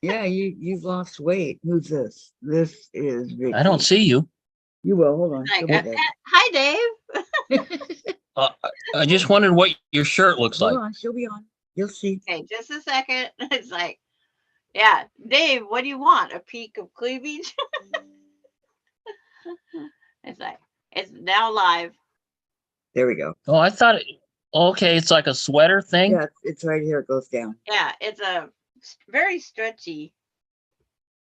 Yeah, you've lost weight. Who's this? This is I don't Vicky. see you. You will. Hold on. Like, She'll be there. hi, Dave. Uh, I just wondered what your shirt looks Hold like. on. She'll be on. You'll see. Okay, just a second. It's like, yeah, Dave, what do you want? A peek of cleavage? It's like, it's now live. There we go. Oh, I thought it. Okay, it's like a sweater thing. Yeah, it's right here. It goes down. Yeah, it's a very stretchy,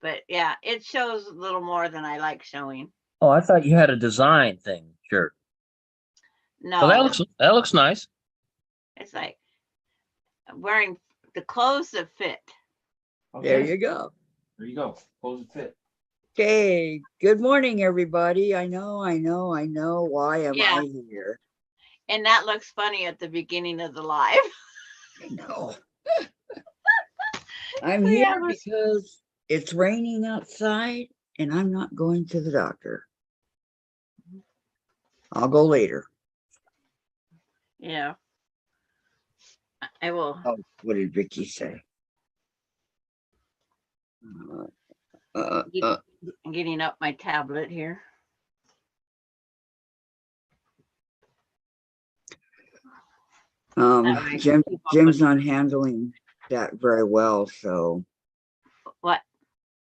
but yeah, it shows a little more than I like showing. Oh, I thought you had a design thing shirt. No, Well, that looks nice. it's like wearing the clothes that fit. There you go. There you go. Close and fit. Okay. Good morning, everybody. I know. Why am Yeah. I here? And that looks funny at the beginning of the live. I know. I'm here because it's raining outside and I'm not going to the doctor. I'll go later. Yeah. I will. Oh, what did Vicky say? I'm getting up my tablet here. Alright, keep up Jim's with- not handling that very well, so What?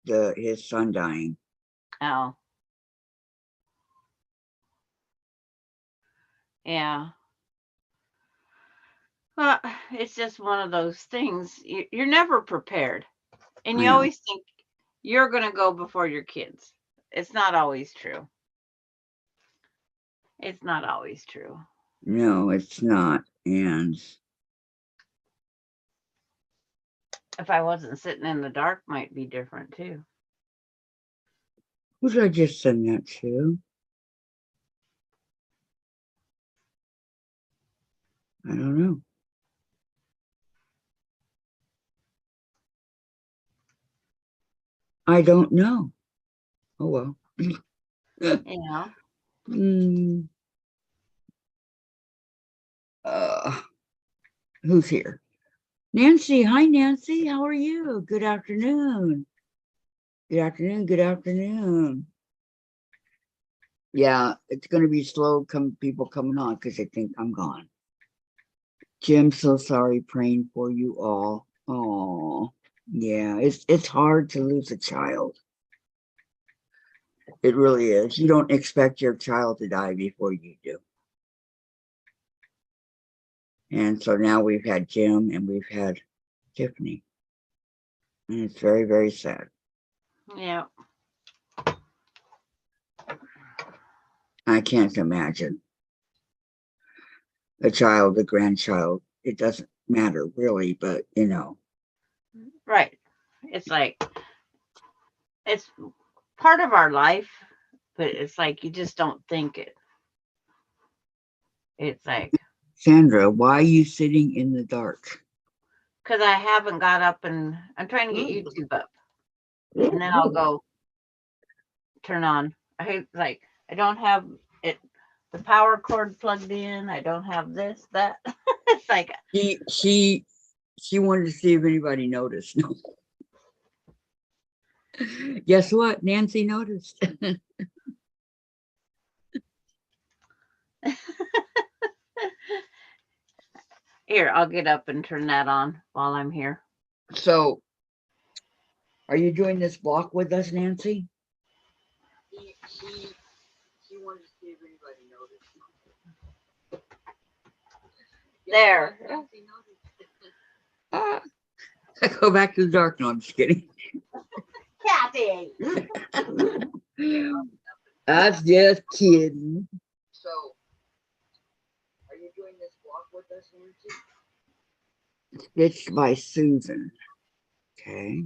his son dying. Oh. Yeah. Well, it's just one of those things. You're never prepared. And I you know. always think you're going to go before your kids. It's not always true. It's not always true. No, it's not. And If I wasn't sitting in the dark, might be different too. who did I just send that to? I don't know. I don't know. Oh well. Yeah. Mm. Who's here? Nancy. Hi, Nancy. How are you? Good afternoon. Good afternoon. Good afternoon. Yeah, it's going to be slow people coming on because they think I'm gone. Jim, so sorry, praying for you all. Oh, yeah, it's hard to lose a child. It really is. You don't expect your child to die before you do. And so now we've had Jim and we've had Tiffany. And it's very, very sad. Yeah. I can't imagine a child, a grandchild. It doesn't matter really, but you know. Right. It's like, it's part of our life, but it's like you just don't think it. It's like, Sandra, why are you sitting in the dark? because I haven't got up and I'm trying to get YouTube up. And then I'll go turn on. I don't have it, the power cord plugged in. I don't have this, that. It's like, She wanted to see if anybody noticed. No. Guess what? Nancy noticed. here, I'll get up and turn that on while I'm here. So, are you doing this block with us, Nancy? She wanted to see if anybody noticed. There. Go back to the dark. No, I'm just kidding. Kathy. I was just kidding. So, are you doing this walk with us, Nancy? It's by Susan. Okay.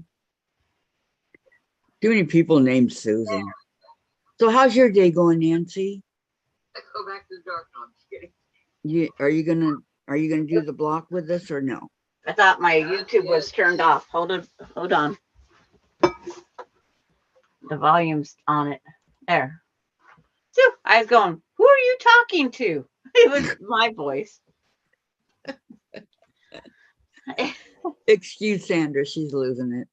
Too many people named Susan. So, how's your day going, Nancy? Go back to the dark. No, I'm just kidding. Are you gonna do the block with us or no? I thought my YouTube was turned off. Hold on. The volume's on it. There. So I was going, who are you talking to? It was my voice. Excuse Sandra, she's losing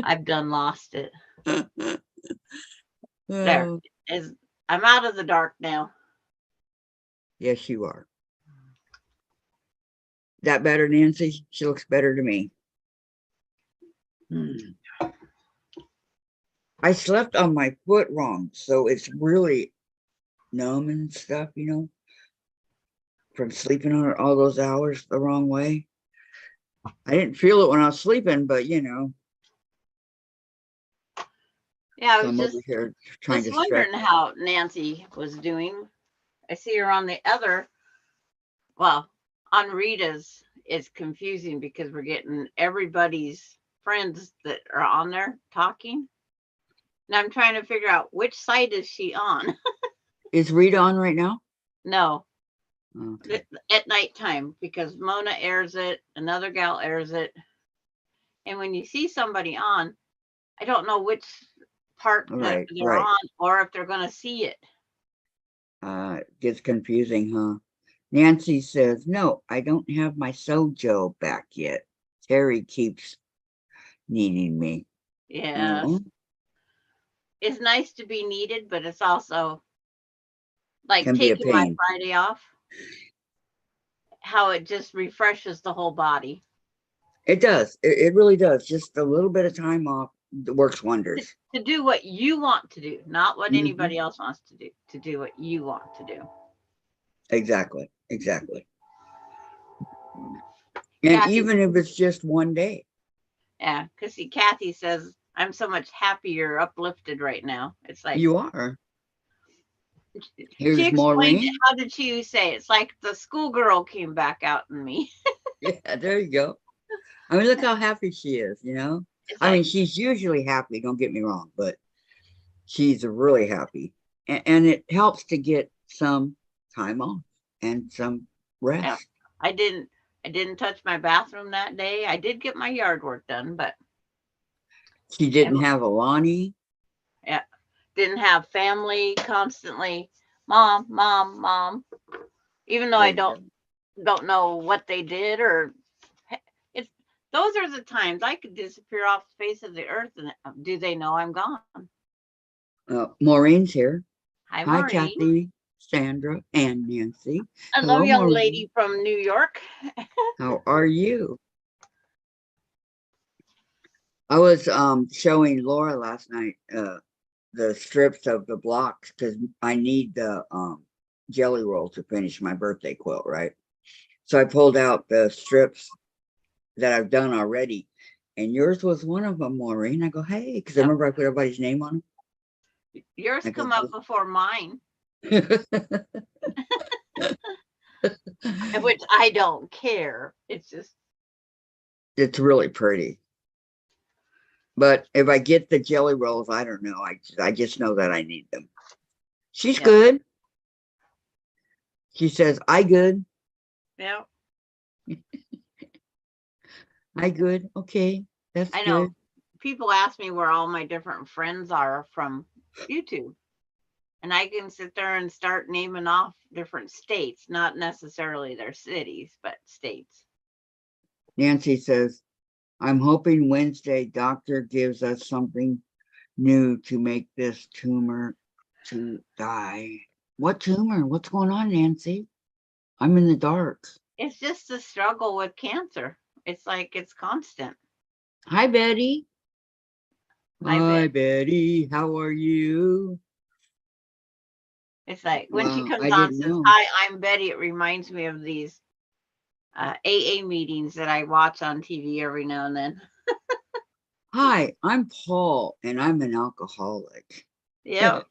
I've done lost it. it. There Oh, is. I'm out of the dark now. yes, you are. That better, Nancy? She looks better to me. I slept on my foot wrong, so it's really numb and stuff, you know, from sleeping on it all those hours the wrong way. I didn't feel it when I was sleeping, but you know, Yeah, I so was I'm over just here trying to stretch. wondering how Nancy was doing. I see her on the other. Well, on Rita's is confusing because we're getting everybody's friends that are on there talking. And I'm trying to figure out which side is she on. Is Rita on right now? No, Okay. at nighttime because Mona airs it, another gal airs it. And when you see somebody on, I don't know which part that Right, they're right. on or if they're going to see it. Gets confusing, huh? Nancy says, no, I don't have my sojo back yet. Terry keeps needing me. Yes. Oh, It's nice to be needed, but it's also like can be a taking my pain. Friday off, how it just refreshes the whole body. It does. It really does. Just a little bit of time off works wonders. To do what you want to do, not what Mhm. anybody else wants to do what you want to do. Exactly. Exactly. And Kathy, even if it's just one day. yeah, because see, Kathy says, I'm so much happier, uplifted right now. It's like, You are. she Here's explained it. Maureen. How did she say it? It's like the schoolgirl came back out in me. Yeah, there you go. I mean, look how happy she is, you know? It's I mean, like, she's usually happy, don't get me wrong, but she's really happy. And it helps to get some time off and some yeah, rest. I didn't touch my bathroom that day. I did get my yard work done, but She didn't have Alani. yeah, didn't have family constantly, mom, mom, mom. Even though There I you go. don't know what they did or it's those are the times I could disappear off the face of the earth and do they know I'm gone? Maureen's here. Hi, Hi, Maureen. Kathy, Sandra, and Nancy. Hello, Hello, young Maureen. lady from New York. How are you? I was showing Laura last night the strips of the blocks because I need the jelly roll to finish my birthday quilt, right? So I pulled out the strips that I've done already, and yours was one of them, Maureen. I go, hey, because I Yep. remember I put everybody's name on Yours them. come up before mine, which I don't care. It's just It's really pretty. But if I get the jelly rolls, I don't know. I just know that I need them. She's yeah. good. She says, I good. Yeah. I good. Okay. That's I know good. people ask me where all my different friends are from YouTube. And I can sit there and start naming off different states, not necessarily their cities, but states. Nancy says, I'm hoping Wednesday doctor gives us something new to make this tumor to die. What tumor? What's going on, Nancy? I'm in the dark. It's just the struggle with cancer. It's like it's constant. Hi, Betty. Hi, Betty. How are you? It's like when she Wow, comes I on and didn't says, know. Hi, I'm Betty, it reminds me of these AA meetings that I watch on TV every now and then. Hi, I'm Paul, and I'm an alcoholic. Yep.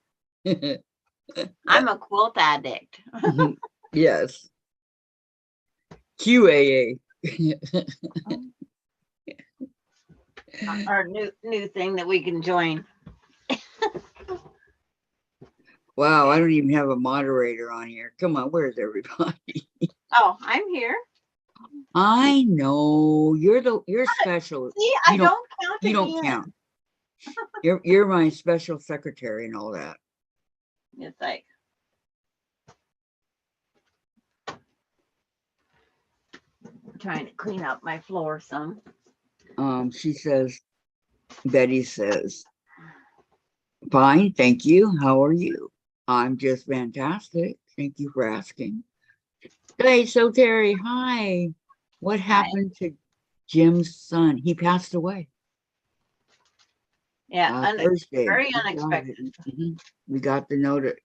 I'm a quilt addict. Yes. QAA. Our new thing that we can join. Wow, I don't even have a moderator on here. Come on, where's everybody? Oh, I'm here. I know you're special. See, I You don't count you don't again. count. You're my special secretary and all that. It's like trying to clean up my floor some. She says, Betty says, fine, thank you. How are you? I'm just fantastic. Thank you for asking. Hey, so Terry, hi. What happened to Jim's son? He passed away Yeah, Thursday. very We got it. unexpected. Mhm. We got the note.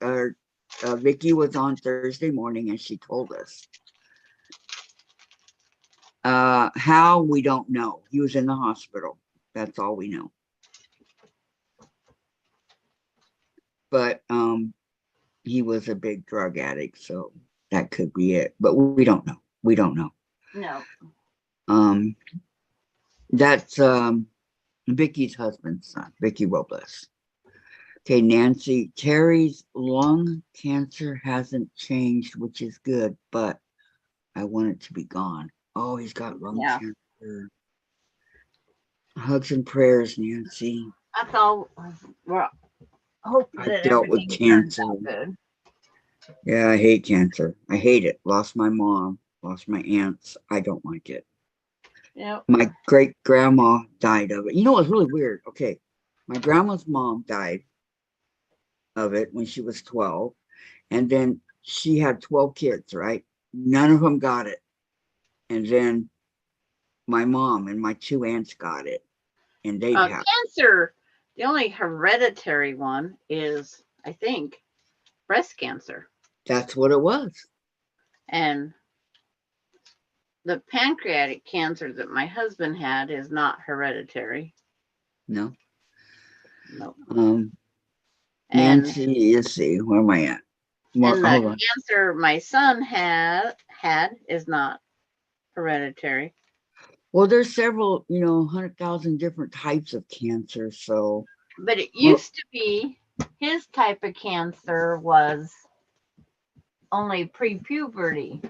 Vicky was on Thursday morning and she told us. How, we don't know. He was in the hospital. That's all we know. But he was a big drug addict, so that could be it. But we don't know. We don't know. No. That's Vicky's husband's son, Vicky Robles. Okay, Nancy, Terry's lung cancer hasn't changed, which is good, but I want it to be gone. Oh, he's got lung cancer. Hugs and prayers, Nancy. That's all. We're hoping I that dealt with everything turns cancer. out good. Yeah, I hate cancer. I hate it. Lost my mom, lost my aunts. I don't like it. Yep. My great grandma died of it. You know, it was really weird. Okay, my grandma's mom died of it when she was 12, and then she had 12 kids, right? None of them got it. And then my mom and my two aunts got it, and they have Cancer. The only hereditary one is, I think, breast cancer. That's what it was. And the pancreatic cancer that my husband had is not hereditary. No. No. And Nancy, let's see, where am I at? And the cancer my son had is not hereditary. Well, there's several, 100,000 different types of cancer. So, but it used to be his type of cancer was only pre-puberty.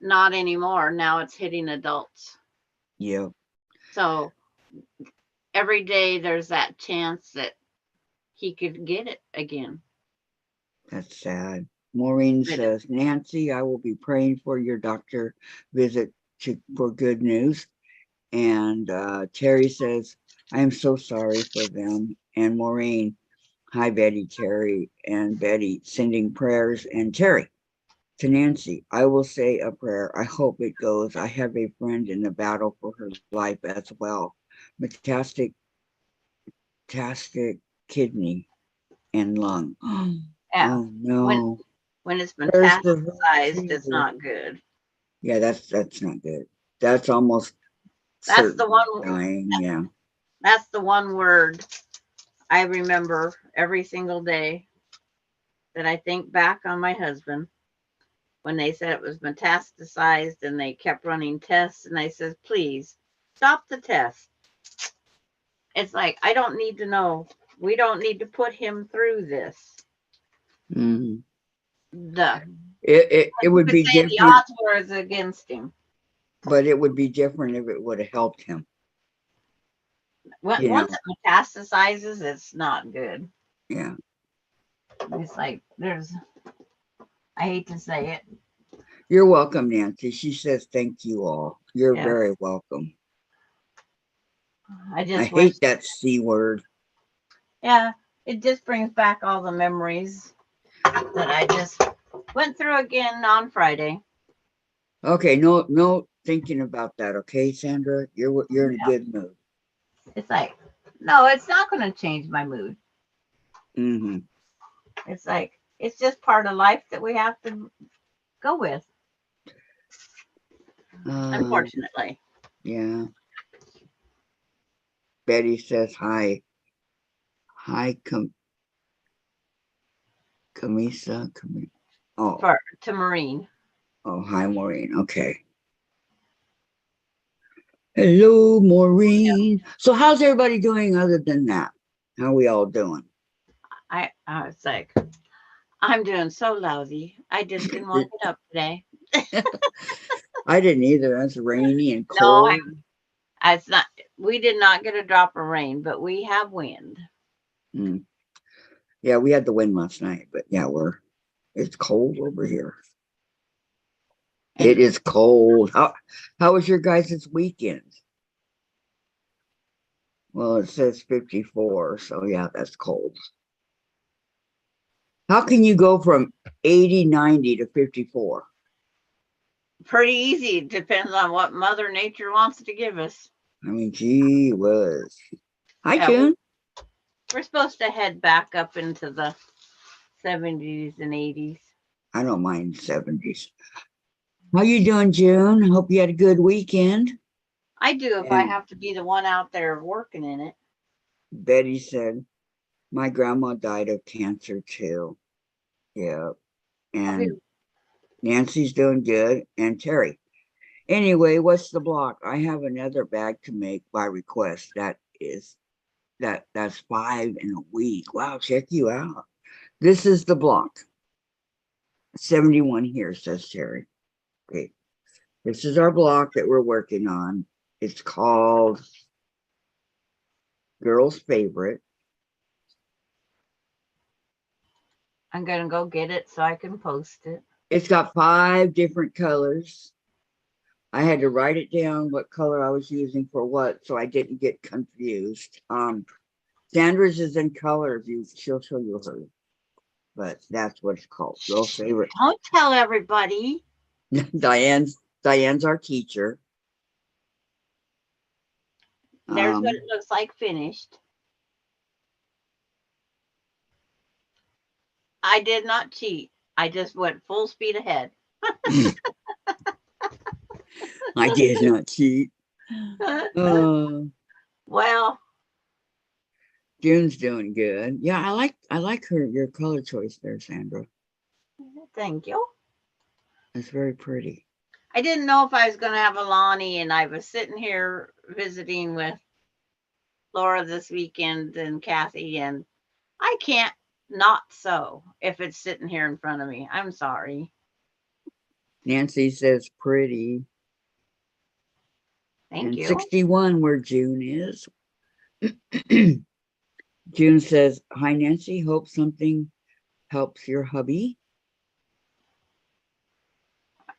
Not anymore. Now it's hitting adults. Yeah. So every day there's that chance that he could get it again. That's sad. Maureen says, Nancy, I will be praying for your doctor visit for good news. And Terry says, I am so sorry for them. And Maureen, hi, Betty, Terry, and Betty sending prayers. And Terry, to Nancy, I will say a prayer. I hope it goes. I have a friend in the battle for her life as well. Metastatic kidney and lung. Yeah. Oh no. When it's metastasized, it's not good. Yeah, that's not good. That's almost that's the one dying. Yeah. That's the one word I remember every single day that I think back on my husband when they said it was metastasized and they kept running tests, and I said, please stop the test. It's like, I don't need to know. We don't need to put him through this. Mm-hmm. It would be different. The odds were against him. But it would be different if it would have helped him. Once it metastasizes, it's not good. Yeah. It's like I hate to say it. You're welcome, Nancy. She says, thank you all. You're very welcome. I hate that C word. Yeah, it just brings back all the memories that I just went through again on Friday. Okay, no thinking about that, okay, Sandra? You're in a good mood. It's like, no, it's not going to change my mood. Mm-hmm. It's like, it's just part of life that we have to go with. Unfortunately. Yeah. Betty says hi. Hi, Camisa. Oh. To Maureen. Oh, hi, Maureen. Okay. Hello, Maureen. Yeah. So how's everybody doing other than that? How are we all doing? I was like, I'm doing so lousy. I just didn't want to get up today. I didn't either. It's rainy and cold. No, it's not. We did not get a drop of rain, but we have wind. Mm. Yeah, we had the wind last night, but yeah, it's cold over here. It is cold. How was your guys' weekend? Well, it says 54, so yeah, that's cold. How can you go from 80, 90 to 54? Pretty easy. It depends on what Mother Nature wants to give us. I mean, gee whiz. Hi, Yeah, June. We're supposed to head back up into the 70s and 80s. I don't mind 70s. How you doing, June? Hope you had a good weekend. I do if I And have to be the one out there working in it. Betty said, my grandma died of cancer too. Yeah. Okay. And Nancy's doing good. And Terry. Anyway, what's the block? I have another bag to make by request. That's 5 in a week. Wow, check you out. This is the block. 71 here, says Terry. Okay. This is our block that we're working on. It's called Girl's Favorite. I'm going to go get it so I can post it. It's got 5 different colors. I had to write it down what color I was using for what, so I didn't get confused. Sandra's is in color view. She'll show you her, but that's what it's called. Girl's Favorite. Don't tell everybody. Diane's our teacher. There's what it looks like finished. I did not cheat. I just went full speed ahead. I did not cheat. Well, June's doing good. Yeah, I like your color choice there, Sandra. thank you. It's very pretty. I didn't know if I was going to have a Lonnie, and I was sitting here visiting with Laura this weekend and Kathy, and I can't not sew if it's sitting here in front of me. I'm sorry. Nancy says pretty. Thank And you. 61 where June is. June says, hi, Nancy. Hope something helps your hubby.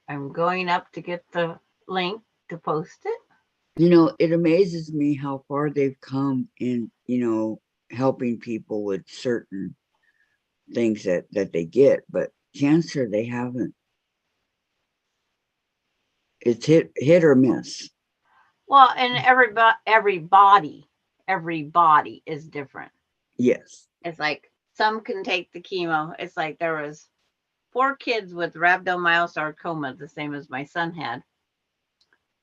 I'm going up to get the link to post it. You know, it amazes me how far they've come in, helping people with certain things that they get, but cancer, they haven't. It's hit or miss. Well, and everybody is different. Yes. It's like some can take the chemo. It's like there was 4 kids with rhabdomyosarcoma, the same as my son had.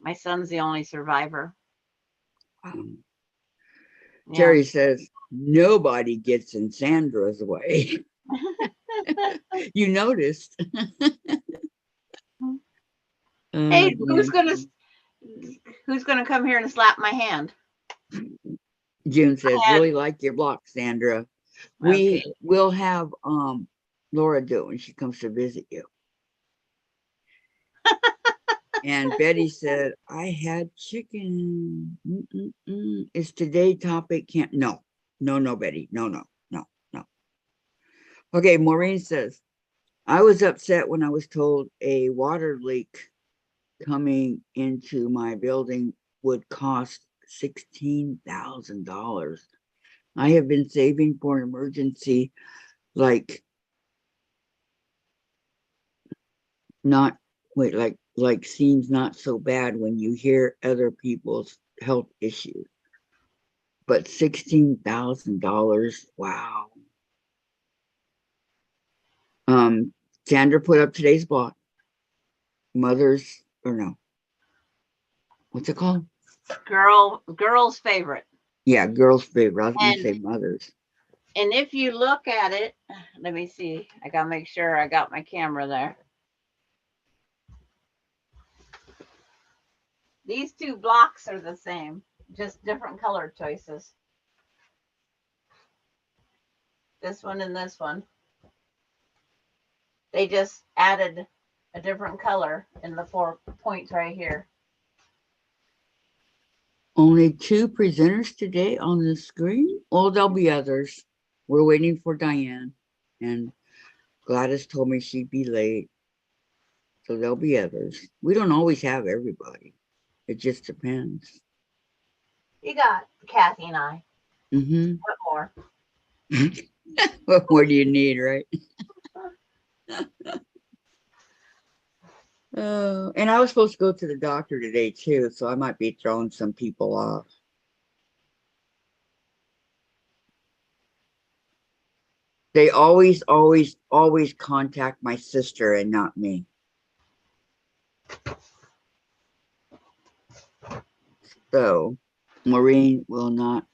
My son's the only survivor. Jerry says, nobody gets in Sandra's way. You noticed. Hey, who's gonna come here and slap my hand? June says, really like your block, Sandra. We will have Laura do it when she comes to visit you. And Betty said, I had chicken. Is today topic can't no, Betty. No. Okay, Maureen says, I was upset when I was told a water leak coming into my building would cost $16,000. I have been saving for an emergency, like seems not so bad when you hear other people's health issues. But $16,000, wow. Sandra put up today's block. Mothers, or no. What's it called? Girl's favorite. Yeah, girl's favorite. I was going to say mothers. And if you look at it, let me see. I got to make sure I got my camera there. These 2 blocks are the same, just different color choices. This one and this one. They just added a different color in the 4 points right here. Only 2 presenters today on the screen? Oh, there'll be others. We're waiting for Dianne. And Gladys told me she'd be late. So there'll be others. We don't always have everybody. It just depends. You got Kathy and I. Mm-hmm. What more? What more do you need, right? And I was supposed to go to the doctor today too, so I might be throwing some people off. They always, always, always contact my sister and not me. So Maureen will not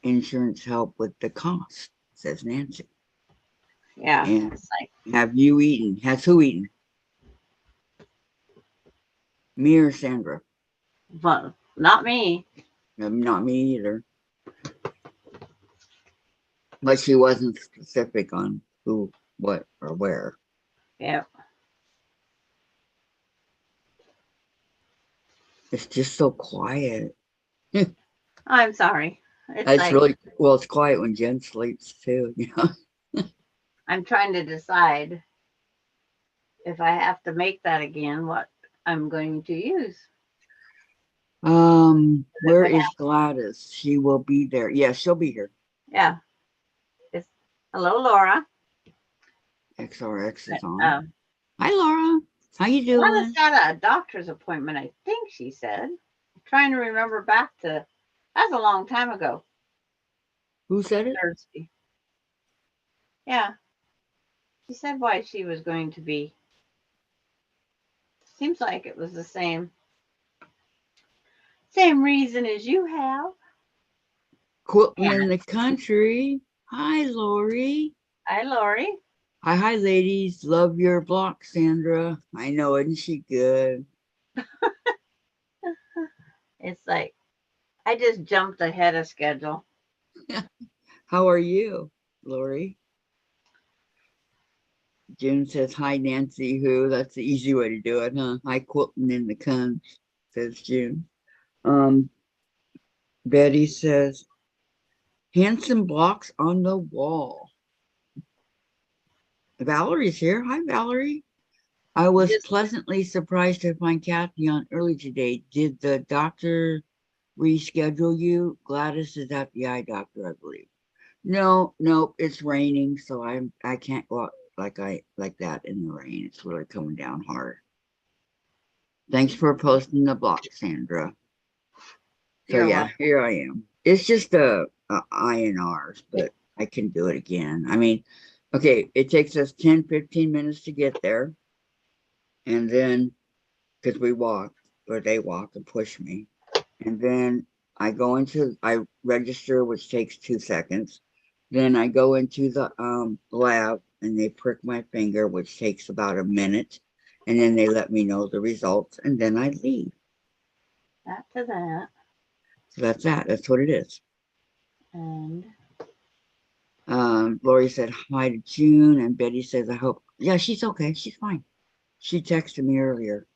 insurance help with the cost, says Nancy. Yeah. And It's like, have you eaten? Has who eaten? Me or Sandra? well, not me. Not me either. But she wasn't specific on who, what, or where. Yeah. It's just so quiet. I'm sorry. It's It's like really well. It's quiet when Jen sleeps too. You know. I'm trying to decide if I have to make that again, what I'm going to use. Where is Gladys? She will be there. Yeah, she'll be here. Yeah. It's hello, Laura. XRX is on. Um, Hi, Laura. How you Gladys doing? got a doctor's appointment, I think she said. I'm trying to remember back to that's a long time ago. Who said it? Thursday. Yeah. She said why she was going to be. Seems like it was the same reason as you have. Quilting in the country. Hi, Lori. Hi, Lori. Hi, ladies. Love your block, Sandra. I know, isn't she good? It's like I just jumped ahead of schedule. How are you, Lori? June says, hi, Nancy, who? That's the easy way to do it, huh? Hi, quilting in the country, says June. Betty says, handsome blocks on the wall. Valerie's here. Hi, Valerie. I was Just pleasantly surprised to find Kathy on early today. Did the doctor reschedule you? Gladys is at the eye doctor, I believe. No, nope, it's raining, so I can't go out like that in the rain. It's really coming down hard. Thanks for posting the block, Sandra. So you're yeah, welcome. here I am. It's just a INRs, but I can do it again. I mean, okay, it takes us 10-15 minutes to get there. And then because we walk or they walk and push me. And then I register, which takes 2 seconds. Then I go into the lab and they prick my finger, which takes about a minute. And then they let me know the results and then I leave. Back to that. So that's that. That's what it is. And Lori said hi to June and Betty says, I hope, yeah, she's okay. She's fine. She texted me earlier.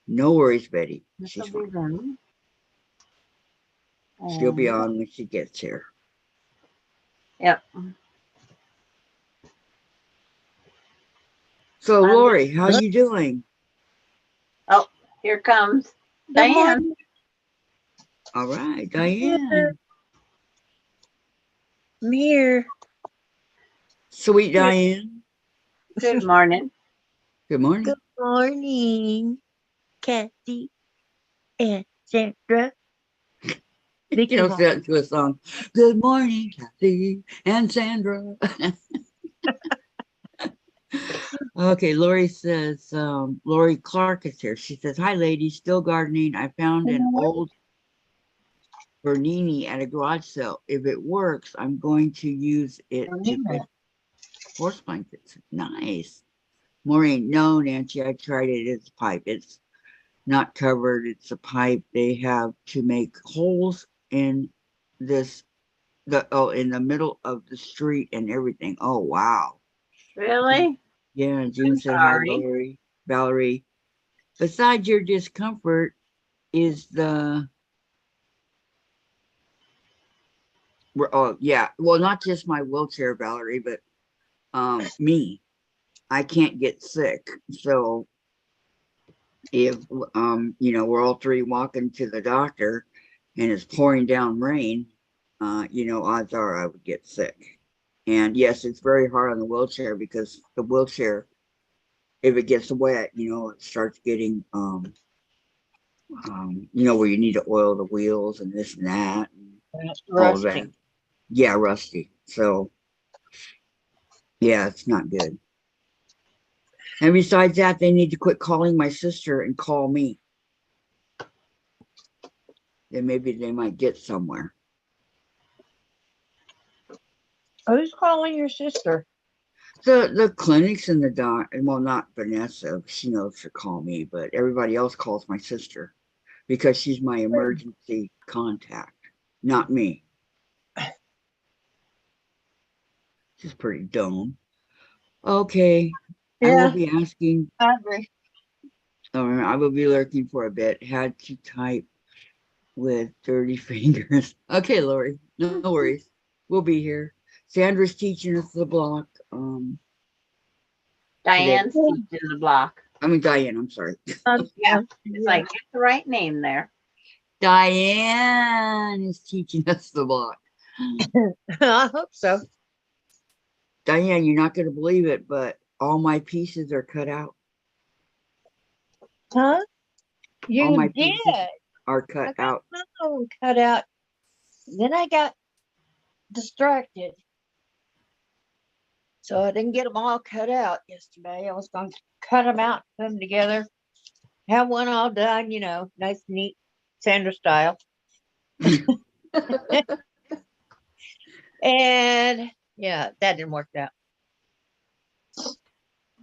No worries, Betty. this She's will be fine. them. She'll be And on when she gets here. yep. So I'm Lori, how you doing? Oh, here comes Good Dianne. morning. All right, Dianne. I'm here. Sweet Diane. Good morning. Good morning. Good morning, Kathy and Sandra. You know, set to a song. Good morning, Kathy and Sandra. Okay, Lori says, Lori Clark is here. She says, hi, ladies, still gardening. I found an old Bernini at a garage sale. If it works, I'm going to use it to make horse blankets. Nice. Maureen, no, Nancy, I tried it. It's a pipe. It's not covered. It's a pipe. They have to make holes in this, in the middle of the street and everything. Oh, wow. Really? Yeah, June I'm said, hi, sorry. Valerie. Besides your discomfort is oh, yeah. Well, not just my wheelchair, Valerie, but me. I can't get sick. So if we're all three walking to the doctor and it's pouring down rain, odds are I would get sick. And yes, it's very hard on the wheelchair because the wheelchair, if it gets wet, it starts getting where you need to oil the wheels and this and that and It's all of that. rusty. Yeah, rusty. So yeah, it's not good. And besides that, they need to quit calling my sister and call me. Then maybe they might get somewhere. Who's calling your sister? The clinics and the doc, well, not Vanessa, she knows to call me, but everybody else calls my sister because she's my emergency contact, not me. She's pretty dumb. Okay, I will Yeah, be asking, I agree. I will be lurking for a bit. Had to type with dirty fingers. Okay, Lori, no worries. We'll be here. Sandra's teaching us the block. Diane's teaching the block. Diane, I'm sorry. Yeah, it's like get the right name there. Diane is teaching us the block. I hope so. Diane, you're not going to believe it, but all my pieces are cut out. Huh? All You my did. pieces are I cut got out. my own cut out. Then I got distracted. So I didn't get them all cut out yesterday. I was going to cut them out, put them together, have one all done, nice, neat, Sandra style. And yeah, that didn't work out.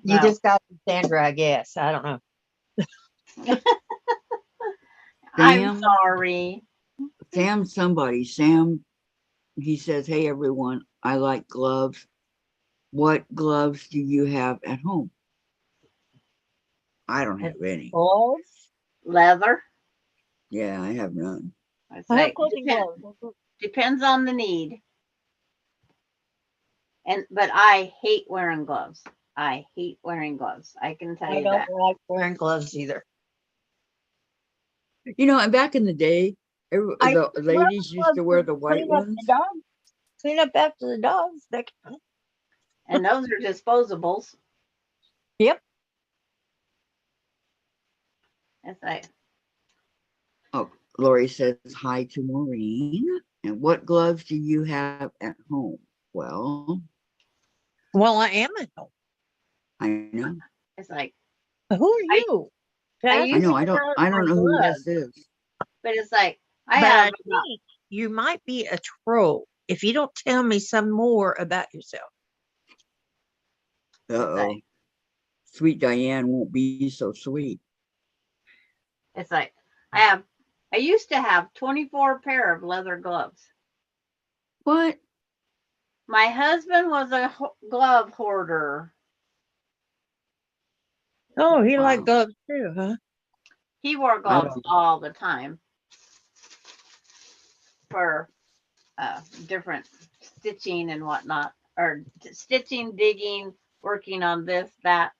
You Wow. just got Sandra, I guess. I don't know. I'm sorry. Sam, Sam, he says, hey, everyone, I like gloves. What gloves do you have at home? I don't have any. Gloves? Leather. Yeah, I have none. It's I have like clothing gloves. depends on the need. But I hate wearing gloves. I hate wearing gloves. I can tell I you don't that. like wearing gloves either. And back in the day, the ladies used to wear the white ones. Clean up after the dogs. And those are disposables. Yep. It's like Oh, Lori says hi to Maureen. And what gloves do you have at home? Well, I am at home. I know. it's like Who are you? I know. I don't know who this is. but it's like I But I have think you might be a troll if you don't tell me some more about yourself. Uh-oh. Sweet Diane won't be so sweet. it's like I used to have 24 pair of leather gloves. What? My husband was a glove hoarder. Oh, he Wow. liked gloves too, huh? He wore gloves all the time for different stitching and whatnot, or stitching, digging, working on this, that.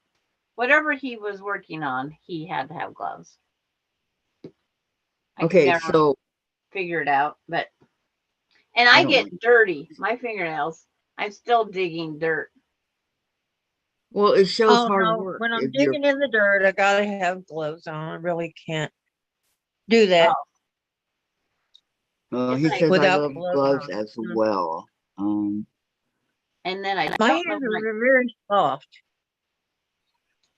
Whatever he was working on, he had to have gloves. I could Okay, never so figure it out, and I don't get like- dirty. My fingernails, I'm still digging dirt. well, it shows Oh hard no, work. when I'm if you're- digging in the dirt, I gotta have gloves on. I really can't do that It's he like- says I without love gloves gloves on. as well. and then I My don't know, hands like, are very soft.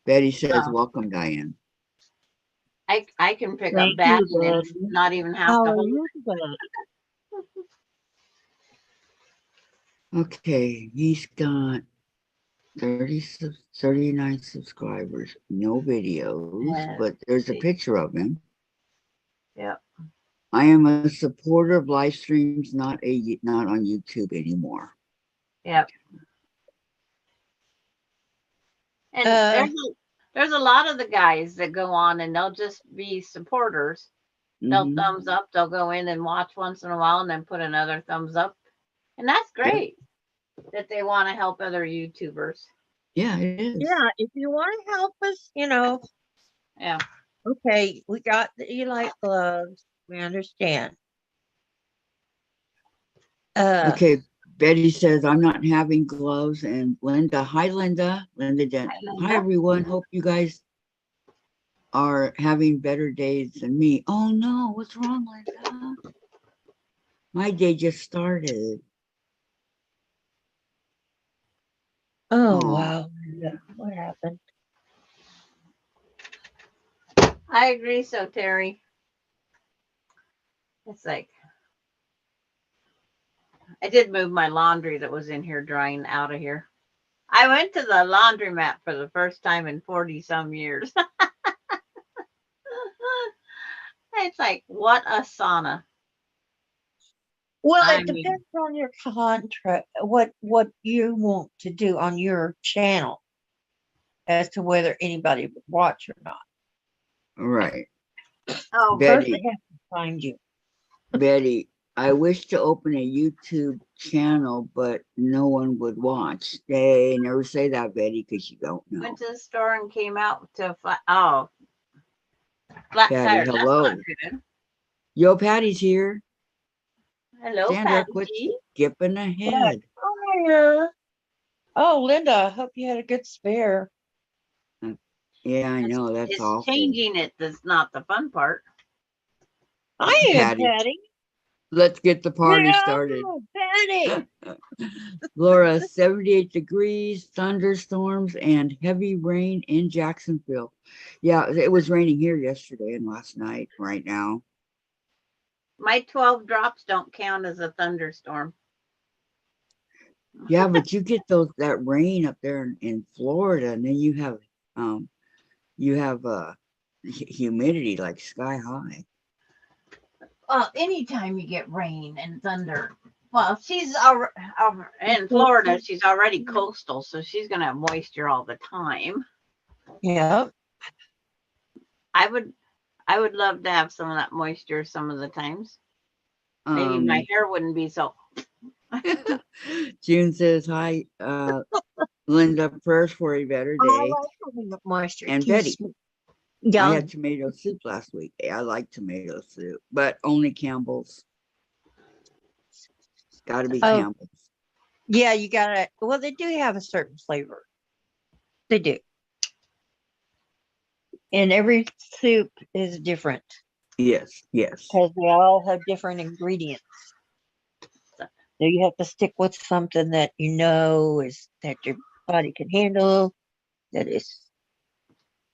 Betty says, Oh. welcome, Diane. I can pick Thank up batting you, and Betty. not even have How to are hold. you today? Okay, he's got 39 subscribers, no videos, Yeah, but there's a see. picture of him. Yeah. I am a supporter of live streams, not on YouTube anymore. Yep. And Uh, there's a lot of the guys that go on and they'll just be supporters. They'll Mhm. thumbs up. They'll go in and watch once in a while and then put another thumbs up. And that's great that they want to help other YouTubers. Yeah, it is. Yeah, if you want to help us, Yeah. Okay, we got the Eli gloves. We understand. Okay, Betty says I'm not having gloves, and Linda, hi Linda, Linda Dent. Hi Linda. everyone. Hope you guys are having better days than me. Oh no, what's wrong, Linda? My day just started. Oh Aw. wow, yeah, what happened? I agree, so Terry. It's like I did move my laundry that was in here drying out of here. I went to the laundromat for the first time in 40 some years. It's like, what a sauna. Well, I it mean, depends on your contract, what you want to do on your channel as to whether anybody would watch or not. Right. oh, First, they Betty, have to find you. Betty, I wish to open a YouTube channel, but no one would watch. They never say that, Betty, because you don't know. went to the store and came out to flat Patty, tires. That's hello. not good. Yo, Patty's here. Hello, Sandra, Patty quit G. skipping What? ahead. Oh, yeah. Oh, Linda, I hope you had a good spare. Yeah, I know. That's It's awful. changing it that's not the fun part. I am Patty, Patty. let's get the party Yeah, started. Patty. Laura, 78 degrees, thunderstorms, and heavy rain in Jacksonville. Yeah, it was raining here yesterday and last night, right now. My 12 drops don't count as a thunderstorm. Yeah, but you get that rain up there in Florida, and then you have humidity like sky high. Well, anytime you get rain and thunder. Well, she's in Florida. She's already coastal, so she's gonna have moisture all the time. Yeah. I would love to have some of that moisture some of the times. Maybe my hair wouldn't be so. June says hi, Linda. Prayers for a better I day. like having the moisture. And Keeps Betty, me I young. had tomato soup last week. I like tomato soup, but only Campbell's. Got to be Oh, Campbell's. yeah, you gotta. Well, they do have a certain flavor. They do. And every soup is different Yes, yes. because they all have different ingredients. So you have to stick with something that you know is that your body can handle, that is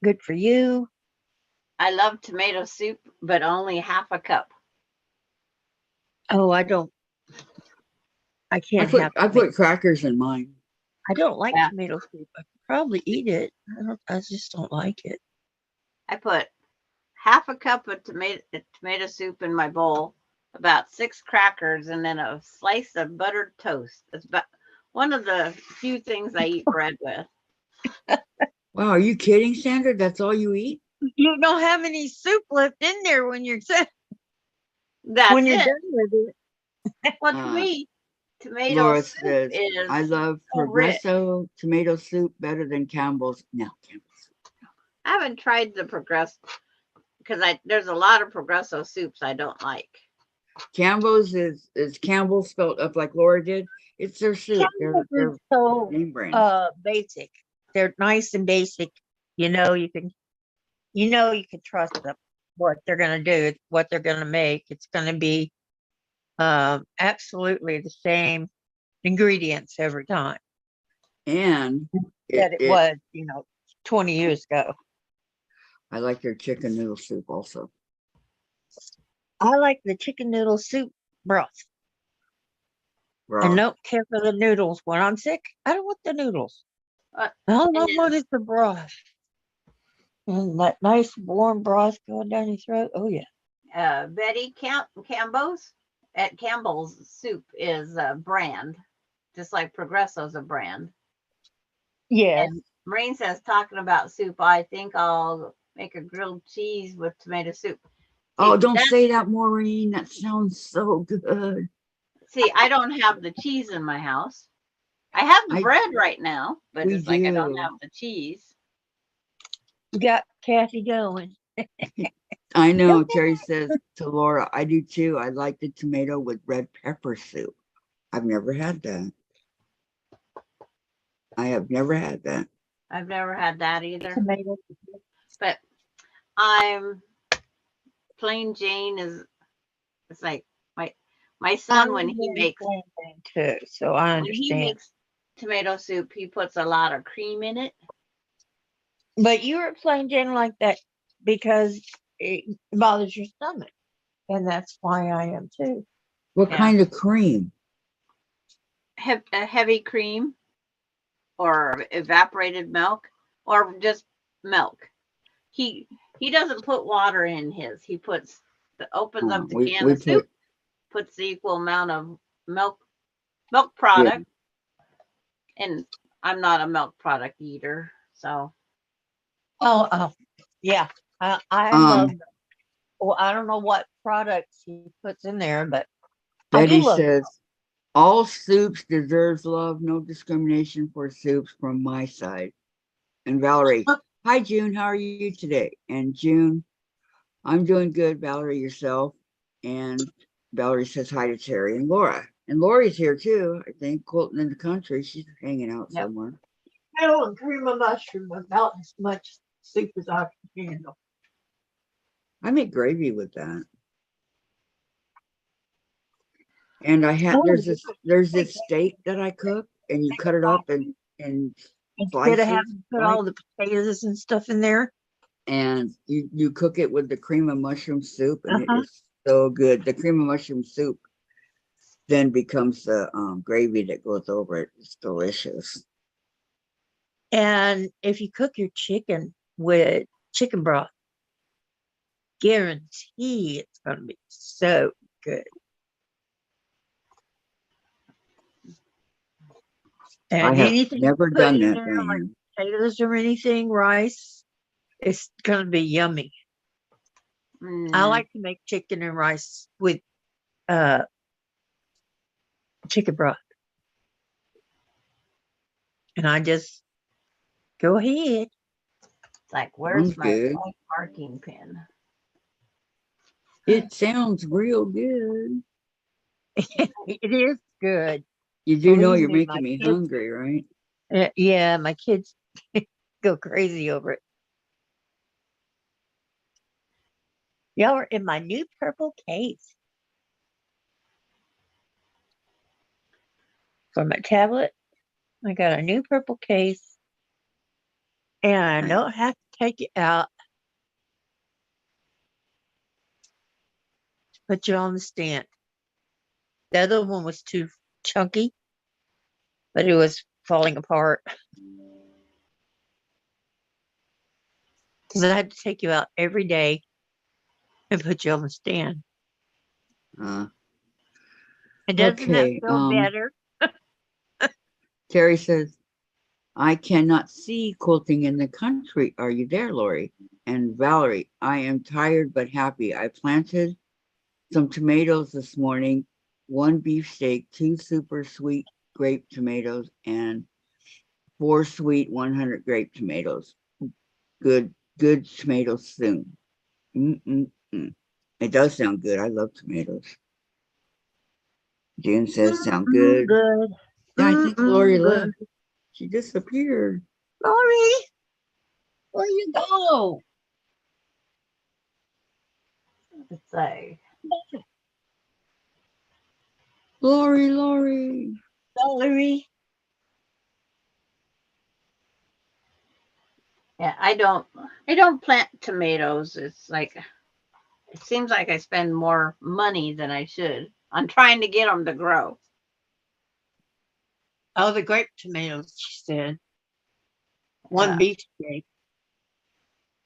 good for you. I love tomato soup, but only half a cup. Oh, I don't. I I can't put have. I put crackers in mine. I don't like Yeah. tomato soup. I could probably eat it. I just don't like it. I put half a cup of tomato soup in my bowl, about 6 crackers, and then a slice of buttered toast. It's about one of the few things I eat bread with. Wow, are you kidding, Sandra? That's all you eat? You don't have any soup left in there when you're That's when you're it. done with it. Well, to me, tomato Laura soup says, is I love so rich. Progresso tomato soup better than Campbell's. No, Campbell's. I haven't tried the Progresso because there's a lot of Progresso soups I don't like. Campbell's is Campbell's spelled up like Laura did. It's their soup. Campbell's They're is so name brand. basic. They're nice and basic. You can trust them. What they're gonna do, what they're gonna make. It's gonna be absolutely the same ingredients every time And that it was, 20 years ago. I like their chicken noodle soup also. I like the chicken noodle soup broth. I Raw. don't care for the noodles. When I'm sick, I don't want the noodles. Uh, All and I then- want is the broth. And that nice warm broth going down your throat. Oh yeah. Betty Campbell's at Campbell's soup is a brand, just like Progresso's a brand. Yeah. And Maureen says, talking about soup, I think I'll make a grilled cheese with tomato soup. Oh, don't say that, Maureen. That sounds so good. See, I don't have the cheese in my house. I have the bread right now, but we it's like I don't do. have the cheese. You got Kathy going. I know. Terry says to Laura, I do too. I like the tomato with red pepper soup. I've never had that. I have never had that. I've never had that either. Tomato. But I'm plain Jane is it's like my son when he makes too, so I when he understand. makes tomato soup, he puts a lot of cream in it. But you were plain Jane like that because it bothers your stomach, and that's why I am too. What Yeah. kind of cream? A heavy cream or evaporated milk or just milk. He doesn't put water in his. He opens up the can We of soup, puts the equal amount of milk product. And I'm not a milk product eater, so Oh, yeah. I love. Well, I don't know what products he puts in there, but I do Betty love. says, all soups deserves love, no discrimination for soups from my side. And Valerie, hi June, how are you today? And June, I'm doing good, Valerie, yourself. And Valerie says hi to Terry and Laura. And Lori's here too, I think, quoting in the country. She's hanging out Yep. somewhere. Kale and cream of mushroom without as much soup as I can handle. I make gravy with that. And I had there's this steak that I cook, and you cut it up and Instead slices, of having to put right? all the potatoes and stuff in there. And you cook it with the cream of mushroom soup, and it Uh-huh. is so good. The cream of mushroom soup then becomes the gravy that goes over it. It's delicious. And if you cook your chicken with chicken broth, guarantee it's going to be so good. And I have anything never you put done in that, there, like Diane. potatoes or anything, rice, it's going to be yummy. I like to make chicken and rice with chicken broth. And I just go ahead. it's like, where's Sounds my good. white marking pen? It sounds real good. It is good. You do know Believe you're me, making my me kids, hungry, right? yeah, my kids go crazy over it. Y'all are in my new purple case for my tablet. I got a new purple case, and I Nice. don't have to take it out to put it on the stand. The other one was too chunky, but it was falling apart because I had to take you out every day and put you on the stand. It doesn't Okay. feel better. Terry says, I cannot see quilting in the country. Are you there, Lori? And Valerie, I am tired but happy. I planted some tomatoes this morning, 1 beefsteak, 2 super sweet grape tomatoes, and 4 sweet 100 grape tomatoes. Good tomatoes soon. Mm-mm-mm. It does sound good. I love tomatoes. June says, sound good. Good. Yeah, I think Lori Good. left. She disappeared. Lori, where you go? It's like, Lori. Lori. yeah, I don't plant tomatoes. It's like, it seems like I spend more money than I should on trying to get them to grow. Oh, the grape tomatoes, she said. 1 beefsteak.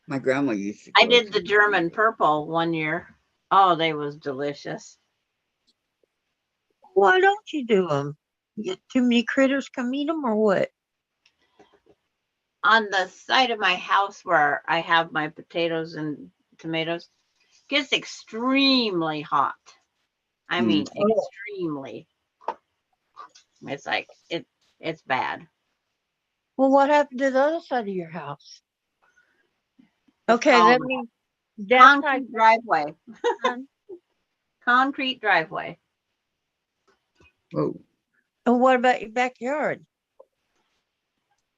My grandma used to. I did the German purple one year. Oh, they was delicious. Why don't you do them? You get too many critters come eat them or what? On the side of my house where I have my potatoes and tomatoes, it gets extremely hot. I mean, extremely. It's like it's bad. Well, what happened to the other side of your house? It's Okay, all let me That type Concrete driveway. of, Concrete driveway. Oh, and what about your backyard?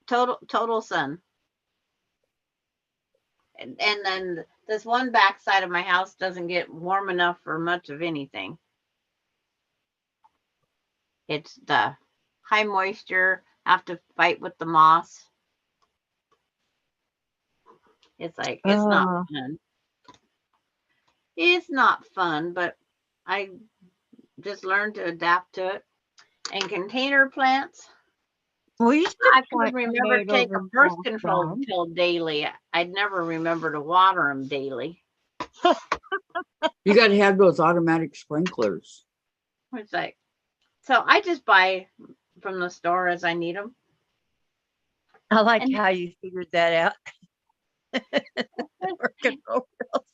Total sun. And then this one back side of my house doesn't get warm enough for much of anything. It's the high moisture, have to fight with the moss. It's like, it's not Oh. fun. It's not fun, but I just learned to adapt to it. And container plants, We used to I could plant remember to take a tomatoes birth and control stuff. pill daily. I'd never remember to water them daily. you got to have those automatic sprinklers. It's like, so I just buy from the store as I need them. I like And- how you figured that out. Birth control pills.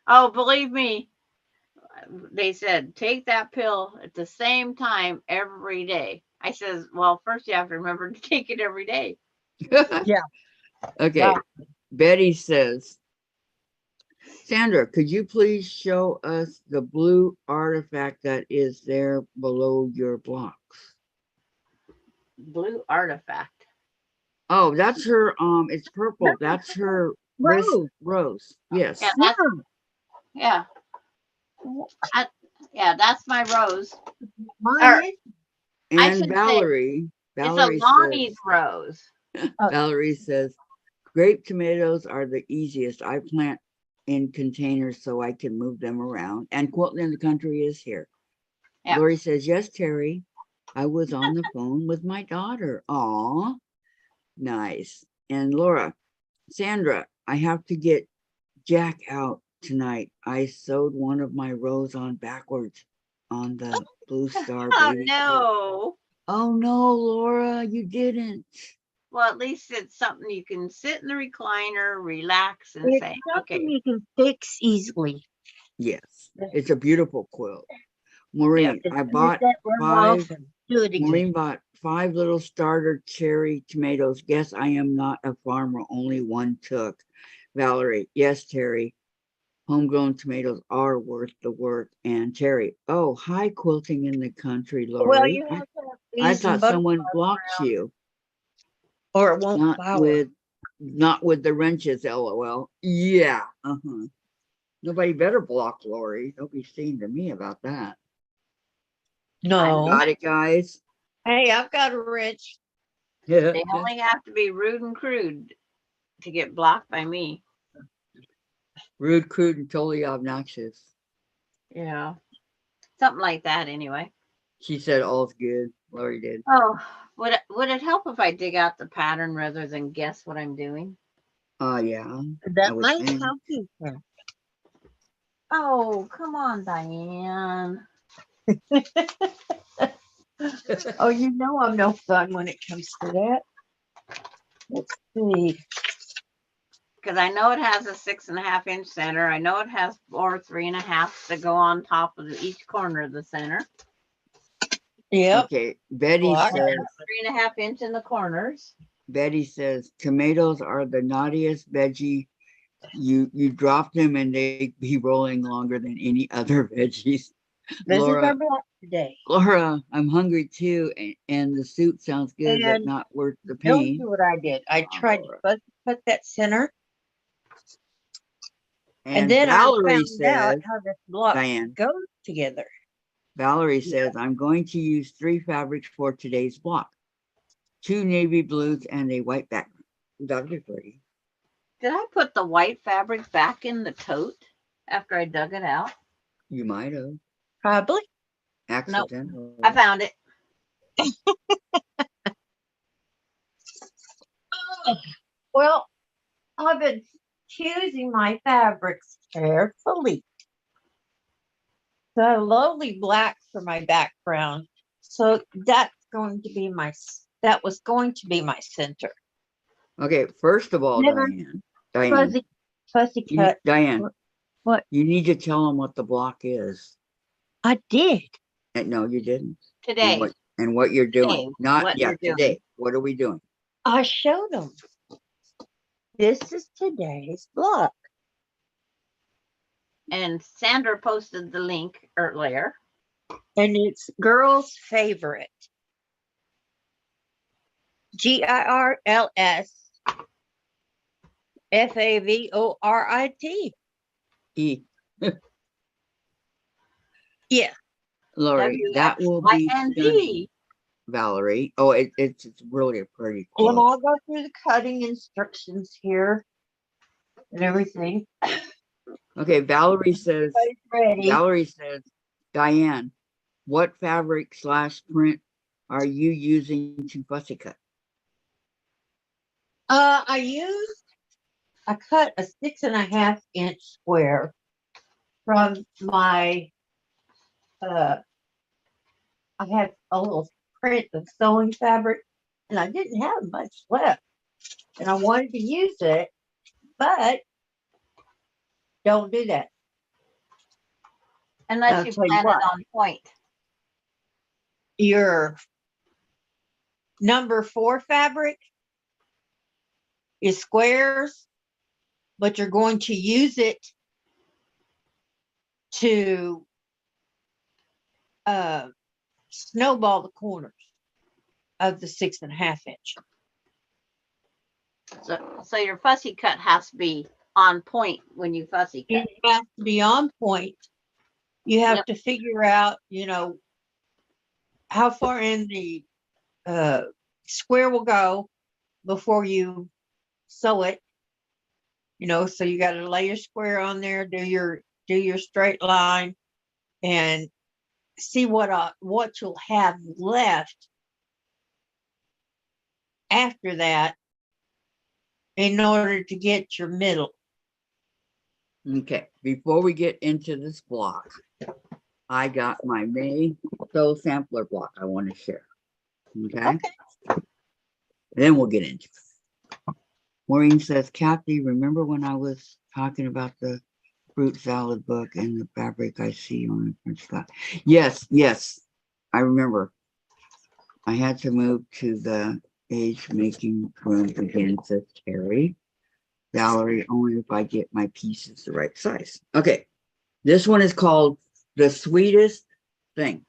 Oh, believe me, they said take that pill at the same time every day. I says, well, first you have to remember to take it every day. Okay. Yeah. Betty says, Sandra, could you please show us the blue artifact that is there below your blocks? Blue artifact. Oh, that's her, it's purple. That's her wrist rose. Yes. Yeah, that's, yeah. Yeah, that's my rose. Mine is. I And should say, Valerie, It's a Valerie Lonnie's says, rose. Valerie says, grape tomatoes are the easiest. I plant in containers so I can move them around. And Quilting in the Country is here. Yeah. Lori says, yes, Terry. I was on the phone with my daughter. Aw, nice. And Laura, Sandra, I have to get Jack out tonight. I sewed one of my rows on backwards on the Blue Star Oh baby. no. Oh no, Laura, you didn't. Well, at least it's something you can sit in the recliner, relax, and It's say, something okay. you can fix easily. Yes, it's a beautiful quilt. Maureen, Just I use bought that run off 5, and do it again. Maureen bought 5 little starter cherry tomatoes. Guess I am not a farmer, only one took. Valerie, yes, Terry. Homegrown tomatoes are worth the work. And Terry, oh, hi, Quilting in the Country, Lori. Well, you have to have I bees and thought someone butterflies blocked around, you. or it won't Not flower. with the wrenches, LOL. Yeah. Nobody better block Lori. Don't be seen to me about that. No. Got it, guys? Hey, I've got a wrench. They only have to be rude and crude to get blocked by me. Rude, crude, and totally obnoxious. Yeah. Something like that anyway. She said all's good. Lori did. Oh, would it help if I dig out the pattern rather than guess what I'm doing? Yeah. I That would might think. help you. Oh, come on, Diane. Oh, you know I'm no fun when it comes to that. Let's see. Because I know it has a 6.5 inch center. I know it has 4 3.5 that go on top of each corner of the center. Yep. Okay. Betty Well, I- says, 3.5 inch in the corners. Betty says, tomatoes are the naughtiest veggie. You drop them and they be rolling longer than any other veggies. This is Laura, our block today. Laura, I'm hungry too, and the soup sounds good, but And not worth the Don't pain. do what I did. I Oh, tried Laura. to put that center, and And then Valerie I found out says, how this block Diane, goes together. Valerie says, I'm going to use 3 fabrics for today's block. 2 navy blues and a white background. That'll be pretty. Did I put the white fabric back in the tote after I dug it out? You might have. Probably. Accidental. I found it. Well, I've been choosing my fabrics carefully. So lovely black for my background. So that was going to be my center. Okay, first of all, Never Diane, Fuzzy cut. Diane, What? you need to tell them what the block is. I did. No, you didn't. Today. And what you're doing. Today, Not what yeah, you're doing. today. What are we doing? I showed them. This is today's block. And Sandra posted the link earlier. And it's Girl's Favorite. GIRLS FAVORIT. E. Yeah. Lori, that will be stunning, WXYND. Valerie. Oh, it's really a pretty And quote. I'll go through the cutting instructions here and everything. Okay, Valerie says, Everybody's ready. Diane, what fabric / print are you using to fussy cut? I cut a 6.5-inch square from my, I had a little print of sewing fabric and I didn't have much left and I wanted to use it, but don't do that. Unless I'll you tell you plan it what. on point. Your number 4 fabric is squares, but you're going to use it to snowball the corners of the 6.5-inch. So your fussy cut has to be on point when you fussy cut. It has to be on point. You have Yep. to figure out, how far in the square will go before you sew it. So you got to lay your square on there, do your straight line, and see what you'll have left after that in order to get your middle. Okay, before we get into this block, I got my May sew sampler block I want to share. Okay. Then we'll get into it. Maureen says, Kathy, remember when I was talking about the fruit salad book and the fabric I see on the French flag? Yes, I remember. I had to move to the age making room again, says Terry. Valerie, only if I get my pieces the right size. Okay, this one is called The Sweetest Thing.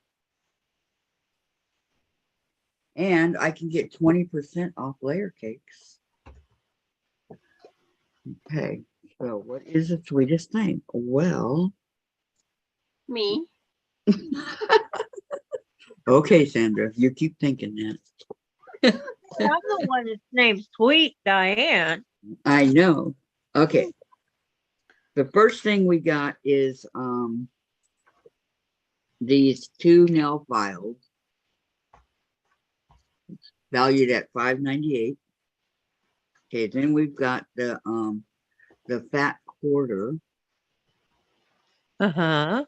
And I can get 20% off layer cakes. Okay, so what is the sweetest thing? Well, Me. okay, Sandra, you keep thinking that. I'm the one that's named Sweet Diane. I know. Okay. The first thing we got is these 2 nail files valued at $5.98. Okay, then we've got the fat quarter. Uh-huh.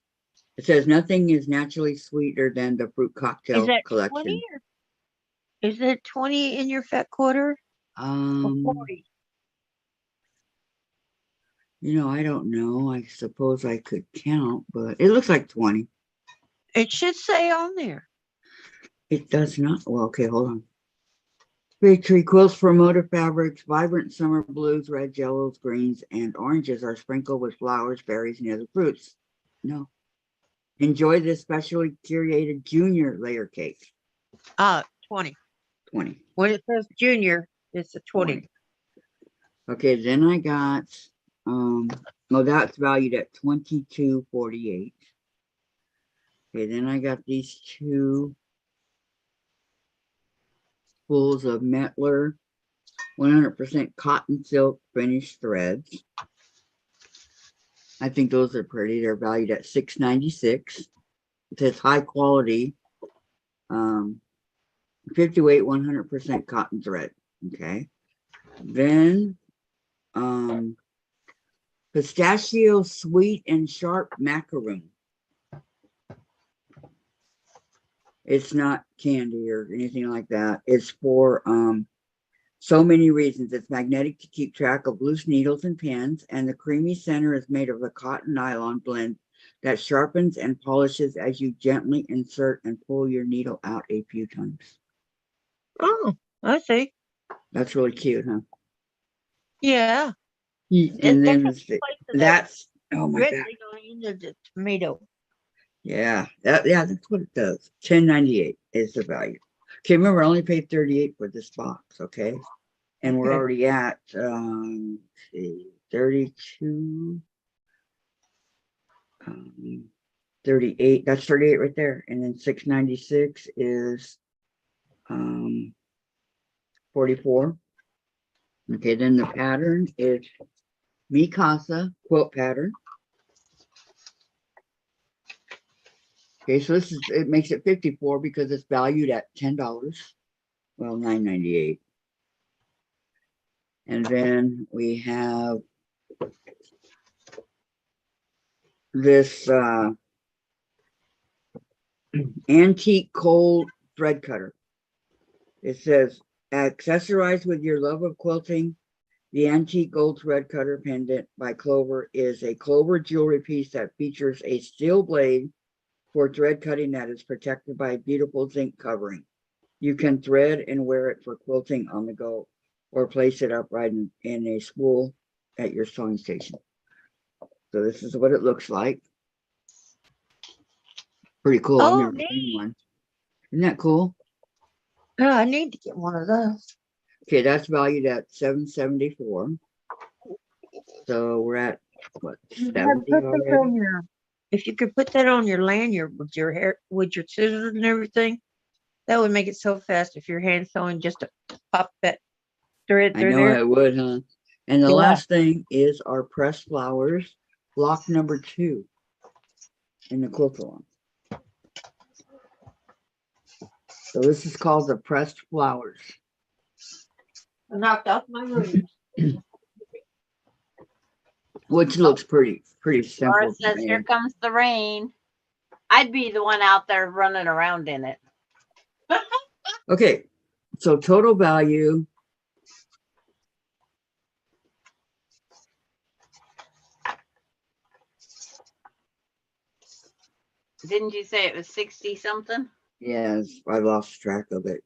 It says nothing is naturally sweeter than the fruit cocktail Is that collection. 20 or is it 20 in your fat quarter? Or 40? I don't know. I suppose I could count, but it looks like 20. It should say on there. It does not. Well, okay, hold on. Big tree quilts for motor fabrics, vibrant summer blues, red, yellows, greens, and oranges are sprinkled with flowers, berries, and other fruits. No. Enjoy this specially curated junior layer cake. 20. 20. When it says junior, it's a 20. Okay, then I got that's valued at $22.48. Okay, then I got these 2 spools of Metler 100% cotton silk finished threads. I think those are pretty. They're valued at $6.96. It says high quality, 50 weight, 100% cotton thread. Okay. Then pistachio sweet and sharp macaroon. It's not candy or anything like that. It's for so many reasons. It's magnetic to keep track of loose needles and pins, and the creamy center is made of a cotton nylon blend that sharpens and polishes as you gently insert and pull your needle out a few times. Oh, I see. That's really cute, huh? Yeah. And then that's Oh my red God. thing on the end of the tomato. Yeah, that's what it does. 10.98 is the value. Okay, remember I only paid 38 for this box, okay? And we're Okay. already at let's see, 32 38. That's 38 right there. And then 696 is 44. Okay, then the pattern is Mikasa quilt pattern. Okay, so it makes it 54 because it's valued at $10. Well, $9.98. And then we have this antique cold thread cutter. It says, accessorize with your love of quilting. The antique gold thread cutter pendant by Clover is a Clover jewelry piece that features a steel blade for thread cutting that is protected by a beautiful zinc covering. You can thread and wear it for quilting on the go or place it upright in a spool at your sewing station. So this is what it looks like. Pretty cool. I've Oh, never seen one. Isn't that cool? Oh, I need to get one of those. Okay, that's valued at $7.74. So we're at what, You gotta 70 put that already? on if you could put that on your lanyard with your hair, with your scissors and everything, that would make it so fast if you're hand sewing just to pop that thread I through know there. I would, huh? And the Yeah. last thing is our pressed flowers, block number 2 in the quilt along. So this is called the pressed flowers. I knocked off my roots. Which looks pretty simple. Laura to says, me. "Here comes the rain." I'd be the one out there running around in it. Okay, so total value. Didn't you say it was 60 something? Yes, I lost track of it.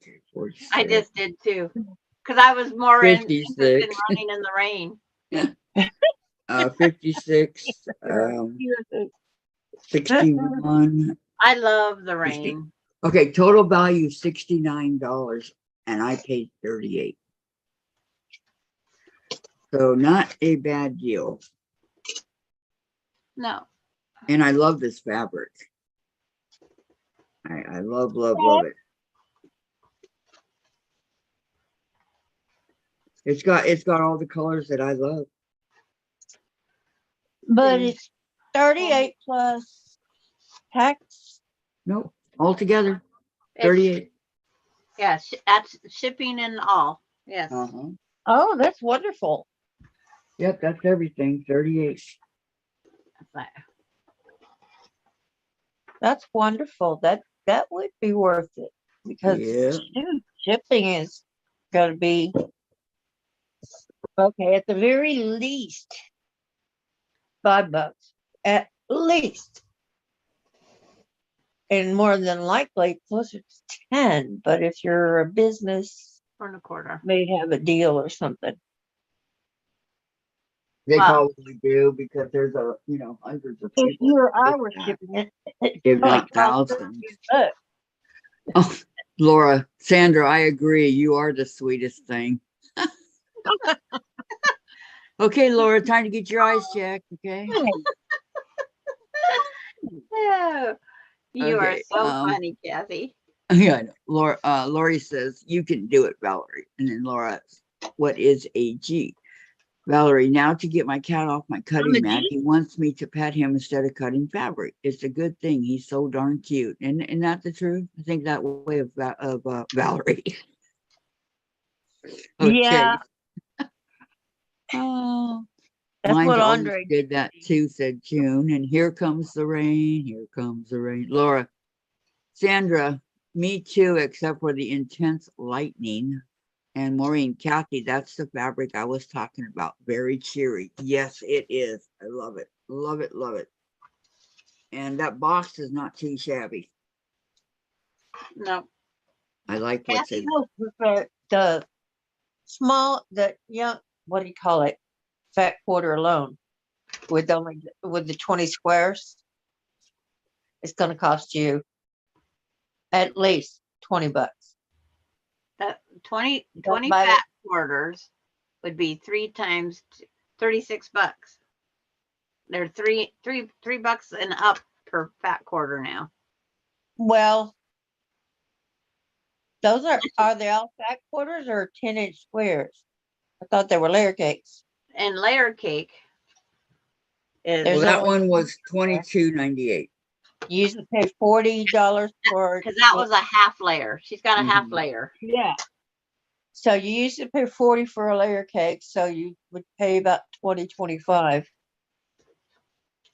I just did too. Because I was more interested 56. in running in the rain. 56, 61. I love the rain. Okay, total value $69, and I paid 38. So not a bad deal. No. And I love this fabric. I love it. It's got all the colors that I love. But it's 38 plus tax. Nope, altogether It's, 38. yeah, that's shipping and all. Yes. Uh-huh. Oh, that's wonderful. Yep, that's everything. 38. That's wonderful. That would be worth it because Yeah. shoot, shipping is going to be okay at the very least $5 at least, and more than likely closer to 10. But if you're a business, 4.25. may have a deal or something. They Wow. probably do because there's hundreds of If people. you or I that were did that. shipping it, it If probably not cost thousands. $30. Oh, Laura, Sandra, I agree. You are the sweetest thing. Okay, Laura, time to get your eyes checked. Okay. Yeah. You are Okay, so funny, Kathy. Yeah, I know. Lori says you can do it, Valerie. And then Laura, what is a G? Valerie, now to get my cat off my cutting a mat, G? he wants me to pet him instead of cutting fabric. It's a good thing. He's so darn cute. And isn't that the truth? I think that way of Valerie. Okay. Yeah, Oh, that's mine what always Andre did that too, said June. And here comes the rain. Here comes the rain. Laura, Sandra, me too, except for the intense lightning. And Maureen, Kathy, that's the fabric I was talking about. Very cheery. Yes, it is. I love it. Love it. Love it. And that box is not too shabby. No. I like what's Kathy, in No, the small, the young, what do you call it? Fat quarter alone. with the 20 squares, it's going to cost you at least $20. That 20 Don't buy fat quarters would be 3 times $36. They're three bucks and up per fat quarter now. Well, those are they all fat quarters or 10-inch squares? I thought they were layer cakes. And layer cake is There's Well, that only one was $22.98. You used to pay $40 for because that was a half layer. She's got a half Mhm. layer. yeah. So you used to pay 40 for a layer cake, so you would pay about 25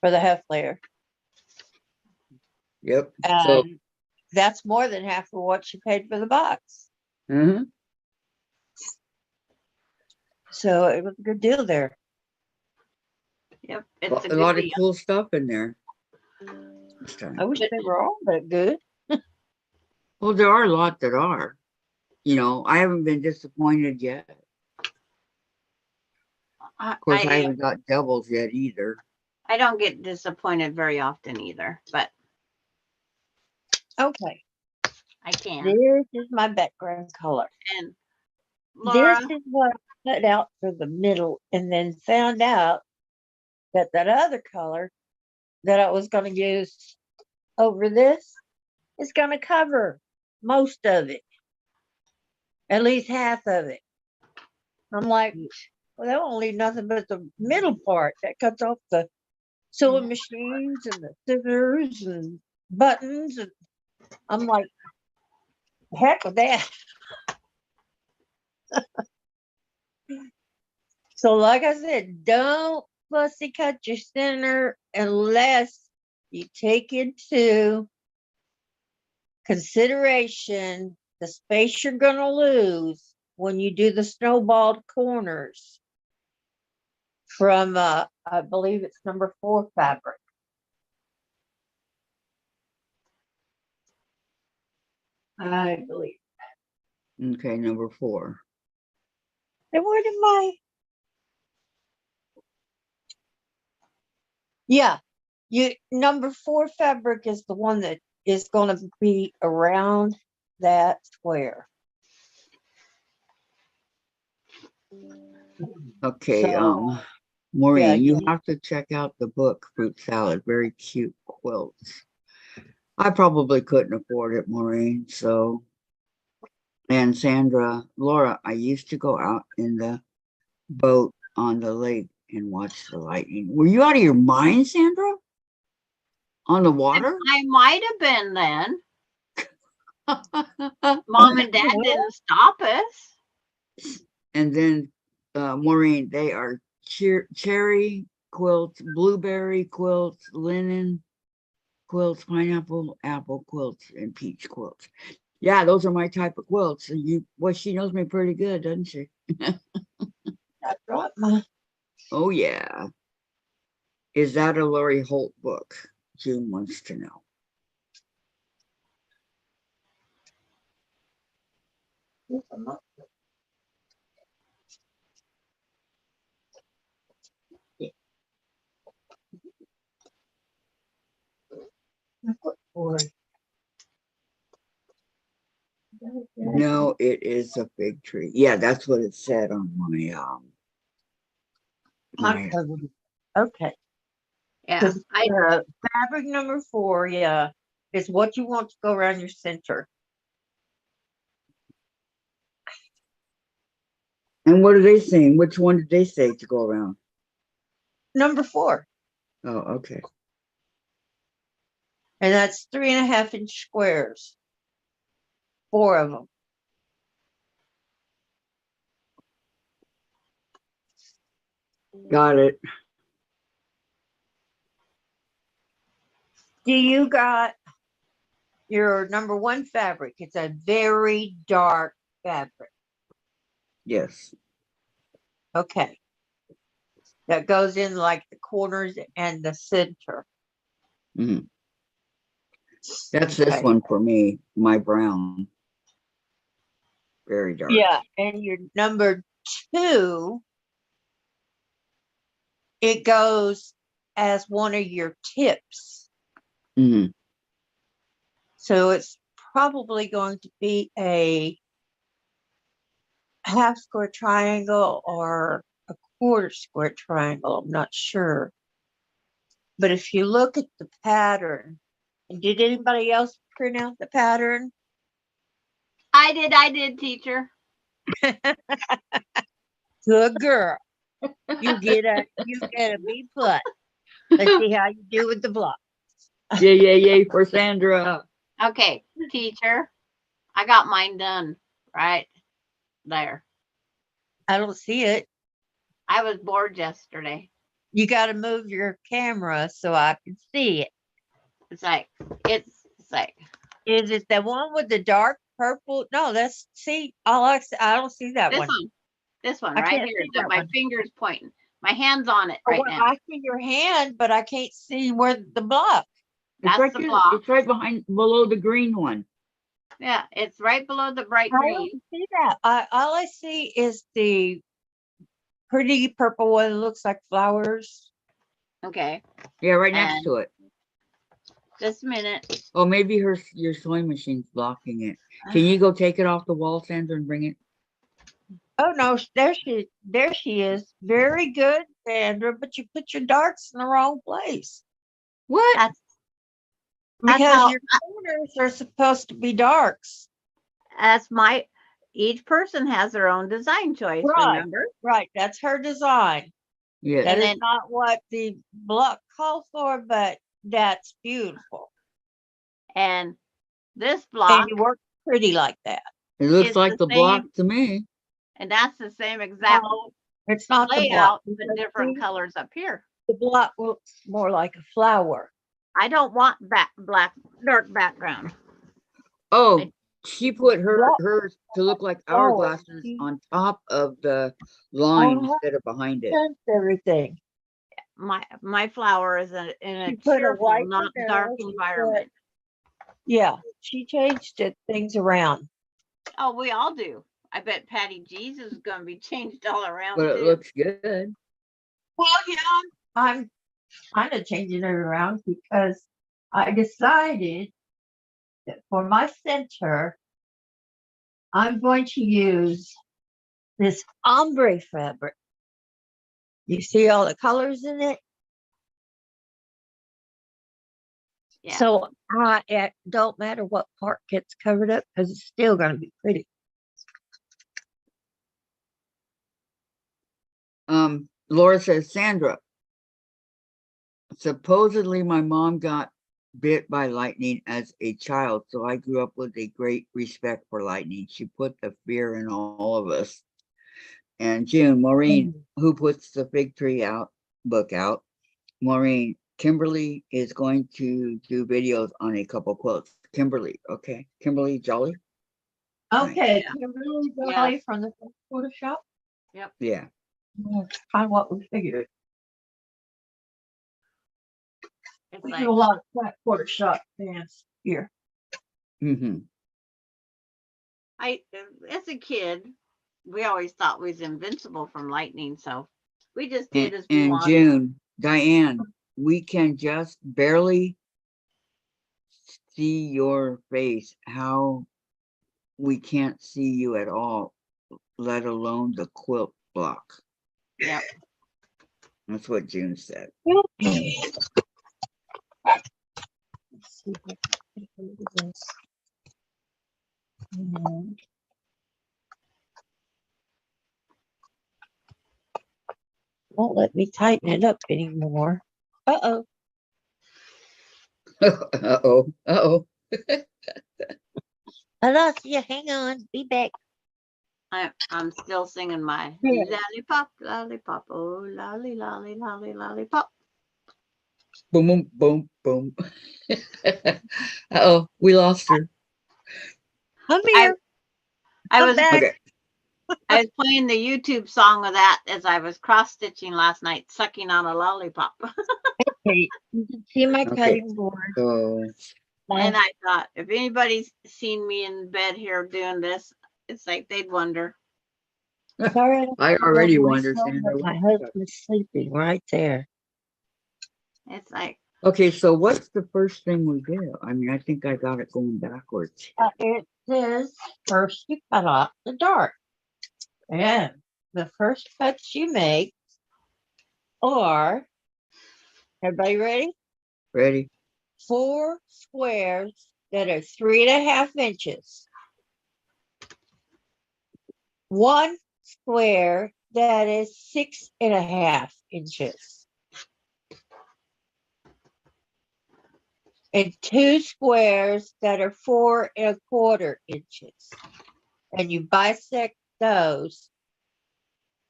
for the half layer. Yep. So, And that's more than half of what you paid for the box. mhm. So it was a good deal there. Yep, a it's a lot good of deal. cool stuff in there this time. I wish they were all that good. Well, there are a lot that are. You know, I haven't been disappointed yet. Of course, I haven't got doubles yet either. I don't get disappointed very often either, but Okay, I can. this is my background color. And Laura, This is what I cut out for the middle, and then found out that that other color that I was going to use over this is going to cover most of it, at least half of it. I'm like, well, that won't leave nothing but the middle part that cuts off the sewing machines and the scissors and buttons. And I'm like, heck with that. So, like I said, don't fussy cut your center unless you take into consideration the space you're going to lose when you do the snowballed corners from, I believe it's number 4 fabric. I believe. Okay, number 4. And where did my? Yeah, number 4 fabric is the one that is going to be around that square. Okay, So, Maureen, you you- have to check out the book Fruit Salad. Very cute quilts. I probably couldn't afford it, Maureen. So, and Sandra, Laura, I used to go out in the boat on the lake and watch the lightning. Were you out of your mind, Sandra? On the water? I might have been then. Mom and Dad didn't stop us. And then, Maureen, they are cherry quilts, blueberry quilts, linen quilts, pineapple, apple quilts, and peach quilts. Yeah, those are my type of quilts. And she knows me pretty good, doesn't she? I brought my. Oh yeah. Is that a Lori Holt book? June wants to know. No, it is a fig tree. Yeah, that's what it said on my Okay. Yeah, Fabric number 4, yeah, is what you want to go around your center. And what are they saying? Which one did they say to go around? Number 4, Oh, okay. and that's 3.5-inch squares. 4 of them. Got it. Do you got your number 1 fabric? It's a very dark fabric. Yes. Okay. That goes in like the corners and the center. Mhm. That's this Okay. one for me, my brown. Very dark. Yeah, and your number 2, it goes as one of your tips. Mhm. So it's probably going to be a half square triangle or a quarter square triangle. I'm not sure. But if you look at the pattern, and did anybody else print out the pattern? I did, teacher. Good girl. You get a B plus. Let's see how you do with the block. Yay for Sandra. Okay, teacher. I got mine done right there. I don't see it. I was bored yesterday. You got to move your camera so I can see it. It's like Is it the one with the dark purple? No, that's see. I don't see that this one. one. This one I right can't here see that that my one. finger's pointing. My hand's on it Oh, right well, now. I see your hand, but I can't see where the block. That's right the there. block. It's right below the green one. Yeah, it's right below the bright I green. don't see that. All I see is the pretty purple one that looks like flowers. Okay, Yeah, right next And- to it. just a minute. Oh, maybe your sewing machine's blocking it. Can you go take it off the wall, Sandra, and bring it? Oh no, there she is. Very good, Sandra, but you put your darks in the wrong place. What? That's Because how- your corners are supposed to be darks. that's my. Each person has their own design choice. Right. Remember? Right, that's her design. Yeah. That And is then- not what the block calls for, but that's beautiful. And this And block, you work pretty like that. It looks it's like the the block same- to me. and that's the same exact No, it's not the block. layout, but Because different see, colors up here. the block looks more like a flower. I don't want dark background. Oh, she put What? hers to look like Oh, hourglasses she- on top of the line Uh-huh. instead of behind it. Sense everything. My flower is in a She put a cheerful, white not there, dark she put- environment. Yeah, she changed things around. Oh, we all do. I bet Patty G's is going to be changed all around But it too. looks good. Well, yeah, I'm kind of changing it around because I decided that for my center, I'm going to use this ombre fabric. You see all the colors in it? Yeah. So it don't matter what part gets covered up because it's still going to be pretty. Laura says, Sandra, supposedly my mom got bit by lightning as a child, so I grew up with a great respect for lightning. She put the fear in all of us. And June, Maureen, who puts the fig tree book out, Maureen, Kimberly is going to do videos on a couple quotes. Kimberly, okay. Kimberly Jolly? Okay, Yeah. Kimberly Yes. Jolly from the Photoshop. Yeah. Kind of what we figured. It's We like, do a lot of flat Photoshop fans here. Mm-hmm. as a kid, we always thought we was invincible from lightning, so we just did as we And wanted. June, Diane, we can just barely see your face. How we can't see you at all, let alone the quilt block. Yep. That's what June said. Okay. Let's see if I can do this. And won't let me tighten it up anymore. Uh-oh. Uh-oh. Uh-oh. I lost you. Hang on. Be back. I'm still singing my Yeah. lollipop, lollipop, oh lolly, lolly, lolly, lollipop. Boom, boom, boom, boom. Uh-oh, we lost her. Come here. I Come was back. Okay. I was playing the YouTube song of that as I was cross stitching last night, sucking on a lollipop. Okay. You can see my Okay. cutting board. So And I thought, if anybody's seen me in bed here doing this, it's like they'd wonder. Sorry, I don't already know wonder, myself, Sandra. but my husband's sleeping right there. It's like, Okay, so what's the first thing we do? I mean, I think I got it going backwards. It says first you cut off the dark. And the first cuts you make are, everybody ready? Ready? 4 squares that are 3.5 inches. 1 square that is 6.5 inches. And 2 squares that are 4.25 inches. And you bisect those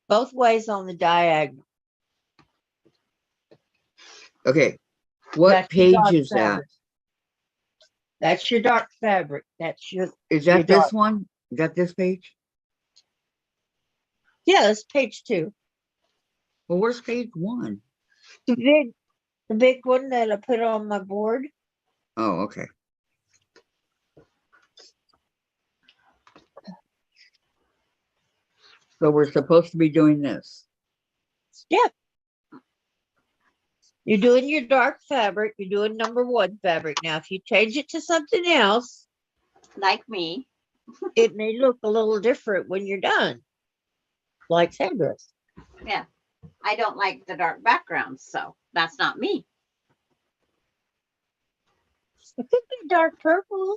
both ways on the diagonal. Okay. What That's your dark page is that? fabric. That's your dark fabric. That's your, Is your that this dark. one? Is that this page? Yeah, that's page 2. Well, where's page 1? The big one that I put on my board. Oh, okay. So we're supposed to be doing this. Yeah. You're doing your dark fabric. You're doing number 1 fabric. Now, if you change it to something else, like me. it may look a little different when you're done. Like Sandra's. Yeah. I don't like the dark backgrounds, so that's not me. It could be dark purple.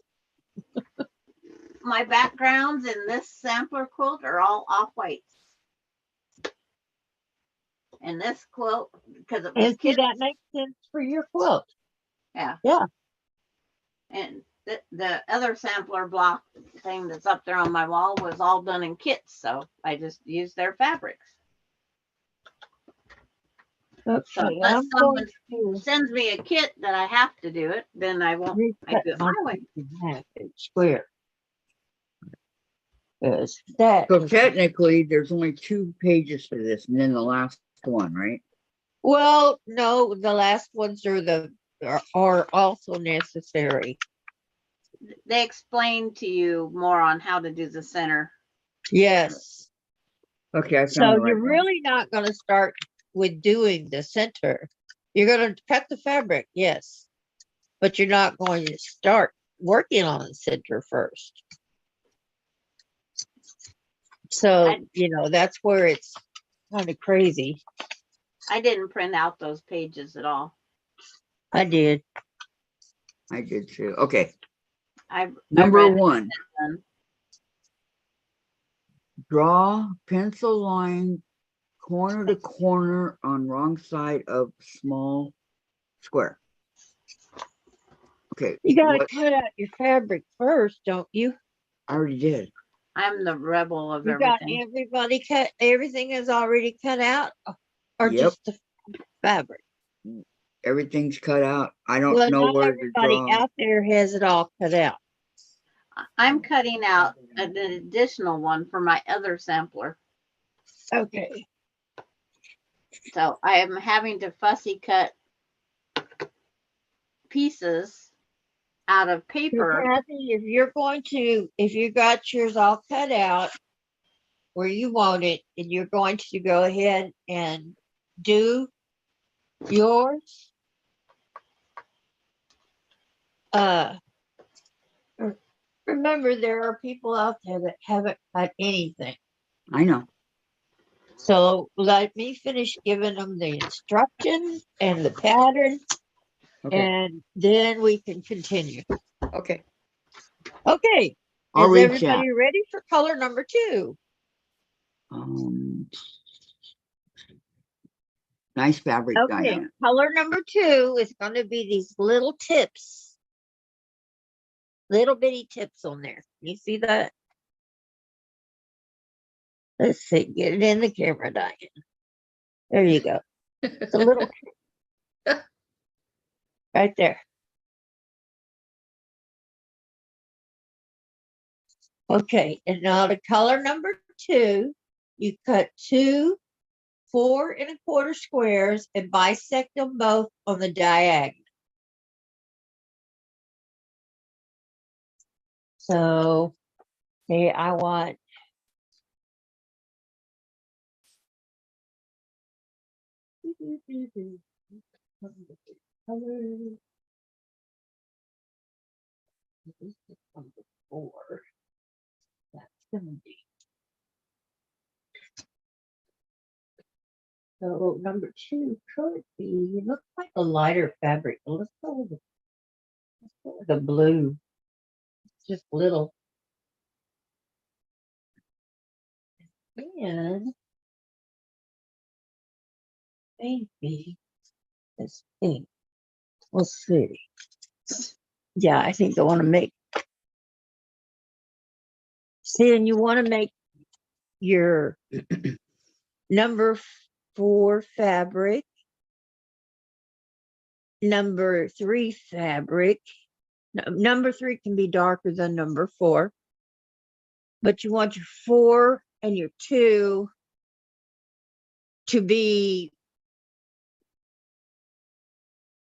My backgrounds in this sampler quilt are all off whites. And this quilt, because it was And see, kids, that makes sense for your quilt. yeah. Yeah. And the other sampler block thing that's up there on my wall was all done in kits, so I just used their fabrics. So Okay, unless I'm someone going to sends me a kit that I have to do it, then I won't. I recut do it my my way. 6.5 inch square. Because that So is, technically, there's only 2 pages for this, and then the last one, right? well, no, the last ones are also necessary. They explain to you more on how to do the center. Yes. Okay, I found So the right you're one. really not going to start with doing the center. You're going to cut the fabric, yes, but you're not going to start working on the center first. So, that's where it's kind of crazy. I didn't print out those pages at all. I did. I did too. Okay, I number read 1. them. Draw pencil line corner to corner on wrong side of small square. Okay, You got to what? cut out your fabric first, don't you? I already did. I'm the rebel of You got everything. everything is already cut out, or Yep. just the fabric? Everything's cut out. I don't Well, know not where to everybody draw. out there has it all cut out. I'm cutting out an additional one for my other sampler. Okay. So I am having to fussy cut pieces out of paper. Kathy, if you got yours all cut out where you want it, and you're going to go ahead and do yours, remember there are people out there that haven't cut anything. I know. So let me finish giving them the instructions and the pattern, Okay. and then we can continue. Okay. Okay. I'll Is read everybody ready for color number 2? Nice fabric, Okay. Diane. Color number 2 is going to be these little tips. Little bitty tips on there. You see that? Let's see. Get it in the camera, Diane. There you go. It's a little tip. Right there. Okay. And now the color number 2, you cut 2 4.25 squares and bisect them both on the diagonal. So, say I want color. This is number 4. That's gonna be. So number 2 could be, looks like a lighter fabric. Let's go with the blue. It's just little. And maybe this pink. We'll see. Yeah, I think I want to make. See, and you want to make your number 4 fabric, number 3 fabric. Number 3 can be darker than number 4, but you want your 4 and your 2 to be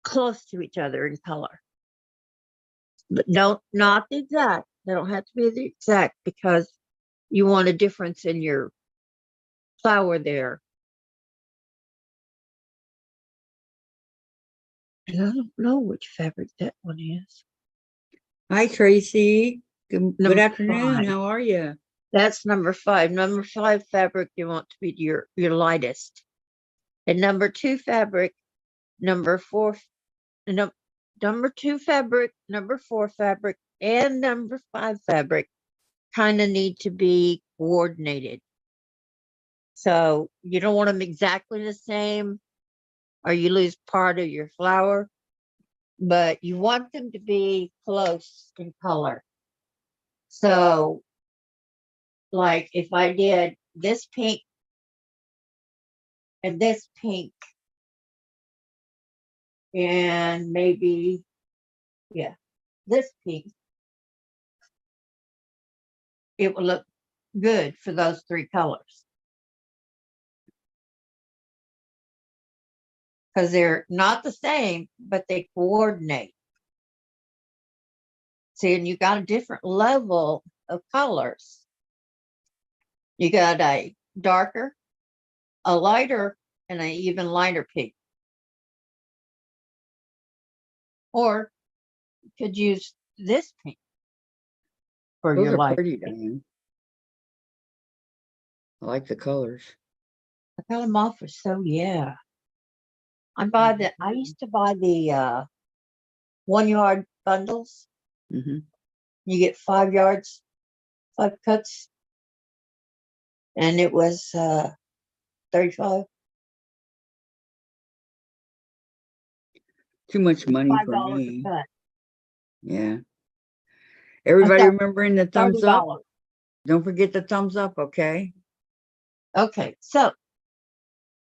close to each other in color. But not the exact. They don't have to be the exact because you want a difference in your flower there. And I don't know which fabric that one is. Hi, Tracy. Good Number afternoon. 5. How are you? That's number 5. Number 5 fabric you want to be your lightest. And number 2 fabric, number 4, number 2 fabric, number 4 fabric, and number 5 fabric kind of need to be coordinated. So you don't want them exactly the same or you lose part of your flower, but you want them to be close in color. So like if I did this pink and this pink and maybe, yeah, this pink, it will look good for those 3 colors. Because they're not the same, but they coordinate. See, and you got a different level of colors. You got a darker, a lighter, and an even lighter pink. Or you could use this pink for Those your are light. pretty, Diane. I like the colors. I got them off for yeah. I used to buy the 1 yard bundles. Mm-hmm. You get 5 yards, 5 cuts. And it was 35. Too much money for $5 me. a cut. Yeah. Everybody got remembering the thumbs up? $30. Don't forget the thumbs up, okay? Okay, so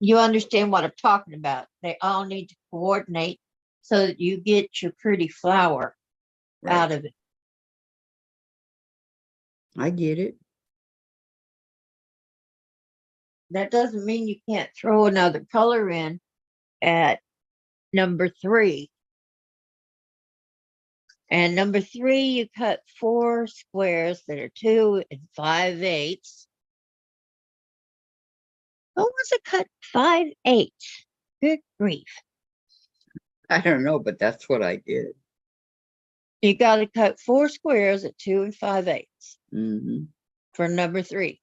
you understand what I'm talking about. They all need to coordinate so that you get your pretty flower out of it. I get it. That doesn't mean you can't throw another color in at number 3. And number 3, you cut 4 squares that are 2 5/8. Who wants to cut 5/8? Good grief. I don't know, but that's what I did. You got to cut 4 squares at 2 5/8 Mm-hmm. for number 3.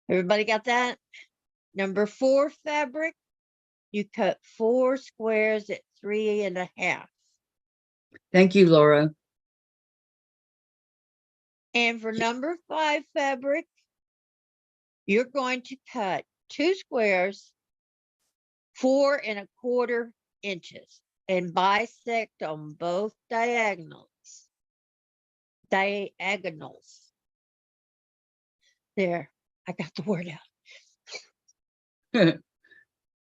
Everybody got that? Number 4 fabric, you cut 4 squares at 3 1/2. Thank you, Laura. And for number 5 fabric, you're going to cut 2 squares 4 1/4 inches and bisect on both diagonals. There, I got the word out.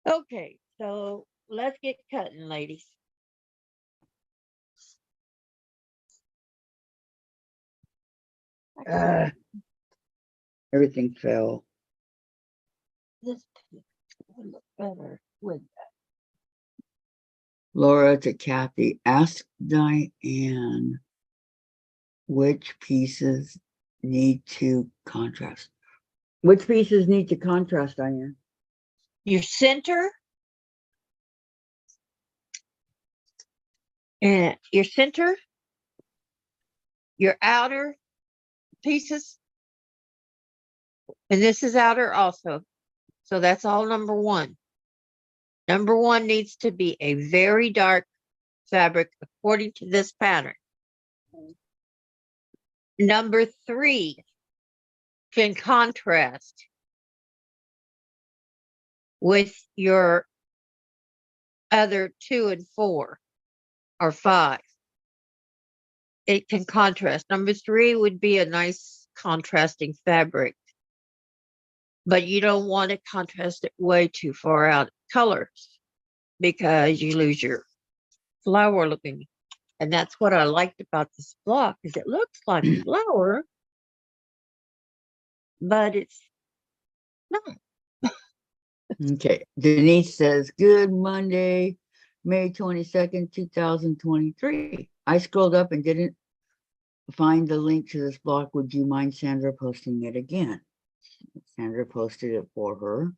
Okay, so let's get cutting, ladies. Everything fell. This pink would look better with Laura to Kathy, ask Diane which pieces need to contrast. Which pieces need to contrast, Diane? your center And your center, your outer pieces, and this is outer also. So that's all number one. Number one needs to be a very dark fabric according to this pattern. Number three can contrast with your other 2 and 4 or 5. It can contrast. Number 3 would be a nice contrasting fabric, but you don't want to contrast it way too far out colors because you lose your flower looking. And that's what I liked about this block is it looks like a flower, but it's not. Okay. Denise says, good Monday, May 22nd, 2023. I scrolled up and didn't find the link to this block. Would you mind Sandra posting it again? Sandra posted it for her.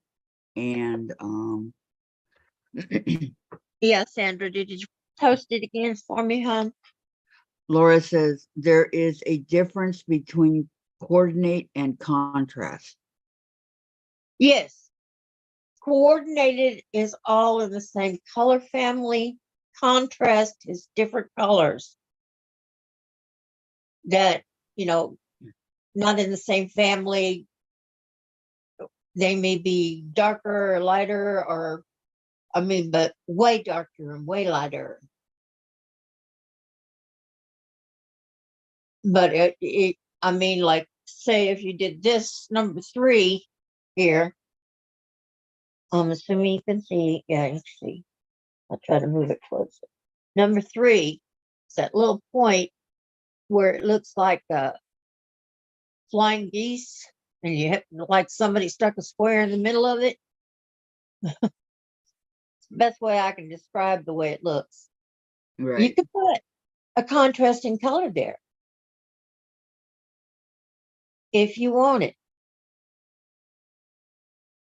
And Yeah, Sandra, did you post it again for me, hon? Laura says, there is a difference between coordinate and contrast. Yes. Coordinated is all in the same color family. Contrast is different colors that, not in the same family. They may be darker or lighter, but way darker and way lighter. But like, say if you did this number 3 here, I'm assuming you can see. Yeah, you can see. I'll try to move it closer. Number 3 is that little point where it looks like flying geese, and you have like somebody stuck a square in the middle of it. It's the best way I can describe the way it looks. You Right. could put a contrasting color there if you want it.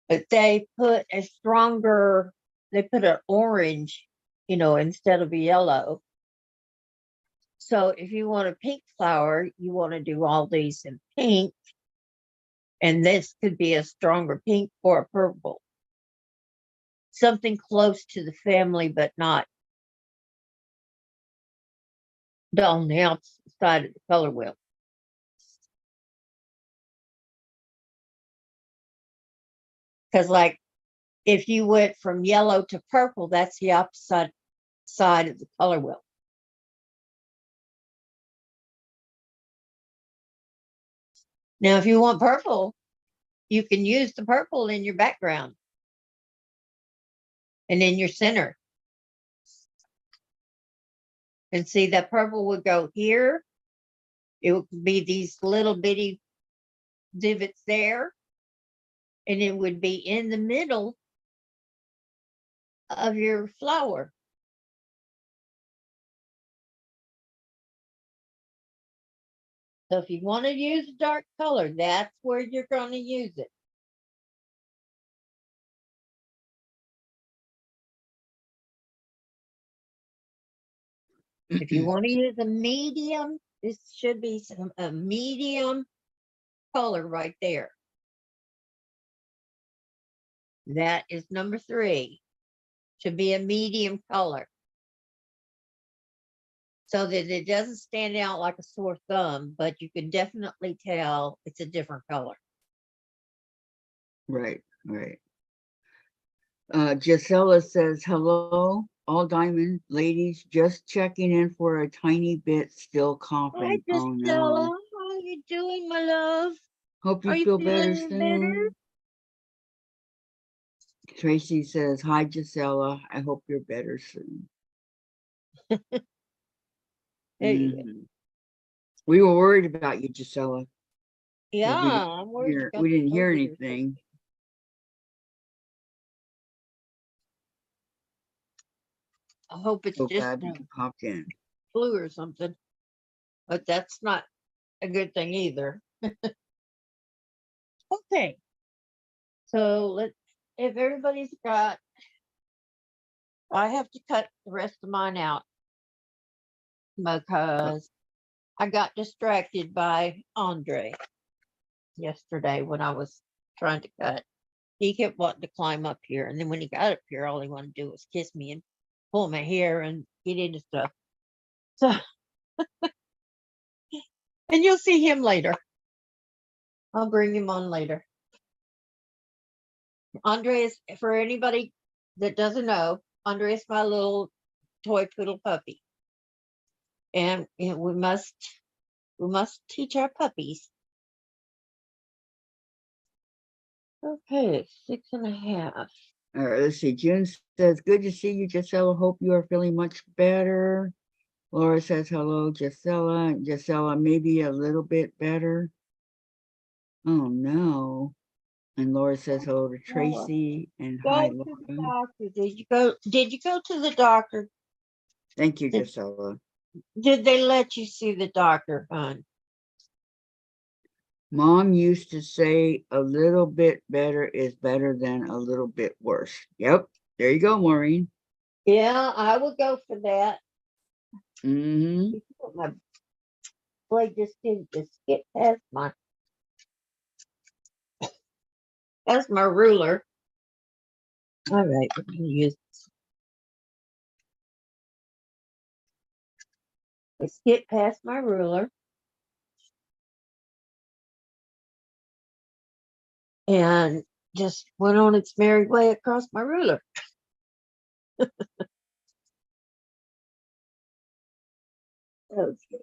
But they put an orange, instead of a yellow. So if you want a pink flower, you want to do all these in pink. And this could be a stronger pink or a purple. Something close to the family, but not on the outside of the color wheel. Because like if you went from yellow to purple, that's the opposite side of the color wheel. Now, if you want purple, you can use the purple in your background and in your center. And see, that purple would go here. It would be these little bitty divots there. And it would be in the middle of your flower. So if you want to use a dark color, that's where you're going to use it. If you want to use a medium, this should be a medium color right there. That is number 3, to be a medium color. So that it doesn't stand out like a sore thumb, but you can definitely tell it's a different color. Right. Gisela says, hello, all diamond ladies, just checking in for a tiny bit, still Hi, coughing. Oh Gisela. no. How are you doing, my love? Hope Are you you feel better feeling better? soon. Tracy says, hi, Gisela. I hope you're better soon. There you go. We were worried about you, Gisela. Yeah, We I'm worried about we didn't hear COVID or anything. I hope it's So just glad you popped in. flu or something, but that's not a good thing either. Okay, so if everybody's got, I have to cut the rest of mine out. because I got distracted by Andre yesterday when I was trying to cut. He kept wanting to climb up here, and then when he got up here, all he wanted to do was kiss me and pull my hair and get into stuff. So, and you'll see him later. I'll bring him on later. Andre is, for anybody that doesn't know, Andre is my little toy poodle puppy. And we must teach our puppies. Okay, 6.5. All right, let's see. June says, good to see you, Gisela. Hope you are feeling much better. Laura says, hello, Gisela. Gisela, maybe a little bit better. Oh, no. And Laura says, hello to Tracy. And hi, Go to the Laura. doctor. Did you go to the doctor? Thank you, Gisela. Did they let you see the doctor, hon? Mom used to say a little bit better is better than a little bit worse. Yep. There you go, Maureen. Yeah, I would go for that. Mm-hmm. My blade just didn't just get past my. That's my ruler. All right, we're gonna use. Let's get past my ruler. And just went on its merry way across my ruler. Okay.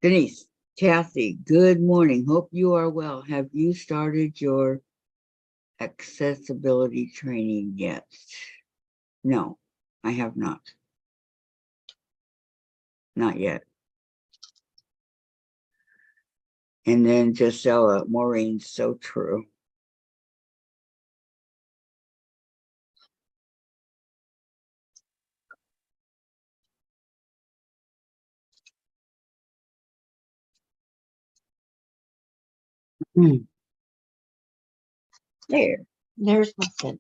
Denise, Kathy, good morning. Hope you are well. Have you started your accessibility training yet? No, I have not. Not yet. And then Gisela, Maureen, so true. There's my center.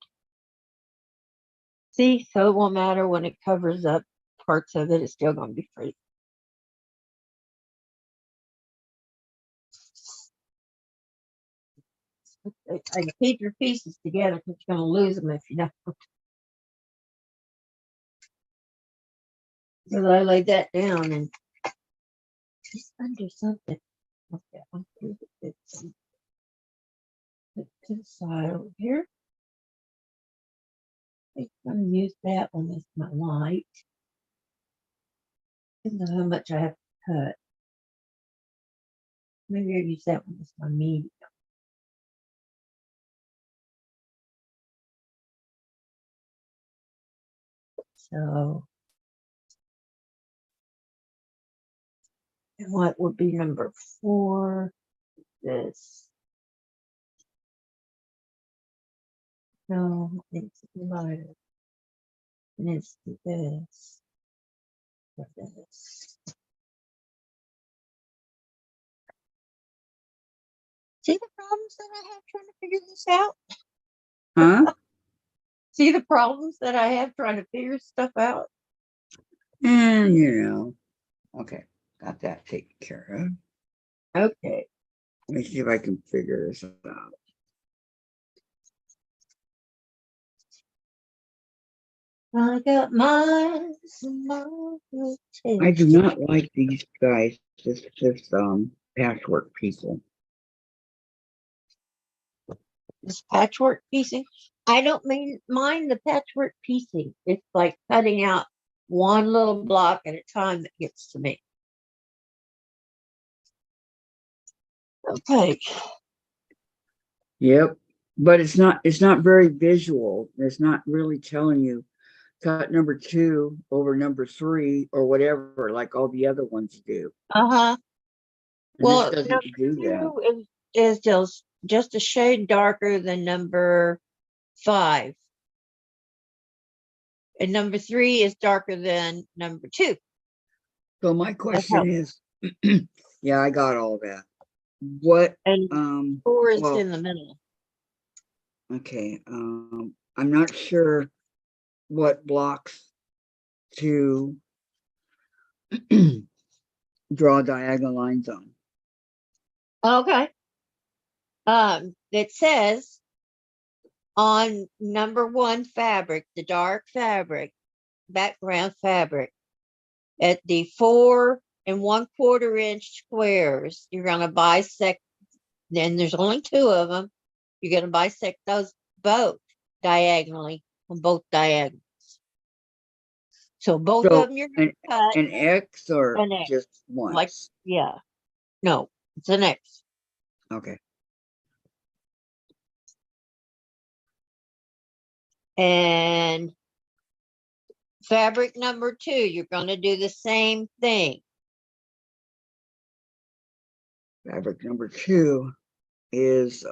See, so it won't matter when it covers up parts of it, it's still going to be free. I keep your pieces together because you're going to lose them if you don't. So I laid that down and it's under something. Okay, I'll put it to the side over here. I'm going to use that one as my light. I don't know how much I have to cut. Maybe I'll use that one as my medium. So, and what would be number 4? This. No, it's lighter. And it's this. Or this. See the problems that I have trying to figure this out? Huh? See the problems that I have trying to figure stuff out? And okay, got that taken care of. Okay. Let me see if I can figure this out. I got mine. I do not like these guys, this patchwork people. This patchwork piecing. I don't mind the patchwork piecing. It's like cutting out one little block at a time that gets to me. Okay. Yep. But it's not very visual. It's not really telling you cut number 2 over number 3 or whatever, like all the other ones do. Uh-huh. And Well, this doesn't number do that. 2 is just a shade darker than number 5. And number 3 is darker than number 2. So my question is, yeah, I got all that. What And 4 is well, in the middle. Okay, I'm not sure what blocks to draw diagonal lines on. Okay. It says on number 1 fabric, the dark fabric, background fabric, at the 4 1/4 inch squares, you're going to bisect. Then there's only 2 of them. You're going to bisect those both diagonally on both diagonals. So both So of them you're going an to cut an X or an X. just Like, once? yeah. No, it's an X. Okay. And fabric number 2, you're going to do the same thing. Fabric number 2 is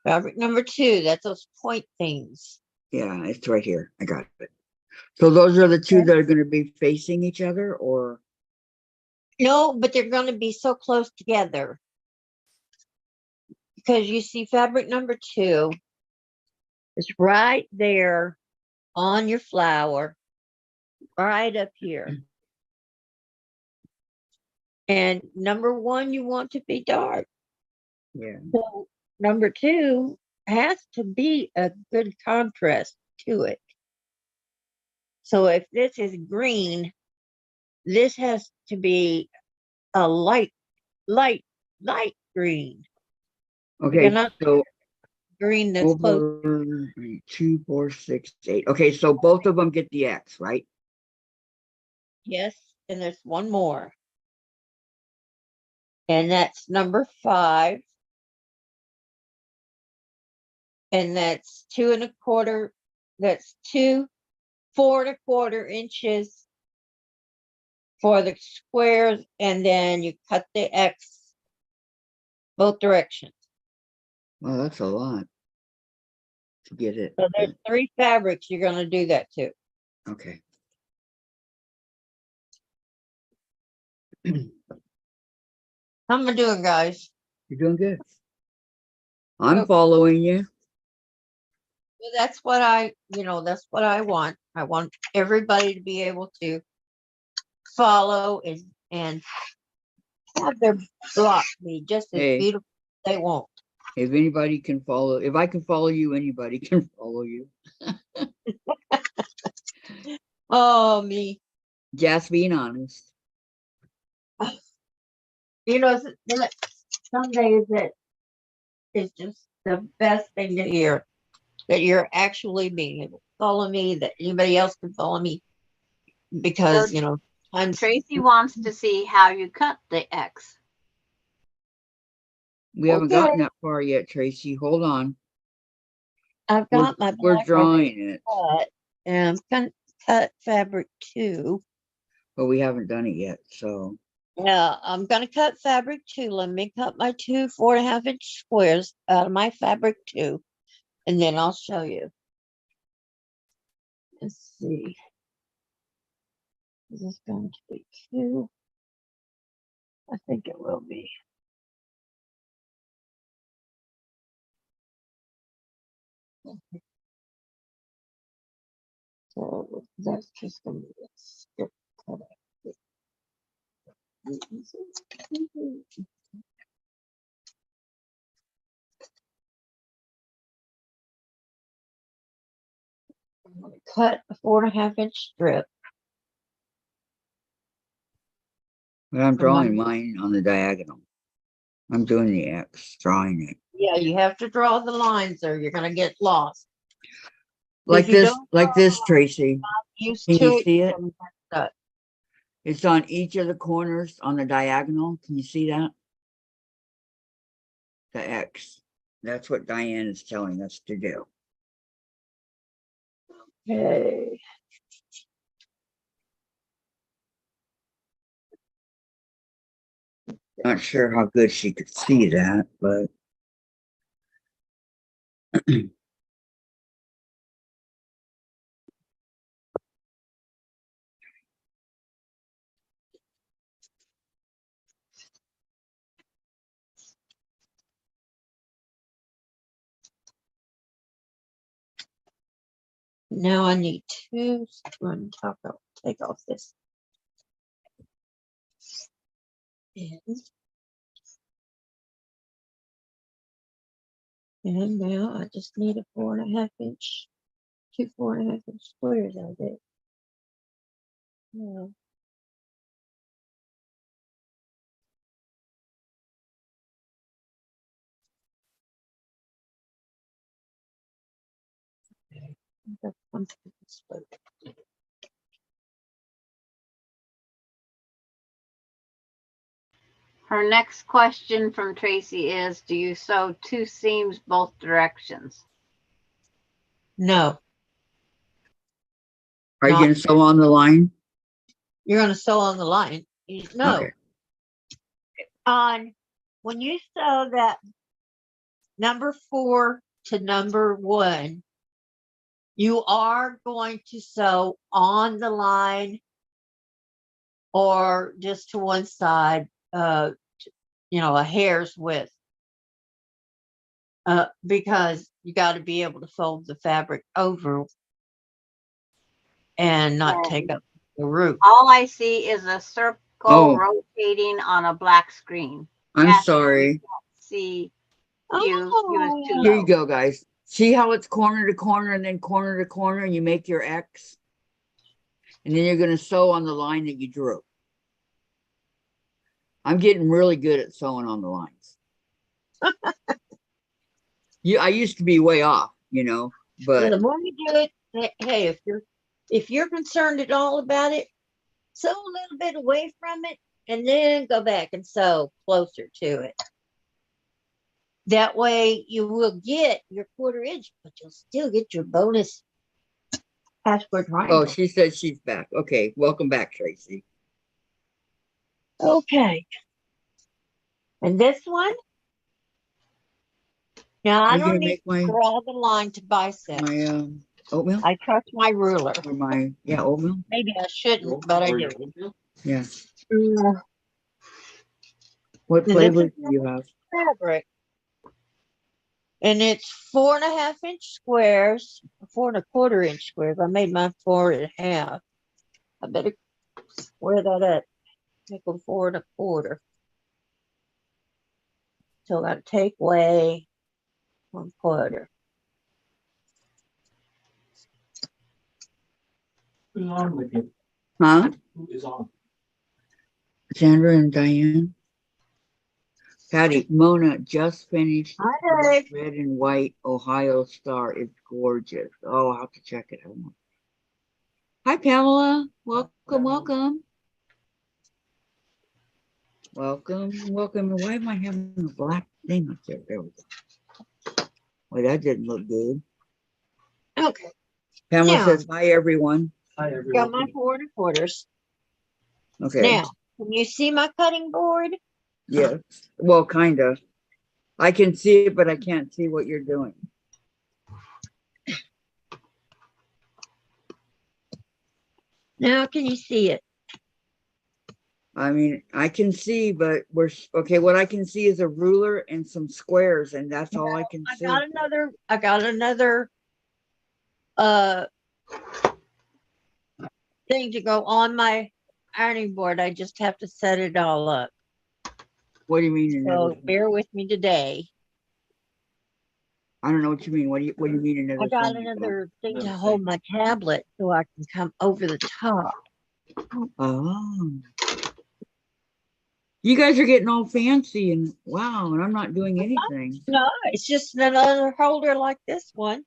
Fabric number 2, that's those point things. yeah, it's right here. I got it. So those are the two Okay. that are going to be facing each other, or No, but they're going to be so close together. Because you see, fabric number 2 is right there on your flower, right up here. And number 1, you want to be dark. yeah. So number 2 has to be a good contrast to it. So if this is green, this has to be a light, light green. Okay, Not so green that's close. over 2, 4, 6, 8. Okay, so both of them get the X, right? Yes, and there's one more. And that's number 5. And that's 2 1/4. That's 4 1/4 inches for the squares, and then you cut the X both directions. Well, that's a lot to get it. So there's 3 fabrics you're going to do that to. Okay. How am I doing, guys? You're doing good. I'm Okay. following you. Well, that's what that's what I want. I want everybody to be able to follow and have their block be just as Hey. beautiful as they want. If anybody can follow, if I can follow you, anybody can follow you. Oh, me. Just being honest. Some days that is just the best thing to hear, that you're actually being able to follow me, that anybody else can follow me, because I'm Tracy wants to see how you cut the X. We haven't okay. gotten that far yet, Tracy. Hold on. I've We're, got my we're black drawing it, cut, and I'm gonna cut fabric 2. but we haven't done it yet. So Yeah, I'm gonna cut fabric 2. Let me cut my 2 4 1/2 inch squares out of my fabric 2, and then I'll show you. Let's see. Is this going to be 2? I think it will be. So that's just gonna be a strip cut. I'm gonna cut a 4 1/2 inch strip. but I'm from my- drawing mine on the diagonal. I'm doing the X, drawing it. Yeah, you have to draw the lines or you're gonna get lost. Like If you this, don't like draw this, Tracy. used Can to you it, see you're it? gonna get stuck. It's on each of the corners on the diagonal. Can you see that? The X. That's what Diane is telling us to do. Okay. Not sure how good she could see that, but Now I need to run taco. Take off this. And now I just need a 4.5 inch, 2 4.5 inch squares out of it. Yeah. That's one thing that's what- Her next question from Tracy is, do you sew 2 seams both directions? No, Are you Not- gonna sew on the line? you're gonna sew on the line. No, Okay. on when you sew that number 4 to number 1, you are going to sew on the line or just to one side, a hair's width. Because you got to be able to fold the fabric over and not take up the root. All I see is a circle Oh. rotating on a black screen. I'm Kathy, sorry. See Oh, you was too Here low. you go, guys. See how it's corner to corner and then corner to corner, and you make your X? And then you're gonna sew on the line that you drew. I'm getting really good at sewing on the lines. I used to be way off, Well, but the more you do it, hey, if you're concerned at all about it, sew a little bit away from it and then go back and sew closer to it. That way you will get your 1/4 inch, but you'll still get your bonus password triangle. oh, she said she's back. Okay, welcome back, Tracy. Okay. And this one? Now Are I you gonna don't need make to draw the line to bicep. my oatmeal I trust my ruler. or my oatmeal? Maybe I shouldn't, but I do. Yeah. Mm, What This flavor is do you have? fabric. And it's 4.5 inch squares, 4 1/4 inch squares. I made mine 4.5. I better square that up. Make them 4 1/4. So I gotta take away 1/4. Who's on with you? Huh? Who is on? Sandra and Diane. Patty, Mona just finished Hi, the Dave. red and white Ohio Star. It's gorgeous. Oh, I'll have to check it out. Hi, Pamela. Welcome, welcome. Welcome, welcome. Why am I having a black thing up there? There we go. Well, that didn't look good. Okay. Pamela Now- says, hi, everyone. Hi, Got everyone. my 4 1/4. Okay. Now, can you see my cutting board? Yes. Well, kind of. I can see it, but I can't see what you're doing. Now, can you see it? I mean, I can see, but okay. What I can see is a ruler and some squares, and that's all I can I see. got another thing to go on my ironing board. I just have to set it all up. What do you mean? So bear with me today. I don't know what you mean. What do you mean? Another I got thing? another thing to Another hold thing. my tablet so I can come over the top. Oh. You guys are getting all fancy and wow, and I'm not doing anything. No, it's just another holder like this one,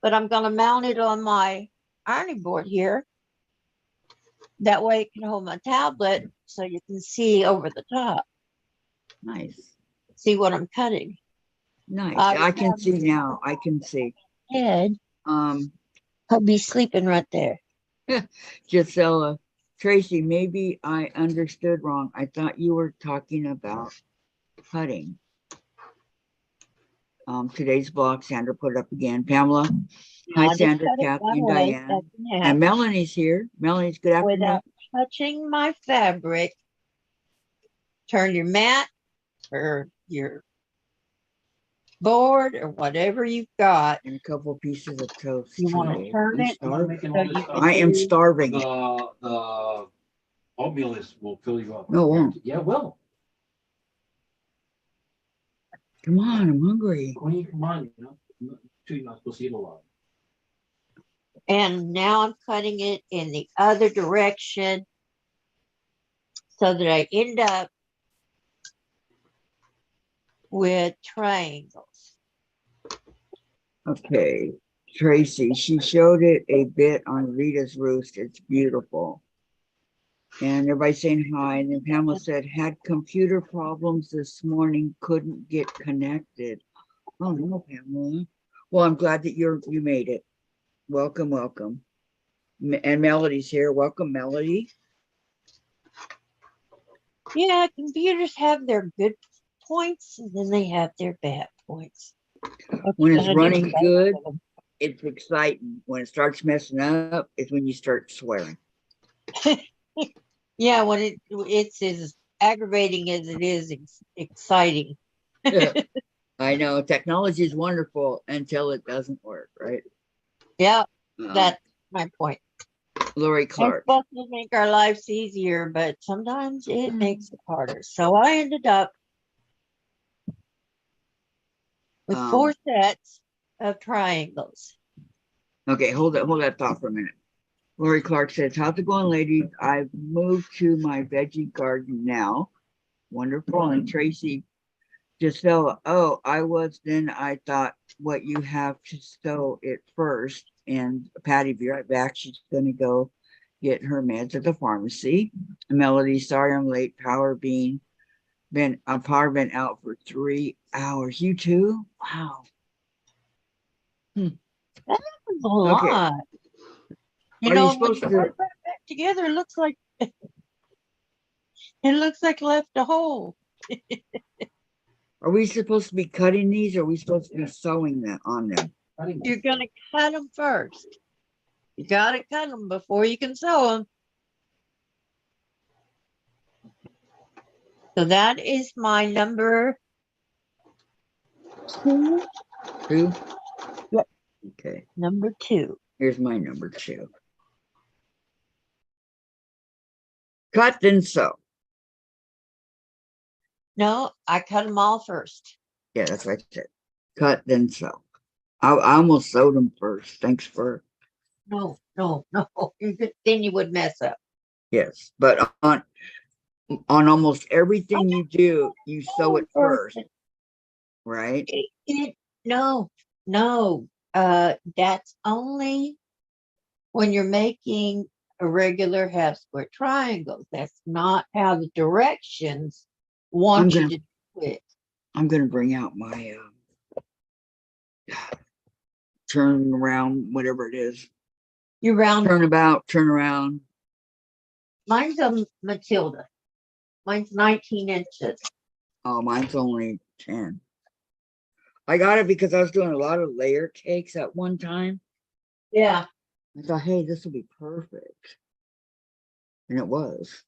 but I'm going to mount it on my ironing board here. That way it can hold my tablet so you can see over the top, Nice. see what I'm cutting. Nice. I I can see now. I can see. Head, I'll be sleeping right there. Gisela, Tracy, maybe I understood wrong. I thought you were talking about cutting. Today's block, Sandra put it up again. Pamela, I'll hi, just Sandra, cut it Kathy, one and way, Diane. that's in half, And Melanie's here. Melanie's good afternoon. without touching my fabric. Turn your mat or your board or whatever you've got. And a couple pieces of toast. You want to today. turn I'm it starving. Making so all this you stuff. can I am do- starving. The oatmeal will fill you up. No, it won't. Yeah, it will. Come on, I'm hungry. When you come on, you're not supposed to eat a lot. And now I'm cutting it in the other direction so that I end up with triangles. Okay, Tracy, she showed it a bit on Rita's Roost. It's beautiful. And everybody saying hi. And then Pamela said, had computer problems this morning, couldn't get connected. Oh no, Pamela. Well, I'm glad that you made it. Welcome, welcome. And Melody's here. Welcome, Melody. Yeah, computers have their good points and then they have their bad points. When it's And running both good, of them. it's exciting. When it starts messing up, it's when you start swearing. Yeah, when it's as aggravating as it is exciting. I know technology is wonderful until it doesn't work, right? Yeah, Um, that's my point. Lori It's Clark. supposed to make our lives easier, but sometimes it makes it harder. So I ended up with 4 sets of triangles. Okay, hold that thought for a minute. Lori Clark says, how's it going, ladies? I've moved to my veggie garden now. Wonderful. And Tracy Giselle, oh, I thought what you have to sow it first. And Patty, be right back. She's gonna go get her meds at the pharmacy. Melody, sorry I'm late. Power been out for 3 hours. You too? Wow. That was a Okay. lot. You Are know, you when supposed you to? put that back together, it looks like left a hole. Are we supposed to be cutting these, or are we supposed to be sewing that on them? You're gonna cut them first. You gotta cut them before you can sew them. So that is my number 2. 2? Yep. Okay. Number 2. Here's my number 2. Cut then sew. No, I cut them all first. Yeah, that's what I said. Cut then sew. I almost sewed them first. Thanks for No. Then you would mess up. yes, but on almost everything you do, you sew it first, right? No. That's only when you're making a regular half square triangle. That's not how the directions want you to do it. I'm gonna bring out my turn around, whatever it is. You round. Turn about, turn around. Mine's a Matilda. Mine's 19 inches. Oh, mine's only 10. I got it because I was doing a lot of layer cakes at one time. Yeah. I thought, hey, this will be perfect. And it was.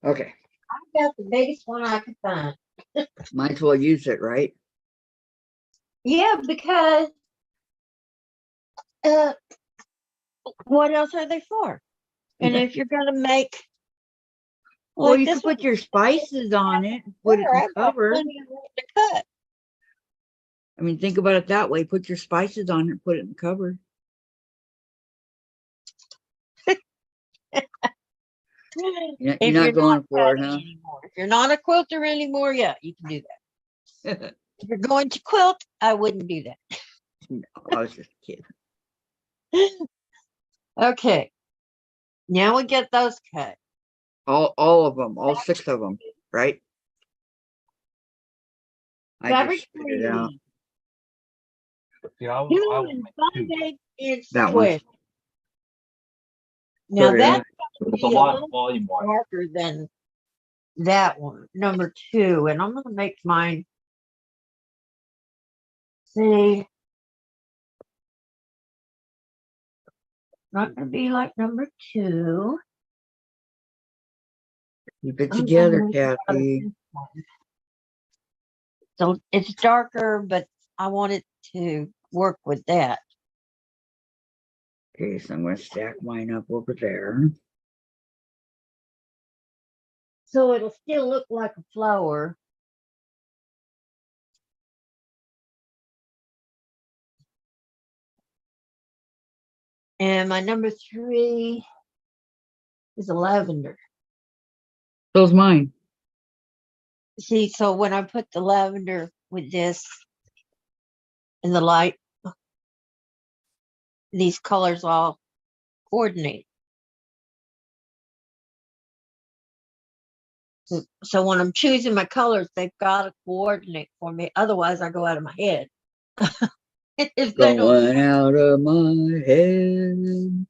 Okay. I got the biggest one I could find. Might as well use it, right? Yeah, because what else are they for? And if you're gonna make Well, like you this can put one, your spices on it, put it in I've got cover. plenty of room to cut. I mean, think about it that way. Put your spices on it, put it in the cupboard. You're If not going for it, cutting huh? anymore. If you're not a quilter anymore, yeah, you can do that. If you're going to quilt, I wouldn't do that. No, I was just kidding. Okay. Now we get those cut. All of them, all 6 of them, right? I Fabric just figured it out. Yeah, I 2 will and make 5/8 inch That one. square. Now Put it that's in. gonna It's a be a lot of little volume one. darker than that one, number 2. And I'm gonna make mine see. Not gonna be like number 2. Keep it I'm together, gonna make it out of Kathy. this one. So it's darker, but I want it to work with that. Okay, so I'm gonna stack mine up over there. So it'll still look like a flower. And my number 3 is a lavender. So's mine. See, so when I put the lavender with this and the light, these colors all coordinate. So when I'm choosing my colors, they've got to coordinate for me. Otherwise, I go out of my head. If they don't Going out of my head.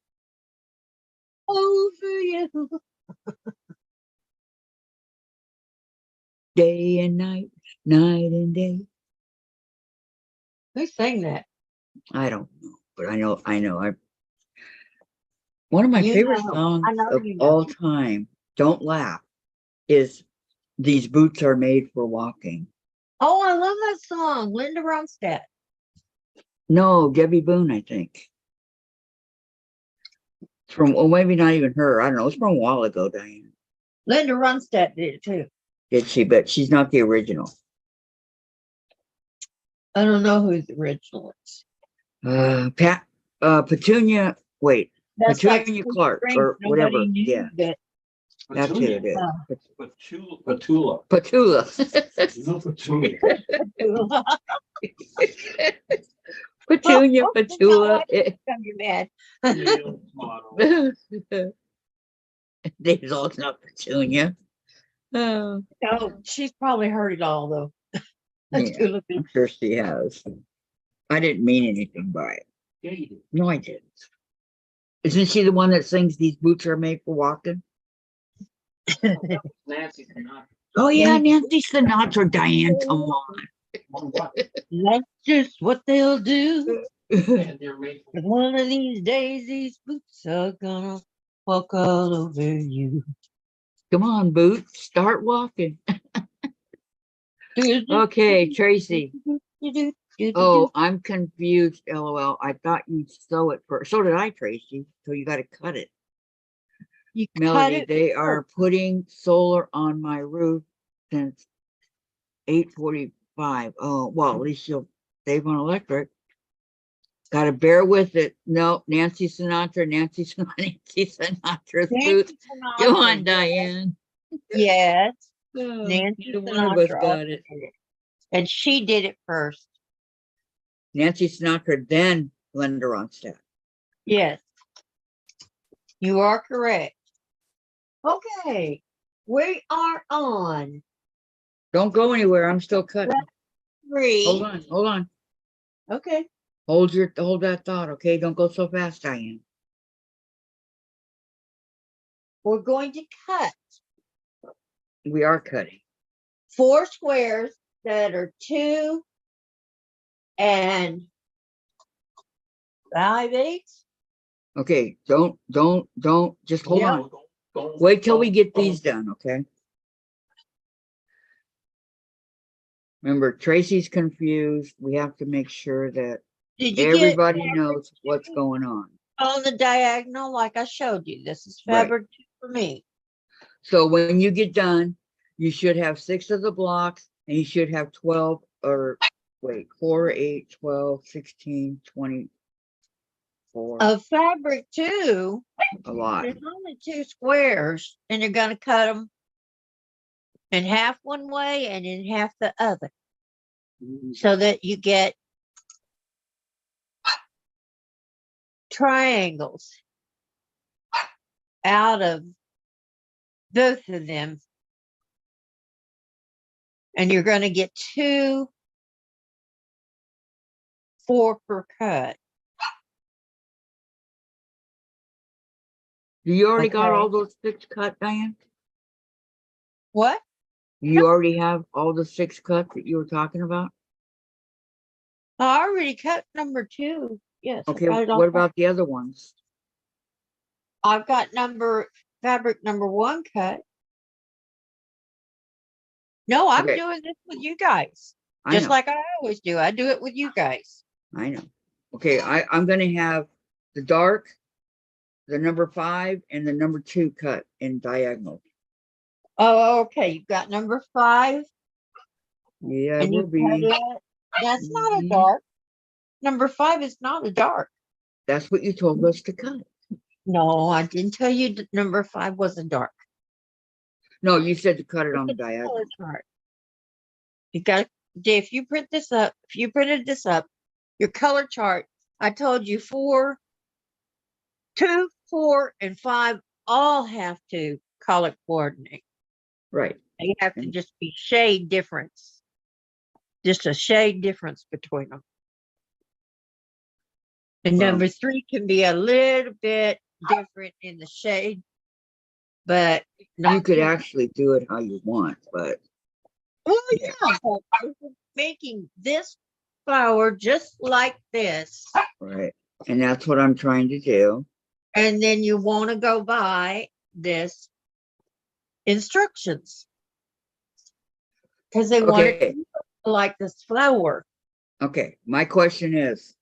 over you. Day and night, night and day. Who sang that? I don't know, but I know. One of my You favorite know. songs I know of you know. all time, don't laugh, is These Boots Are Made for Walking. Oh, I love that song, Linda Ronstadt. No, Debbie Boone, I think. It's from, well, maybe not even her. I don't know. It's from a while ago, Diane. Linda Ronstadt did it too. Did she? But she's not the original. I don't know who the original is. Petunia, wait, That's like Petunia Sweet Clark Dreams. or whatever. Nobody knew Yeah, that. that's who it is. Petula. Petula. No Petunia. Petunia, Oh, Petula. you're mad. There's also not Petunia. Oh, No, she's probably heard it all though. That's yeah, good. I'm sure she has. I didn't mean anything by it. Yeah, you did. No, I didn't. Isn't she the one that sings These Boots Are Made for Walking? Nancy Sinatra. Oh, yeah, Nancy. Nancy Sinatra, Diane, come on. That's just what they'll do. And they're made for. One of these days, these boots are gonna walk all over you. Come on, Boots, start walking. Okay, Tracy. Oh, I'm confused, LOL. I thought you'd sew it first. So did I, Tracy. So you got to cut it. You cut Melody, it. they are putting solar on my roof since 8:45. Oh, well, at least you'll save on electric. Got to bear with it. No, Nancy Sinatra, Nancy Sinatra's boots. Come on, Diane. Yes, Oh, Nancy neither one of us Sinatra got also it. did it. And she did it first. Nancy Sinatra, then Linda Ronstadt. Yes, you are correct. Okay, we are on Don't go anywhere. I'm still cutting. 3. Hold on. Okay, Hold that thought, okay? Don't go so fast, Diane. we're going to cut We are cutting. 4 squares that are 2 and 5/8. Okay, don't just hold Yeah. on. Wait till we get these done, okay? Remember, Tracy's confused. We have to make sure that Did you everybody get knows what's going on. on the diagonal like I showed you? This is Right. fabric 2 for me. So when you get done, you should have 6 of the blocks and you should have 12 or wait, 4, 8, 12, 16, 24. Of fabric 2, A lot. there's only 2 squares, and you're going to cut them in half one way and in half the other, so that you get triangles out of both of them. And you're going to get 2 4 per cut. You already got Okay. all those 6 cut, Diane? What? You already have all the 6 cuts that you were talking about? I already cut number 2. Yes. I Okay, got it all what cut. about the other ones? I've got fabric number 1 cut. No, I'm Okay. doing this with you guys. I just know, like I always do. I do it with you guys. I know. Okay, I'm gonna have the dark, the number 5, and the number 2 cut in diagonal. Oh, okay. You've got number 5 Yeah, and will you cut be. it. That's not a Mhm. dark. Number 5 is not a dark. That's what you told us to cut. No, I didn't tell you that number 5 was a dark. No, you said to cut it on the Look at the diagonal. color chart. You got, if you print this up, if you printed this up, your color chart, I told you 4, 2, 4, and 5 all have to color coordinate. Right. They have to And- just be shade difference. Just a shade difference between them. And Well- number 3 can be a little bit different in the shade, but not You could too- actually do it how you want, but Oh yeah, but we're making this flower just like this, right. And that's what I'm trying to do. and then you want to go by this instructions because they want it Okay. to look like this flower. Okay. My question is,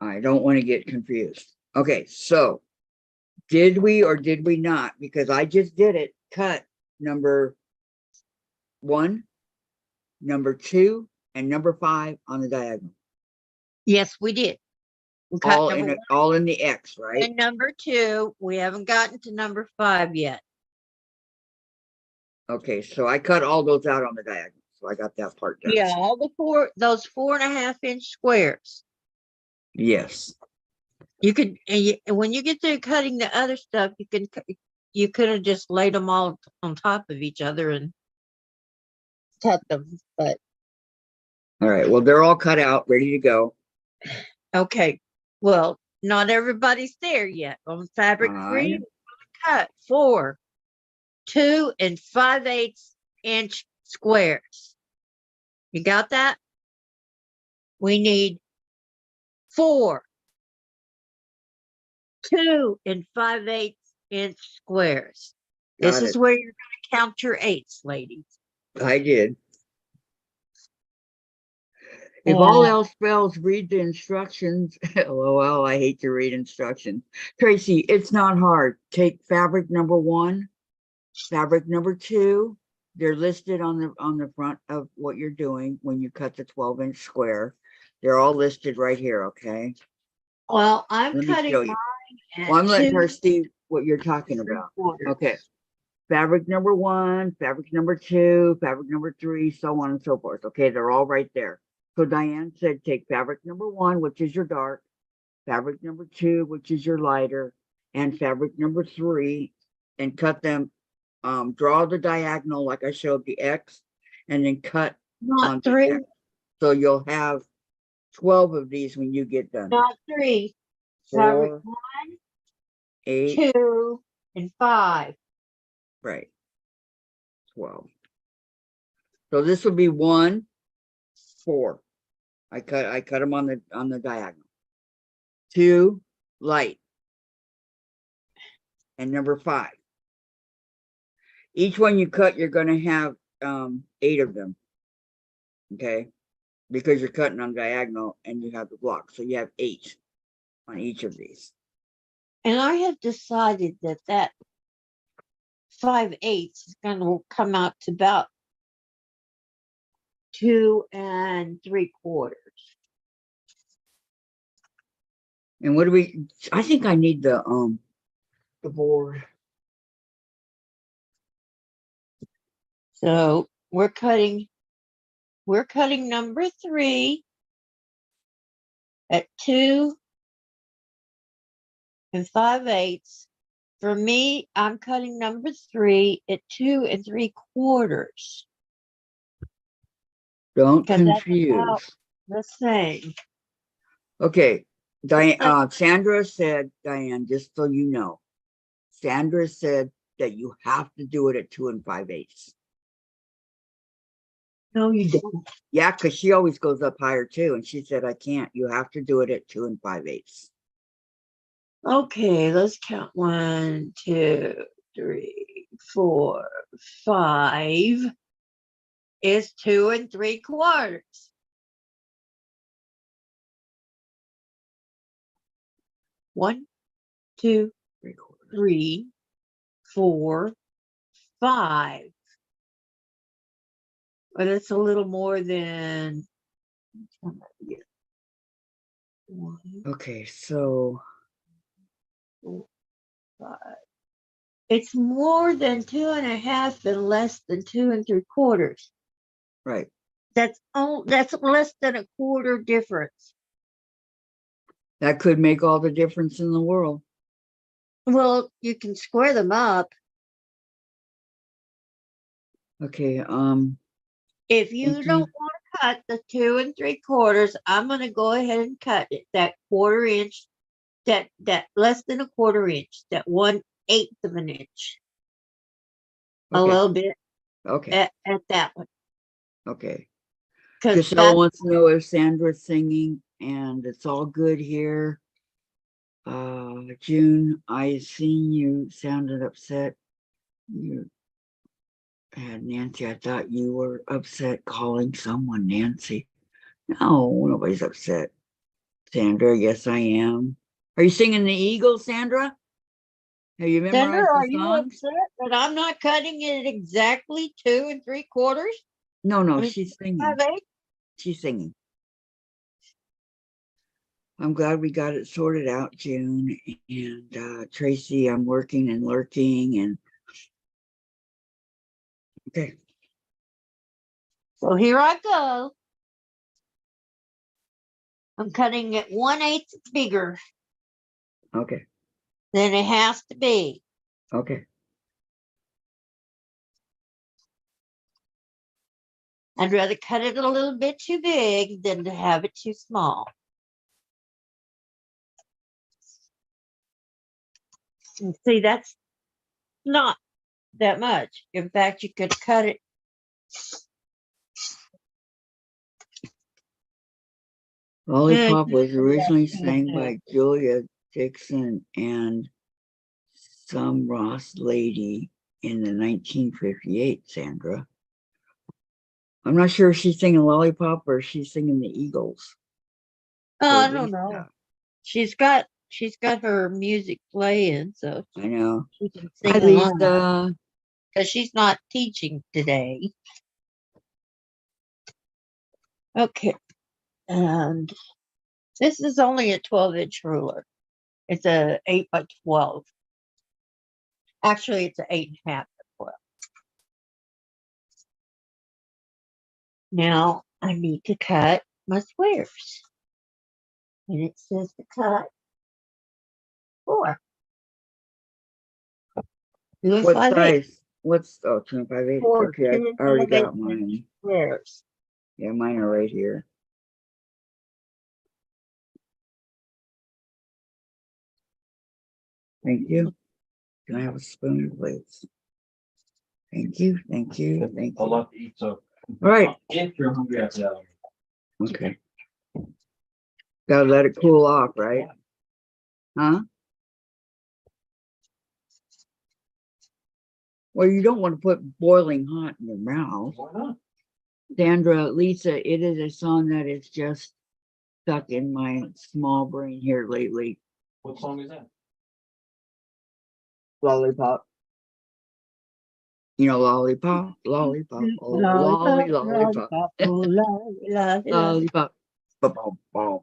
I don't want to get confused. Okay, so did we or did we not? Because I just did it, cut number 1, number 2, and number 5 on the diagonal. Yes, we did. We cut All number in 1 all in the X, right? and number 2. We haven't gotten to number 5 yet. Okay, so I cut all those out on the diagonal. So I got that part done. Yeah, all the those 4.5-inch squares. Yes. You could, and when you get through cutting the other stuff, you could have just laid them all on top of each other and cut them. But All right. Well, they're all cut out, ready to go. okay, well, not everybody's there yet. On fabric I free, know. we're gonna cut 4 2 5/8 inch squares. You got that? We need 4 2 5/8 inch squares. This Got is it. where you're going to count your 8s, ladies. I did. If all Yeah. else fails, read the instructions. LOL, I hate to read instructions. Tracy, it's not hard. Take fabric number 1, fabric number 2. They're listed on the front of what you're doing when you cut the 12-inch square. They're all listed right here, okay? Well, I'm Let me cutting show you. mine Well, I'm at letting her 2 see what you're talking about. 3/4. Okay. Fabric number 1, fabric number 2, fabric number 3, so on and so forth. Okay, they're all right there. So Diane said take fabric number 1, which is your dark, fabric number 2, which is your lighter, and fabric number 3, and cut them, draw the diagonal like I showed the X, and then cut on Not the 3, X. So you'll have 12 of these when you get done. not 3. Fabric 4, 1, 8, 2, and 5. right, 12. So this would be 1, 4. I cut them on the diagonal. 2, light, and number 5. Each one you cut, you're going to have 8 of them. Okay, because you're cutting on diagonal and you have the block, so you have 8 on each of these. And I have decided that 5/8 is going to come out to about 2 3/4. And what do we? I think I need the board. So we're cutting number 3 at 2 5/8. For me, I'm cutting number 3 at 2 3/4. Don't Because that's confuse. about the same. Okay, Diane. Like- Sandra said, Diane, just so you know, Sandra said that you have to do it at 2 5/8. No, you don't. Yeah, because she always goes up higher too, and she said I can't. You have to do it at 2 5/8. Okay, let's count 1, 2, 3, 4, 5. is 2 3/4. One, two, 3/4. 3, 4, 5. But it's a little more than one, Okay, so 4, 5. It's more than 2.5 and less than 2 3/4. right. That's less than a quarter difference. That could make all the difference in the world. Well, you can square them up. Okay, If you Thank don't you. want to cut the 2 3/4, I'm going to go ahead and cut it that quarter inch, that less than a quarter inch, that 1/8 of an inch, a Okay, little bit okay, at that one, okay. because Giselle wants to know if Sandra's singing, and it's all good here. June, I seen you sounded upset. You had Nancy. I thought you were upset calling someone Nancy. No, nobody's upset. Sandra, yes, I am. Are you singing the Eagles, Sandra? Have you Sandra, memorized the are you songs? upset that I'm not cutting it exactly 2 3/4? No, no, I mean, she's singing. 5/8? She's singing. I'm glad we got it sorted out, June. And Tracy, I'm working and lurking and okay. So here I go. I'm cutting it 1/8 bigger Okay. than it has to be. Okay. I'd rather cut it a little bit too big than to have it too small. And see, that's not that much. In fact, you could cut it. Lollipop You was could cut originally that in sang half. by Julia Dixon and some Ross lady in the 1958, Sandra. I'm not sure if she's singing Lollipop or she's singing the Eagles. Oh, So I don't know. Lisa, She's got her music playing, so I know. she can Hi, sing along Lisa. because she's not teaching today. Okay, and this is only a 12-inch ruler. It's a 8 by 12. Actually, it's an 8.5 by 12. Now I need to cut my squares. And it says to cut 4. What 5/8. size? What's 2.58? 4 Okay, I 2 already 5/8 got mine. squares. Yeah, mine are right here. Thank you. Can I have a spoon, please? Thank you, thank you, thank A you. lot to eat, so. All right, If you're hungry after that. okay. Gotta let it cool off, right? Huh? Well, you don't want to put boiling hot in your mouth. Why not? Sandra, Lisa, it is a song that is just stuck in my small brain here lately. What song is that? Lollipop. You know, lollipop, lollipop, oh, lolly, lollipop, Oh, lolly, lolly, lollipop. Ba-bum, bum.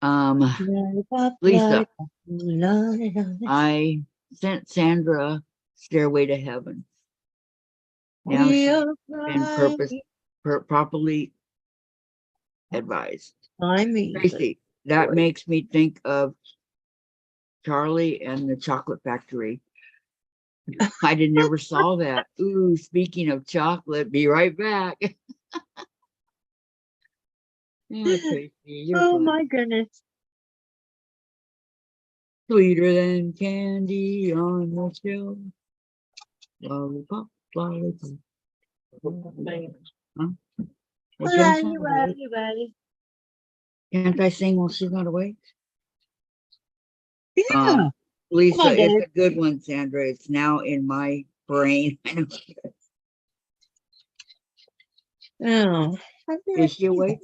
lollipop, Lisa, lollipop, lolly, lolly. I sent Sandra Stairway to Heaven. Now We she's are been flying properly advised. by me. Tracy, that Boy. makes me think of Charlie and the Chocolate Factory. I never saw that. Ooh, speaking of chocolate, be right back. Yeah, Tracy, you're Oh fun. my goodness. Sweeter than candy on the shelf. Lollipop, lollipop. Huh? Well, Jen's Lolly, not awake. lolly, lolly. Can't I sing while she's not awake? Yeah. Come Lisa, on, it's Dad. a good one, Sandra. It's now in my brain. I know. Oh, Is she awake?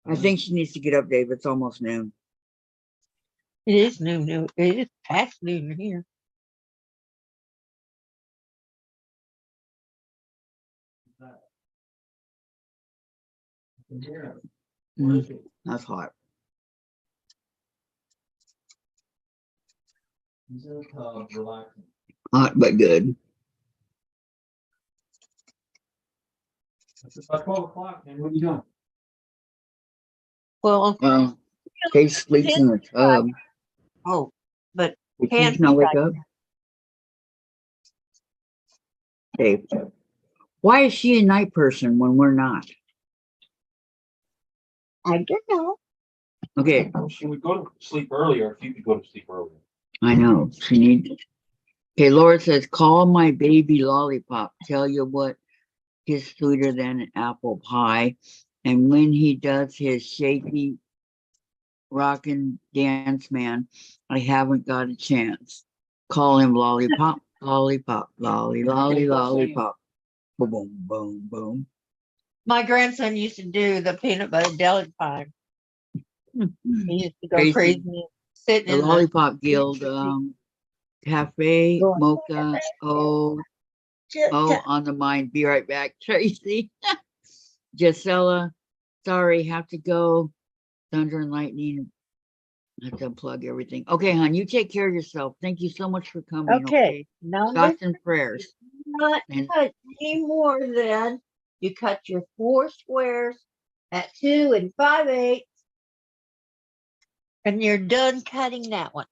I think she needs to get up, Dave. It's almost noon. it is noon. It is past noon here. That's hot. Relaxing. Hot but good. It's about 12 o'clock, and what are you doing? Well, Well, Kate sleeps in the tub. oh, but Did can't she not be wake like up? Dave, why is she a night person when we're not? I don't know. Okay, She would go to sleep earlier if you could go to sleep earlier. I know. She needs. Okay, Laura says, call my baby lollipop. Tell you what, he's sweeter than an apple pie. And when he does his shaky rockin' dance man, I haven't got a chance. Call him lollipop, lollipop, lollipop. Boom, boom, boom, boom. My grandson used to do the peanut butter deli pie. He used to go Crazy. crazy, sitting The in the Lollipop Guild Cafe, going, Mocha, oh, on the mind. Be right back, Tracy. Gisela, sorry, have to go. Thunder and lightning. I have to unplug everything. Okay, hon, you take care of yourself. Thank you so much for coming. Okay, now Thoughts and prayers. not And cut any more than you cut your 4 squares at 2 5/8, and you're done cutting that one.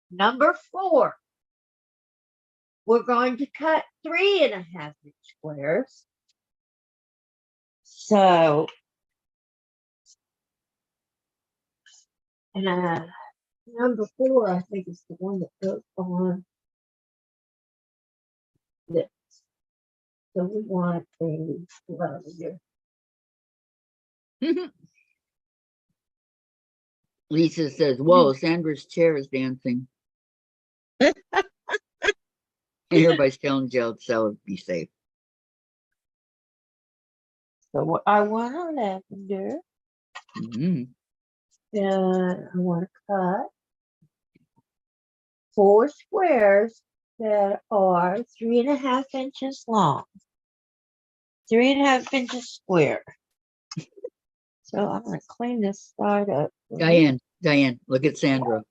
Number 4, we're going to cut 3.5-inch squares. So, and number 4, I think is the one that goes on this. So we want a letter here. Lisa says, whoa, Sandra's chair is dancing. And everybody's telling Jill to sell it, be safe. So what I want a lavender, Mhm. and I want to cut 4 squares that are 3.5 inches long, 3.5 inches square. So I'm going to clean this side up. Diane, look at Sandra.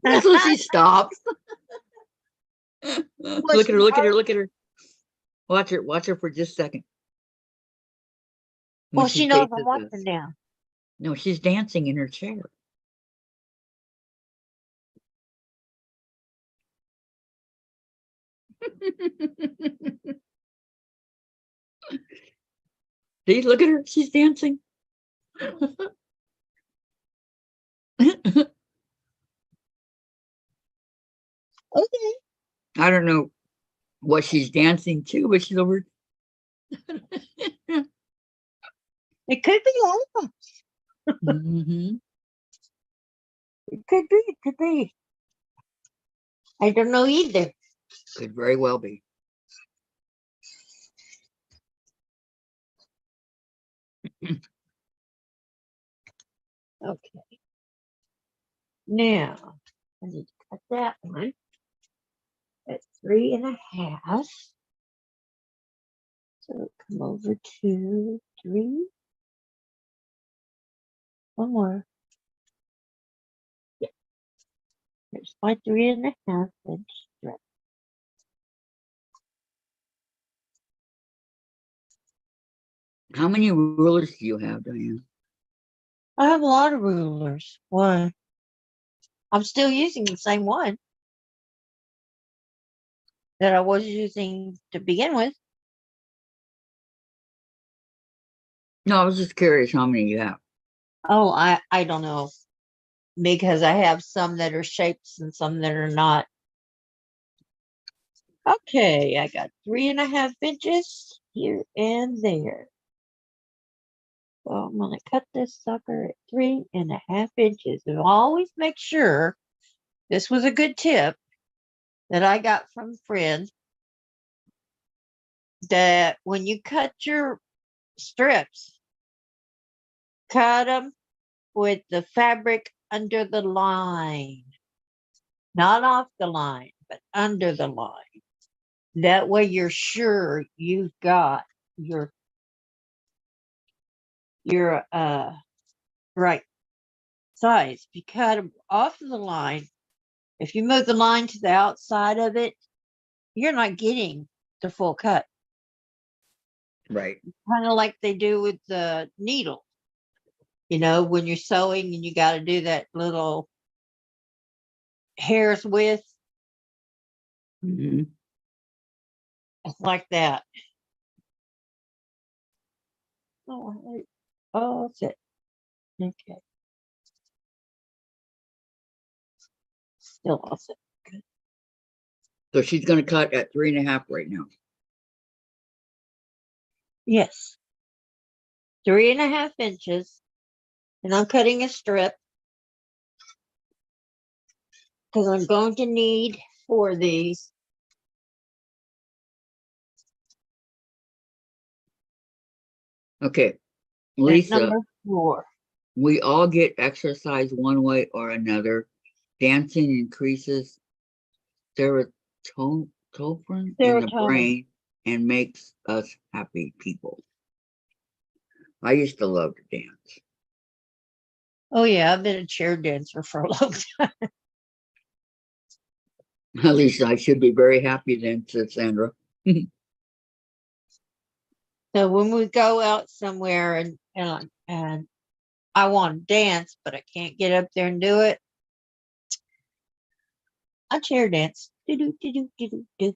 So she stops. Look at her, look at her, look at her. Watch her for just a second. When Well, she knows faces I'm watching us. now. No, she's dancing in her chair. See, look at her. She's dancing. Okay. I don't know what she's dancing to, but she's over. It could be lollipops. Mhm. It could be. It could be. I don't know either. Could very well be. Okay. Now, I need to cut that one at 3.5. So come over to 3. One more. Yeah. There's my 3.5-inch strip. How many rulers do you have, Diane? I have a lot of rulers. Why? I'm still using the same one that I was using to begin with. No, I was just curious how many you have. Oh, I don't know. Because I have some that are shapes and some that are not. Okay, I got 3.5 inches here and there. So I'm gonna cut this sucker at 3.5 inches. And always make sure This was a good tip that I got from a friend, that when you cut your strips, cut them with the fabric under the line, not off the line, but under the line. That way you're sure you've got your right size. If you cut them off of the line, if you move the line to the outside of it, you're not getting the full cut. Right. Kind of like they do with the needle. You know, when you're sewing and you got to do that little hair's width, Hmm. it's like that. Oh, that's it. Okay. Still lost it. So she's going to cut at 3.5 right now. Yes. 3.5 inches. And I'm cutting a strip because I'm going to need for these. Okay. At Lisa, number 4. we all get exercise one way or another. Dancing increases serotonin in the Serotonin. brain and makes us happy people. I used to love to dance. Oh yeah, I've been a chair dancer for a long time. At least I should be very happy then, said Sandra. So when we go out somewhere and I want to dance, but I can't get up there and do it, I chair dance. Do do do do do do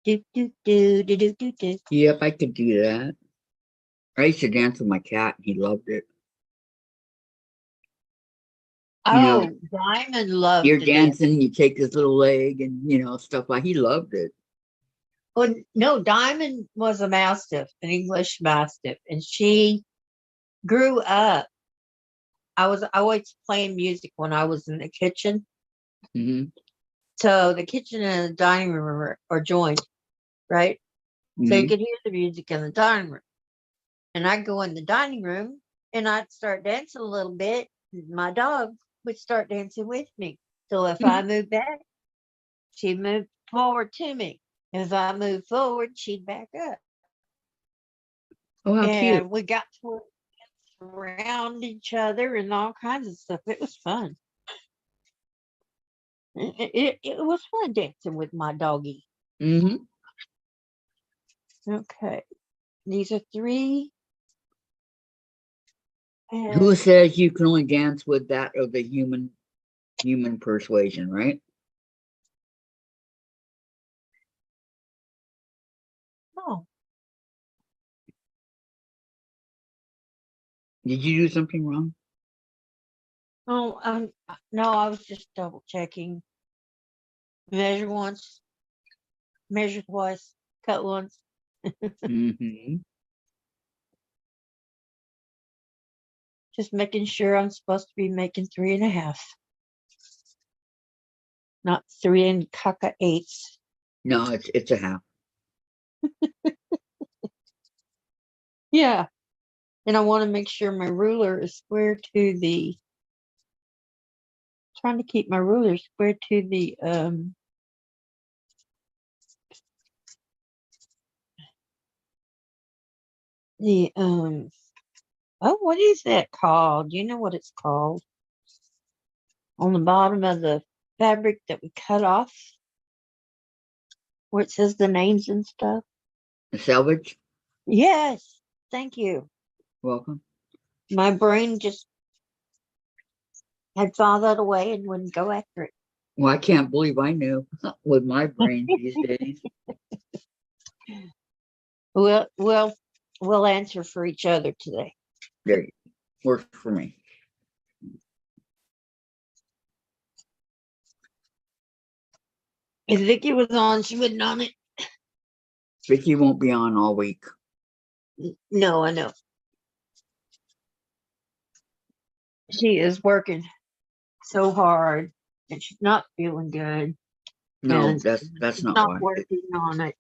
do do do do do do do. Yep, I could do that. I used to dance with my cat. He loved it. You know, Oh, Diamond loved you're to dance. dancing, you take his little leg and, stuff like he loved it. Well, no, Diamond was a mastiff, an English mastiff, and she grew up. I was always playing music when I was in the kitchen. Hmm. So the kitchen and the dining room are joined, right? So you Hmm. could hear the music in the dining room. And I'd go in the dining room and I'd start dancing a little bit. My dog would start dancing with me. So if I moved back, she'd move forward to me. If I moved forward, she'd back up. Oh, how cute. And we got to dance around each other and all kinds of stuff. It was fun. It was fun dancing with my doggie. Hmm. Okay. These are 3. Who And says you can only dance with that of the human persuasion, right? oh, Did you do something wrong? no, I was just double checking. Measure once, measure twice, cut once. Hmm. Just making sure I'm supposed to be making 3.5, not 3.8. No, it's a half. Yeah. And I want to make sure my ruler is square to the, trying to keep my ruler square to the, oh, what is that called? Do you know what it's called? On the bottom of the fabric that we cut off, where it says the names and stuff. The selvage. Yes. Thank you. Welcome. My brain just had filed that away and wouldn't go after it. Well, I can't believe I knew with my brain these days. We'll answer for each other today. There, works for me. If Vicky was on, she would know it. Vicky won't be on all week. No, I know. She is working. so hard and she's not feeling good. No, And that's she's not not why. working on it.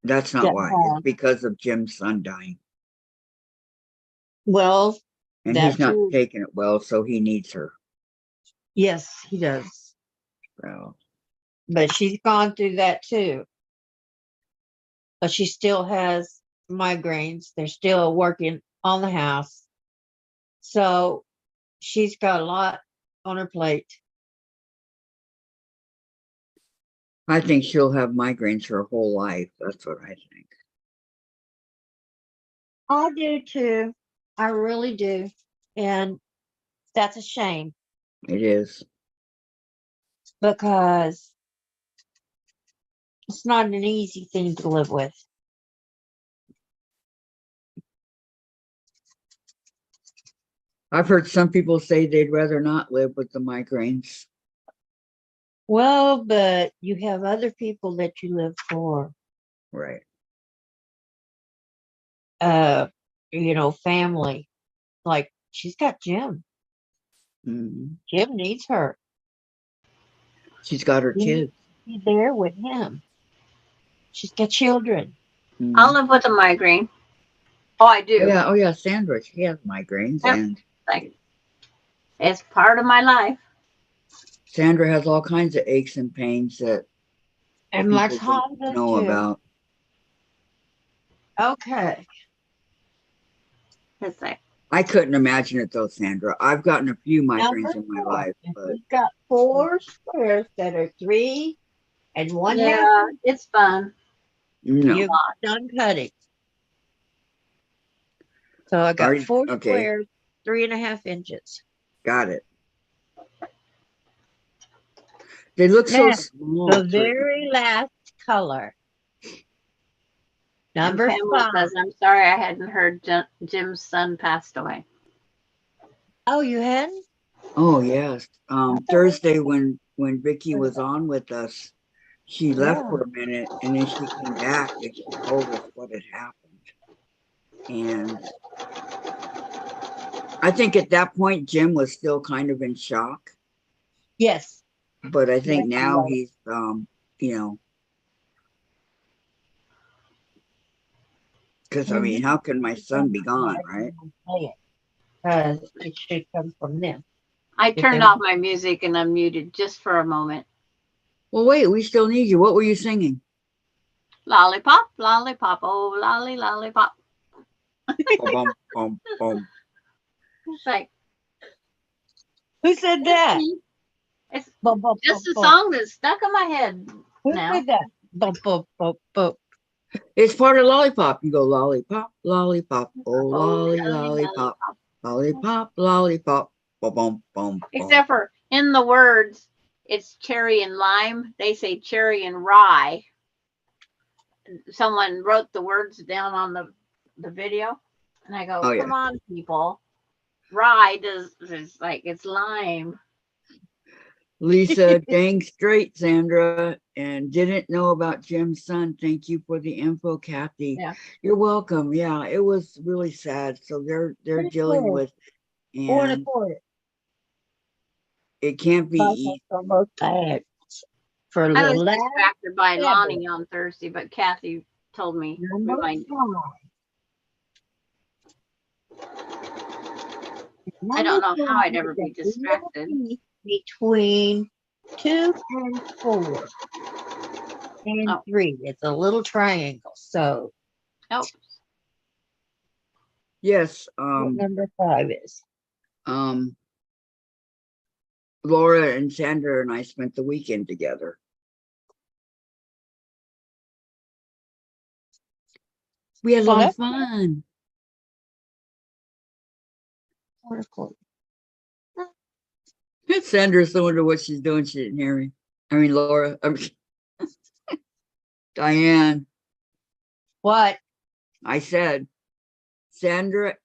That's not Yeah. why. It's because of Jim's son dying. Well, And that he's not too. taking it well, so he needs her. Yes, he does. So But she's gone through that too. But she still has migraines. They're still working on the house. So she's got a lot on her plate. I think she'll have migraines her whole life. That's what I think. I do too. I really do. And that's a shame It is. because it's not an easy thing to live with. I've heard some people say they'd rather not live with the migraines. Well, but you have other people that you live for, Right. uh, family. Like she's got Jim. Mhm. Jim needs her. She's got her Jim kids. be there with him. She's got children. Mhm. I'll live with a migraine. Oh, I do. Oh yeah, Sandra, she has migraines, Yep. and Like, it's part of my life. Sandra has all kinds of aches and pains that And people Lex Hall don't does know too. about. Okay. It's like, I couldn't imagine it though, Sandra. I've gotten a few Number migraines in my 4. life, And but we've got 4 squares that are 3 and 1/2. yeah, it's fun. no. You're done cutting. So I got Are you- 4 okay. squares, 3.5 inches. Got it. They look so Now, small. the too. very last color. And Number Pamela 5. says, I'm sorry I hadn't heard Jim's son passed away. Oh, you hadn't? Oh yes. Thursday when Vicky was on with us, she left Yeah. for a minute and then she came back and she told us what had happened. And I think at that point Jim was still kind of in shock, Yes. but I think Yes, he now was. he's because I mean, how can my son be gone, right? Because it should come from them. I If turned they- off my music and unmuted just for a moment. Well, wait, we still need you. What were you singing? Lollipop, lollipop, oh, lolly, lollipop. Bum, bum, bum. It's like, Who said that? it's Bum, bum, just a bum, bum. song that's stuck in my head Who now. said that? Bum, bum, bum, bum. It's part of lollipop. You go lollipop, lollipop, oh Oh, lolly, lolly, lollipop, lollipop, lollipop, bum, bum, bum. Except for in the words, it's cherry and lime. They say cherry and rye. Someone wrote the words down on the video, and I go, Oh, yeah. "Come on, people! Rye is like it's lime." Lisa, dang straight, Sandra, and didn't know about Jim's son. Thank you for the info, Kathy. Yeah. You're welcome. Yeah, it was really sad. So they're dealing with, 4 and 1/4. it can't be Both easy. are both bad. For I the was last distracted by seven. Lonnie on Thursday, but Kathy told me, Number reminded me. 5. I don't know how I'd Number ever be 5 is the distracted. piece between 2 and 4 and Oh. 3. It's a little triangle. So Oh, Yes. what number 5 is. Laura and Sandra and I spent the weekend together. We had a Well, lot of that's fun. 4 1/4. Sandra's so wonder what she's doing. She didn't hear me. I mean, Laura. Diane. What? I said, Sandra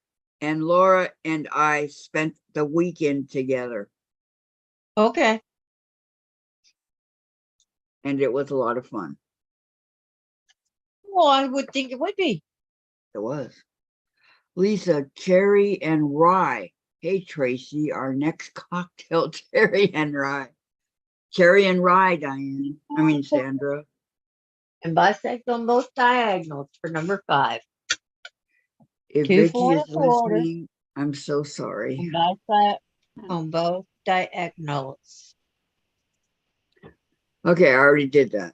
and Laura and I spent the weekend together, Okay. and it was a lot of fun. Well, I would think it would be. It was. Lisa, cherry and rye. Hey Tracy, our next cocktail, cherry and rye. Cherry and rye, Diane. I mean Sandra. And bisect on both diagonals for number 5. If 2 Vicky 4 is 1/4 listening, I'm so sorry. and bisect on both diagonals. Okay, I already did that.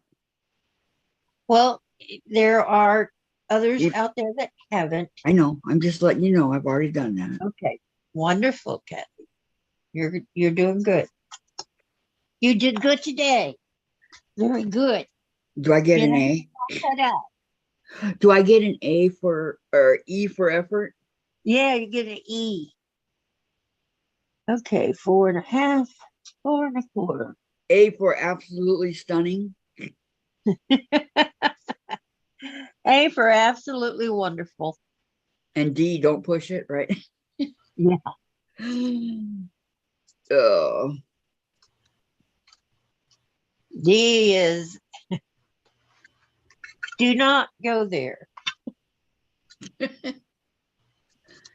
Well, there are others If- out there that haven't. I know. I'm just letting you know I've already done that. Okay, wonderful, Kathy. You're doing good. You did good today. Very good. Do I get You an know, A? Cut out. Do I get an A for or E for effort? Yeah, you get an E. Okay, 4 1/2, 4 1/4. A for absolutely stunning. A for absolutely wonderful. And D, don't push it, right? Yeah. Oh, D is do not go there.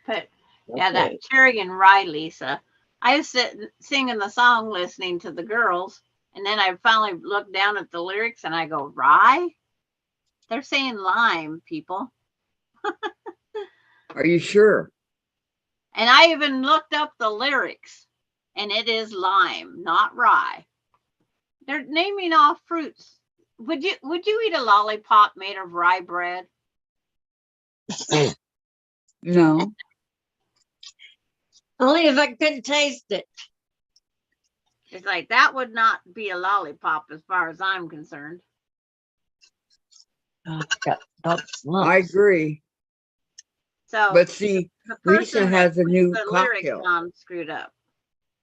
But yeah, that Okay. cherry and rye, Lisa. I was sitting singing the song, listening to the girls, and then I finally looked down at the lyrics and I go, rye? They're saying lime, people. are you sure? And I even looked up the lyrics, and it is lime, not rye. They're naming off fruits. Would you eat a lollipop made of rye bread? No. Only if I couldn't taste it. It's like that would not be a lollipop as far as I'm concerned. Oh, it's got lumps. I agree. So But see, the Lisa person that has a put new the lyrics cocktail. on screwed up.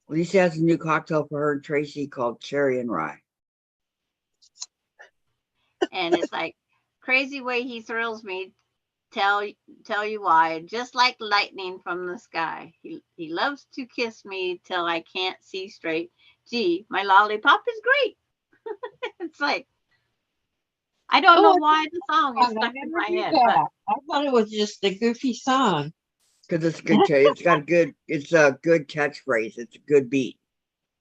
Lisa has a new cocktail for her and Tracy called cherry and rye. And it's like crazy way he thrills me. Tell you why. Just like lightning from the sky. He loves to kiss me till I can't see straight. Gee, my lollipop is great. It's like I don't know why the song is stuck in my head, but I thought it was just a goofy song. Because it's good. It's got a good. It's a good catchphrase. It's a good beat.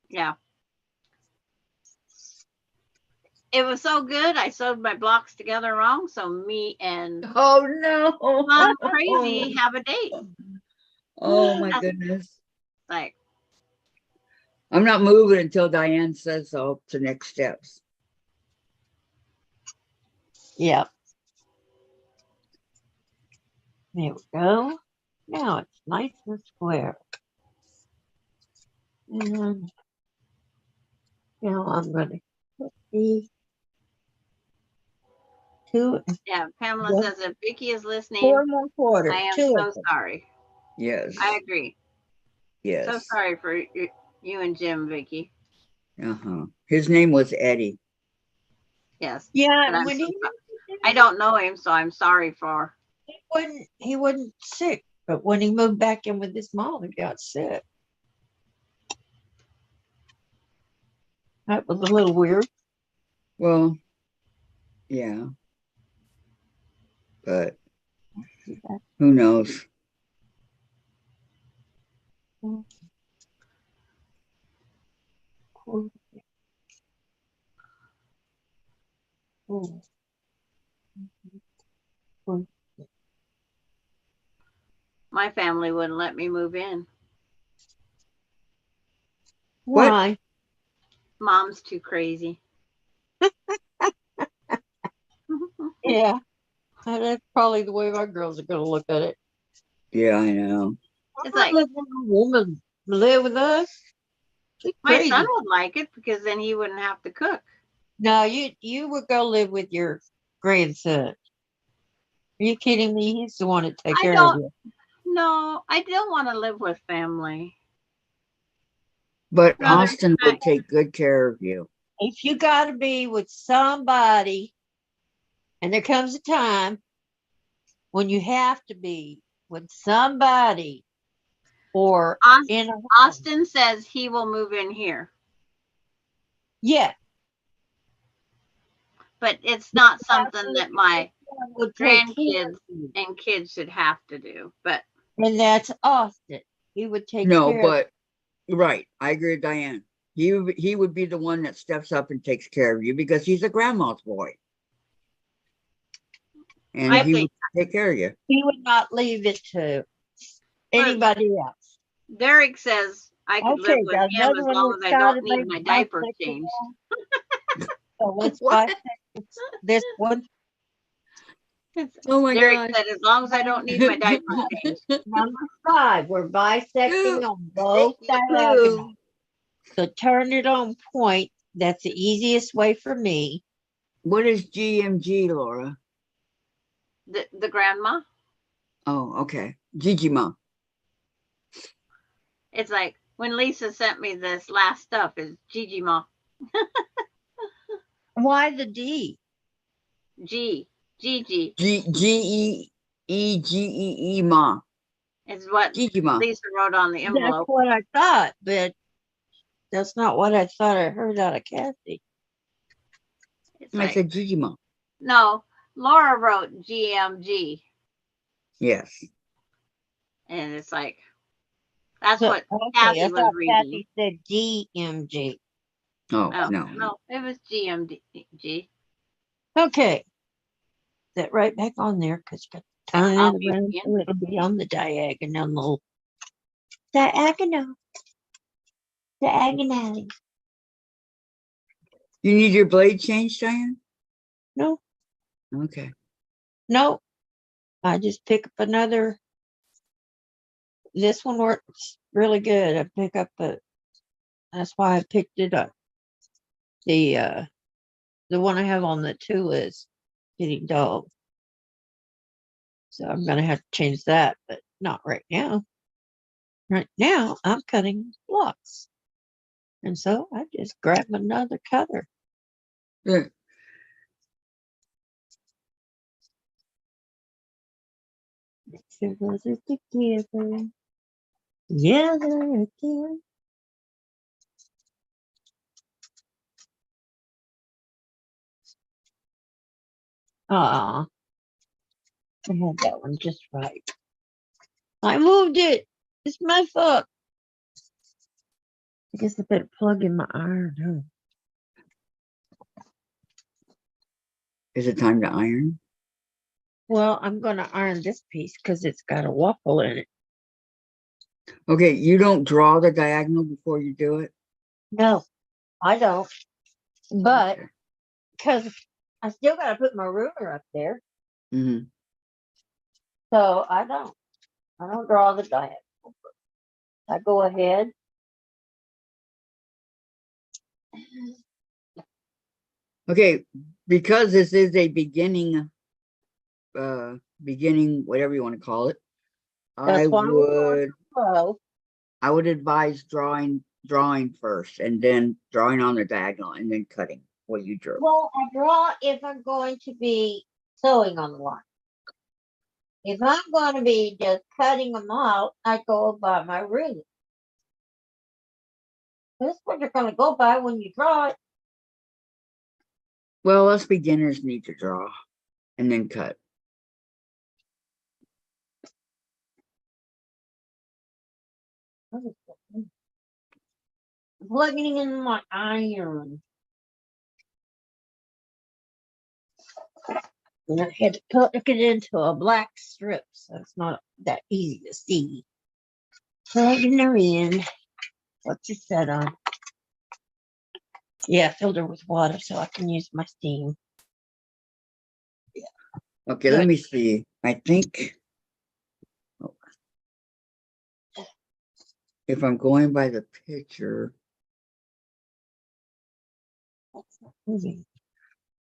yeah. It was so good. I sewed my blocks together wrong, so me and Oh no! Mom Crazy have a date. Oh my goodness! Like I'm not moving until Diane says so to next steps. Yeah. There we go. Now it's nice and square. And now I'm going to put the 2 and yeah, Pamela Yeah. says if Vicky is listening, 4 1/4. I am 2 so of them. sorry. Yes. I agree. So Yes. sorry for you and Jim, Vicky. His name was Eddie. Yes. Yeah, And I'm when so he sorry. I don't know him, so I'm sorry for. he wasn't sick, but when he moved back in with his mom, he got sick. That was a little weird. Well, yeah, but who knows? My family wouldn't let me move in. What? Why? Mom's too crazy. Yeah, that's probably the way our girls are going to look at it. Yeah, I know. It's like letting a woman live with us. She's my crazy. son would like it because then he wouldn't have to cook. No, you would go live with your grandson. Are you kidding me? He's the one to take I care don't- of you. No, I don't want to live with family. But Rather- Austin would take good care of you. If you got to be with somebody, and there comes a time when you have to be with somebody, or in a home. Austin says he will move in here, Yeah, but it's not something that my someone would take care grandkids of you. and kids should have to do. But And that's Austin. He would take No, care of but right, I agree with Diane. He would be the one that steps up and takes care of you because he's a grandma's boy, and I he think would take care of you. he would not leave it to anybody else. Derek says I could live Okay, with got him another as one long that as I don't started need like my diapers bisexual. changed. So let's What? bisect this one. Oh my Derek gosh. said as long as I don't need my diapers changed. Number 5, we're bisecting on both Clue. diagonals. So turn it on point. That's the easiest way for me. What is GMG, Laura? The grandma. Oh, okay. Gigi Ma. It's like when Lisa sent me this last stuff is Gigi Ma. Why the D? Gigi G-E-E-G-E-E Ma. is what Gigi Ma. Lisa wrote on the That's envelope. what I thought, but that's not what I thought I heard out of Kathy. It's I like, said Gigi Ma. no, Laura wrote GMG. Yes. And it's like, that's So, what okay, Kathy I was thought reading. Kathy said DMG. Oh, Oh, no. no, it was GMG. Okay. That right back on there because you got to turn I'll it be around in. so it'll be on the diagonal. Diagonal. Diagonally. You need your blade changed, Diane? No, Okay. no. I just pick up another. This one works really good. I pick up that's why I picked it up. The one I have on the tool is getting dull. So I'm gonna have to change that, but not right now. Right now I'm cutting blocks. And so I just grab another cutter. Yeah. Together together. Together again. Ah, I had that one just right. I moved it. It's my fault. I guess I better plug in my iron. Huh? Is it time to iron? Well, I'm going to iron this piece because it's got a waffle in it. Okay, you don't draw the diagonal before you do it? No, I don't. But Okay. because I still got to put my ruler up there. Mhm. So I don't. I don't draw the diagonal. I go ahead. Okay, because this is a beginning, whatever you want to call it, That's why we're going slow. I would advise drawing first and then drawing on the diagonal and then cutting what you drew. Well, I draw if I'm going to be sewing on the line. If I'm going to be just cutting them out, I go by my ruler. That's what you're going to go by when you draw it. Well, us beginners need to draw and then cut. Plugging in my iron. And I had to plug it into a black strip, so it's not that easy to see. Plugging her in. What's it set on? Yeah, filled her with water so I can use my steam. Okay, Good. let me see. I think if I'm going by the picture, That's not moving.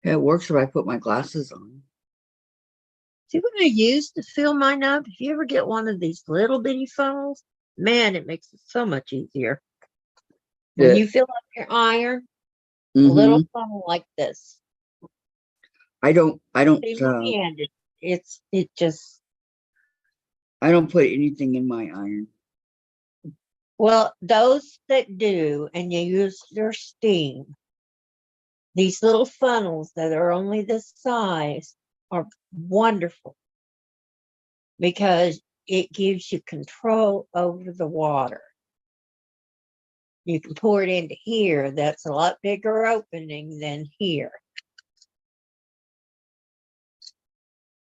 yeah, it works if I put my glasses on. See what I use to fill mine up? If you ever get one of these little bitty funnels, man, it makes it so much easier. When Yeah. you fill up your iron, a Mhm. little funnel like this. I don't In my hand, it just I don't put anything in my iron. well, those that do and you use their steam, these little funnels that are only this size are wonderful because it gives you control over the water. You can pour it into here. That's a lot bigger opening than here.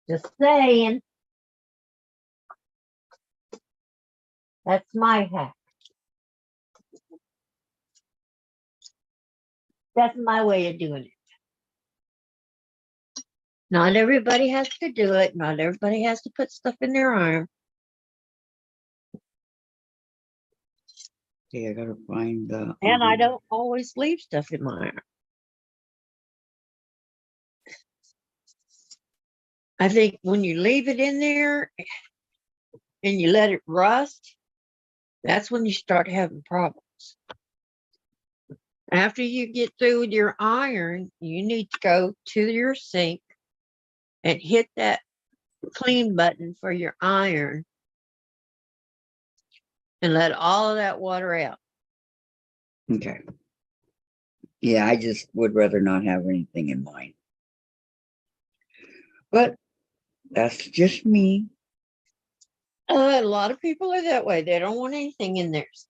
Just saying. That's my hack. That's my way of doing it. Not everybody has to do it. Not everybody has to put stuff in their arm. Okay, I gotta find the. And I don't always leave stuff in my arm. I think when you leave it in there and you let it rust, that's when you start having problems. After you get through with your iron, you need to go to your sink and hit that clean button for your iron and let all of that water out. Okay. Yeah, I just would rather not have anything in mine. But that's just me. A lot of people are that way. They don't want anything in theirs.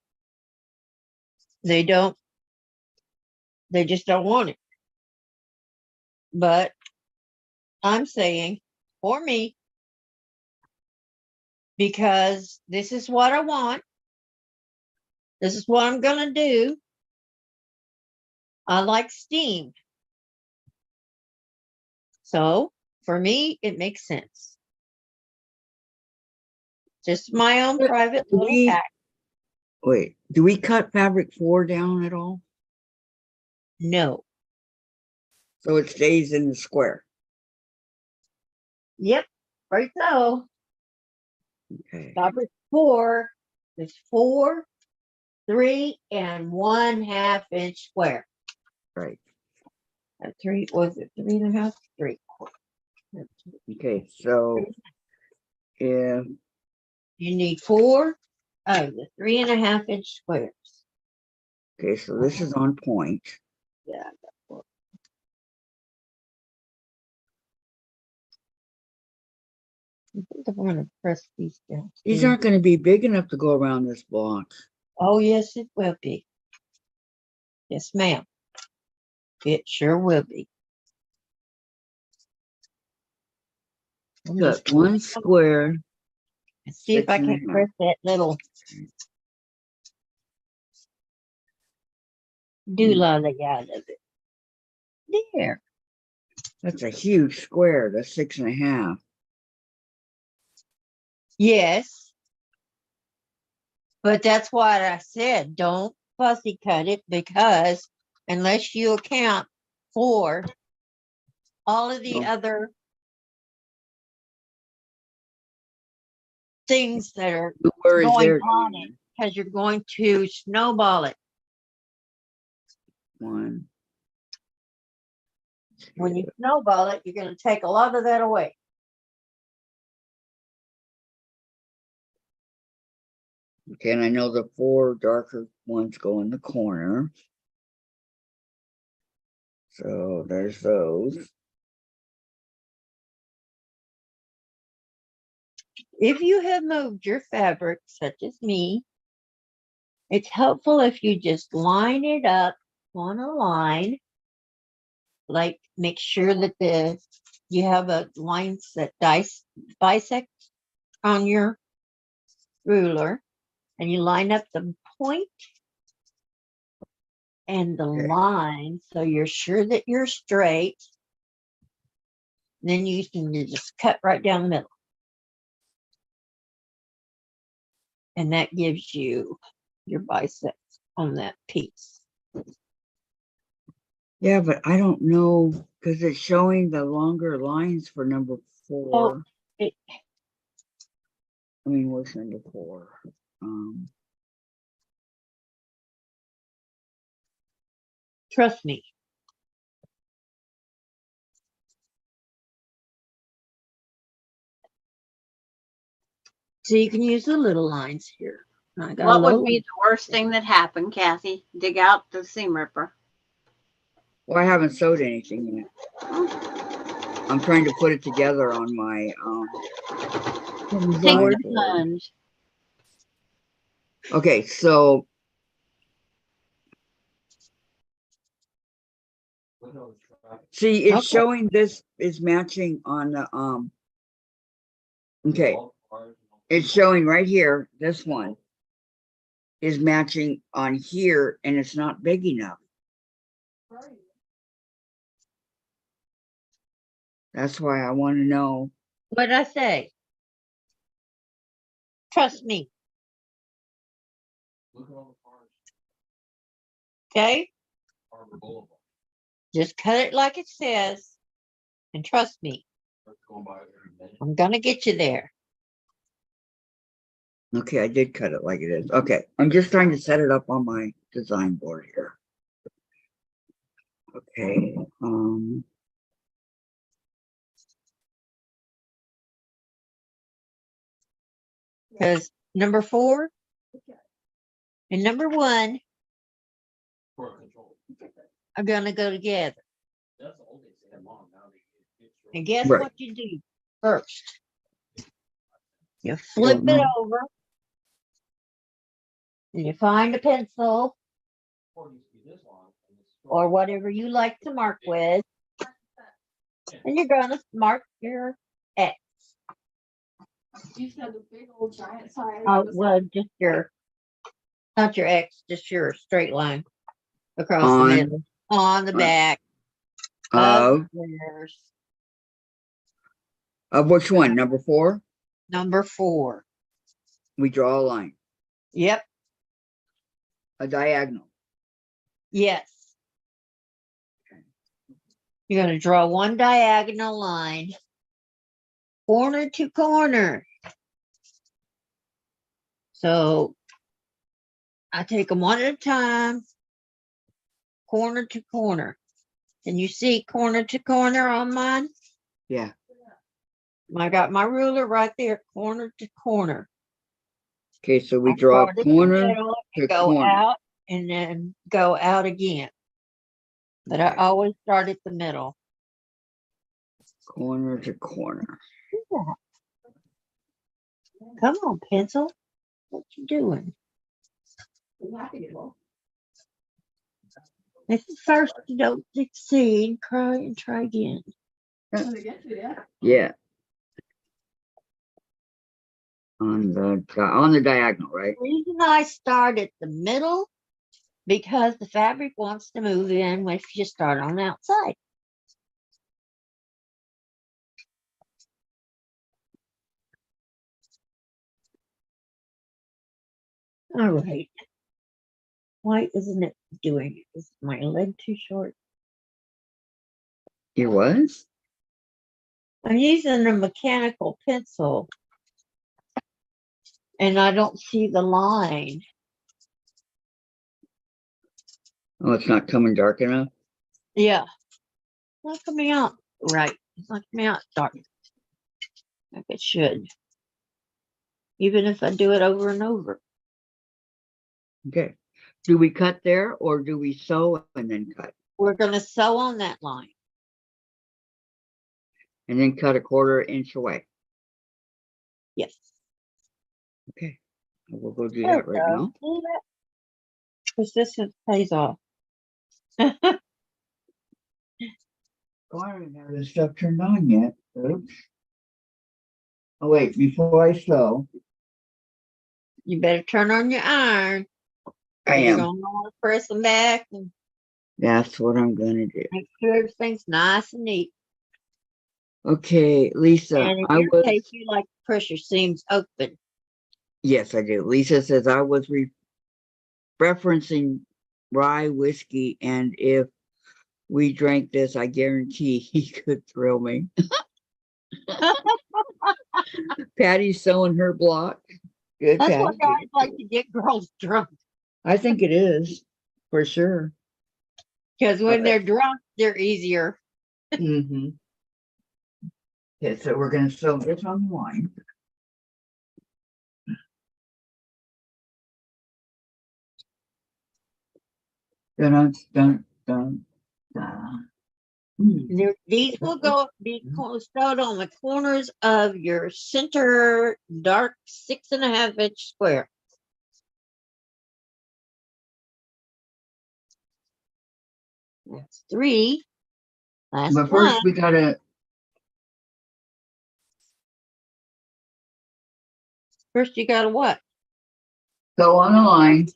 They don't. They just don't want it. But I'm saying for me, because this is what I want. This is what I'm going to do. I like steam. So for me, it makes sense. Just my own But private do little we- hack. Wait, do we cut fabric 4 down at all? No. So it stays in the square. Yep. Right. So Okay. fabric 4 is 4, 3, and 1/2 inch square. Right. At 3, was it 3.5? 3. Okay, so if You need 4 of the 3.5 inch squares. okay, so this is on point. Yeah. I got 4. I think I'm going to press these down. These too. aren't going to be big enough to go around this block. Oh, yes, it will be. Yes, ma'am. It sure will be. I'm Cut just one square. see if I can 6.5. press that little doolally out of it. There. That's a huge square. That's 6.5. Yes. But that's why I said don't fussy cut it, because unless you account for all of the Oh. other things that are Where is going there? on it, because you're going to snowball it. One. When you snowball it, you're going to take a lot of that away. Okay, and I know the 4 darker ones go in the corner. So there's those. If you have moved your fabric, such as me, it's helpful if you just line it up on a line. Like make sure that you have a lines that bisect on your ruler, and you line up the point and the Okay. line so you're sure that you're straight. Then you can just cut right down the middle. And that gives you your bisects on that piece. Yeah, but I don't know because it's showing the longer lines for number 4. Oh, it, I mean, what's number 4? trust me. So you can use the little lines here. I got a What would little. be the worst thing that happened, Kathy? Dig out the seam ripper. Well, I haven't sewed anything yet. I'm trying to put it together on my From Take board. the plunge. Okay, so see, it's Okay. showing this is matching on the okay. It's showing right here, this one is matching on here and it's not big enough. That's why I want to know. What did I say? Trust me. Okay? Just cut it like it says and trust me. I'm gonna get you there. Okay, I did cut it like it is. Okay, I'm just trying to set it up on my design board here. Okay, Because number 4 and number 1 are gonna go together. And guess Right. what you do first? You flip Don't it know. over and you find a pencil or whatever you like to mark with, and you're gonna mark your X. You said the big old giant size. Oh, well, just your, not your X, just your straight line across the On middle, on the back of of yours. which one? Number 4? Number 4. We draw a line, Yep. a diagonal. Yes. You're going to draw one diagonal line, corner to corner. So I take them one at a time, corner to corner. Can you see corner to corner on mine? Yeah. I got my ruler right there, corner to corner. Okay, so we I draw start in the corner middle to and go corner. out and then go out again. But I Okay. always start at the middle. Corner to corner. Come on, pencil. What you doing? If at first you don't succeed, cry and try again. Yeah. On the diagonal, right? The reason I start at the middle because the fabric wants to move in if you start on the outside. All right. Why isn't it doing it? Is my leg too short? It was? I'm using a mechanical pencil and I don't see the line. Oh, it's not coming dark enough? Yeah. It's not coming out right. It's not coming out dark like it should. Even if I do it over and over. Okay. Do we cut there or do we sew and then cut? We're going to sew on that line. And then cut a 1/4 inch away. Yes. Okay. We'll go do There that we right go. now. See that? Persistence pays off. Oh, I don't have this stuff turned on yet. Oops. Oh, wait, before I sew, You better turn on your iron. I You're am. going to want to press them back and That's what I'm going to do. make sure everything's nice and neat. Okay, Lisa, And in I your was, case, you like to press your seams open. yes, I do. Lisa says I was referencing rye whiskey, and if we drank this, I guarantee he could thrill me. Patty's sewing her block. Good, That's what Patty. guys like to get girls drunk. I think it is, for sure. Because when Okay. they're drunk, they're easier. Mm-hmm. Okay, so we're going to sew this on the line. Dun, dun, dun, dun. These will be stowed on the corners of your center dark 6.5-inch square. That's 3. Last But one. first we gotta First, you gotta what? go on the line.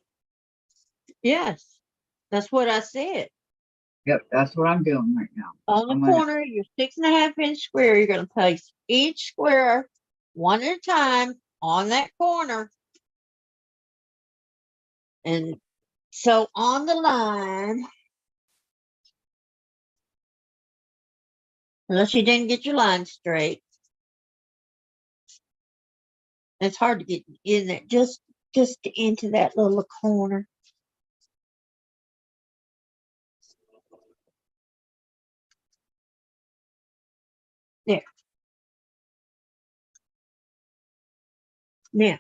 Yes, that's what I said. Yep, that's what I'm doing right now. On the I'm gonna- corner, your 6.5-inch square, you're gonna place each square one at a time on that corner. And so on the line, unless you didn't get your line straight, it's hard to get in there, just into that little corner. There. Now,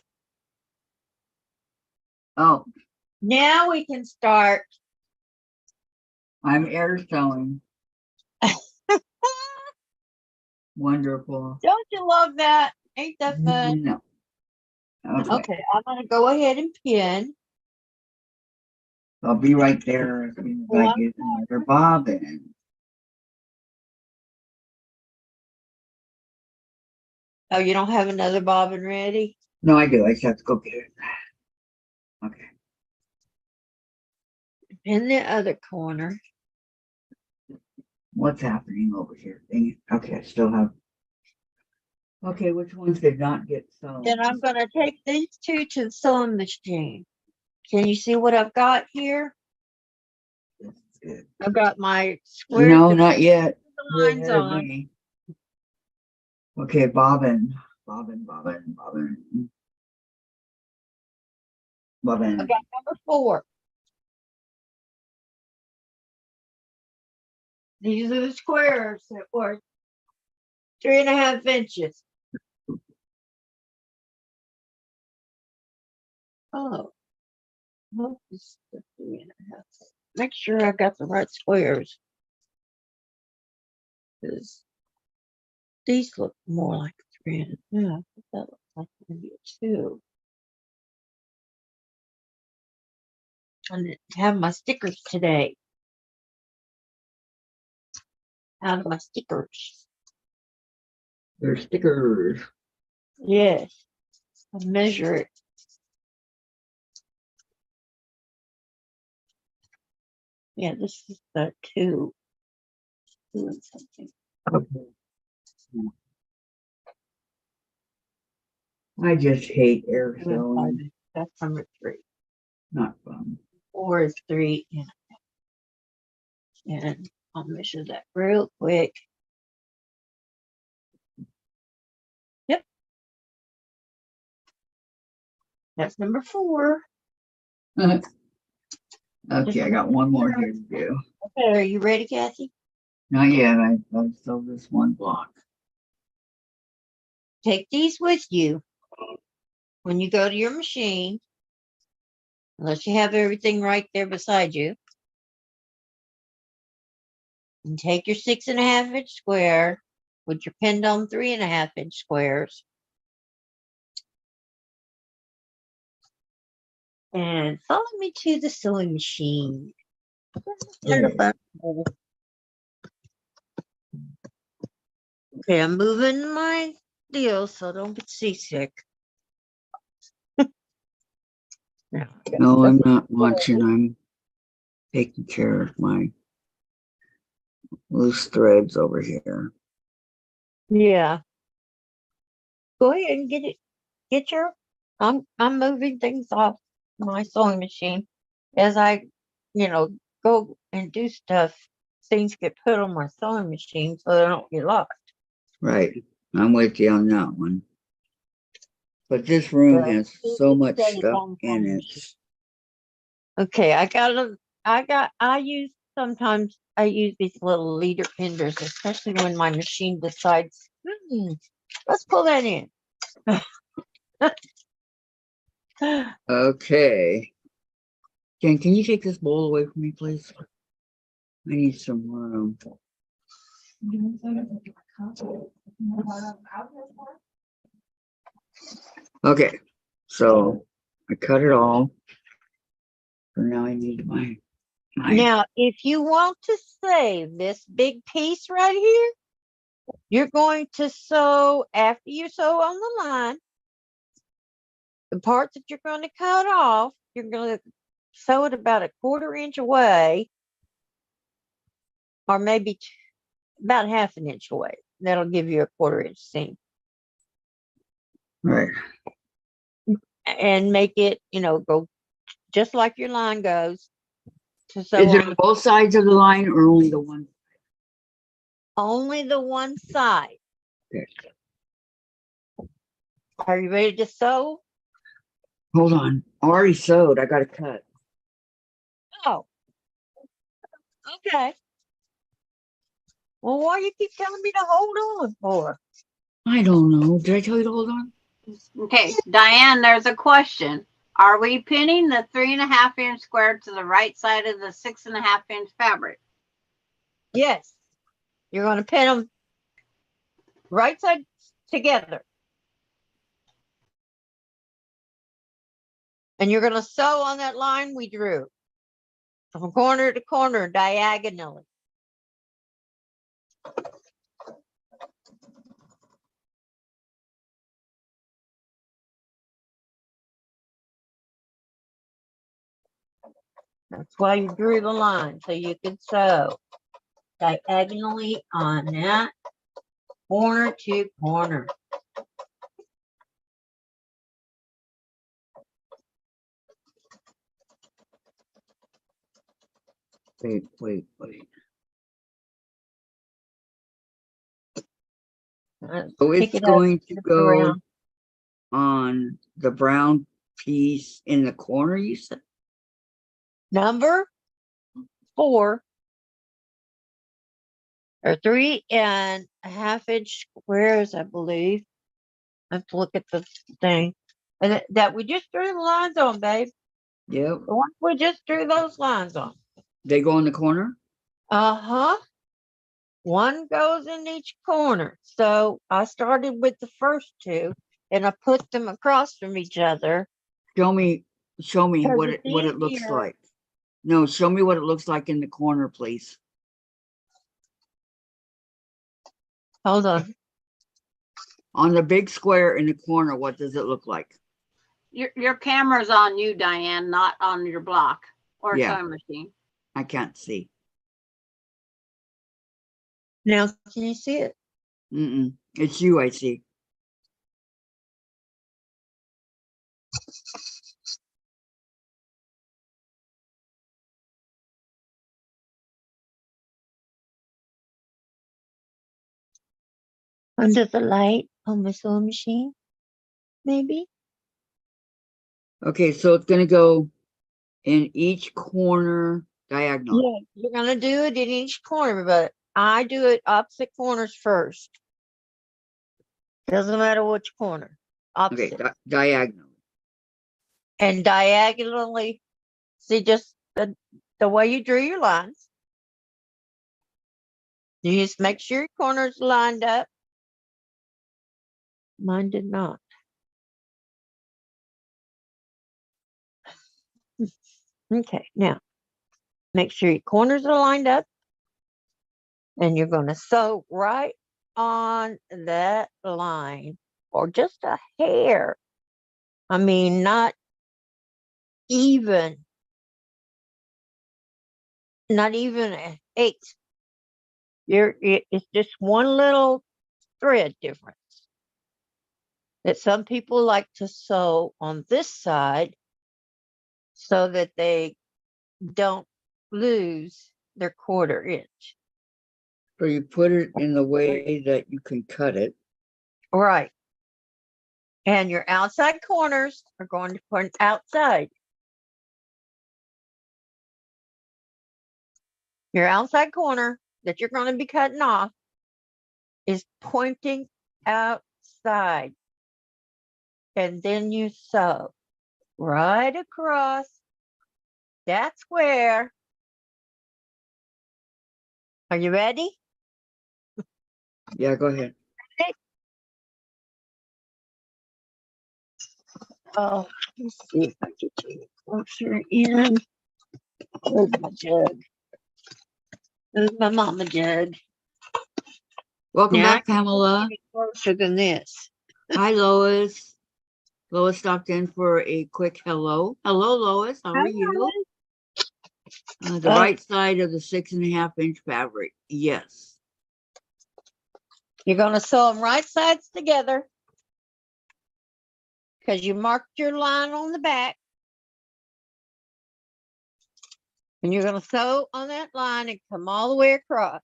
Oh, now we can start. I'm air sewing. Wonderful. Don't you love that? Ain't that fun? No. Okay. Okay, I'm gonna go ahead and pin. I'll be right there as soon as I get another bobbin. Oh, you don't have another bobbin ready? No, I do. I just have to go get it. Okay. Pin the other corner. What's happening over here? Dang it. Okay, I still have. Okay, which ones did not get sewn? Then I'm gonna take these two to the sewing machine. Can you see what I've got here? That's good. I've got my square No, not yet. You're lines ahead of on. me. Okay, bobbin. Bobbin, bobbin, bobbin. Bobbin. I've got number 4. These are the squares that were 3.5 inches. Oh, what is the 3.5? Make sure I got the right squares. 'Cause these look more like 3.5. That looks like maybe a 2. I didn't have my stickers today. Out of my stickers. There's stickers. Yes. I measure it. Yeah, this is the 2. 2 and something. Okay. I just hate air 2 and 5 sewing. inches. That's number 3. Not fun. 4 is 3. And I'll measure that real quick. Yep. That's number 4. Okay, I got one more here to do. Okay, are you ready, Kathy? Not yet. I've sew this one block. Take these with you when you go to your machine, unless you have everything right there beside you. And take your 6.5-inch square, which are pinned on 3.5-inch squares. And follow me to the sewing machine. Okay. Okay, I'm moving my deal, so don't get seasick. No, I'm not watching. I'm taking care of my loose threads over here. Yeah. Go ahead and get it. Get your. I'm moving things off my sewing machine as I, go and do stuff. Things get put on my sewing machine so they don't get lost. Right. I'm with you on that one. But this room Yeah. has so much Stay stuff on in sewing it. machine. Okay, sometimes I use these little leader fenders, especially when my machine decides, let's pull that in. Okay. Jen, can you take this bowl away from me, please? I need some room. Okay, so I cut it all. So now I need my Now, if you want to save this big piece right here, you're going to sew, after you sew on the line, the parts that you're going to cut off, you're going to sew it about a 1/4 inch away, or maybe about 1/2 inch away. That'll give you a 1/4 inch seam. right. And make it, go just like your line goes to sew Is it on on both sides of the line or only the one? only the one side. Okay. Are you ready to sew? Hold on. I already sewed. I got to cut. Oh, okay. Well, why you keep telling me to hold on for? I don't know. Did I tell you to hold on? Okay, Diane, there's a question. Are we pinning the 3.5 inch square to the right side of the 6.5 inch fabric? Yes. You're going to pin them right side together. And you're going to sew on that line we drew from corner to corner diagonally. That's why you drew the line, so you could sew diagonally on that corner to corner. Wait. So Pick it's it up, going to flip it go around. on the brown piece in the corner, you said? Number 4 or 3.5 inch squares, I believe. I have to look at the thing. And that we just drew the lines on, babe. Yep. The ones we just drew those lines on. They go in the corner? Uh-huh. One goes in each corner. So I started with the first 2 and I put them across from each other. Show me 'Cause what it's it looks easier. like. No, show me what it looks like in the corner, please. Hold on. On the big square in the corner, what does it look like? Your camera's on you, Diane, not on your block or Yeah. sewing machine. I can't see. Now, can you see it? It's you, I see. Under the light on my sewing machine, maybe? Okay, so it's gonna go in each corner diagonally. Yeah, you're gonna do it in each corner, but I do it opposite corners first. Doesn't matter which corner. Okay, Opposite. diagonally. And diagonally, see just the way you drew your lines. You just make sure your corners lined up. Mine did not. Okay, now make sure your corners are lined up. And you're going to sew right on that line or just a hair. I mean, not even an eighth. It's just one little thread difference that some people like to sew on this side so that they don't lose their 1/4 inch. So you put it in the way that you can cut it. Right. And your outside corners are going to point outside. Your outside corner that you're going to be cutting off is pointing outside. And then you sew right across that square. Are you ready? Yeah, go ahead. Oh, let's see if I get you closer in. Where's my jug? There's my mama jug. Welcome Now I back, can Pamela. get closer than this. Hi, Lois. Lois stopped in for a quick hello. Hello, Lois. How are you? The Oh. right side of the 6.5-inch fabric. Yes. You're going to sew them right sides together because you marked your line on the back. And you're going to sew on that line and come all the way across.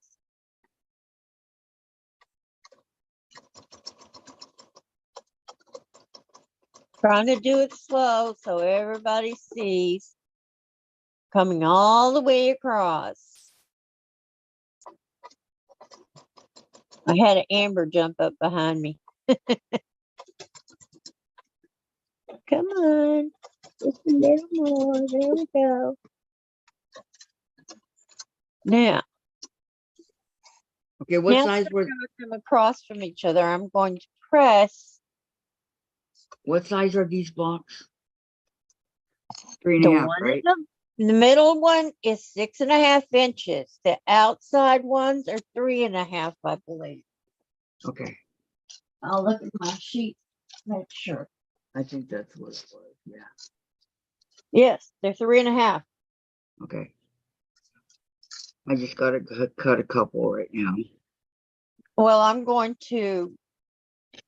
Trying to do it slow so everybody sees. Coming all the way across. I had an amber jump up behind me. Come on. Just a little more. There we go. Now, Okay, what now size we're were going to come across from each other. I'm going to press what size are these blocks? 3.5, the one right? in the middle one is 6.5 inches. The outside ones are 3.5, I believe. Okay. I'll look at my sheet. Make sure. I think that's what it was. Yeah. Yes, they're 3.5. Okay. I just gotta cut a couple right now. Well, I'm going to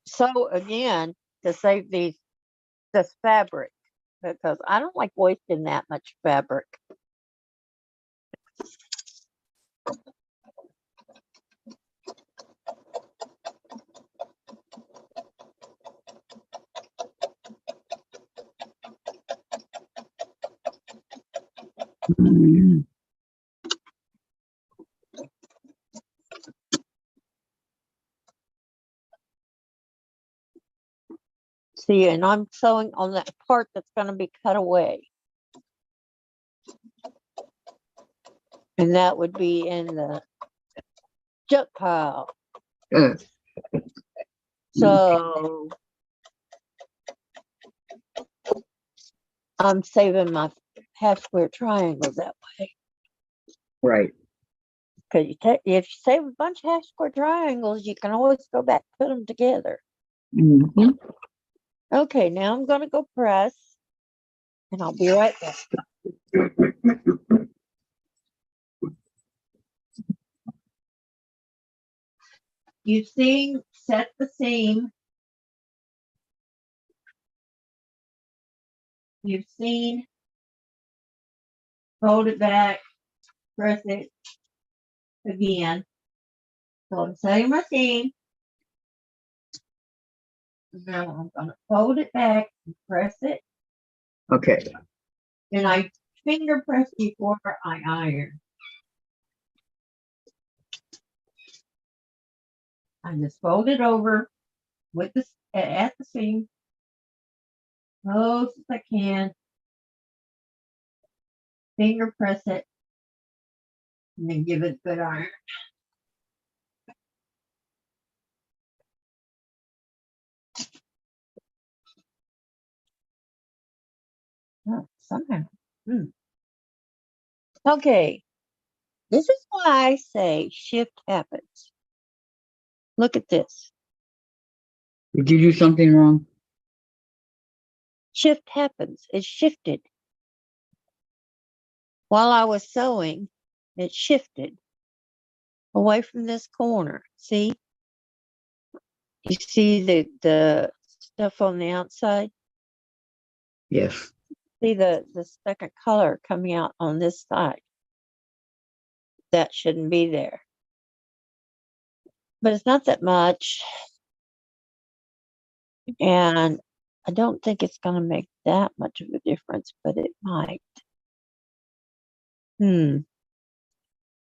sew again to save this fabric because I don't like wasting that much fabric. See, and I'm sewing on that part that's going to be cut away. And that would be in the junk pile. Uh, So I'm saving my half square triangles that way. right. Because if you save a bunch of half square triangles, you can always go back and put them together. Mhm. Okay, now I'm going to go press. And I'll be right back. You've seen set the seam. You've seen fold it back, press it again. So I'm setting my seam. Now I'm going to fold it back and press it. Okay. And I finger press before I iron. I just fold it over with the at the seam, close as I can. Finger press it, and then give it a good iron. Oh, somehow. Okay. This is why I say shift happens. Look at this. Did you do something wrong? Shift happens. It shifted. While I was sewing, it shifted away from this corner. See? You see the stuff on the outside? Yes. See the second color coming out on this side. That shouldn't be there. But it's not that much. And I don't think it's going to make that much of a difference, but it might.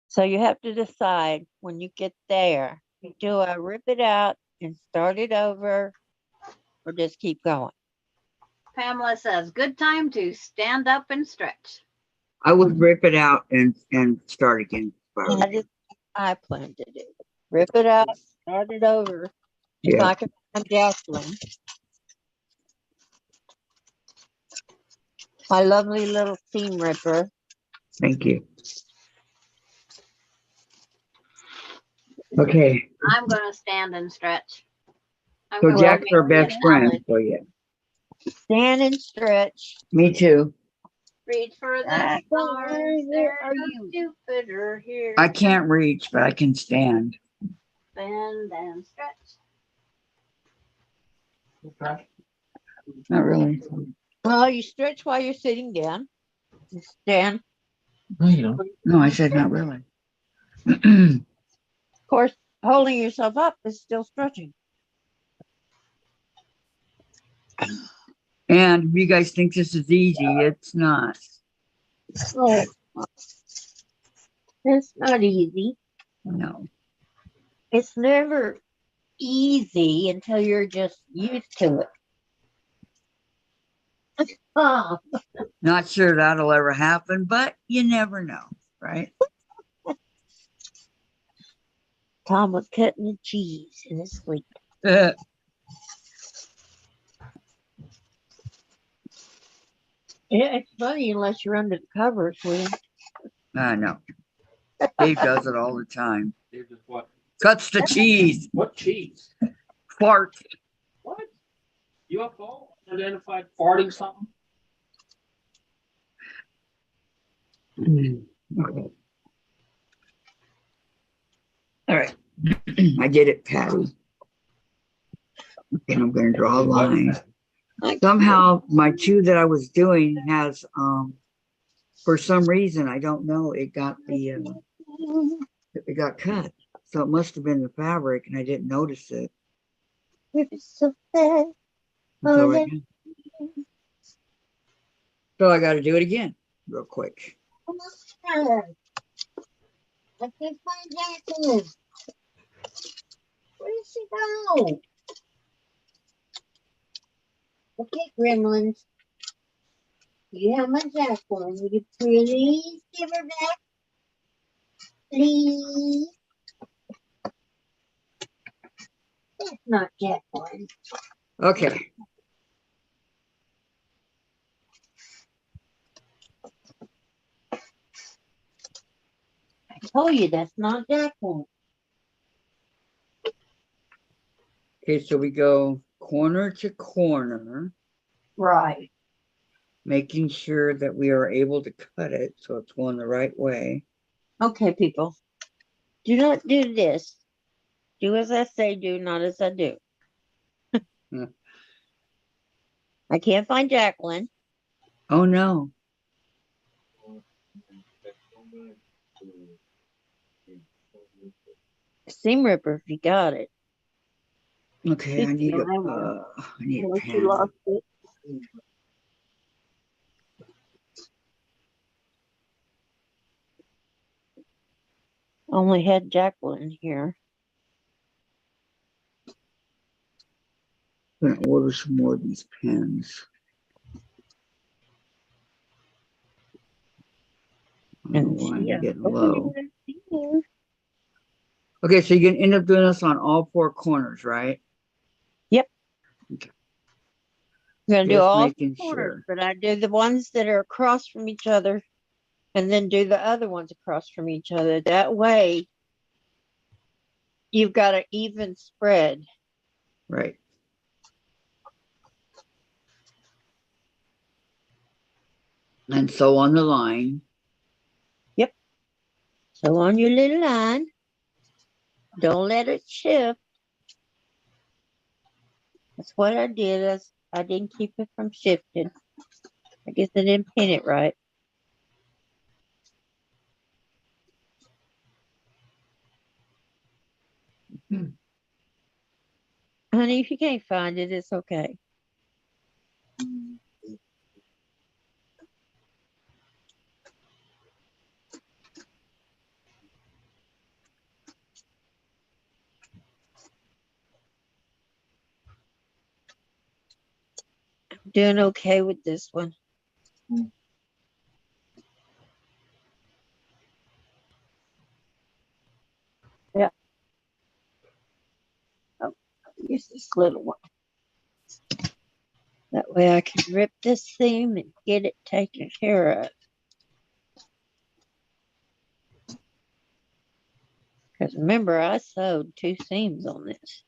So you have to decide when you get there, do I rip it out and start it over or just keep going? Pamela says, good time to stand up and stretch. I would rip it out and start again. I plan to do. Rip it out Start it over. If Yeah, I can find Jacqueline. My lovely little seam ripper. thank you. Okay, I'm gonna stand and stretch. I'm so gonna Jack's make our me a best friend. salad. So yeah, Stand and stretch. me too. Reach for the Where stars. There are goes you? Jupiter here. I can't reach, but I can stand. Bend and stretch. Not really. Well, you stretch while you're sitting down. You stand. No, you don't. No, I said not really. Of course, holding yourself up is still stretching. And if you guys think this is easy, it's not. Oh, it's not easy. No. It's never easy until you're just used to it. Oh, Not sure that'll ever happen, but you never know, right? Tom was cutting the cheese in his sleep. Uh, Yeah, it's funny unless you're under the covers with him. no. Dave does it all the time. Here's just what? Cuts the cheese. What cheese? Fart. What? UFO identified farting something? Okay. All right. I did it, Patty. And I'm going to draw a line. Somehow my two that I was doing has, for some reason, I don't know, it got cut. So it must have been the fabric and I didn't notice it So sad. until right now. So I got to do it again real quick. I can't find Jacqueline. Where did she go? Okay, gremlins. You have my Jacqueline. Will you please give her back? Please. That's not Jacqueline. Okay. I told you that's not Jacqueline. Okay, so we go corner to corner, Right. making sure that we are able to cut it so it's going the right way. Okay, people. Do not do this. Do as I say, do not as I do. Yeah. I can't find Jacqueline. Oh no. Seam ripper, if you got it. Okay, I need a Unless you pen. lost it. Only had Jacqueline here. I'm gonna order some more of these pens. I don't know why I'm getting low. Okay, so you can end up doing this on all four corners, right? Yep. Okay. I'm gonna do Just all making corners, sure. but I do the ones that are across from each other, and then do the other ones across from each other. That way, you've got an even spread. Right. And so on the line. Yep. So on your little line, don't let it shift. That's what I did. I didn't keep it from shifting. I guess I didn't pin it right. Honey, if you can't find it, it's okay. I'm doing okay with this one. Yeah. Use this little one. That way I can rip this seam and get it taken care of. Because remember, I sewed 2 seams on this.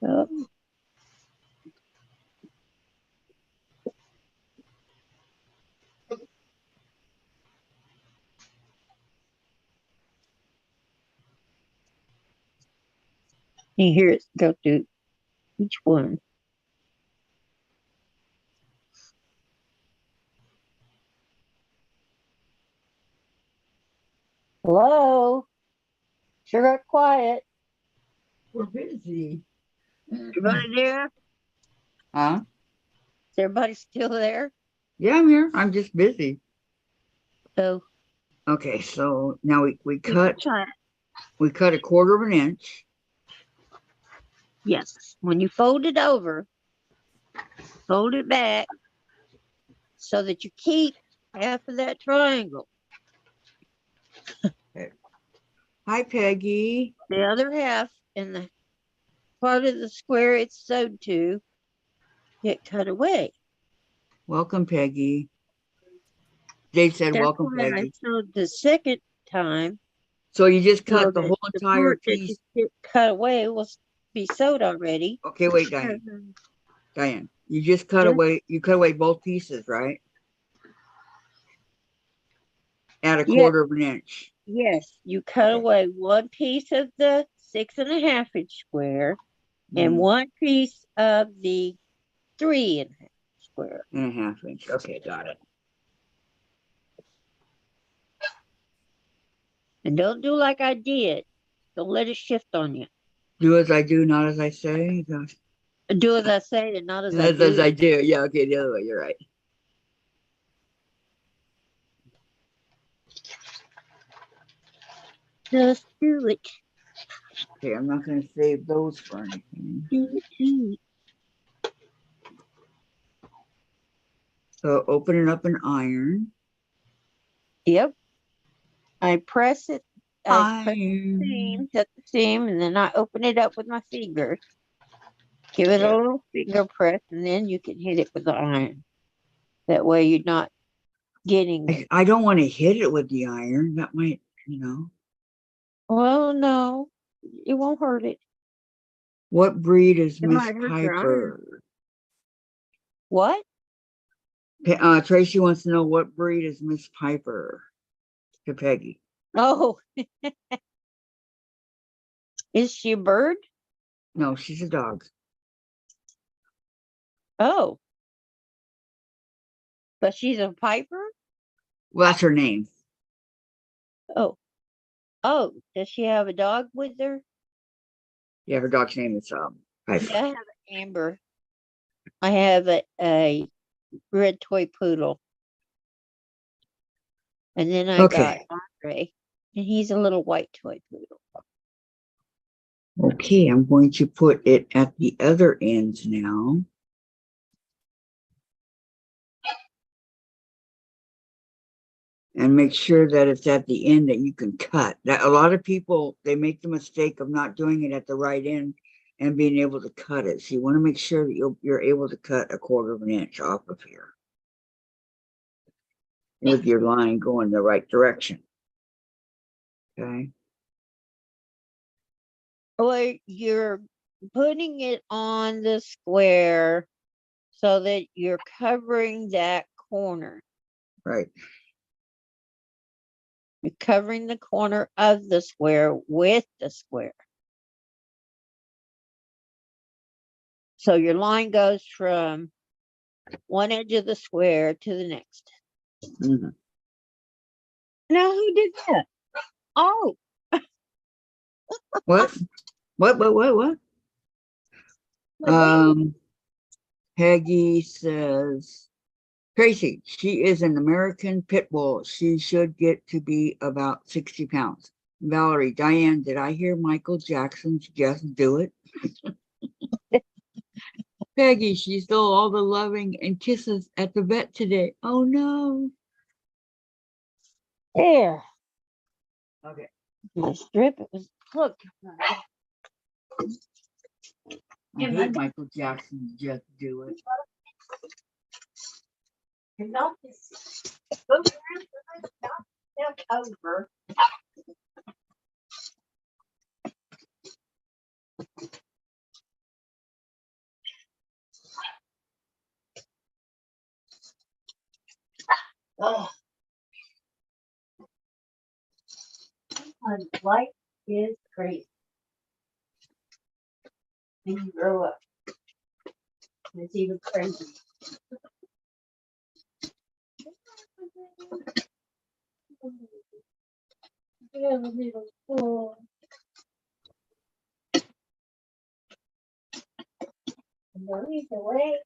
So you hear it go through each one. Hello? Sure got quiet. We're busy. Everybody there? Huh? Is everybody still there? Yeah, I'm here. I'm just busy. So Okay, so now we keep cut trying. we cut 1/4 inch. Yes. When you fold it over, fold it back so that you keep half of that triangle. Hi, Peggy. The other half in the part of the square it's sewed to get cut away. Welcome, Peggy. Dave said, That's welcome, why I Peggy. sewed the second time So you just so cut the that whole the entire part that you piece. get cut away will be sewed already. Okay, wait, Diane. Mhm. Diane, you just cut Yeah. away. You cut away both pieces, right? At a Yes, 1/4 inch. yes, you cut Okay. away one piece of the 6.5 inch square and Mm, one piece of the 3.5 square. 1/2 inch. Okay, got it. And don't do like I did. Don't let it shift on you. Do as I do, not as I say. Gosh. Do as I say and not as I As I do. do. Yeah, okay, the other way. You're right. Just do it. Okay, I'm not going to save those for anything. Do it, do it. So open it up and iron. Yep. I press it. I press the Iron. seam, set the seam, and then I open it up with my finger. Give it a Yeah. little finger press, and then you can hit it with the iron. That way you're not getting. I don't want to hit it with the iron. That might, you know. Well, no, it won't hurt it. What breed is It Miss might hurt your iron. Piper? What? Tracy wants to know what breed is Miss Piper to Peggy. Oh, is she a bird? No, she's a dog. Oh, but she's a piper? Well, that's her name. Oh, oh, does she have a dog with her? Yeah, her dog's name is Piper. Yeah, I have an Amber. I have a red toy poodle. And then I got Okay. Andre, and he's a little white toy poodle. Okay, I'm going to put it at the other ends now. And make sure that it's at the end that you can cut. That a lot of people, they make the mistake of not doing it at the right end and being able to cut it. So you want to make sure that you're able to cut 1/4 inch off of here with your line going the right direction. Okay. Well, you're putting it on the square so that you're covering that corner. Right. You're covering the corner of the square with the square. So your line goes from one edge of the square to the next. Mhm. Now, who did that? Oh, What? What? my baby. Peggy says, Tracy, she is an American pit bull. She should get to be about 60 pounds. Valerie, Diane, did I hear Michael Jackson's Just Do It? Peggy, she stole all the loving and kisses at the vet today. Oh no. There. Okay. My strip. It was Look. I hate Michael Jackson. Just do it. Not this. Over. Oh. Life is crazy. When you grow up, it's even crazy. Mary's away.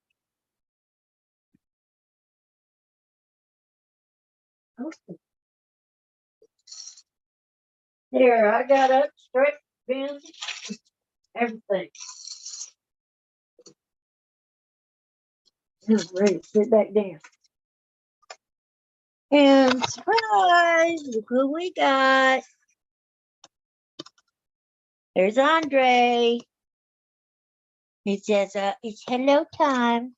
There, I got up, stretched, bent, everything. Just ready to sit back down. And surprise! Look who we got. There's Andre. He says, it's hello time.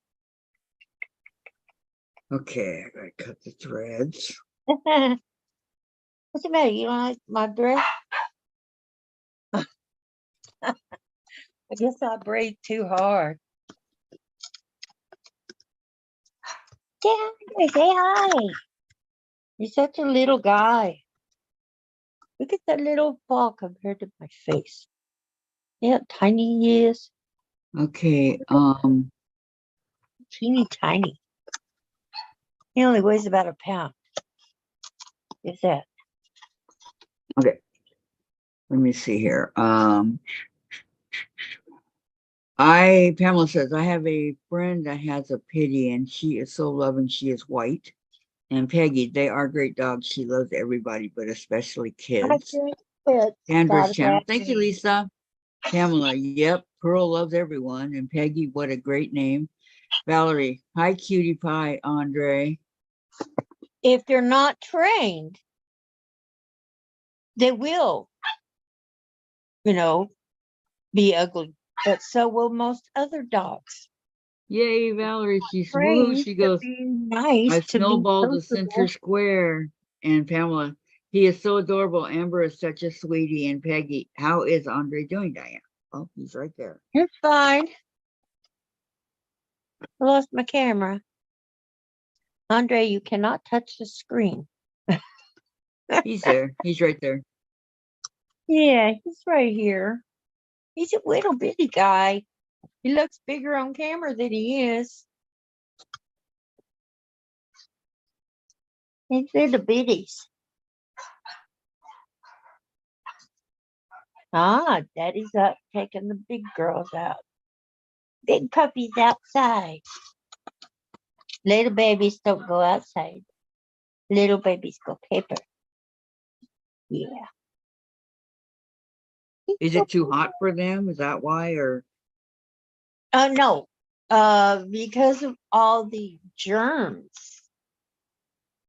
Okay, I gotta cut the threads. What's the matter? You don't like my dress? I guess I braid too hard. Andre, say hi. You're such a little guy. Look at that little ball compared to my face. Yeah, how tiny he is. Okay, Teeny tiny. He only weighs about a pound. Is that? okay. Let me see here. Pamela says, I have a friend that has a pity and she is so loving. She is white. And Peggy, they are great dogs. She loves everybody, but especially I kids. think it's Sandra's got a channel. bad Thank you, name. Lisa. Pamela, yep. Pearl loves everyone. And Peggy, what a great name. Valerie, hi, cutie pie, Andre. If they're not trained, they will, be ugly. But so will most other dogs. Yay, Valerie. She's woohoo. Trained She to goes, be nice, I to be snowballed the center sociable. square. And Pamela, he is so adorable. Amber is such a sweetie. And Peggy, how is Andre doing, Diane? Oh, he's right there. You're fine. I lost my camera. Andre, you cannot touch the screen. He's there. He's right there. Yeah, he's right here. He's a little bitty guy. He looks bigger on camera than he is. He's little bitties. Ah, Daddy's up taking the big girls out. Big puppies outside. Little babies don't go outside. Little babies go paper. Yeah. Is it too hot for them? Is that why? Or No. Because of all the germs.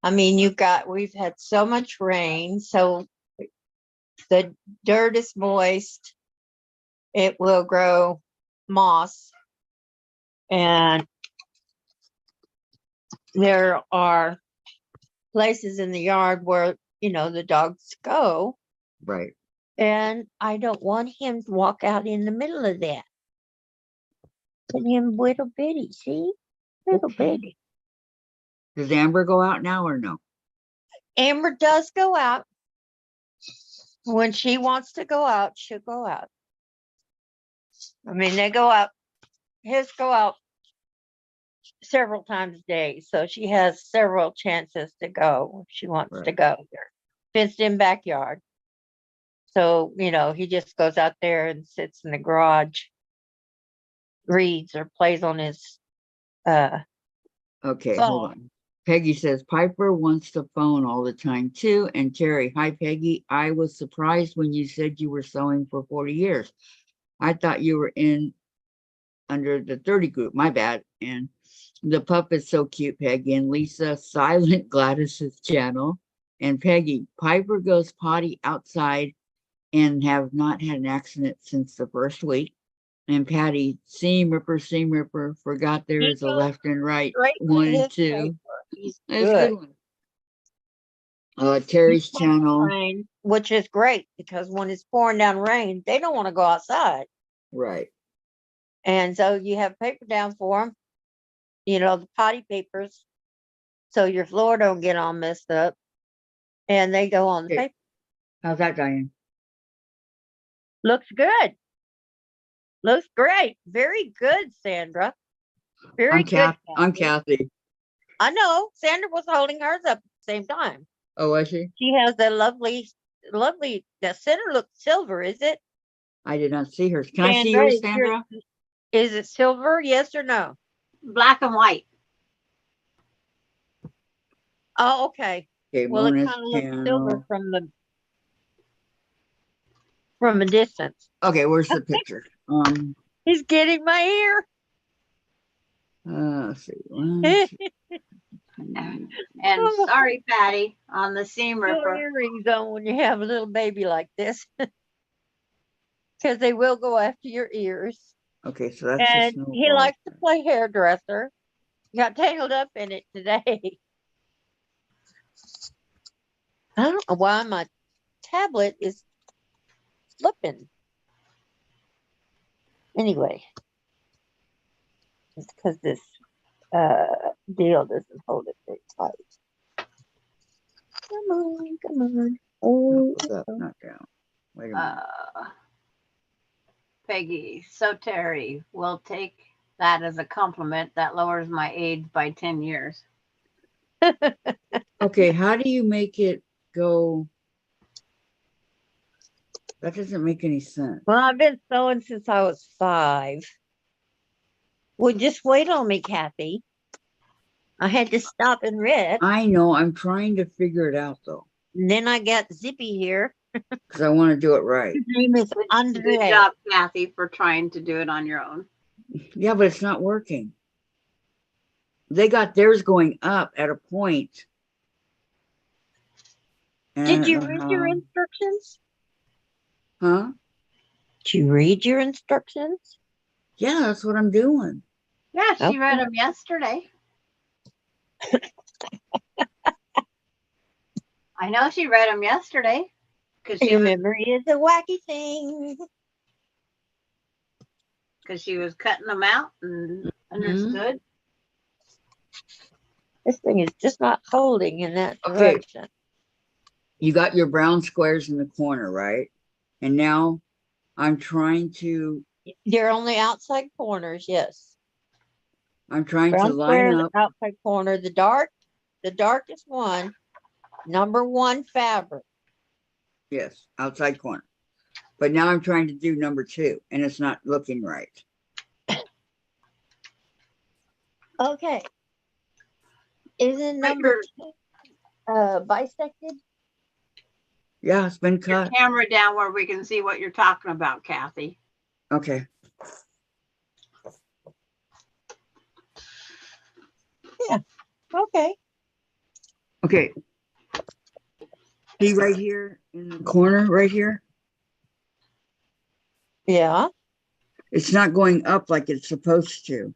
I mean, we've had so much rain, so the dirt is moist. It will grow moss. And there are places in the yard where, the dogs go. right. And I don't want him to walk out in the middle of that. And him little bitty, see? Little Okay. bitty. Does Amber go out now or no? Amber does go out. When she wants to go out, she'll go out. I mean, they go out. His go out several times a day. So she has several chances to go if she wants to Right. go. Fenced in backyard. So, he just goes out there and sits in the garage, reads or plays on his Okay, phone. hold on. Peggy says Piper wants the phone all the time too. And Terry, hi Peggy. I was surprised when you said you were sewing for 40 years. I thought you were under the 30 group. My bad. And the pup is so cute, Peggy. And Lisa, silent Gladys's channel. And Peggy, Piper goes potty outside and have not had an accident since the first week. And Patty, seam ripper, forgot there He is a goes left and right, straight to 1 and his 2. paper. He's That's a good good. one. He Terry's takes the channel, rain, which is great because when it's pouring down rain, they don't want to go outside. right. And so you have paper down for them, the potty papers, so your floor don't get all messed up. And they go on the Okay. paper. How's that, Diane? Looks good. Looks great. Very good, Sandra. Very good. I'm Kathy. Kathy. I know. Sandra was holding hers up at the same time. Oh, was she? She has that lovely, the center looks silver, is it? I did not see hers. Can I see yours, is Sandra? Is it silver? Yes or no? Black and white. Oh, okay. Okay, Well, it Mona's kind of looks channel. silver from a distance. Okay, where's the picture? He's getting my ear. Let's see. 1, 2, 3. And Oh, sorry, Patty, on the seam put ripper. earrings on when you have a little baby like this, because they will go after your ears. Okay, so that's the And he snowball. likes to play hairdresser. Got tangled up in it today. I don't know why my tablet is flipping. Anyway, it's because this deal doesn't hold it very tight. Come on. No, Oh, it's up, not down. Wait a minute. Peggy, so Terry, will take that as a compliment. That lowers my age by 10 years. Okay, how do you make it go? That doesn't make any sense. well, I've been sewing since I was 5. Well, just wait on me, Kathy. I had to stop and read. I know, I'm trying to figure it out though, And then I got Zippy here. because I want to do it right. His name is Good Andre. job, Kathy, for trying to do it on your own. Yeah, but it's not working. They got theirs going up at a point. And I Did don't you know read how. your instructions? Huh? Did you read your instructions? Yeah, that's what I'm doing. Yeah, she Okay. read them yesterday. I know she read them yesterday because Your memory is a wacky thing. she was cutting them out and understood. This thing is just not holding in that Okay. direction. You got your brown squares in the corner, right? And now I'm trying to They're on the outside corners, yes. line Square, the up. outside corner, the darkest one, number 1 fabric. Yes, outside corner. But now I'm trying to do number 2 and it's not looking right. Okay. Isn't number 2 bisected? Yeah, it's been Your cut. camera down where we can see what you're talking about, Kathy. Okay. Okay. Okay. See right here in the corner, right here? Yeah. It's not going up like it's supposed to.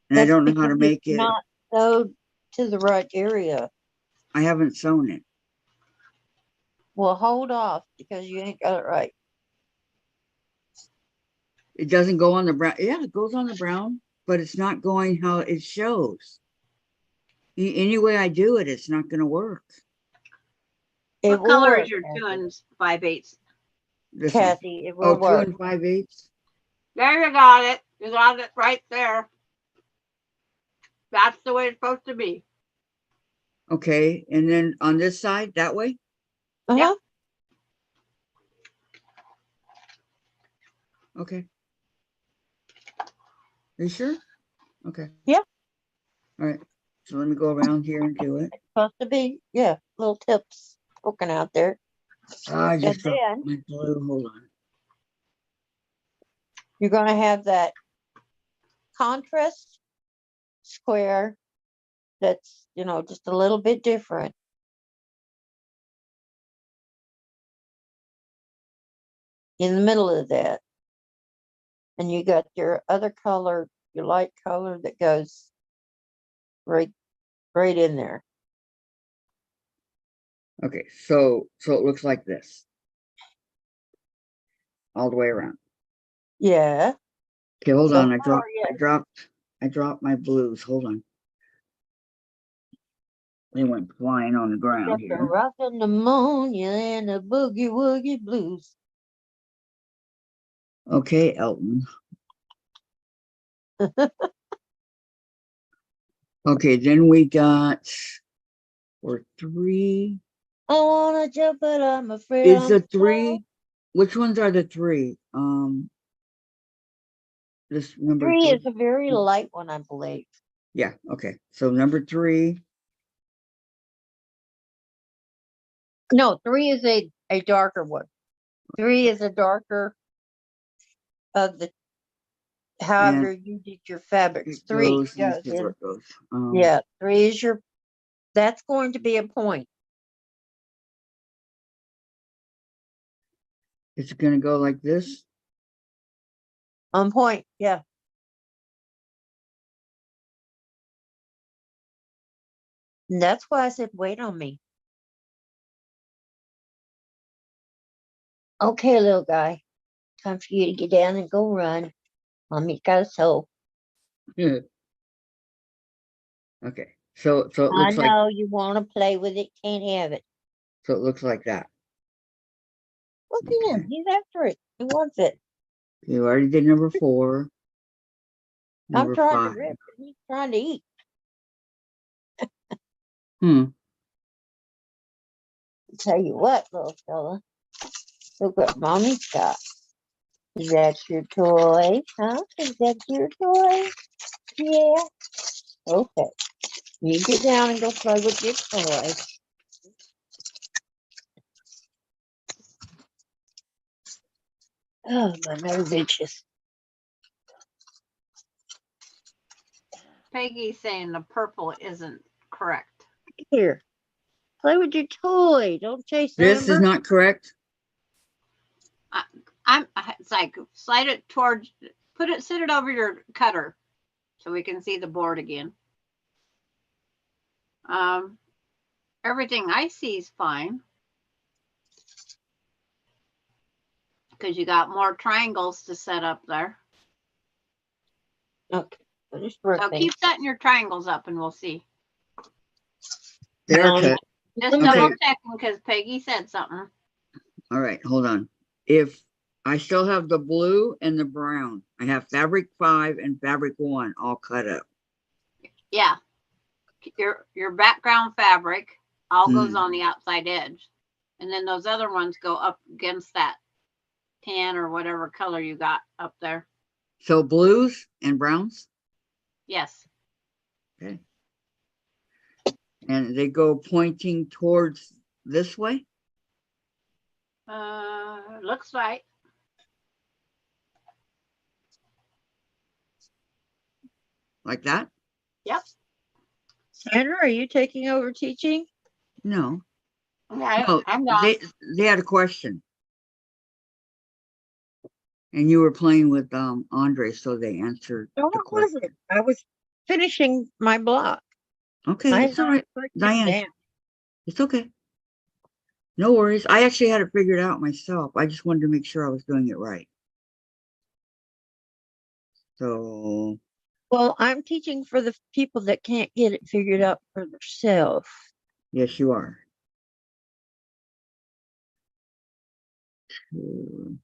And I That's don't know how to because make it's it. not sewed to the right area. I haven't sewn it. Well, hold off because you ain't got it right. It doesn't go on the brown. Yeah, it goes on the brown, but it's not going how it shows. Any way I do it, it's not going to work. It What will color work, is your Kathy. 2 and 5/8? This one. Kathy, it will 2 work. and 5/8. There, you got it. You got it right there. That's the way it's supposed to be. Okay, and then on this side, that way. Uh-huh. Okay. Are you sure? Okay. Yeah. All right. So let me go around here and do it. Supposed to be, yeah, little tips poking out there. I just And got then my glue. Hold on. you're going to have that contrast square that's, just a little bit different. in the middle of that. And you got your other color, your light color that goes right in there. Okay, so it looks like this. All the way around. Yeah. Okay, hold So on. I far, dropped my blues. Hold on. They went flying on the ground got the here. rock and pneumonia and the boogie woogie blues. Okay, Elton. Okay, then we got for 3. I wanna jump, but I'm afraid Is I'm the tall. 3? Which ones are the 3? This number 3 3. is a very light one, I believe. Yeah, okay. So number 3. No, 3 is a darker one. 3 is a darker of the however you did your fabrics. It 3 goes, let me goes see where in. it goes. Yeah, 3 is your. That's going to be a point. Is it gonna go like this? On point, yeah. And that's why I said, wait on me. Okay, little guy. Time for you to get down and go run. Mommy gotta sew. Yeah. Okay. So it I looks like know you want to play with it, can't have it. so it looks like that. Look at him. Okay. He's after it. He wants it. You already did number 4. I'm Number trying 5. to rip and he's trying to eat. Hmm. Tell you what, little fella. Look what mommy's got. Is that your toy? Huh? Is that your toy? Yeah. Okay. You get down and go play with your toy. Oh, my nose itches. Peggy's saying the purple isn't correct. Here. Play with your toy. Don't chase This is Amber. not correct. It's like slide it towards, sit it over your cutter so we can see the board again. Everything I see is fine. Because you got more triangles to set up there. Okay. Finish So ripping. keep setting your triangles up and we'll see. They're No, cut. Just Okay. double checking because Peggy said something. All right, hold on. If I still have the blue and the brown, I have fabric 5 and fabric 1 all cut up. Yeah. Your background fabric all goes on the outside edge. And then those other ones go up against that tan or whatever color you got up there. So blues and browns. Yes. Okay. And they go pointing towards this way. Looks right. Like that? Yep. Sandra, are you taking over teaching? No. Yeah, No, I'm done. they had a question. And you were playing with Andre, so they answered No, the I question. wasn't. I was finishing my block. Okay, it's all right. Diane, it's okay. No worries. I actually had it figured out myself. I just wanted to make sure I was doing it right. So, Well, I'm teaching for the people that can't get it figured out for themselves. yes, you are. And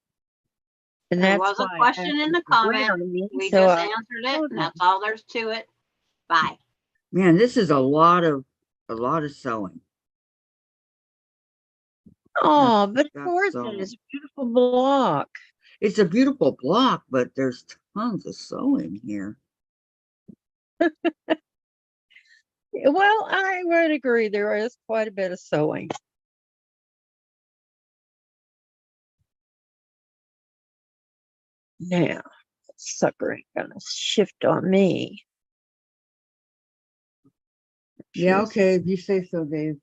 There that's was a why I question in the asked you to wait comment. on me, We so just I answered it, told and them. that's all there's to it. Bye. Man, this is a lot of sewing. Oh, but That's Forza so- is a beautiful block. It's a beautiful block, but there's tons of sewing here. Well, I would agree. There is quite a bit of sewing. Now, sucker ain't gonna shift on me. Yeah, Just- okay, if you say so, Dave.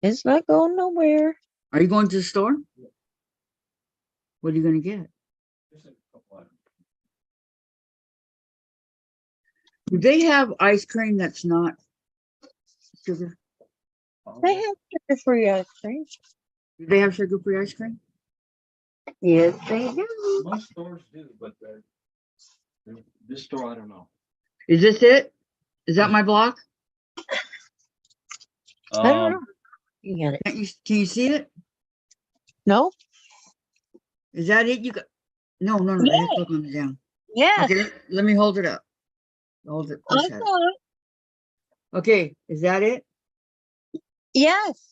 It's not going nowhere. Are you going to the store? What are you gonna get? Just a couple items. Do they have ice cream that's not sugar? They have sugar-free ice cream. Do they have sugar-free ice cream? Yes, they do. Most stores do, but this store, I don't know. Is this it? Is that my block? I don't know. Um, You got it. Can you see it? No? Is that it? You got, no, no, no, Yeah. just look on the down. Yes. Okay, let me hold it up. Hold it, I push that. saw it. Okay, is that it? Yes.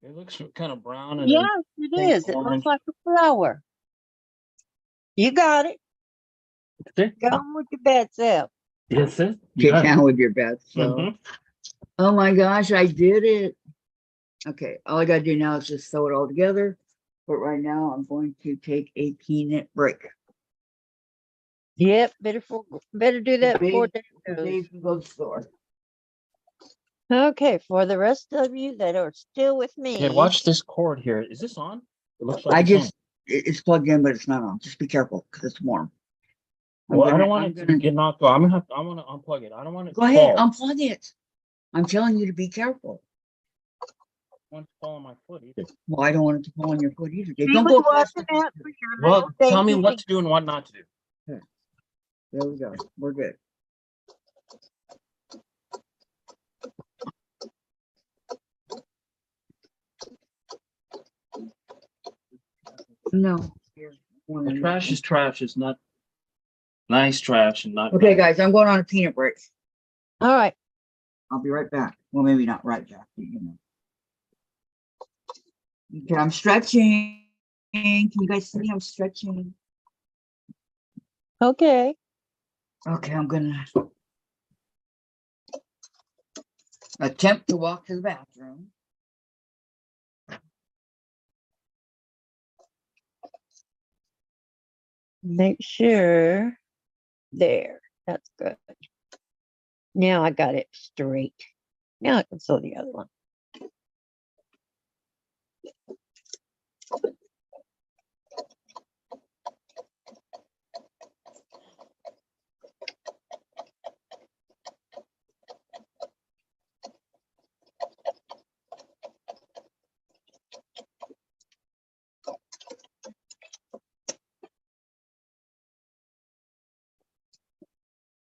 it looks kind of brown and Yes, then it pink, is. It orange. looks like a flower. You got it. See? Go on with your bad self. Yes, it. Get down with your best. So, Mhm. oh my gosh, I did it. Okay, all I gotta do now is just sew it all together. But right now, I'm going to take a peanut break. Yep, better do that before Dave, day goes. Dave can go to the store. Okay, for the rest of you that are still with me. Okay, watch this cord here. Is this on? It looks like I it's just, on. it's plugged in, but it's not on. Just be careful because it's warm. Well, I don't I'm want it to gonna- get knocked off. I want to unplug it. I don't want it Go to ahead, fall. unplug it. I'm telling you to be careful. I don't want it to fall on my foot either. Well, I don't want it to fall on your foot either. Dave. She Don't was go across the watching out for your Well, little tell me baby. what to do and what not to do. There we go. We're good. No. The trash is trash. It's not nice trash and not. Okay, guys, I'm going on a peanut break. All right. I'll be right back. Well, maybe not right back, but you know. Okay, I'm stretching. Can you guys see I'm stretching? Okay. Okay, I'm gonna attempt to walk to the bathroom. Make sure. There. That's good. Now I got it straight. Now I can sew the other one.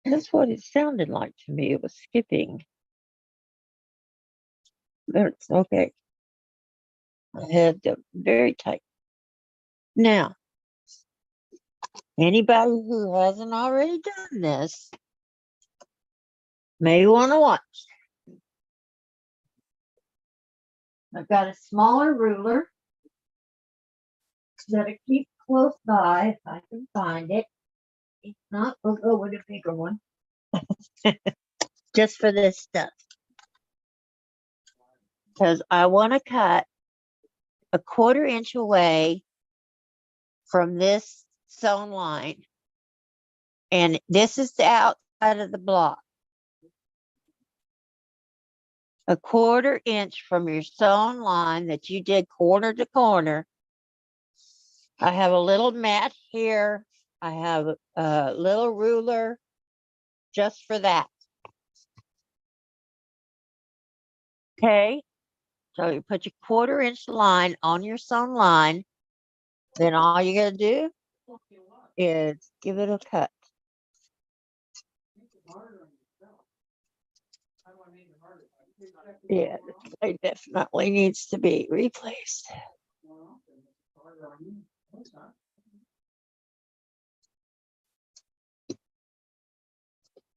That's what it sounded like to me. It was skipping. That's okay. I had them very tight. Now, anybody who hasn't already done this may want to watch. I've got a smaller ruler that I keep close by if I can find it. If not, we'll go with a bigger one. Just for this stuff. Because I want to cut a 1/4 inch away from this sewn line. And this is the outside of the block. A 1/4 inch from your sewn line that you did corner to corner. I have a little mat here. I have a little ruler just for that. Okay. So you put your 1/4 inch line on your sewn line. Then all you gotta do is give it a cut. Yeah, it definitely needs to be replaced.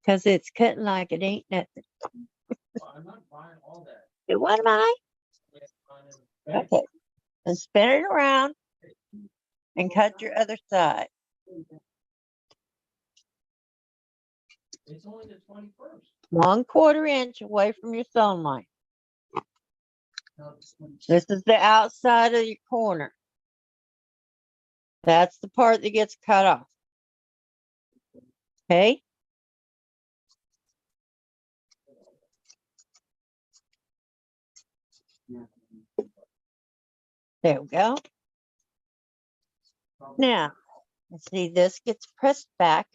Because it's cutting like it ain't nothing. I'm not buying all that. What am I? Okay. And spin it around and cut your other side. It's only the 21st. 1/4 inch away from your sewn line. This is the outside of your corner. That's the part that gets cut off. Okay. There we go. Now, let's see, this gets pressed back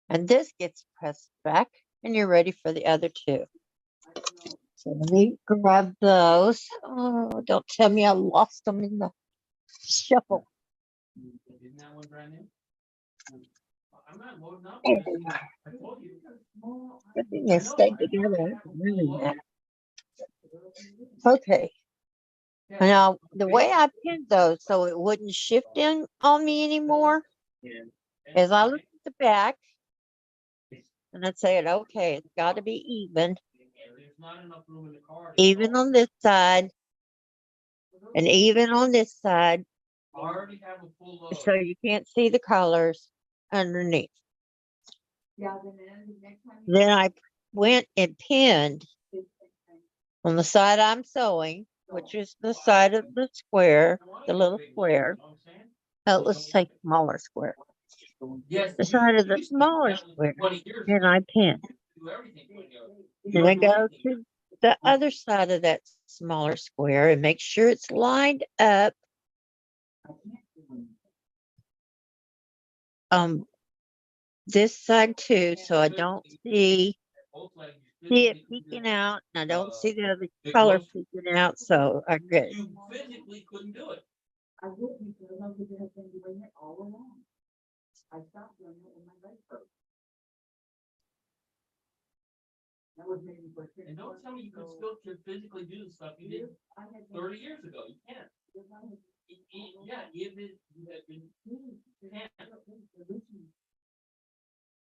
and this gets pressed back, and you're ready for the other two. So let me grab those. Oh, don't tell me I lost them in the shuffle. Isn't that one brand new? I'm not loading up. There they are. I told you. Good thing they stayed together. Really bad. Okay. Now, the way I pinned those so it wouldn't shift in on me anymore is I looked at the back and I said, okay, it's got to be even. There's not enough room in the car. Even on this side and even on this side, I already have a full load. so you can't see the colors underneath. Then I went and pinned on the side I'm sewing, which is the side of the square, the little square. Oh, let's say smaller square. Yes. The side of the smaller square, and I pinned. Then I go to the other side of that smaller square and make sure it's lined up. This side too, so I don't see it peeking out, and I don't see the other color peeking out, so I get. You physically couldn't do it. And don't tell me you could physically do the stuff you did 30 years ago. You can't. Yeah, even you can't.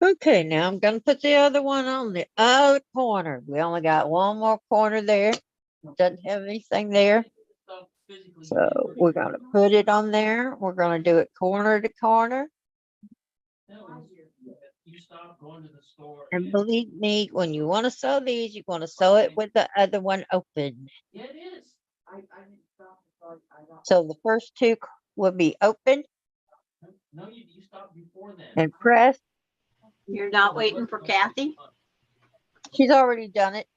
Okay, now I'm gonna put the other one on the other corner. We only got one more corner there. Doesn't have anything there. So we're gonna put it on there. We're gonna do it corner to corner. You stop going to the store. And believe me, when you want to sew these, you want to sew it with the other one open. Yeah, it is. So the first two will be open No, you stopped before then. and pressed. You're not waiting for Kathy? She's already done it.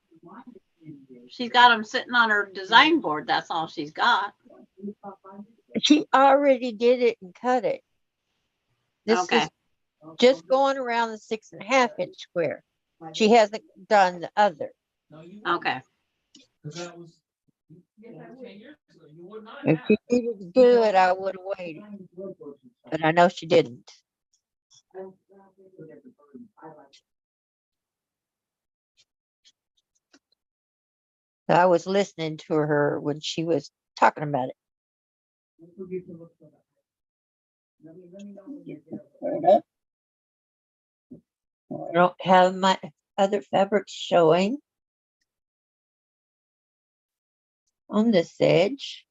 She's got them sitting on her design board. That's all she's got. She already did it and cut it. This Okay. is just going around the 6.5-inch square. She hasn't done the other. Okay. Because that was 10 years ago. You would not If have. she didn't do it, I would have waited. But I know she didn't. I was listening to her when she was talking about it. I don't have my other fabrics showing on this edge.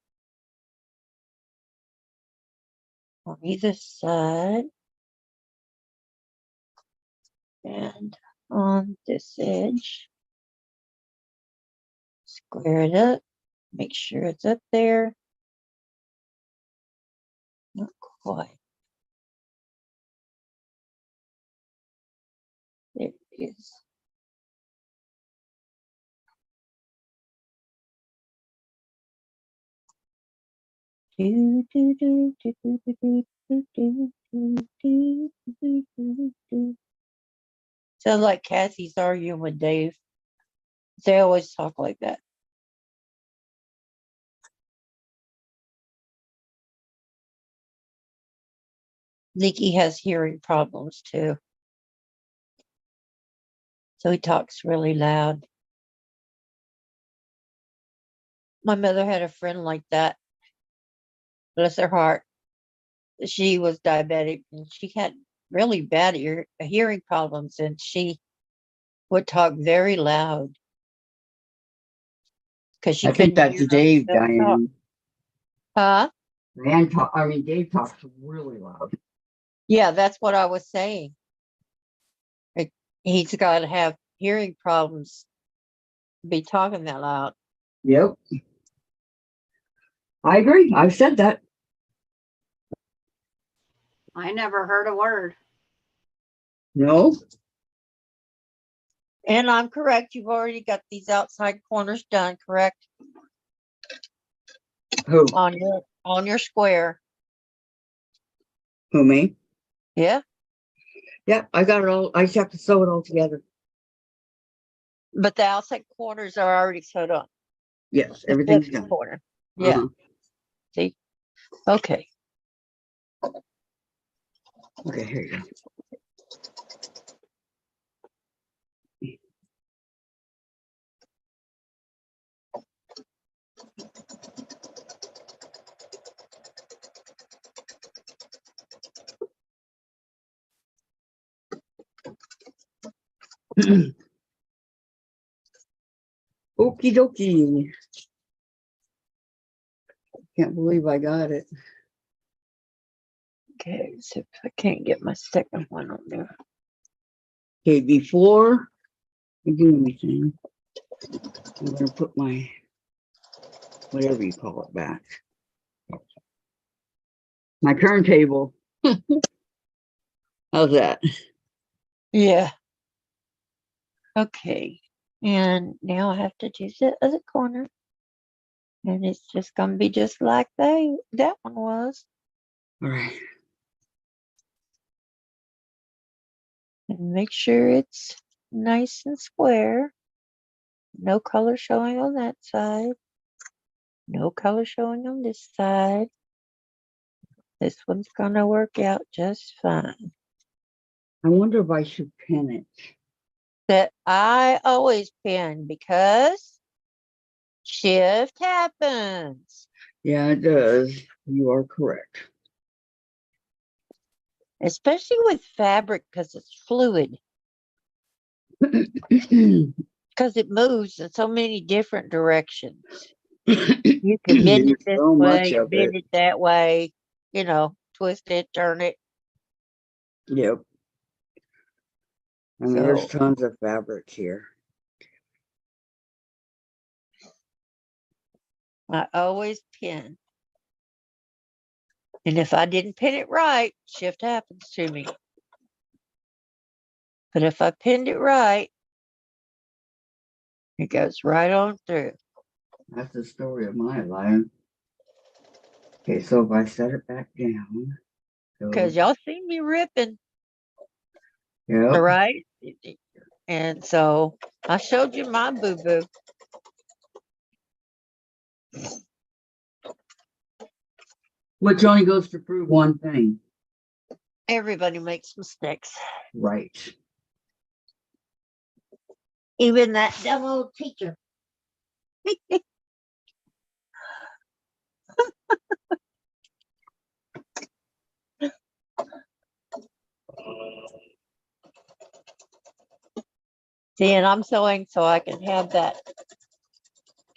On either side. And on this edge. Square it up. Make sure it's up there. Not quite. There it is. Sounds like Kathy's arguing with Dave. They always talk like that. Nikki has hearing problems too. So he talks really loud. My mother had a friend like that. Bless her heart. She was diabetic and she had really bad hearing problems, and she would talk very loud because she I think couldn't that's hear Dave, herself talk. Diane. Huh? Dave talks really loud. Yeah, that's what I was saying. He's got to have hearing problems to be talking that loud. Yep. I agree. I've said that. I never heard a word. No. And I'm correct. You've already got these outside corners done, correct? Who? On your square. Who, me? Yeah, Yeah, I got it all. I just have to sew it all together. but the outside corners are already sewed on. Yes, Except everything's the done. corner. Yeah. Uh-huh. See? Okay. Okay, here you go. Okie dokie. Can't believe I got it. Okay. So if I can't get my second one on there. Okay, before I do anything, I'm gonna put my whatever you call it back. My turntable. How's that? Yeah. Okay. And now I have to do the other corner. And it's just gonna be just like that one was. All right. And make sure it's nice and square. No color showing on that side. No color showing on this side. This one's gonna work out just fine. I wonder if I should pin it. That I always pin because shift happens. Yeah, it does. You are correct. Especially with fabric because it's fluid. Because it moves in so many different directions. You can bend it There's this so much way, of bend it. it that way, twist it, turn it. Yep. And there's So tons of fabric here. I always pin. And if I didn't pin it right, shift happens to me. But if I pinned it right, it goes right on through. That's the story of my life. Okay, so if I set it back down, Because so y'all see me ripping, yep. right? And so I showed you my boo-boo. Which only goes to prove one thing. Everybody makes mistakes. Right. Even that dumb old teacher. See, and I'm sewing so I can have that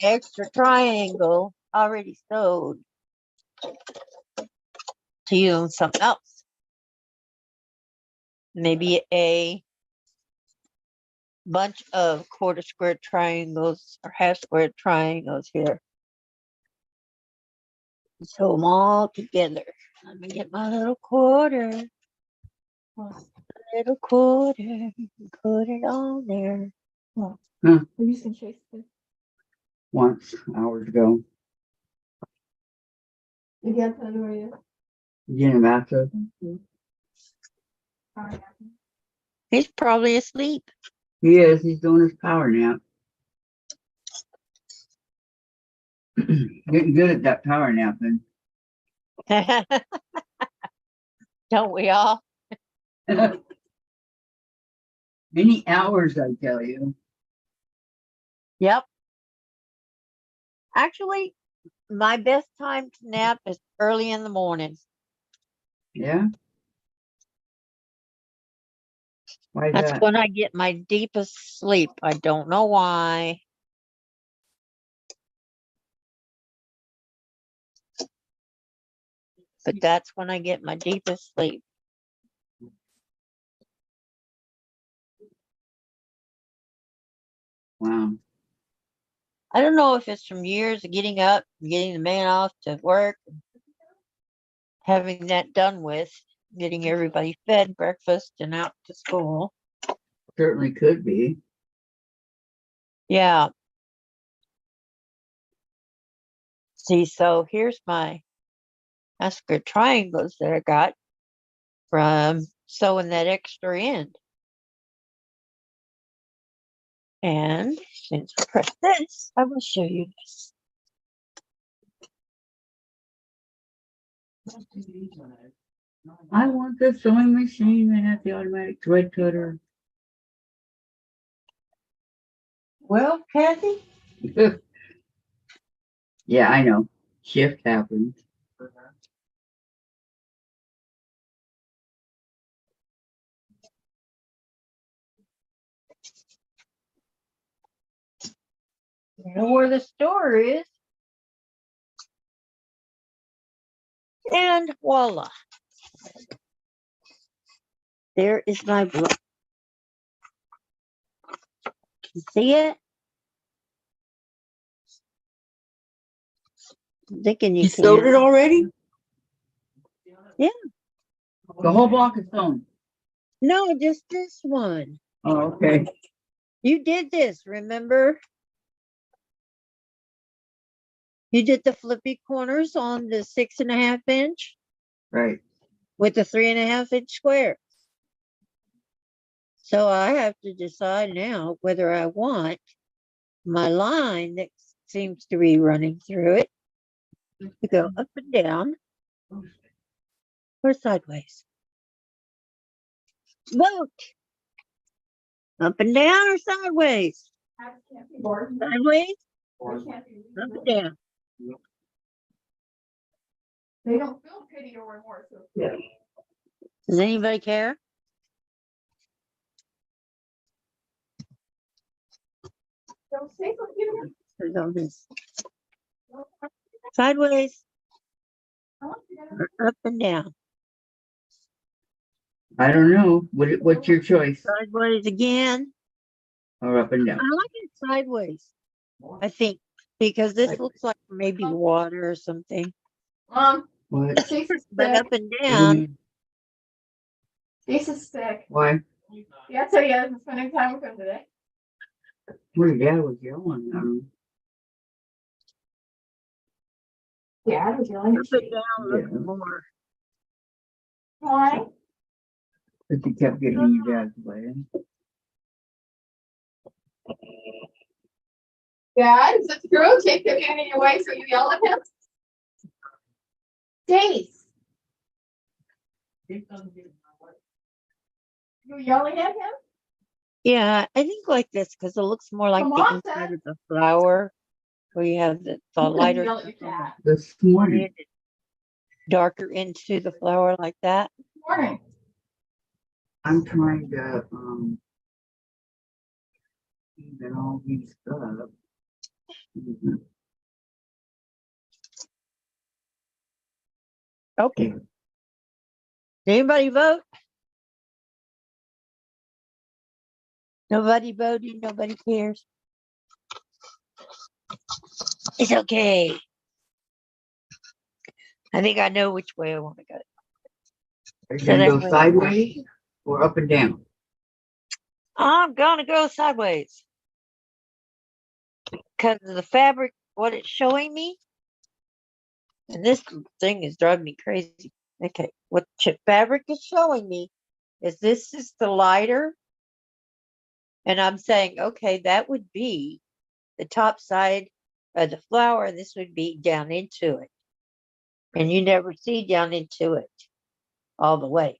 extra triangle already sewed to use on something else. Maybe a bunch of quarter square triangles or half square triangles here. Sew them all together. Let me get my little quarter. Little quarter. Put it on there. Have you seen Shakespeare? Once, hours ago. Did Dianne tell you where he is? You in the bathtub? Sorry. He's probably asleep. He is. He's doing his power nap. Getting good at that power napping. Don't we all? Many hours, I tell you. Yep. Actually, my best time to nap is early in the morning. Yeah? Why is That's that? when I get my deepest sleep. I don't know why. But that's when I get my deepest sleep. Wow. I don't know if it's from years of getting up, getting the man off to work, having that done with, getting everybody fed breakfast and out to school. Certainly could be. Yeah. See, so here's my Oscar triangles that I got. from sewing that extra end. And since I press this, I will show you this. I want the sewing machine that has the automatic thread cutter. Well, Kathy, Yeah, I know. Shift happens. you know where the store is. And voila. There is my book. You see it? I'm thinking you You sewed can. it already? Yeah. The whole block is sewn. No, just this one. Oh, okay. You did this, remember? You did the flippy corners on the 6.5 inch Right. with the 3.5 inch square. So I have to decide now whether I want my line that seems to be running through it to go up and down or sideways. Vote. Up and down or sideways? Can't be bored. Sideways, Can't be up and down. They don't feel pity or remorse. Does anybody care? Don't say something. There's all this. Sideways or up and down? I don't know. What's your choice? Sideways again. Or up and I down? like it sideways, I think, because this looks like maybe water or something. What? Stacy's But sick. up and down, Stacy's sick. Why? Yeah, so yeah, I'm spending time with him today. Your dad was yelling at him. Yeah, I was yelling. up and down Yeah. looks more. Why? But you kept getting in your dad's way. Dad, is it true? Jake kept getting in your way, so you yell at him? Stace, you yelling at him? Yeah, I think like this because it looks more like Come the on, inside Dad. of the flower where you have the You lighter yell at your stuff on cat. This the morning. end, darker into the flower like that. Morning. I'm trying to even all these up. Mhm. Okay. Did anybody vote? Nobody voted. Nobody cares. It's okay. I think I know which way I want to go. Are you So gonna that go way- sideways or up and down? I'm gonna go sideways because of the fabric, what it's showing me. And this thing is driving me crazy. Okay, what fabric is showing me is this is the lighter. And I'm saying, okay, that would be the top side of the flower. And this would be down into it. And you never see down into it all the way.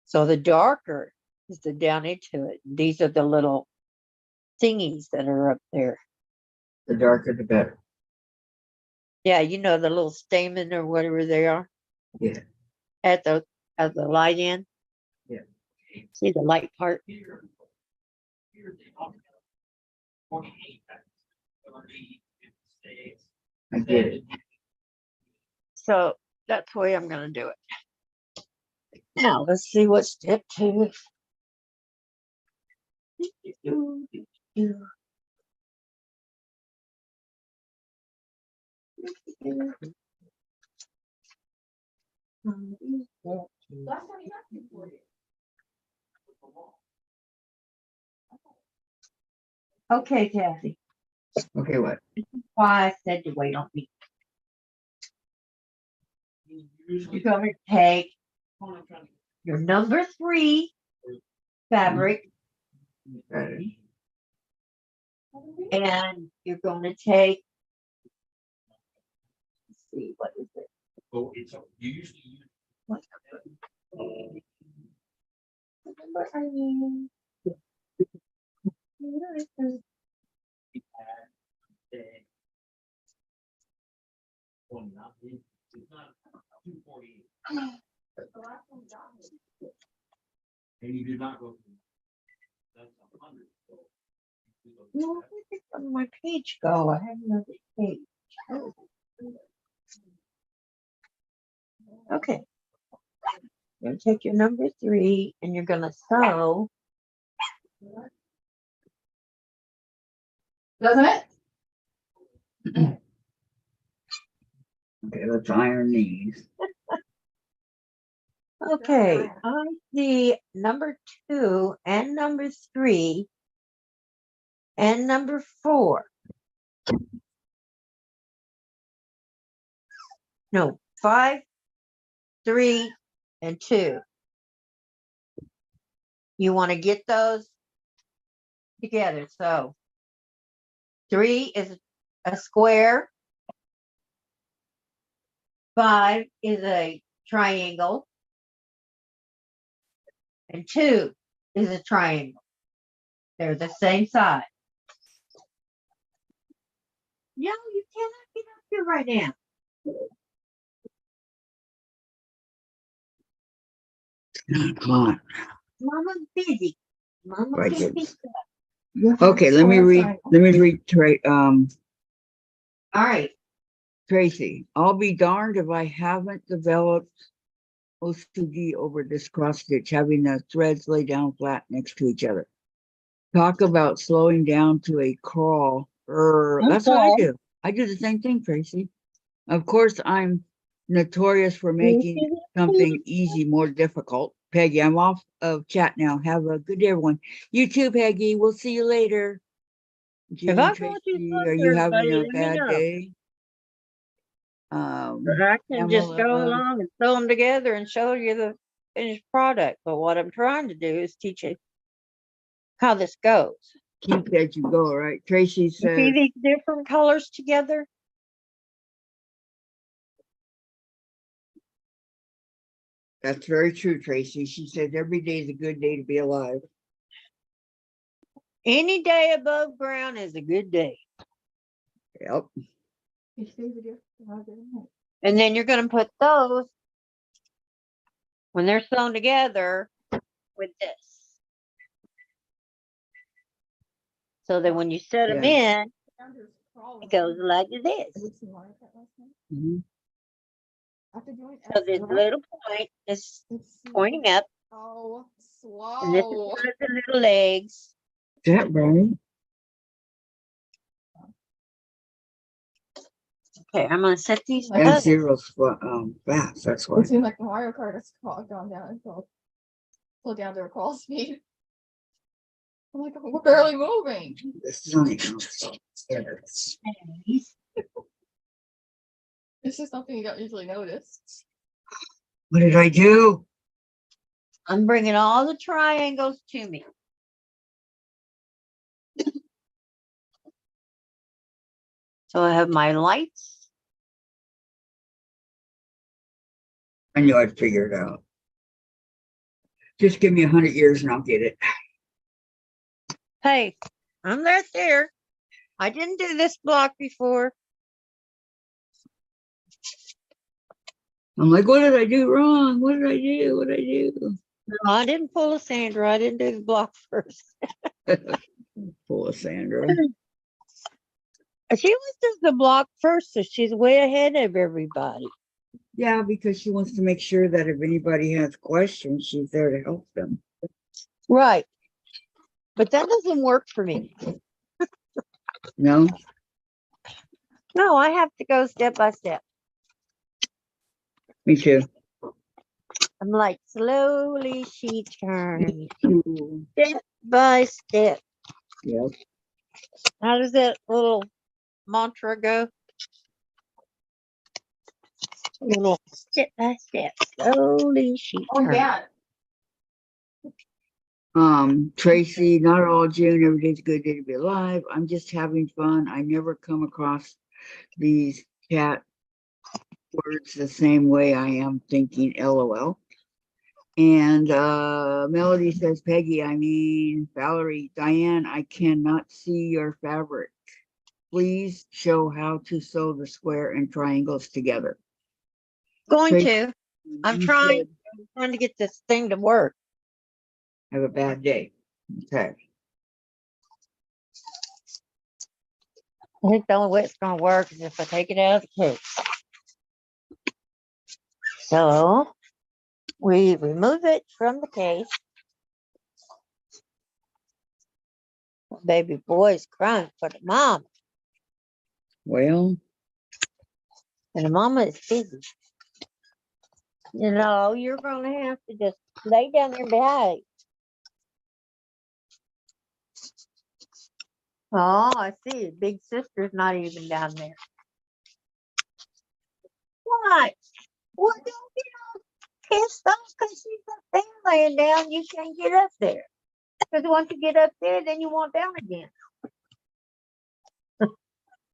So the darker is the down into it. These are the little thingies that are up there. The darker the better. Yeah, you know, the little stamen or whatever they are. Yeah. At the light end. Yeah. See the light part. I get it. So that's the way I'm gonna do it. Now let's see what step 2 is. Last time he asked me for you. Okay, Kathy. Okay, what? Why I said to wait on me. Usually. You're going to take Hold on, I'm trying to- your number 3 fabric Okay. and you're going to take, let's see, what is it? Oh, it's, you usually use. What number are you? Well, not, it's not 248. And you do not go through. That's 100. So you go through No, that. where did my page go? I have another page. Okay. You're gonna take your number 3 and you're gonna sew. Doesn't it? Okay, let's iron these. Okay, I see number 2 and number 3 and number 4. No, 5, 3, and 2. You want to get those together. So 3 is a square, 5 is a triangle, and 2 is a triangle. They're the same size. No, you cannot get up here right now. Hot. Mama's busy. Mama Right can't there. be stuck. Okay, let me read. Let me read. All right. Tracy. I'll be darned if I haven't developed OCD over this cross stitch, having the threads lay down flat next to each other. Talk about slowing down to a crawl. That's what I Okay. do. I do the same thing, Tracy. Of course, I'm notorious for making something easy more difficult. Peggy, I'm off of chat now. Have a good day, everyone. You too, Peggy. We'll see you later. If Jean, I go too Tracy, slow are for you having everybody, a let me bad know. day? But I can just go Pamela, along and sew them together and show you the finished product. But what I'm trying to do is teach you how this goes. keep as you go, right? Tracy You see says, these different colors together? that's very true, Tracy. She says every day is a good day to be alive. Any day above ground is a good day. Yep. And then you're going to put those when they're sewn together with this. So that when you set them Yeah. in, it goes like this. Mhm. So this little point is pointing up, Oh, and this is slow. one of the little legs. Is that right? Okay, I'm going to set these Like And others. zero's fast. That's why. It seems like the Mario Kart has gone down and pulled down to a crawl speed. I'm like, we're barely moving. This is only standards. It's just something you don't usually notice. What did I do? I'm bringing all the triangles to me. So I have my lights. I knew I'd figure it out. Just give me 100 years and I'll get it. Hey, I'm right there. I didn't do this block before. I'm like, what did I do wrong? What did I do? What did I do? No, I didn't pull a Sandra. I didn't do the block first. Full of Sandra. She always does the block first, so she's way ahead of everybody. Yeah, because she wants to make sure that if anybody has questions, she's there to help them. Right. But that doesn't work for me. No? No, I have to go step by step. Me too. I'm like, slowly she turns, Ooh. step by step. Yep. How does that little mantra go? Little step by step, slowly she Oh turns. yeah. Tracy, not all June, every day's a good day to be alive. I'm just having fun. I never come across these cat words the same way I am thinking, LOL. And Melody says, Peggy, I mean, Valerie, Diane, I cannot see your fabric. Please show how to sew the square and triangles together. Going Tracy, to. I'm you trying. said, I'm trying to get this thing to work. have a bad day. Okay. I think the only way it's going to work is if I take it out of the case. So we remove it from the case. Baby boy's crying for the mom, Well, and the mama is busy. You know, you're going to have to just lay down there and behave. Oh, I see. Big sister's not even down there. What? Well, don't get all pissed off because she's up there laying down. You can't get up there. Because once you get up there, then you want down again.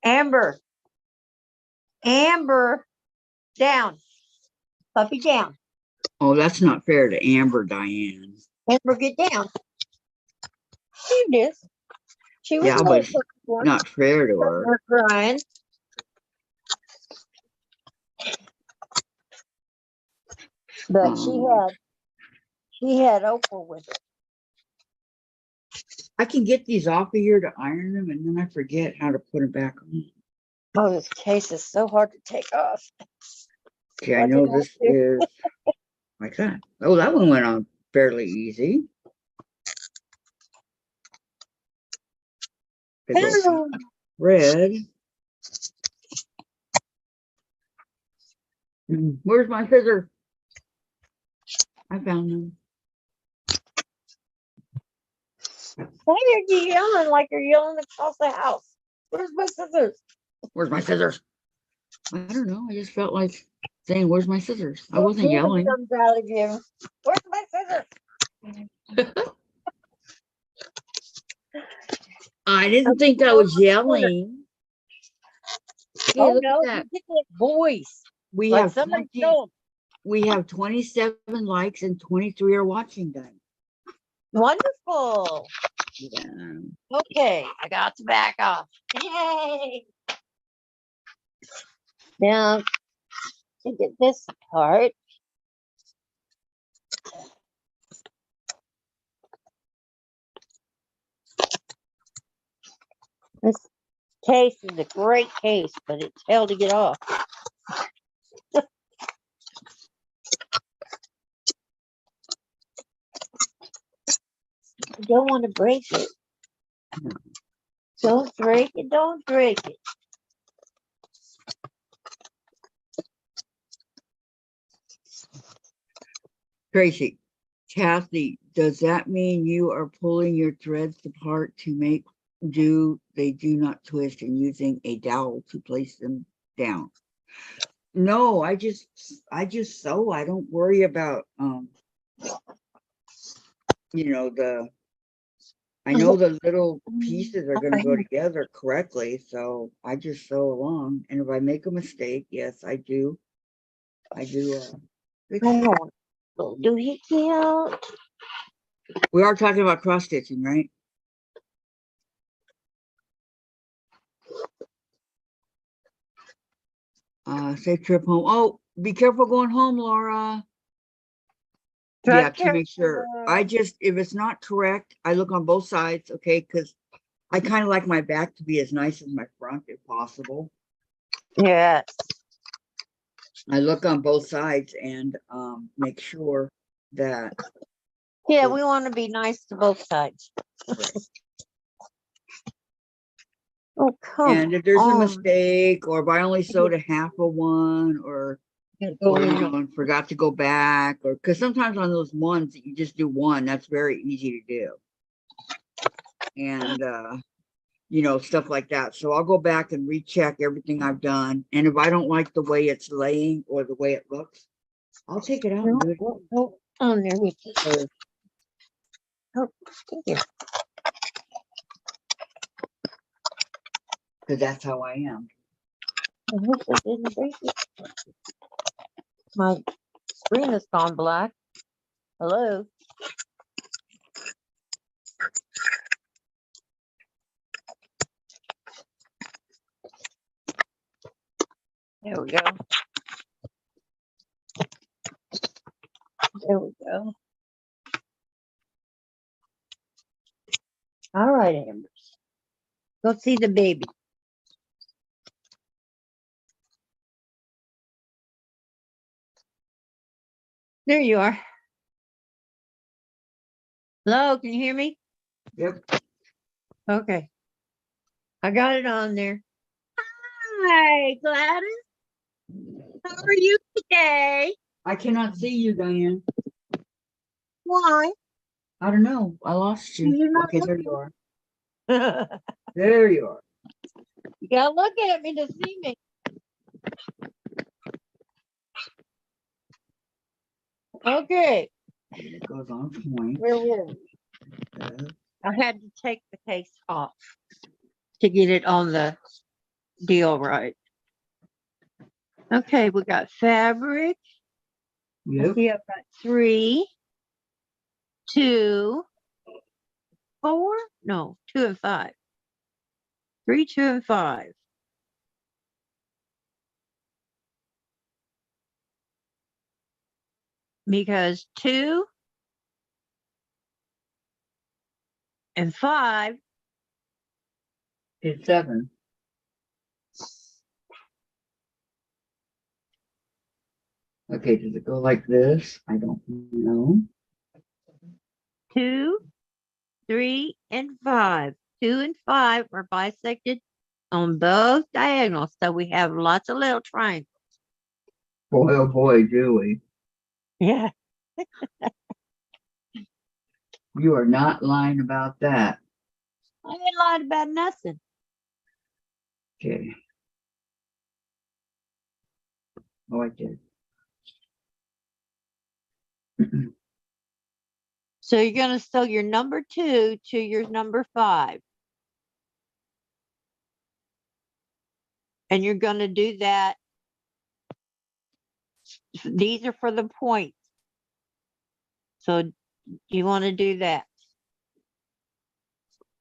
Amber. Amber. Down. Puppy down. oh, that's not fair to Amber, Diane. Amber, get down. She did. She was Yeah, a but little it's not fair to her. We're crying. But she had Oprah with her. I can get these off of here to iron them, and then I forget how to put them back on. Oh, this case is so hard to take off. Okay, I Watch know it this out there. is like that. Oh, that one went on fairly easy. Big old piece of red. Where's my scissors? I found them. Why are you yelling like you're yelling across the house? Where's my scissors? Where's my scissors? I don't know. I just felt like saying, "Where's my scissors?" I wasn't Demon yelling. comes out of you. Where's my scissors? I didn't think I was yelling. Hey, Oh look no, at that. you get that voice. We Like have somebody 20. told. We have 27 likes and 23 are watching them. Wonderful. Yeah. Okay, I got to back off. Yay! Now to get this apart. This case is a great case, but it's hell to get off. You don't want to break it. Don't break it, don't break it. Tracy, Kathy, does that mean you are pulling your threads apart to make they do not twist and using a dowel to place them down? No, I just sew. I don't worry about you know, I know the little pieces are gonna go together correctly, so I just sew along. And if I make a mistake, yes, I do. I do fix it. Oh, do he count? We are talking about cross stitching, right? Safe trip home. Oh, be careful going home, Laura. Yeah, to make sure. If it's not correct, I look on both sides, okay? Because I kind of like my back to be as nice as my front if possible. Yes. I look on both sides and make sure that. Yeah, we want to be nice to both sides. Oh, come And if there's a on. mistake, or if I only sewed a half of one, or Go you in. know, and forgot to go back, or because sometimes on those ones you just do one, that's very easy to do. And stuff like that. So I'll go back and recheck everything I've done. And if I don't like the way it's laying or the way it looks, I'll take it out and do it No, on there with you. Oh, here. because that's how I am. I hope I didn't break it. My screen has gone black. Hello. There we go. There we go. All right, Amber. Go see the baby. There you are. Hello, can you hear me? Yep. Okay. I got it on there. Hi, Gladys. How are you today? I cannot see you, Diane. Why? I don't know. I lost you. You're not Okay, there you are. you There you are. gotta look at me to see me. Okay. It goes on point. Where were we? Uh, I had to take the case off to get it on the deal right. Okay, we got fabric. Let's Yep. see, I've got 3, 2, 4. No, 2 and 5. 3, 2, and 5. Because 2 and 5, It's 7. Okay, does it go like this? I don't know. 2, 3, and 5. 2 and 5 are bisected on both diagonals, so we have lots of little triangles. Boy, oh boy, do we. Yeah. You are not lying about that. I ain't lied about nothing. Okay. Oh, I did. So you're going to sew your number 2 to your number 5. And you're going to do that. These are for the points. So you want to do that.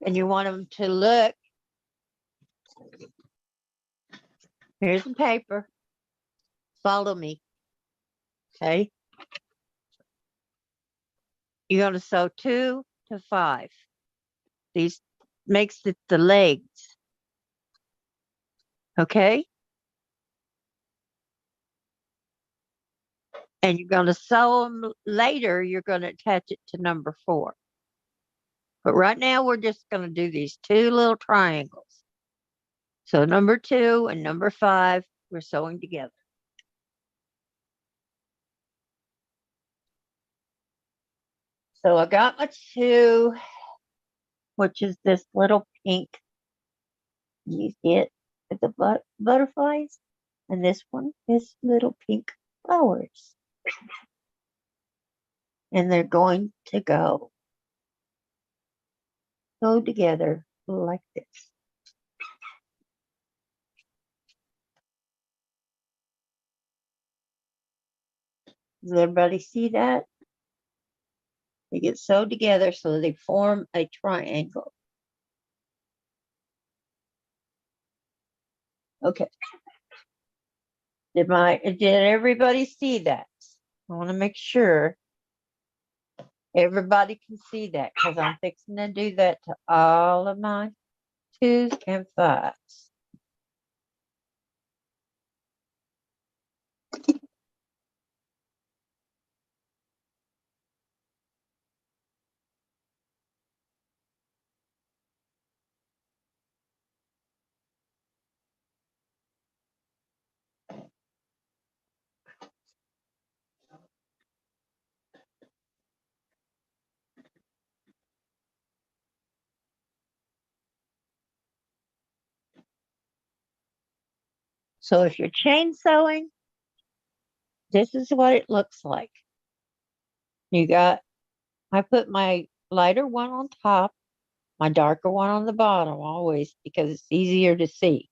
And you want them to look. Here's the paper. Follow me. Okay. You're going to sew 2 to 5. These makes it the legs. Okay. And you're going to sew them later. You're going to attach it to number 4. But right now we're just going to do these 2 little triangles. So number 2 and number 5, we're sewing together. So I got my 2, which is this little pink. You see it with the butterflies? And this one is little pink flowers. And they're going to go together like this. Does everybody see that? They get sewed together so they form a triangle. Okay. Did everybody see that? I want to make sure everybody can see that because I'm fixing to do that to all of my 2s and 5s. So if you're chain sewing, this is what it looks like. I put my lighter one on top, my darker one on the bottom always because it's easier to see.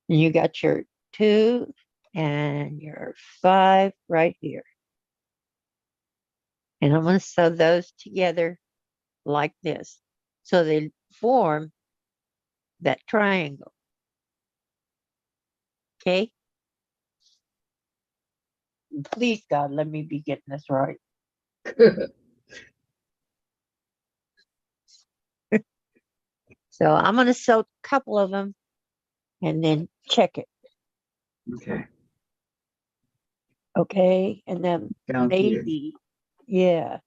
And you got your 2 and your 5 right here. And I'm going to sew those together like this. So they form that triangle. Okay? Please, God, let me be getting this right. So I'm going to sew a couple of them and then check it. Okay. Okay? And then Down here. maybe, yeah,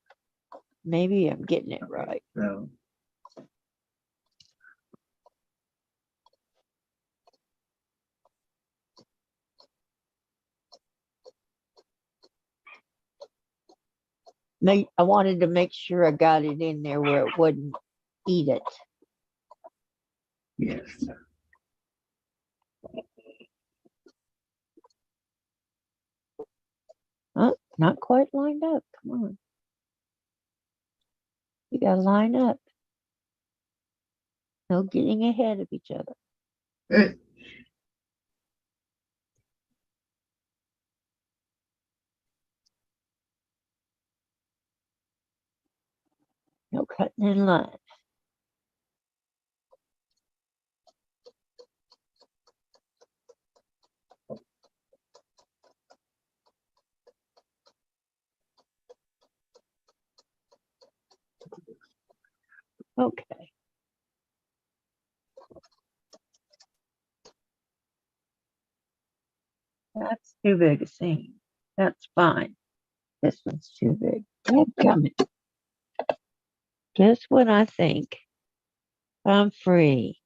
maybe I'm getting it right. So, I wanted to make sure I got it in there where it wouldn't eat it. yes. Oh, not quite lined up. Come on. You got to line up. No getting ahead of each other. Eh, No cutting in line. Okay. That's too big a seam. That's fine. This one's too big. Dadgummit. Just when I think I'm free,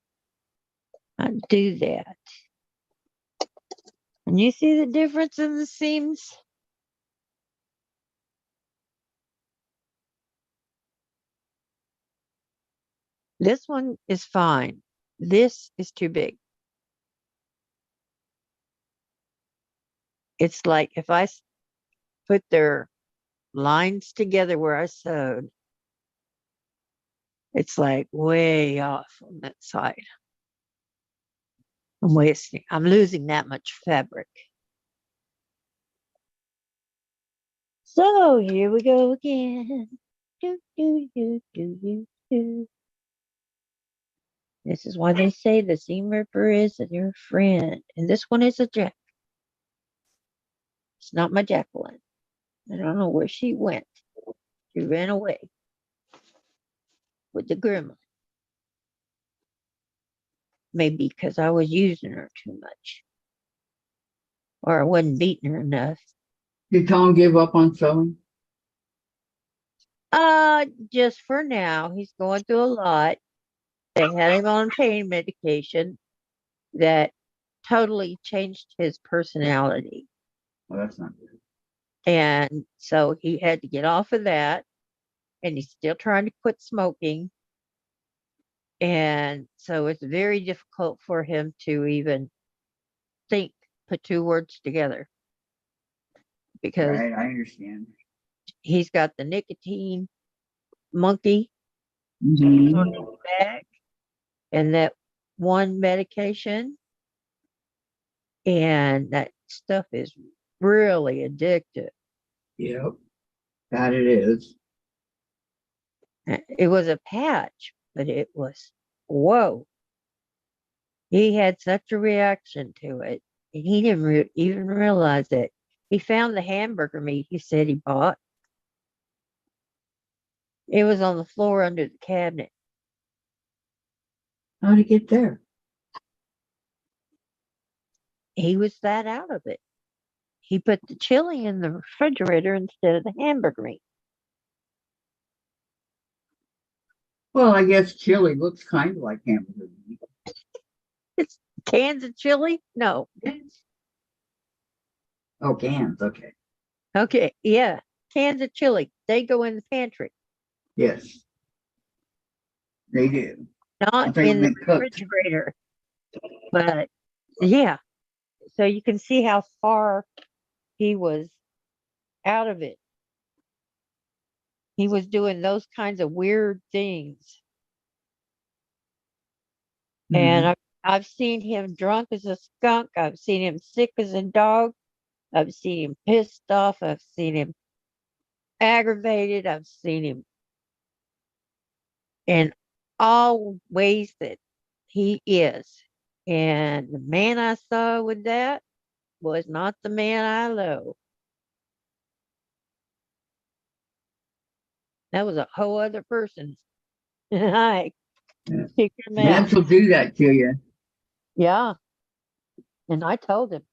I do that. And you see the difference in the seams? This one is fine. This is too big. It's like if I put their lines together where I sewed, it's like way off on that side. I'm losing that much fabric. So here we go again. Do, do, do, do, do, do. This is why they say the seam ripper is your friend. And this one is a Jack. It's not my Jacqueline. I don't know where she went. She ran away with the gremlin. Maybe because I was using her too much. Or I wasn't beating her enough. Did Tom give up on sewing? Just for now. He's going through a lot. They had him on pain medication that totally changed his personality. Well, that's not good. And so he had to get off of that. And he's still trying to quit smoking. And so it's very difficult for him to even think, put 2 words together. Because Right, I understand. he's got the nicotine monkey Mhm. on his back and that one medication. And that stuff is really addictive. Yep, that it is. It was a patch, but it was, whoa. He had such a reaction to it. And he didn't even realize it. He found the hamburger meat he said he bought. It was on the floor under the cabinet. How'd it get there? He was that out of it. He put the chili in the refrigerator instead of the hamburger meat. Well, I guess chili looks kind of like hamburger meat. It's cans of chili? No. Oh, cans. Okay. Okay, yeah. Cans of chili. They go in the pantry, Yes, they do. I not think in the they cooked. refrigerator. But Yeah. So you can see how far he was out of it. He was doing those kinds of weird things. And I've seen him drunk as a skunk. I've seen him sick as a dog. I've seen him pissed off. I've seen him aggravated. I've seen him in all ways that he is. And the man I saw with that was not the man I know. That was a whole other person. I Yeah. kicked him out. Vance will do that to you. Yeah. And I told him.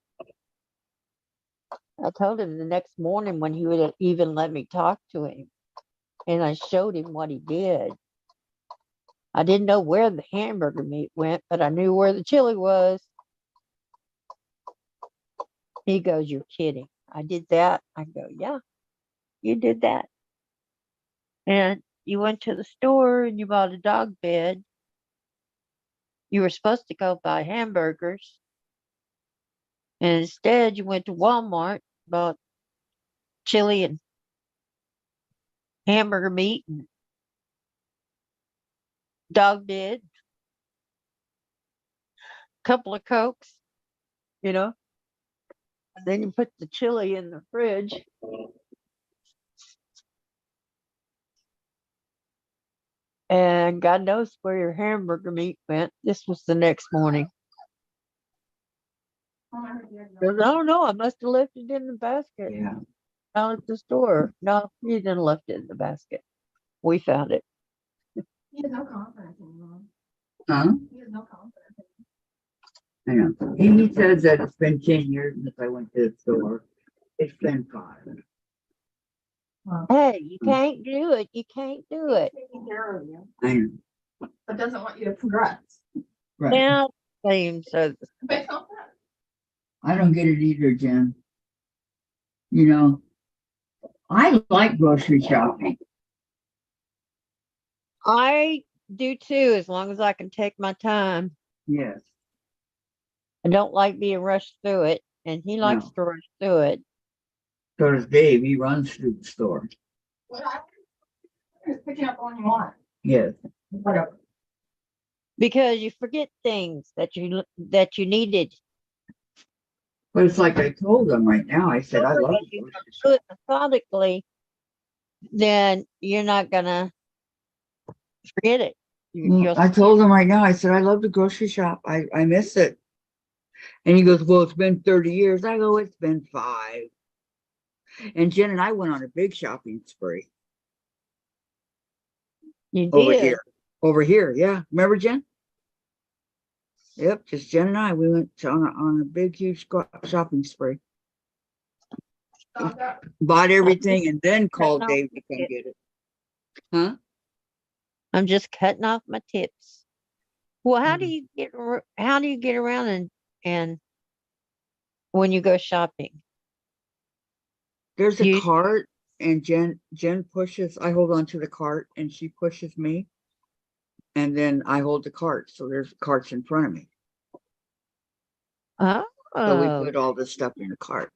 I told him the next morning when he would even let me talk to him. And I showed him what he did. I didn't know where the hamburger meat went, but I knew where the chili was. He goes, "You're kidding." I did that. I go, "Yeah, you did that." And you went to the store and you bought a dog bed. You were supposed to go buy hamburgers. And instead you went to Walmart, bought chili and hamburger meat and dog bed, couple of Cokes, you know. And then you put the chili in the fridge. And God knows where your hamburger meat went. This was the next morning. Goes, "Oh no, I must have left it in the basket Yeah. down at the store." No, you didn't left it in the basket. We found it. He has no confidence in you. Huh? He has no confidence. I know. He says that it's been 10 years since I went to the store. It's been 5. Hey, you can't do it. You can't do it. Taking care of you, I know. but doesn't want you to progress. Right. Now, seems so. Based on that. I don't get it either, Jen. You know, I like grocery shopping. I do too, as long as I can take my time. Yes. I don't like being rushed through it, and he likes No. to rush through it. So does Dave. He runs through the store. What I is picking up on you want. Yes. Whatever. Because you forget things that you needed. But it's like I told them right now. I said, I love If the you grocery do shop. it methodically, then you're not gonna forget it. You'll I told him right now, I said, I love the grocery shop. I miss it. And he goes, well, it's been 30 years. I go, it's been 5. And Jen and I went on a big shopping spree you over did. here. Over here, yeah. Remember, Jen? Yep, just Jen and I. We went on a big, huge shopping spree. Stop that. Bought everything and then called off Dave to my come tip. get it. Huh? I'm just cutting off my tips. Well, how do Mhm. you get around and when you go shopping? There's a You cart and Jen pushes, I hold on to the cart and she pushes me. And then I hold the cart. So there's carts in front of me. So we oh, put all this stuff in the cart.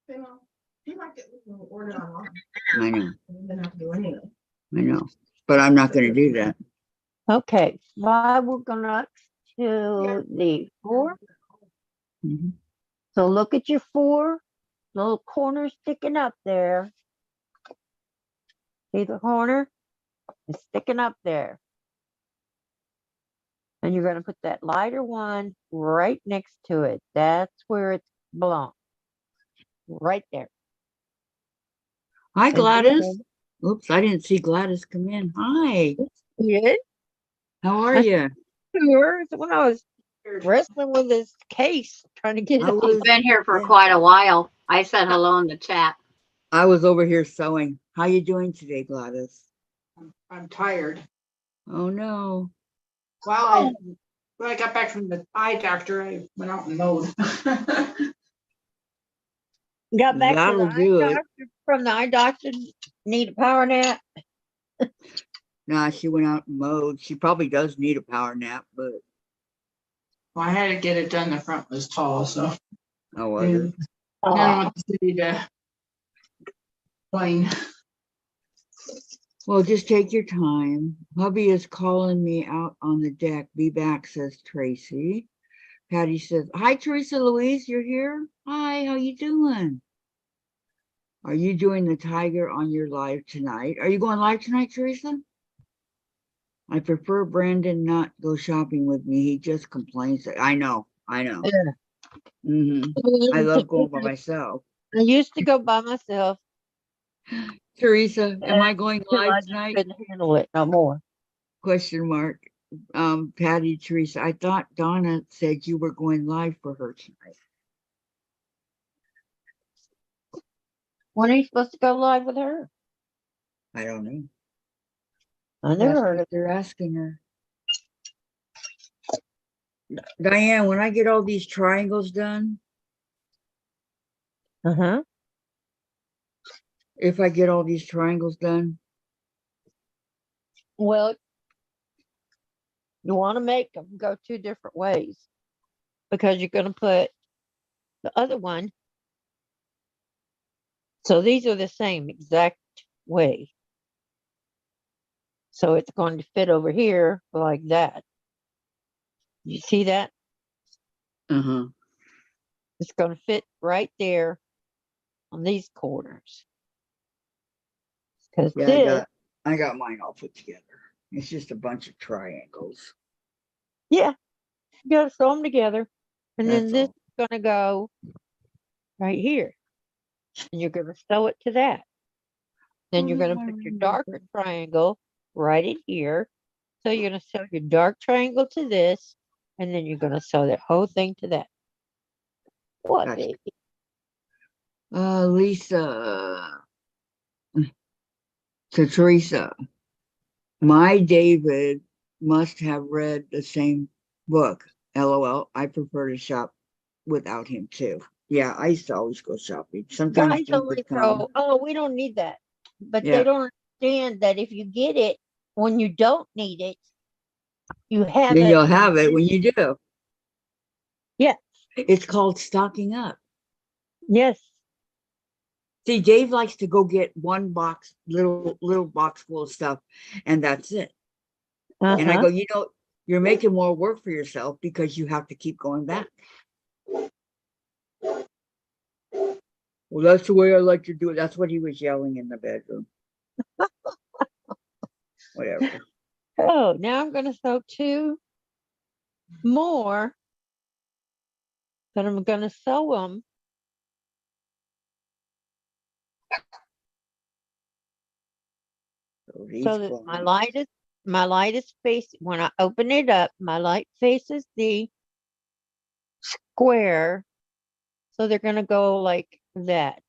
You know, he liked it when we ordered online. I know, We didn't have to do anything. I know. But I'm not gonna do that. okay. Well, we're gonna to the 4. Mhm. So look at your 4 little corner sticking up there. See the corner? It's sticking up there. And you're gonna put that lighter one right next to it. That's where it belongs. Right there. Hi, And Gladys. Oops, I didn't see Gladys come in. Hi, yeah, how are I you? sure. When I was wrestling with this case, trying to get it I off. was, Been here for yeah, quite a while. I said hello in the chat. I was over here sewing. How you doing today, Gladys? I'm tired. Oh no. Well, when I got back from the eye doctor, I went out and mowed. Got back to That'll the eye do it. doctor from the eye doctor. Need a power nap. Nah, she went out and mowed. She probably does need a power nap, but Well, I had to get it done. The front was tall, so. Oh, was it? And I Oh, don't want the city to plain. Well, just take your time. Hubby is calling me out on the deck. Be back, says Tracy. Patty says, hi, Teresa Louise, you're here? Hi, how you doing? Are you doing the tiger on your live tonight? Are you going live tonight, Teresa? I prefer Brandon not go shopping with me. He just complains. I know. yeah. I love going by myself. I used to go by myself Teresa, am I going until live I just tonight? couldn't handle it no more. Question mark. Patty, Teresa, I thought Donna said you were going live for her tonight. When are you supposed to go live with her? I don't know. I never That's heard what of they're asking her. Diane, when I get all these triangles done, it. Uh-huh. if I get all these triangles done, Well, you want to make them go 2 different ways because you're going to put the other one. So these are the same exact way. So it's going to fit over here like that. You see that? uh-huh. It's going to fit right there on these corners. Because Yeah, this, I got mine all put together. It's just a bunch of triangles. yeah, you got to sew them together. And then That's this all. is going to go right here. And you're going to sew it to that. Then you're going to put your darker triangle right in here. So you're going to sew your dark triangle to this. And then you're going to sew that whole thing to that. What, Gotcha. baby? Lisa. So Teresa, my David must have read the same book. LOL. I prefer to shop without him too. Yeah, I used to always go shopping. Sometimes Guys he only would come. throw, oh, we don't need that. But Yeah. they don't understand that if you get it when you don't need it, you have Then it. you'll have it when you do. Yeah. It's called stocking up. Yes. See, Dave likes to go get one box, little box full of stuff, and that's it. And I Uh-huh. go, you're making more work for yourself because you have to keep going back. Well, that's the way I like to do it. That's what he was yelling in the bedroom. Whatever. Oh, now I'm going to sew 2 more. But I'm going to sew them So he's so that going. my light is facing, when I open it up, my light faces the square. So they're going to go like that.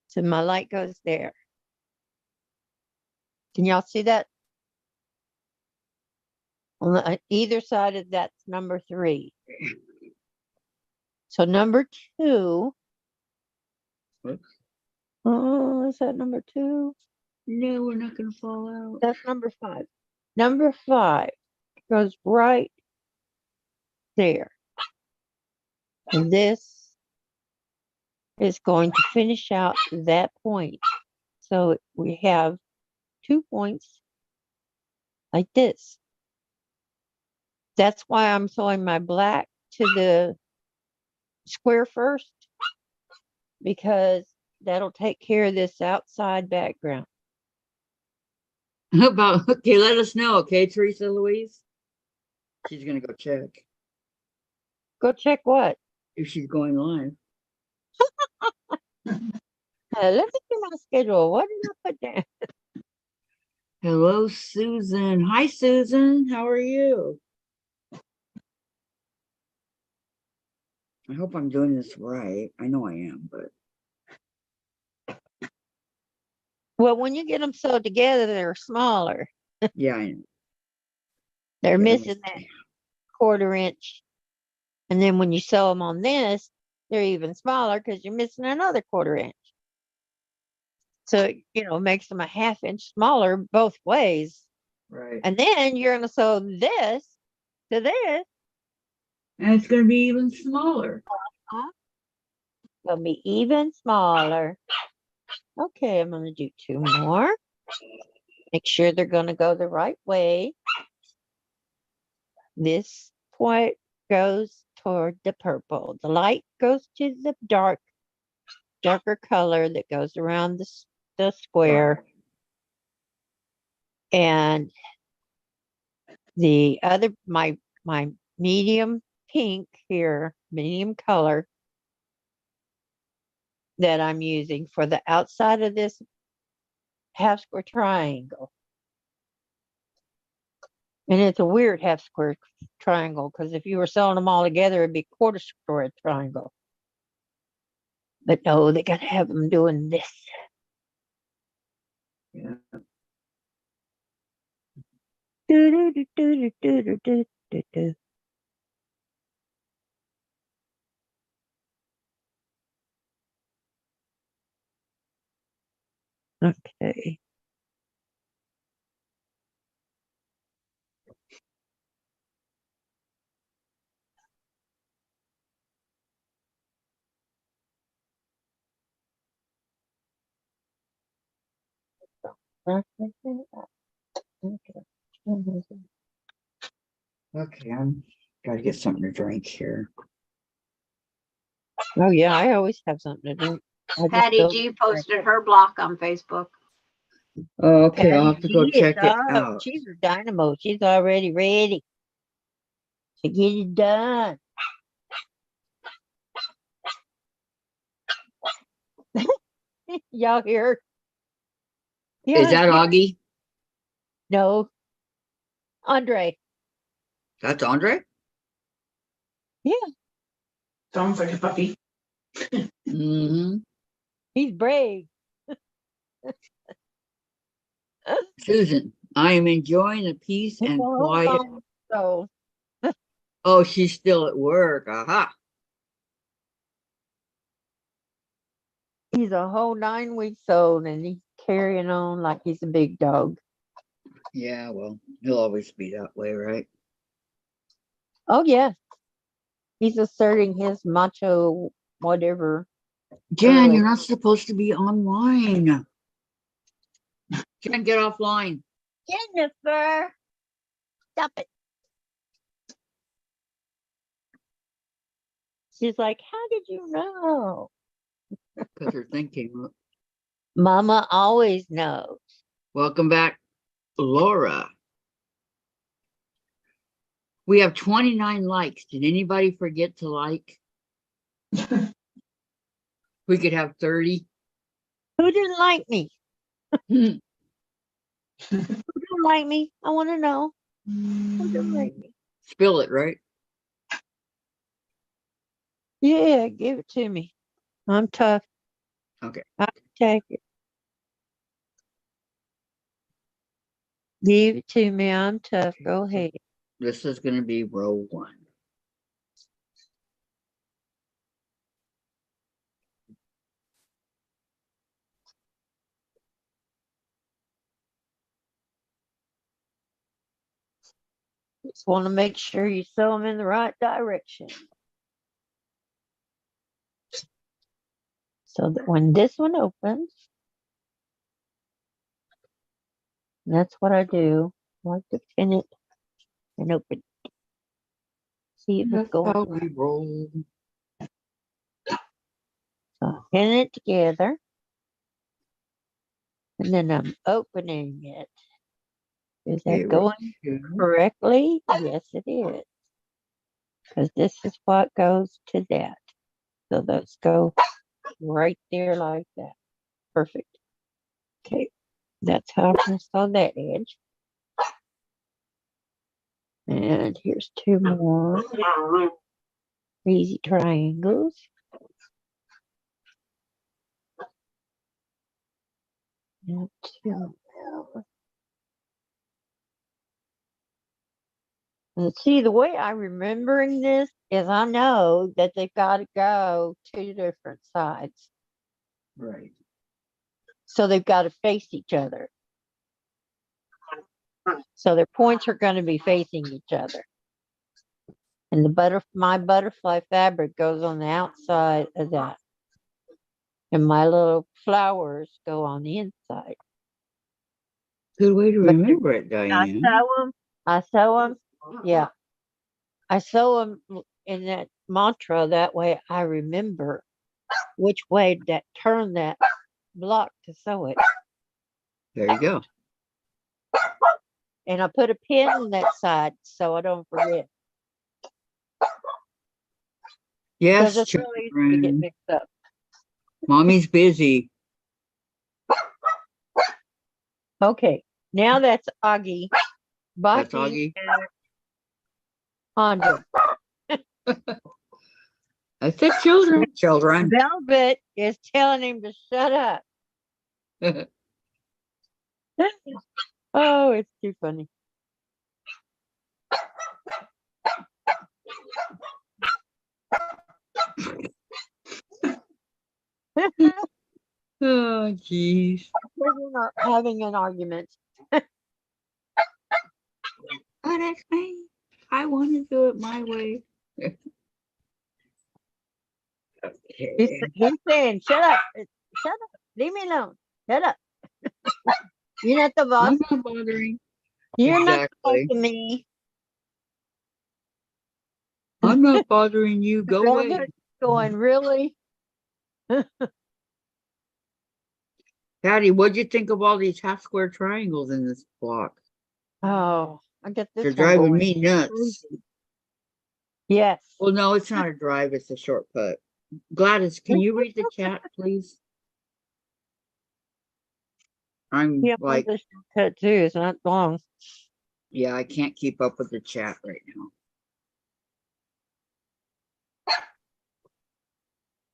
So my light goes there. Can y'all see that? On either side of that's number 3. So number 2. Whoops. Oh, is that number 2? No, we're not going to fall out. That's number 5. Number 5 goes right there. And this is going to finish out that point. So we have 2 points like this. That's why I'm sewing my black to the square first, because that'll take care of this outside background. About okay, let us know, okay, Teresa Louise? She's gonna go check Go check what? if she's going live. Let me see my schedule. What did I put down? Hello, Susan. Hi, Susan. How are you? I hope I'm doing this right. I know I am, but Well, when you get them sewed together, they're smaller. yeah, I know. They're Okay, let me missing that see. 1/4 inch. And then when you sew them on this, they're even smaller because you're missing another 1/4 inch. So, it makes them a 1/2 inch smaller both ways. Right. And then you're going to sew this to this. And it's gonna be even smaller. Gonna be even smaller. Okay, I'm gonna do two more. Make sure they're gonna go the right way. This point goes toward the purple. The light goes to the darker color that goes around the square. And the other, my medium pink here, medium color that I'm using for the outside of this half square triangle. And it's a weird half square triangle because if you were selling them all together, it'd be quarter square triangle. But no, they got to have them doing this. Yeah. Do-do-do-do-do-do-do-do-do. Okay. Okay, I'm gotta get something to drink here. Oh yeah, I always have something to drink. I just Patty don't. G posted her block on Facebook. Oh, okay, I'll Patty have to go G is check it up. out. She's a dynamo. She's already ready to get it done. Y'all hear? Is Yeah, that Augie? no, Andre. That's Andre? Yeah, Sounds like a puppy. Mm-hmm. he's brave. Susan, I am enjoying the peace He's a and whole quiet. long soul. Oh, she's still at work. Aha. He's a whole 9 weeks old, and he's carrying on like he's a big dog. Yeah, well, he'll always be that way, right? Oh yeah, he's asserting his macho whatever. Jen, early. you're not supposed to be online. Jen, get offline. Jennifer, stop it. She's like, how did you know? Because her thing came up. Mama always knows. Welcome back, Laura. We have 29 likes. Did anybody forget to like? We could have 30. Who didn't like me? Hmm. Who didn't like me? I want to know. Who didn't like me? Spill it, right? Yeah, give it to me. I'm tough. Okay. I can take it. Give it to me. I'm tough. Go ahead. This is going to be row 1. Just want to make sure you sew them in the right direction. So that when this one opens, that's what I do. I like to pin it and open. See if it's That's going. how we roll. So pin it together. And then I'm opening it. Is Okay, that row going 2. correctly? Yes, it is. Because this is what goes to that. So those go right there like that. Perfect. Okay. That's how I'm going to sew that edge. And here's 2 more easy triangles. And 2 more. And see, the way I'm remembering this is I know that they've got to go 2 different sides. Right. So they've got to face each other. So their points are going to be facing each other. And my butterfly fabric goes on the outside of that. And my little flowers go on the inside. Good way to But remember it, I Diane. sew them. I sew them. Yeah. I sew them in that mantra. That way I remember which way that turn that block to sew it. There you go. And I put a pin on that side so I don't forget. Because Yes, it's really easy to get children. mixed up. Mommy's busy. Okay. Now that's Augie. That's Bucky Augie. and Andre. I said children. Children. Velvet is telling him to shut up. Oh, it's too funny. Oh, jeez. Children are having an argument. Oh, that's me. I want to do it my way. Okay. He's saying, shut up. Shut up. Leave me alone. Shut up. You're not the boss. I'm not bothering. You're not the boss Exactly. of me. I'm not bothering you. Go away. Velvet's going, really? Patty, what'd you think of all these half square triangles in this block? Oh, I get this They're one driving going. me nuts. Yes. Well, no, it's not a drive, it's a short put. Gladys, can you read the chat, please? I'm Yeah, like, this cut too. It's not long. yeah, I can't keep up with the chat right now.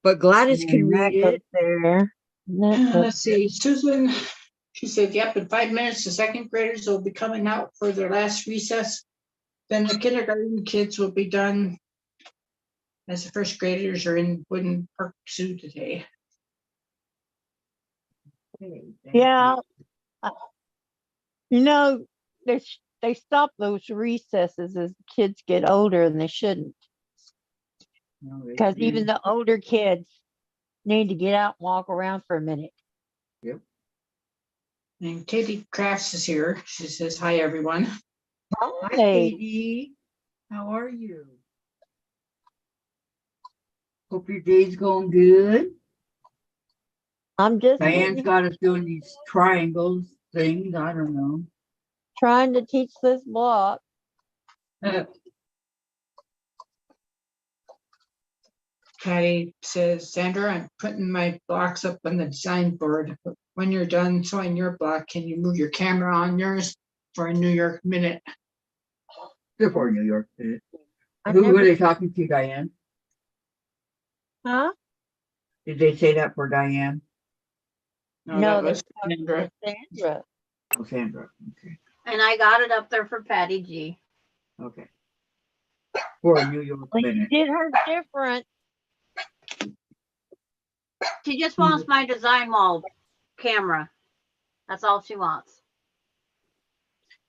But Gladys can And that read goes it. there. And that goes Let's see, Susan, she said, yep, in 5 minutes, the second graders will be coming out for their last recess. Then the kindergarten kids will be done as the first graders are in Wooden Park Zoo today. Yeah. You know, they stop those recesses as kids get older, and they shouldn't. Because even the older kids need to get out and walk around for a minute. And Katie Crafts is here. She says, hi, everyone. Hi, Hey, Katie. How are you? Hope your day's going good. I'm just Diane's got us doing these triangles things. I don't know. trying to teach this block. Patty says, Sandra, I'm putting my blocks up on the design board. When you're done sewing your block, can you move your camera on yours for a New York minute? Before New York. I Who never, were they talking to, Diane? huh? Did they say that for Diane? No, No, that they was were talking Sandra. to Sandra. Oh, Sandra. Okay. And I got it up there for Patty G. Okay. For a New York Well, you minute. did her different. She just wants my design wall camera. That's all she wants.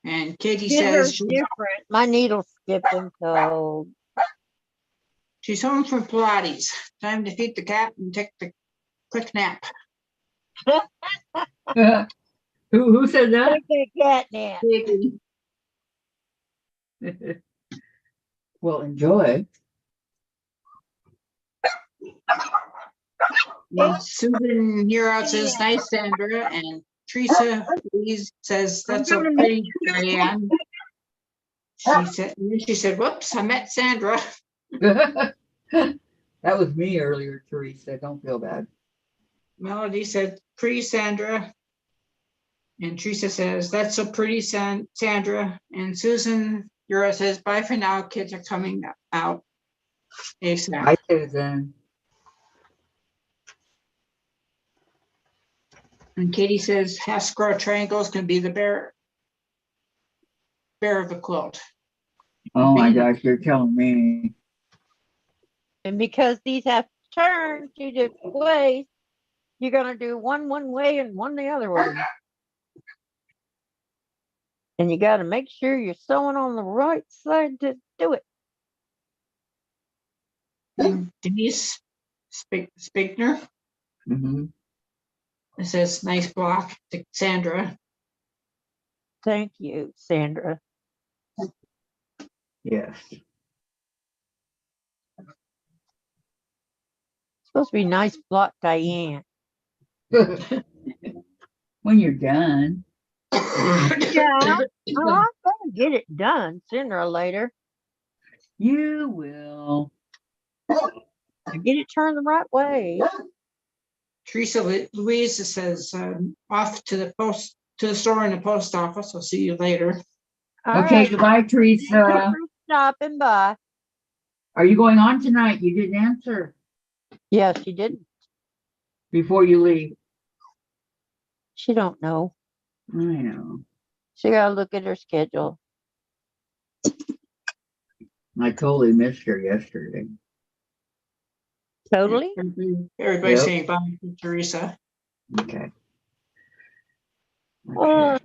And Katie Did her says different. My needle skipping, so she's home from Pilates. Time to feed the cat and take the quick nap. Who said that? take that cat nap. Katie. Well, enjoy. And Susan Hero says, nice, Sandra. And Teresa Louise says, that's so pretty, Diane. She said, whoops, I met Sandra. That was me earlier, Teresa. Don't feel bad. Melody said, pretty Sandra. And Teresa says, that's so pretty, Sandra. And Susan Hero says, bye for now. Kids are coming out ASAP. Hi, Susan. And Katie says, half square triangles can be the bear of the quilt. Oh my gosh, you're telling me. And because these have turned 2 different ways, you're gonna do one way and one the other way. And you gotta make sure you're sewing on the right side to do it. Denise Spigner. Mm-hmm. It says nice block to Sandra. Thank you, Sandra. Yes. Supposed to be nice block, Diane. When you're done. Yeah, well, I'm gonna get it done sooner or later. You will. I get it turned the right way. Teresa Louise says off to the store in the post office. I'll see you later. All Okay, right. goodbye, Thank you Teresa. for stopping by. Are you going on tonight? You didn't answer Yeah, she didn't. before you leave. She don't know. I know. She gotta look at her schedule. I totally missed her yesterday. Totally. Everybody's Yep. saying bye to Teresa. Okay. Uh,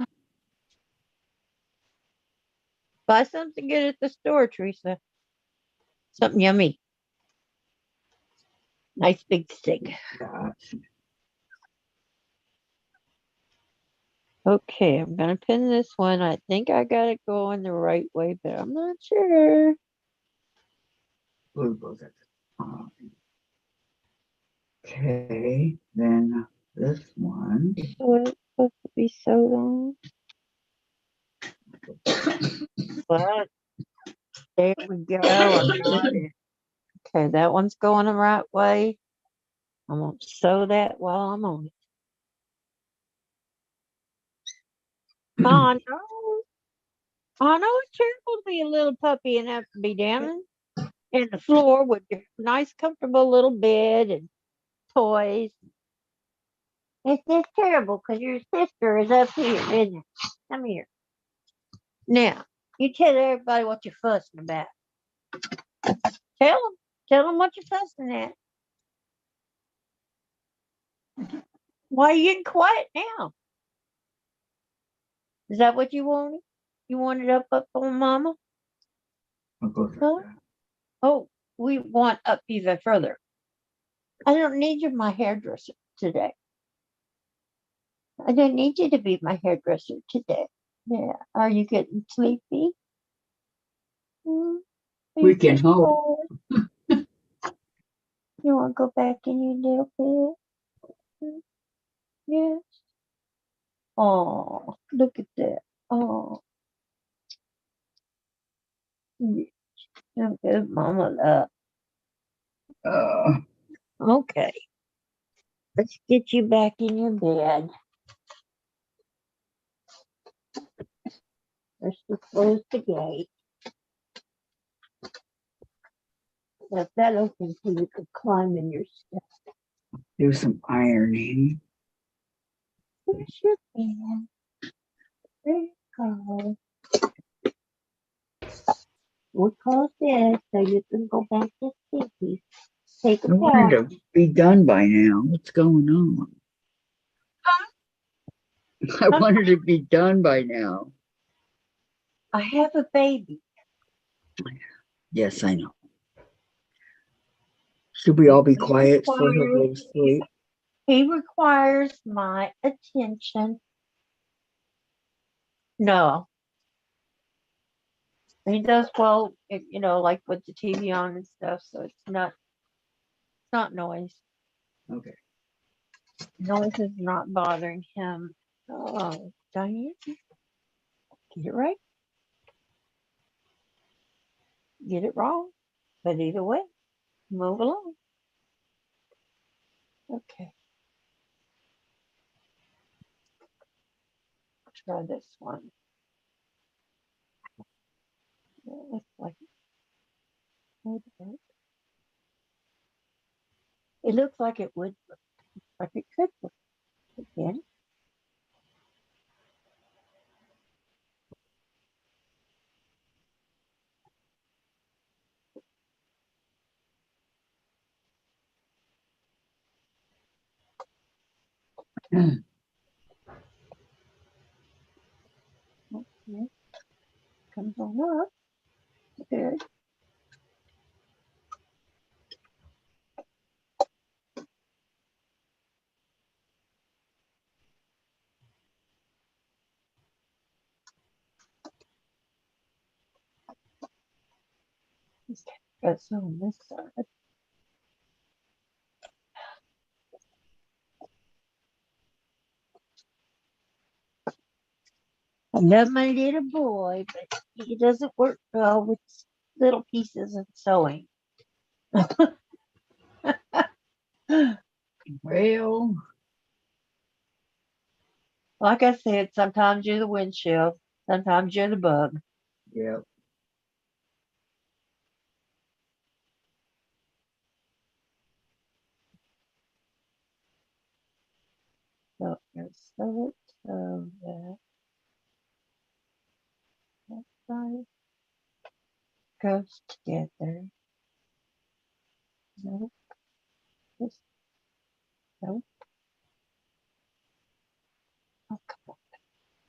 buy something good at the store, Teresa. Something yummy. Nice big steak. Gosh. Okay, I'm gonna pin this one. I think I got it going the right way, but I'm not sure. Blue goes at the top. Okay, then this one. So it's supposed to be so long. But there we go. I got it. Okay, that one's going the right way. I'm gonna sew that while I'm on it. Oh no. I know it's terrible to be a little puppy and have to be down in the floor with your nice, comfortable little bed and toys. It's just terrible because your sister is up here, isn't it? Come here. Now, you tell everybody what you're fussing about. Tell them what you're fussing at. Why are you getting quiet now? Is that what you wanted? You wanted up on Mama? What goes at Huh? that? Oh, we want up even further. I don't need you, my hairdresser, today. I don't need you to be my hairdresser today. Yeah. Are you getting sleepy? Hmm? Are We you can getting hope. tired? You want to go back in your little bed? Hmm? Yes. Oh, look at that. Oh, good mama love. Uh, Okay. Let's get you back in your bed. Let's just close the gate. Left that open so you could climb in your step. do some ironing. Where's your bed? There you go. We'll close this so you can go back to sleep. Take a I wanted bath. to be done by now. What's going on? I wanted to be done by now. I have a baby. Yes, I know. Should we all be quiet so he'll go to sleep? He requires my attention. No. He does well, like with the TV on and stuff, so it's not noise. Okay. Noise is not bothering him. Oh, Diane, get it right. Get it wrong. But either way, move along. Okay. Try this one. Yeah, it looks like it would work. It looks like it would work. Like it could work. Again. Okay. Comes on up. Good. Got some on this side. I love my little boy, but he doesn't work well with little pieces of sewing. Well, Like I said, sometimes you're the windshield, sometimes you're the bug. yeah. So let's sew it so that side goes together. Nope. This, nope. Oh, come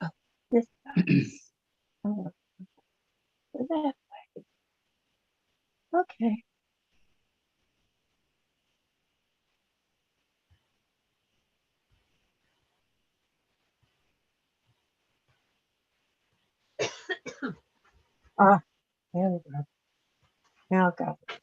on. Oh, this side. Oh, so that way. Okay. Ah, there we go. Now I got it.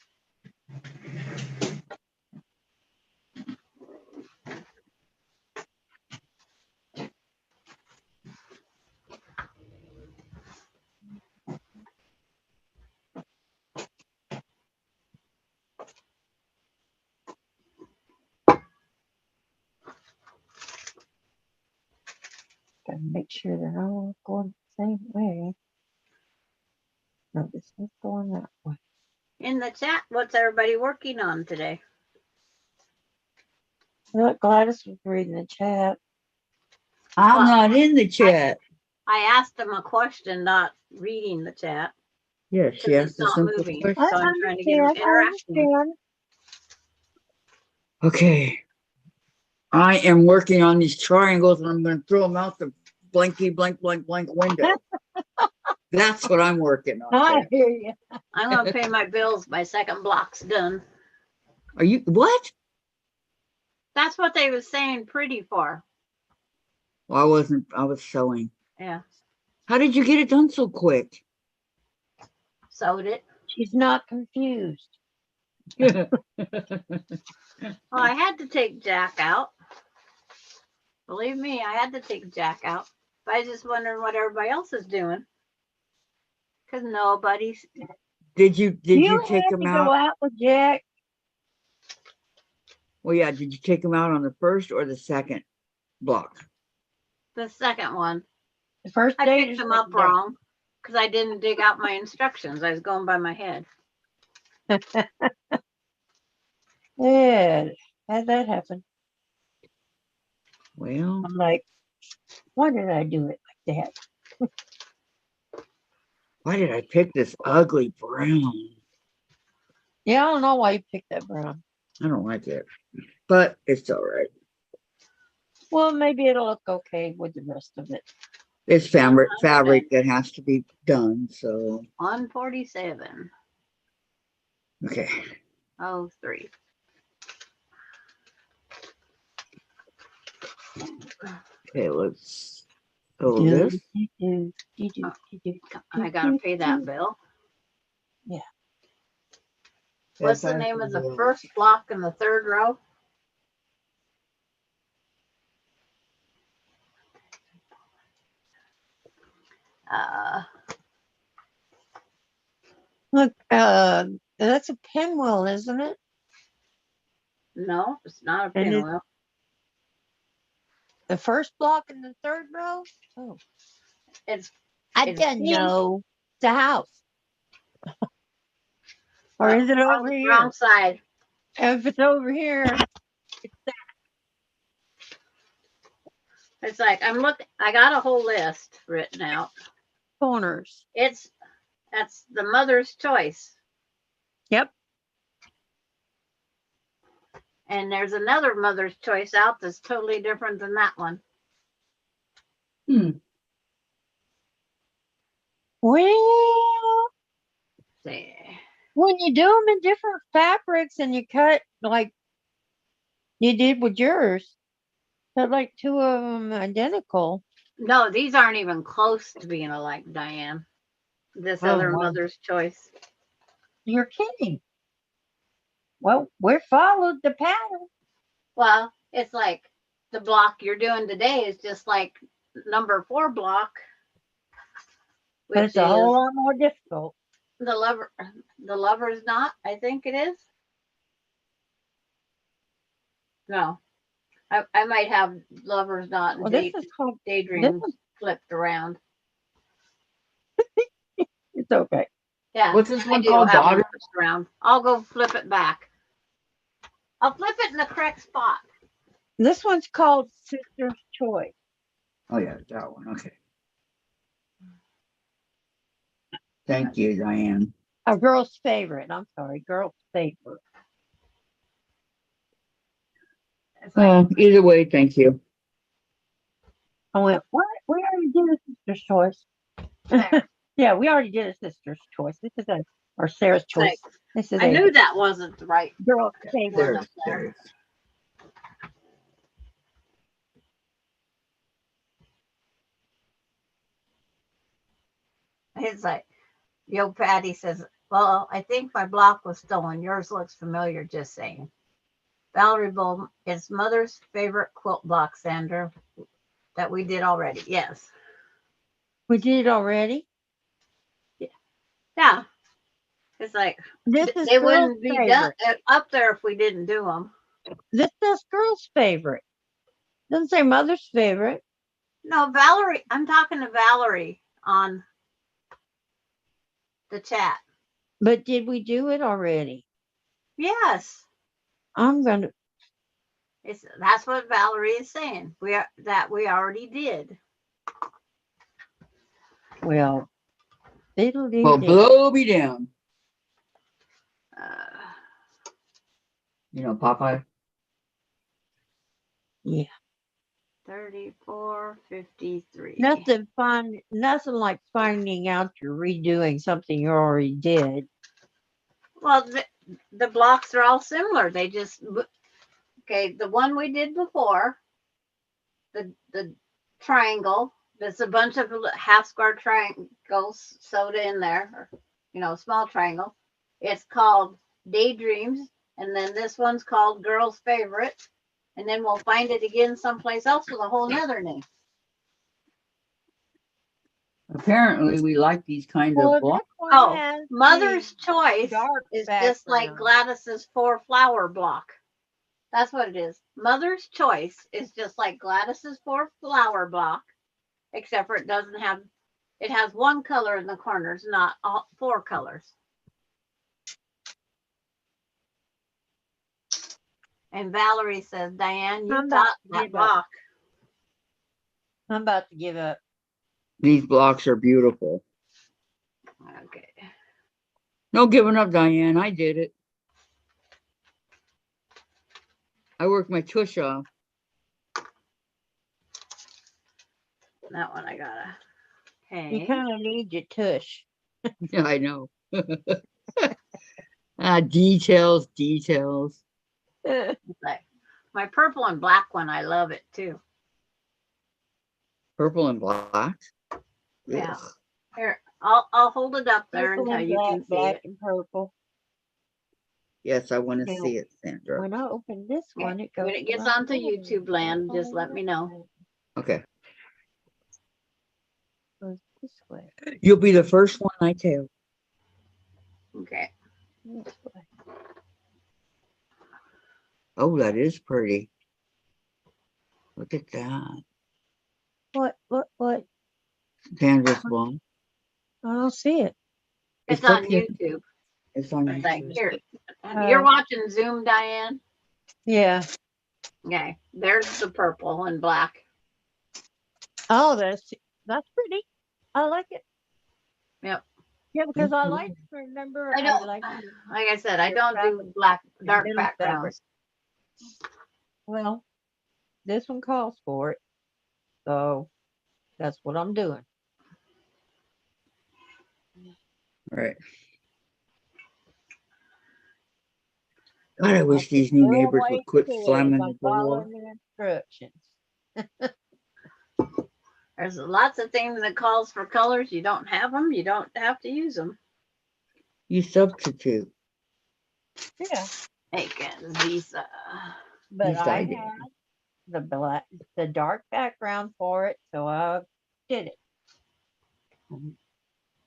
Gotta make sure they're all going the same way. No, this one's going that way. In the chat, what's everybody working on today? Look, Gladys was reading the chat. I'm Well, not in the chat. I asked them a question, not reading the chat, Yes, because yes, it's a not simple moving. question. So I I'm trying to get them understand. I interacting. understand. Okay. I am working on these triangles and I'm going to throw them out the blanky blank blank blank window. That's what I'm working on. I there. hear you. I'm gonna pay my bills. My second block's done. Are you what? That's what they was saying pretty for. Well, I wasn't. I was sewing. Yeah, How did you get it done so quick? sewed it. She's not confused. Yeah. Well, I had to take Jack out. Believe me, I had to take Jack out. But I was just wondering what everybody else is doing. Because nobody's Did you You take had them to go out? out with Jack. Well, yeah. Did you take them out on the first or the second block? the second one. The first I day. picked the them up second day. wrong because I didn't dig out my instructions. I was going by my head. Yeah, had that happen. Well, I'm like, why did I do it like that? why did I pick this ugly brown? Yeah, I don't know why you picked that brown. I don't like it, but it's all right. Well, maybe it'll look okay with the rest of it. It's fabric that has to be done. So 147. okay. Oh, 3. Okay, let's go this. I gotta pay that bill. Yeah. What's the name of the first block in the third row? Look, that's a pinwheel, isn't it? No, it's not a And pinwheel. the first block in the third row? Oh, It's I It's didn't pink. know. It's a house. Or is it over here? wrong side. If it's over here, It's like I'm looking. I got a whole list written out. corners. That's the mother's choice. Yep. And there's another mother's choice out that's totally different than that one. Well, See. when you do them in different fabrics and you cut like you did with yours, cut like two of them identical. No, these aren't even close to being alike, Diane. This Oh, other wow. mother's choice. You're kidding. Well, we followed the pattern. Well, it's like the block you're doing today is just like number 4 block, But which it's a whole is lot more difficult. the lover's knot, I think it is. No, I might have lover's knot and Well, this is called, daydream this is, flipped around. it's okay. Yeah, What's this I one do called, have them daughter? flipped around. I'll go flip it back. I'll flip it in the correct spot. This one's called Sister's Choice. Oh yeah, that one. Okay. Thank you, Diane. A girl's favorite. I'm sorry, girl's favorite. It's like, Either way, thank you. I went, what? We already did a Sister's Choice. there. Yeah, we already did a Sister's Choice. This is a, or Sarah's It's like, Choice. This is I a knew that wasn't the right girl's Yeah, favorite. there, up there. there. It's like, Yo Patty says, well, I think my block was stolen. Yours looks familiar, just saying. Valerie Bull, it's mother's favorite quilt block, Sandra, that we did already. Yes. We did it already. Yeah. It's like, This is they girl's wouldn't be done favorite. up there if we didn't do them. This is girl's favorite. Doesn't say mother's favorite. No, Valerie, I'm talking to Valerie on the chat. But did we do it already? Yes. I'm gonna. That's what Valerie is saying. We already did. Well, it'll do. Well, blow me down. Uh, You know, Popeye. Yeah. 34:53. Nothing like finding out you're redoing something you already did. Well, the blocks are all similar. They just okay. The one we did before, the triangle. There's a bunch of half square triangles sewed in there, or small triangle. It's called Daydreams, and then this one's called Girl's Favorite, and then we'll find it again someplace else with a whole nother name. Apparently, we like these kind Well, of this blocks. one Oh, has Mother's the Choice dark is just like background. Gladys's 4-flower block. That's what it is. Mother's Choice is just like Gladys's 4-flower block, except for it has one color in the corners, not all 4 colors. And Valerie says, Diane, you I'm about taught to that give up. block. I'm about to give up. These blocks are beautiful. Okay. No giving up, Diane. I did it. I worked my tush off. That one I gotta. You Okay. kind of need your tush. Yeah, I know. Details. Like my purple and black one, I love it too. Purple and black. Yeah. Ugh. Here, I'll hold it up there Purple until and you black, can see black it. and purple. Yes, I want to Now, see it, Sandra. when I open this Okay. one, it goes. When it gets right onto over. YouTube land, just let me know. Okay. Goes this way. You'll be the first one I tell. Okay. This way. Oh, that is pretty. Look at that. What? Sandra's blonde. I don't see it. It's on okay. YouTube. It's on It's like YouTube. here. You're watching Zoom, Diane. Yeah. Okay. There's the purple and black. Oh, that's pretty. I like it. Yep. Yeah, because I Mhm. like to remember. I don't like like I said, I don't do black dark middle backgrounds. well, this one calls for it, so that's what I'm doing. Right. God, I wish these new There are neighbors ways would quit to it slamming by the door. following the instructions. There's lots of things that calls for colors. You don't have them, you don't have to use them. You substitute. Yeah, Aiken Visa. but Least I I did. had the dark background for it, so I did it.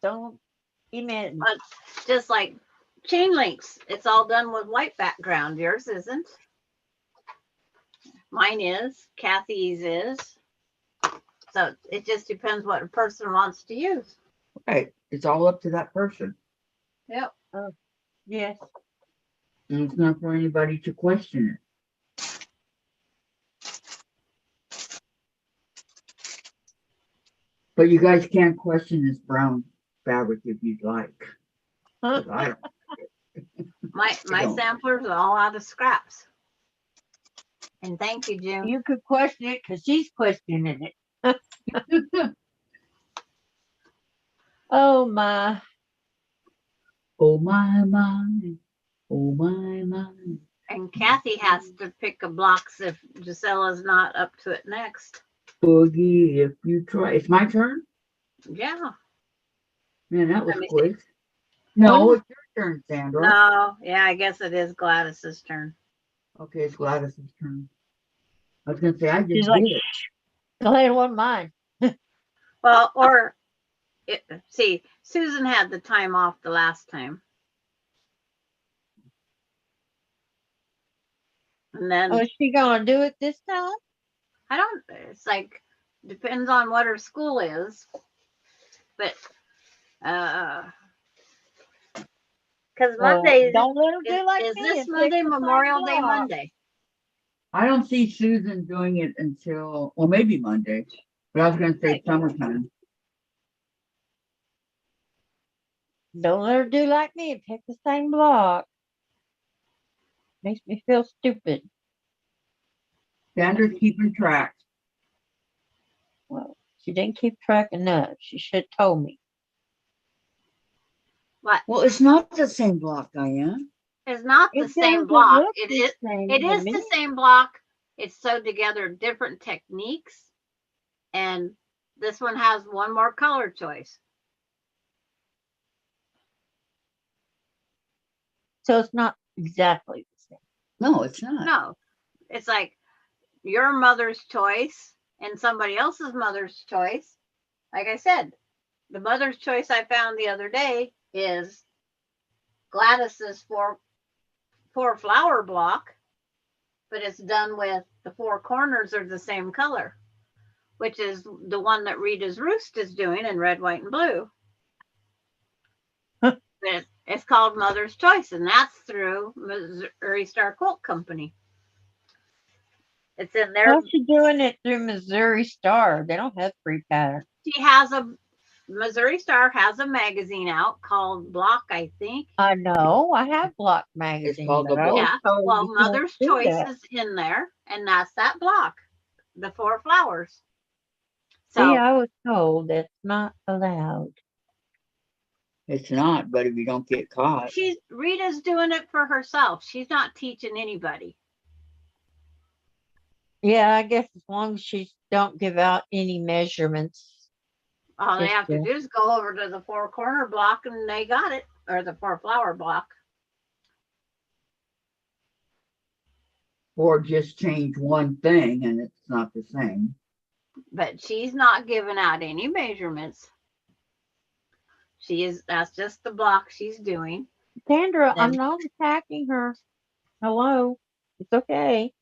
Don't be mad at me. But just like chain links, it's all done with white background. Yours isn't. Mine is. Kathy's is. So it just depends what a person wants to use. Right. It's all up to that person. Yep. Yes. And it's not for anybody to question it. But you guys can question this brown fabric if you'd like. 'Cause I My don't. samplers are all out of scraps. And thank you, Jim. You could question it because she's questioning it. Oh my. Oh my, oh my. And Kathy has to pick a blocks if Gisella's not up to it next. Boogie, if you try. It's my turn? Yeah. Man, that was Let me see. quick. No, What it's your turn, Sandra. No, yeah, I guess it is Gladys's turn. Okay, it's Gladys's turn. I was gonna say I She's just like, did it. glad it wasn't mine. Well, or see, Susan had the time off the last time. And then Oh, is she gonna do it this time? I don't, it's like, depends on what her school is. But, because Monday, Don't let her do like is me this and pick Monday the same Memorial Day block. Monday? I don't see Susan doing it until, well, maybe Monday. But I was gonna say Right. summertime. Don't let her do like me and pick the same block. Makes me feel stupid. Sandra's keeping track. Well, she didn't keep track enough. She should have told me. What? Well, it's not the same block, Diane. It's not the It same doesn't block. look It the is. same It to is the me. same block. It's sewed together different techniques, and this one has one more color choice. So it's not exactly the same. No, it's not. No, it's like your mother's choice and somebody else's mother's choice. Like I said, the mother's choice I found the other day is Gladys's four flower block, but it's done with the four corners are the same color, which is the one that Rita's Roost is doing in red, white, and blue. Huh. But it's called Mother's Choice, and that's through Missouri Star Quilt Company. It's in there. How's she doing it through Missouri Star? They don't have free pattern. She has Missouri Star has a magazine out called Block, I think. I know. I have Block magazine. called The but I was Block. Yeah. told Well, you can't Mother's do Choice that. is in there, and that's that block, the four flowers. So See, I was told that's not allowed. It's not, but if you don't get caught. Rita's doing it for herself. She's not teaching anybody. Yeah, I guess as long as she don't give out any measurements. All they Just have to to- do is go over to the four corner block and they got it, or the four flower block. Or just change one thing and it's not the same. But she's not giving out any measurements. That's just the block she's doing. Sandra, I'm Then- not attacking her. Hello. It's okay.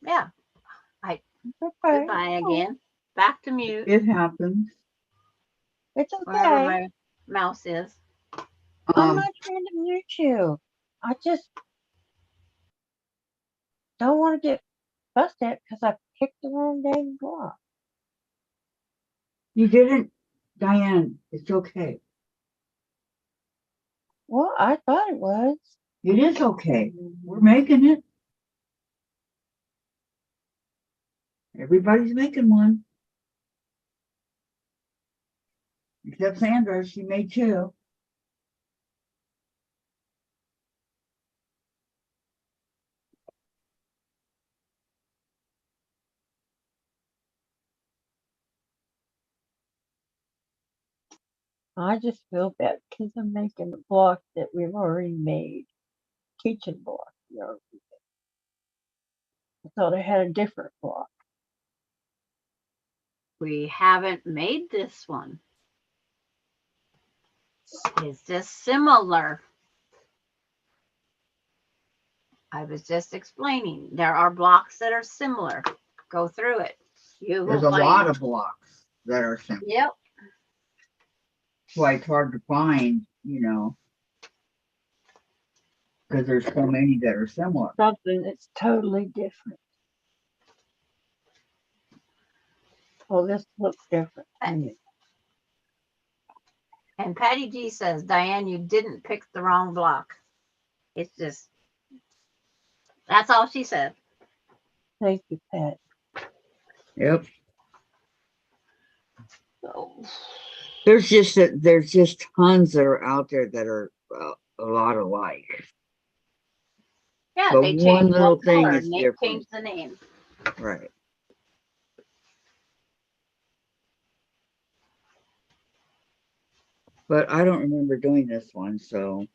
Yeah. It's okay. Goodbye again. Back to mute. It happens. It's Wherever okay. my mouse is. I'm Um, not trying to mute you. I just don't want to get fussed at because I picked the wrong dang block. you didn't, Diane. It's okay. Well, I thought it was. It is okay. We're making it. Everybody's making one. Except Sandra, she made two. I just feel bad because I'm making a block that we've already made. Teaching block. I thought I had a different block. We haven't made this one. It's just similar. I was just explaining. There are blocks that are similar. Go through it. You There's will a lot find. of blocks that are simple. Yep. That's why it's hard to find, because there's so many that are similar. Something that's totally different. Well, this looks different to me. And Patty G says, Diane, you didn't pick the wrong block. It's just, that's all she said. Thank you, Pat. Yep. So, There's just tons that are out there that are a lot alike. Yeah, But they one changed little one thing color is and they different. changed the name. Right. But I don't remember doing this one, so.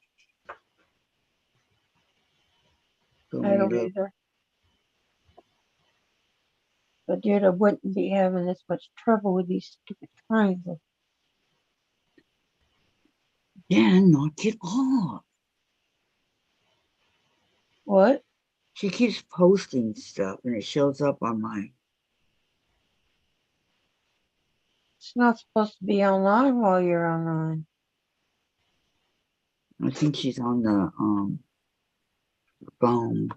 I don't either. But dude, I wouldn't be having this much trouble with these stupid triangles. Yeah, knock it off. What? She keeps posting stuff and it shows up on my. It's not supposed to be online while you're online. I think she's on the phone.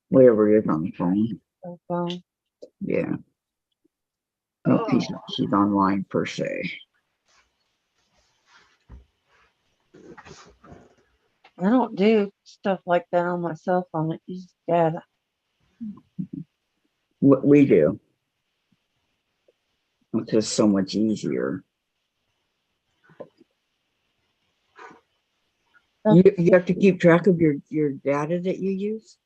Whatever it is on the phone. So, phone. Yeah. No, she's online per se. I don't do stuff like that on my cell phone. It uses data. What we do. It's just so much easier. You have to keep track of your data that you use?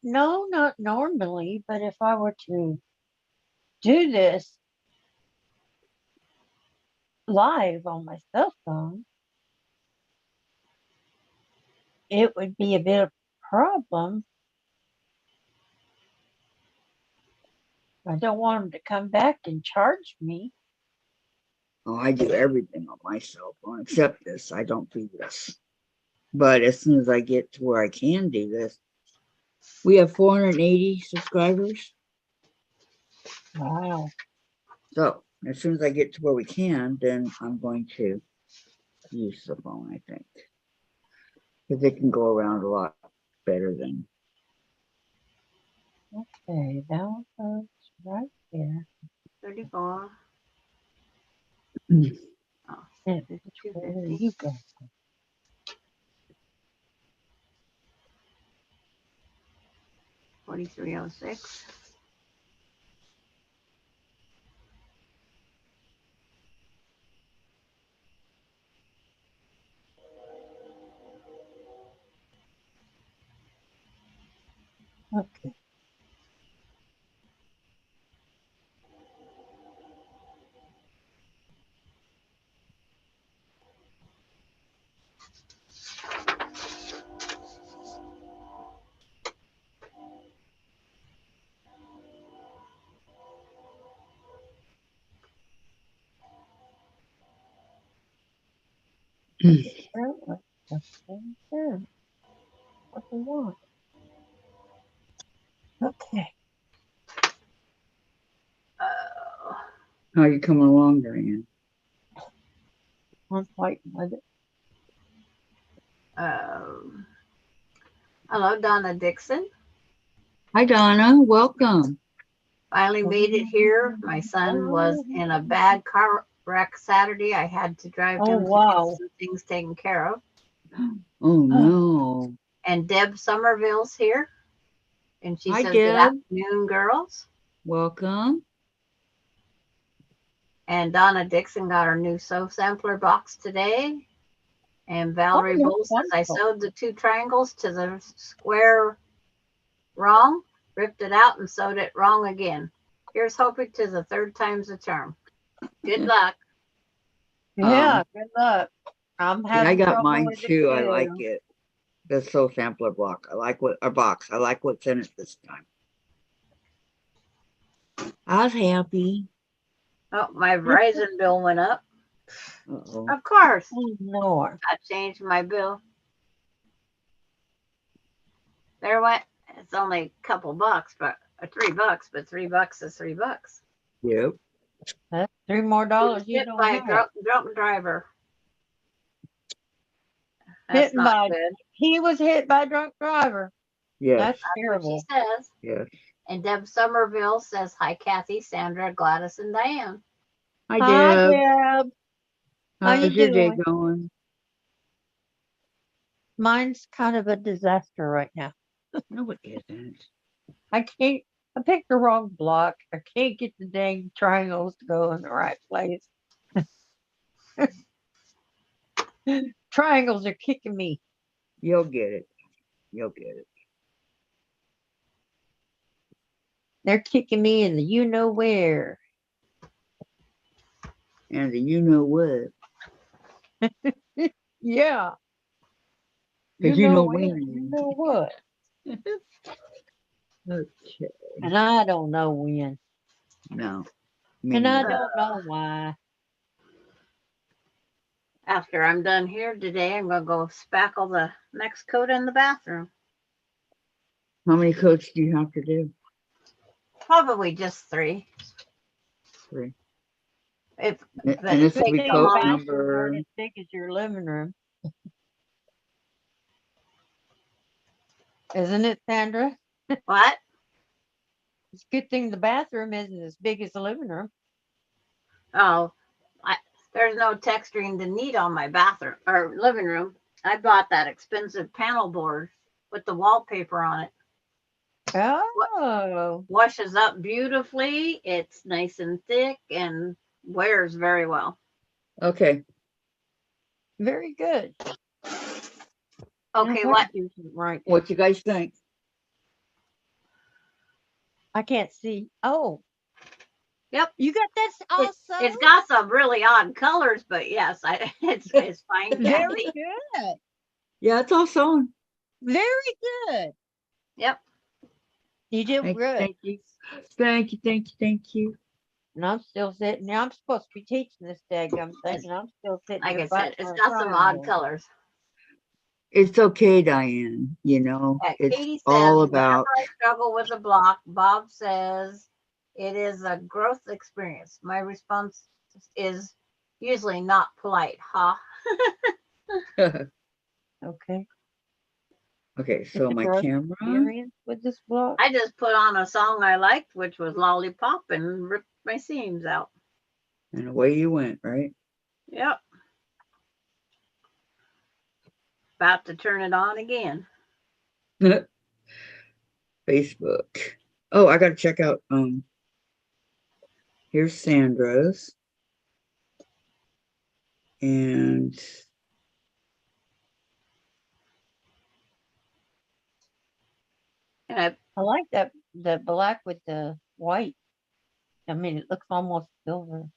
No, not normally, but if I were to do this live on my cell phone, it would be a bit of a problem. I don't want them to come back and charge me. Oh, I do everything on my cell phone except this. I don't do this. But as soon as I get to where I can do this, we have 480 subscribers. Wow. So as soon as I get to where we can, then I'm going to use the phone, I think. Because it can go around a lot better than. Okay, that one goes right there. 34. Mm. Oh, And which way do you go? 4306. Okay. Well, that's there. What they want. Okay. How are you coming along, Diane? I'm fighting with it. Hello, Donna Dixon. Hi, Donna. Welcome. Finally made it here. My son was in a bad car wreck Saturday. I had to drive Oh, him to wow. get some things taken care of. Oh, no. And Deb Somerville's here. And she Hi, says, Good Deb. afternoon, girls. Welcome. And Donna Dixon got her new sew sampler box today. And Valerie Oh, Bull says, I wonderful. sewed the 2 triangles to the square wrong, ripped it out and sewed it wrong again. Here's hoping to the third time's the charm. Good luck. Yeah, good luck. I'm Yeah, I having got trouble mine with it too. I like too. it. The soul sampler block. I like what a box. I like what's in it this time. I was happy. Oh, my Verizon bill went up. Uh-oh. Of course. Oh, Lord. I changed my bill. There went. It's only a couple bucks, but $3, but $3 is $3. Yep. That's $3 more He was you hit don't by a have. drunk driver. That's Hit not by, good. he was hit by a drunk driver. Yes. That's That's what terrible. she says. Yes. And Deb Somerville says, hi, Kathy, Sandra, Gladys, and Diane. Hi, Hi, Deb. Deb. How you How's your day doing? going? Mine's kind of a disaster right now. No, it isn't. I can't, I picked the wrong block. I can't get the dang triangles to go in the right place. Triangles are kicking me. You'll get it. You'll get it. They're kicking me in the you know where. And you know what? Yeah. Because You you know know where, you when. know what. Okay. And I don't know when. No. Me And I neither. don't know why. After I'm done here today, I'm going to go spackle the next coat in the bathroom. How many coats do you have to do? Probably just 3. 3. If And but this if will they be Say come the coat on, bathroom number. weren't as big as your living room. Isn't it, Sandra? what? It's a good thing the bathroom isn't as big as the living room. Oh, there's no texturing to need on my bathroom or living room. I bought that expensive panel board with the wallpaper on it. Oh, Washes up beautifully. It's nice and thick and wears very well. Okay. very good. Okay, Now, what? do something right. What you guys think? I can't see. Oh, Yep. you got that also? It's got some really odd colors, but yes, it's fine, Very Kathy. good. Yeah, it's all sewn. Very good. Yep. You did Thank you. good. Thank you. Thank you. Thank you. Thank you. And I'm still sitting. Now I'm supposed to be teaching this daggum thing, and I'm still sitting Like here I said, fighting it's on a got some odd triangle. colors. It's okay, Diane. You know, it's Katie says, all whenever about. I struggle with a block, Bob says it is a growth experience. My response is usually not polite, huh? Okay. Okay, It's so a my growth camera experience with this block. I just put on a song I liked, which was Lollipop, and ripped my seams out. and away you went, right? Yep. About to turn it on again. Facebook. Oh, I gotta check out here's Sandra's. And And I like that the black with the white. I mean, it looks almost silver.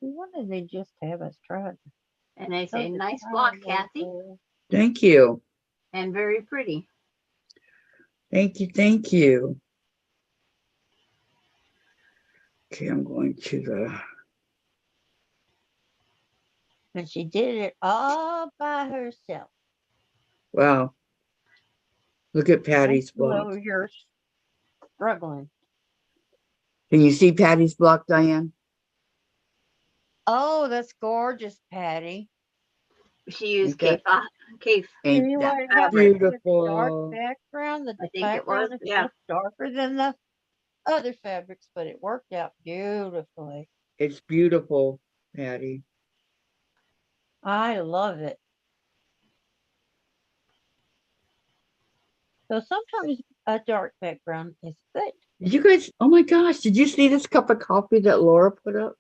What did they just have us try? and they say, Oh, the nice block, triangle Kathy, there. thank you. and very pretty. Thank you. Thank you. Okay, I'm going to the And she did it all by herself. wow. Look at Patty's block. Hello, you're struggling. Can you see Patty's block, Diane? Oh, that's gorgeous, Patty. She used Okay. Keith. Ain't You that want to have fabric. it with dark beautiful? background. The I think it was, background is yeah. just darker than the other fabrics, but it worked out beautifully. It's beautiful, Patty. I love it. So sometimes a dark background is good. Did you guys, oh my gosh, did you see this cup of coffee that Laura put up?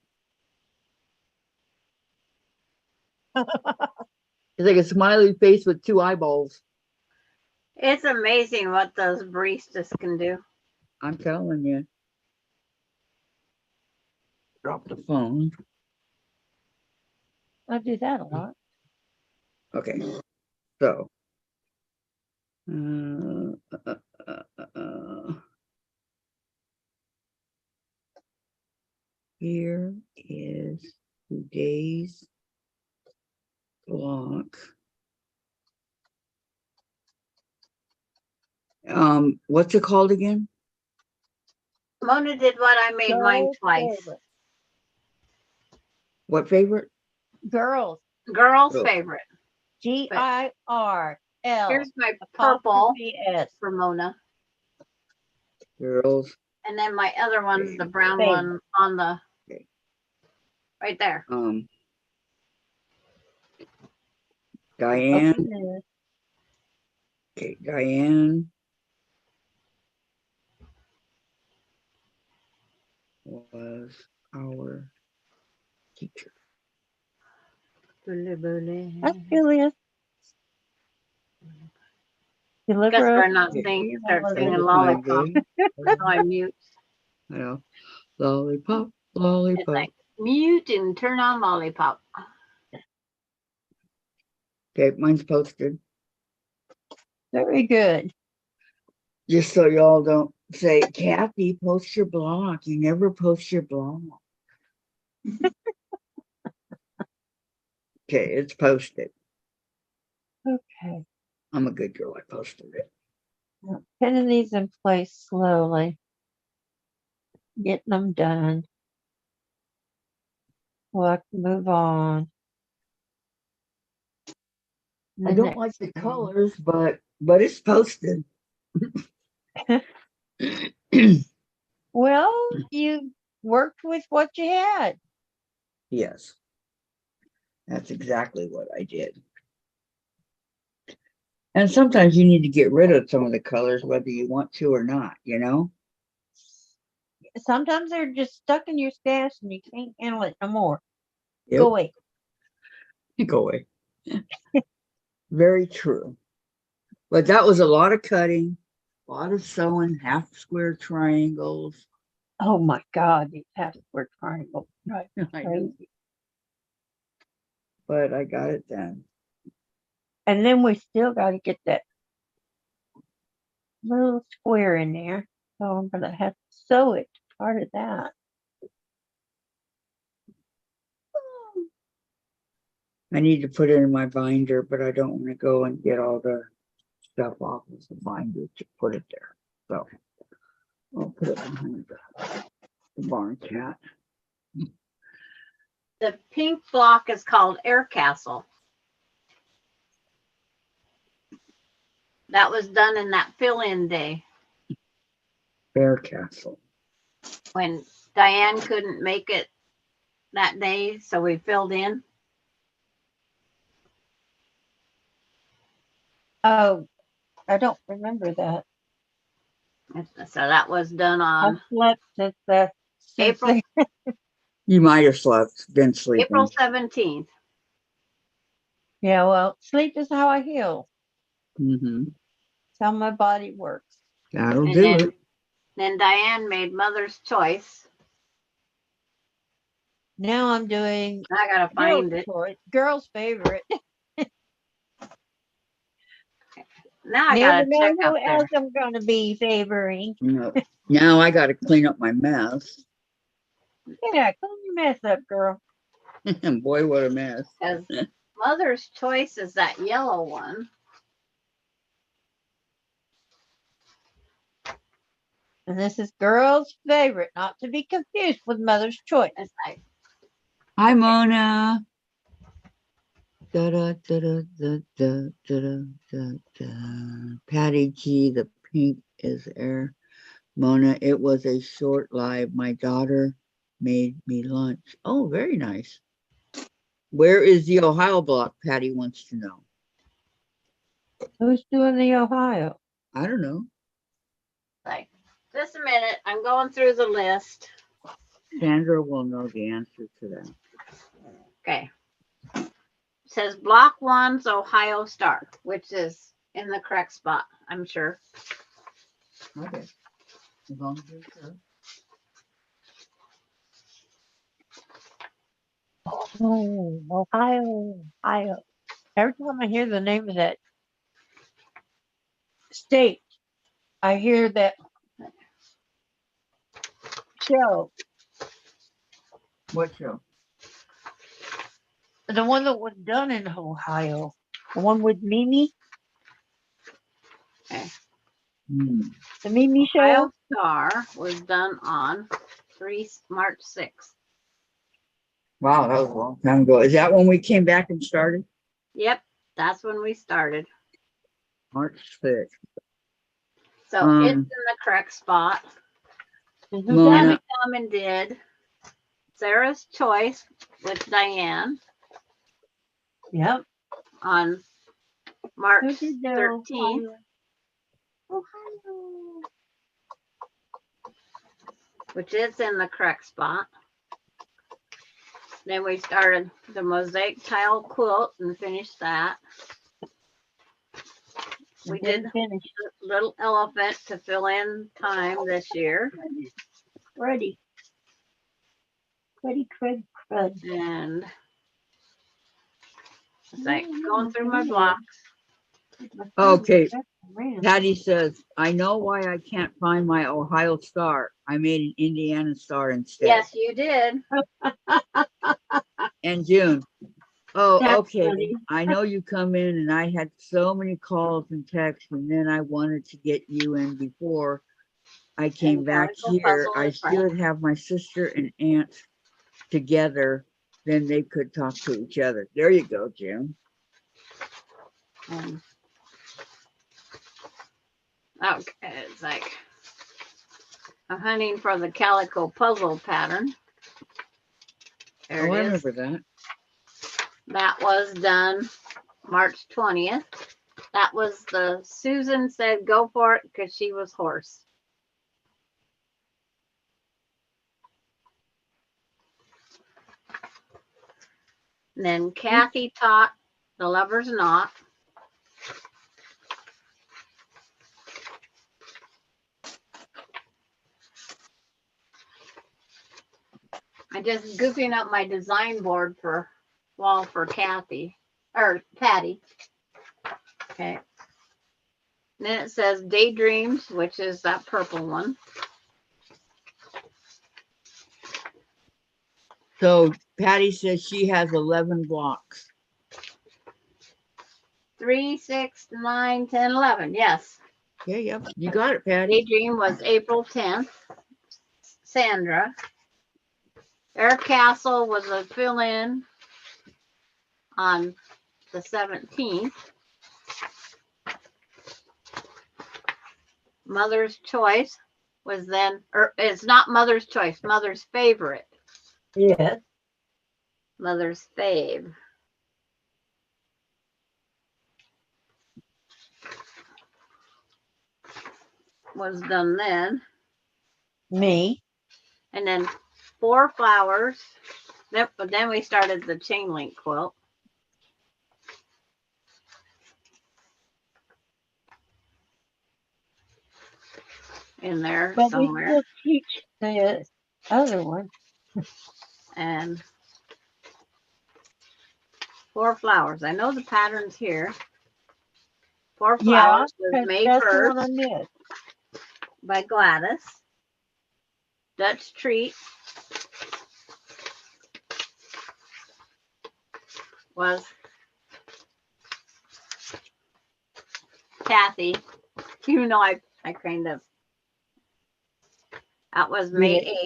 It's like a smiley face with two eyeballs. It's amazing what those baristas can do. I'm telling you. Drop the phone. I do that a lot. Okay. So. Uh, uh, uh, here is today's block. What's it called again? Mona did what I made mine Girls' twice. favorite. What favorite? Girls. Girl's Oh. favorite. GIRL. Here's my purple S. for Mona. Girls. And then my other one's the brown Favorite. one on the Okay. right there. Dianne. Okay. Okay, Dianne was our teacher. That's Julia. Guess Deliver we're us not from singing, evil start and singing good. lollipop. Satisfy So I mute. thee. I know. Lollipop, It's lollipop. like mute and turn on lollipop. Okay, mine's posted. Very good. Just so y'all don't say, Kathy, post your blog. You never post your blog. Okay, it's posted. Okay. I'm a good girl. I posted it. Now, pinning these in place slowly. Getting them done. We'll have to move on. I don't like the colors, but it's posted. Well, you worked with what you had. Yes. That's exactly what I did. And sometimes you need to get rid of some of the colors, whether you want to or not, you know? Sometimes they're just stuck in your stash and you can't handle it no more. Yep. Go away. Go away. Very true. But that was a lot of cutting, a lot of sewing, half square triangles. Oh my God, these half-square triangles. Right. I know, Crazy. but I got it done. And then we still got to get that little square in there. So I'm going to have to sew it, part of that. I need to put it in my binder, but I don't want to go and get all the stuff off of the binder to put it there. So I'll put it behind the barn cat. The pink block is called Air Castle. That was done in that fill-in day Bear Castle. when Diane couldn't make it that day, so we filled in. Oh, I don't remember that. So that was done I on slept since April You might have slept, been sleeping. April 17th. Yeah, well, sleep is how I heal. Mm-hmm. It's how my body works. That'll And do it. then Diane made Mother's Choice. Now I'm doing I gotta find it. Girl's favorite. Now I Never gotta check know up who there. else I'm going to be favoring. No. Now I got to clean up my mess. Yeah, clean your mess up, girl. And boy, what a mess. Because Mother's Choice is that yellow one. And this is girl's favorite, not to be confused with Mother's Choice. It's like, Hi, Mona. Da, da, da, da, da, da, da, da, da. Patty G, the pink is air. Mona, it was a short live. My daughter made me lunch. Oh, very nice. Where is the Ohio block? Patty wants to know. Who's doing the Ohio? I don't know. like, just a minute. I'm going through the list. Sandra will know the answer to that. Okay. says block one's Ohio Star, which is in the correct spot, I'm sure. Okay. As long as you're sure. Oh, Ohio, Ohio. Every time I hear the name of that state, I hear that show, What show? the one that was done in Ohio, the one with Mimi, Hmm. the Mimi show. Ohio Star was done on March 6th. Wow, that was a long time ago. Is that when we came back and started? Yep, that's when we started. March 6th. So it's in the correct spot. And who Mona. done Tammy it? Common did Sarah's Choice with Dianne Yep. on Who March did the 13th, Ohio? which is in the correct spot. Then we started the mosaic tile quilt and finished that. We did Didn't finish. Little Elephant to fill in time this year. Ready. Cruddy, crud, crud. And it's like going through my blocks. Okay. Man. Patty says, I know why I can't find my Ohio Star. I made an Indiana Star instead. Yes, you did. And June. Oh, That's okay. funny. I know you come in and I had so many calls and texts, and then I wanted to get you in before I came And back Calico here. Puzzle I is right. should have my sister and aunt together, then they could talk to each other. There you go, June. And okay, it's like I'm hunting for the Calico Puzzle pattern. There Oh, I it is. remember that. That was done March 20th. That was the Susan said go for it because she was hoarse. And then Kathy taught the Lover's Knot. I just goofing up my design board for Kathy or Patty. Okay. And then it says Daydreams, which is that purple one. So Patty says she has 11 blocks. 3, 6, 9, 10, 11. Yes. Okay, yep. You got it, Patty. Daydream was April 10th. Sandra. Air Castle was a fill-in on the 17th. Mother's Choice was then, or it's not Mother's Choice, Mother's Favorite. Yes. Mother's Fave. Was done then. Me. And then 4 flowers. But then we started the chain link quilt. In there But we somewhere. still teach the other one. And 4 flowers. I know the pattern's here. 4 flowers was May that's the one I 1st missed. by Gladys. Dutch Treat was Kathy. You know, I kind of, that was May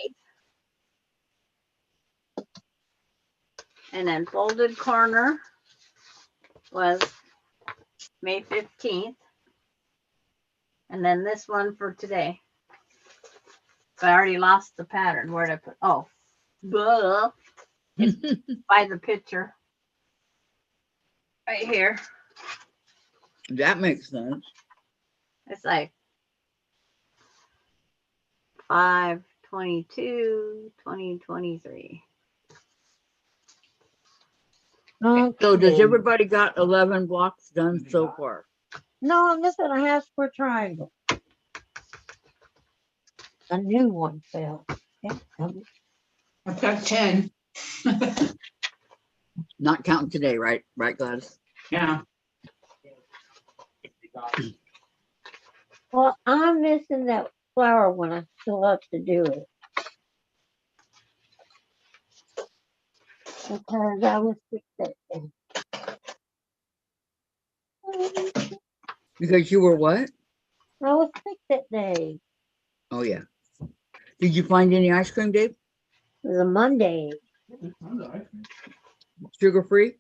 8th. And then Folded Corner was May 15th. And then this one for today. So I already lost the pattern. Where'd I put? Oh, blah. It's by the picture. Right here. That makes sense. It's like 5/22/2023. So does Okay. everybody got 11 blocks done so far? No, I'm missing a half square triangle. A new one fell. Yeah, I've got 10. Not counting today, right? Right, Gladys? Yeah. well, I'm missing that flower one. I still have to do it. Because I was sick that day. Because you were what? I was sick that day. Oh, yeah. Did you find any ice cream, Dave? It was a Monday. Sugar free?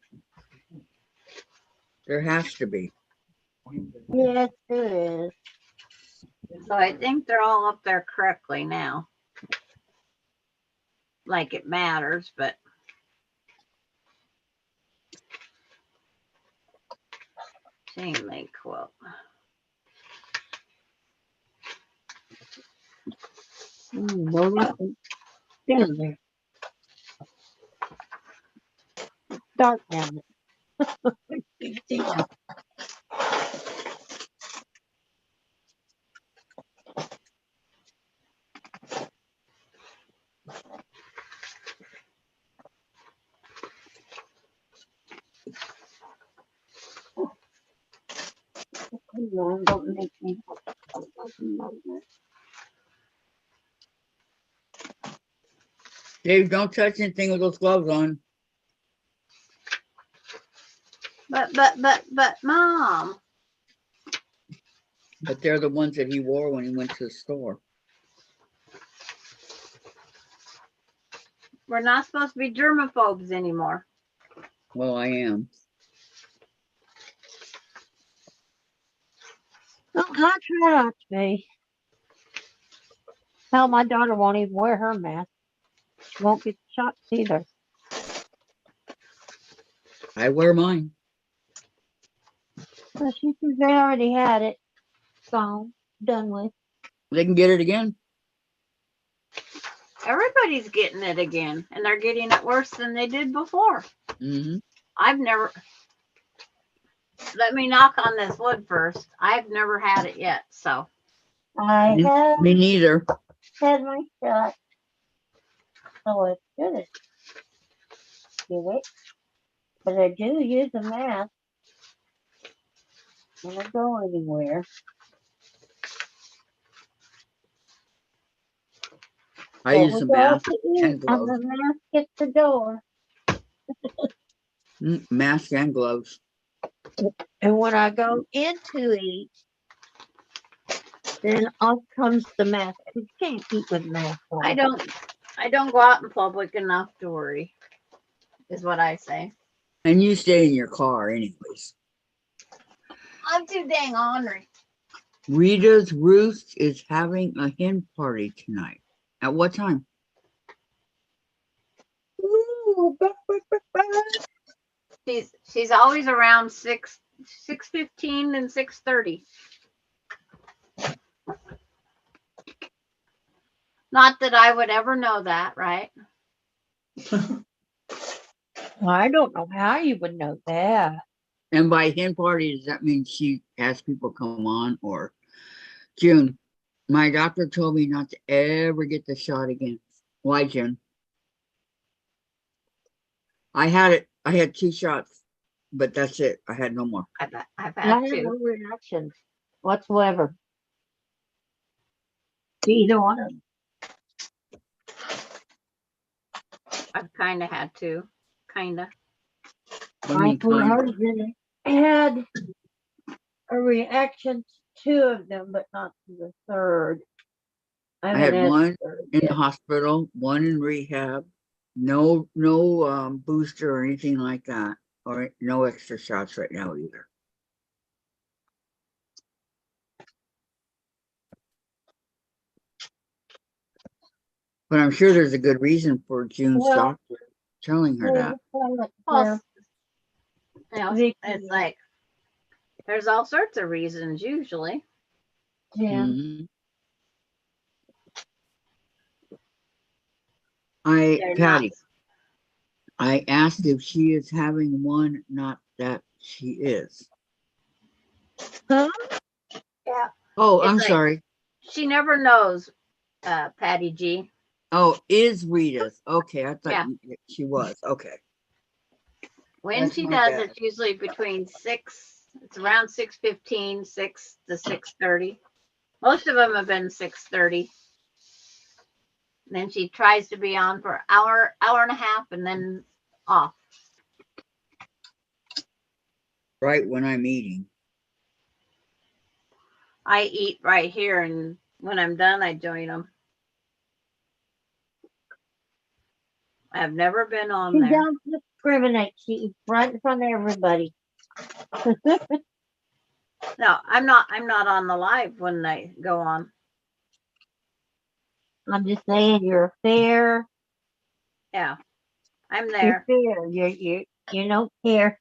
There has to be. Yes, there is. So I think they're all up there correctly now. Like it matters, but chain link quilt. No nothing down there. Dark down there. Come on, don't make me. Dave, don't touch anything with those gloves on. But mom, But they're the ones that he wore when he went to the store. we're not supposed to be germaphobes anymore. Well, I am. Well, I try not to be. Hell, my daughter won't even wear her mask. She won't get shots either. I wear mine. So she says they already had it. So done with. They can get it again. Everybody's getting it again, and they're getting it worse than they did before. Mm-hmm. I've never. Let me knock on this wood first. I've never had it yet, so I have Me neither. had my shot. So it's good. Give it. But I do use a mask when I go anywhere. I But use we a go out mask to eat, and and gloves. the mask at the door. Mask and gloves. And when I go in to eat, then off comes the mask. You can't eat with mask on. I don't go out in public enough to worry, is what I say. And you stay in your car anyways. I'm too dang ornery. Rita's Roost is having a hen party tonight. At what time? Ooh, bah, bah, bah, bah. She's always around 6:15 and 6:30. Not that I would ever know that, right? I don't know how you would know that. And by hen party, does that mean she has people come on? Or June, my doctor told me not to ever get the shot again. Why, June? I had it. I had 2 shots, but that's it. I had no more. I've I had have two. no reaction whatsoever to either one of them. I've kind of had two, kind of. What do you My mean, poor kind of? husband had a reaction to 2 of them, but not to the third. I I haven't had had one the third in the yet. hospital, one in rehab. No booster or anything like that, or no extra shots right now either. But I'm sure there's a good reason for June's Well, doctor telling her that. Well, you know, Vicky, it's like there's all sorts of reasons usually. yeah. Mhm. They're not. Patty, I asked if she is having one, not that she is. Huh? Yeah. Oh, It's I'm like- sorry. She never knows, Patty G. Oh, is Rita's. Okay, I thought Yeah. she was. Okay. When That's she my does, bad. it's usually between 6, it's around 6:15, 6 to 6:30. Most of them have been 6:30. Then she tries to be on for an hour, hour and a half, and then off. Right when I'm eating. I eat right here, and when I'm done, I join them. I've never been on She there. don't discriminate. She eats right in front of everybody. No, I'm not. I'm not on the live when I go on. I'm just saying you're fair. Yeah, I'm You're there. fair. You don't care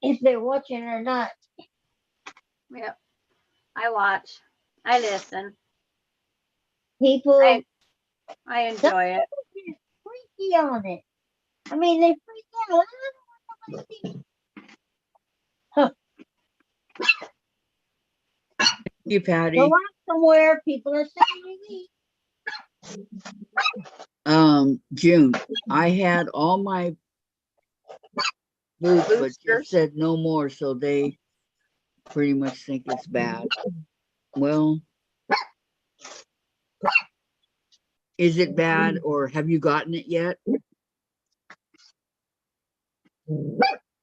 if they're watching or not. Yep. I watch. I listen. People I enjoy it. get freaky on it. I mean, they freak out. I don't want to see. You, Patty. Go out somewhere. People are saying me. June, I had all my boots, but Boosters. just said no more, so they pretty much think it's bad. Well, is it bad, or have you gotten it yet?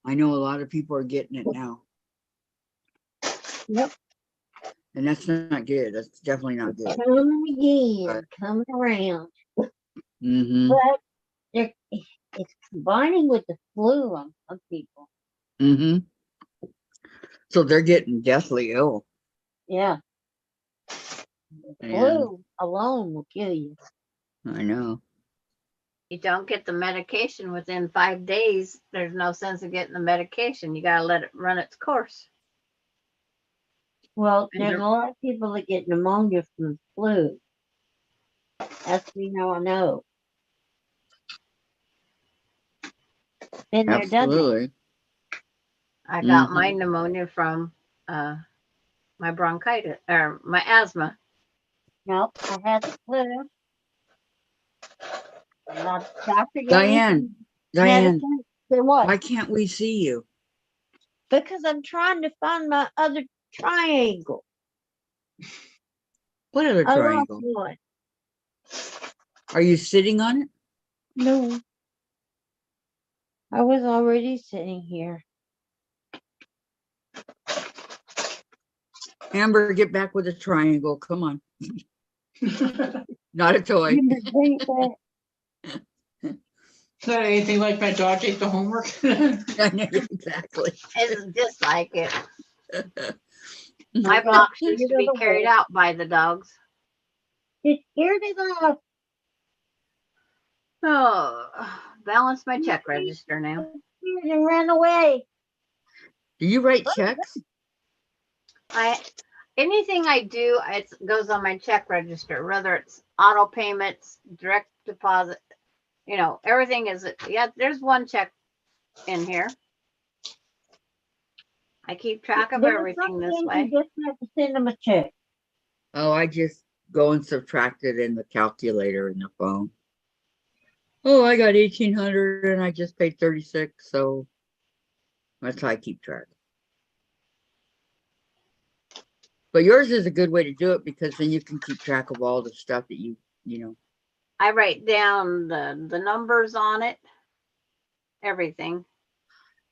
I know a lot of people are getting it now. Yep. And that's not good. That's definitely not good. Coming again. Right. Coming around. Mm-hmm. But it's combining with the flu on some people. Mm-hmm. So they're getting deathly ill. Yeah. And Flu alone will kill you. I know. You don't get the medication within 5 days. There's no sense of getting the medication. You gotta let it run its course. Well, And there's you're- a lot of people that get pneumonia from the flu. That's how I know. Been there, done that. Absolutely. I got Mhm. my pneumonia from my bronchitis or my asthma. Nope, I had the flu. My doctor gave me Dianne, some Dianne, medicine. Say what? why can't we see you? Because I'm trying to find my other triangle. What other I lost triangle? one. Are you sitting on it? No. I was already sitting here. Amber, get back with a triangle. Come on. Not a toy. You can bring it back. Is that anything like my dog ate the homework? I know, exactly. It's just like it. My My box used to be carried out. out by the dogs. It scared it off. Oh, balance my check register now. And ran away. Do you write checks? Anything I do, it goes on my check register, whether it's auto payments, direct deposit, everything is, yeah, there's one check in here. I keep track of There's everything some this things way. You just have to send them a check. Oh, I just go and subtract it in the calculator in the phone. Oh, I got 1,800 and I just paid 36, so that's how I keep track. But yours is a good way to do it because then you can keep track of all the stuff that you know. I write down the numbers on it, everything.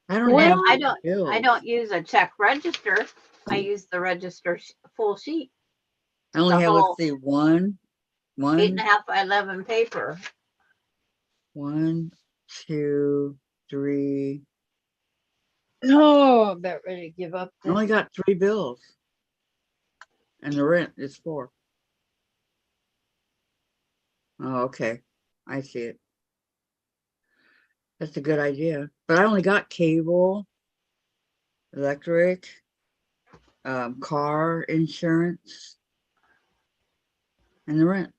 I don't Well, have I any don't bills. use a check register. I use the register full sheet, I only the have, whole let's see, one, 8.5 by 11 paper. 1, 2, 3. Oh, I'm about ready to give up. I only got 3 bills. And the rent is 4. Oh, okay. I see it. That's a good idea. But I only got cable, electric, car insurance, and the rent.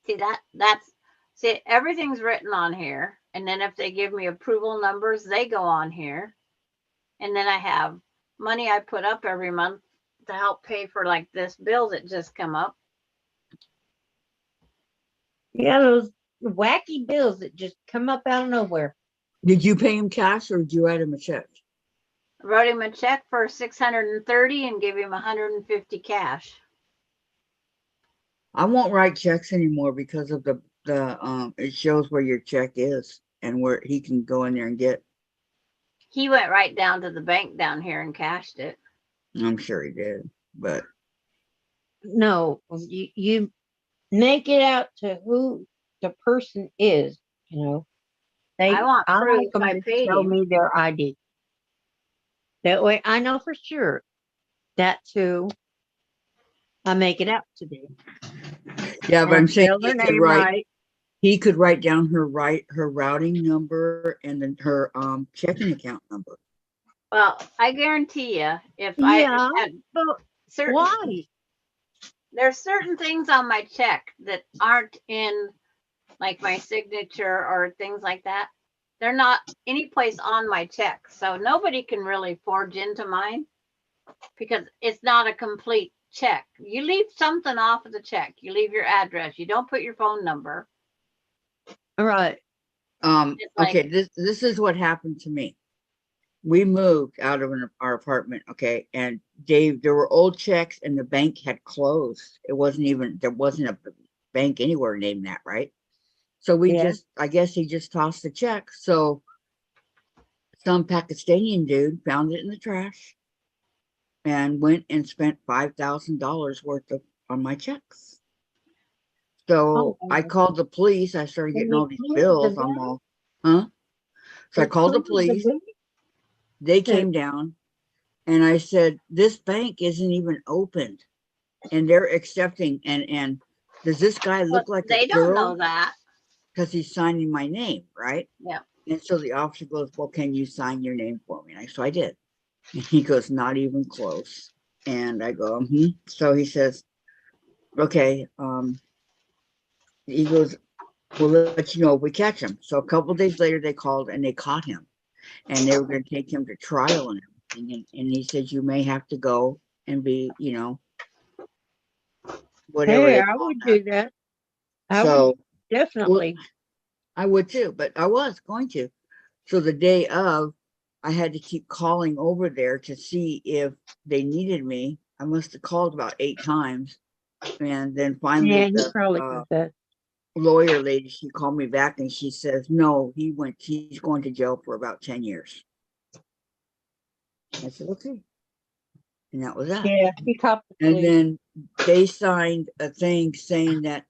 See, that's See, everything's written on here. And then if they give me approval numbers, they go on here. And then I have money I put up every month to help pay for like this bill that just come up. Yeah, those wacky bills that just come up out of nowhere. Did you pay him cash or did you write him a check? I wrote him a check for 630 and gave him 150 cash. I won't write checks anymore because of the it shows where your check is and where he can go in there and get. He went right down to the bank down here and cashed it. I'm sure he did, but No, you make it out to who the person is, you know. I want I proof like them I to paid show him. me their ID. That way I know for sure that's who I make it out to be. yeah, but I'm And saying spell their he could name write. right. He could write down her routing number and then her checking account number. Well, I guarantee you, if Yeah, I had but certain, why? there's certain things on my check that aren't in like my signature or things like that. They're not any place on my check. So nobody can really forge into mine because it's not a complete check. You leave something off of the check. You leave your address. You don't put your phone number. All right. It's like, Okay, this is what happened to me. We moved out of our apartment, okay, and Dave, there were old checks and the bank had closed. There wasn't a bank anywhere named that, right? So Yeah. I guess he just tossed the check. So some Pakistani dude found it in the trash and went and spent $5,000 worth of on my checks. So I Oh, called the police. I started and getting they all these cleared the bills. I'm bank. all, huh? So I They called the cleared the police. bank. They came down and I said, this bank isn't even opened. And they're accepting. And does this guy well, look like a they don't know girl? that. Because he's signing my name, right? Yeah. And so the officer goes, well, can you sign your name for me? And so I did. And he goes, not even close. And I go, So he says, okay. He goes, we'll let you know if we catch him. So a couple of days later, they called and they caught him. And they were going to take him to trial and everything. And he said, you may have to go and be, whatever Hey, they I call would that. do that. I would So well, definitely. I would too, but I was going to. So the day of, I had to keep calling over there to see if they needed me. I must have called about 8 times. And then finally Yeah, he the probably does that. lawyer lady, she called me back and she says, no, he's going to jail for about 10 years. I said, okay. And that was that. Yeah, he copped the And police. then they signed a thing saying that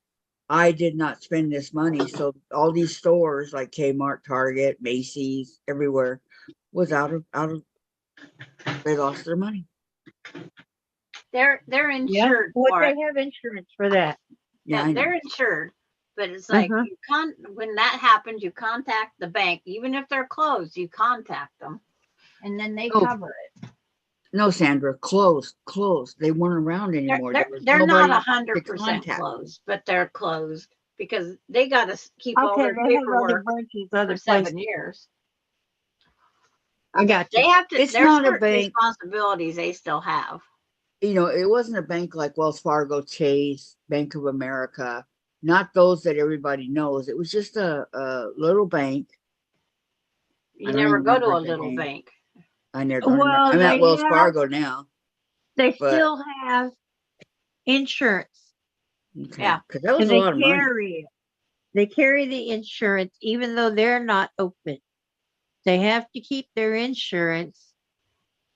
I did not spend this money. So all these stores like Kmart, Target, Macy's, everywhere was out of they lost their money. They're Yeah, insured would for they it. have insurance for that? Yeah, Yeah, I know. they're insured. But it's like when that happens, you contact the bank, even if they're closed, you contact them and then they Oh. cover it. No, Sandra, closed. They weren't around anymore. There was They're not nobody to 100% contact. closed, but they're closed because they got to keep all Okay, their they have other paperwork branches, for other 7 places. years. I got They you. have to. It's There's not a certain bank. responsibilities they still have. It wasn't a bank like Wells Fargo, Chase, Bank of America, not those that everybody knows. It was just a little bank. I You don't never even go to remember a the little name. bank. I never don't remember. Well, I'm at they Wells have, Fargo now. they but- still have insurance, Okay. Yeah. Because that was and a they lot of money. carry it. They carry the insurance, even though they're not open. They have to keep their insurance,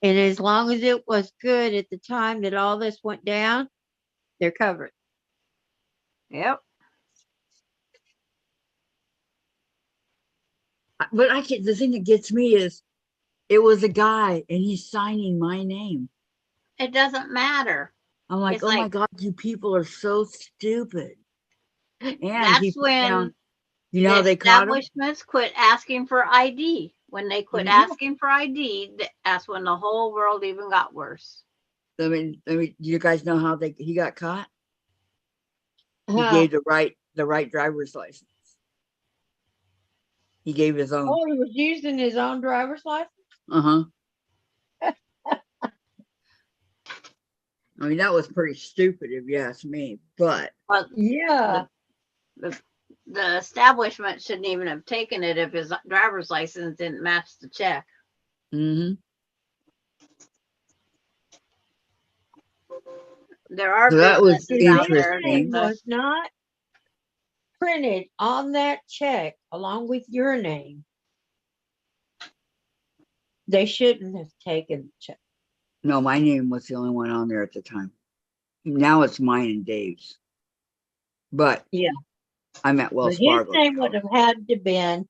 and as long as it was good at the time that all this went down, they're covered. Yep. But the thing that gets me is it was a guy and he's signing my name. It doesn't matter. I'm like, It's oh my like- God, you people are so stupid. And he That's put when down, you know the how they caught him? establishments quit asking for ID. When they quit Yeah. asking for ID, that's when the whole world even got worse. I mean, you guys know how he got caught? He How? gave the right driver's license. He gave his own. Oh, he was using his own driver's license? Uh-huh. I mean, that was pretty stupid if you ask me, but Well, Yeah. the establishment shouldn't even have taken it if his driver's license didn't match the check. mhm. There are So that was businesses If out his there name that was not printed on that check along with your name, they shouldn't have taken the check. No, my name was the only one on there at the time. Now it's mine and Dave's. But Yeah. I'm at But Wells his Fargo. name now. would have had to been,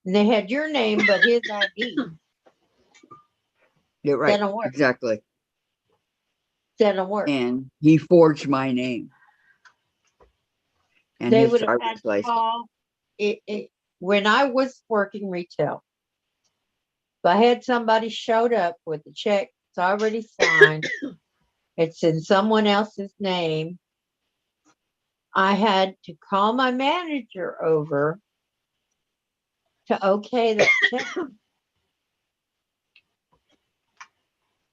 and they had your name, but his ID. You're right. That'll work. Exactly. That'll work. And he forged my name and They his would have had driver's to license. call when I was working retail. If I had somebody showed up with a check it's already signed, it's in someone else's name, I had to call my manager over to okay that check.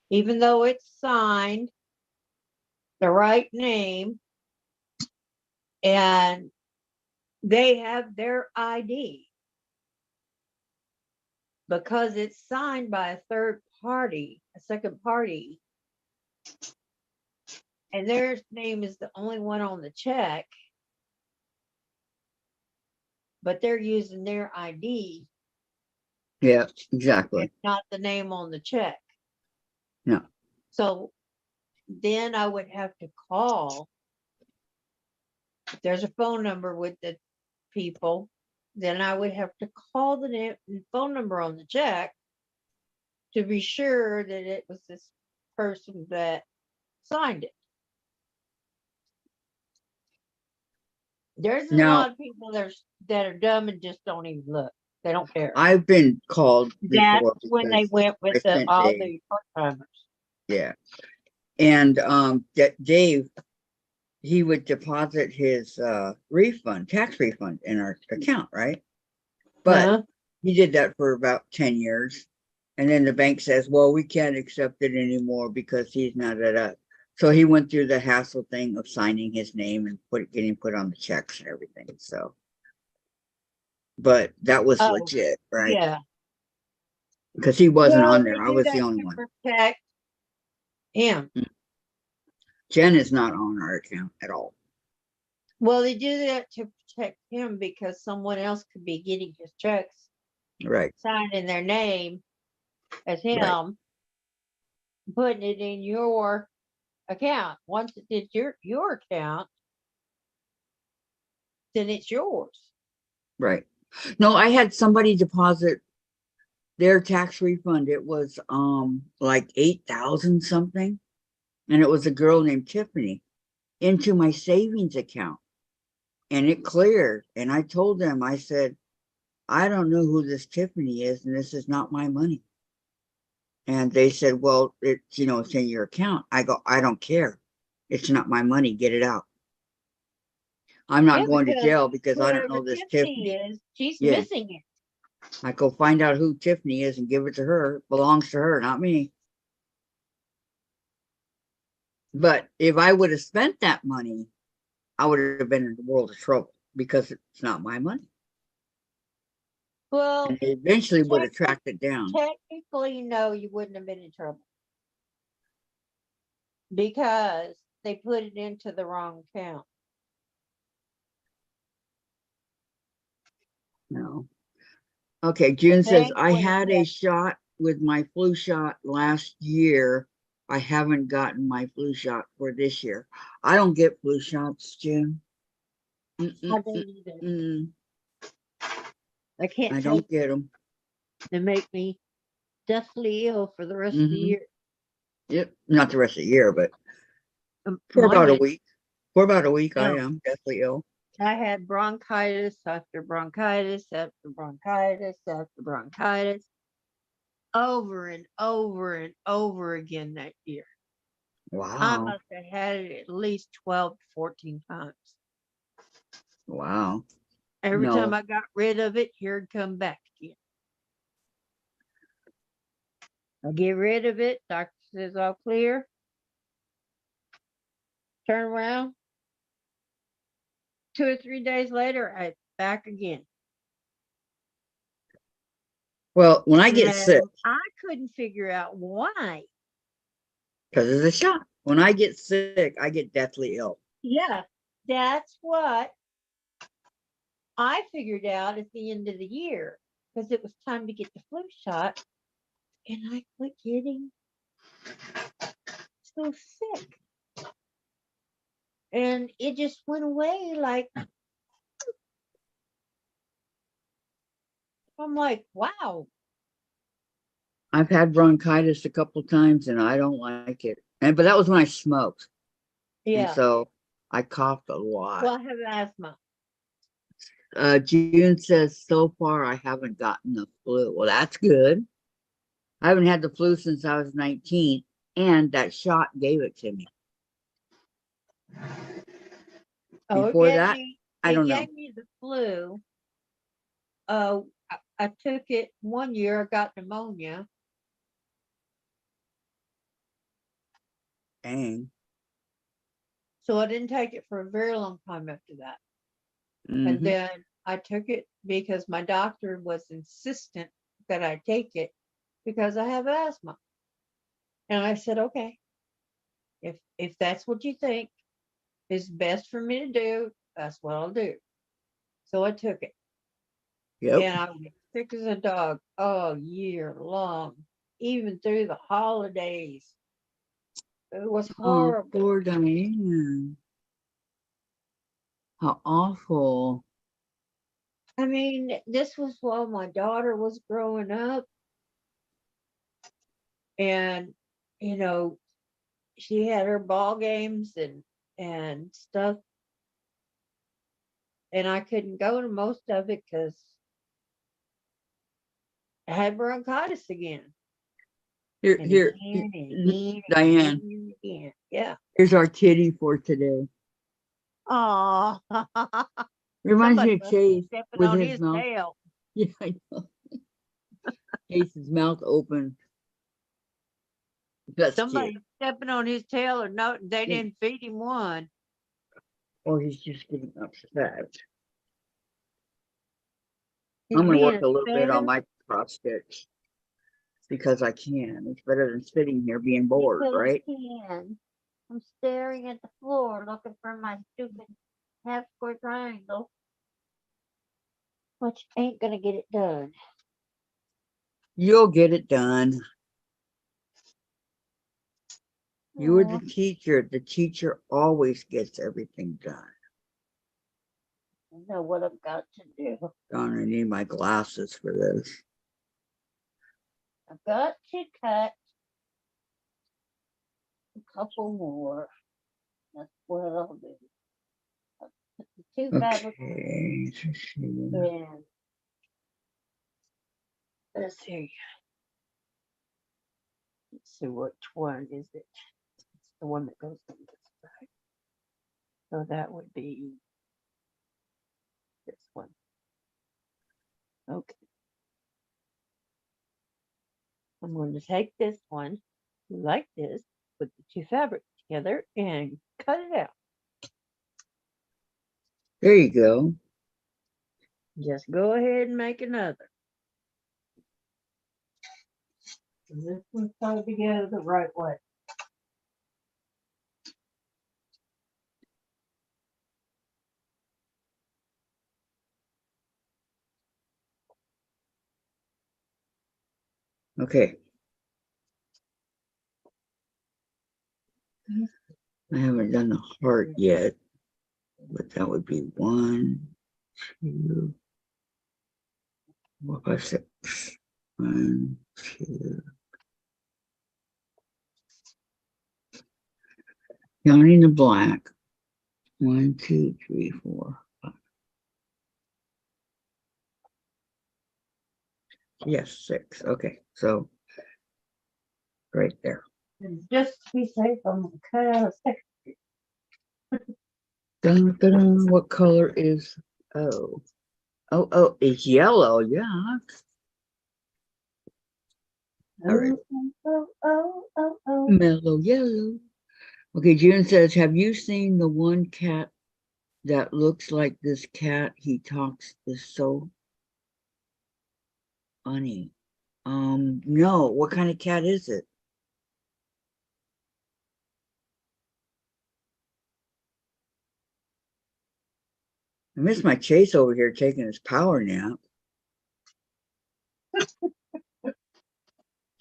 Even though it's signed, the right name, and they have their ID. Because it's signed by a third party, a second party, and their name is the only one on the check, but they're using their ID, Yeah, exactly. it's not the name on the check. No. So then I would have to call. If there's a phone number with the people, then I would have to call the phone number on the check to be sure that it was this person that signed it. There's a Now, lot of people that are dumb and just don't even look. They don't care. I've been called That's before when they because went I with sent all Dave. the part timers. Yeah. And that Dave, he would deposit his refund, tax refund in our account, right? But Uh-huh. he did that for about 10 years. And then the bank says, well, we can't accept it anymore because he's not at us. So he went through the hassle thing of signing his name and getting put on the checks and everything. So, but that was Oh, legit, right? yeah. Because he wasn't Well, on they there. I do was that the only to one. protect him. Jen is not on our account at all. Well, they do that to protect him because someone else could be getting his checks Right. signed in their name as him, putting it in your account. Once it's your account, then it's yours. Right. No, I had somebody deposit their tax refund. It was like 8,000 something. And it was a girl named Tiffany into my savings account. And it cleared. And I told them, I said, I don't know who this Tiffany is, and this is not my money. And they said, well, it's, it's in your account. I go, I don't care. It's not my money. Get it out. I'm not Yeah, going to because jail because I don't whoever know this Tiffany Tiffany. is, she's Yeah. missing it. I go find out who Tiffany is and give it to her. It belongs to her, not me. But if I would have spent that money, I would have been in a world of trouble because it's not my money. Well, And they eventually would have tracked it down. technically, no, you wouldn't have been in trouble because they put it into the wrong account. No. Okay, June says, bank I would have had a kept- shot with my flu shot last year. I haven't gotten my flu shot for this year. I don't get flu shots, June. I don't either. Mm, I can't I take don't get them. They make me deathly ill for the rest of the Mhm. year. Yep, not the rest of the year, but for Mine about a did. week. For about a week, I No. am deathly ill. I had bronchitis after bronchitis after bronchitis after bronchitis over and over and over again that year. I Wow. must have had it at least 12 to 14 times. Wow. Every time No. I got rid of it, here it'd come back again. I get rid of it. Doctor says all clear. Turn around. 2 or 3 days later, I back again. Well, when I get sick, And I couldn't figure out why. because of the shot. When I get sick, I get deathly ill. Yeah, that's what I figured out at the end of the year because it was time to get the flu shot, and I quit getting so sick. And it just went away like I'm like, wow. I've had bronchitis a couple times and I don't like it. But that was when I smoked. And Yeah. so I coughed a lot. Well, I have asthma. June says, so far I haven't gotten the flu. Well, that's good. I haven't had the flu since I was 19, and that shot gave it to me. Oh, Before that, I it don't know. gave me the flu. I took it one year. I got pneumonia. Dang. So I didn't take it for a very long time after that. And Mhm. then I took it because my doctor was insistent that I take it because I have asthma. And I said, okay, if that's what you think is best for me to do, that's what I'll do. So I took it. Yep. And I was sick as a dog all year long, even through the holidays. It was Oh, horrible. poor Diane. How awful. I mean, this was while my daughter was growing up. And, you know, she had her ball games and stuff. And I couldn't go to most of it because I had bronchitis again. Here, And here, again and again and Diane, again and again. Yeah. here's our kitty for today. Oh, Reminds me somebody of must be Chase stepping with on his his mouth. tail. Yeah, I know. Chase's mouth open. That's cute. Somebody stepping on his tail, or no, they Yeah. didn't feed him one. Or he's just getting upset. He's I'm gonna being work a little bit on upset my cross stitch because I can. It's better than sitting here being bored, because right? he can. I'm staring at the floor looking for my stupid half square triangle, which ain't gonna get it done. You'll get it done. You are Aw, the teacher. The teacher always gets everything done. I know what I've got to do. Darn, I need my glasses for this. I've got to cut a couple more. That's what I'll do. I'll put the two fabrics Okay. in. Let's see. Let's see, which one is it? It's the one that goes on this side. So that would be this one. Okay. I'm going to take this one like this, put the two fabrics together and cut it out. There you go. Just go ahead and make another. This one's going together the right way. Okay. I haven't done the heart yet, but that would be 1, 2, 4, 5, 6. 1, 2. Counting the black. 1, 2, 3, 4, 5. Yes, 6. Okay, so right there. And just to be safe, I'm going to cut out a second. Dun, dun, dun. What color is? Oh, Oh, it's yellow. Yeah. All right. Oh. Mellow yellow. Okay, June says, have you seen the one cat that looks like this cat? He talks is so funny. No. What kind of cat is it? I miss my Chase over here taking his power nap.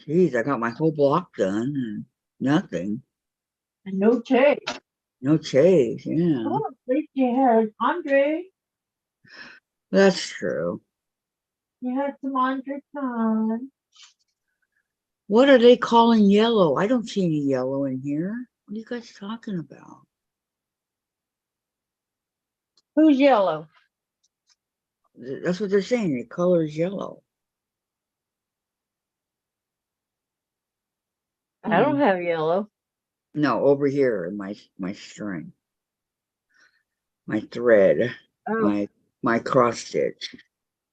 Jeez, I got my whole block done and nothing. No chase. No Chase, yeah. Oh, at least you had Andre. That's true. You had some Andre time. What are they calling yellow? I don't see any yellow in here. What are you guys talking about? Who's yellow? That's what they're saying. The color is yellow. I don't have yellow. No, over here in my string, my thread, Oh, my cross stitch.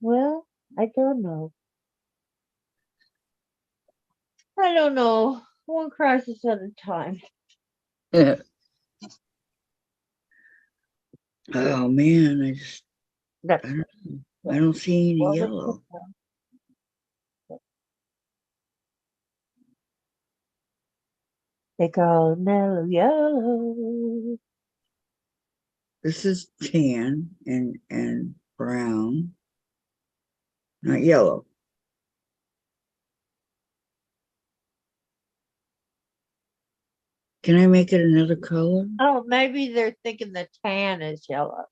well, I don't know. I don't know. One crisis at a time. Oh man, That's I don't see any well, yellow. they call it mellow yellow. This is tan and brown, not yellow. Can I make it another color? Oh, maybe they're thinking the tan is yellow.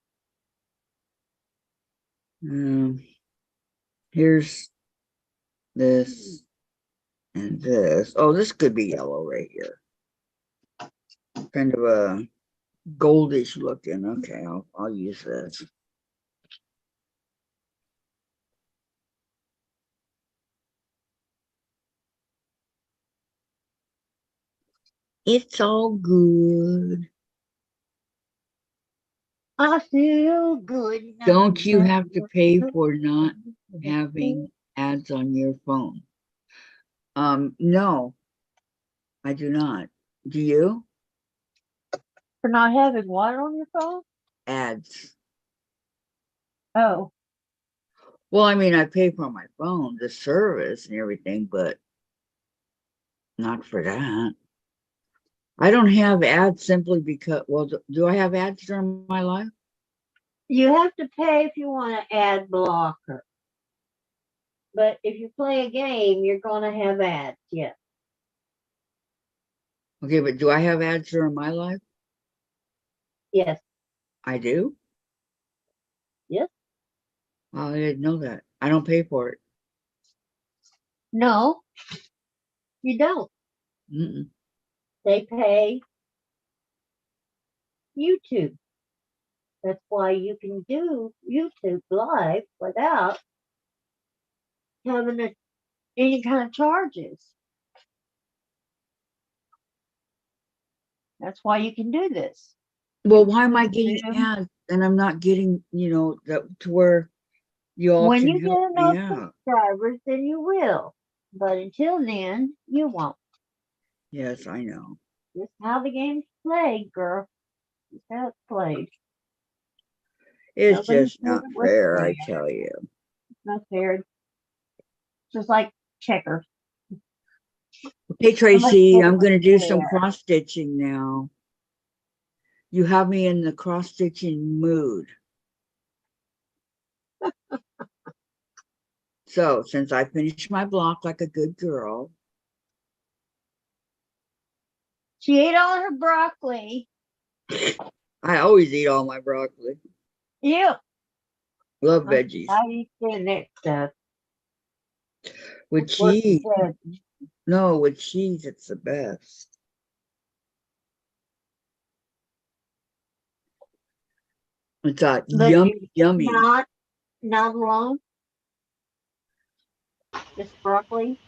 Um, here's this and this. Oh, this could be yellow right here. Kind of a goldish looking. Okay, I'll use this. It's all good. I feel good. Don't you have to pay for not having ads on your phone? No, I do not. Do you? For not having what on your phone? Ads. Oh, Well, I mean, I pay for my phone, the service and everything, but not for that. I don't have ads simply because, well, do I have ads during my life? you have to pay if you want to add blocker. But if you play a game, you're going to have ads. Yes. Okay, but do I have ads during my life? Yes. I do? Yes. Well, I didn't know that. I don't pay for it. No, you don't. Mm-mm. They pay YouTube. That's why you can do YouTube live without having any kind of charges. That's why you can do this. Well, You why am I can getting Zoom. ads and I'm not getting, that to where you all When can you get help me enough out? subscribers, then you will. But until then, you won't. Yes, I know. This is how the game's played, girl. This is how it's played. It's Nobody just plays not it with fair, fair. I tell you. It's not fair. Just like checkers. Hey, Nobody Tracy, plays it I'm with going to do some fair. cross stitching now. You have me in the cross stitching mood. So, since I finished my block like a good girl, She ate all her broccoli. I always eat all my broccoli. Yeah. Love veggies. How do you say that stuff? With That's what she cheese. said. No, with cheese, it's the best. It's But yummy, yummy. not alone. Just broccoli.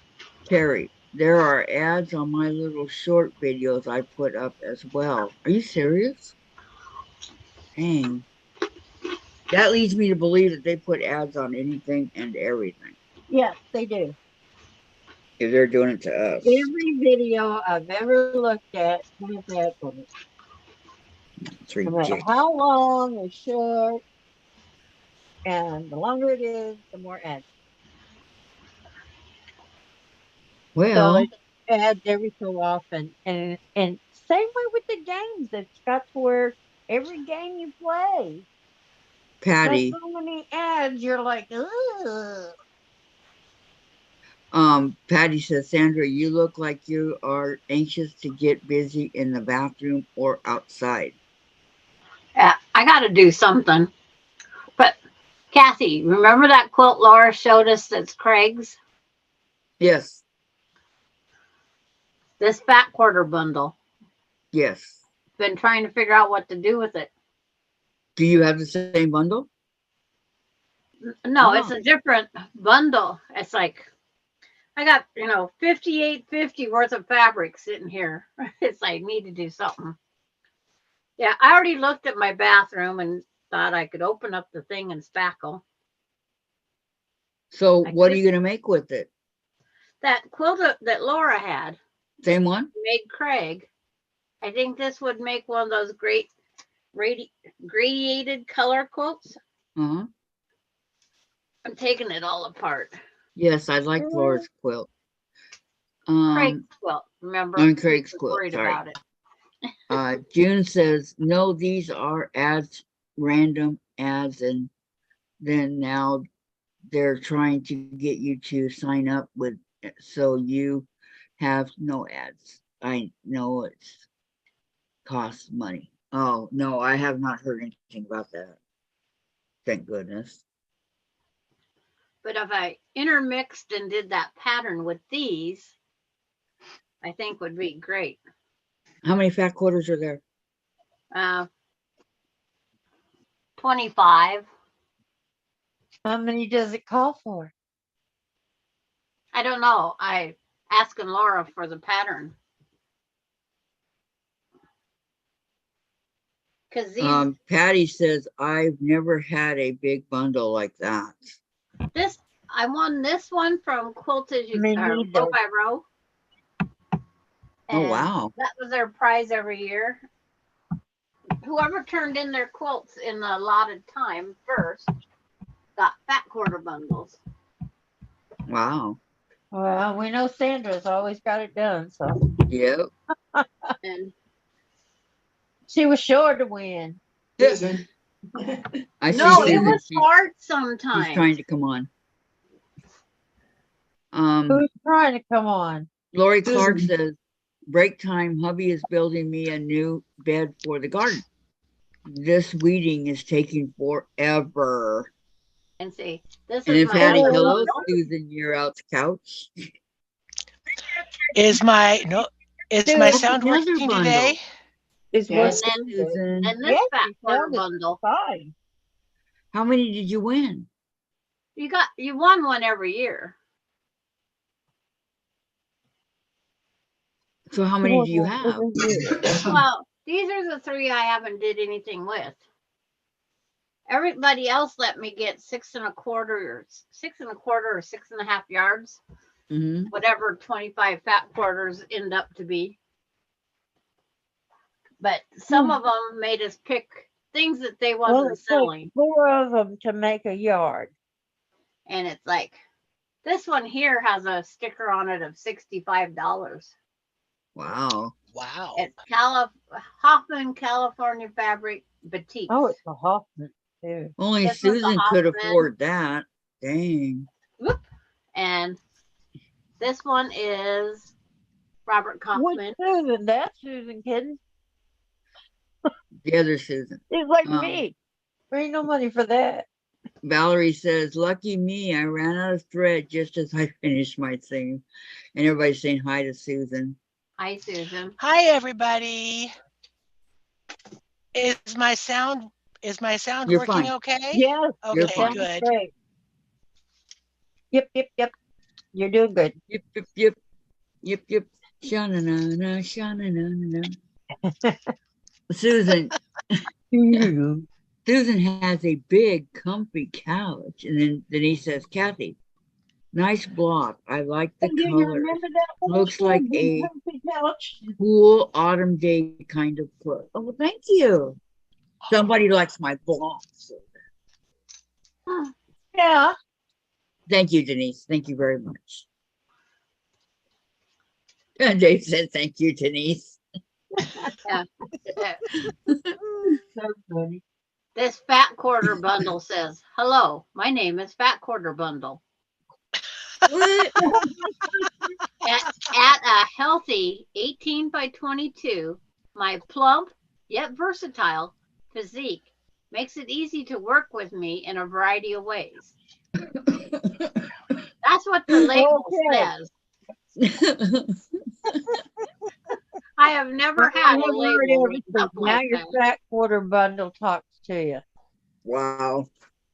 Terry, there are ads on my little short videos I put up as well. Are you serious? Dang. That leads me to believe that they put ads on anything and everything. Yes, they do. If they're doing it to us. Every video I've ever looked at has that on it. It's No matter ridiculous. how long or short, and the longer it is, the more ads. So Well, it's ads every so often, and same way with the games. It's got to where every game you play has Patty, so many ads. You're like, ugh. Patty says, Sandra, you look like you are anxious to get busy in the bathroom or outside. Yeah, I got to do something. But Kathy, remember that quilt Laura showed us that's Craig's? Yes, This fat quarter bundle. yes. Been trying to figure out what to do with it. Do you have the same bundle? No, it's Oh. a different bundle. It's like I got, $58.50 worth of fabric sitting here. It's like I need to do something. Yeah, I already looked at my bathroom and thought I could open up the thing and spackle. So I what are could- you going to make with it? That quilt that Laura had Same one? made Craig. I think this would make one of those great gradiated color quilts. Uh-huh. I'm taking it all apart. Yes, I like Laura's quilt. Craig's quilt, remember? On Craig's He was quilt, worried sorry. about it. June says, no, these are ads, random ads, and then now they're trying to get you to sign up with, so you have no ads. I know it's costs money. Oh, no, I have not heard anything about that. Thank goodness. But if I intermixed and did that pattern with these, I think would be great. How many fat quarters are there? 25. How many does it call for? I don't know. I asking Laura for the pattern. Because these Patty says, I've never had a big bundle like that. I won this one from Quilted Me Row neither. by Row. Oh, And wow. that was their prize every year. Whoever turned in their quilts in the allotted time first got fat quarter bundles. Wow. Well, we know Sandra's always got it done, so Yep. And she was sure to win. Susan. I see no, it Susan. was hard She's sometimes. trying to come on. Who's trying to come on? Lori Clark Susan. says, break time, hubby is building me a new bed for the garden. This weeding is taking forever. And see, this And is then my Patty, other hello, bundle. Susan, you're out the couch. Is my Dude, sound another working bundle. today? Is Yes. what? And Susan, And this Yes, fat you quarter sounded bundle. fine. how many did you win? You won one every year. So how many do you have? Well, these are the 3 I haven't did anything with. Everybody else let me get 6 1/4 or 6 1/4 or 6.5 yards, Mm-hmm. whatever 25 fat quarters end up to be. But some of them made us pick things that they Well, wasn't it selling. takes 4 of them to make a yard. And it's like, this one here has a sticker on it of $65. Wow. Wow. It's Hoffman California Fabric Batik. Oh, it's a Hoffman too. Only This one's a Susan could Hoffman. afford that. Dang. And this one is Robert What Kaufman. Susan? That's Susan kidding. The other Susan. She's like Um, me. There ain't no money for that. Valerie says, lucky me, I ran out of thread just as I finished my thing. And everybody's saying hi to Susan. Hi, Susan. Hi, everybody. Is my sound You're working fine. okay? Yes, You're Okay, fine. good. great. Yep. You're doing good. Yep. Sha-na-na-na, sha-na-na-na-na. Susan, Susan has a big, comfy couch. And then Denise says, Kathy, nice block. I like the Do you color. remember that old Looks school like big a comfy couch? cool autumn day kind of quilt. Oh, well, thank you. Somebody likes my blocks. Yeah. Thank you, Denise. Thank you very much. And Dave said, thank you, Denise. Yeah. So funny. This fat quarter bundle says, hello, my name is Fat Quarter Bundle. What? At a healthy 18 by 22, my plump yet versatile physique makes it easy to work with me in a variety of ways. That's what the label Okay. says. I have never I had have a heard label everything. up Now like your that. fat quarter bundle talks to you. Wow.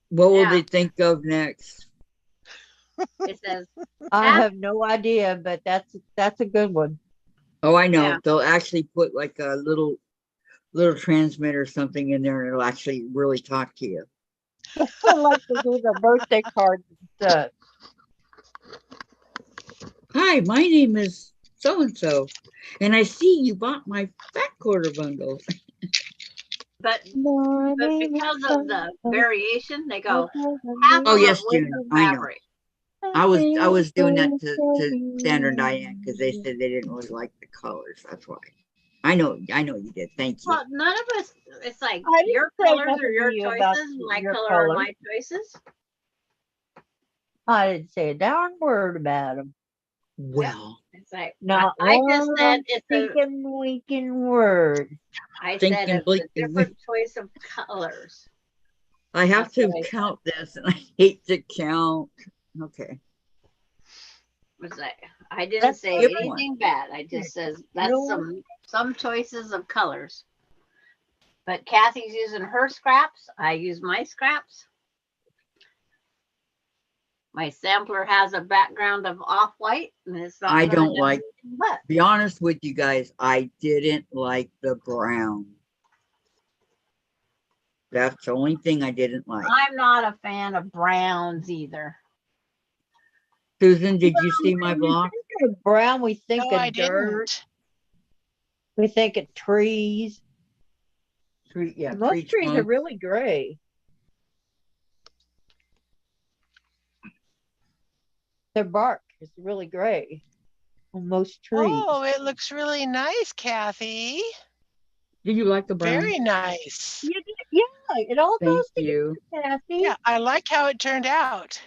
What will Yeah. they think of next? It says, I Have- have no idea, but that's a good one. Oh, I know. Yeah. They'll actually put like a little transmitter or something in there and it'll actually really talk to you. I like to do the birthday cards and stuff. Hi, my name is so and so, and I see you bought my fat quarter bundle. but My but name is because of the so-and-so. variation, they go half Oh of yes, it with June. the I know. fabric. I was doing that to Sandra and Diane because they said they didn't really like the colors. That's why. I know you did. Thank you. Well, none of us. It's like I didn't your say colors nothing are your to you about choices. My your color color. are my choices. I didn't say a darn word about them. Well, It's like Not I just one said it's a. stinking winking word. I Think said and it's blink a and different choice of colors. I have That's to what I said. count this, and I hate to count. Okay. It's like I didn't That's say Skip anything bad. I just says that's No. some choices of colors. But Kathy's using her scraps. I use my scraps. My sampler has a background of off-white, and it's not. I gonna don't do like. anything but Be honest with you guys, I didn't like the brown. That's the only thing I didn't like. I'm not a fan of browns either. Susan, did you see my When block? we think of brown, we think No, of I dirt. didn't. We think of trees. Yeah, Most tree trees are trunk. really gray. Their bark is really gray on most trees. Oh, it looks really nice, Kathy. Did you like the brown? Very nice. Yeah, it all Thank goes together, you. Kathy. Yeah, I like how it turned out.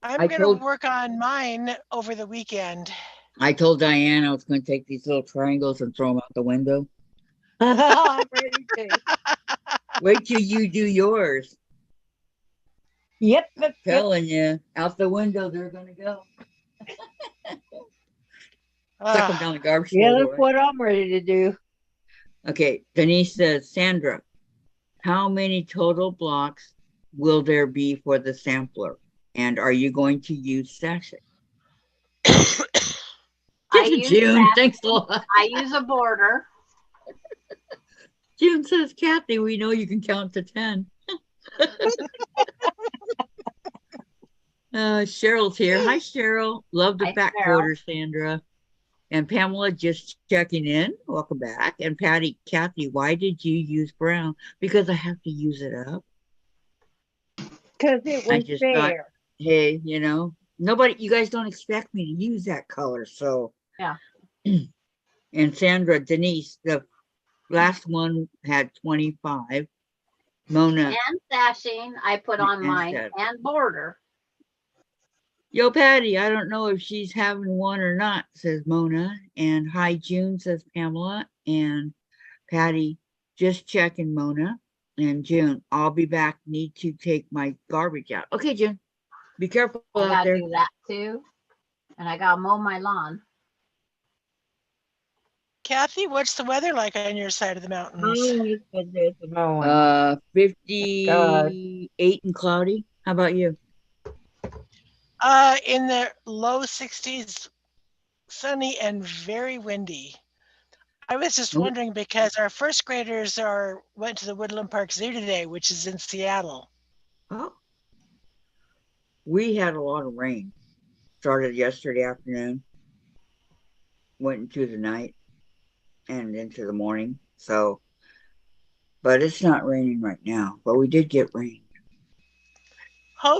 I'm I going told to work on mine over the weekend. I told Diane I was going to take these little triangles and throw them out the window. I'm ready to. Wait till you do yours. Yep. Telling you, out the window they're going to go. Suck them down the garbage Yeah, can. that's what I'm ready to do. Okay, Denise says, Sandra, how many total blocks will there be for the sampler? And are you going to use sashing? I use June, that. thanks a lot. I use a border. June says, Kathy, we know you can count to 10. Cheryl's here. Hi, Cheryl. Love the Hi, fat Cheryl. quarters, Sandra. And Pamela just checking in. Welcome back. And Patty, Kathy, why did you use brown? Because I have to use it up. Because it I was just thought, fair. hey, nobody, you guys don't expect me to use that color. So, Yeah. And Sandra, Denise, the last one had 25. Mona, And sashing, I put on And mine that. and border. yo, Patty, I don't know if she's having one or not, says Mona. And hi, June, says Pamela. And Patty, just checking, Mona. And June, I'll be back. Need to take my garbage out. Okay, June, be careful I out gotta there. do that too. And I gotta mow my lawn. Kathy, what's the weather like on your side of the mountains? Oh, it's annoying. 58 and cloudy. How about you? In the low 60s, sunny and very windy. I was just Nope. wondering because our first graders went to the Woodland Park Zoo today, which is in Seattle. Oh, we had a lot of rain. Started yesterday afternoon, went into the night and into the morning. So, but it's not raining right now. But we did get rain,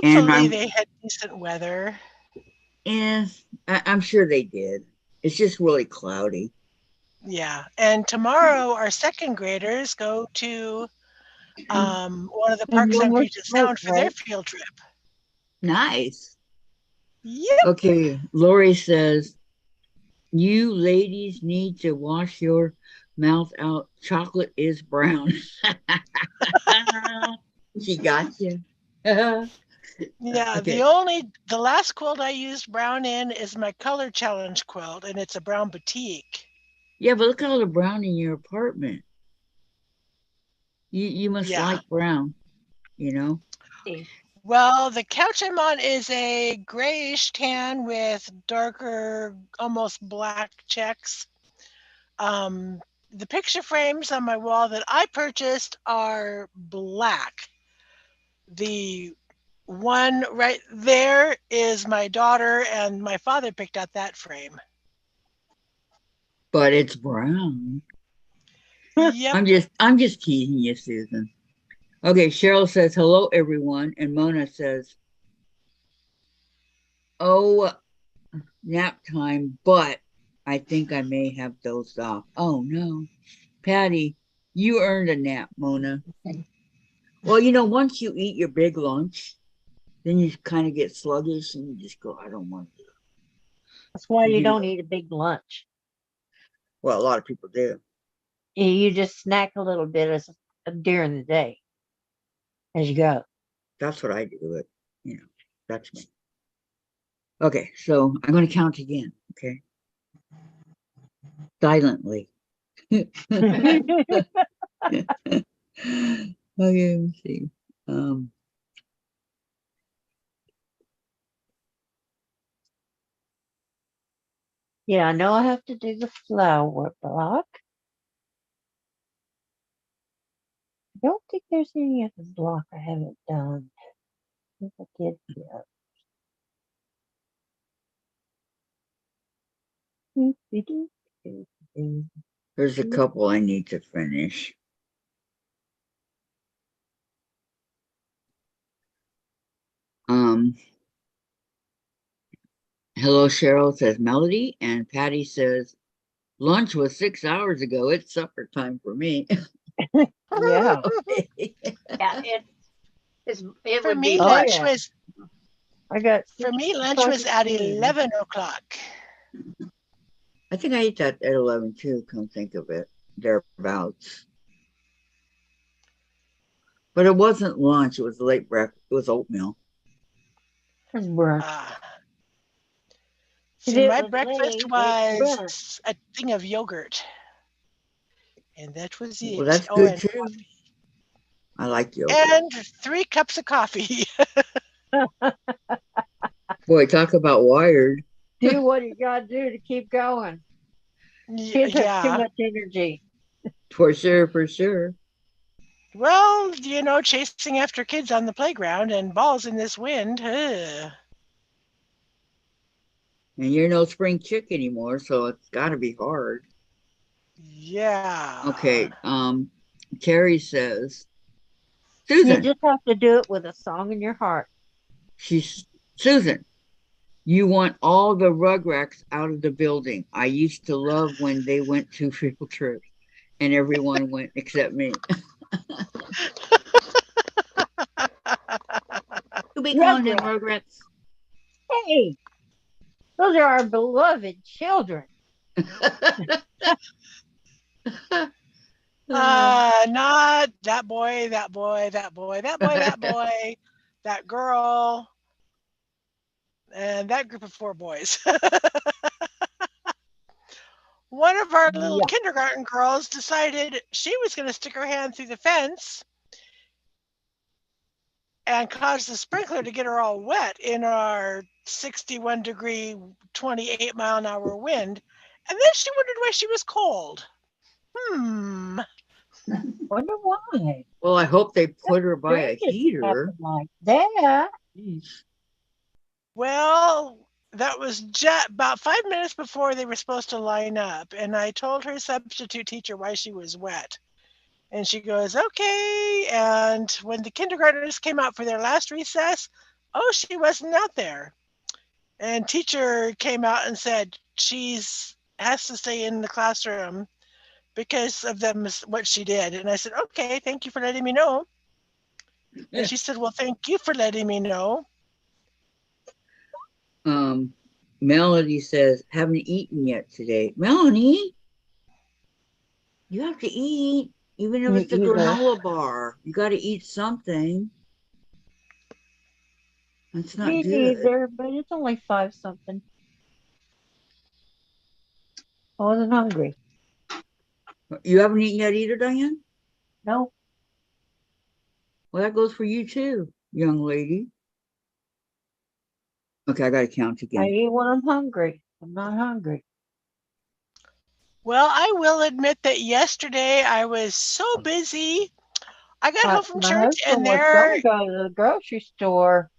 and Hopefully they had decent weather. I'm sure they did. It's just really cloudy. Yeah. And tomorrow our second graders go to one of the And parks no on more Puget smoke, Sound for their right? field trip. Nice. Yep. Okay, Lori says, you ladies need to wash your mouth out. Chocolate is brown. She got you. Yeah, Okay. the last quilt I used brown in is my color challenge quilt, and it's a brown batik. Yeah, but look at all the brown in your apartment. You must Yeah. like brown, you know? See, Well, the couch I'm on is a grayish tan with darker, almost black checks. The picture frames on my wall that I purchased are black. The one right there is my daughter, and my father picked out that frame. But it's brown. Yep. I'm just teasing you, Susan. Okay, Cheryl says hello everyone, and Mona says, oh, nap time, but I think I may have dozed off. Oh no. Patty, you earned a nap, Mona. Well, once you eat your big lunch, then you kind of get sluggish and you just go, I don't want to. that's why you You don't know, eat a big lunch. well, a lot of people do. You just snack a little bit during the day as you go. That's what I do. But, that's me. Okay, so I'm going to count again. Okay, silently. Okay, let's see. Um, Yeah, I know I have to do the flower block. I don't think there's any other block I haven't done. I think I did. Yeah. there's a couple I need to finish. Um, hello, Cheryl says Melody, and Patty says lunch was 6 hours ago. It's supper time for me. Yeah. Okay. Yeah, it For would me, be Oh what? lunch yeah. was I got for 6 me lunch o'clock was at at 10. 11 o'clock. I think I ate that at 11 too, come think of it, thereabouts. But it wasn't lunch, it was late breakfast, it was oatmeal. It's brunch. Ah, If see, it my was breakfast late, it's brunch. was a thing of yogurt, and that was Well, it. that's Oh, good and too. I like yogurt. and 3 cups of coffee. Boy, talk about wired. Do what you gotta do to keep going. Kids have too Yeah. much energy. For sure, for sure. Well, chasing after kids on the playground and balls in this wind. And you're no spring chick anymore, so it's got to be hard. Yeah. Okay, Terry says, You Susan, just have to do it with a song in your heart. she's Susan, you want all the Rugrats out of the building. I used to love when they went to field trips and everyone went except me. You'll be calling them Rugrat. Rugrats. Hey, those are our beloved children. Not that boy, that boy, that boy, that boy, that boy, that girl, and that group of 4 boys. One of our little Yeah. kindergarten girls decided she was going to stick her hand through the fence and cause the sprinkler to get her all wet in our 61-degree, 28-mile-an-hour wind. And then she wondered why she was cold. Hmm. Wonder why. Well, I hope they put her by a Strange it heater. happened like that. Jeez. Well, that was just about 5 minutes before they were supposed to line up, and I told her substitute teacher why she was wet. And she goes, okay. And when the kindergartners came out for their last recess, oh, she wasn't out there. And teacher came out and said she's has to stay in the classroom because of them what she did. And I said, okay, thank you for letting me know. And she said, well, thank you for letting me know. Melody says, haven't eaten yet today. Melanie, you have to eat, even if Me it's a either. granola bar. You got to eat something. That's not Me good. neither, but it's only 5 something. I wasn't hungry. You haven't eaten yet either, Diane? No, Well, that goes for you too, young lady. Okay, I got to count I again. eat when I'm hungry. I'm not hungry. Well, I will admit that yesterday I was so busy. I got home from My church husband and was going to go to the grocery store.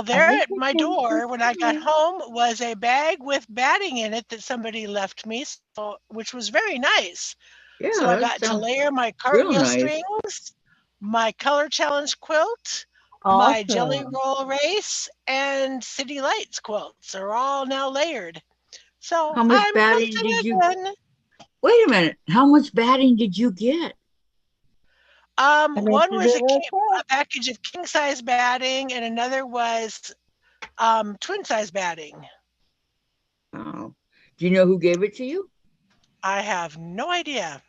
there And at my door when I got home was a bag with batting in it that somebody left me, which was very nice. Yeah, So I that got to sounds layer my real cartwheel nice. strings, my color challenge quilt, my jelly awesome. roll race, and city lights quilts are all now layered. So How much I'm batting quilting did you? again. Wait a minute. How much batting did you get? And One it's was a a package of king size batting, and another was twin size batting. Oh, do you know who gave it to you? I have no idea.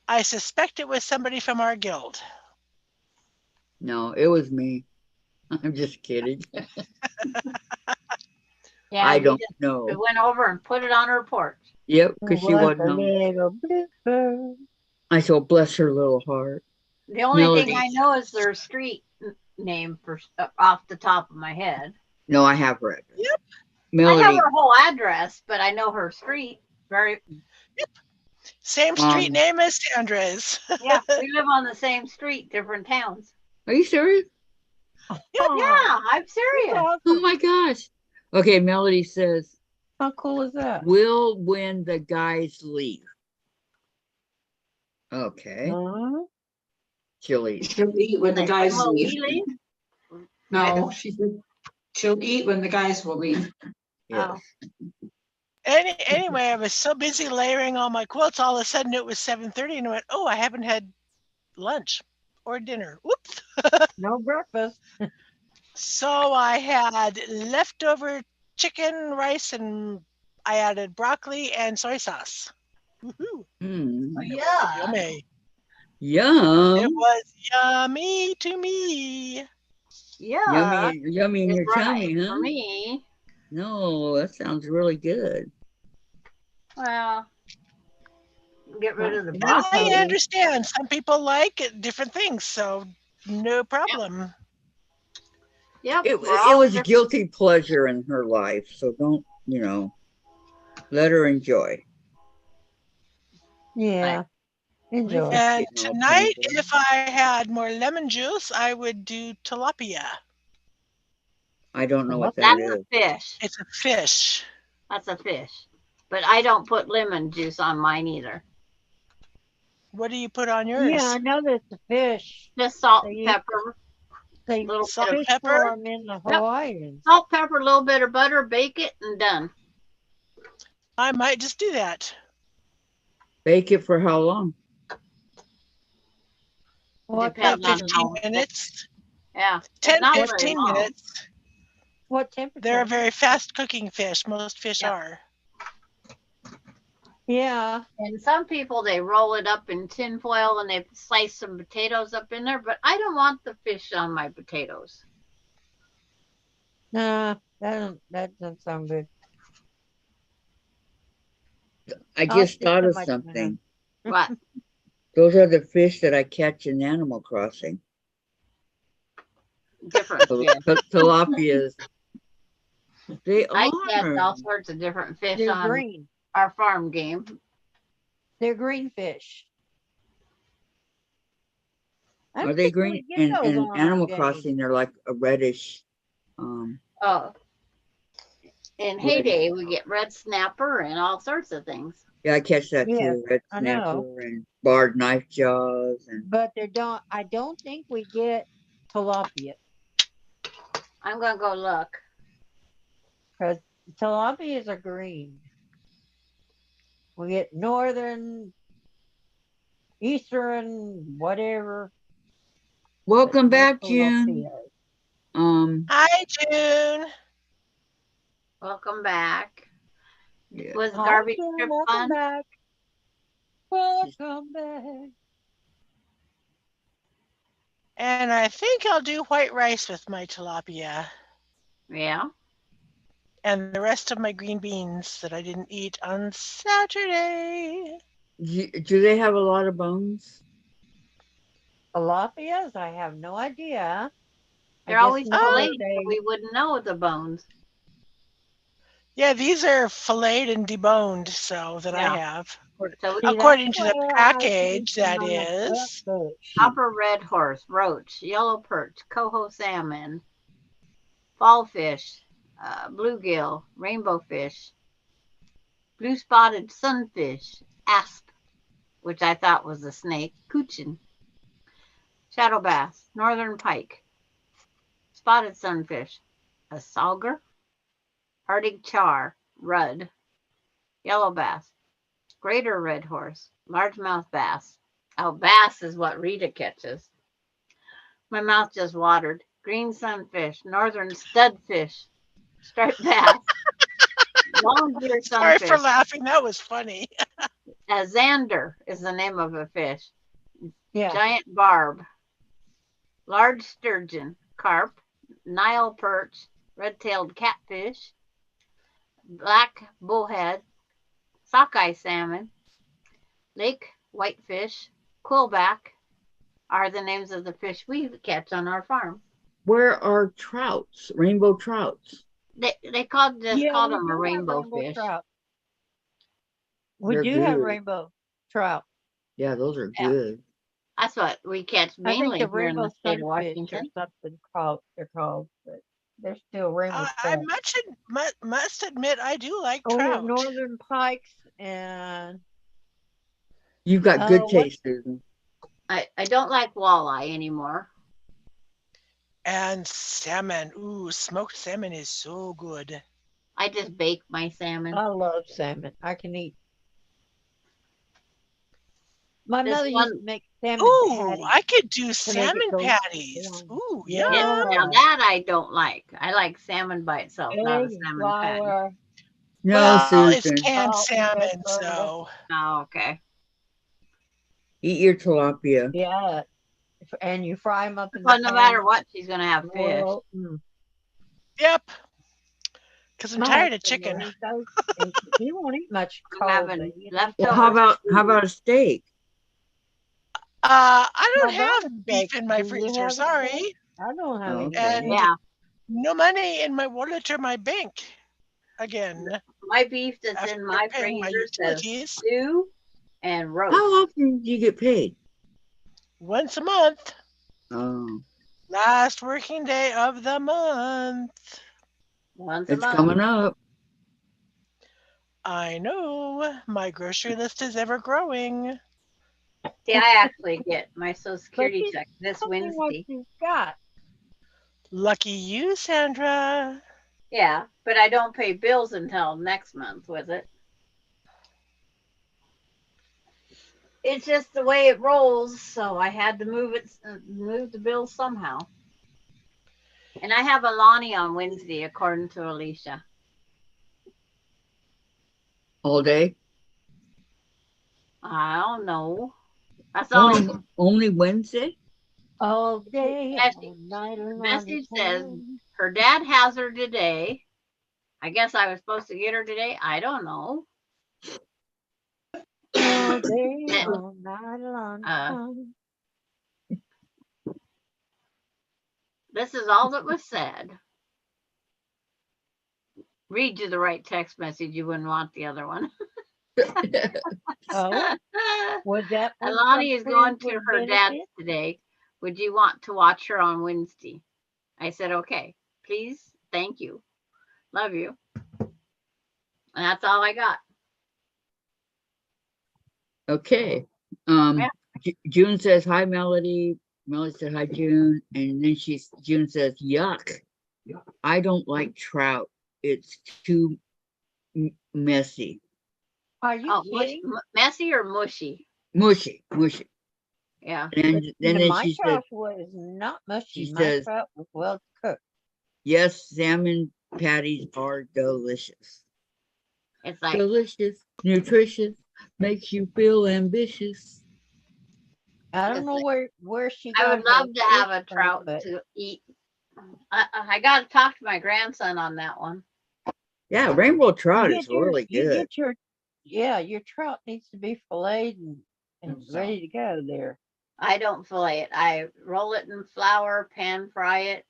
I suspect it was somebody from our guild. No, it was me. I'm just kidding. Yeah, I you don't just know. went over and put it on her porch. Yep, It because she was wasn't a home. little bluebird. I said, bless her little heart. The only thing Melody. I know is their street name for off the top of my head. No, I have her address. Yep. I have Melody. her whole address, but I know her street very. Same street name as Sandra's. Yeah, we live on the same street, different towns. Are you serious? Aw, Yeah, I'm that's serious. Oh awesome. my gosh. Okay, Melody says, How cool is that? will when the guys leave. Okay. She'll eat. She'll eat when the Like, guys will leave. we leave? No, she said she'll eat when the guys will leave. Yes. Anyway, I was so busy layering all my quilts, all of a sudden it was 7:30, and I went, oh, I haven't had lunch or dinner. Whoops. No breakfast. So I had leftover chicken, rice, and I added broccoli and soy sauce. Woohoo. Mm. Yeah. Yummy. It Yum. was yummy to me. Yeah. Yummy in It's your tummy, right huh? for me. No, that sounds really good. Well, get rid of the Yeah, broccoli. I understand. Some people like different things, so no problem. Yep. It we're all was different. guilty pleasure in her life, so don't, let her enjoy. Yeah. Enjoy. And Getting all tonight, painful. if I had more lemon juice, I would do tilapia. I don't know what that That's is. a fish. It's a fish. That's a fish. But I don't put lemon juice on mine either. What do you put on yours? Yeah, I know that's a fish. Just salt, They eat- pepper, They little Salt, bit of fish pepper? farm in the Hawaiians. salt, pepper, a little bit of butter, bake it, and done. I might just do that. Bake it for how long? What Depends About on temperature? 15 how. minutes. Yeah. it's 10, not very 15 long. minutes. What They're a temperature? very fast cooking fish. Most fish Yeah. are. Yeah. And some people, they roll it up in tin foil and they slice some potatoes up in there, but I don't want the fish on my potatoes. Nah, that doesn't sound good. I I'll just stick thought to of my something. What? Those are the fish that I catch in Animal Crossing. Different fish. Tilapias. They I catch are. all sorts of different fish They're on green. our farm game. They're green fish. I Are don't they think we green? get And those on our Animal game. Crossing, they're like a reddish. Oh, in Red. heyday, we get red snapper and all sorts of things. Yeah, I catch that Yes, too. Red I snapper know. and barred knife jaws and But I don't think we get tilapia I'm gonna go look. because tilapias are green. We get northern, eastern, whatever. but welcome no back, June. tilapia. Hi, June. Welcome back. Yeah. Was Hi, garbage June, trip welcome fun? back. Welcome back. And I think I'll do white rice with my tilapia Yeah. and the rest of my green beans that I didn't eat on Saturday. Do they have a lot of bones? Tilapias? I have no idea. I They're just always know that filleted, so they. we wouldn't know the bones. Yeah, these are filleted and deboned, so that I Yeah. have. So See, that's According to the where I package, taste that my is. catfish. upper red horse, roach, yellow perch, coho salmon, fall fish, bluegill, rainbow fish, blue spotted sunfish, asp, which I thought was a snake, coochin, shadow bass, northern pike, spotted sunfish, a sauger, Arctic char, rudd, yellow bass, greater red horse, largemouth bass. Oh, bass is what Rita catches. My mouth just watered. Green sunfish, northern studfish, striped bass, long deer Sorry for sunfish. laughing. That was funny. Xander is the name of a fish. Yeah. Giant barb, large sturgeon, carp, Nile perch, red-tailed catfish, black bullhead, sockeye salmon, lake whitefish, quillback are the names of the fish we catch on our farm. Where are trouts? Rainbow trouts. They just Yeah, called we them a do have rainbow rainbow fish. trout. We They're do have good. rainbow trout. Yeah, those are Yeah, good. that's what we catch I think mainly the here in the rainbow state of sunfish or Washington. something called they're called, but they're still rainbow I trout. must admit, I do like Oh, we have trout. northern pikes and You've got good what? taste, Susan. I don't like walleye anymore. And salmon. Ooh, smoked salmon is so good. I just bake my salmon. I love salmon. I can eat. My This mother used one, to make salmon Ooh, patties I could do to make it salmon go patties. warm. Ooh, yeah, yeah. now that I don't like. I like salmon by itself, not a Egg, salmon patty. flour, No, Well, it's Susan. canned salt, salmon, pepper. so Oh, okay. Eat your tilapia. Yeah, and you fry them up in the Well, no matter pan. what, she's gonna have fish. Oil. yep. Because I'm My tired of husband chicken. will eat those, and he won't eat much I'm cold, having but you know, Well, leftovers. how about a steak? I don't how about a have beef steak? in my Do you freezer, have a steak? sorry. I don't have any Okay. steak. And Yeah, no money in my wallet or my bank. Again, my beef that's after in my paying my freezer says utilities stew and roast. How often do you get paid? once a month. Oh, Last working day of the month. Once a it's month. coming up. I know. My grocery list is ever growing. See, I actually get my Social But Security you check this tell me what Wednesday. you've got. Lucky you, Sandra. Yeah, but I don't pay bills until next month with it. It's just the way it rolls, so I had to move the bills somehow. And I have a Lonnie on Wednesday, according to Alicia. All day? I don't know. That's all. Only Wednesday? All day, Bessie, all night long. Bessie says her dad has her today. I guess I was supposed to get her today. I don't know. All day, And, all night long. this is all that was said. Read you the right text message. You wouldn't want the other one. Oh, was that when Alani some is going friends to with her dad's benefits? today. Would you want to watch her on Wednesday? I said, okay, please. Thank you. Love you. And that's all I got. Okay. Yeah. June says, hi, Melody. Melody said, hi, June. And then June says, yuck. Yuck. I don't like trout. It's too messy. Are you Oh, kidding? messy or mushy? Mushy. Yeah. And then My she said, trout was not mushy. she My says, trout was well cooked. yes, salmon patties are delicious. It's like, Delicious, nutritious, makes you feel ambitious. I don't it's know like where she I got would her love to have fish a from, trout but to eat. I got to talk to my grandson on that one. Yeah, rainbow trout you is really you good. get your trout needs to be filleted and ready to go there. I don't fillet it. I roll it in flour, pan fry it,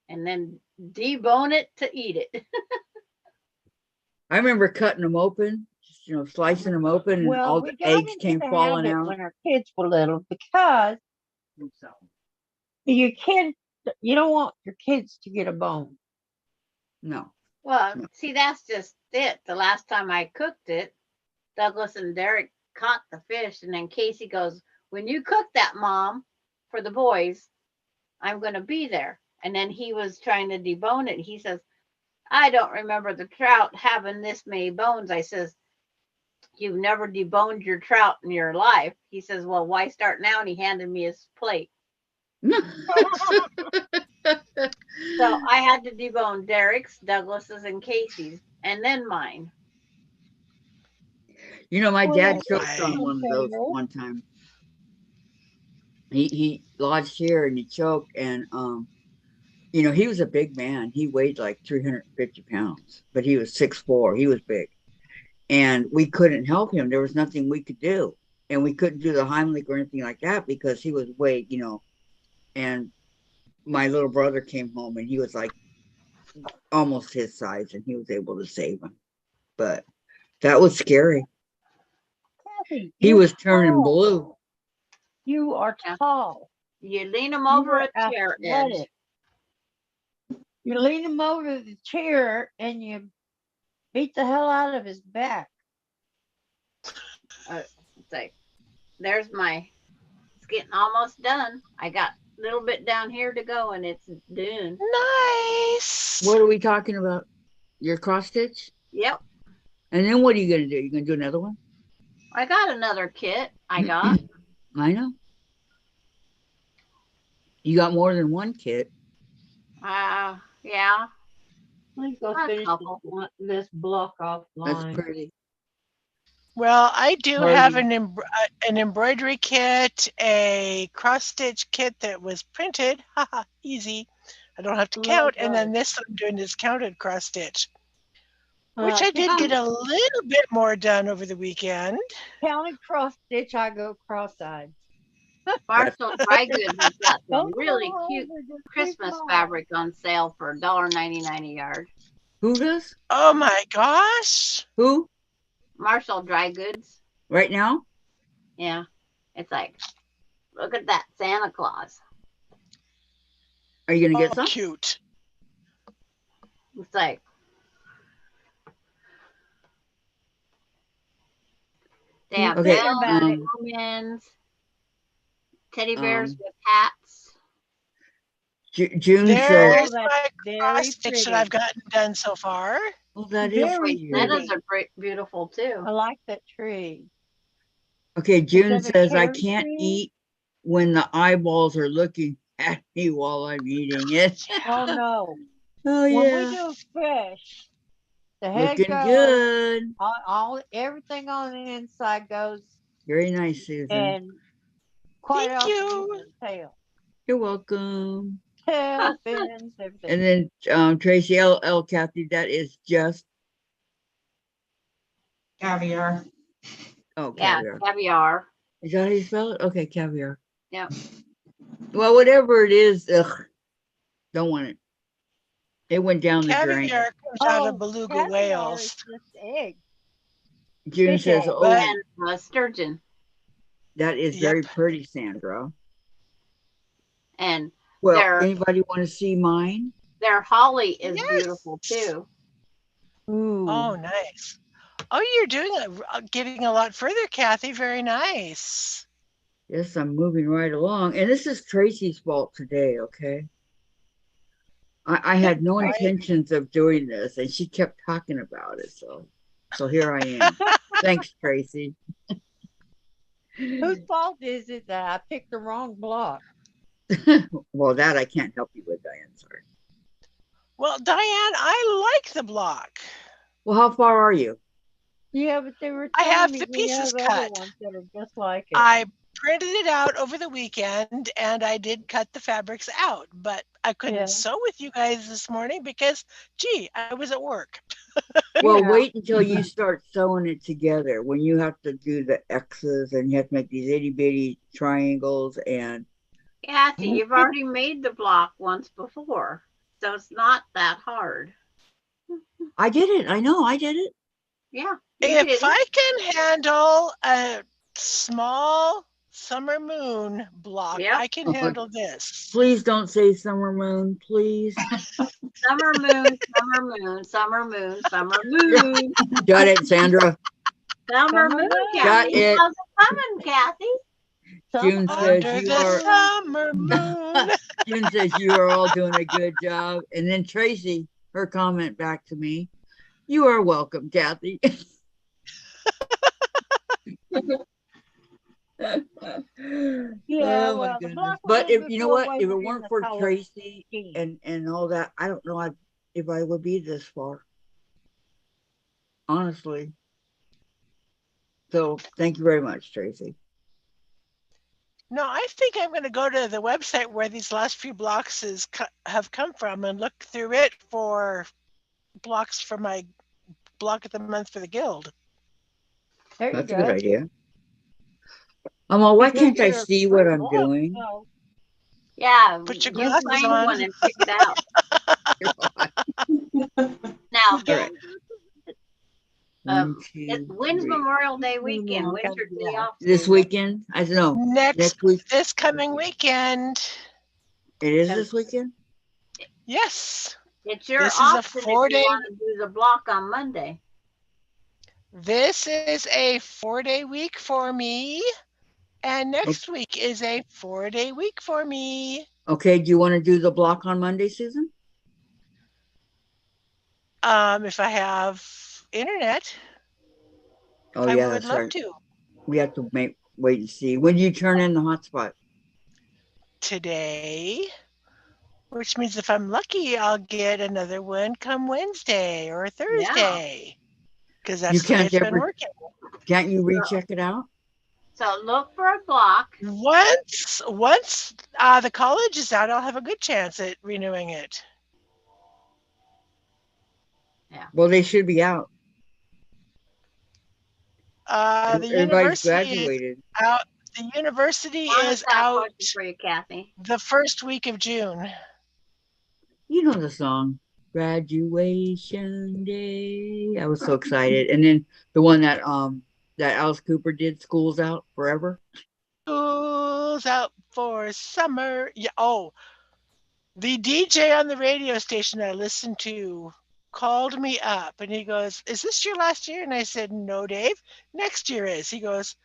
and then debone it to eat it. I remember cutting them open, just, slicing them open, and Well, all the we got eggs into came the falling habit out. when our kids were little because your kids, you don't want your kids to get a bone. No. Well, No. see, that's just it. The last time I cooked it, Douglas and Derek caught the fish, and then Casey goes, "When you cook that, Mom, for the boys, I'm going to be there." And then he was trying to debone it. He says, "I don't remember the trout having this many bones." I says, "You've never deboned your trout in your life." He says, "Well, why start now?" And he handed me his plate. So I had to debone Derek's, Douglas's, and Casey's, and then mine. My Well, dad that's choked on not one of those fair. one time. He lodged here and he choked, and he was a big man. He weighed like 350 pounds, but he was 6'4". He was big, and we couldn't help him. There was nothing we could do, and we couldn't do the Heimlich or anything like that because he was way. And my little brother came home, and he was like almost his size, and he was able to save him. But that was scary. Kathy, He you're was turning tall. blue. You are Yeah. tall. You lean them You over are a chair edge. athletic. You lean him over the chair and you beat the hell out of his back. It's like, there's it's getting almost done. I got a little bit down here to go, and it's done. Nice. What are we talking about? Your cross stitch? Yep. And then what are you going to do? You going to do another one? I got another kit. I got. I know. You got more than one kit. Yeah. Let's go A finish couple. this block That's offline. pretty. Well, I do Harvey. have an embroidery kit, a cross stitch kit that was printed. Haha, easy. I don't have to count. And then this I'm doing is counted cross stitch, which I did get a little bit more done over the weekend. Counted cross stitch, I go cross-eyed. Marshall Dry Goods has got some Don't really go cute over the Christmas big fabric on sale for $1.99 a yard. Who does? Oh my gosh. Who? Marshall Dry Goods. Right now? Yeah. It's like, look at that Santa Claus. Are you going to get Oh, some? cute. It's like, they have Okay. bells, omens, teddy bears with hats. June There's says, my cross stitch that I've gotten done so far. "Oh, that is Very pretty." Poinsettias are beautiful too. I like that tree. Okay, June Is that a says, "I cherry can't tree? eat when the eyeballs are looking at me while I'm eating it." Oh no. Oh When we yeah, do fish, the head looking goes, good. everything on the inside goes, Very nice, Susan. and quite Thank often you. the tail. You're welcome. Tail, fins, everything. And then Tracy L. Kathy, that is just Caviar. Yeah, caviar. caviar. Is that how you spell it? Okay, caviar. Yep. Well, whatever it is, don't want it. It went down the drain. Caviar comes out of beluga caviar whales. is just egg. June Fish says, egg "Oh, and sturgeon. that is Yep. very pretty, Sandra." And Well, their anybody want to see mine? their holly is Yes. beautiful too. Ooh. Oh, nice. Oh, you're doing getting a lot further, Kathy. Very nice. Yes, I'm moving right along. And this is Tracy's fault today, okay? I had no intentions of doing this, and she kept talking about it. So here I am. Thanks, Tracy. Whose fault is it that I picked the wrong block? Well, that I can't help you with, Diane. Sorry. Well, Diane, I like the block. Well, how far are you? Yeah, but they were I telling have me the we pieces have other cut. ones that are just like it. I printed it out over the weekend and I did cut the fabrics out, but I couldn't Yeah. sew with you guys this morning because, gee, I was at work. Well, Yeah. wait until you start sewing it together. When you have to do the X's and you have to make these itty bitty triangles and Kathy, you've already made the block once before, so it's not that hard. I did it. I know I did it. Yeah, you did If it. I can handle a small summer moon block, Yep. I can handle this. Please don't say summer moon, please. Summer moon, summer moon, summer moon, summer moon, Got it, Sandra. summer Summer moon, moon. Got Kathy. it. How's it coming, Kathy? June Summer says Under you the are. summer moon. June says you are all doing a good job. And then Tracy, her comment back to me, you are welcome, Kathy. Yeah, Oh my well, the goodness. block we But did if you know before what, if it wasn't in weren't the for color Tracy scheme. and all that, I don't know if I would be this far. Honestly. So thank you very much, Tracy. No, I think I'm going to go to the website where these last few blocks have come from and look through it for blocks for my block of the month for the guild. There you That's a go. good idea. Why Because can't I they're see free what I'm blocks, doing? so Yeah, Put your just glasses find on. one and pick it out. Now, All right. One, it's two, when's three. Memorial Day no, weekend? no, When's your day off? This Susan? weekend? I don't know. Next week. This coming weekend. It is this weekend? Yes. It's your This is a option if you 4-day. want to do the block on Monday. This is a 4-day week for me. And next week is a 4-day week for me. Okay. Do you want to do the block on Monday, Susan? If I have internet, Oh I yeah, would that's love right. to. We have to wait and see. When do you turn in the hotspot? Today, which means if I'm lucky, I'll get another one come Wednesday or Thursday. Because that's the way it's been working. Can't you recheck it out? So look for a block. Once the college is out, I'll have a good chance at renewing it. Yeah. Well, they should be out. The Everybody's university is graduated. out. The university Honest is that out question for you, Kathy. the first week of June. You know the song, Graduation Day. I was so excited. And then the one that Alice Cooper did, School's Out Forever. School's out for summer. Yeah. Oh, the DJ on the radio station I listened to called me up and he goes, "Is this your last year?" And I said, "No, Dave. Next year is." He goes,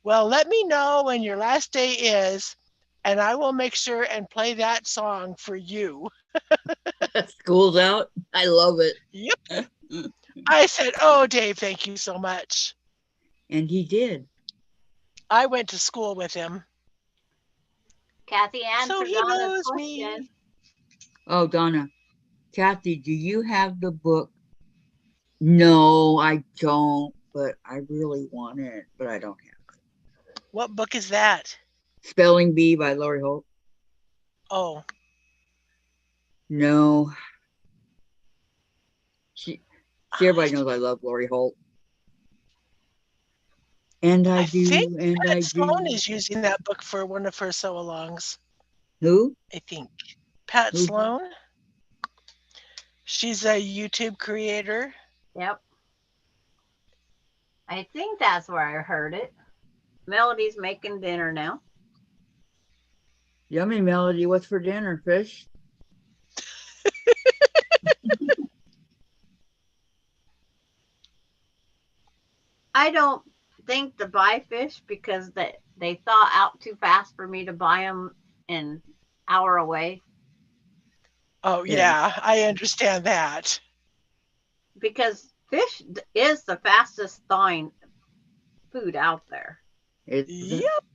"Well, let me know when your last day is, and I will make sure and play that song for you." School's Out. I love it. Yep. I said, "Oh, Dave, thank you so much." And he did. I went to school with him. Kathy So answered he Donna's knows question. me. Oh, Donna. Kathy, do you have the book? No, I don't, but I really want it, but I don't have it. What book is that? Spelling Bee by Lori Holt. Oh, No. Everybody knows I love Lori Holt. And I think do, and I Pat Sloan do. is using that book for one of her sew-alongs. Who? I think. Pat Who? Sloan. She's a YouTube creator. Yep. I think that's where I heard it. Melody's making dinner now. Yummy, Melody. What's for dinner? Fish? I don't think to buy fish because they thaw out too fast for me to buy them an hour away. Oh, Yeah. yeah, I understand that. Because fish is the fastest thawing food out there. Is it? Yep.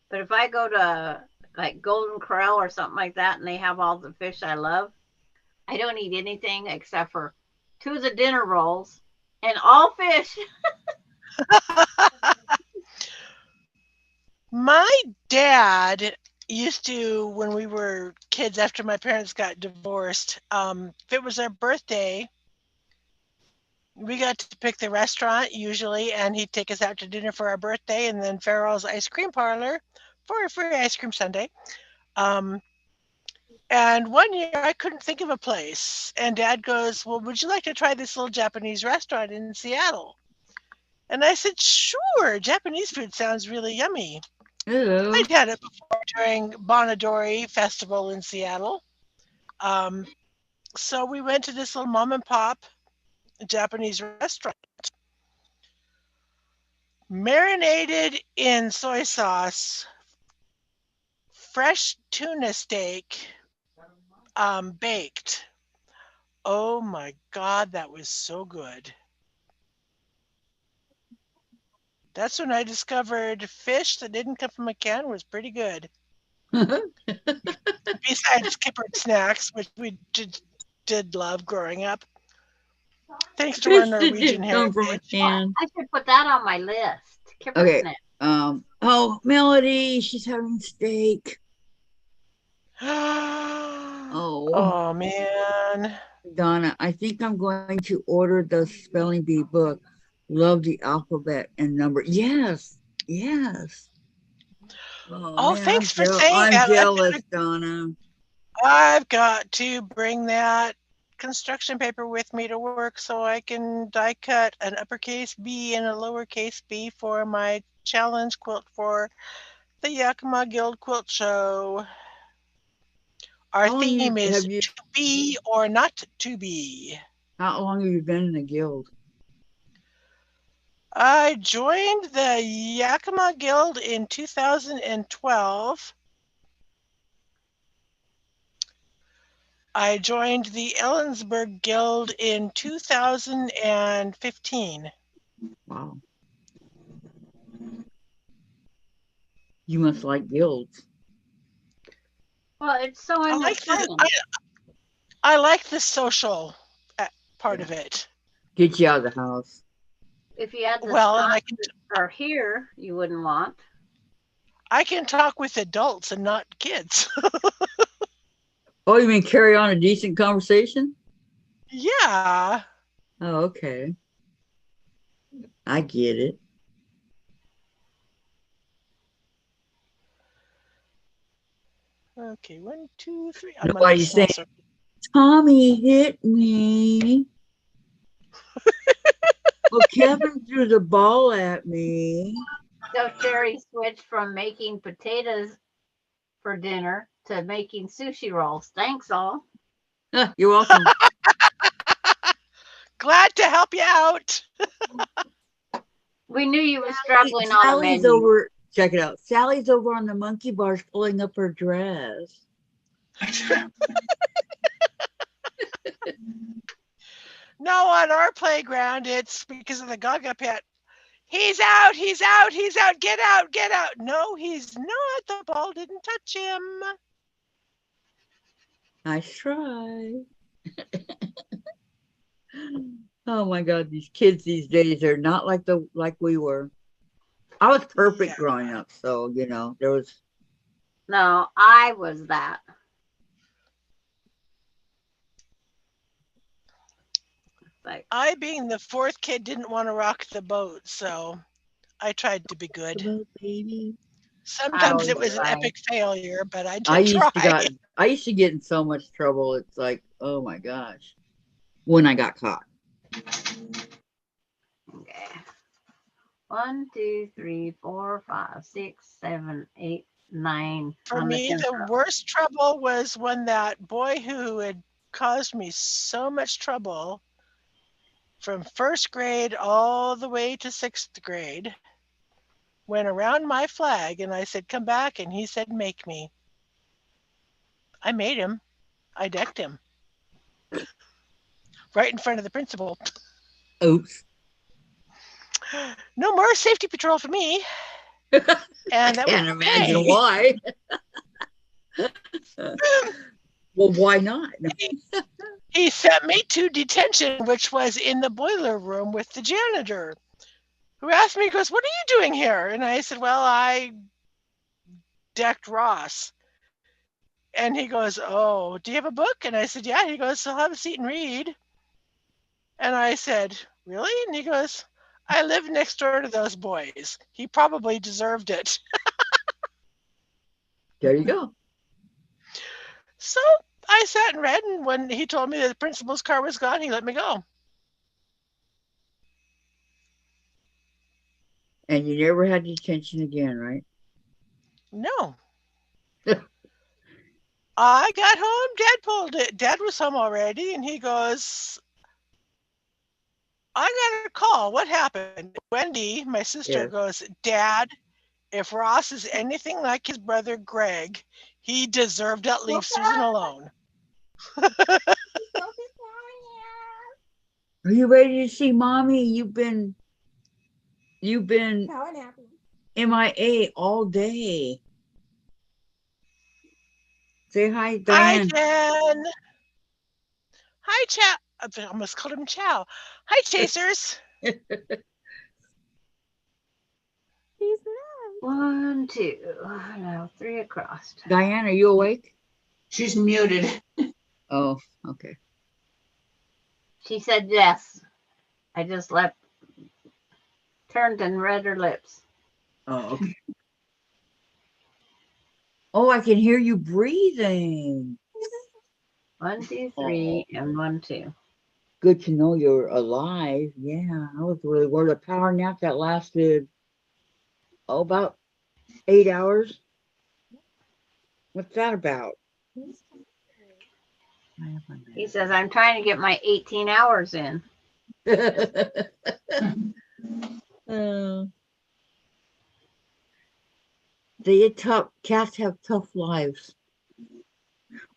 But if I go to like Golden Corral or something like that and they have all the fish I love, I don't eat anything except for 2 of the dinner rolls and all fish. My dad used to, when we were kids after my parents got divorced, if it was our birthday, we got to pick the restaurant usually, and he'd take us out to dinner for our birthday, and then Farrell's Ice Cream Parlor for a free ice cream sundae. And one year I couldn't think of a place, and Dad goes, "Well, would you like to try this little Japanese restaurant in Seattle?" And I said, "Sure, Japanese food sounds really yummy." Hello. I'd had it before during Bonadori Festival in Seattle. So we went to this little mom and pop Japanese restaurant, marinated in soy sauce, fresh tuna steak, baked. Oh my God, that was so good. That's when I discovered fish that didn't come from a can was pretty good. Besides kippered snacks, which we did love growing up, thanks to our Fish that Norwegian didn't come from a heritage. can. I should put that on my list. Kipper Okay. snack. Oh, Melody, she's having steak. Oh, Oh man. Donna, I think I'm going to order the spelling bee book. Love the alphabet and number. Yes, yes. Oh Oh, man, thanks for saying I'm that. jealous, Donna. I've got to bring that construction paper with me to work so I can die cut an uppercase B and a lowercase b for my challenge quilt for the Yakima Guild Quilt Show. Our How long theme is have you? to be or not to be. How long have you been in the guild? I joined the Yakima Guild in 2012. I joined the Ellensburg Guild in 2015. Wow, you must like guilds. Well, it's so I like the independent. I like the social part Yeah. of it. Get you out of the house. If you had this Well, and or here, you wouldn't want. I can talk with adults and not kids. Oh, you mean carry on a decent conversation? Yeah. Oh, okay. I get it. Okay, 1, 2, 3. I'm on Nobody this small saying, circle. Tommy hit me. Well, Kevin threw the ball at me. So Sherry switched from making potatoes for dinner to making sushi rolls. Thanks all. You're welcome. Glad to help you out. We knew you were struggling on a Sally's menu. over. Check it out. Sally's over on the monkey bars pulling up her dress. No, on our playground, it's because of the Gaga pit. He's out, he's out, he's out, get out, get out. No, he's not. The ball didn't touch him. Nice try. Oh my God, these kids these days are not like we were. I was perfect Yeah. growing up, so there was. No, I was that. Like, I, being the fourth kid, didn't want to rock the boat, so I tried to be good. Baby. Sometimes it always was an tried. epic failure, but I I did used try. to get in so much trouble. It's like, oh my gosh. when I got caught. Okay. 1, 2, 3, 4, 5, 6, 7, 8, 9 For on the me, 10th the row. worst trouble was when that boy who had caused me so much trouble from first grade all the way to sixth grade went around my flag, and I said, come back, and he said, make me. I made him. I decked him right in front of the principal. Oops. No more safety patrol for me. I And that was can't imagine okay. why. Well, why not? He sent me to detention, which was in the boiler room with the janitor, who asked me, he goes, what are you doing here? And I said, well, I decked Ross. And he goes, oh, do you have a book? And I said, yeah. He goes, so have a seat and read. And I said, really? And he goes, I live next door to those boys. He probably deserved it. There you go. So I sat and read, and when he told me that the principal's car was gone, he let me go. And you never had detention again, right? No. I got home, Dad pulled it. Dad was home already, and he goes, I got a call. What happened? Wendy, my sister, Yes. goes, Dad, if Ross is anything like his brother Greg, he deserved to leave Susan alone. Are you ready to see mommy? You've been Power napping. MIA all day. Say hi, Hi, Diane. Jen. Hi, Chow. I almost called him Chow. Hi, Chasers. He's nice. 1, 2. Now 3 across. Diane, are you awake? She's muted. Oh, okay. She said yes. I just turned and read her lips. Oh, okay. Oh, I can hear you breathing. 1, 2, 3, and 1, 2. Good to know you're alive. Yeah, I was really worried. A power nap that lasted, about 8 hours. What's that about? He says, I'm trying to get my 18 hours in. Cats have tough lives.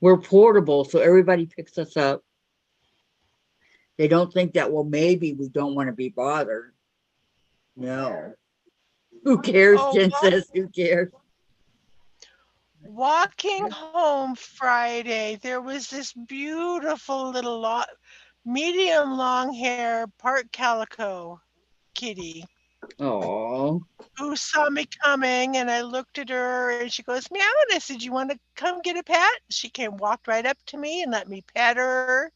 We're portable, so everybody picks us up. They don't think that, well, maybe we don't want to be bothered. No. Who cares? Oh, Jen says, who cares? walking home Friday, there was this beautiful little medium long hair, part calico kitty Oh, who saw me coming, and I looked at her and she goes, meow. And I said, you want to come get a pat? She walked right up to me and let me pet her.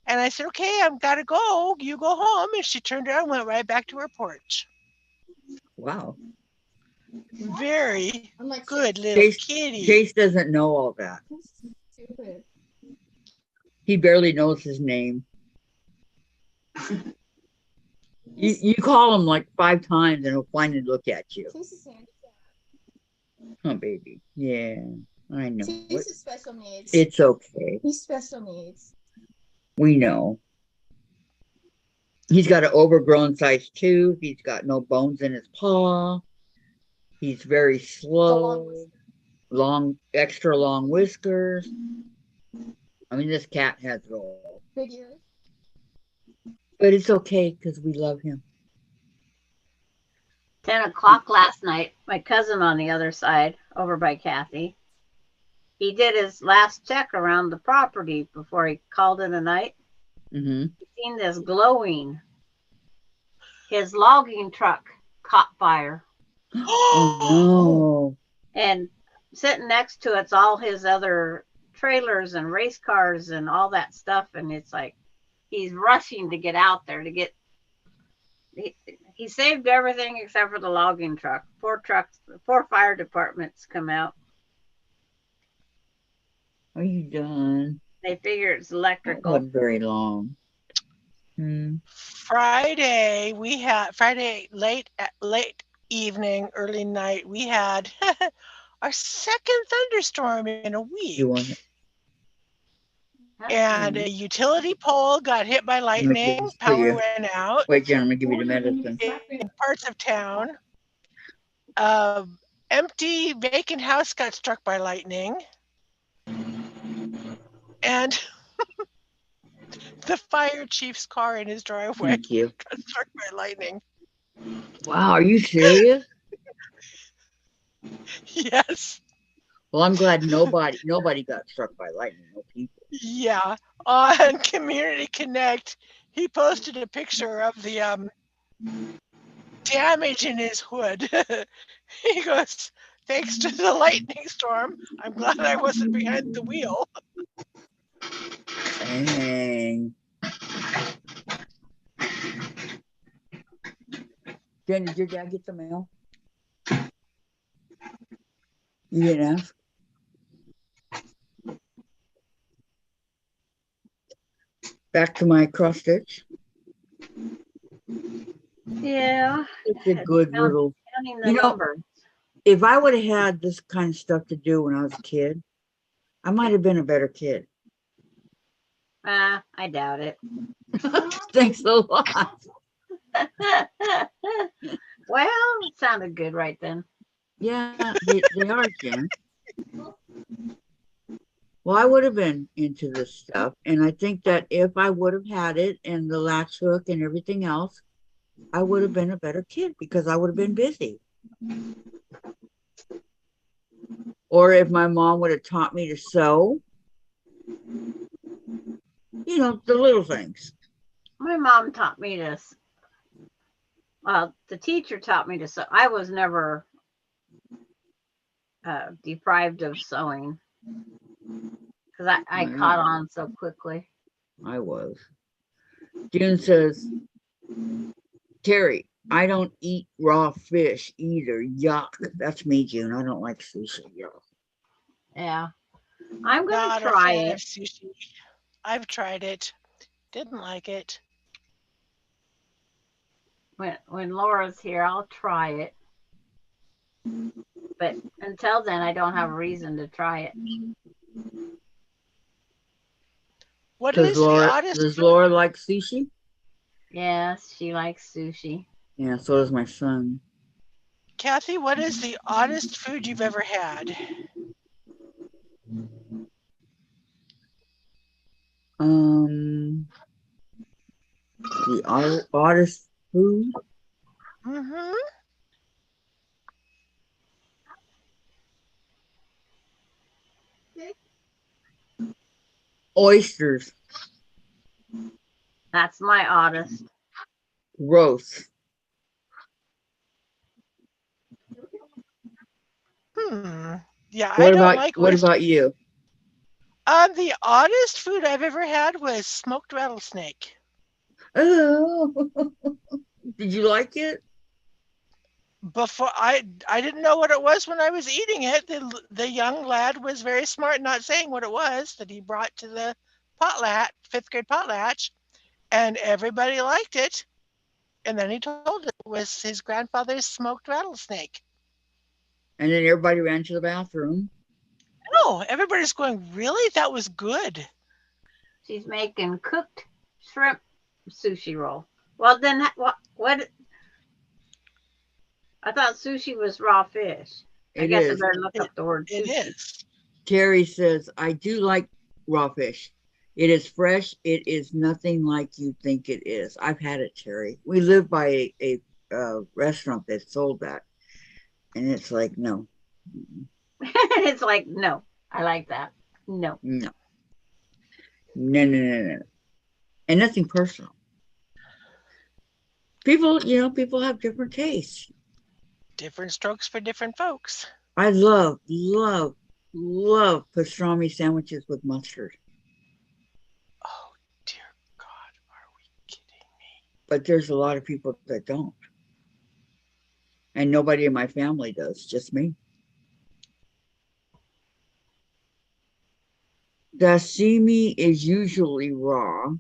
And I said, okay, I've got to go. You go home. And she turned around and went right back to her porch. wow. Very I'm like, good little kitty. Chase doesn't know all that. stupid. He barely knows his name. You call him like 5 times and he'll finally look at you. Oh, baby. Yeah, I know. He's special needs. It's okay. He's special needs. We know. He's got an overgrown size tooth. He's got no bones in his paw. He's very slow. Extra long whiskers. I mean, this cat has it all. Big ears. But it's okay because we love him. 10 o'clock last night, my cousin on the other side, over by Kathy, he did his last check around the property before he called it a night. Mm-hmm. He seen this glowing. His logging truck caught fire. Oh, no. And sitting next to it's all his other trailers and race cars and all that stuff. And it's like he's rushing to get out there to get. He saved everything except for the logging truck. 4 fire departments come out. Are you done? They figure it's electrical. Wasn't very long. Hmm. Friday, Friday late evening, early night, we had our second thunderstorm in a week. You want it? And a utility pole got hit by Let me get lightning. this for Power you. went out Wait, Jen, I'm gonna give you the medicine. in parts of town. Empty vacant house got struck by lightning. And the fire chief's car in his driveway Thank you. got struck by lightning. Wow, are you serious? Yes. Well, I'm glad nobody got struck by lightning. No people. Yeah. On Community Connect, he posted a picture of the damage in his hood. He goes, thanks to the lightning storm, I'm glad I wasn't behind the wheel. Dang. Jen, did your dad get the mail? You didn't ask? Back to my cross stitch. Yeah. It's a good little. Counting the You know, numbers. if I would have had this kind of stuff to do when I was a kid, I might have been a better kid. I doubt it. Thanks a lot. Well, it sounded good right then. Yeah, they are, Jen. Well, I would have been into this stuff. And I think that if I would have had it and the latch hook and everything else, I would have been a better kid because I would have been busy. Or if my mom would have taught me to sew, you know, the little things. My mom taught me to, well, the teacher taught me to sew. I was never deprived of sewing because I caught on so quickly. I was. June says, Terry, I don't eat raw fish either. Yuck. That's me, June. I don't like sushi. Yuck. Yeah. I'm going Not to a try fan it. of sushi. I've tried it. Didn't like it. When Laura's here, I'll try it. But until then, I don't have a reason to try it. What Does is the Laura, oddest does food? Laura like sushi? Yes, she likes sushi. Yeah, so does my son. Kathy, what is the oddest food you've ever had? The oddest food? Mm-hmm. Oysters. That's my oddest. Gross. Yeah, I don't like what oysters. about you? The oddest food I've ever had was smoked rattlesnake. Oh, did you like it? Before I didn't know what it was when I was eating it. The young lad was very smart, not saying what it was that he brought to the potlatch, 5th grade potlatch, and everybody liked it. And then he told it was his grandfather's smoked rattlesnake. And then everybody ran to the bathroom. No, everybody's going, really? That was good. She's making cooked shrimp sushi roll. Well, then what? I thought sushi was raw fish. I It guess is. I better look up the word It sushi. is. Terry says, I do like raw fish. It is fresh. It is nothing like you think it is. I've had it, Terry. We live by a restaurant that sold that. And it's like, no. It's like, no, I like that. No. No. No. And nothing personal. People, people have different tastes. Different strokes for different folks. I love pastrami sandwiches with mustard. Oh, dear God, are we kidding me? But there's a lot of people that don't. And nobody in my family does, just me. Sashimi is usually raw.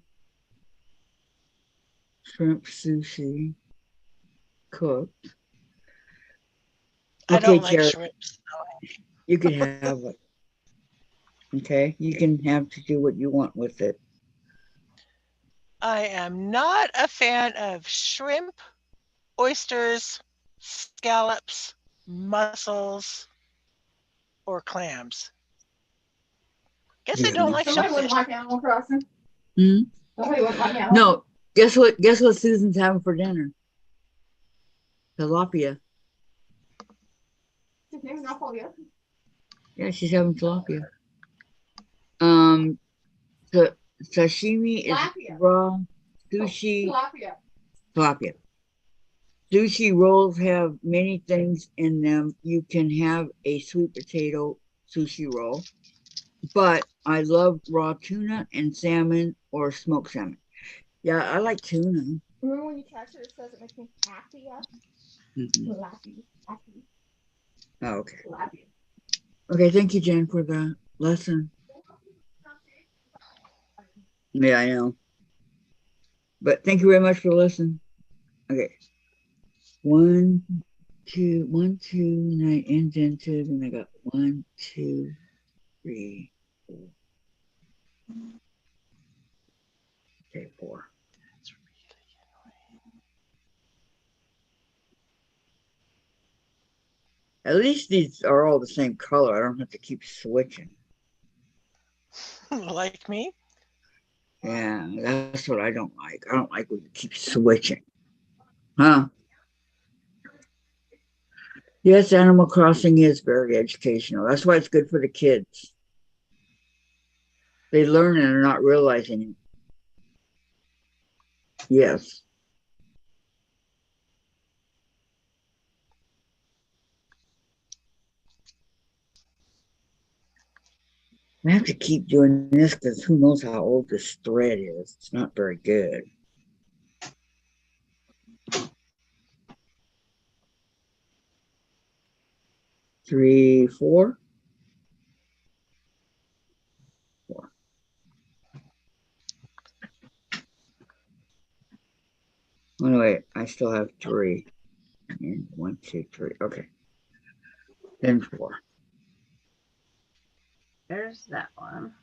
Shrimp sushi cooked. I Okay, don't like Carrot, shrimps. you can have it. Okay, you can have to do what you want with it. I am not a fan of shrimp, oysters, scallops, mussels, or clams. Guess I Yeah. don't like Somebody wouldn't shellfish. like Animal Crossing. Hmm? Somebody wouldn't like Animal No, guess what? Guess what Susan's having for dinner? Tilapia. Crossing. Not called yet. Yeah, she's having tilapia. Um, the sashimi is Tilapia. raw. Sushi, Tilapia. tilapia. Sushi rolls have many things in them. You can have a sweet potato sushi roll, but I love raw tuna and salmon or smoked salmon. Yeah, I like tuna. Remember when you text her, it says it makes me happy. Mhm. Happy. Happy. Oh, okay. Happy. Okay, thank you, Jen, for the lesson. Yeah, I know. But thank you very much for listening. Okay. 1, 2, 1, 2, and I indented, and I got 1, 2, 3, 4. Okay, 4. At least these are all the same color. I don't have to keep switching. Like me? Yeah, that's what I don't like. I don't like when you keep switching. Huh? Yes, Animal Crossing is very educational. That's why it's good for the kids. They learn and are not realizing it. Yes. I have to keep doing this because who knows how old this thread is. It's not very good. Three, four. Four. Oh, no, wait. I still have 3. And 1, 2, 3. Okay. Then 4. There's that one.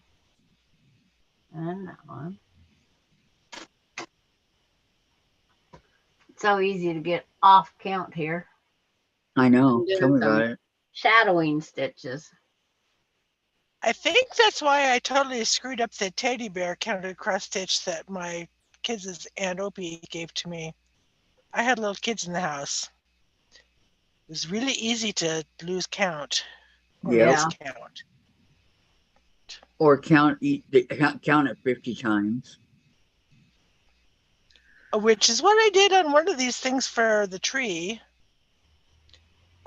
And that one. It's so easy to get off count here. I know. I'm Tell doing me some about it. shadowing stitches. I think that's why I totally screwed up the teddy bear counted cross stitch that my kids' Aunt Opie gave to me. I had little kids in the house. It was really easy to lose count or Yep. miscount. Or count it 50 times. Which is what I did on one of these things for the tree.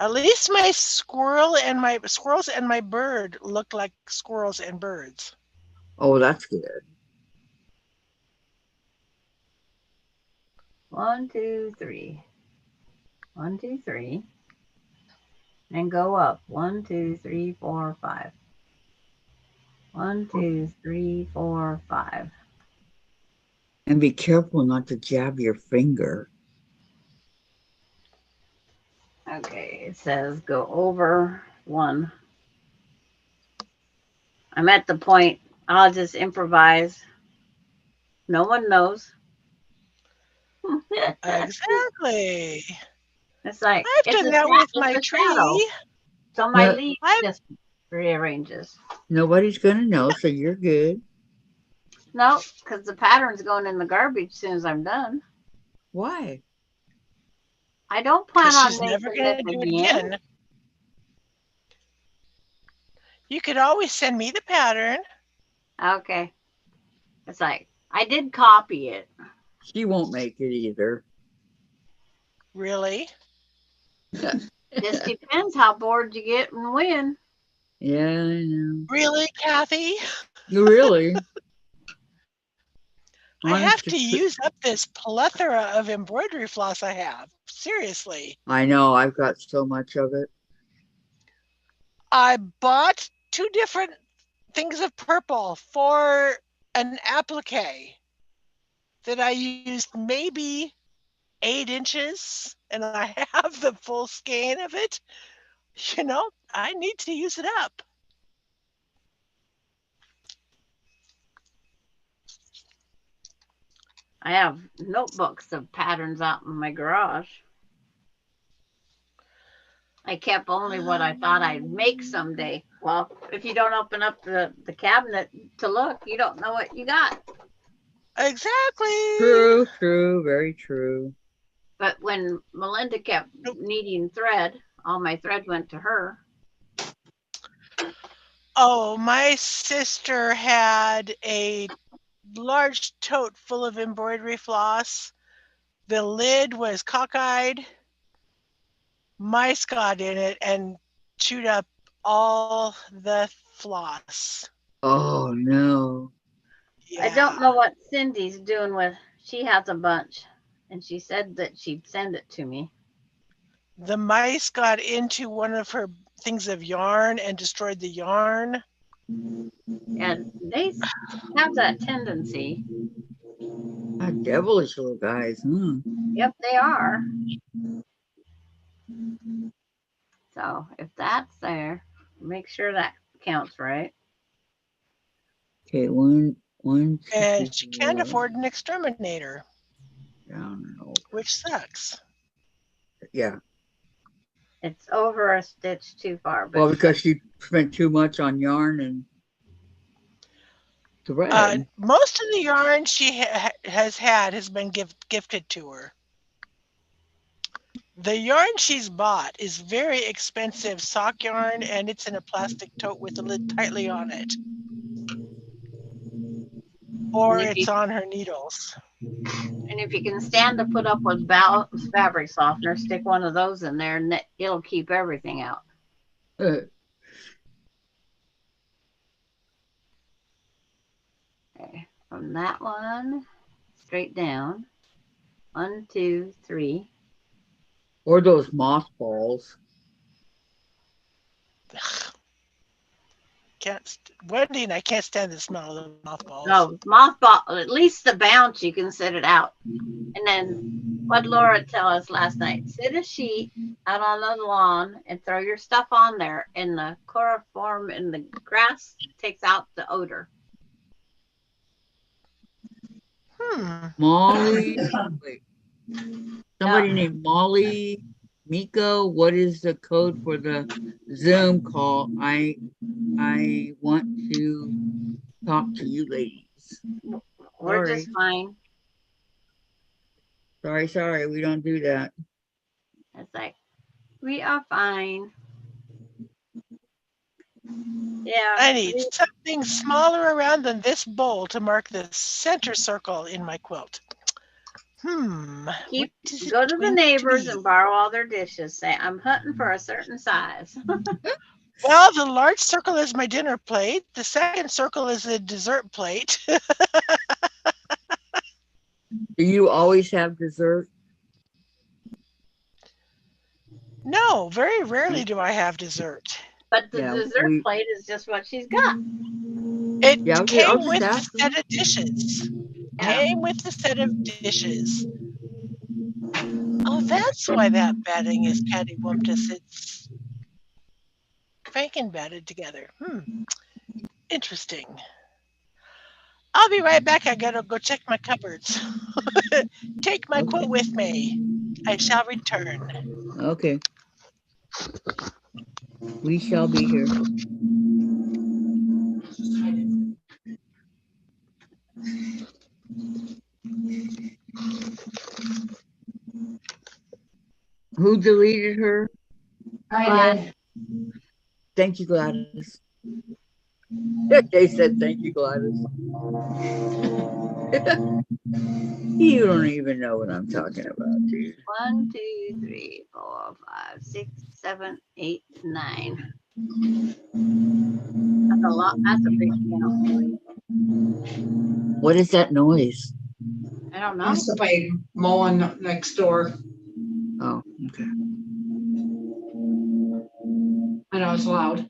At least my squirrels and my bird looked like squirrels and birds. Oh, that's good. 1, 2, 3. 1, 2, 3. And go up. 1, 2, 3, 4, 5. 1, 2, 3, 4, 5. And be careful not to jab your finger. Okay, it says go over 1. I'm at the point, I'll just improvise. No one knows. Exactly. It's like, I've it's done that with my a shadow. tree. So my No, leaf I've just rearranges. nobody's going to know, so you're good. No, because the pattern's going in the garbage as soon as I'm done. Why? I don't plan because on she's never making going this to do it again. again. You could always send me the pattern. Okay. It's like, I did copy it. She won't make it either. Really? Just depends how bored you get and when. Yeah, I know. Really, Kathy? Really? I have Honest to use up this plethora of embroidery floss I have. Seriously. I know. I've got so much of it. I bought 2 different things of purple for an applique that I used maybe 8 inches, and I have the full skein of it. You know, I need to use it up. I have notebooks of patterns out in my garage. I kept only what I thought I'd make someday. Well, if you don't open up the cabinet to look, you don't know what you got. Exactly. True, very true. But when Melinda kept needing thread, all my thread went to her. Oh, my sister had a large tote full of embroidery floss. The lid was cockeyed. Mice got in it and chewed up all the floss. Oh no. I don't know what Cindy's doing with. She has a bunch, and she said that she'd send it to me. The mice got into one of her things of yarn and destroyed the yarn. And they have that tendency. Devilish little guys. Yep, they are. So if that's there, make sure that counts right. Okay, one. And she can't afford an exterminator, Down and over. which sucks. Yeah. It's over a stitch too far. But Well, because she spent too much on yarn and thread. Most of the yarn she has been gifted to her. The yarn she's bought is very expensive sock yarn, and it's in a plastic tote with the lid tightly on it. Or it's on her needles. And if you can stand to put up with fabric softener, stick one of those in there, and it'll keep everything out. Okay, from that one straight down. 1, 2, 3. Or those mothballs. Wendy and I can't stand the smell of the mothballs. No, mothball, at least the bounce, you can sit it out. And then what Laura tell us last night, sit a sheet out on the lawn and throw your stuff on there, and the chloroform in the grass takes out the odor. Molly. Wait. Somebody named Molly Miko. What is the code for the Zoom call? I want to talk to you ladies. We're just fine. Sorry. We don't do that. It's like, we are fine. Yeah. I need something smaller around than this bowl to mark the center circle in my quilt. Go to the neighbors and borrow all their dishes. Say, I'm hunting for a certain size. Well, the large circle is my dinner plate. The second circle is a dessert plate. Do you always have dessert? No, very rarely do I have dessert. But the dessert plate is just what she's got. It came with the set of dishes. Came with the set of dishes. Oh, that's why that bedding is cattywampus. It's cranking bedded together. Interesting. I'll be right back. I gotta go check my cupboards. Take my quilt with me. I shall return. Okay. We shall be here. Who deleted her? I did. Thank you, Gladys. They said thank you, Gladys. You don't even know what I'm talking about, do you? 1, 2, 3, 4, 5, 6, 7, 8, 9. That's a lot. That's a big count. What is that noise? I don't know. That's somebody mowing next door. Oh, okay. I know it's loud.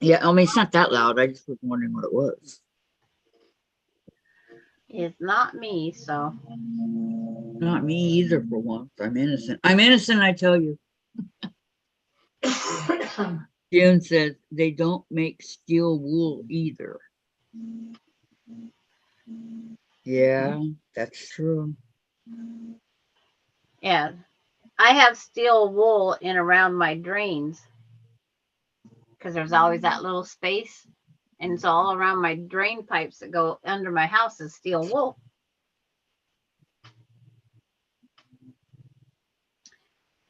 Yeah, I mean, it's not that loud. I just was wondering what it was. It's not me, so Not me either for once. I'm innocent. I'm innocent, I tell you. June says they don't make steel wool either. Yeah, that's true. yeah. I have steel wool in around my drains because there's always that little space. And so all around my drain pipes that go under my house is steel wool.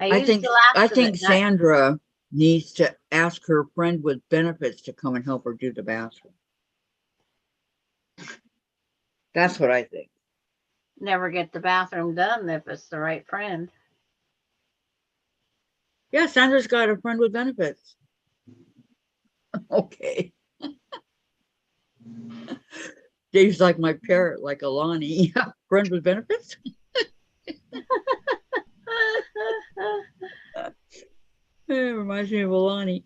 I I used think to I last think at night. Sandra needs to ask her friend with benefits to come and help her do the bathroom. That's what I think. Never get the bathroom done if it's the right friend. Yeah, Sandra's got a friend with benefits. Okay. Dave's like my parrot, like Alani. Friend with benefits? It reminds me of Alani.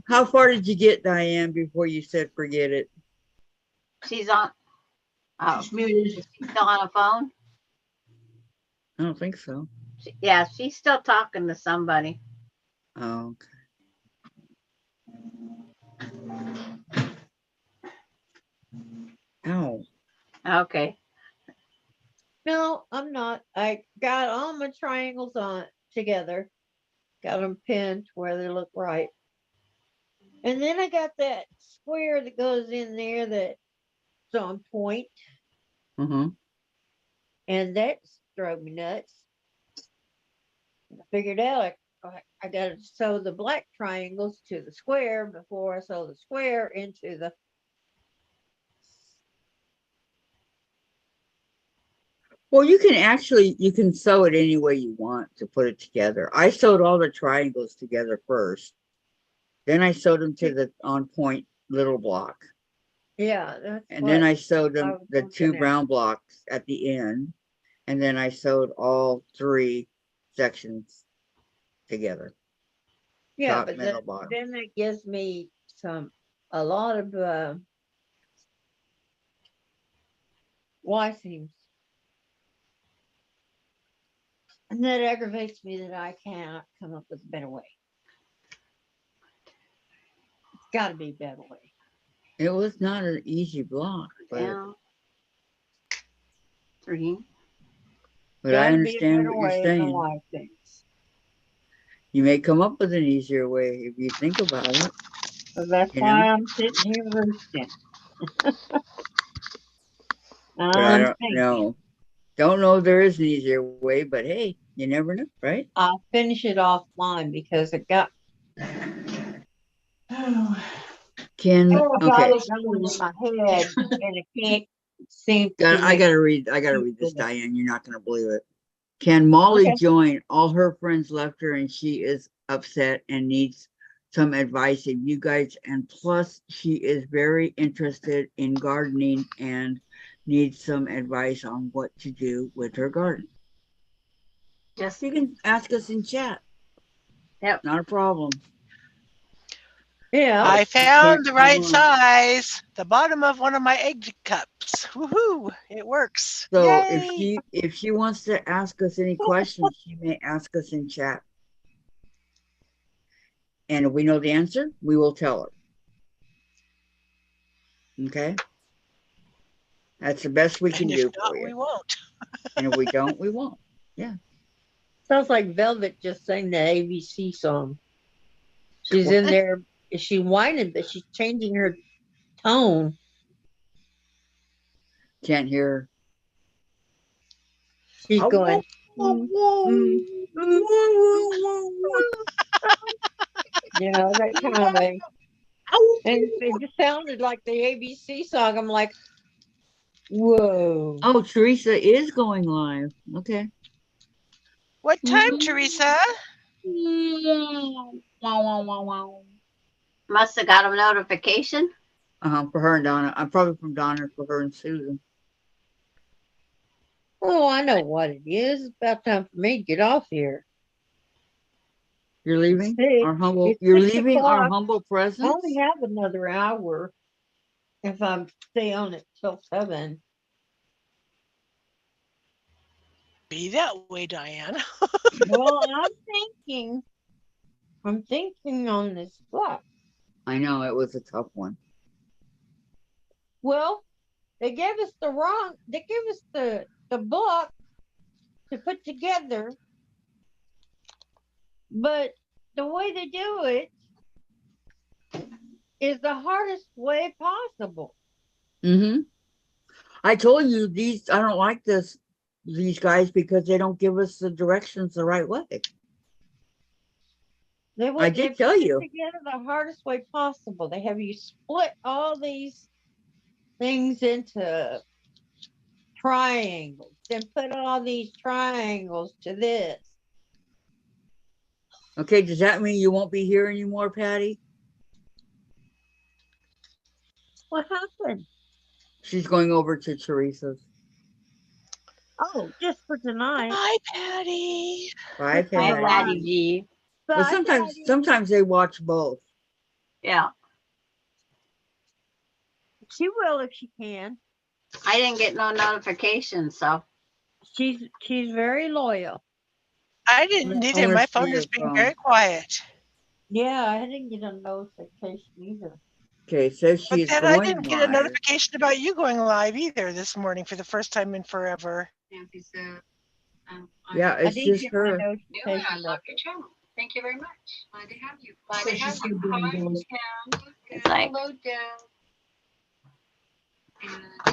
How far did you get, Diane, before you said forget it? She's on. Oh, She's muted. is she still on a phone? I don't think so. Yeah, she's still talking to somebody. Oh, okay. Ow. Okay. No, I'm not. I got all my triangles on together. Got them pinned where they look right. And then I got that square that goes in there that's on point, Uh-huh. and that drove me nuts. I figured out I got to sew the black triangles to the square before I sew the square into the. Well, you can sew it any way you want to put it together. I sewed all the triangles together first. Then I sewed them to the on point little block. Yeah, that's And then what I sewed I them was the two looking at. brown blocks at the end. And then I sewed all three sections together. Yeah, Top, but middle, bottom. then that gives me a lot of Y seams. And that aggravates me that I cannot come up with a better way. It's got to be a better way. It was not an easy block, but Down. 3. I Got to be a understand better what you're way than saying. Y things. You may come up with an easier way if you think about it. So that's You why know? I'm sitting here roasting. But I I'm don't thinking know. Don't know if there is an easier way, but hey, you never know, right? I'll finish it offline because it got Can Oh, okay. God, it's going in nice. my head and I can't seem to I make gotta read this, Diane. You're not gonna believe it. Can Molly Okay. join? All her friends left her and she is upset and needs some advice if you guys, and plus she is very interested in gardening and needs some advice on what to do with her garden. Just, You can ask us in chat. yep. Not a problem. Yeah. I But she can't found the come right on. size. The bottom of one of my egg cups. Woohoo! It works. So Yay! if she wants to ask us any questions, she may ask us in chat. And if we know the answer, we will tell her. Okay? That's the best we can And if do not, for you. we won't. And if we don't, we won't. Yeah. Sounds like Velvet just sang the ABC song. She's in there. Is she whining, but she's changing her tone. Can't hear her. She's going, that kind of way. And it just sounded like the ABC song. I'm like, whoa. Oh, Teresa is going live. Okay. What time, Teresa? Must have got a notification. For her and Donna. I'm probably from Donna for her and Susan. Oh, I know what it is. It's about time for me to get off here. You're leaving Six. our humble. It's You're 6 leaving our o'clock. humble I presence. only have another hour if I stay on it till 7. Be that way, Diane. Well, I'm thinking on this spot. I know it was a tough one. Well, they gave us the book to put together, but the way they do it is the hardest way possible. Mm-hmm. I told you these. I don't like these guys because they don't give us the directions the right way. I They did tell put it you. together the hardest way possible. They have you split all these things into triangles, then put all these triangles to this. Okay, does that mean you won't be here anymore, Patty? What happened? She's going over to Teresa's. Oh, just for tonight. Hi, Patty. Bye, Just for the Hi, Patty. Patty live. G. But Bye, sometimes, Patty. sometimes they watch both. Yeah, She will if she can. I didn't get no notification, so She's very loyal. I didn't I either. want My to see phone your has been phone. very quiet. Yeah, I didn't get a notification either. Okay, it says But she is then I going didn't get a live. notification about you going live either this morning for the first time in forever. Yeah, I it's did just get my her. notification. Thank you very much. Glad to have you. So she's still doing those. it's like, Hello, Deb.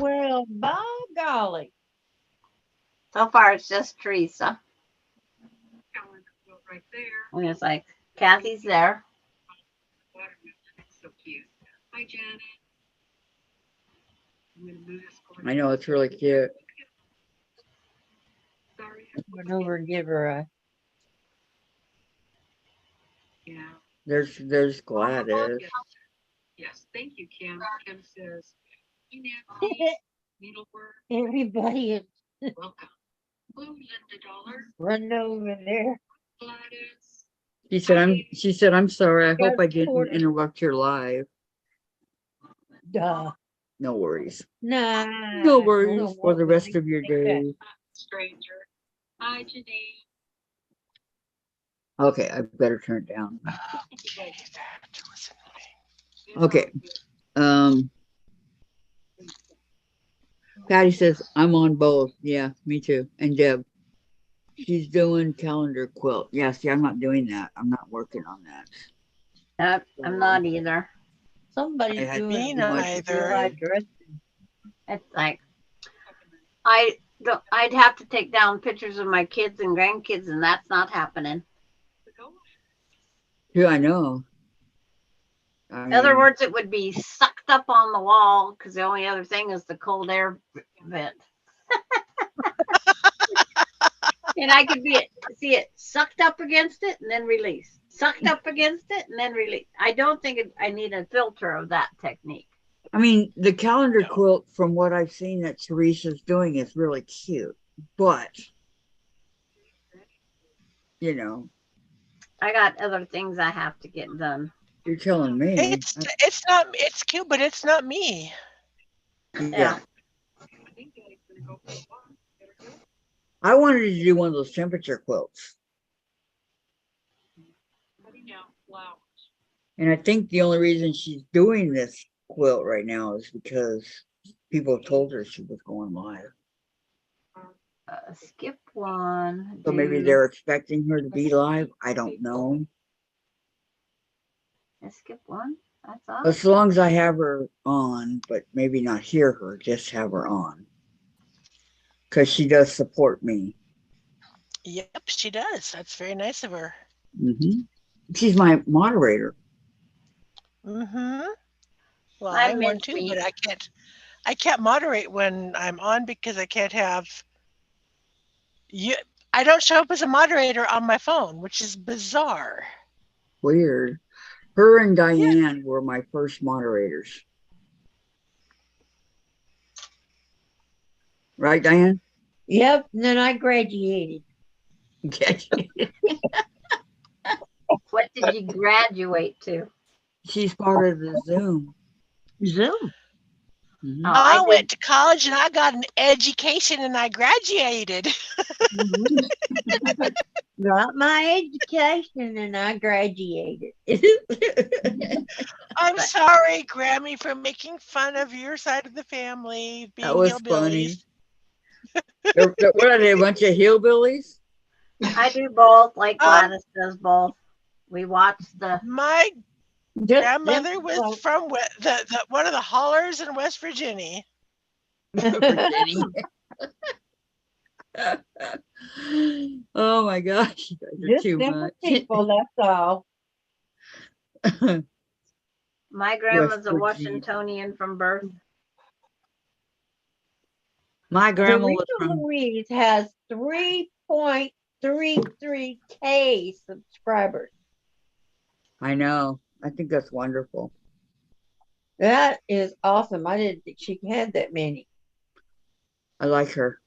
Well, by golly. so far it's just Teresa. Right there. And it's like, Kathy's there. So cute. Hi, Janet. I'm gonna move this over. I know it's really cute. Sorry. Went over and give her a. Yeah. There's Gladys. Yes. Thank you, Kim. Kim says, "Hey, Nancy, needlework. Everybody is Welcome. Blue Linda Dollar. running over there. Gladys. She said, I'm sorry. I Got hope I a didn't quarter. interrupt your live. Duh. No worries. Nah. No worries no for the more rest of your day. Stranger. Hi, Janine. Okay, I better turn it down. Okay, that was Okay. Patty says, I'm on both. Yeah, me too. And Deb, she's doing calendar quilt. Yeah, see, I'm not doing that. I'm not working on that. I'm not either. Somebody's I had doing Me too much real neither. life dressing. It's like, I'd have to take down pictures of my kids and grandkids, and that's not happening. Yeah, I know. In other words, it would be sucked up on the wall because the only other thing is the cold air vent. And I could see it sucked up against it and then release, sucked up against it and then release. I don't think I need a filter of that technique. I mean, the calendar quilt, from what I've seen that Teresa's doing, is really cute. But, you know, I got other things I have to get done. you're telling me. It's cute, but it's not me. Yeah. I wanted to do one of those temperature quilts. And I think the only reason she's doing this quilt right now is because people told her she was going live. Skip one. So maybe they're expecting her to be live. I don't know. Skip one. That's all. As long as I have her on, but maybe not hear her, just have her on. Because she does support me. Yep, she does. That's very nice of her. Mm-hmm. She's my moderator. Mm-hmm. Well, I I'm one too, me. but I can't moderate when I'm on because I can't have you. I don't show up as a moderator on my phone, which is bizarre. Weird. Her and Dianne were my first moderators. Right, Dianne? Yep, and then I graduated. Okay. did you graduate to? She's part of the Zoom. Zoom. Mhm. Oh, I I went did. to college and I got an education and I graduated. Got my education and I graduated. I'm But- sorry, Grammy, for making fun of your side of the family being That was hillbillies. funny. What are they, a bunch of hillbillies? I do both, like Um, Gladys does both. We watch the My Just grandmother was simple. from the one of the hollers in West Virginia. Virginia. Oh my gosh, you guys are Just too simple much. people, that's all. my West grandma's a Virginia. Washingtonian from birth. My grandma was Teresa from, Louise has 3.33K subscribers. I know. I think that's wonderful. That is awesome. I didn't think she had that many. I like her.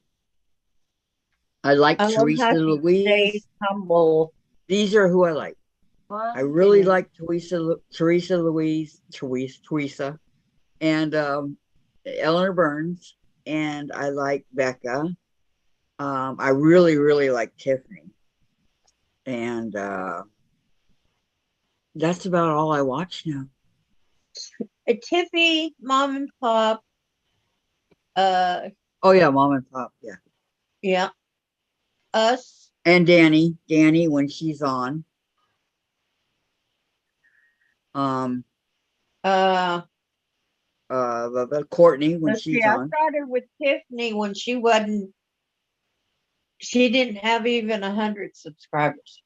I like I love Teresa how she stays Louise. humble. These are who I like. One, I really two. like Teresa Louise, Teresa, and Eleanor Burns, and I like Becca. I really, really like Tiffany, and that's about all I watch now. Tiffy, Mom and Pop. Oh yeah, Mom and Pop, yeah, Yeah. Us. and Danny when she's on. Um, Uh, Courtney when let's see. she's I on. started with Tiffany when she wasn't. She didn't have even 100 subscribers.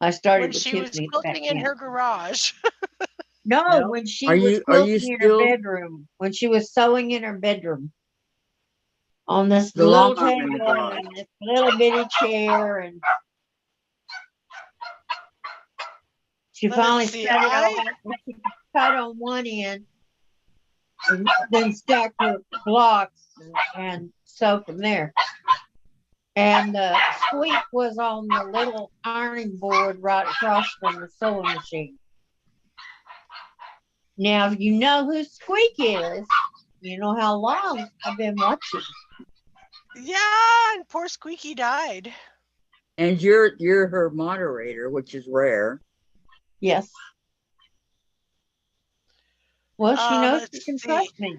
I started When with she was Tiffany back quilting in then. her garage. No, No. when she Are was you quilting in her still bedroom, when she was sewing in her bedroom on this the little long arm in the table garage? and this little bitty chair, and she finally Let's see. set it all up. She could cut on one end and then stack her blocks and sew from there. And the squeak was on the little ironing board right across from the sewing machine. Now, if you know who Squeak is, you know how long I've been watching. Yeah, and poor Squeaky died. And you're her moderator, which is rare. Yes. Well, she knows she Let's can see. trust me.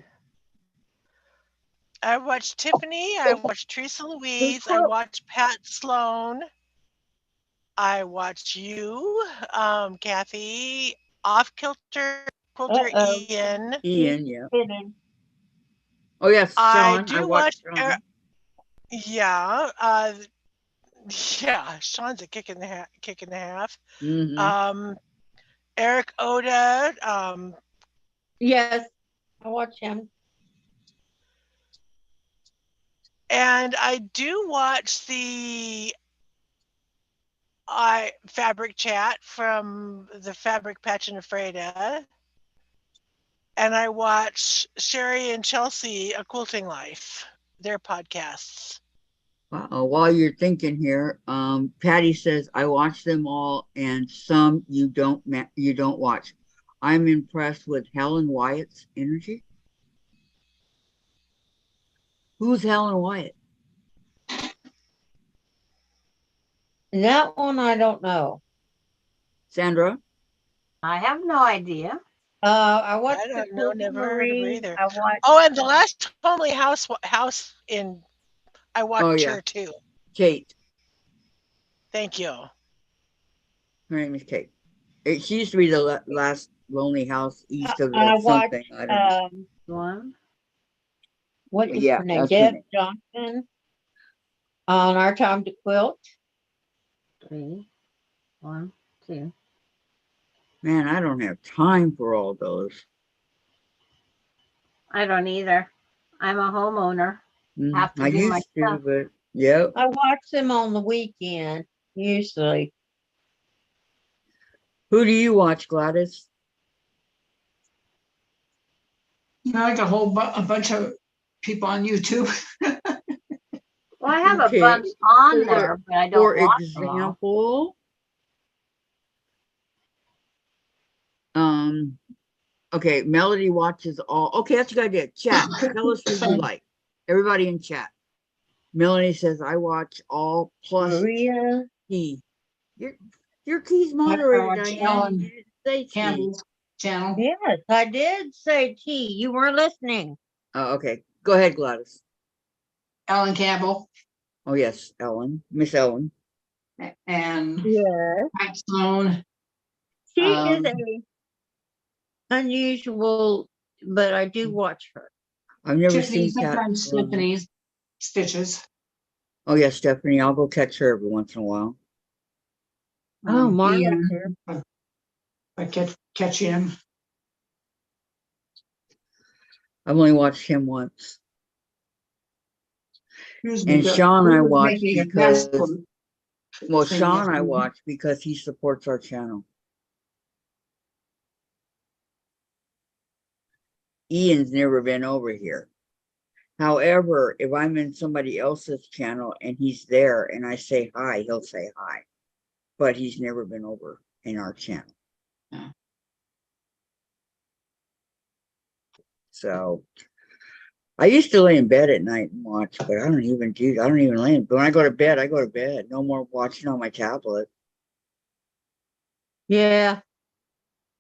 I watched Tiffany. I watched Teresa Louise. I quilt. watched Pat Sloan. I watched you, Kathy, Off Kilter, Quilter Uh-oh. Ian. Ian, yeah. Spinning. Oh yes, I Sean. I do watched watch, Sean. yeah, yeah. Sean's a kick in the half. Mm-hmm. Eric Oda, Yes, I watch him. and I do watch the fabric chat from the Fabric Patch and Afraida. And I watch Sherry and Chelsea, A Quilting Life, their podcasts. While you're thinking here, Patty says I watch them all, and some you don't watch. I'm impressed with Helen Wyatt's energy. Who's Helen Wyatt? That one I don't know. Sandra? I have no idea. I watched I the don't know, Quilting never heard of her Marie. either. I watched. Oh, and the last Homely House in, I watched Oh, yeah. her too. Kate. Thank you. Her name is Kate. She used to be the last lonely house east of I something. watched. I don't know. One, What is Yeah, her name? that's her Deb name. Johnson on Our Time to Quilt. 3, 1, 2. Man, I don't have time for all those. I don't either. I'm a homeowner. Have to I do my used to, stuff. but yep. I watch them on the weekend, usually. Who do you watch, Gladys? Like a bunch of people on YouTube. Well, I have a Okay, bunch on there, but I don't For watch them all. example, Okay, Melody watches all. Okay, that's a good idea. Chat. Tell us who you like. Everybody in chat. Melanie says, I watch all plus Maria, T. Your T's I moderator, watch Diane. Ellen You didn't say T. Campbell's channel. yes, I did say T. You weren't listening. Oh, okay. Go ahead, Gladys. Ellen Campbell Oh, yes, Ellen. Miss Ellen. and Yes. Pat Sloan. She is Um, a unusual, but I do watch her. I've never Tiffany, seen Pat. sometimes Tiffany's Stitches. Oh, yes, Stephanie. I'll go catch her every once in a while. Oh, Marga's Ian, here. I catch him. I've only watched him once. Excuse And me, but Sean we I were watch making a because, passport well, thing Sean I yesterday. watch because he supports our channel. Ian's never been over here. However, if I'm in somebody else's channel and he's there and I say hi, he'll say hi. But he's never been over in our channel. Yeah. So I used to lay in bed at night and watch, but I don't even lay in. But when I go to bed, I go to bed. No more watching on my tablet. Yeah,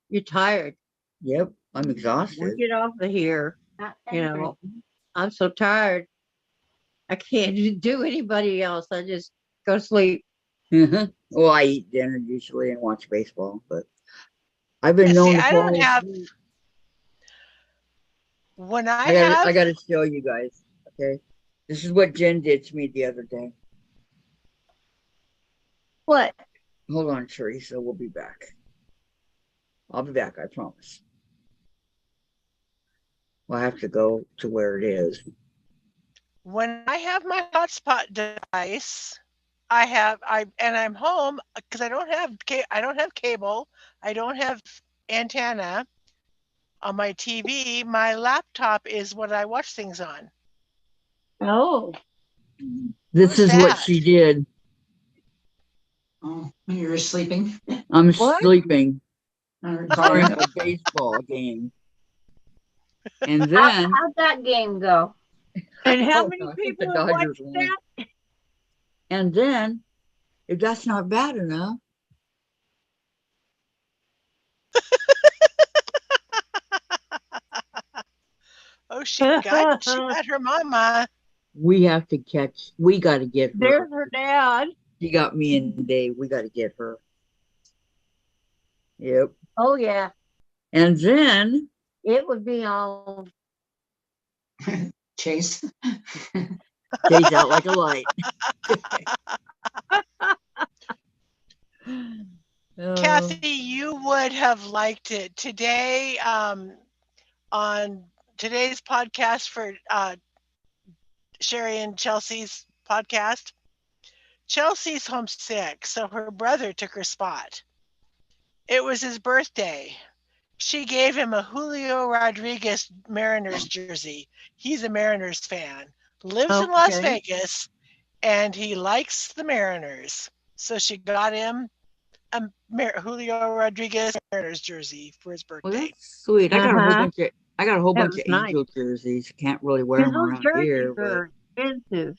you're tired. Yep, I'm We exhausted. get off of here. Not You know, interesting. I'm so tired. I can't do anybody else. I just go to sleep. Well, I eat dinner usually and watch baseball, but I've been Yeah, see, known to I don't fall have, asleep. when I gotta show you guys. Okay, this is what Jen did to me the other day. What? Hold on, Teresa. We'll be back. I'll be back. I promise. We'll have to go to where it is. when I have my hotspot device, and I'm home because I don't have cable, I don't have antenna on my TV. My laptop is what I watch things on. Oh, This Who's is what that? she did. Oh, you were sleeping. I'm what? sleeping Or during calling. a baseball game. And How, then, how'd that game go? And how oh, many I think the people have watched Dodgers won. that? And then, if that's not bad enough, Oh, she got her mama. we got to get her. There's her dad. She got me and Dave. We got to get her. Yep. Oh, yeah. And then, It would be on. Chase. chase out like a light. Kathy, you would have liked it today. On today's podcast for Sherry and Chelsea's podcast, Chelsea's homesick, so her brother took her spot. It was his birthday. She gave him a Julio Rodriguez Mariners jersey. He's a Mariners fan, lives in Las Okay. Vegas, and he likes the Mariners. So she got him a Julio Rodriguez Mariners jersey for his Well, birthday. that's sweet. I got a whole Uh-huh. bunch of That was nice. Angel jerseys. Can't really wear Because them those around jerseys here, but are expensive.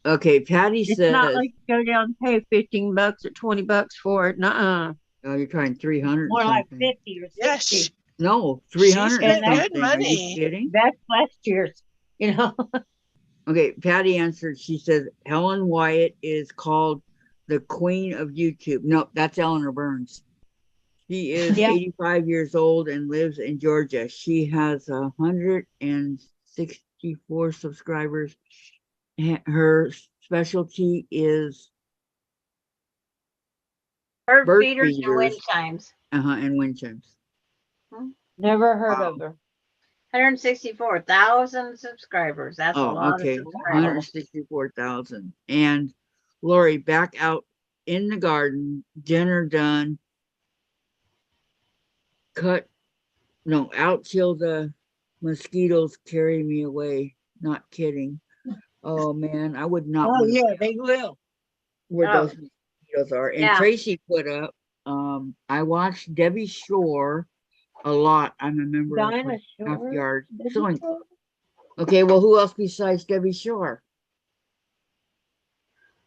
okay. Patty It's not says, like you go down and pay $15 or $20 for it. Nuh-uh. "Oh, you're trying 300 More like something." 50 or Yeah, 60. No, she 300 And spent that's, good something. Are you money. kidding? that's last year's, you know. Okay, Patty answered. She says Helen Wyatt is called the Queen of YouTube. No, that's Eleanor Burns. She is Yeah. 85 years old and lives in Georgia. She has 164 subscribers. Her specialty is Bird bird feeders and wind feeders, chimes. and wind chimes. Never heard Wow. of her. 164,000 subscribers. That's a Oh, lot okay. of subscribers. 164,000. And Lori, back out in the garden, dinner done, out till the mosquitoes carry me away. Not kidding. Oh man, I would not Oh, want to yeah, be they will. where Oh, those mosquitoes are. And yeah. Tracy put up, I watched Debbie Shore a lot. I'm a member of her Dinah Shore. backyard Debbie sewing Shore? club. Okay, well, who else besides Debbie Shore?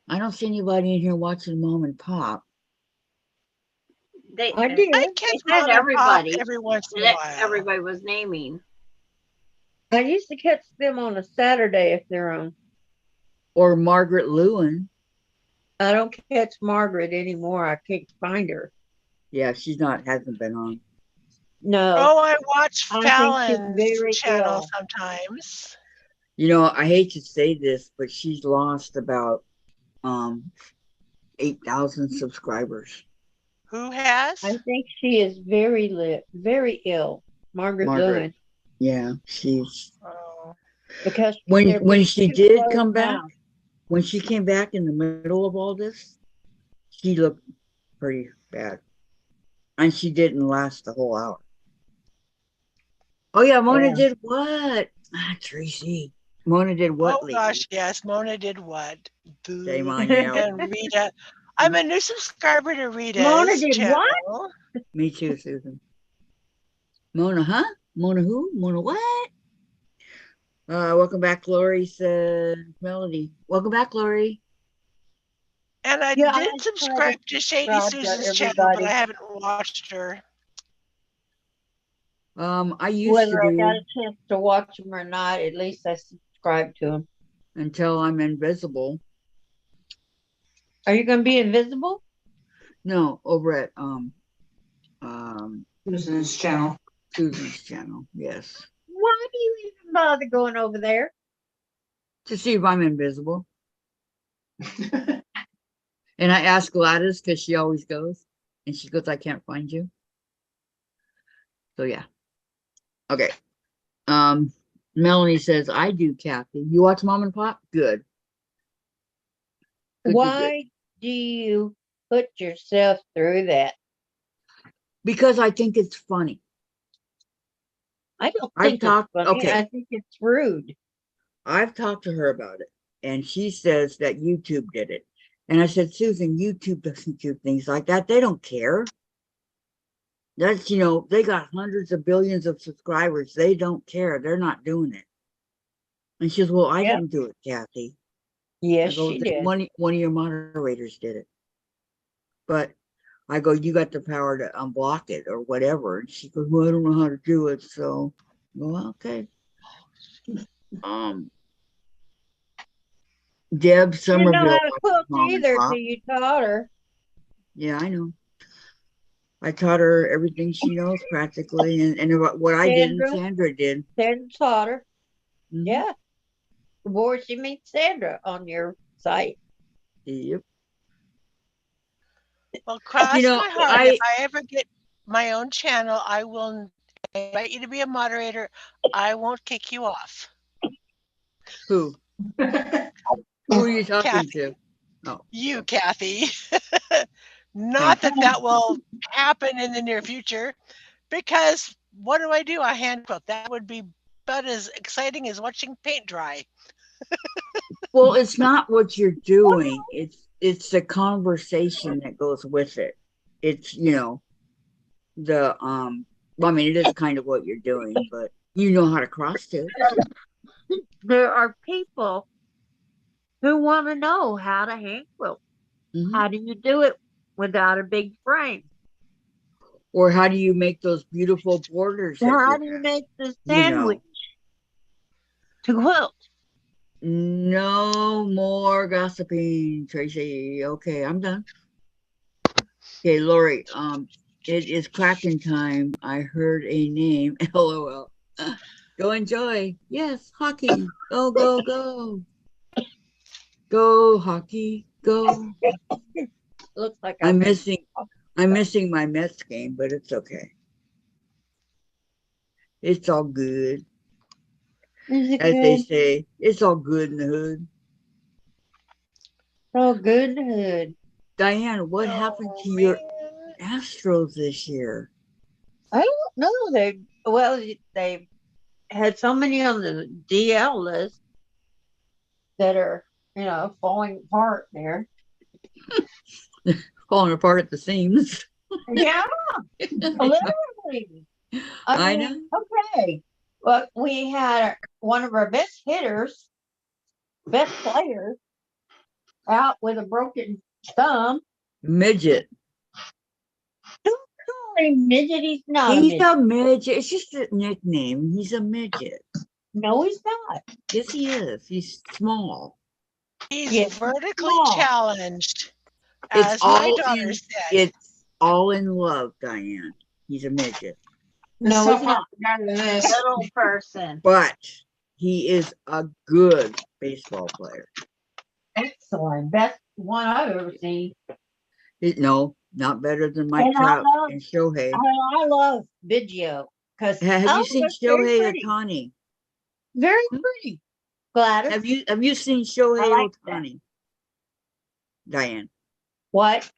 I don't see anybody in here watching Mom and Pop. They I did. I they catch said mom and pop everybody. every once in a That while. everybody was naming. I used to catch them on a Saturday if they're on. Or Margaret Lewin. I don't catch Margaret anymore. I can't find her. Yeah, hasn't been on. No, Oh, I watch I think she's Fallon's very channel ill. sometimes. You know, I hate to say this, but she's lost about 8,000 subscribers. Who has? I think she is very ill. Margaret Margaret. Lewin. Yeah, she's Oh, Because when they're being she too did close come back, now. when she came back in the middle of all this, she looked pretty bad. And she didn't last the whole hour. Oh yeah, Mona Yeah. did what? Tracy. Mona did what oh lately? gosh, yes. Mona did what? Shame Boo. on you. And Rita. I'm a new subscriber to Mona Rita's did what? channel. Me too, Susan. Mona, huh? Mona who? Mona what? Welcome back, Lori, says Melody. Welcome back, Lori. And I Yeah, I did try to subscribe to Shady subscribe to Susan's channel, but I everybody. haven't watched her. I used to Whether I got do a chance to watch them or not, at least I subscribe to them. until I'm invisible. Are you going to be invisible? No, over at Susan's channel. Susan's channel. Yes. Why do you even bother going over there? To see if I'm invisible. And I ask Gladys because she always goes. And she goes, I can't find you. So yeah. Okay. Melanie says, I do, Kathy. You watch Mom and Pop? Good. Good, good, good. Why do you put yourself through that? Because I think it's funny. I don't I've think talked it's funny. okay. I think it's rude. I've talked to her about it. And she says that YouTube did it. And I said, Susan, YouTube doesn't do things like that. They don't care. That's, they got hundreds of billions of subscribers. They don't care. They're not doing it. And she says, well, I Yep. didn't do it, Kathy. Yes, I go, she did. one of your moderators did it. But I go, you got the power to unblock it or whatever. And she goes, well, I don't know how to do it. So, well, okay. Deb She didn't know Somerville how to watches cook Mom and either Pop. till you taught her. Yeah, I know. I taught her everything she knows practically, and about what I did and Sandra did. Sandra taught her. Mhm. Yeah. The more she meets Sandra on your site. Yep. Well, cross You know, my heart. If I ever get my own channel, I will invite you to be a moderator. I won't kick you off. Who? Who are you talking Kathy. to? Oh, You, Kathy. Not that that will happen in the near future, because what do? I hand quilt. That would be about as exciting as watching paint dry. well, it's not what you're doing. It's the conversation that goes with it. It's the well, I mean, it is kind of what you're doing, but you know how to cross stitch. There are people who want to know how to hand quilt. Mhm. How do you do it without a big frame? Or how do you make those beautiful borders? How do you make the sandwich to quilt? No more gossiping, Tracy. Okay, I'm done. Okay, Lori, it is Kraken time. I heard a name. LOL. Go enjoy. Yes, hockey. Go, go, go. Go, hockey. Go. Looks like I'm missing my Mets game, but it's okay. It's all good. Is it As they good? say, it's all good in the hood. Oh, good hood. Diane, what happened to your Astros this year? I don't know. They had so many on the DL list that are, falling apart there. Falling apart at the seams. Yeah, literally. I know. Okay. Well, we had one of our best hitters, best players, out with a broken thumb. Midget. Don't call him midget. He's not a He's midget. a midget. It's just a nickname. He's a midget. No, he's not. Yes, he is. He's small. He's Yes, he's vertically small. challenged, It's as my all daughter in. said. It's all in love, Diane. He's a midget, No, So he's not. far, better than this. Little person. but he is a good baseball player. Excellent. Best one I've ever seen. No, not better than Mike And Trout and Shohei. I love Biggio because Have you seen very Shohei pretty. Ohtani? Very pretty. Gladys. Have you seen Shohei like that. Ohtani? Diane, What?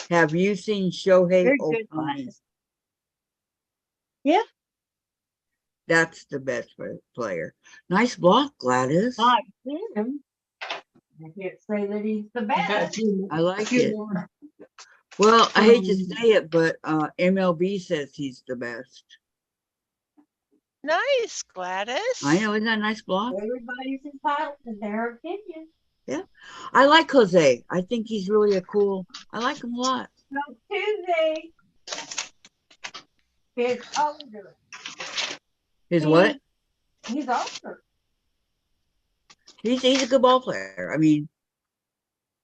have you seen Shohei Very good, Ohtani? Gladys. Yeah. That's the best player. Nice block, Gladys. I've seen him. I can't say that he's the I got a best. few, I like a few it. more. Well, I hate to say it, but MLB says he's the best. Nice, Gladys. I know, isn't that a nice block? Everybody's entitled to their opinion. Yeah. I like Jose. I think he's really I like him a lot. So Tuesday is older. His what? He's older. He's a good ball player. I mean,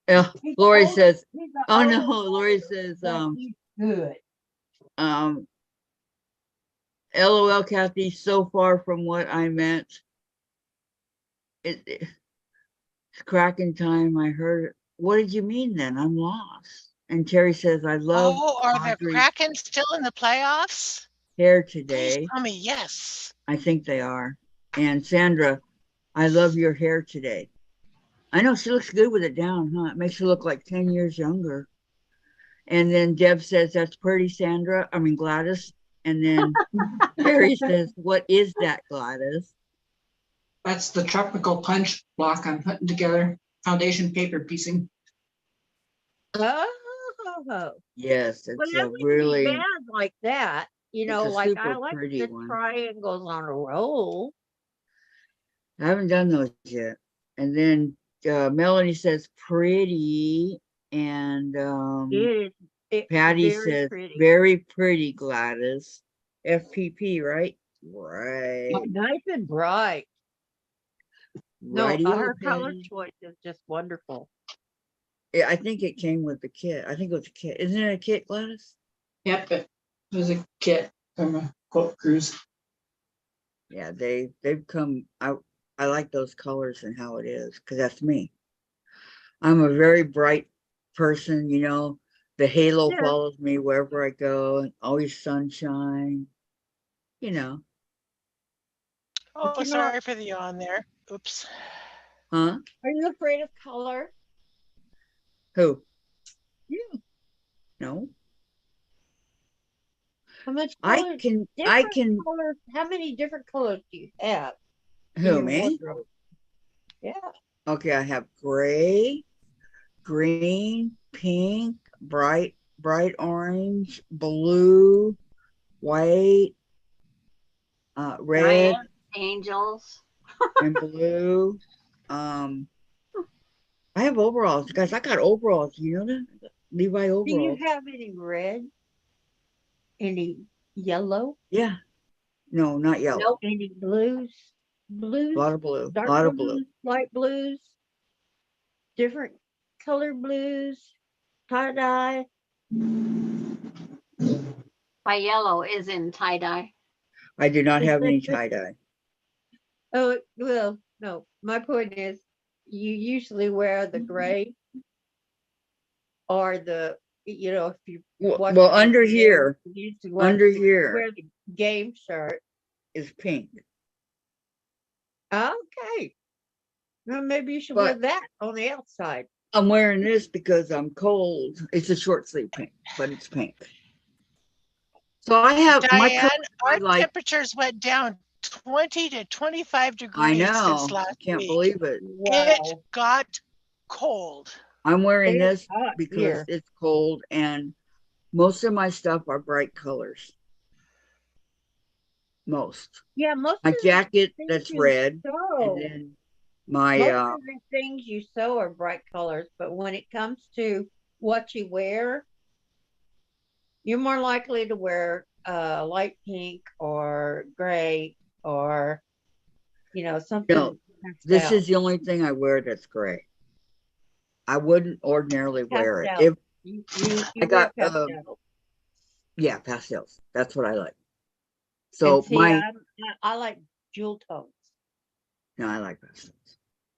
yeah. He's Lori older. says, He's an oh older no, Lori player, says, but he's good. LOL, Kathy, so far from what I meant. It's cracking time. I heard it. What did you mean then? I'm lost. And Terry says, I love Oh, are the Audrey's Kraken still in the playoffs? hair Please today. tell me yes. I think they are. And Sandra, I love your hair today. I know she looks good with it down, huh? It makes her look like 10 years younger. And then Deb says, that's pretty, Sandra. I mean, Gladys. And then Terry says, what is that, Gladys? That's the tropical punch block I'm putting together. Foundation paper piecing. Oh, Yes, well, it's that a wouldn't really, be bad like that. You it's know, a like I super like pretty the one. triangles on a roll. I haven't done those yet. And then Melanie says pretty, and It's Patty very says pretty. very pretty, Gladys. FPP, right? Right. Nice and bright. No, Righty-o, her color Patty. choice is just wonderful. Yeah, I think it came with the kit. I think it was a kit. Isn't it a kit, Gladys? Yep, it was a kit from a quote cruise. Yeah, they've come. I like those colors and how it is because that's me. I'm a very bright person, you know. The halo Yeah. follows me wherever I go, and always sunshine. You know, Oh, you know- sorry for the yawn there. Oops. huh? Are you afraid of color? Who? You. No, How much I color? can. Colors. How many different colors do you have? in Who, your me? wardrobe? Yeah. Okay, I have gray, green, pink, bright orange, blue, white, red, Giant angels. and blue. I have overalls, guys. I got overalls. You know that? Levi Do you overalls. have any red? Any yellow? Yeah. No, not yellow. Nope. Any blues? A Blues? lot of blue. A Dark lot of blues? blue. Light blues? Different color blues? Tie dye? My yellow is in tie dye. I do not have any tie dye. Oh, well, no. My point is, you usually wear the gray or the, you know, if you watch Well, the under NBA, here you used to under wear here the game shirt. is pink. Okay. Well, maybe you should wear But that on the outside. I'm wearing this because I'm cold. It's a short sleeve pink, but it's pink. So I have my Diane, colors our are like, temperatures went down 20 to 25 I degrees know. since I last can't week. believe it. It Wow. got cold. I'm wearing It's this hot because here. it's cold and most of my stuff are bright colors. most. Yeah, most My of the jacket things that's you red, and sew, then my most of the things you sew are bright colors, but when it comes to what you wear, you're more likely to wear light pink or gray or no, something this pastel. is the only thing I wear that's gray. I wouldn't ordinarily wear it. Pastel. If You I wear got pastel. yeah, pastels. That's what I like. And So see, I like jewel tones, no, I like pastels.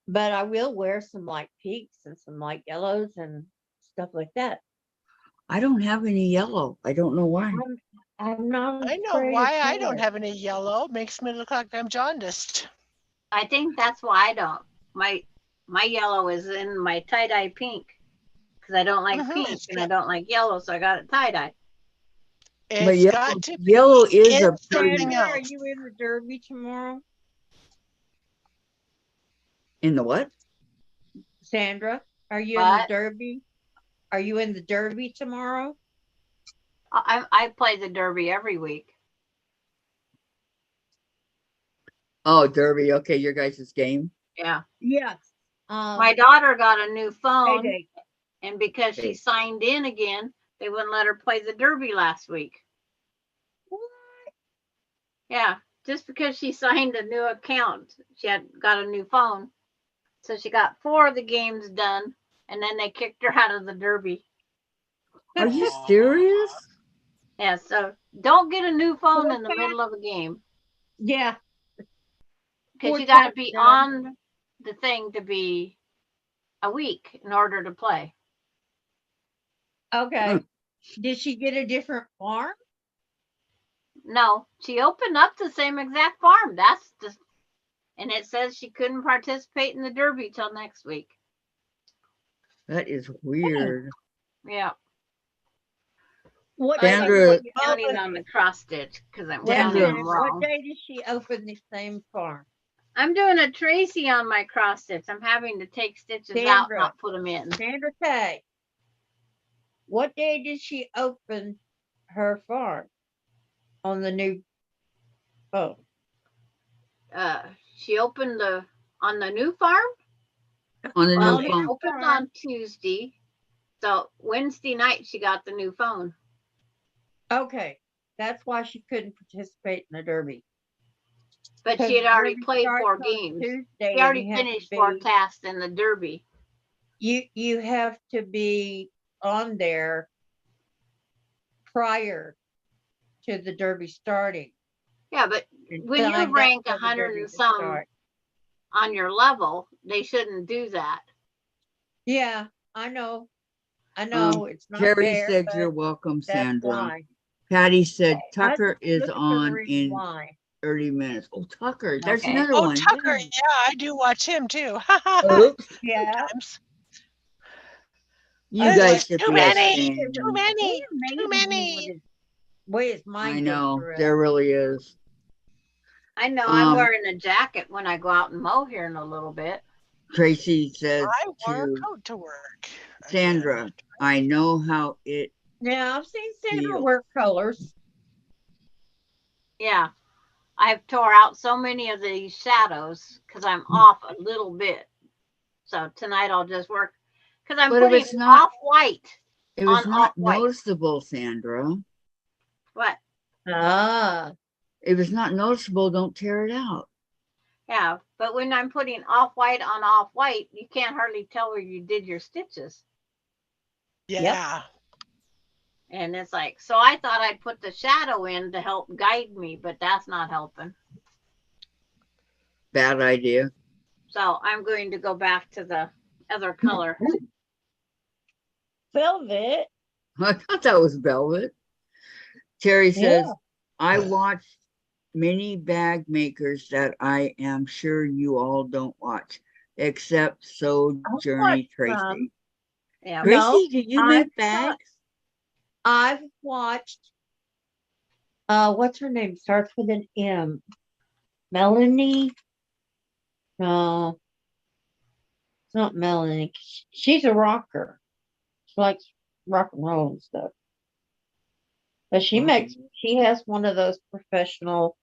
but I will wear some light pinks and some light yellows and stuff like that. I don't have any yellow. I don't know why. I'm not I know afraid of why I don't color. have any yellow. Makes me look like I'm jaundiced. I think that's why I don't. My yellow is in my tie-dye pink because I don't like pink It's and I got, don't like yellow, so I got it tie-dye. But it's got to yellow be is in a pretty something Sandra, are else. you in the Derby tomorrow? in the what? Sandra, are you in the But Derby? Are you in the Derby tomorrow? I play the derby every week. Oh, Derby. Okay, your guys' game. Yeah. Yes. My daughter got a new phone, Payday. and because she Hey. signed in again, they wouldn't let her play the derby last week. Yeah, just because she signed a new account, she had got a new phone. So she got 4 of the games done, and then they kicked her out of the derby. Are you serious? Yeah, so don't get a new phone Four in the packs? middle of a game Yeah. because Four you got to packs be done. on the thing to be a week in order to play. Okay. Did she get a different farm? No, she opened up the same exact farm. That's the, and it says she couldn't participate in the derby till next week. That is weird. Yeah. What I day was Sandra- did like she counting open? on the cross stitch because I'm Wait a counting Sandra- minute. them What wrong. day did she open the same farm? I'm doing a Tracy on my cross stitch. I'm having to take stitches out, Sandra. not put them in. Sandra K. What day did she open her farm on the new phone? She opened on the new farm. On the Well, new it phone. opened on Tuesday, so Wednesday night she got the new phone. Okay. That's why she couldn't participate in the Derby. But 'Cause she had already Derby played starts 4 on games. Tuesday, She and already you have to finished be- 4 casts in the derby. You have to be on there prior to the Derby starting. Yeah, but and when you signed up rank for the 100 Derby and to some start. on your level, they shouldn't do that. Yeah, I know. I know it's not Terry fair, said but you're welcome, that's Sandra. why. Patty said I Tucker just is looking for the on reason in why. 30 minutes. Oh, Tucker. There's Okay. another Oh, one. Tucker. Yeah. Yeah, I do watch him too. Oops. Yeah. Sometimes. You It's guys just should too be many, ashamed. too many, It too amazes me many. what his way his mind I goes know. through it. There really is. I know I'm Um, wearing a jacket when I go out and mow here in a little bit. Tracy says I wore a to coat to work. Sandra, I know how it Yeah, I've seen Sandra feels. wear colors. Yeah, I've tore out so many of these shadows because I'm off a little bit. So tonight I'll just work because I'm But if putting it's not- off white It on was not off-white. noticeable, Sandra. What? Ah. If it's not noticeable, don't tear it out. Yeah, but when I'm putting off white on off white, you can't hardly tell where you did your stitches. Yeah. And it's like, so I thought I'd put the shadow in to help guide me, but that's not helping. Bad idea. So I'm going to go back to the other color. Velvet. I thought that was velvet. Terry says, Yeah. I watched many bag makers that I am sure you all don't watch, except Sojourney Tracy. some. Yeah. Tracy, No, did you I've make bags? I've watched what's her name? Starts with an M. Melanie. No, it's not Melanie. She's a rocker. She likes rock and roll and stuff. But she has one of those professional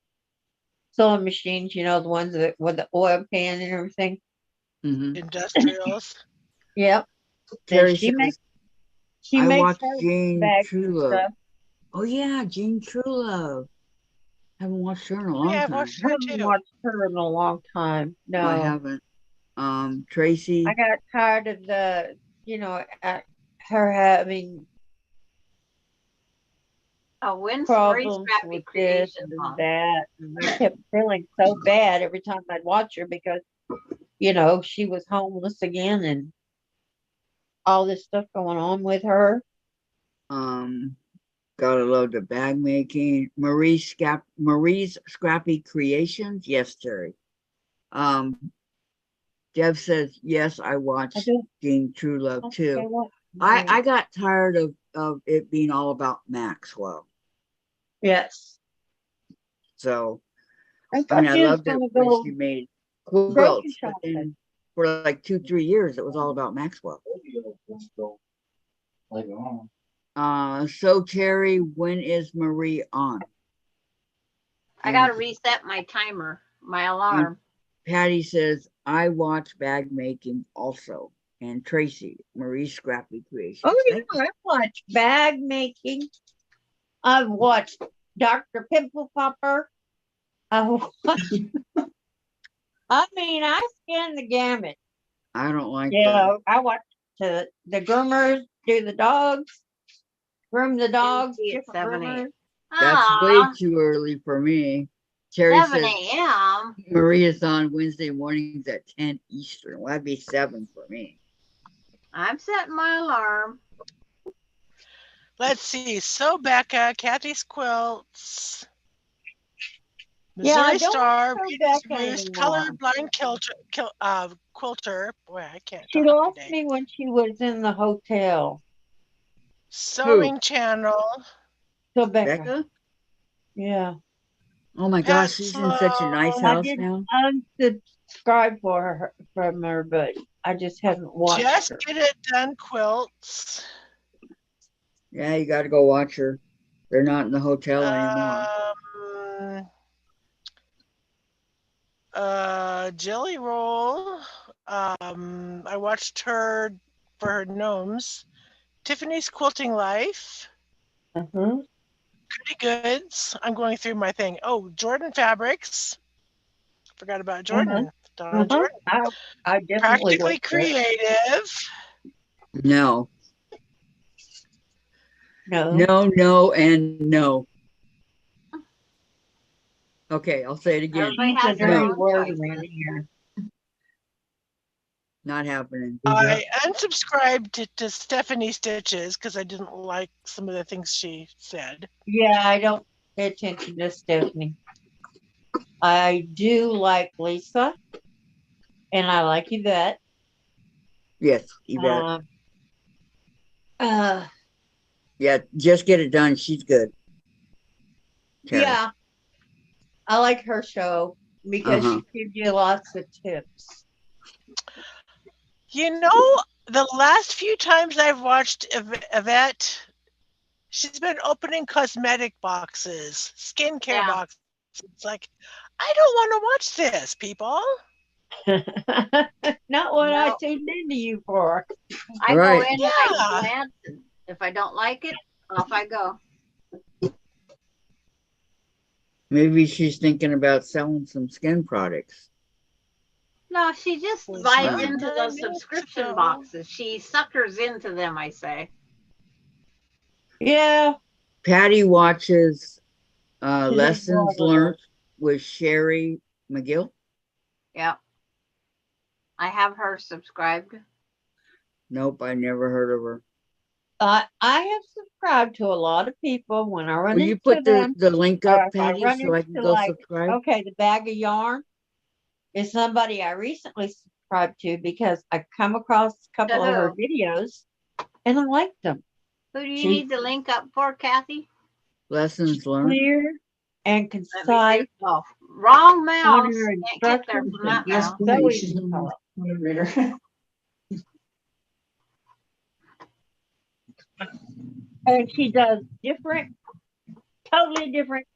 sewing machines, you know, the ones that with the oil pan and everything. Mhm. Industrials. Yep. And Terry she makes says, she I makes watched her Jane bags and Truelove. stuff. Oh yeah, Jane Truelove. Haven't watched her in a Oh, yeah, long I've time. watched I her haven't too. watched her in a long time. I No. haven't. I Tracy. got tired of the, you know, her having Oh, when's Marie's problems Scrappy with this Creation and on? that. And I kept feeling so bad every time I'd watch her because, you know, she was homeless again and all this stuff going on with her. Um, gotta love the bag making. Marie's Scrappy Creations. Yes, Terry. Um, Deb says yes. I I watched don't, Jane I Truelove don't too. care what. I got tired of it being all about Maxwell. Yes. So I I mean, thought I she was loved it going to when go she made grocery quilts, but shopping. then for like 2-3 years, it was all about Maxwell. So Terry, when is Marie on? I gotta reset my timer, my And alarm. Patty says I watch bag making also, and Tracy Marie's Scrappy Creations. Oh, yeah, Thank you. I watched bag making. I've watched Dr. Pimple Popper. I watched, I mean, I scanned the gamut. I don't like You that. know, I watched the groomers do the dogs, groom the dogs, NC at different 7 a.m. groomers. That's way Ah, too early for me. Terry 7 says a.m. Marie is on Wednesday mornings at 10 Eastern. Well, that'd be 7 for me. I'm setting my alarm. Let's see. So Becca, Kathy's Quilts, Yeah, I Missouri don't Star, watch Peter's Rebecca Roost, anymore. Colorblind Quilter. Boy, I can't She talk lost today. me when she was in the hotel. Sewing Channel, Rebecca. Becca? Yeah. Oh my gosh, Pet she's in such a nice Slow, I house did now. unsubscribe from her, but I just haven't watched Just her. Get It Done Quilts, Yeah, you got to go watch her. They're not in the hotel anymore. Jelly Roll. I watched her for her gnomes. Tiffany's Quilting Life. Uh-huh. Pretty Goods. I'm going through my thing. Oh, Jordan Fabrics. Forgot about Uh-huh. Jordan. Donna Uh-huh. Jordan. I definitely Practically watched that. Creative. No, No. no, and no. Okay, I'll say it again. Everybody She's a has their dirty No, own word choices. around here. not happening. I unsubscribed to Stephanie Stitches because I didn't like some of the things she said. Yeah, I don't pay attention to Stephanie. I do like Lisa, and I like Yvette. Yes, Yvette. Um, uh, Yeah, just get it done. She's good. Terry. yeah, I like her show because Uh-huh. she gives you lots of tips. You know, the last few times I've watched Yvette, she's been opening cosmetic boxes, skincare Yeah, boxes. It's like, I don't want to watch this, people. Not what I no. tuned into you for. I go Right. in, I Yeah. glance, and if I don't like it, off I go. Maybe she's thinking about selling some skin products. No, she just Was buys not into 9 those minutes subscription ago. boxes. She suckers into them, I say. Yeah, Patty watches she's Lessons adorable. Learned with Sherry McGill. Yep. I have her subscribed. Nope, I never heard of her. I have subscribed to a lot of people when I run Will you into put them. the link Or up, if I Patty, run so I can into go like, subscribe? okay, the bag of yarn is somebody I recently subscribed to because I come across a To couple of her who? videos and I liked them. Who do you She's need the link up for, Kathy? Lessons Learned. clear and Let me see. concise Oh, wrong on mouse. her Can't get there instructions from and that just mouse. so She's easy to a follow. moderator. And she does different, totally different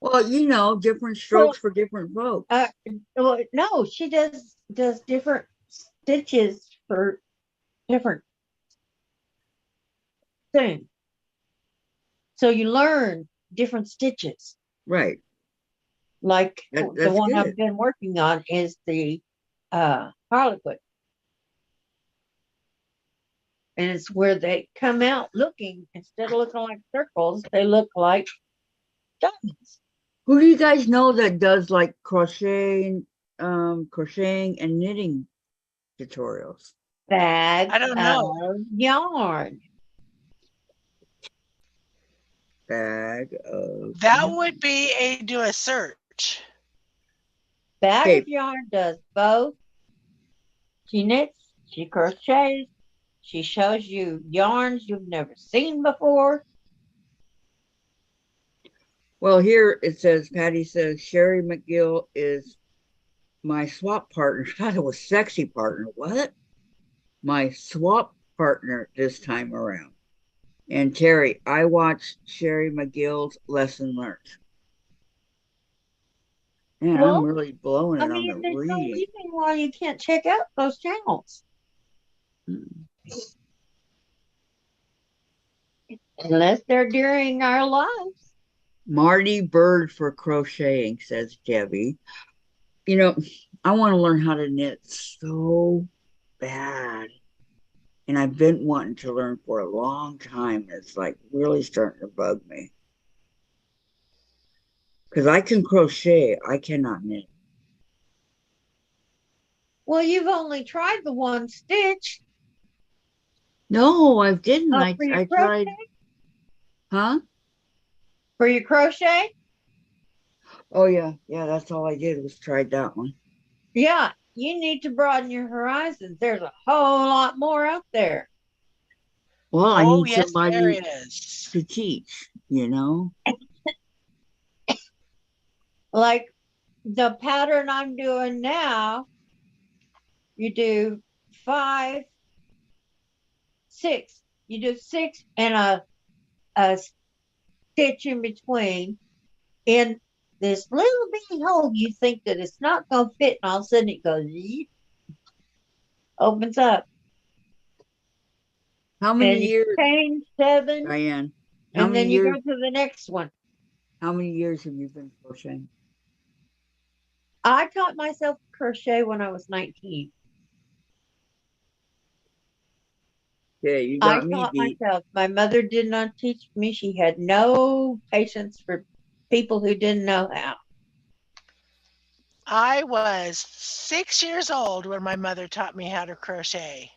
Well, you know, different strokes for different folks. Well, no, she does different stitches for different things. So you learn different stitches. Right. Like the That's one I've good. been working on is the Harlequin. And it's where they come out looking, instead of looking like circles, they look like diamonds. Who do you guys know that does like crocheting and knitting tutorials? Bag I don't know. of yarn. Bag of That would be do a search. Bag Okay. of yarn does both. She knits, she crochets, she shows you yarns you've never seen before. Well, here it says, Patty says, Sherry McGill is my swap partner. God, it was sexy partner. What? My swap partner this time around. And Terry, I watched Sherry McGill's lesson learned. Man, I'm Well, really blowing I it on the mean, there's no reading. reason why you can't check out those channels. Unless they're during our lives. Marty Bird for crocheting, says Debbie. You know, I want to learn how to knit so bad. And I've been wanting to learn for a long time. It's like really starting to bug me. Because I can crochet, I cannot knit. Well, you've only tried the one stitch No, I didn't. for your I crochet. tried, huh? For your crochet? Oh yeah, yeah, that's all I did was tried that one. Yeah, you need to broaden your horizons. There's a whole lot more out there. Well, I Oh, need yes, there somebody is. to teach, you know? Like the pattern I'm doing now, you do 5, 6. You do 6 and a stitch in between. In this little bitty hole, you think that it's not going to fit, and all of a sudden it goes, yeet, opens up. How many And you years, chain 7, Diane? How and many then you go years? to the next one. How many years have you been crocheting? I taught myself crochet when I was 19. Yeah, you I got me taught beat. myself. My mother did not teach me. She had no patience for people who didn't know how. I was 6 years old when my mother taught me how to crochet.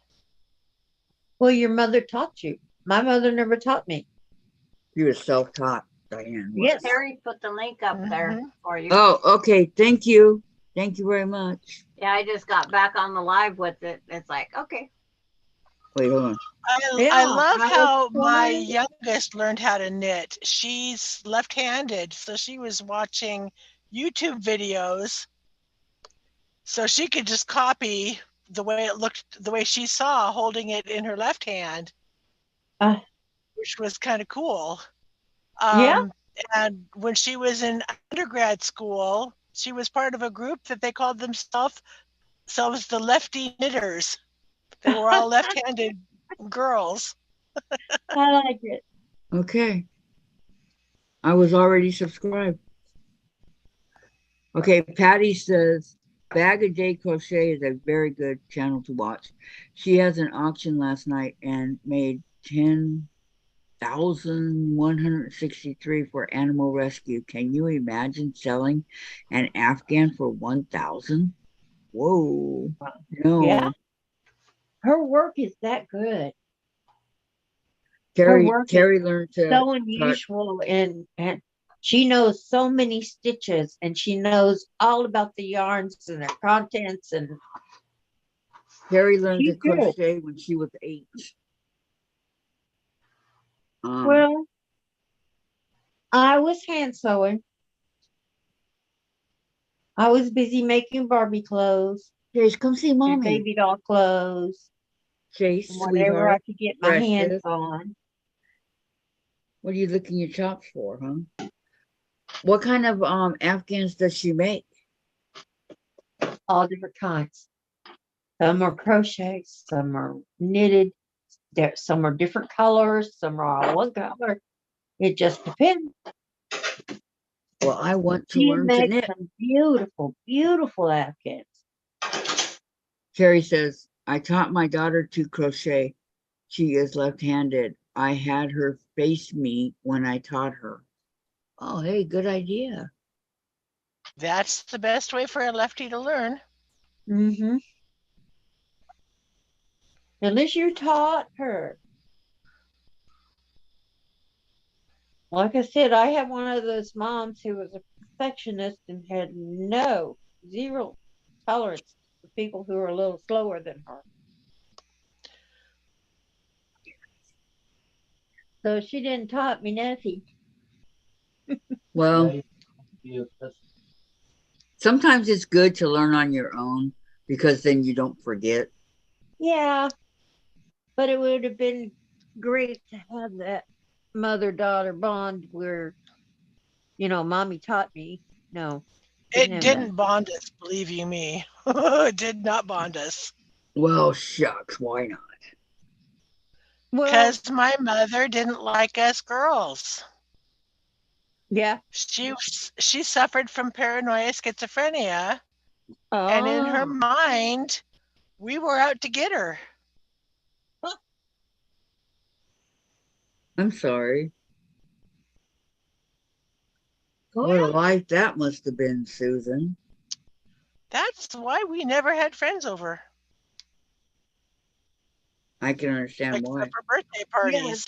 Well, your mother taught you. My mother never taught me. You were self-taught, Diane was. Yes. Terry put the link up there Mhm. for you. Oh, okay. Thank you. Thank you very much. Yeah, I just got back on the live with it. It's like, okay. Wait, hold on. Yeah, I love I was how my trying. youngest learned how to knit. She's left-handed, so she was watching YouTube videos so she could just copy the way it looked, the way she saw holding it in her left hand, Uh, which was kind of cool. yeah. And when she was in undergrad school, she was part of a group that they called themselves the Lefty Knitters. They were all left-handed girls. I like it. Okay. I was already subscribed. Okay, Patty says Bag a Day Crochet is a very good channel to watch. She has an auction last night and made 10,163 for animal rescue. Can you imagine selling an Afghan for 1,000? Whoa. Yeah. No. Her work is that good. Her work is Terry learned to so cut. unusual, and she knows so many stitches, and she knows all about the yarns and their contents, and Terry learned to she's good. crochet when she was 8. Well, I was hand sewing. I was busy making Barbie clothes Chase, come see and mommy. baby doll clothes Chase, and whatever I sweetheart, could get my hands precious. on. What are you licking your chops for, huh? What kind of Afghans does she make? All different kinds. Some are crocheted, some are knitted, some are different colors, some are all one color. It just depends. Well, I want to She learn to makes knit. some beautiful, beautiful Afghans. Carrie says, I taught my daughter to crochet. She is left-handed. I had her face me when I taught her. Oh, hey, good idea. That's the best way for a lefty to learn. Mm-hmm. Unless you taught her. Like I said, I had one of those moms who was a perfectionist and had zero tolerance for people who are a little slower than her. So she didn't taught me nothing. Well, sometimes it's good to learn on your own because then you don't forget. Yeah, but it would have been great to have that mother-daughter bond where, mommy taught me. No, didn't It have that. didn't bond us, believe you me. It did not bond us. Well, shucks, why not? Well, Because my mother didn't like us girls. yeah. She suffered from paranoia schizophrenia, and in her Oh, mind, we were out to get her. I'm sorry. What a well, life that must have been, Susan. That's why we never had friends over, I can understand except why. for birthday yeah. parties.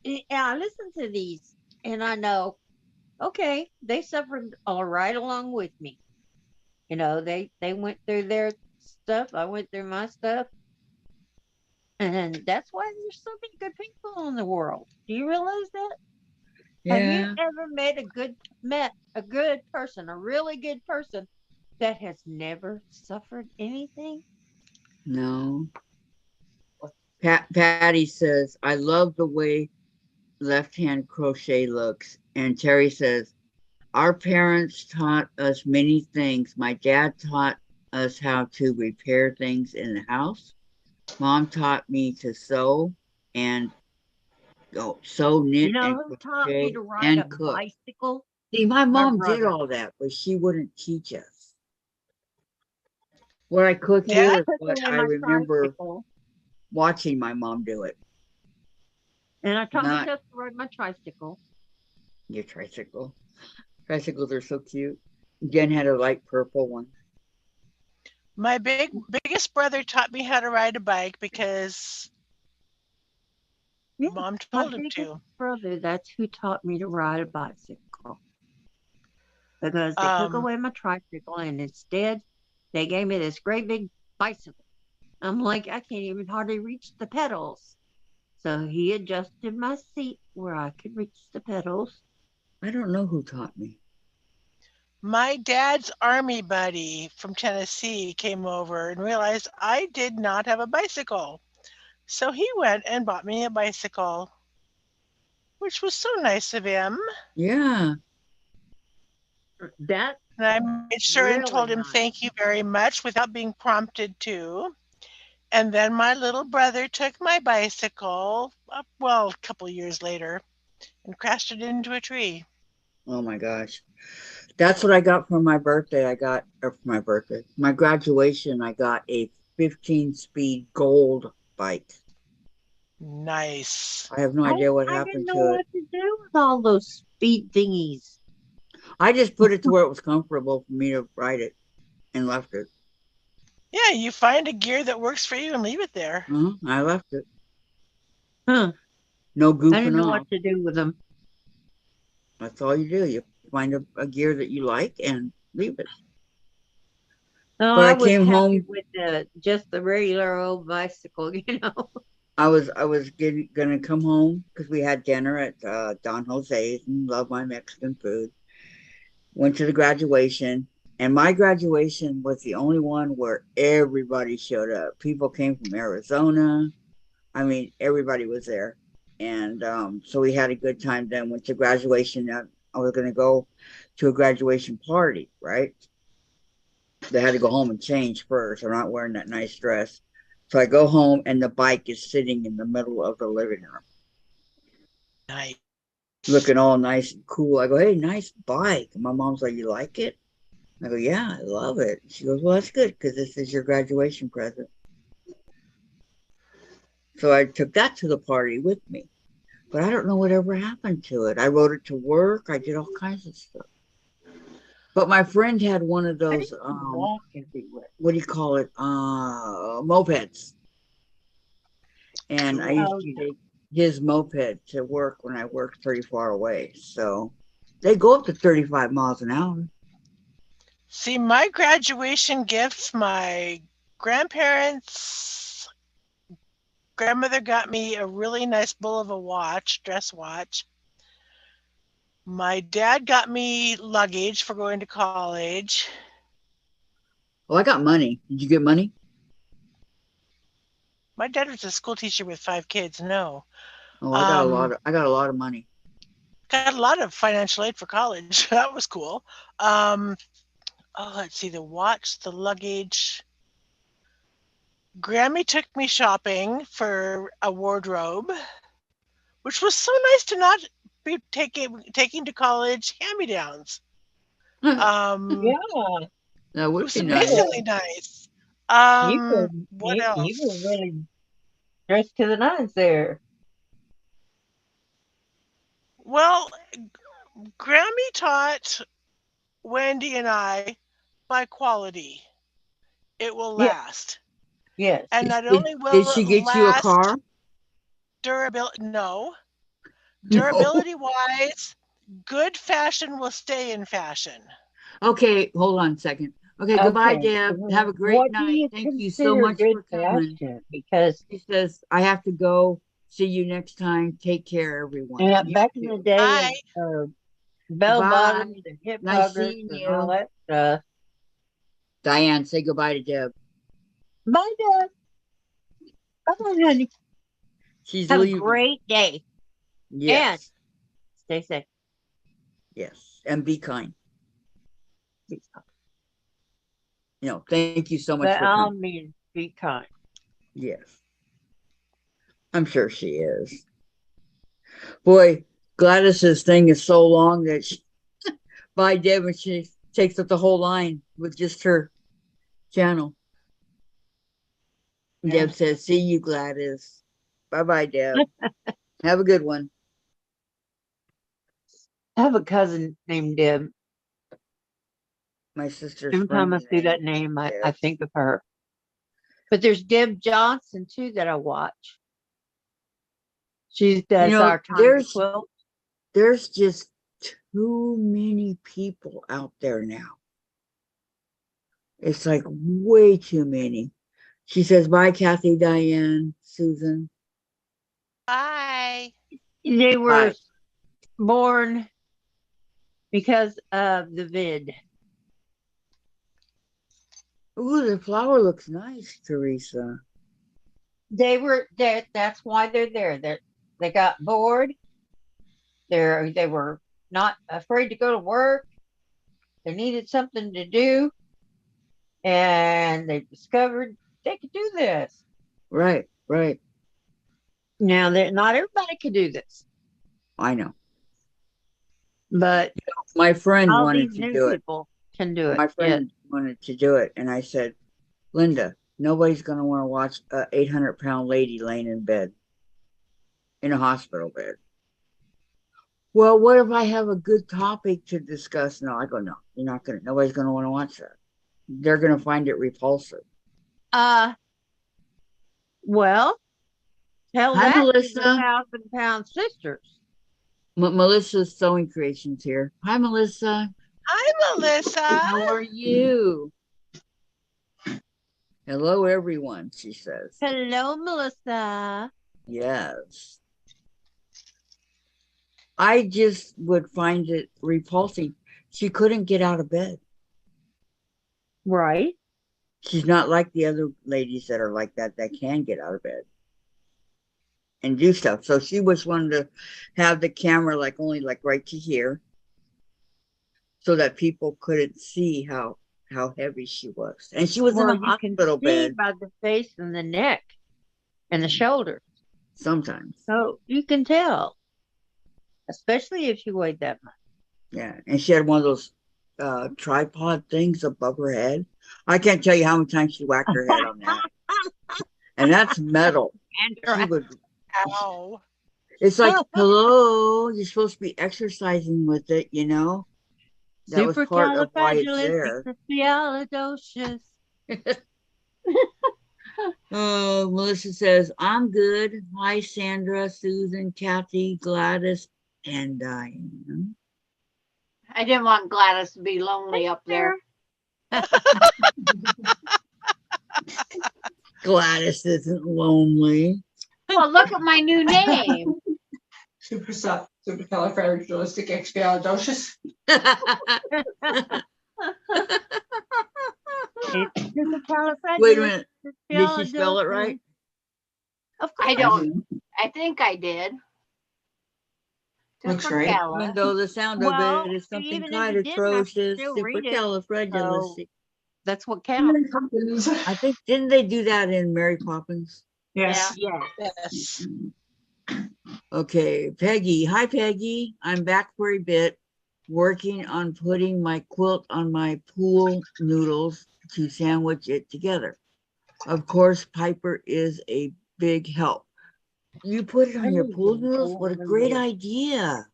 See, I listen to these, and I know. Okay, they suffered all right along with me. They went through their stuff. I went through my stuff, and that's why there's so many good people in the world. Do you realize that? Have you Yeah, ever met a good person, a really good person that has never suffered anything? no. Patty says, I love the way left hand crochet looks. And Terry says, our parents taught us many things. My dad taught us how to repair things in the house. Mom taught me to sew and sew, You knit, know and who taught me crochet to ride a and cook. bicycle? See, my My mom did brother. all that, but she wouldn't teach us. What I cook Well, I here is took what away I my remember tricycle, watching my mom do it, and I taught not myself to ride my tricycle. your tricycle. Tricycles are so cute. Jen had a light purple one. My biggest brother taught me how to ride a bike because Yeah, mom my told him biggest to. brother, that's who taught me to ride a bicycle because they took Um, away my tricycle and instead they gave me this great big bicycle. I'm like, I can't even hardly reach the pedals. So he adjusted my seat where I could reach the pedals. I don't know who taught me. my dad's army buddy from Tennessee came over and realized I did not have a bicycle. So he went and bought me a bicycle, which was so nice of him. Yeah, That's And I made sure and really told him nice. thank you very much without being prompted to. And then my little brother took my bicycle, well, a couple years later, and crashed it into a tree. oh my gosh. That's what I got for my birthday. Or for my birthday, my graduation, I got a 15 speed gold bike. Nice. I have no idea what I didn't happened know to it. what to do with all those speed thingies. I just put it to where it was comfortable for me to ride it and left it. Yeah, you find a gear that works for you and leave it there. I left it. Huh. No I didn't goofing know what off. to do with them. That's all you do. You find a gear that you like and leave it. No, But I I was came happy home. with just the regular old bicycle, you know. I was gonna come home because we had dinner at Don Jose's and love my Mexican food. Went to the graduation, and my graduation was the only one where everybody showed up. People came from Arizona. I mean, everybody was there, and so we had a good time. Then went to graduation. I was gonna go to a graduation party, right? They had to go home and change first. I'm not wearing that nice dress. So I go home and the bike is sitting in the middle of the living room, Nice. looking all nice and cool. I go, hey, nice bike. And my mom's like, you like it? I go, yeah, I love it. She goes, well, that's good because this is your graduation present. So I took that to the party with me. But I don't know whatever happened to it. I rode it to work. I did all kinds of stuff. But my friend had one of I those, didn't walk everywhere. what do you call it? Mopeds. And I Cool. used Oh, to yeah. take his moped to work when I worked pretty far away. So they go up to 35 miles an hour. See, my graduation gift, my grandmother got me a really nice Bulova watch, dress watch. My dad got me luggage for going to college. Well, I got money. Did you get money? My dad was a school teacher with 5 kids. No. Oh, Um, I got a lot of money. got a lot of financial aid for college. That was cool. Oh, let's see, the watch, the luggage. Grammy took me shopping for a wardrobe, which was so nice to not be taking to college hand-me-downs. That Um, Yeah, it would was be you nice. were amazingly nice. you were What you were else? really dressed to the nines there. Well, Grammy taught Wendy and I by quality. It will Yeah, last. yes. And not Did, only did will she it get you a last car? durability, no, No. durability wise, good fashion will stay in fashion. Okay, hold on a second. Okay, goodbye, Okay. Deb. Have a great What do night. you Thank you so consider much good for coming. fashion? Because She says, I have to go. See you next time. Take care, everyone. yeah, You back in too. the day Bye. of bell Goodbye. bottoms and hip Nice huggers seeing and all you. that stuff. Diane, say goodbye to Deb. Bye, Dad. Bye, honey. She's Have a leaving. great day and Yes, stay safe. yes. And be kind. Thank you so much By for all coming. means, be kind. Yes, I'm sure she is. Boy, Gladys's thing is so long that by Deb and she takes up the whole line with just her channel. Yeah. Deb says, see you, Gladys. Bye bye, Deb. Have a good one. I have a cousin named Deb. My sister's Every time I friend's see name that is name, I Deb. think of her. But there's Deb Johnson too that I watch. She does our tiny quilt. There's just too many people out there now. It's like way too many. She says, bye, Kathy, Diane, Susan. Bye. They were Bye. born because of the vid. Ooh, the flower looks nice, Teresa. They were there. That's why they're there. They got bored. They were not afraid to go to work. They needed something to do, and they discovered they could do this. Right, right. Now, not everybody can do this, I know. but My friend all wanted these to new do it. people can do it. My Yes. friend wanted to do it. And I said, Linda, nobody's going to want to watch a 800-pound lady laying in bed, in a hospital bed. Well, what if I have a good topic to discuss? No, I go, no, nobody's going to want to watch that. They're going to find it repulsive. Uh, well, tell Hi, that to the Melissa. 1,000-pound sisters. Melissa's Sewing Creations here. Hi, Melissa. Hi, Melissa. How are you? Hello, everyone, she says. Hello, Melissa. Yes. I just would find it repulsing. She couldn't get out of bed. Right. She's not like the other ladies that are like that can get out of bed and do stuff. So she was wanting to have the camera only right to here so that people couldn't see how heavy she was. And she was in Well, a you can hospital see bed by the face and the neck and the shoulder. sometimes. So you can tell, especially if she weighed that much. Yeah. And she had one of those tripod things above her head. I can't tell you how many times she whacked her head on that. And that's metal. She would Ow. it's like, hello, you're supposed to be exercising with it, you know? That was part of why it's there. Supercalifragilisticexpialidocious. Oh, Melissa says, I'm good. Hi, Sandra, Susan, Kathy, Gladys, and Diane. I didn't want Gladys to be lonely up there. Gladys isn't lonely. Well, look at my new name. Supercalifragilisticexpialidocious. It's supercalifragilisticexpialidocious. Wait a minute. Did she spell it right? Of course. I don't. I think I did. Looks right. Supercala. Even though the sound of Well, it is something even if quite you didn't, I could atrocious, still read it. supercalifragilistic. That's what counts. I think, didn't they do that in Mary Poppins? Yes. Yeah. Yes. Okay, Peggy. Hi, Peggy. I'm back for a bit, working on putting my quilt on my pool noodles to sandwich it together. Of course, Piper is a big help. You put it on your pool noodles? What a great idea.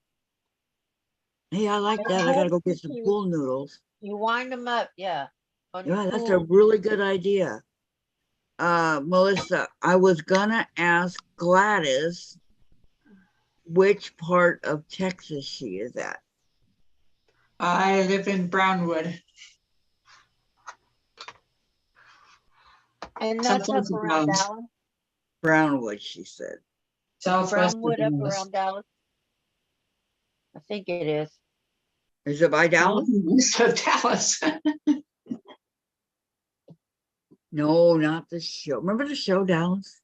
Hey, I like that. I gotta go get some pool noodles. You wind them up, yeah. On your Yeah, that's a pool. really good idea. Melissa, I was gonna ask Gladys which part of Texas she is at. I live in Brownwood. And that's up Southwest of around Dallas. Dallas. Brownwood, she said. Southwest of Brownwood up Dallas. around Dallas. I think it is. Is it by Dallas? East of Dallas. No, not the show. Remember the show Dallas?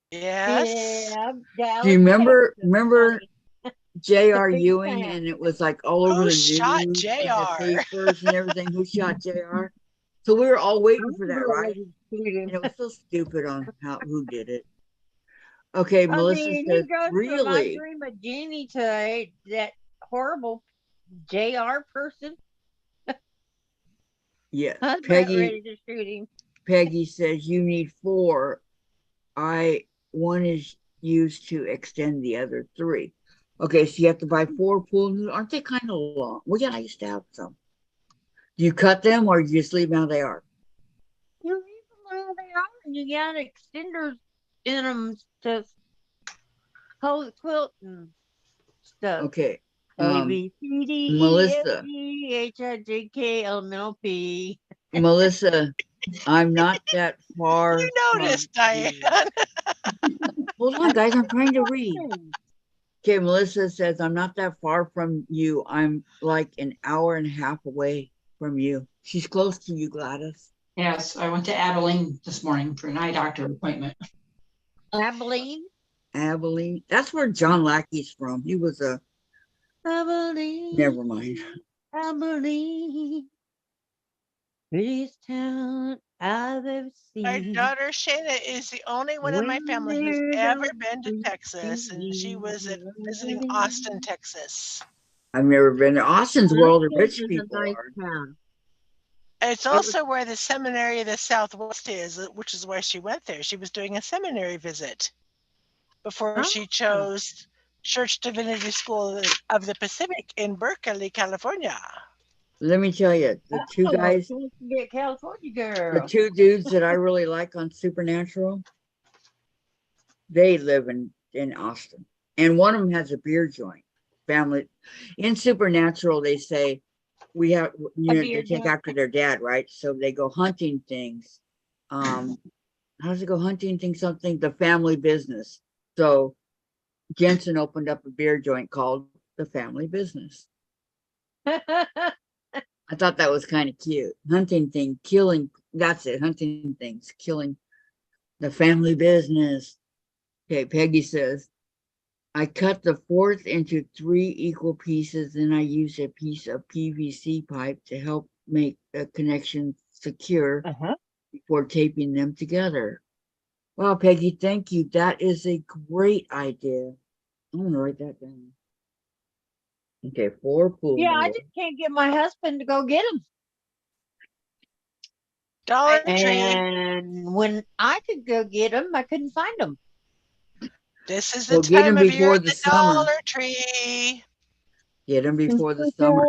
Yes. Yeah, Dallas. Do you remember Texas, remember honey. J.R. big Ewing, town. and it was like all over Who the shot news and the JR? papers and everything. Who shot J.R.? So we were all waiting for that, Remember right? when he shooted And him? it was so stupid on who did it. Okay, I Melissa mean, says, he goes from I really? Dream of Jeannie to that horrible JR person. Yes. I was about Peggy ready to shoot him. Peggy says you need 4. One is used to extend the other 3. Okay, so you have to buy 4 pool noodles. Aren't they kind of long? Well, yeah, I used to have some. Do you cut them or you just leave them how they are? You leave them where they are, and you got extenders in them to hold the quilt and stuff. Okay. A B C D E F Melissa. G H I J K L M N O P. Melissa, I'm not that far You from noticed, you. Diane. Hold on, guys, I'm trying to read. Okay, Melissa says, I'm not that far from you. I'm like an hour and a half away from you. She's close to you, Gladys. Yes, I went to Abilene this morning for an eye doctor appointment. Abilene. Abilene. That's where John Lackey's from. He was a, Abilene. never mind. Abilene. Prettiest town I've ever My seen. daughter Shayna is the only one in my family who's Where ever the been to sweet Texas, and she was visiting Abilene. Austin, Texas. I've never been there. Austin's where all the Austin rich is a people nice are. town. It's It was also where the Seminary of the Southwest is, which is why she went there. She was doing a seminary visit before she chose Church Divinity School of the Pacific in Berkeley, California. Let me tell you, the 2 guys, can't forget California the girl. 2 dudes that I really like on Supernatural, they live in Austin. And one of them has a beer joint. Family. In Supernatural, they say, we have, they take after their dad, right? So they go hunting things. How does it go? Hunting things, something, the family business. So Jensen opened up a beer joint called the Family Business. I thought that was kind of cute. Hunting thing, killing, that's it, hunting things, killing, the family business. Okay, Peggy says, I cut the fourth into 3 equal pieces, then I use a piece of PVC pipe to help make the connection secure Uh-huh. before taping them together. Wow, Peggy, thank you. That is a great idea. I'm gonna write that down. Okay, 4 pool Yeah, I noodles. just can't get my husband to go get them. Dollar Tree. And when I could go get them, I couldn't find them. This is the Well, get time 'em of year before at the the summer. Dollar Tree. Get them before the summer.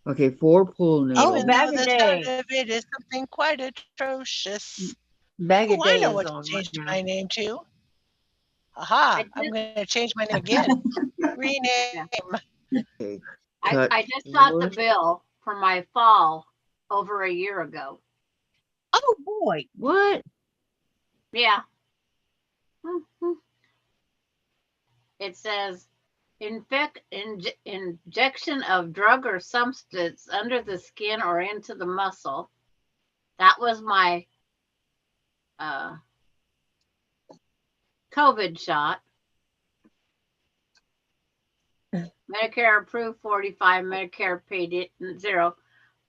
Okay, 4 pool Oh, noodles. Even though bag a the start day. of it is something quite atrocious. Bag Oh, a I day know is what to on right change now. my name to. I Aha, I'm just, going to change my name again. yeah, Rename. Okay, I, cut I just got the 4. bill for my fall over a year ago. Oh boy. What? Yeah. Mhm. It says injection of drug or substance under the skin or into the muscle. That was my uh, COVID shot. Medicare approved 45, Medicare paid it 0.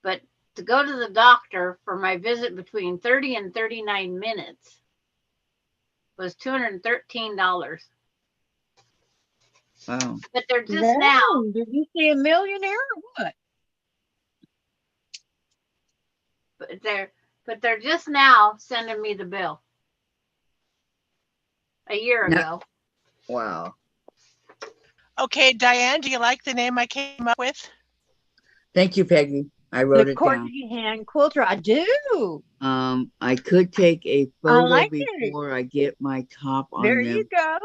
But to go to the doctor for my visit between 30 and 39 minutes was $213. Wow. But they're just now, No, did you see a millionaire or what? but they're just now sending me the bill. A year No. ago. Wow. Okay, Diane, do you like the name I came up with? Thank you, Peggy. I wrote The it down. Corgi hand quilter. I do. I could take a I photo like it. before I get my top There on you them go.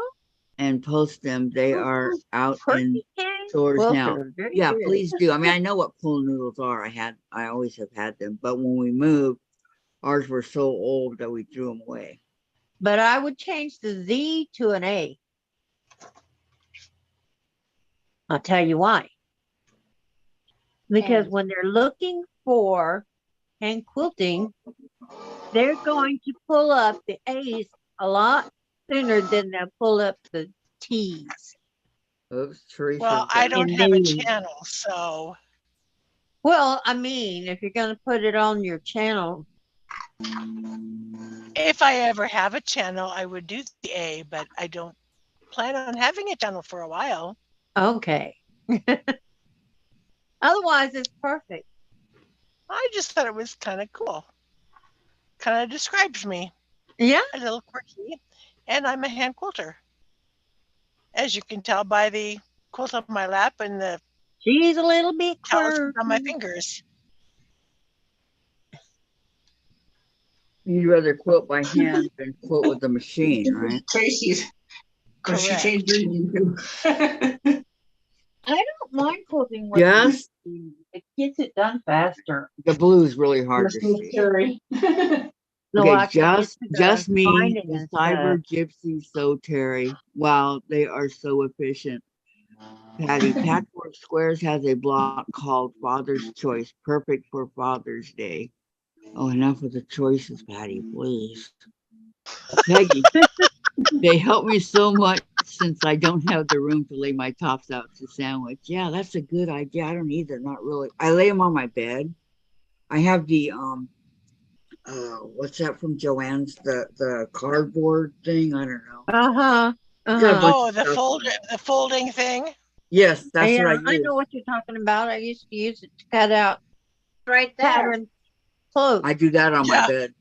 and post them. They are out in Corgi hand stores now. quilter. Very Yeah, good. please do. I mean, I know what pool noodles are. I always have had them, but when we moved, ours were so old that we threw them away. But I would change the Z to an A. I'll tell you why. Because And when they're looking for hand quilting, they're going to pull up the A's a lot sooner than they'll pull up the T's. Oops, Teresa. Well, I don't And have a then, channel, so well, I mean, if you're going to put it on your channel, if I ever have a channel, I would do the A, but I don't plan on having a channel for a while. okay. Otherwise, it's perfect. I just thought it was kind of cool. Kind of describes me, Yeah, a little quirky, and I'm a hand quilter. As you can tell by the quilt on my lap and the she's a little bit talismans on my quirky. fingers. You'd rather quilt by hand than quilt with a machine, right? Tracy's, because she changed her Correct. name too. I don't mind quilting with Yes, machine. It gets it done faster. the blue is really hard to Smooth see. Terry. So Okay, I can get to the just me, binding the and stuff. cyber gypsy so Terry. Wow, they are so efficient. Patty, Patchwork Squares has a block called Father's Choice, perfect for Father's Day. Oh, enough of the choices, Patty, please. Peggy, they help me so much since I don't have the room to lay my tops out to sandwich. Yeah, that's a good idea. I don't either, not really. I lay them on my bed. I have the what's that from Joanne's, the cardboard thing? I don't know. Uh-huh. I got a bunch Uh-huh. Oh, of stuff on it. the folding thing. Yes, that's what I Yeah, I use. know what you're talking about. I used to use it to cut out right there. pattern clothes. I do that on my Yeah. bed.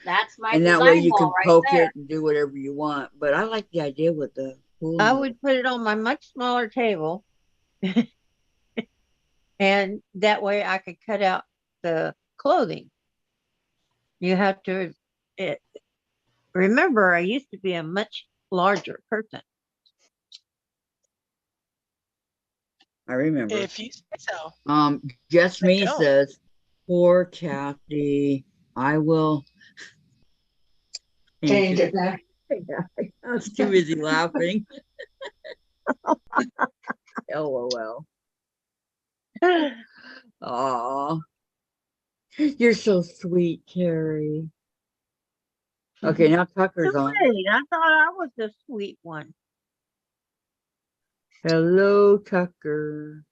That's my And that way design you can wall right poke there. it and do whatever you want. But I like the idea with the pool I noodle. would put it on my much smaller table, and that way I could cut out the clothing. You have to remember, I used to be a much larger person. I remember. If you say so. Just I me don't. says, poor Kathy. I will Change it back. I was too busy laughing. LOL. Aw. You're so sweet, Carrie. Okay, now Tucker's on. Wait, I thought I was the sweet one. Hello, Tucker.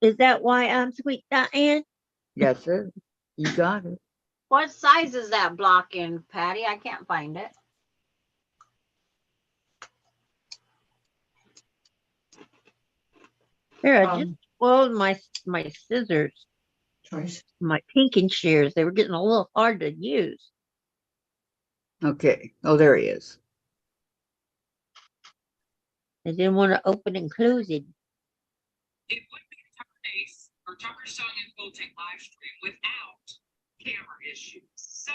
Is that why I'm sweet, Diane? Yes, sir. You got it. What size is that block in, Patty? I can't find it. Here, I just spoiled my scissors, Choice. my pinking shears. They were getting a little hard to use. Okay. Oh, there he is. I didn't want to open and close it. It would be Tucker Days or Tucker Sewing and Quilting live stream without camera issues. So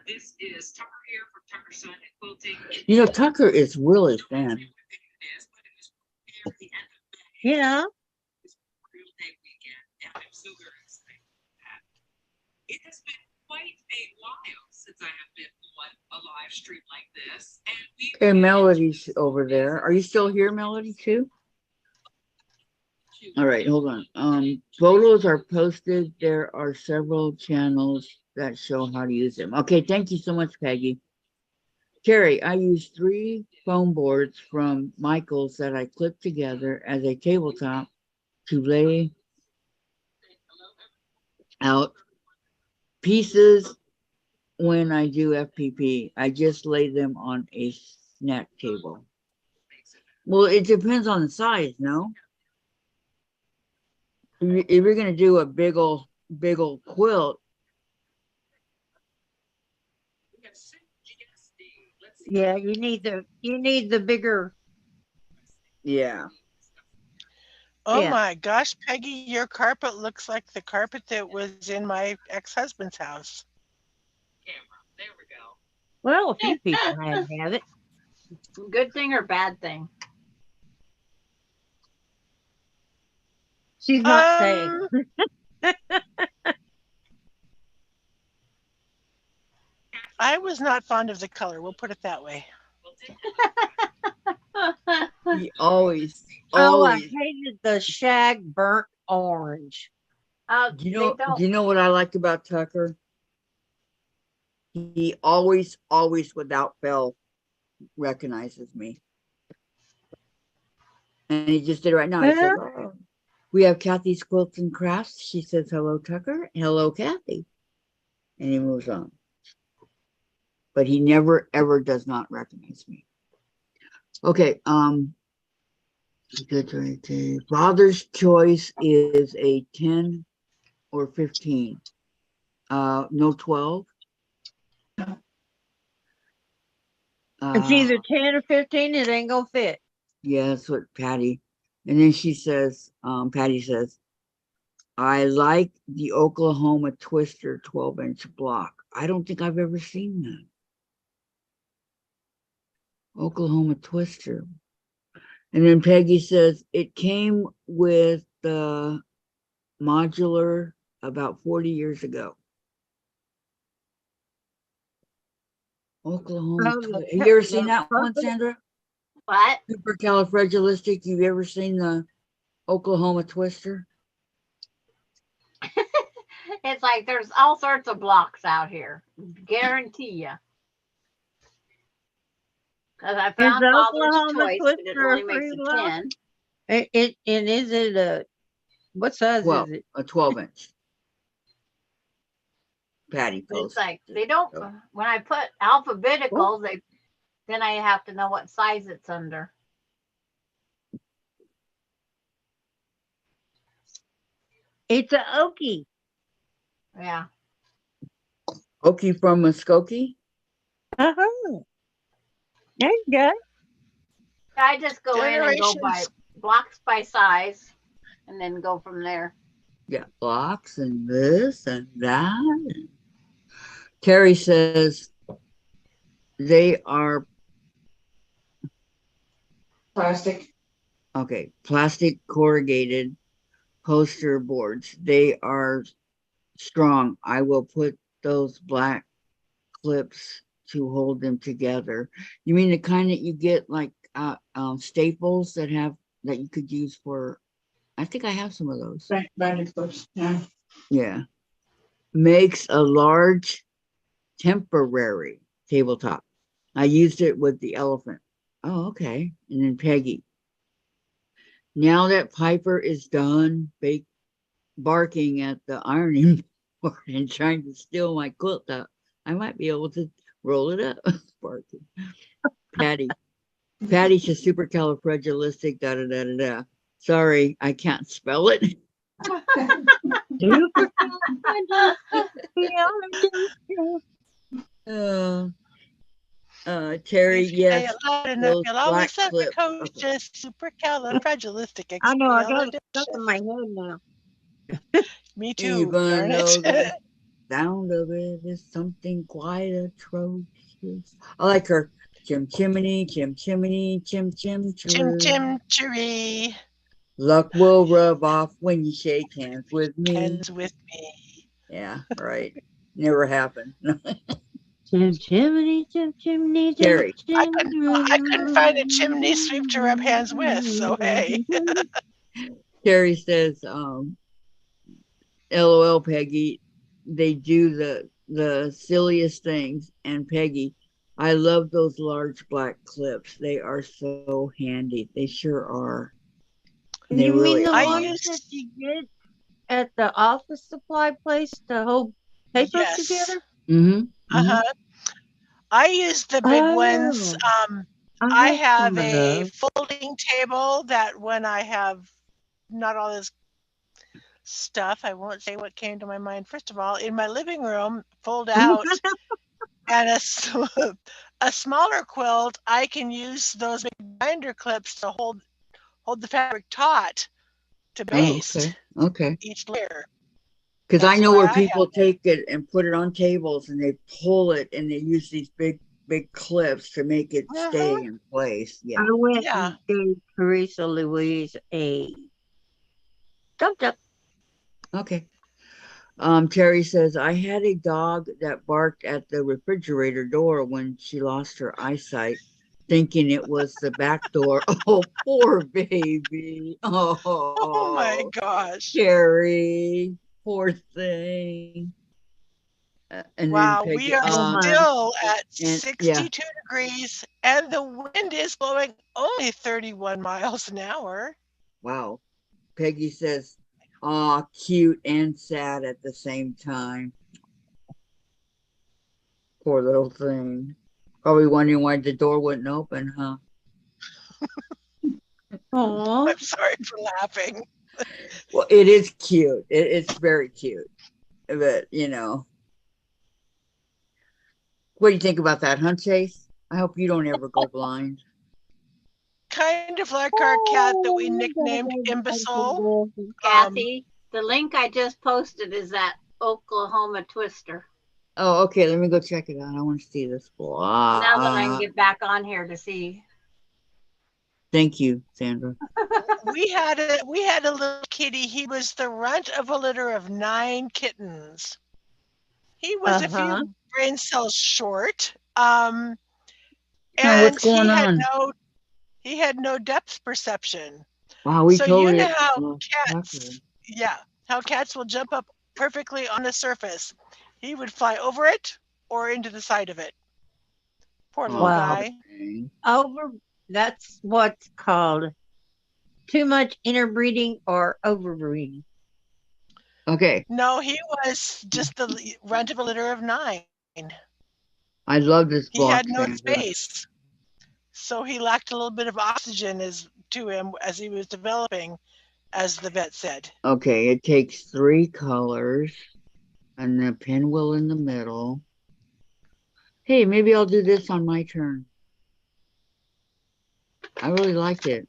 this is Tucker here from Tucker Sewing and Quilting. You know, Tucker is really thin. Yeah. It has been quite a while since I have been on a live stream like this. Okay, Melody's over there. Are you still here, Melody, too? All right, hold on. Photos are posted. There are several channels that show how to use them. Okay, thank you so much, Peggy. Carrie, I used 3 foam boards from Michael's that I clipped together as a tabletop to lay out pieces when I do FPP. I just lay them on a snack table. Well, it depends on the size, no? If you're gonna do a big old quilt, Yeah, you need the bigger. yeah. Oh Yeah. my gosh, Peggy, your carpet looks like the carpet that was in my ex-husband's house. There we go. Well, a few people have it. Good thing or bad thing? She's not saying. I was not fond of the color. We'll put it that way. He always. Oh, I hated the shag burnt orange. Do you know what I like about Tucker? He always, without fail, recognizes me. And he just did it right now. He said, Well, we have Kathy's Quilts and Crafts. She says, hello, Tucker. Hello, Kathy. And he moves on. But he never, ever does not recognize me. Okay. Father's choice is a 10 or 15. No 12. it's either 10 or 15. It ain't gonna fit. Yeah, that's what Patty. And then she says, Patty says, I like the Oklahoma Twister 12-inch block. I don't think I've ever seen that. Oklahoma Twister. And then Peggy says, it came with the modular about 40 years ago. Oklahoma Twister. Have you ever seen that one, Sandra? What? Supercalifragilistic. You ever seen the Oklahoma Twister? It's like there's all sorts of blocks out here. Guarantee you. Because I found the Father's Oklahoma Choice, but it Twister only a makes free a block? 10. And is it a, what size Well, is it? a 12-inch. Patty But it's post. like they don't. When I put alphabetical, then I have to know what size it's under. It's a Okie. Yeah. Okie from Muskogee. Uh-huh. There you go. I just go in and go by Generations. blocks by size, and then go from there. Yeah, blocks and this and that. Terry says they are Plastic. okay, plastic corrugated poster boards. They are strong. I will put those black clips to hold them together. You mean the kind that you get like staples that you could use for, I think I have some of those. Bandit clips. Yeah. Yeah. Makes a large temporary tabletop. I used it with the elephant. Oh, okay. And then Peggy. Now that Piper is done barking at the ironing board and trying to steal my quilt up, I might be able to roll it up. Barking. Patty. Patty's just supercalifragilistic, da da da da da. Sorry, I can't spell it. Uh, Terry, If you say yes, it loud enough, those you'll black always have the clips. coach Okay. just supercalifragilistic. I know, I got it stuck in my head now. Me And you're too, gonna darn know the it. sound of it is something quite atrocious. I like her. Chim chimney, chim chimney, chim chim Chim chiroo. chim chiree. Luck will rub off when you shake hands with me. Hands with me. Yeah, right. Never happened. Chim chimney, chim chimney, chim Terry. I couldn't find a chimney sweep to rub hands with, so hey. Terry says, LOL, Peggy. They do the silliest things. And Peggy, I love those large black clips. They are so handy. They sure are. They You mean really the I are. ones that use, you get at the office supply place to hold papers yes. together? Mm-hmm. Mm-hmm. Uh-huh. I use the big ones. Oh, I I have have some of a those. folding table that when I have not all this stuff, I won't say what came to my mind. First of all, in my living room, fold out, and a smaller quilt, I can use those big binder clips to hold the fabric taut to Oh, baste okay. Okay. each layer. Because I That's know why where I have people them. take it and put it on tables and they pull it and they use these big clips to make it stay Mhm. in place. I Yeah. went Yeah. and gave Teresa Louise a thumbs up. Okay. Terry says, I had a dog that barked at the refrigerator door when she lost her eyesight, thinking it was the back door. Oh, poor baby. Oh my Oh, gosh. Terry, poor thing. And then Wow, we Peggy, are Oh my. still at and yeah, 62 degrees and the wind is blowing only 31 miles an hour. wow. Peggy says, aw, cute and sad at the same time. Poor little thing. Probably wondering why the door wouldn't open, huh? Oh, I'm sorry for laughing. Well, it is cute. It's very cute. But, what do you think about that, huh, Chase? I hope you don't ever go blind. Kind of like our cat that we oh, nicknamed Imbecile. Um, Kathy, the link I just posted is that Oklahoma Twister. Oh, okay. Let me go check it out. I want to see this. Now that I can Wow. get back on here to see. Thank you, Sandra. we had a little kitty. He was the runt of a litter of 9 kittens. He was a uh-huh. few brain cells short. Oh, what's And going on? he had no depth perception. Wow, we So you totally know how Tucker. cats will jump up perfectly on the surface. He would fly over it or into the side of it. Poor little Oh, Wow. guy. dang. Over, that's what's called too much interbreeding or overbreeding. Okay. No, he was just the runt of a litter of 9. I love this He block, had no Sandra. space. So he lacked a little bit of oxygen to him as he was developing, as the vet said. Okay, it takes 3 colors and the pinwheel in the middle. Hey, maybe I'll do this on my turn. I really liked it.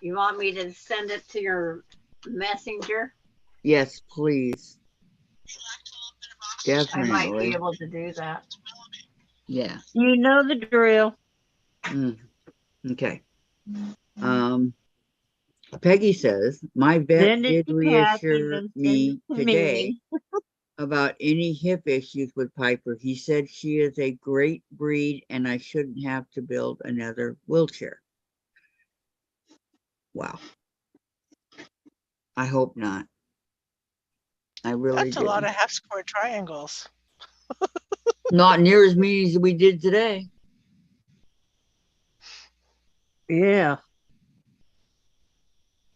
You want me to send it to your messenger? Yes, please. I might be Definitely. able to do that. Yeah. You know the drill. Okay. Peggy says, my vet Send it did to Kathy, reassure then send me it to today me. about any hip issues with Piper. He said she is a great breed and I shouldn't have to build another wheelchair. Wow. I hope not. I really That's a do. lot of half square triangles. Not near as many as we did today. Yeah.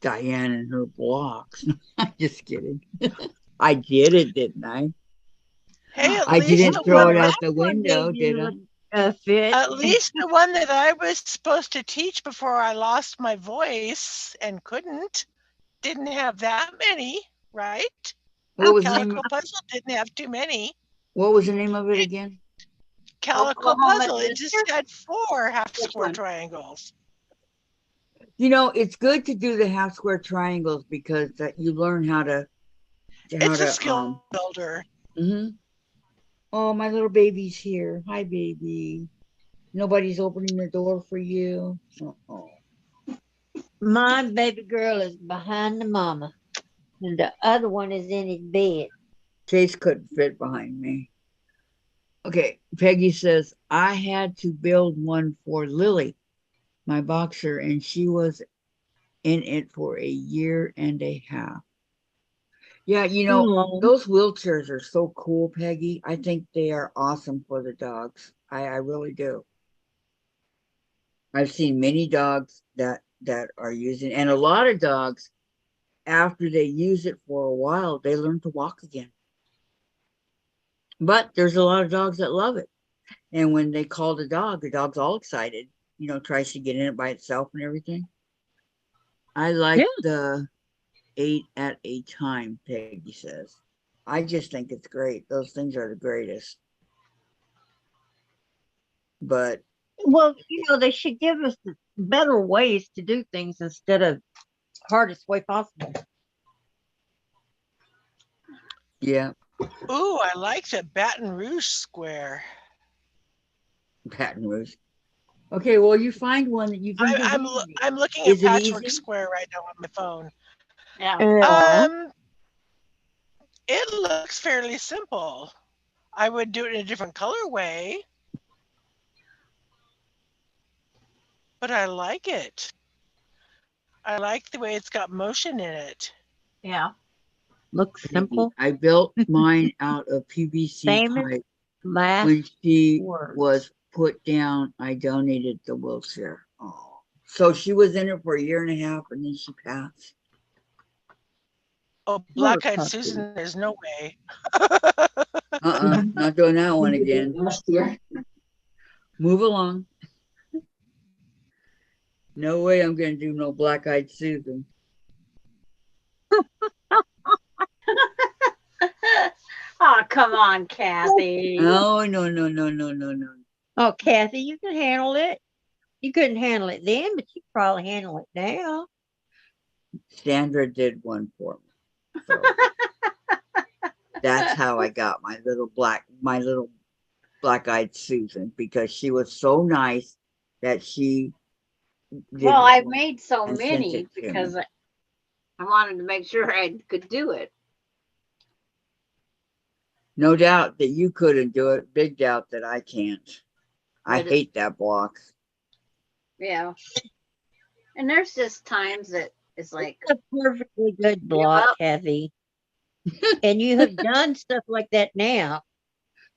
Diane and her blocks. I'm just kidding. I did it, didn't I? Hey, at I least didn't the throw one it that out the window, did I? Fit. at least the one that I was supposed to teach before I lost my voice and couldn't didn't have that many, right? What was the name? Calico Puzzle didn't have too many. What was the name of it again? Calico Oklahoma Puzzle, it Sister? just had 4 half Which square one? triangles. You know, it's good to do the half square triangles because that you learn how to It's a skill builder. mhm. Oh, my little baby's here. Hi, baby. Nobody's opening the door for you. Oh. My baby girl is behind the mama, and the other one is in his bed. Chase couldn't fit behind me. Okay, Peggy says, I had to build one for Lily, my boxer, and she was in it for a year and a half. Yeah, you know, Oh, those wheelchairs are so cool, Peggy. I think they are awesome for the dogs. I really do. I've seen many dogs that are using, and a lot of dogs, after they use it for a while, they learn to walk again. But there's a lot of dogs that love it. And when they call the dog's all excited, you know, tries to get in it by itself and everything. I yeah. like the 8 at a time, Peggy says. I just think it's great. Those things are the greatest. But Well, they should give us better ways to do things instead of hardest way possible. yeah, Ooh, I like the Baton Rouge square. Baton Rouge. Okay, well, you find one that you think is easy. I'm looking at Is it Patchwork easy? Square right now on my phone. Yeah. Yeah. It looks fairly simple. I would do it in a different colorway, but I like it. I like the way it's got motion in it. Yeah. Looks Peggy, simple. I built mine out of PVC Famous pipe. last When she words. was put down, I donated the wheelchair. Oh, so she was in it for a year and a half, and then she passed. Oh, What a Black Eyed puppy. Susan, there's no way. Not doing that one again. Last year. Move along. No way I'm going to do no black-eyed Susan. Oh, come on, Kathy. Oh, no, no, no, no, no, no. Oh, Kathy, you can handle it. You couldn't handle it then, but you can probably handle it now. Sandra did one for me. So that's how I got my little black-eyed Susan, because she was so nice that she did Well, I've one made so and sent many it to me. because I wanted to make sure I could do it. No doubt that you couldn't do it. Big doubt that I can't. I But hate that block. yeah. And there's just times that it's like, It's a perfectly good give block, up. Kathy. And you have done stuff like that now.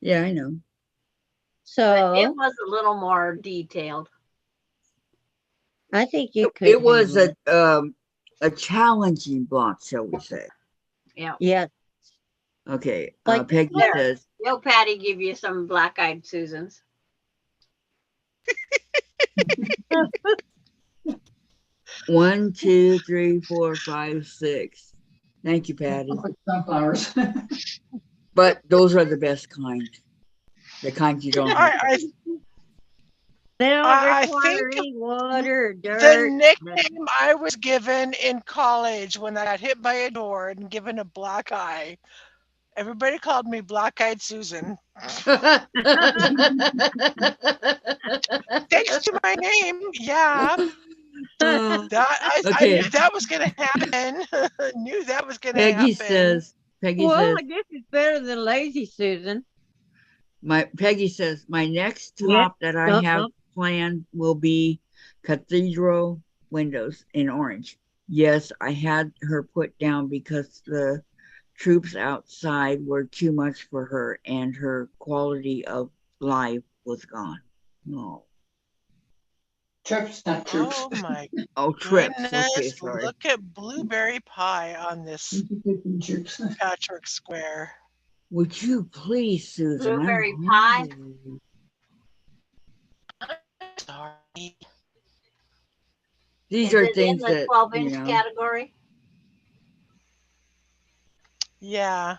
Yeah, I know. But it So was a little more detailed. I think you could It was handle it. a challenging block, shall we say? Yeah. Yeah. Okay. Like Peggy There. says, Yo, Patty, give you some black-eyed Susans. 1, 2, 3, 4, 5, 6. Thank you, Patty. Sunflowers. But those are the best kind. The kind you don't have. I, They don't I require think any water or the dirt. nickname I was given in college when I got hit by a door and given a black eye, everybody called me Black Eyed Susan. Thanks to my name, yeah. I Okay. knew that was gonna happen. Knew that was gonna Peggy happen. Well, says, I guess it's better than lazy Susan. Peggy says, my next Yeah. top that I have planned will be cathedral windows in orange. Yes, I had her put down because the troops outside were too much for her, and her quality of life was gone. No. Trips, not troops. Oh my Oh, trips. Okay, goodness. sorry. Look at blueberry pie on this Troops. Patrick Square. Would you please, Susan? I'm Blueberry pie. hungry. Sorry. These Is are it in things the that, 12-inch category? Yeah.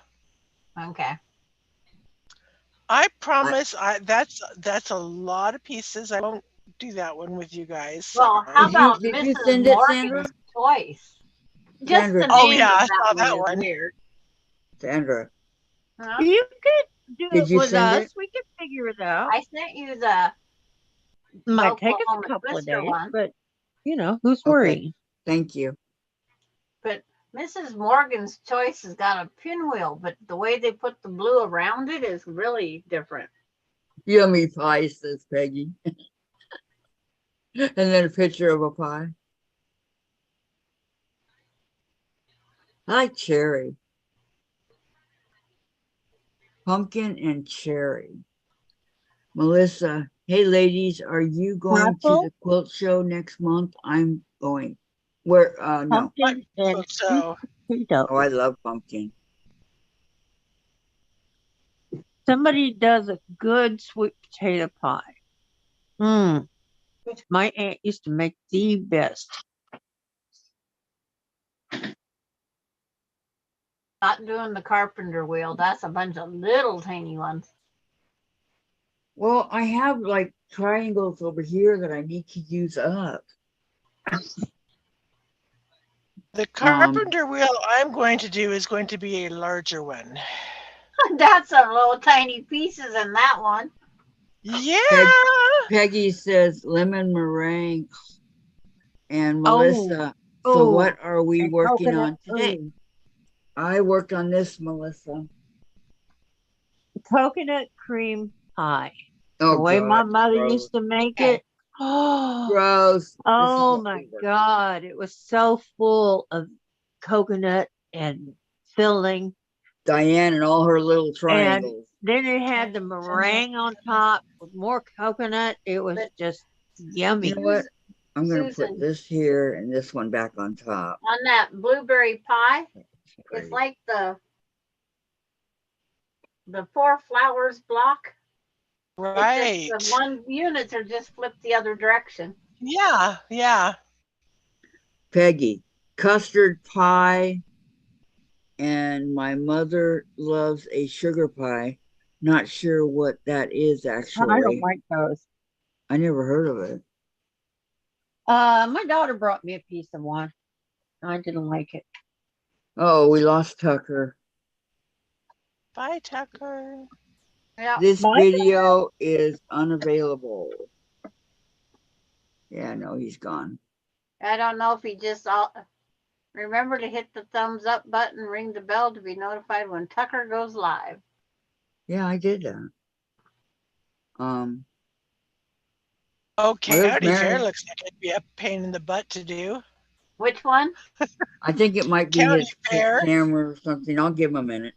Okay. I promise that's a lot of pieces. I won't do that one with you guys. Well, how Did you about Sorry. did you Mrs. send it, Sandra? Morgan's Choice? Just Sandra, the did Oh name you, yeah, of I that saw one that is one. weird. Sandra, Huh? You could do did it you with send us. it? We could figure it out. I sent you the Might take us a Oklahoma couple of Twister days, one, but you know, who's Okay, worrying? thank you. but Mrs. Morgan's Choice has got a pinwheel, but the way they put the blue around it is really different. Yummy pie, says Peggy. And then a picture of a pie. I like cherry. Pumpkin and cherry. Melissa, hey ladies, are you going to Apple, the quilt show next month? I'm going. Where? No. I pumpkin, and hope so. potato. Oh, I love pumpkin. Somebody does a good sweet potato pie. Mm, my aunt used to make the best. Not doing the carpenter wheel. That's a bunch of little tiny ones. Well, I have like triangles over here that I need to use up. The Um, carpenter wheel I'm going to do is going to be a larger one. That's some little tiny pieces in that one. Yeah. Peggy says lemon meringue, and Oh, Melissa. So oh, what are we and working coconut. on today? Oh, I worked on this, Melissa. coconut cream pie. Oh The way my God, mother gross. used to make Okay. it. Oh, Gross. This is oh what my we work. God. It was so full of coconut and filling. Diane and all her little And triangles. then it had the meringue on top with more coconut. It was But just You yummy. know what? I'm gonna put Susan, this here and this one back on top. on that blueberry pie, it's Great. like the 4 flowers block. It's just Right. the one units are just flipped the other direction. Yeah, yeah. Peggy, custard pie, and my mother loves a sugar pie. Not sure what that is I don't actually. like those. I never heard of it. My daughter brought me a piece of one. I didn't like it. Oh, we lost Tucker. Bye, Tucker. Yeah. This My video is unavailable. Yeah, no, he's gone. I don't know if he just all remember to hit the thumbs up button, ring the bell to be notified when Tucker goes live. Yeah, I did that. Um, Okay, well, there's County Fair Mary. looks like it'd be a pain in the butt to do. Which one? I think it might be County his Fair. camera or something. I'll give him a minute.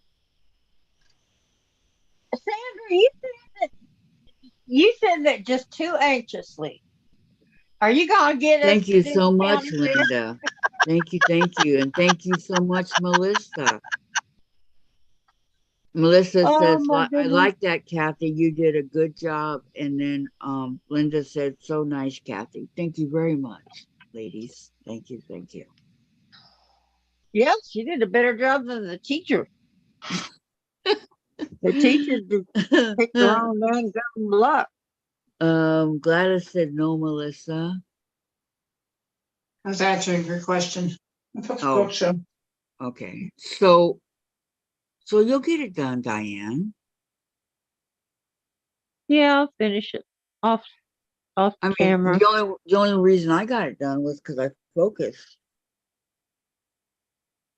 Sandra, you said that just too anxiously. Are you gonna get us Thank you to do so the much, county fair? Linda. Thank you. And thank you so much, Melissa. Melissa Oh says, my I goodness. like that, Kathy. You did a good job. And then Linda said, so nice, Kathy. Thank you very much, ladies. Thank you. Yep, she did a better job than the teacher. The teacher just picked the wrong dang gum luck. Gladys said no, Melissa. I was answering her question. Oh. Show. Okay. So you'll get it done, Diane. Yeah, I'll finish it off I mean, camera. the only reason I got it done was because I focused.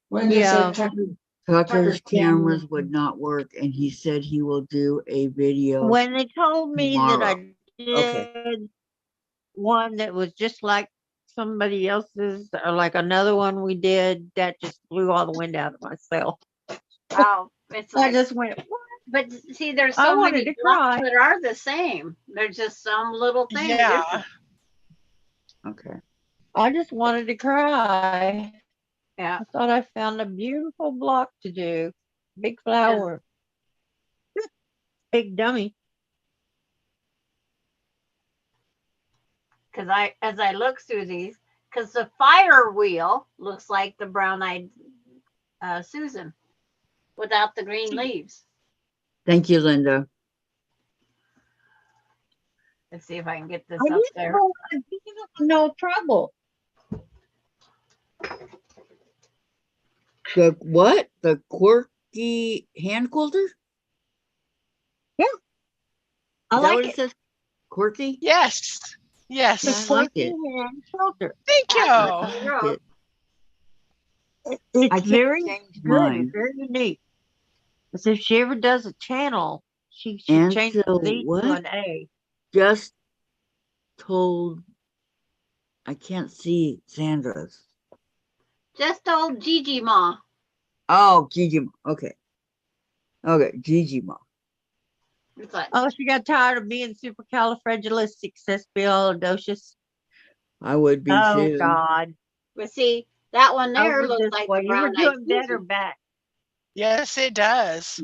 When does Yeah. that time? Tucker's camera. cameras would not work, and he said he will do a video When they told me that tomorrow. I did Okay. one that was just like somebody else's or like another one we did, that just blew all the wind out of myself. Oh, it's I like, just went, what? but see, there's I so wanted many to blocks cry. that are the same. There's just some little thing Yeah. different. Okay. I just wanted to cry. Yeah. I thought I found a beautiful block to do. Big Cause, flower, big dummy. 'cause as I look through these, because the fire wheel looks like the brown-eyed Susan without the green leaves. Thank you, Linda. Let's see if I can get this I up didn't there. know I'd be in no trouble. The what? The quirky hand quilter? I Is that like what it it. says? Quirky? Yes. The Yeah, I Yes. like quirky it. hand shoulder. Thank That's I you. the like stroke. it. It's I can't very change good. It's mine. very unique. As if she ever does a channel, she should And change so the Z to what? an A. Just told I can't see Sandra's. Just old Gigi Ma. Oh, Gigi. Okay. Okay, Gigi Ma. It's like, Oh, she got tired of being supercalifragilisticexpialidocious. I would be Oh too. God. but see, that one there Over looks this like way. the You were brown-eyed doing better Susan. back. Yes, it does.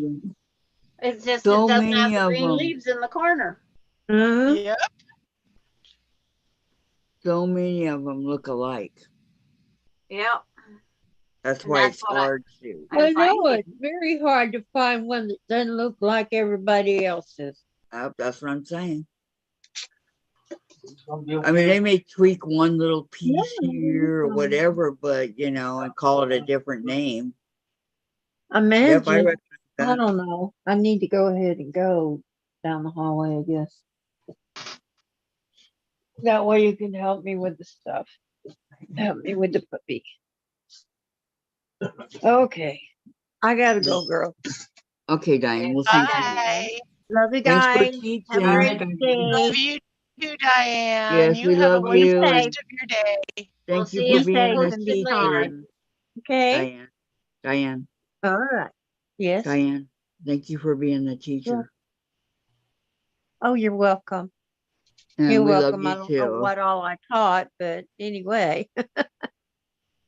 It's just So it doesn't have many the of green them. leaves in the corner. Mhm. Yep. So many of them look alike. Yep. That's And why that's it's what hard to. I I'm know finding. it's very hard to find one that doesn't look like everybody else's. That's what I'm saying. I mean, they may tweak one little piece here or whatever, but you know, and call it a different name. Yep, I Imagine. recognize I that. don't know. I need to go ahead and go down the hallway, I guess. That way you can help me with the stuff. Help me with the puppy. Okay. I gotta go, girl. Okay, Diane, we'll see you tomorrow. Bye. Love you Thanks for guys. Have a teaching. great day. Love you too, Diane. Yes, You we have a love Be wonderful you. safe. rest of your day. We'll Thank you see for you Be being safe the and be posted later. teacher. kind. Okay? Diane, All right. Yes. Diane, thank you for being the teacher. Oh, you're welcome. And You're we love welcome. I you don't know too. what all I taught, but anyway,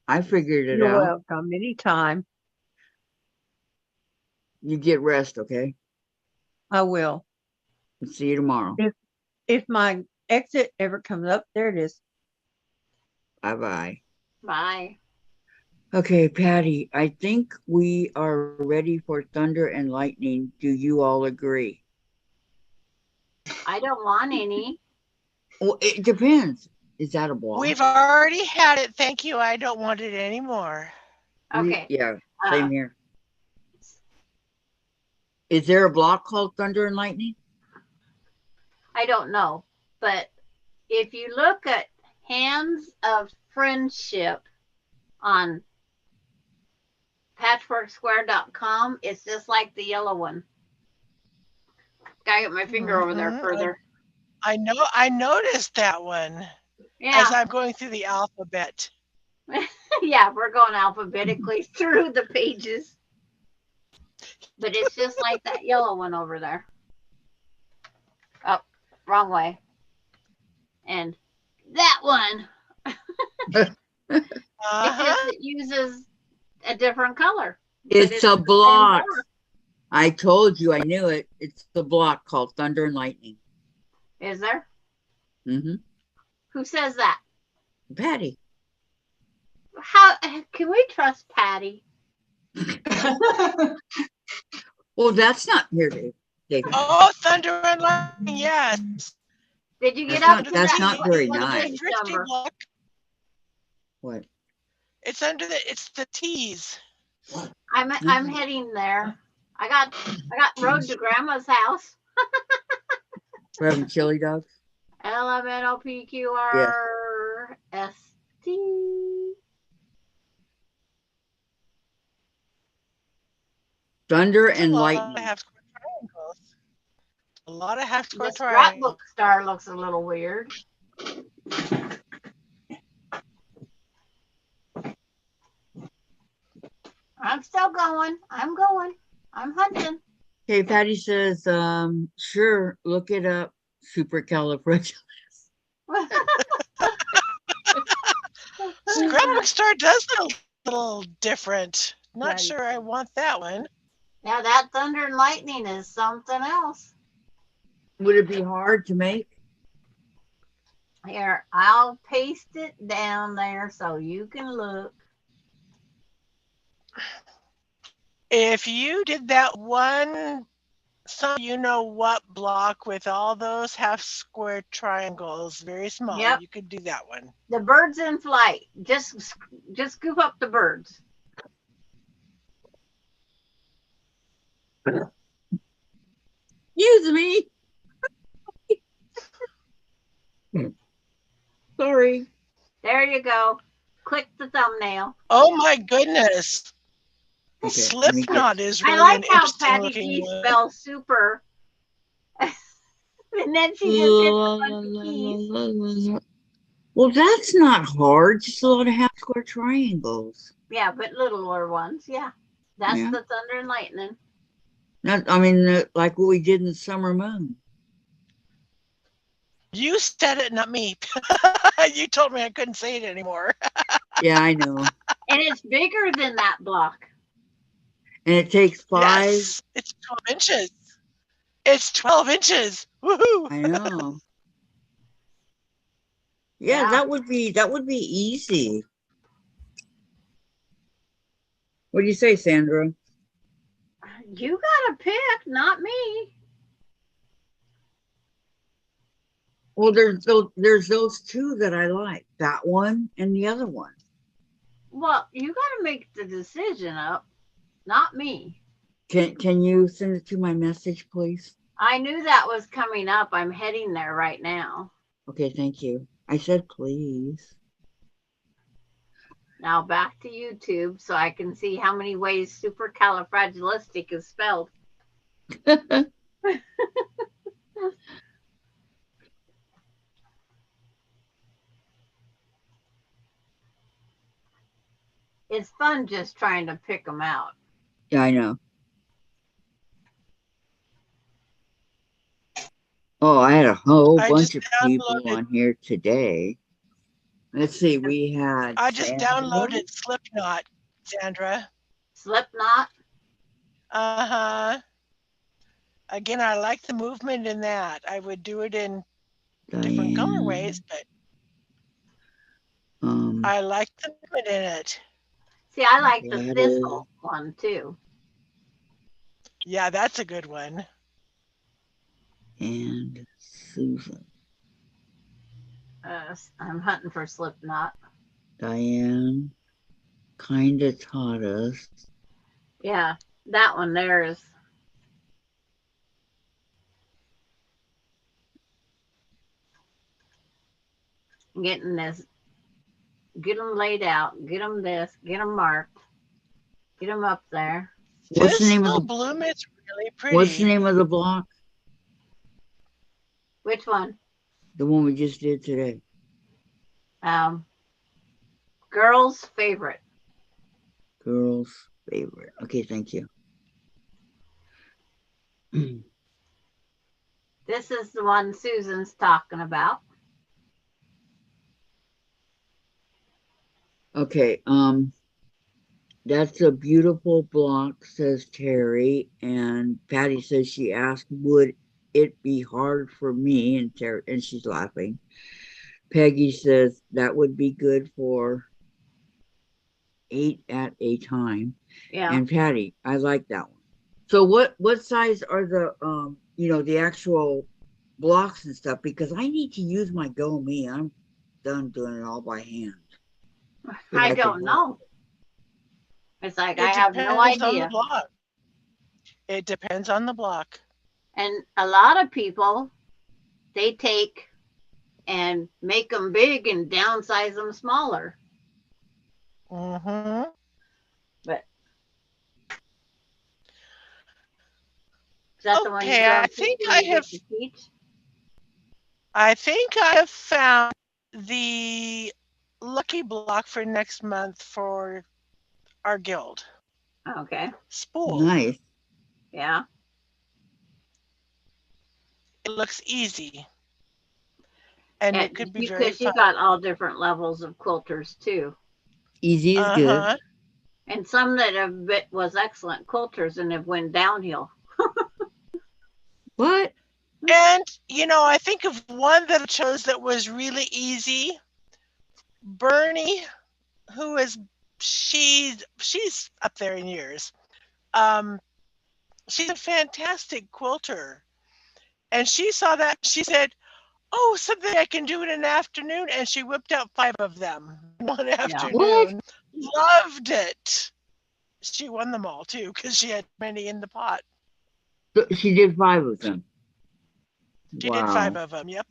I figured it you're out. welcome anytime. You get rest, okay? I will. We'll see you tomorrow. If my exit ever comes up, there it is. Bye-bye. Bye. Okay, Patty, I think we are ready for thunder and lightning. Do you all agree? I don't want any. Well, it depends. Is that a block? We've already had it. Thank you. I don't want it anymore. Okay. Yeah, Uh, same here. Is there a block called thunder and lightning? I don't know. But if you look at Hands of Friendship on patchworksquare.com, it's just like the yellow one. Gotta get my finger over there Mhm. further. I noticed that one as Yeah. I'm going through the alphabet. Yeah, we're going alphabetically through the pages. But it's just like that yellow one over there. Oh, wrong way. And that one. Uh-huh. It uses a different color. But It's a the same block. color. I told you, I knew it. It's the block called thunder and lightning. Is there? Mm-hmm. Who says that? Patty. How can we trust Patty? Well, that's not here, David. Oh, thunder and lightning, yes. Did you get That's up not- to that's that? not very What's the nice. page Drifting number? block. What? It's the T's. I'm heading there. I got road to Grandma's house. We're having chili dogs? LMNOPQRST. Thunder That's a and lot of lightning. half-square triangles. A lot of half-square The triangles. scrapbook star looks a little weird. I'm still still going. I'm going. I'm hunting. Okay, Patty says, sure, look it up. Supercalifragilistic. Scrapbook Store does look a little different. Not Yeah. sure I want that one. Now that thunder and lightning is something else. Would it be hard to make? Here, I'll paste it down there so you can look. If you did that one, some you know what block with all those half square triangles, very small, Yep. you could do that one. The birds in flight. Just scoop up the birds. Excuse me. Sorry. There you go. Click the thumbnail. Oh my goodness. Okay, let me get- Slipknot is I really like an how interesting Patty looking G one. spells super. And then she just hits a bunch of keys. Well, that's not hard. Just a lot of half square triangles. Yeah, but littler ones. Yeah. That's Yeah. the thunder and lightning. Not, I mean, like what we did in the summer moon. You said it, not me. You told me I couldn't say it anymore. Yeah, I know. And it's bigger than that block. And it takes 5. Yes, it's 12 inches. It's 12 inches. Woohoo! I know. Yeah, Yeah. that would be easy. What do you say, Sandra? You got to pick, not me. Well, there's those two that I like. That one and the other one. Well, you got to make the decision up, not me. Can you send it to my message, please? I knew that was coming up. I'm heading there right now. Okay, thank you. I said please. Now back to YouTube so I can see how many ways supercalifragilistic is spelled. It's fun just trying to pick them out. Yeah, I know. Oh, I had a whole I bunch just of people downloaded. on here today. Let's see, we had I just Sandra. downloaded Slipknot, Sandra. Slipknot. Uh-huh. Again, I like the movement in that. I would do it in different Dianne, colorways, but I like the movement in it. See, I like the Gladys. thistle one too. Yeah, that's a good one. And Susan. I'm hunting for Slipknot. Dianne kind of taught us. Yeah, that one there is. Getting this, get them laid out, get them this, get them marked, get them up there. What's the name of Thistle the bloom is really What's the pretty. name of the block? Which one? The one we just did today. Girl's favorite. Girl's favorite. Okay, thank you. This is the one Susan's talking about. Okay, that's a beautiful block, says Terry. And Patty says she asked, would it be hard for me? And Terry, and she's laughing. Peggy says that would be good for 8 at a time. Yeah. And Patty, I like that one. So what size are the the actual blocks and stuff? Because I need to use my Go Me. I'm done doing it all by hand. I don't know. It's like I It have no depends on the idea. block. It depends on the block. And a lot of people, they take and make them big and downsize them smaller. Mm-hmm. But is that the one you Okay, I think I have. to teach? I think I have found the lucky block for next month for our guild. Okay. spool. Nice. Yeah. It looks easy. And it could be very Because you fun. got all different levels of quilters too. Easy is good. Uh-huh. And some that have been, was excellent quilters and have went downhill. What? And, you know, I think of one that I chose that was really easy. Bernie, who is, she's up there in years. She's a fantastic quilter. And she saw that, she said, oh, something I can do in an afternoon. And she whipped out 5 of them one afternoon. Loved it. She won them all too, because she had many in the pot. So she did 5 of them. She did 5 Wow. of them, yep.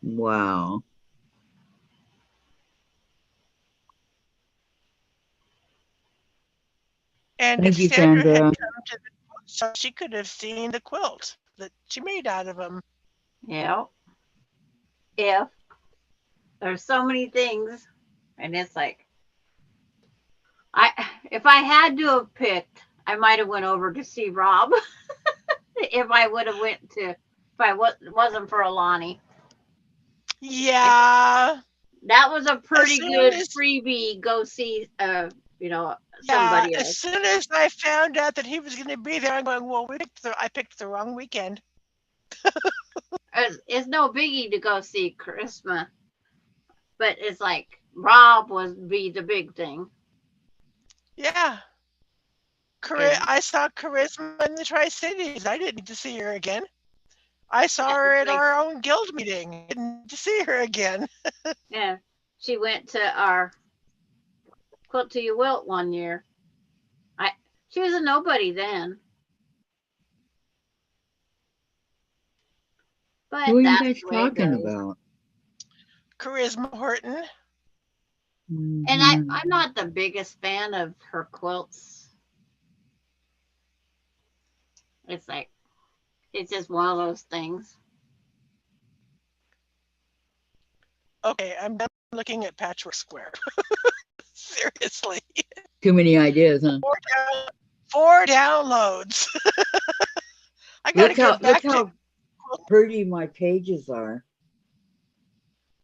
Wow. And Thank if you, Sandra had Sandra. come to the quilt shop, she could have seen the quilt that she made out of them. Yeah. If there's so many things, and it's like, if I had to have picked, I might have went over to see Rob. If I would have went to, if I wasn't for Alani. Yeah. That was a pretty soon good as- freebie. Go see, you know, Yeah, somebody as else. soon as I found out that he was going to be there, I'm going, well, I picked the wrong weekend. It's no biggie to go see Charisma, but it's like Rob would be the big thing. Yeah. And I saw Charisma in the Tri-Cities. I didn't need to see her again. I saw Yeah, her it's at like- our own guild meeting. I didn't need to see her again. yeah, she went to our Quilt to You Wilt one year. She was a nobody then, but Who are you that's guys the way it talking goes. about? Charisma Horton. And Mhm. I'm not the biggest fan of her quilts. It's like, it's just one of those things. Okay, I'm done looking at Patchwork Square. Seriously. Too many ideas, huh? 4 downloads. I gotta get back look to how pretty my pages are.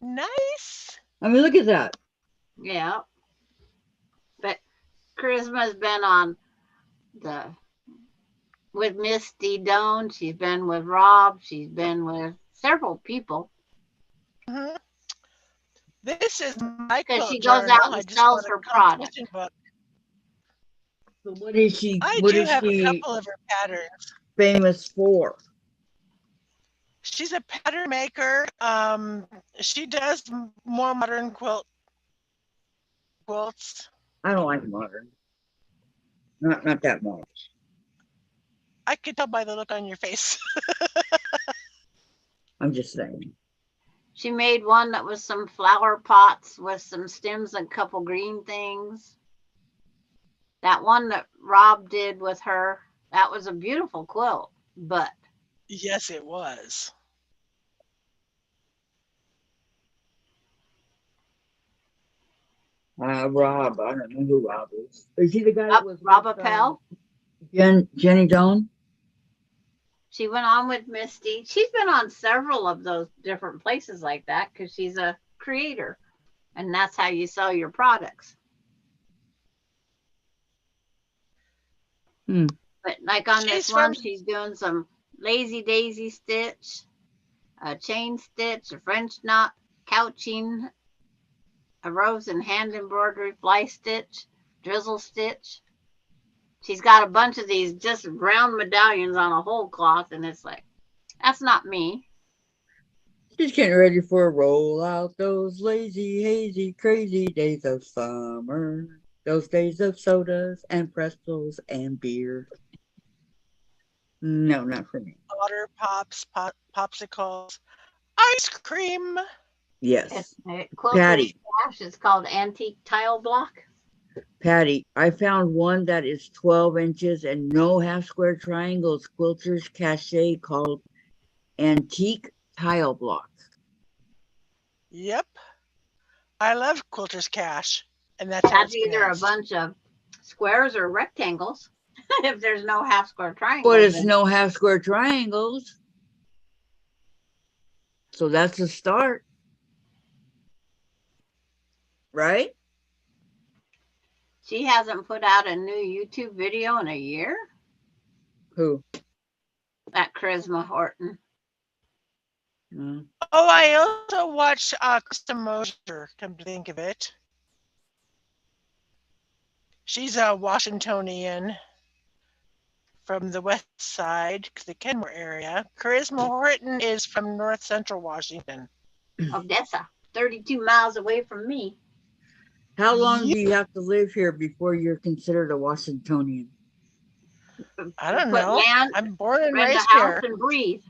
nice. I mean, look at that. Yeah. But Charisma's been on with Misty Doan. She's been with Rob. She's been with several people. Mm-hmm. This is my Because quilt she goes journal. out I and just sells bought a her product. composition book. So what is she? I What do is have a she couple of her patterns. famous for? She's a pattern maker. She does more modern quilts. I don't like modern. Not that much. I could tell by the look on your face. I'm just saying. She made one that was some flower pots with some stems and a couple green things. That one that Rob did with her, that was a beautiful quilt. But Yes, it was. Rob. I don't know who Rob is. Is he the guy that was Rob with, Appel, Jenny Doan? she went on with Misty. She's been on several of those different places like that because she's a creator. And that's how you sell your products. Hmm. But like on this She's one, from- she's doing some lazy daisy stitch, a chain stitch, a French knot, couching, a rose and hand embroidery, fly stitch, drizzle stitch. She's got a bunch of these just round medallions on a whole cloth, and it's like, that's not me. She's getting ready for a roll out those lazy, hazy, crazy days of summer. Those days of sodas and pretzels and beer. No, not for me. Water pops, popsicles, ice cream. Yes. Quilter's Patty. Cash is called Antique Tile Block. Patty, I found one that is 12 inches and no half square triangles. Quilter's Cachet called Antique Tile Block. Yep. I love Quilter's Cash. And that's how That's it's either a pronounced. bunch of squares or rectangles. If there's no half square But triangles, it's then no half square triangles. So that's a start. Right? she hasn't put out a new YouTube video in a year. Who? That Charisma Horton. Mm. Oh, I also watched Krista Mosier, come to think of it. She's a Washingtonian from the west side, the Kenmore area. Charisma Horton is from north central Washington. Odessa, 32 miles away from me. How long do you have to live here before you're considered a Washingtonian? I don't Put know. land, I'm born and rent raised a house, here. and breathe.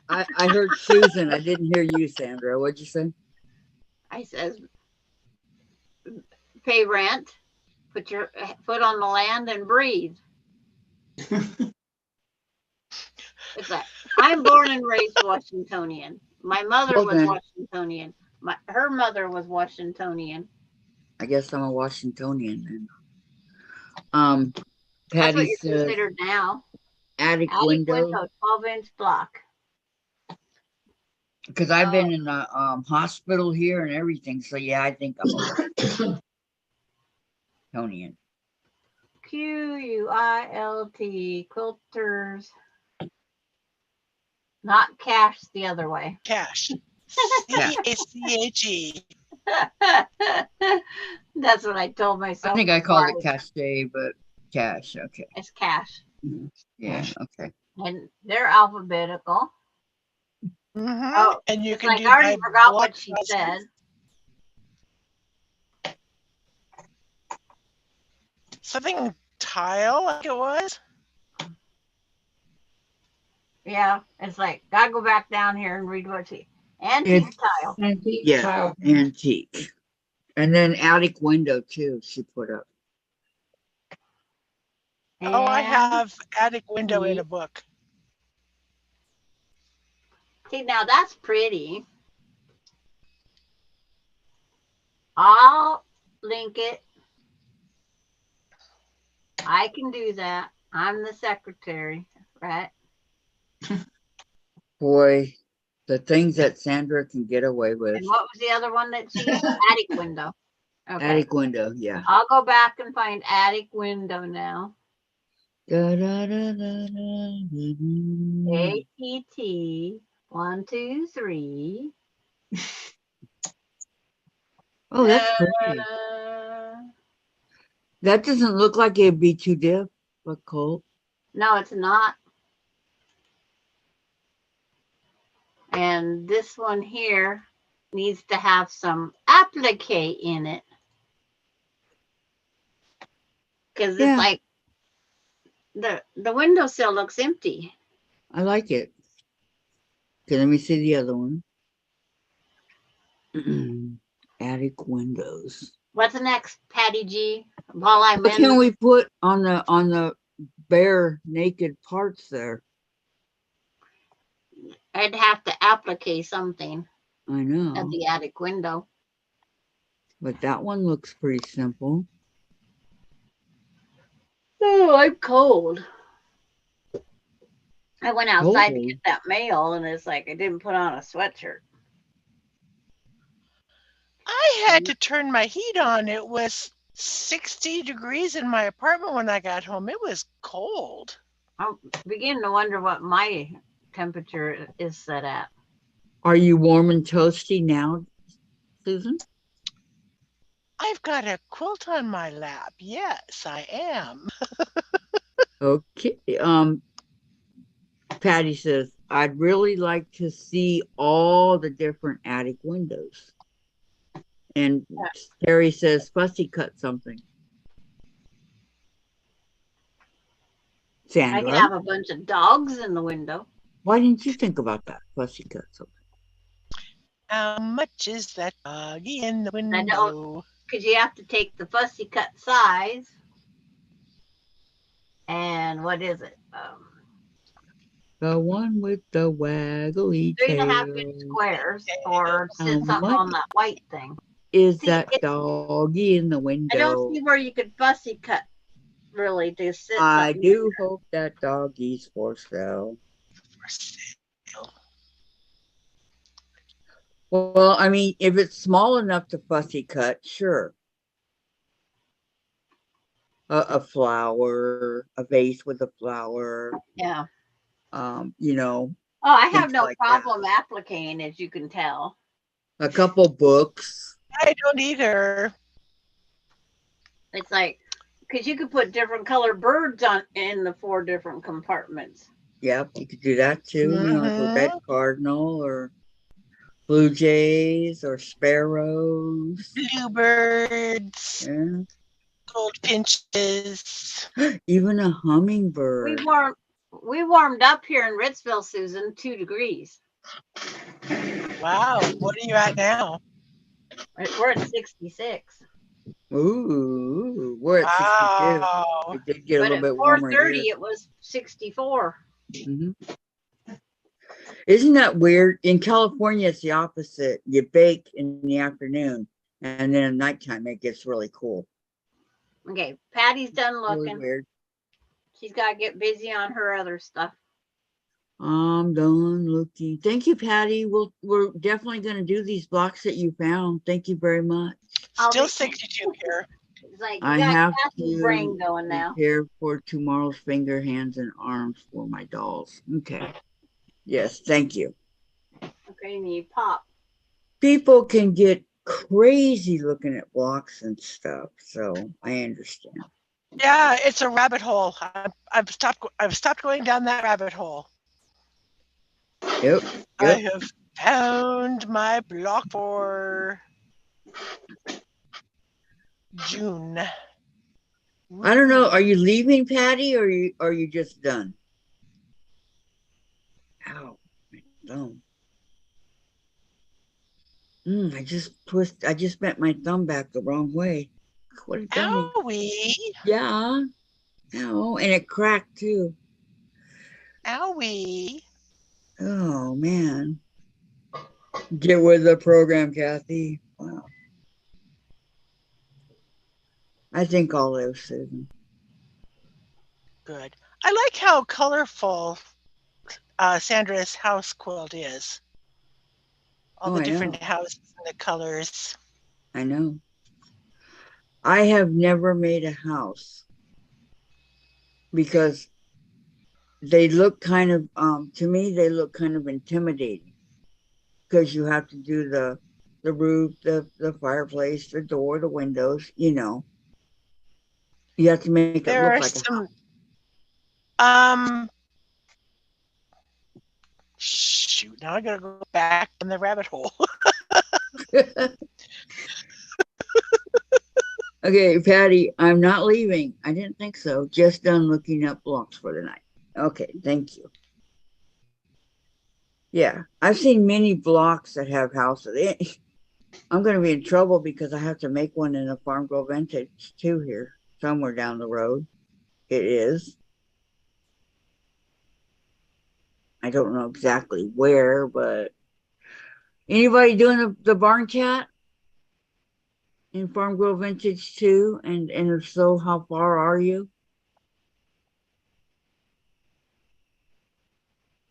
I heard Susan. I didn't hear you, Sandra. What'd you say? I says, pay rent, put your foot on the land, and breathe. It's like, I'm born and raised Washingtonian. My mother Well, was then. Washingtonian. Her mother was Washingtonian. I guess I'm a Washingtonian then. That's Patty what you're says considered now. attic Attic window. window, 12-inch block. Because I've been in the hospital here and everything. So yeah, I think I'm a Washingtonian. QUILT, quilters. Not cash the other way. Cash. Yeah. CACHE. That's what I told I myself. think I called it before. cachet, but cash. Okay. It's cash. Yeah. Okay. And they're alphabetical. Mm-hmm. Oh, And you it's can like do I already by forgot block what she costumes. said. Something tile, like it was. Yeah, it's like gotta go back down here and read what she antique tile. Antique Yeah. tile. Antique. And then attic window too. She put up. Oh, I And have attic window in a book. see, now that's pretty. I'll link it. I can do that. I'm the secretary, right? Boy, the things that Sandra can get away with. And what was the other one that she used? Attic window. Okay. Attic window. Yeah. I'll go back and find attic window now. Da, da, da, da, da, ATT 1, 2, 3. Oh, that's pretty. That doesn't look like it'd be too difficult. No, it's not. And this one here needs to have some applique in it. Because Yeah. it's like the windowsill looks empty. I like it. Okay, let me see the other one. Attic windows. What's next, Patty G? While I'm What in, can we put on the bare naked parts there? I'd have to applique something I at know, the attic window. but that one looks pretty simple. Oh, I'm cold. I went outside to Cold? get that mail, and it's like I didn't put on a sweatshirt. I had to turn my heat on. It was 60 degrees in my apartment when I got home. It was cold. I'm beginning to wonder what my temperature is set at. Are you warm and toasty now, Susan? I've got a quilt on my lap. Yes, I am. Okay. Patty says, I'd really like to see all the different attic windows. And Terry says, fussy cut something. I Sandra, could have a bunch of dogs in the window. why didn't you think about that? Fussy cut something. How much is that doggy in the I window? don't, because you have to take the fussy cut size. And what is it? The one with the waggly 3.5 inch tail. squares or How sit something much on that white thing. is See, that doggy in the I don't window? see where you could fussy cut really to sit I something. do hope that doggy's for sale. For sale. Well, I mean, if it's small enough to fussy cut, sure. A flower, a vase with a flower, Yeah. you know, Oh, I have things no like that. problem applicating, as you can tell. A couple books. I don't either. It's like, because you could put different color birds on in the 4 different compartments. Yep, you could do that too. You know, like a red Mhm. cardinal or blue jays or sparrows. Bluebirds, Yeah. goldfinches. Even a We hummingbird. warmed up here in Ritzville, Susan, 2 degrees. Wow, what are you at now? We're at 66. Ooh, we're at 62. Wow. It did get a But little at bit warmer 4:30, here. it was 64. Mhm. Isn't that weird? In California, it's the opposite. You bake in the afternoon, and then at nighttime it gets really cool. Okay, Patty's done Really looking. weird. She's got to get busy on her other stuff. I'm done looking. Thank you, Patty. We're definitely going to do these blocks that you found. Thank you very much. I'll Still be- 62 here. It's like, you I got have Kathy's brain to going now. prepare for tomorrow's finger, hands, and arms for my dolls. Okay. Yes, thank you. Okay, and you pop. People can get crazy looking at blocks and stuff, so I understand. Yeah, it's a rabbit hole. I've stopped going down that rabbit hole. Yep. I have found my block for June. I don't know. Are you leaving, Patty, or are you just done? Ow, my thumb. I just bent my thumb back the wrong way. What a dummy. Owie, Yeah. Ow, and it cracked too. owie. Oh man. Get with the program, Kathy. Wow. I think I'll live, Susan. Good. I like how colorful Sandra's house quilt is. All Oh, the I different know. houses and the colors. I know. I have never made a house because they look kind of to me they look kind of intimidating because you have to do the roof, the fireplace, the door, the windows, you know. You have to make it There look are like a some shoot, now I gotta go back in the rabbit hole. house. Okay, Patty, I'm not leaving. I didn't think so. Just done looking up blocks for the night. Okay, thank you. Yeah, I've seen many blocks that have houses. I'm going to be in trouble because I have to make one in a Farm Girl Vintage too here, somewhere down the road. It is. I don't know exactly where, but anybody doing the barn cat in Farm Girl Vintage too? And if so, how far are you?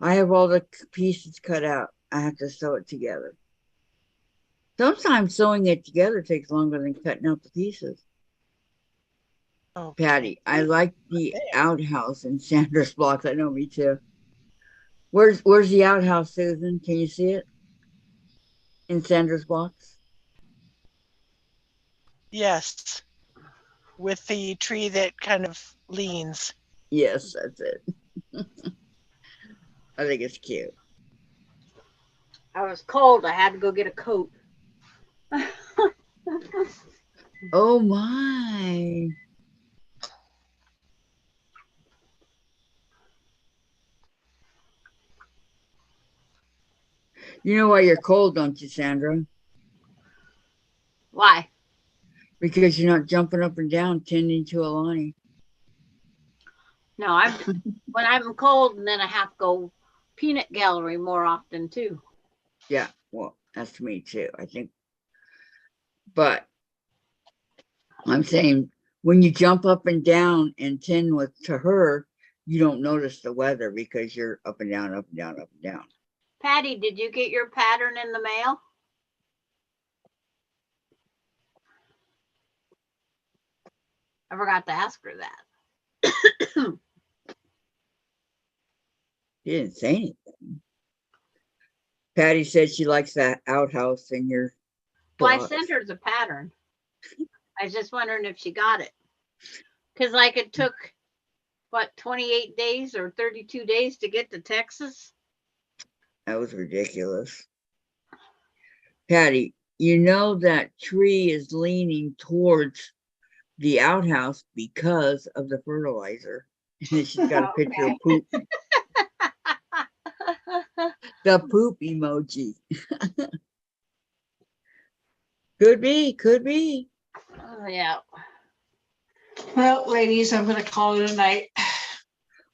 I have all the pieces cut out. I have to sew it together. Sometimes sewing it together takes longer than cutting out the pieces. Okay. Patty, I like the outhouse in Sandra's blocks. I know, me too. Where's the outhouse, Susan? Can you see it in Sandra's blocks? Yes, with the tree that kind of leans. Yes, that's it. I think it's cute. I was cold. I had to go get a coat. Oh my. You know why you're cold, don't you, Sandra? Why? Because you're not jumping up and down tending to Alani. No, when I'm cold and then I have to go peanut gallery more often too. Yeah, well, that's to me too, I think. But I'm saying when you jump up and down and 10 with to her, you don't notice the weather because you're up and down, up and down, up and down. Patty, did you get your pattern in the mail? I forgot to ask her that. She didn't say anything. Patty said she likes that outhouse in your Well, I box. sent her the pattern. I was just wondering if she got it. Because like it took, what, 28 days or 32 days to get to Texas? That was ridiculous. Patty, you know that tree is leaning towards the outhouse because of the fertilizer. And she's got a picture of poop. The poop emoji. Could be, could be. Oh, yeah. Well, ladies, I'm gonna call it a night.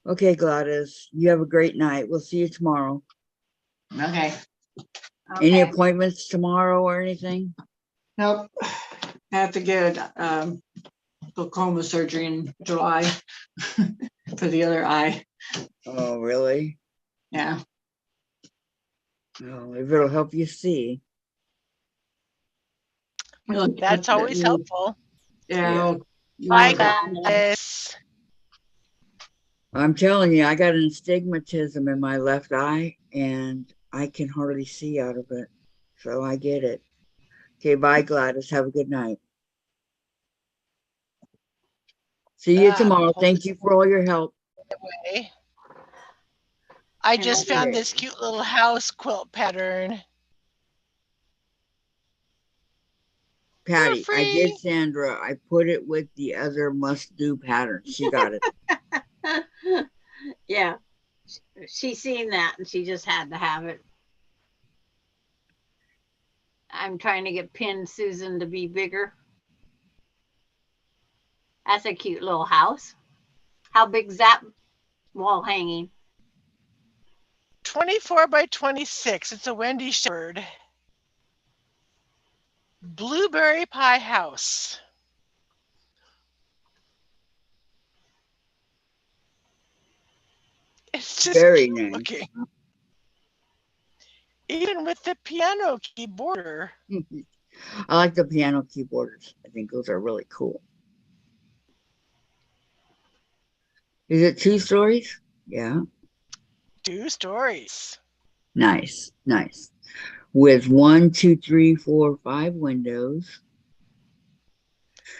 Okay, Gladys, you have a great night. We'll see you tomorrow. Okay. Any Okay. appointments tomorrow or anything? Nope. I have to get glaucoma surgery in July for the other eye. Oh, really? Yeah. Oh, if it'll help you see. That's always helpful. Yeah. Bye, Yeah. Gladys. I'm telling you, I got an astigmatism in my left eye and I can hardly see out of it. So I get it. Okay, bye, Gladys. Have a good night. See you tomorrow. Pull Thank this you for all your help. away. I just found Okay. this cute little house quilt pattern. Patty, I did Free. Sandra. I put it with the other must-do pattern. She got it. Yeah. She seen that and she just had to have it. I'm trying to get Pin Susan to be bigger. That's a cute little house. How big's that wall hanging? 24 by 26. It's a Wendy Shepherd. Blueberry pie house. It's just Very cute nice. looking. Even with the piano keyboarder. I like the piano keyboards. I think those are really cool. Is it 2 stories? Yeah. 2 stories. Nice, nice. With 1, 2, 3, 4, 5 windows.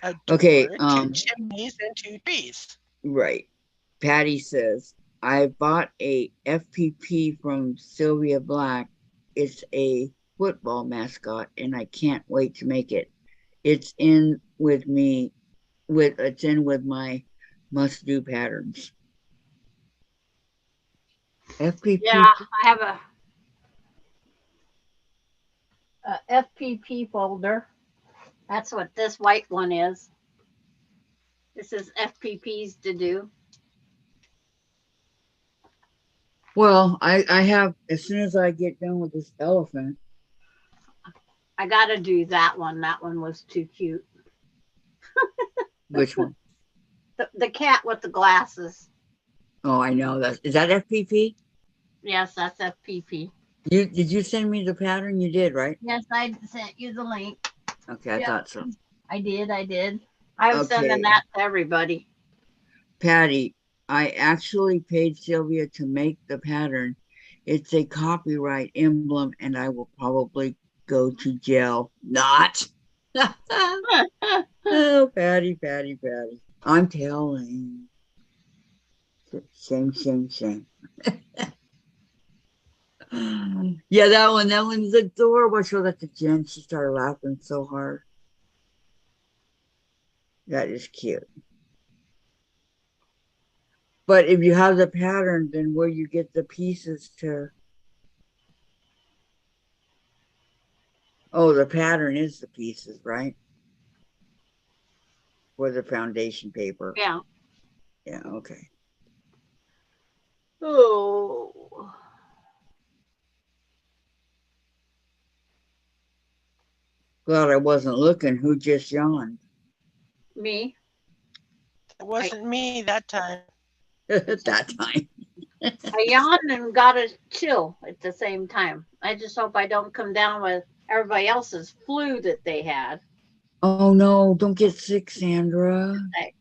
A door, Okay, 2 chimneys, and 2 trees. right. Patty says, I bought a FPP from Sylvia Black. It's a football mascot and I can't wait to make it. It's in with my must do patterns. FPP. Yeah, I have a FPP folder. That's what this white one is. This is FPPs to do. Well, I have, as soon as I get done with this elephant. I got to do that one. That one was too cute. Which one? The cat with the glasses. Oh, I know that. Is that FPP? Yes, that's FPP. Did you send me the pattern? You did, right? Yes, I sent you the link. Okay, I thought so. I did. I was sending Okay. that to everybody. Patty, I actually paid Sylvia to make the pattern. It's a copyright emblem and I will probably go to jail. Not. Oh, Patty. I'm telling. Shame. Yeah, that one's adorable. I showed that to Jen. She started laughing so hard. That is cute. But if you have the pattern, then where you get the pieces to. Oh, the pattern is the pieces, right? For the foundation paper. Yeah. Yeah, okay. Oh. Glad I wasn't looking. Who just yawned? Me. It wasn't me that time. At that time. I yawned and got a chill at the same time. I just hope I don't come down with everybody else's flu that they had. Oh no, don't get sick, Sandra. Like,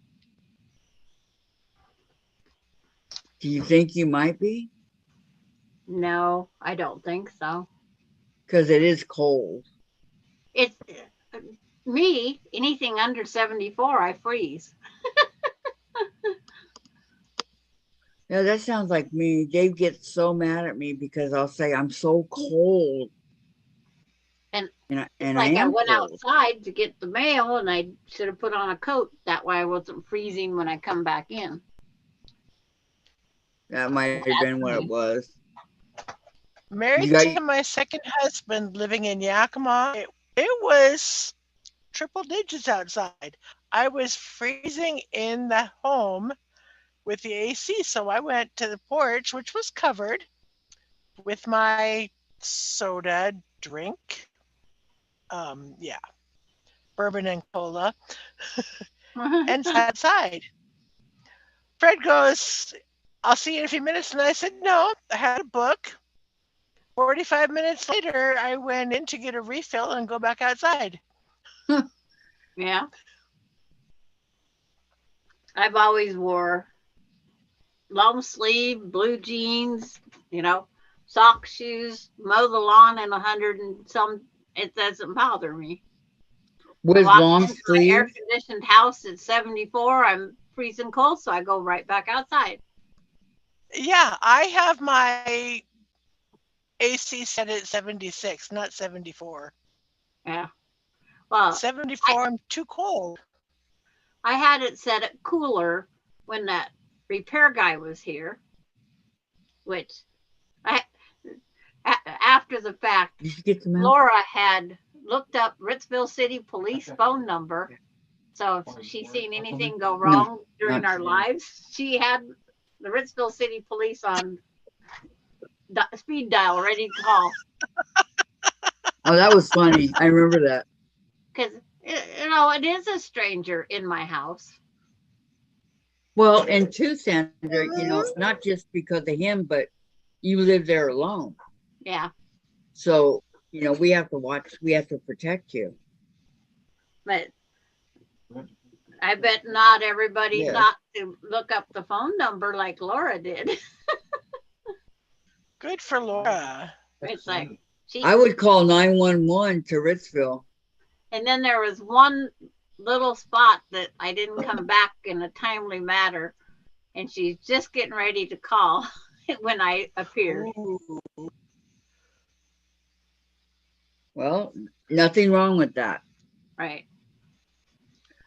Do you think you might be? no, I don't think so. Because it is cold. It's me, anything under 74, I freeze. Yeah, that sounds like me. Dave gets so mad at me because I'll say I'm so cold. And I Like I am went cold. outside to get the mail and I should have put on a coat. That way I wasn't freezing when I come back in. That might have been what it was. Married got- to my second husband living in Yakima. It was triple digits outside. I was freezing in the home with the AC, so I went to the porch, which was covered, with my soda drink. Yeah, bourbon and cola, and sat outside. Fred goes, "I'll see you in a few minutes," and I said, "No, I had a book." 45 minutes later, I went in to get a refill and go back outside. Yeah. I've always wore long sleeve, blue jeans, sock shoes, mow the lawn in 100 and some. It doesn't bother me. With Walk long into my air sleeves? conditioned house at 74. I'm freezing cold, so I go right back outside. Yeah, I have my AC set at 76, not 74. Yeah. Well, 74, I'm too cold. I had it set at cooler when that repair guy was here, which after the fact, Did you get them out? Laura had looked up Ritzville City Police phone number. So if she's seen anything go wrong during our lives, she had the Ritzville City Police on speed dial ready to call. Oh, that was funny. I remember that. Because, it is a stranger in my house. Well, and too, Sandra, not just because of him, but you live there alone. Yeah. So, we have to watch, we have to protect you. But I bet not everybody Yeah. thought to look up the phone number like Laura did. Good for Laura. It's like I would call 911 to Ritzville. And then there was one little spot that I didn't come back in a timely manner, and she's just getting ready to call when I appeared. Ooh. Well, nothing wrong with that. Right.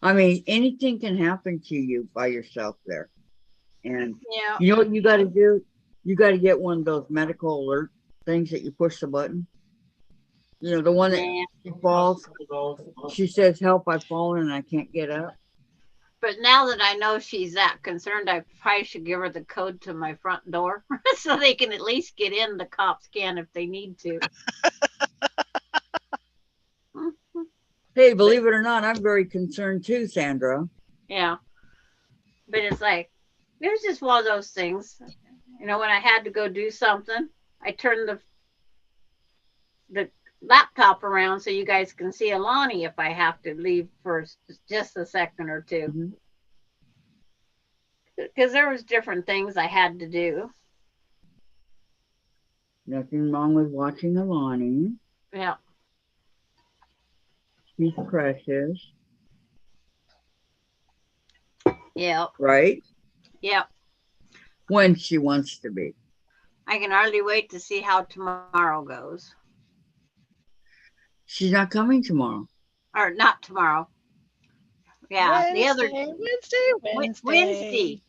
I mean, anything can happen to you by yourself there. And Yeah. you know what you got to do? You got to get one of those medical alert things that you push the button. The one that she falls. She says, "Help, I've fallen and I can't get up." But now that I know she's that concerned, I probably should give her the code to my front door so they can at least get in. The cops can if they need to. Hey, believe it or not, I'm very concerned too, Sandra. Yeah. But it's like, it was just one of those things. When I had to go do something, I turned the laptop around so you guys can see Alani if I have to leave for just a second or two. Because there was different things I had to do. Nothing wrong with watching Alani. Yeah. She's precious. Yeah. Right? Yeah. When she wants to be. I can hardly wait to see how tomorrow goes. She's not coming tomorrow. Or not tomorrow. Yeah, Wednesday.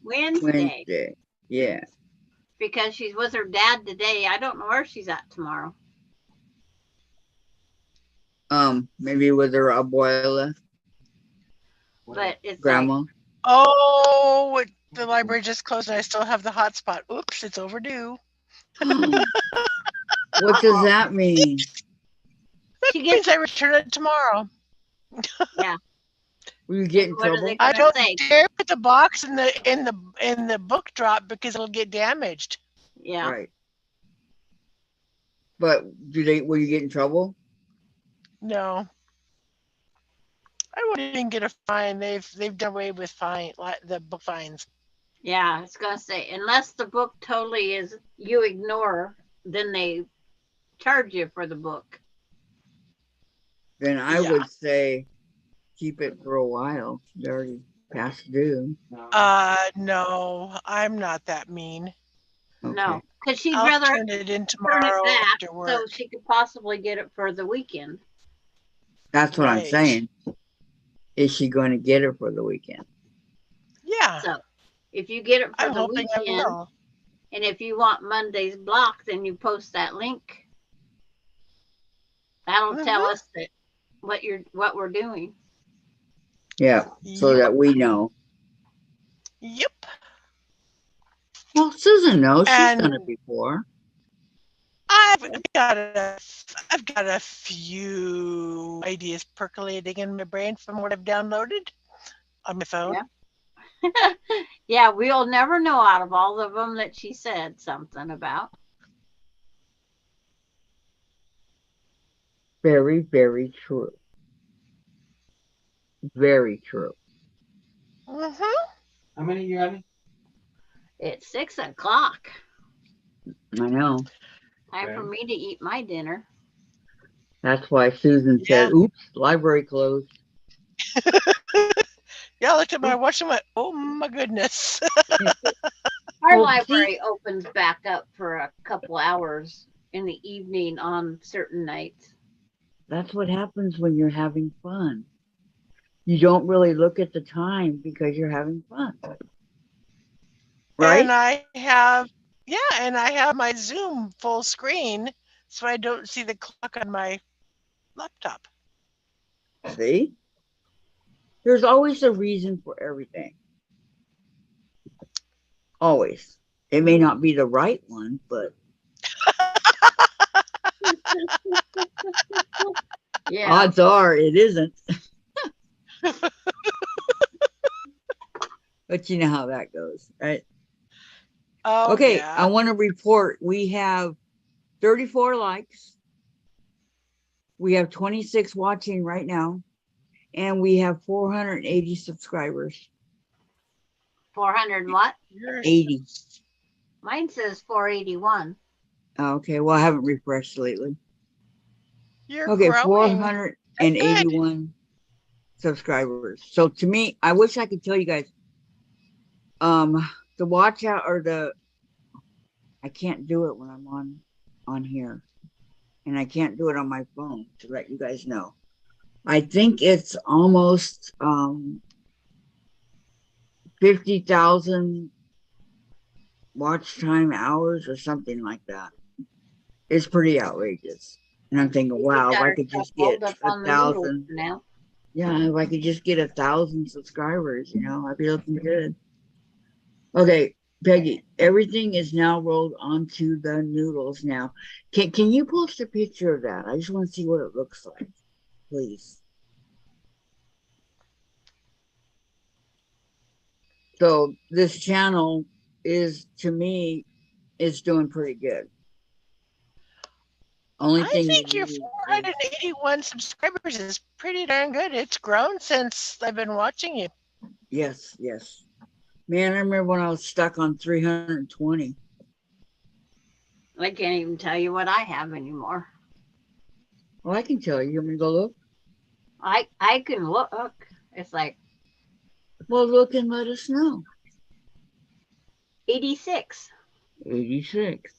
Wednesday. Yeah. Because she's with her dad today. I don't know where she's at tomorrow. Maybe with her abuela. But it's grandma. like, Oh, the library just closed and I still have the hotspot. Oops, it's overdue. What does that mean? She Means gets, I return it tomorrow. yeah. Will you get in What are they trouble? I gonna don't say? dare put the box in the book drop because it'll get damaged. Yeah. Right. But will you get in trouble? No, I wouldn't even get a fine. They've done away with the book fines. Yeah, I was gonna say, unless the book totally is you ignore, then they charge you for the book. Then I Yeah. would say keep it for a while. It's already past due. No, I'm not that mean. Okay. No, because she'd I'll rather turn it in turn it tomorrow back after so work. she could possibly get it for the weekend. That's what I'm Right. saying. Is she going to get it for the weekend? Yeah, So if you get it for I'm the hoping I weekend, will. and if you want Monday's block, then you post that link. That'll tell Mhm. us that what we're doing. Yeah. So Yep. that we know. Yep. Well, Susan knows. She's And done it before. I've got a few ideas percolating in my brain from what I've downloaded on my phone. Yeah. Yeah, we'll never know out of all of them that she said something about. Very, very true. Very true. Mhm. How many you having? It's 6 o'clock. I know. Time for Okay. me to eat my dinner. That's why Susan Yeah. said, oops, library closed. Yeah, I looked at my watch and went, "Oh my goodness." Our Well, library opens back up for a couple hours in the evening on certain nights. that's what happens when you're having fun. You don't really look at the time because you're having fun. Right? And I have my Zoom full screen so I don't see the clock on my laptop. See? There's always a reason for everything. Always. It may not be the right one, but Yeah. odds are it isn't. But you know how that goes, right? Oh Okay, I yeah. want to report we have 34 likes. We have 26 watching right now, and we have 480 subscribers. 400 what? You're 80. Mine says 481. Okay, well, I haven't refreshed lately. you're Okay, growing. That's good. 481 subscribers. So to me, I wish I could tell you guys, the watch out or I can't do it when I'm on here, and I can't do it on my phone to let you guys know. I think it's almost 50,000 watch time hours or something like that. It's pretty outrageous. And I'm thinking, We wow, if got I could ourselves just rolled get up on the noodles 1,000, now. yeah, if I could just get 1,000 subscribers, I'd be looking good. Okay, Peggy, everything is now rolled onto the noodles now. Can you post a picture of that? I just want to see what it looks like, please. So this channel is, to me, is doing pretty good. Only I thing we think your need is 481 subscribers is pretty darn good. It's grown since I've been watching you. yes. Man, I remember when I was stuck on 320. I can't even tell you what I have anymore. Well, I can tell you. You want me to go look? I can look. It's like Well, look and let us know. 86. 86.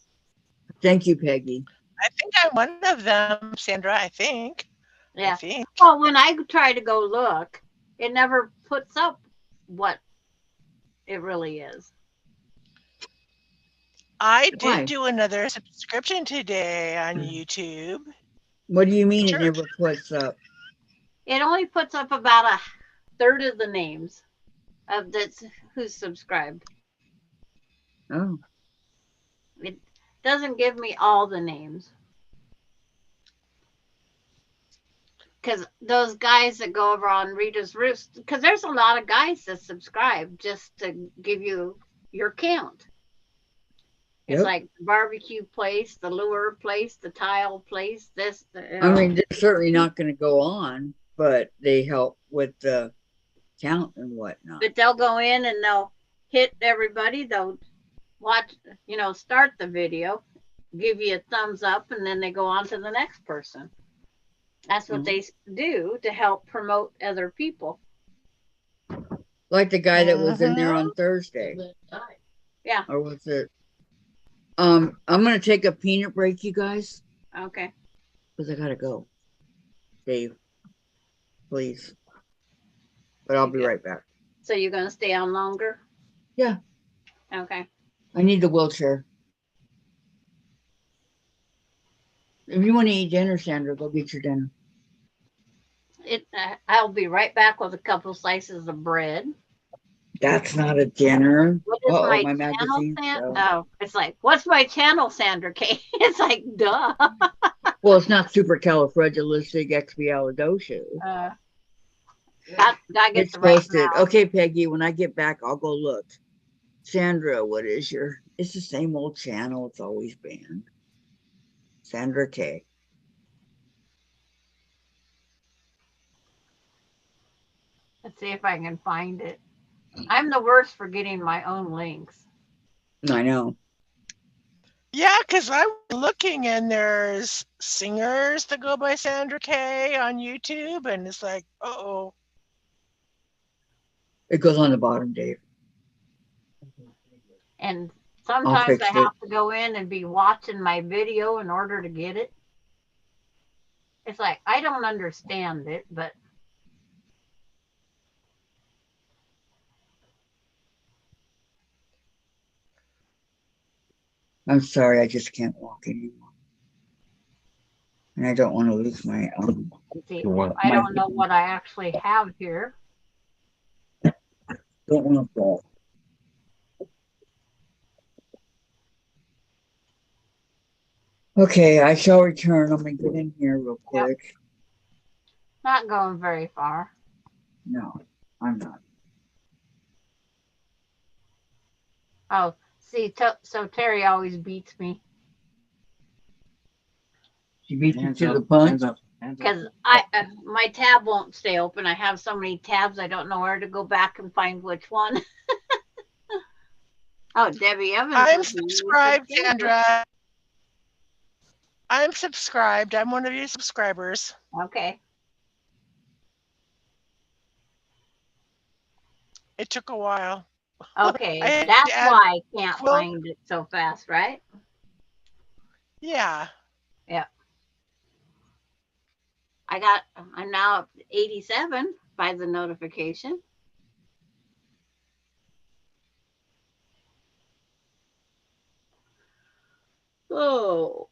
Thank you, Peggy. I think I'm one of them, Sandra. I think. Yeah. I think. Well, when I try to go look, it never puts up what it really is. I Why? did do another subscription today on YouTube. What do you mean it Sure. never puts up? It only puts up about a third of the names of that's who's subscribed. Oh, It doesn't give me all the names. because those guys that go over on Rita's Roost, because there's a lot of guys that subscribe just to give you your count. It's Yep. like the barbecue place, the lure place, the tile place, this, I mean, they're certainly not going to go on, but they help with the count and whatnot. but they'll go in and they'll hit everybody. They'll watch, start the video, give you a thumbs up, and then they go on to the next person. That's what they do to help promote other people. Like the guy that was in there Mhm. on Thursday. Yeah. Or was it? I'm going to take a peanut break, you guys, Okay. because I got to go. Dave, please. But I'll be Okay. right back. So you're going to stay on longer? Yeah. Okay. I need the wheelchair. If you want to eat dinner, Sandra, go get your dinner. I'll be right back with a couple slices of bread. That's not a dinner. What is Uh-oh, my my channel, magazine. Oh, it's like, what's my channel, Sandra K? It's like, duh. Well, it's not supercalifragilisticexpialidocious. Gotta get It's the right posted. now. Okay, Peggy, when I get back, I'll go look. Sandra, what is your... It's the same old channel it's always been. Sandra K. Let's see if I can find it. I'm the worst for getting my own links. I know. Yeah, because I was looking and there's singers that go by Sandra K on YouTube, and it's like, oh, It goes on the bottom, Dave. And I'll sometimes fix I it. have to go in and be watching my video in order to get it. It's like, I don't understand it, but I'm sorry, I just can't walk anymore. And I don't want to lose my see, What? I don't know what I actually have here. don't want to fall. Okay, I shall return. I'm gonna get in here real quick. Not going very far. No, I'm not. Oh, see, so Terry always beats me She beat you Hands to up, the punch. hands up, hands up. because my tab won't stay open. I have so many tabs, I don't know where to go back and find which one. Oh, Debbie Evans. I'm was a new subscribed, subscriber. Sandra. I'm subscribed. I'm one of your subscribers. Okay. It took a while. Okay. I had That's to add why I can't quilt. find it so fast, right? Yeah. Yeah. I'm now up to 87 by the notification. Oh.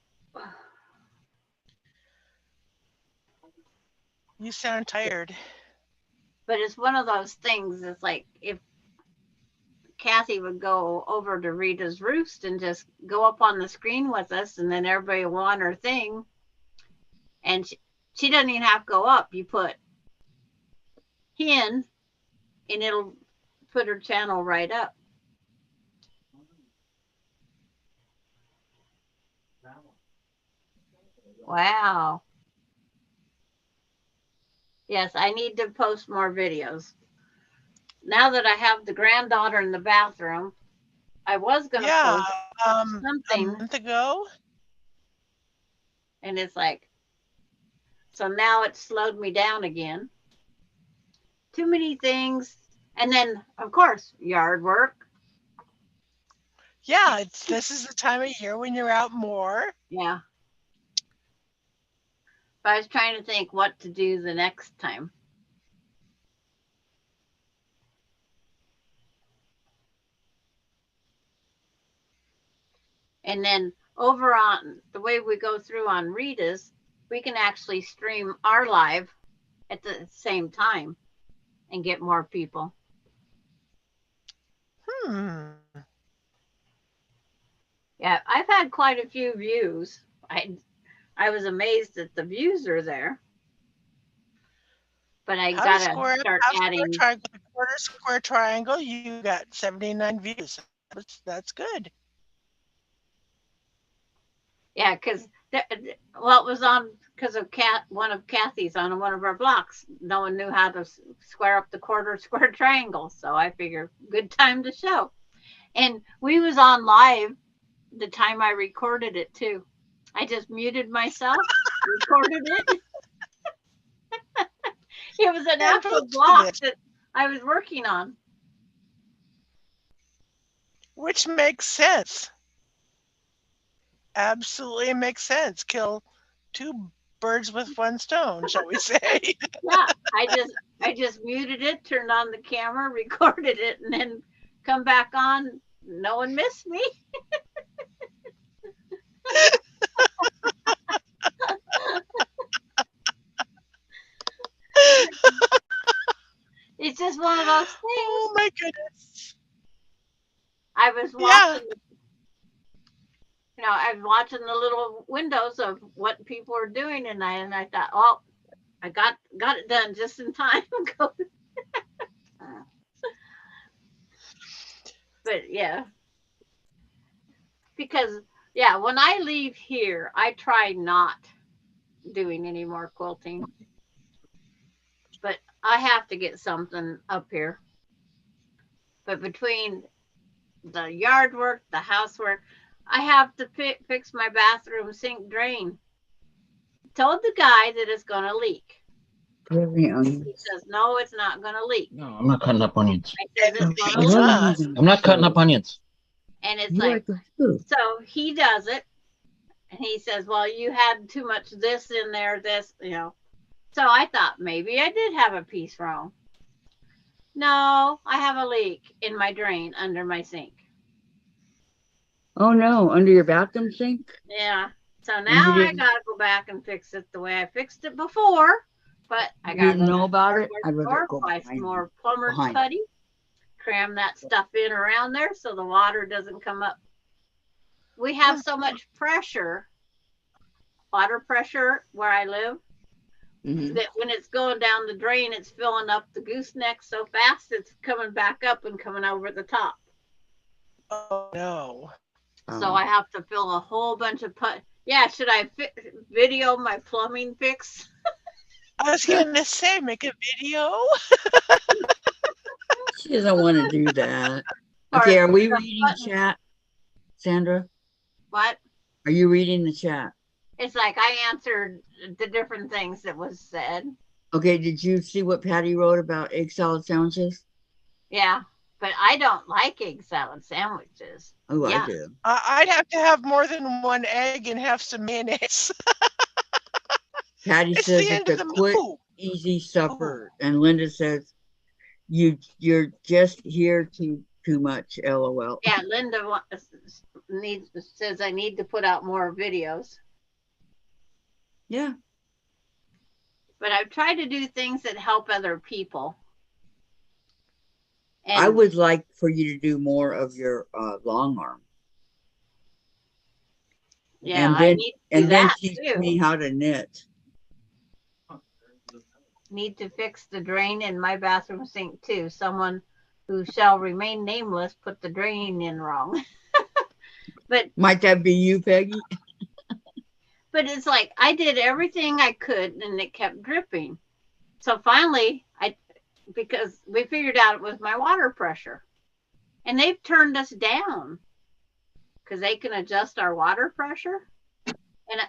You sound tired. But it's one of those things, it's like if Kathy would go over to Rita's Roost and just go up on the screen with us, and then everybody will on her thing. And she doesn't even have to go up. You put in, and it'll put her channel right up. Wow. Yes, I need to post more videos. Now that I have the granddaughter in the bathroom, I was going to Yeah. post A something, month ago. and it's like, so now it slowed me down again. Too many things. And then, of course, yard work. Yeah, this is the time of year when you're out more. Yeah. But I was trying to think what to do the next time. And then over on the way we go through on Rita's, we can actually stream our live at the same time and get more people. Yeah, I've had quite a few views. I was amazed that the views are there. but I How to gotta square up start half square adding. triangle, quarter square triangle. You got 79 views. That's good. Yeah, because well, it was on because of one of Kathy's on one of our blocks. No one knew how to square up the quarter square triangle, so I figured good time to show. And we was on live the time I recorded it too. I just muted myself, recorded it. It was an And actual posted block it, that I was working on. which makes sense. Absolutely makes sense. Kill two birds with one stone, shall we say? Yeah, I just muted it, turned on the camera, recorded it, and then come back on. No one missed me. It's just one of those things. Oh my goodness. I was Yeah. watching, I was watching the little windows of what people are doing, and I thought, oh, I got it done just in time. But yeah, because yeah, when I leave here, I try not doing any more quilting, but I have to get something up here. But between the yard work, the housework, I have to fix my bathroom sink drain. Told the guy that it's going to leak. Very He onions. says, no, it's not going to leak. No, I'm not cutting up onions. I said, it's going to What are leak. you Huh. doing? I'm not cutting up onions. And it's You like, like the food. so he does it. And he says, well, you had too much this in there, this. So I thought maybe I did have a piece wrong. No, I have a leak in my drain under my sink. Oh no, under your bathroom sink? Yeah. So you now I didn't- gotta go back and fix it the way I fixed it before. But I You gotta didn't go know to about the it? hardware I'd rather store, go buy behind some you. more plumber's Behind. putty, cram that stuff in around there so the water doesn't come up. We have so much pressure, water pressure where I live, Mhm. that when it's going down the drain, it's filling up the gooseneck so fast it's coming back up and coming over the top. Oh no. So I have to fill a whole bunch of Yeah, should I video my plumbing fix? I was gonna say, make a video. She doesn't want to do that. Or Okay, are we the reading chat, Sandra? What? Are you reading the chat? It's like I answered the different things that was said. Okay, did you see what Patty wrote about egg salad sandwiches? Yeah, but I don't like egg salad sandwiches. Oh, Yeah. I do. I'd have to have more than one egg and have some mayonnaise. Patty It's says the end it's of a the quick, ooh, easy supper, and Linda says you're just here too much. LOL. Yeah, Linda says I need to put out more videos. Yeah, But I've tried to do things that help other people. And I would like for you to do more of your long arm. yeah, and I then need to do and then that teach too. me how to knit. Need to fix the drain in my bathroom sink too. Someone who shall remain nameless put the drain in wrong. But Might that be you, Peggy? it's like I did everything I could and it kept dripping. So finally because we figured out it was my water pressure. And they've turned us down because they can adjust our water pressure. And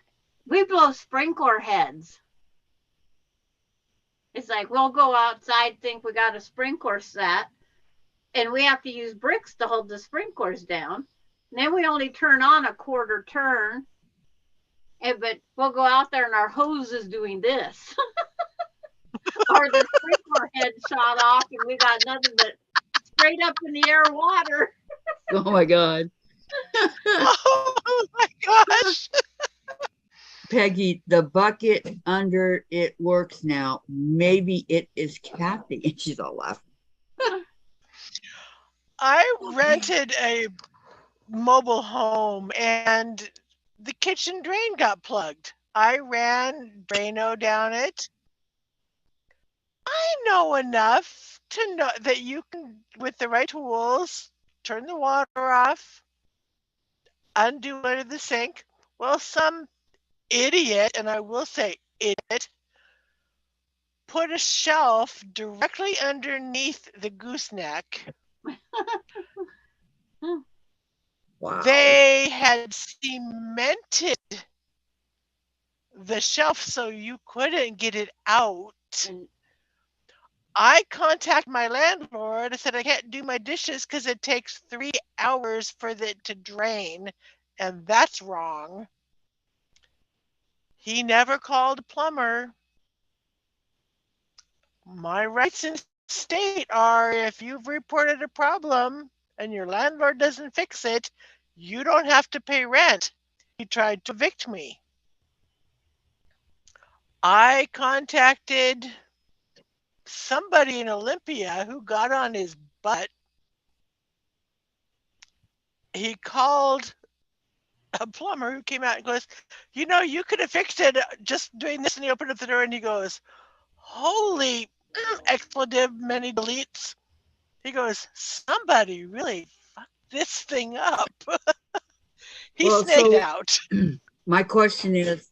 we blow sprinkler heads. It's like we'll go outside, think we got a sprinkler set, and we have to use bricks to hold the sprinklers down. And then we only turn on a quarter turn, but we'll go out there and our hose is doing this. Or the sprinkler head shot off and we got nothing but straight up in the air water. Oh my God. oh my gosh. Peggy, the bucket under it works now. Maybe it is Kathy. And she's all laughing. I rented a mobile home and the kitchen drain got plugged. I ran Drano down it. I know enough to know that you can, with the right tools, turn the water off, undo under the sink. Well, some idiot, and I will say idiot, put a shelf directly underneath the gooseneck. Wow. They had cemented the shelf so you couldn't get it out. And I contacted my landlord. I said I can't do my dishes because it takes 3 hours for it to drain, and that's wrong. He never called a plumber. My rights in state are if you've reported a problem and your landlord doesn't fix it, you don't have to pay rent. He tried to evict me. I contacted somebody in Olympia who got on his butt. He called a plumber who came out and goes, you could have fixed it just doing this. And he opened up the door and he goes, holy expletive, many deletes. He goes, somebody really fucked this thing up. He Well, snaked so out. my question is,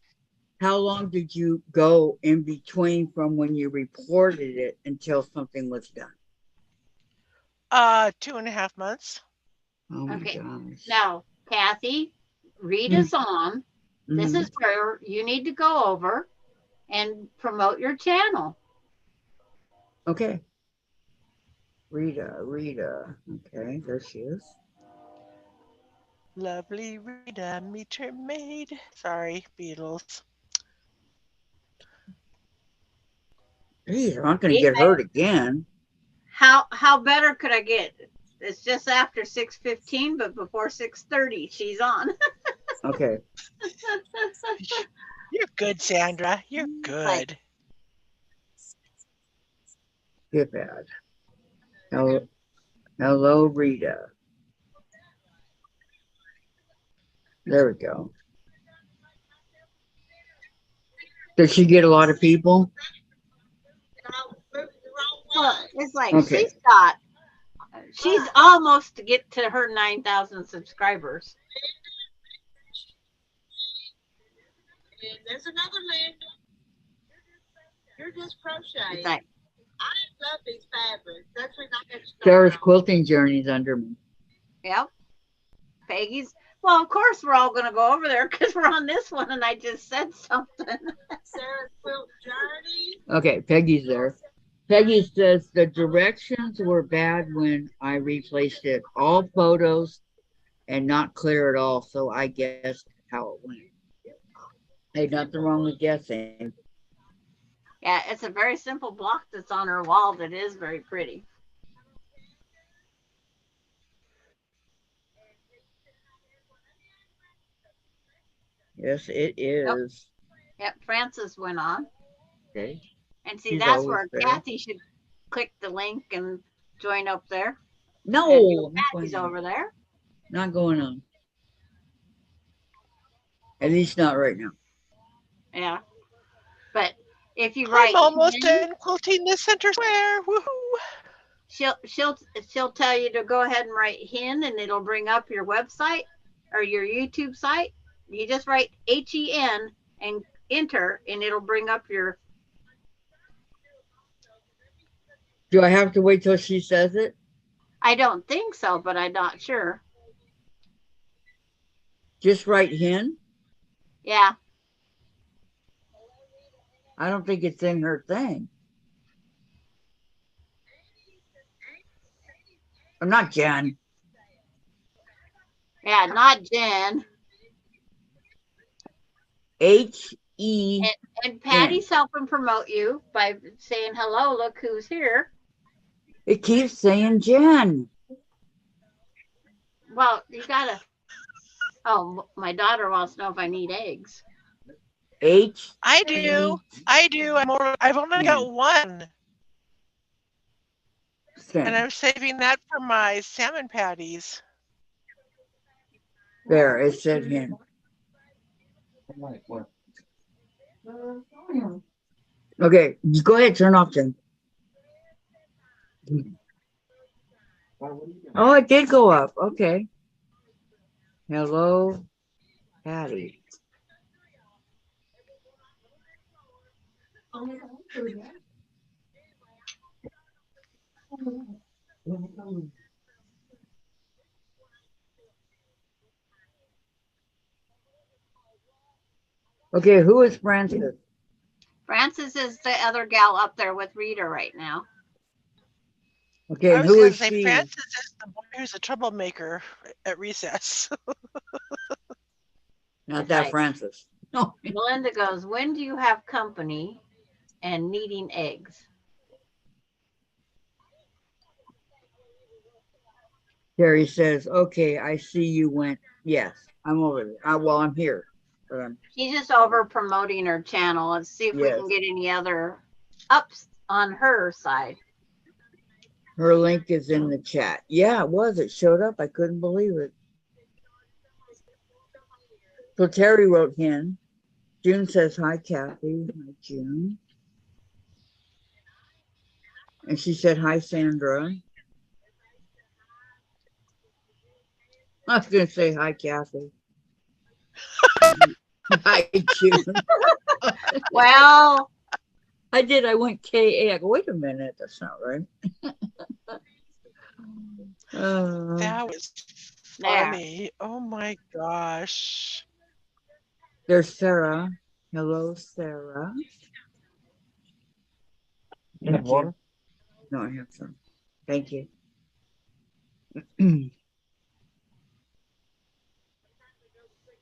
how long did you go in between from when you reported it until something was done? 2.5 months. Oh my Okay. gosh. Now, Kathy, read Mm. us on. This Mhm. is where you need to go over and promote your channel. Okay. Rita. Okay, there she is. Lovely Rita, meet her maid. Sorry, Beatles. Geez, I'm not going to get hurt again. How better could I get? It's just after 6:15, but before 6:30, she's on. Okay. You're good, Sandra. You're Like, good. Get bad. Hello, Rita. There we go. Does she get a lot of people? well, it's like Okay. she's almost to get to her 9,000 subscribers. And there's another land. You're just crocheting. It's like, I love these fabrics. That's when I got started. Sarah's quilting journey's under me. yep. Peggy's. Well, of course we're all going to go over there because we're on this one, and I just said something. Sarah's quilt journey. Okay, Peggy's there. Peggy says the directions were bad when I replaced it. All photos and not clear at all. So I guessed how it went. Hey, nothing wrong with guessing. Yeah, it's a very simple block that's on her wall that is very pretty. Yes, it is. Yep, Francis went on. Okay. And see, She's that's always where there. Kathy should click the link and join up there. No, And not Kathy's going on. over there. Not going on. At least not right now. Yeah. But if you write I'm almost Hin, done quilting the center square. Woohoo! she'll tell you to go ahead and write Hin, and it'll bring up your website or your YouTube site. You just write HEN and enter, and it'll bring up your. Do I have to wait till she says it? I don't think so, but I'm not sure. Just write hen? Yeah. I don't think it's in her thing. I'm not Jen. Yeah, not Jen. H-E. And Patty's helping promote you by saying hello. Look who's here. It keeps saying Jen. Well, you gotta. Oh, my daughter wants to know if I need eggs. H. I do. I've only got one. And I'm saving that for my salmon patties. There, it said hen. Okay, you go ahead, turn off Jen. Oh, it did go up. Okay. Hello, Patty. Okay, who is Francis? Frances is the other gal up there with Rita right now. Okay, I and was who going is to say she? Francis is the boy who's a troublemaker at recess. Not It's that like Francis. No. Melinda goes, when do you have company and needing eggs? Terry says, okay, I see you went. Yes, I'm over there. Well, I'm here. But She's just over promoting her channel. Let's see if we Yes. can get any other ups on her side. Her link is in the chat. Yeah, it was. It showed up. I couldn't believe it. So Terry wrote in. June says, hi, Kathy. Hi, June. And she said, hi, Sandra. I was going to say, hi, Kathy. Hi, June. Well, I did. I went KA. I go, wait a minute. That's not right. That was there. funny. Oh my gosh. There's Sarah. Hello, Sarah. Thank you. No, I have some. Thank you.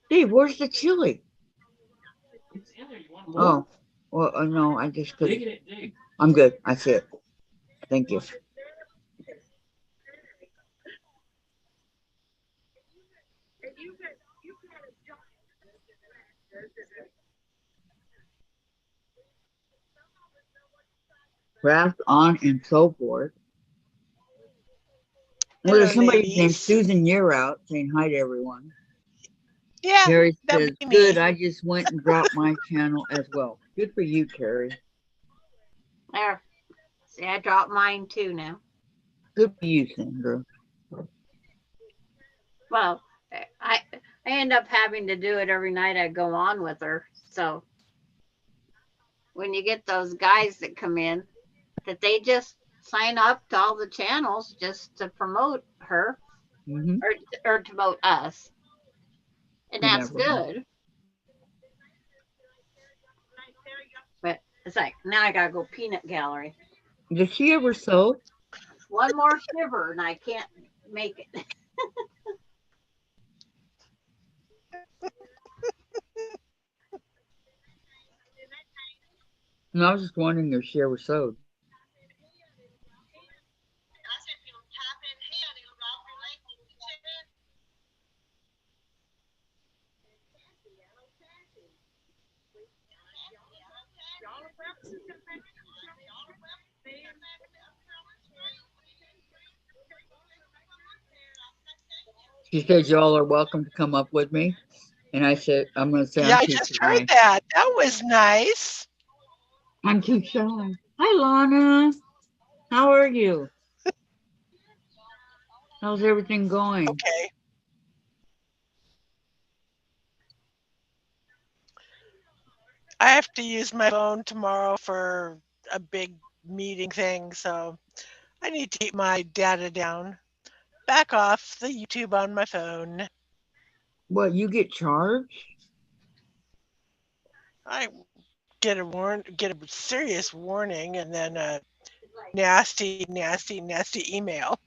Steve, where's the chili? It's in there. You want more? Oh, well, no, I just Dig couldn't. in it, dig. I'm good. I see it. Thank you. Craft on and so forth. Well, Hello, there's somebody named ladies. Susan Year out saying hi to everyone. Yeah, Carrie that'd says, be good, me. I just went and dropped my channel as well. Good for you, Carrie. There. See, I dropped mine too now. Good for you, Sandra. Well, I end up having to do it every night I go on with her. So when you get those guys that come in, that they just sign up to all the channels just to promote her Mm-hmm. or to promote us. And You that's never know. good. But it's like, now I gotta go peanut gallery. Does she ever sew? One more shiver and I can't make it. No, I was just wondering if she ever sewed. She said, y'all are welcome to come up with me. And I said, I'm going to say Yeah, I'm I too just shy. heard that. That was nice. I'm too shy. Hi, Lana. How are you? How's everything going? Okay. I have to use my phone tomorrow for a big meeting thing, so I need to keep my data down. Back off the YouTube on my phone. What, you get charged? I get a serious warning, and then a nasty email.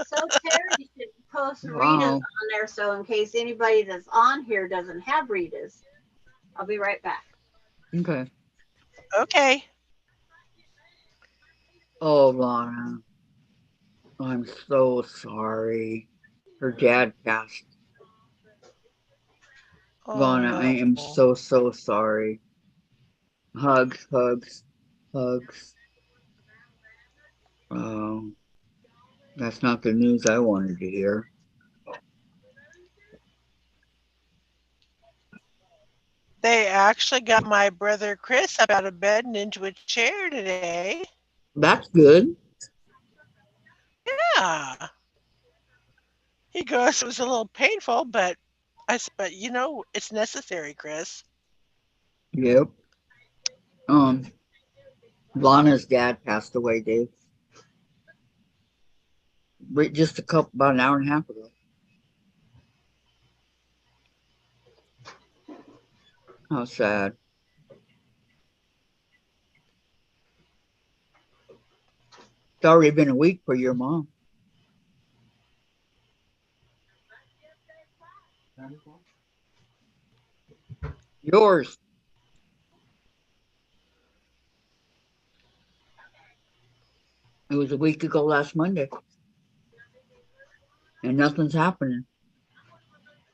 So Terry should post Rita's Wow. on there so in case anybody that's on here doesn't have Rita's. I'll be right back. Okay. Okay. Oh, Lana. I'm so sorry. Her dad passed. Oh Lana, I am no. so sorry. Hugs, hugs, hugs. Oh, that's not the news I wanted to hear. They actually got my brother Chris up out of bed and into a chair today. That's good. Yeah. He goes, it was a little painful, but but it's necessary, Chris. Yep. Um, Lana's dad passed away, Dave. Just about an hour and a half ago. How sad. It's already been a week for your mom. Yours. It was a week ago last Monday, and nothing's happening.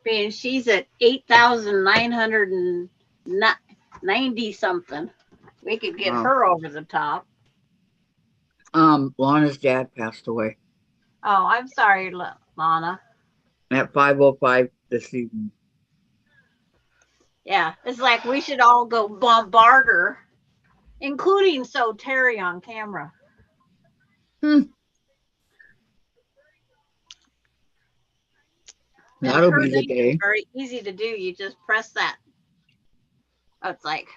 Being she's at 8,990 something. We could get Wow. her over the top. Lana's dad passed away Oh, I'm sorry, Lana. at 5:05 this evening. Yeah, it's like we should all go bombard her, including so Terry on camera. And That'll her be the name is day. very easy to do. You just press that. Oh, it's like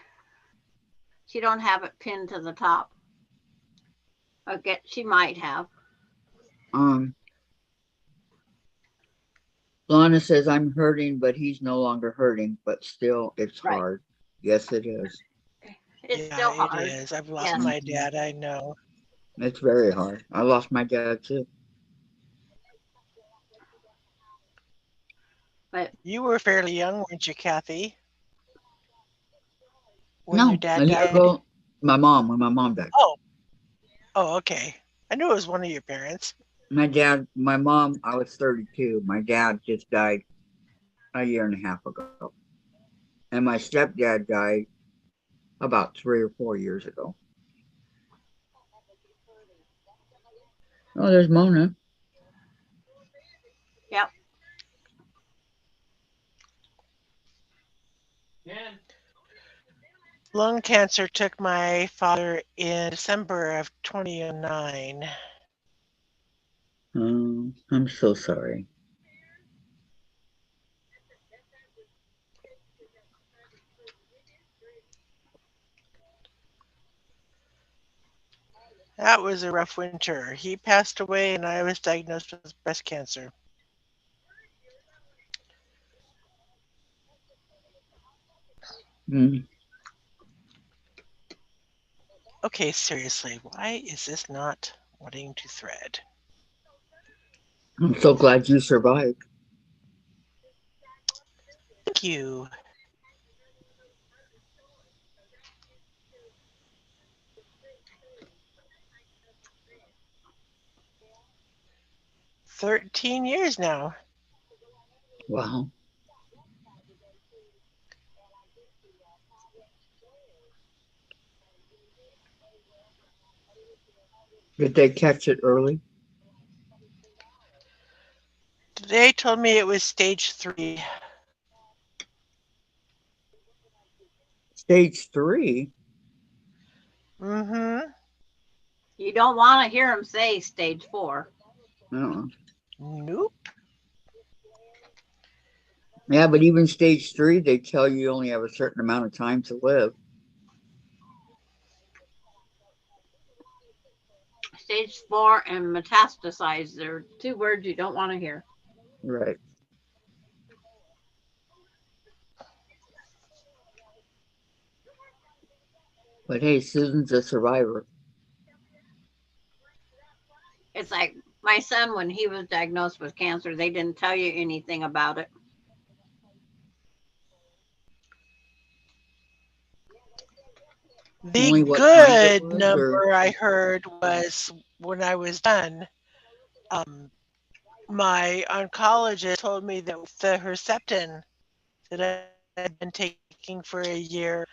she don't have it pinned to the top. Okay, she might have. Lana says, I'm hurting, but he's no longer hurting, but still, it's Right. hard. Yes, it is. It's Yeah, still it hard. is. I've lost Yes. my dad, I know. It's very hard. I lost my dad too. But You were fairly young, weren't you, Kathy? When No, your dad a year died? ago, when my mom died. Oh, okay. I knew it was one of your parents. My mom, I was 32. My dad just died a year and a half ago. And my stepdad died about 3 or 4 years ago. Oh, there's Mona. yep. Dianne, Lung cancer took my father in December of 2009. Oh, I'm so sorry. That was a rough winter. He passed away and I was diagnosed with breast cancer. Mm, Okay, seriously, why is this not wanting to thread? I'm so glad you survived. Thank you. $13 years now. Wow. Did they catch it early? They told me it was stage 3. Stage 3? Mm-hmm. You don't want to hear him say stage 4. Uh-uh. Nope. Yeah, but even stage 3, they tell you only have a certain amount of time to live. Stage 4 and metastasize. They're two words you don't want to hear. Right. But hey, Susan's a survivor. It's like my son, when he was diagnosed with cancer, they didn't tell you anything about it. The Only what kind it good was, or number I heard was when I was done. My oncologist told me that with the Herceptin that I had been taking for a year,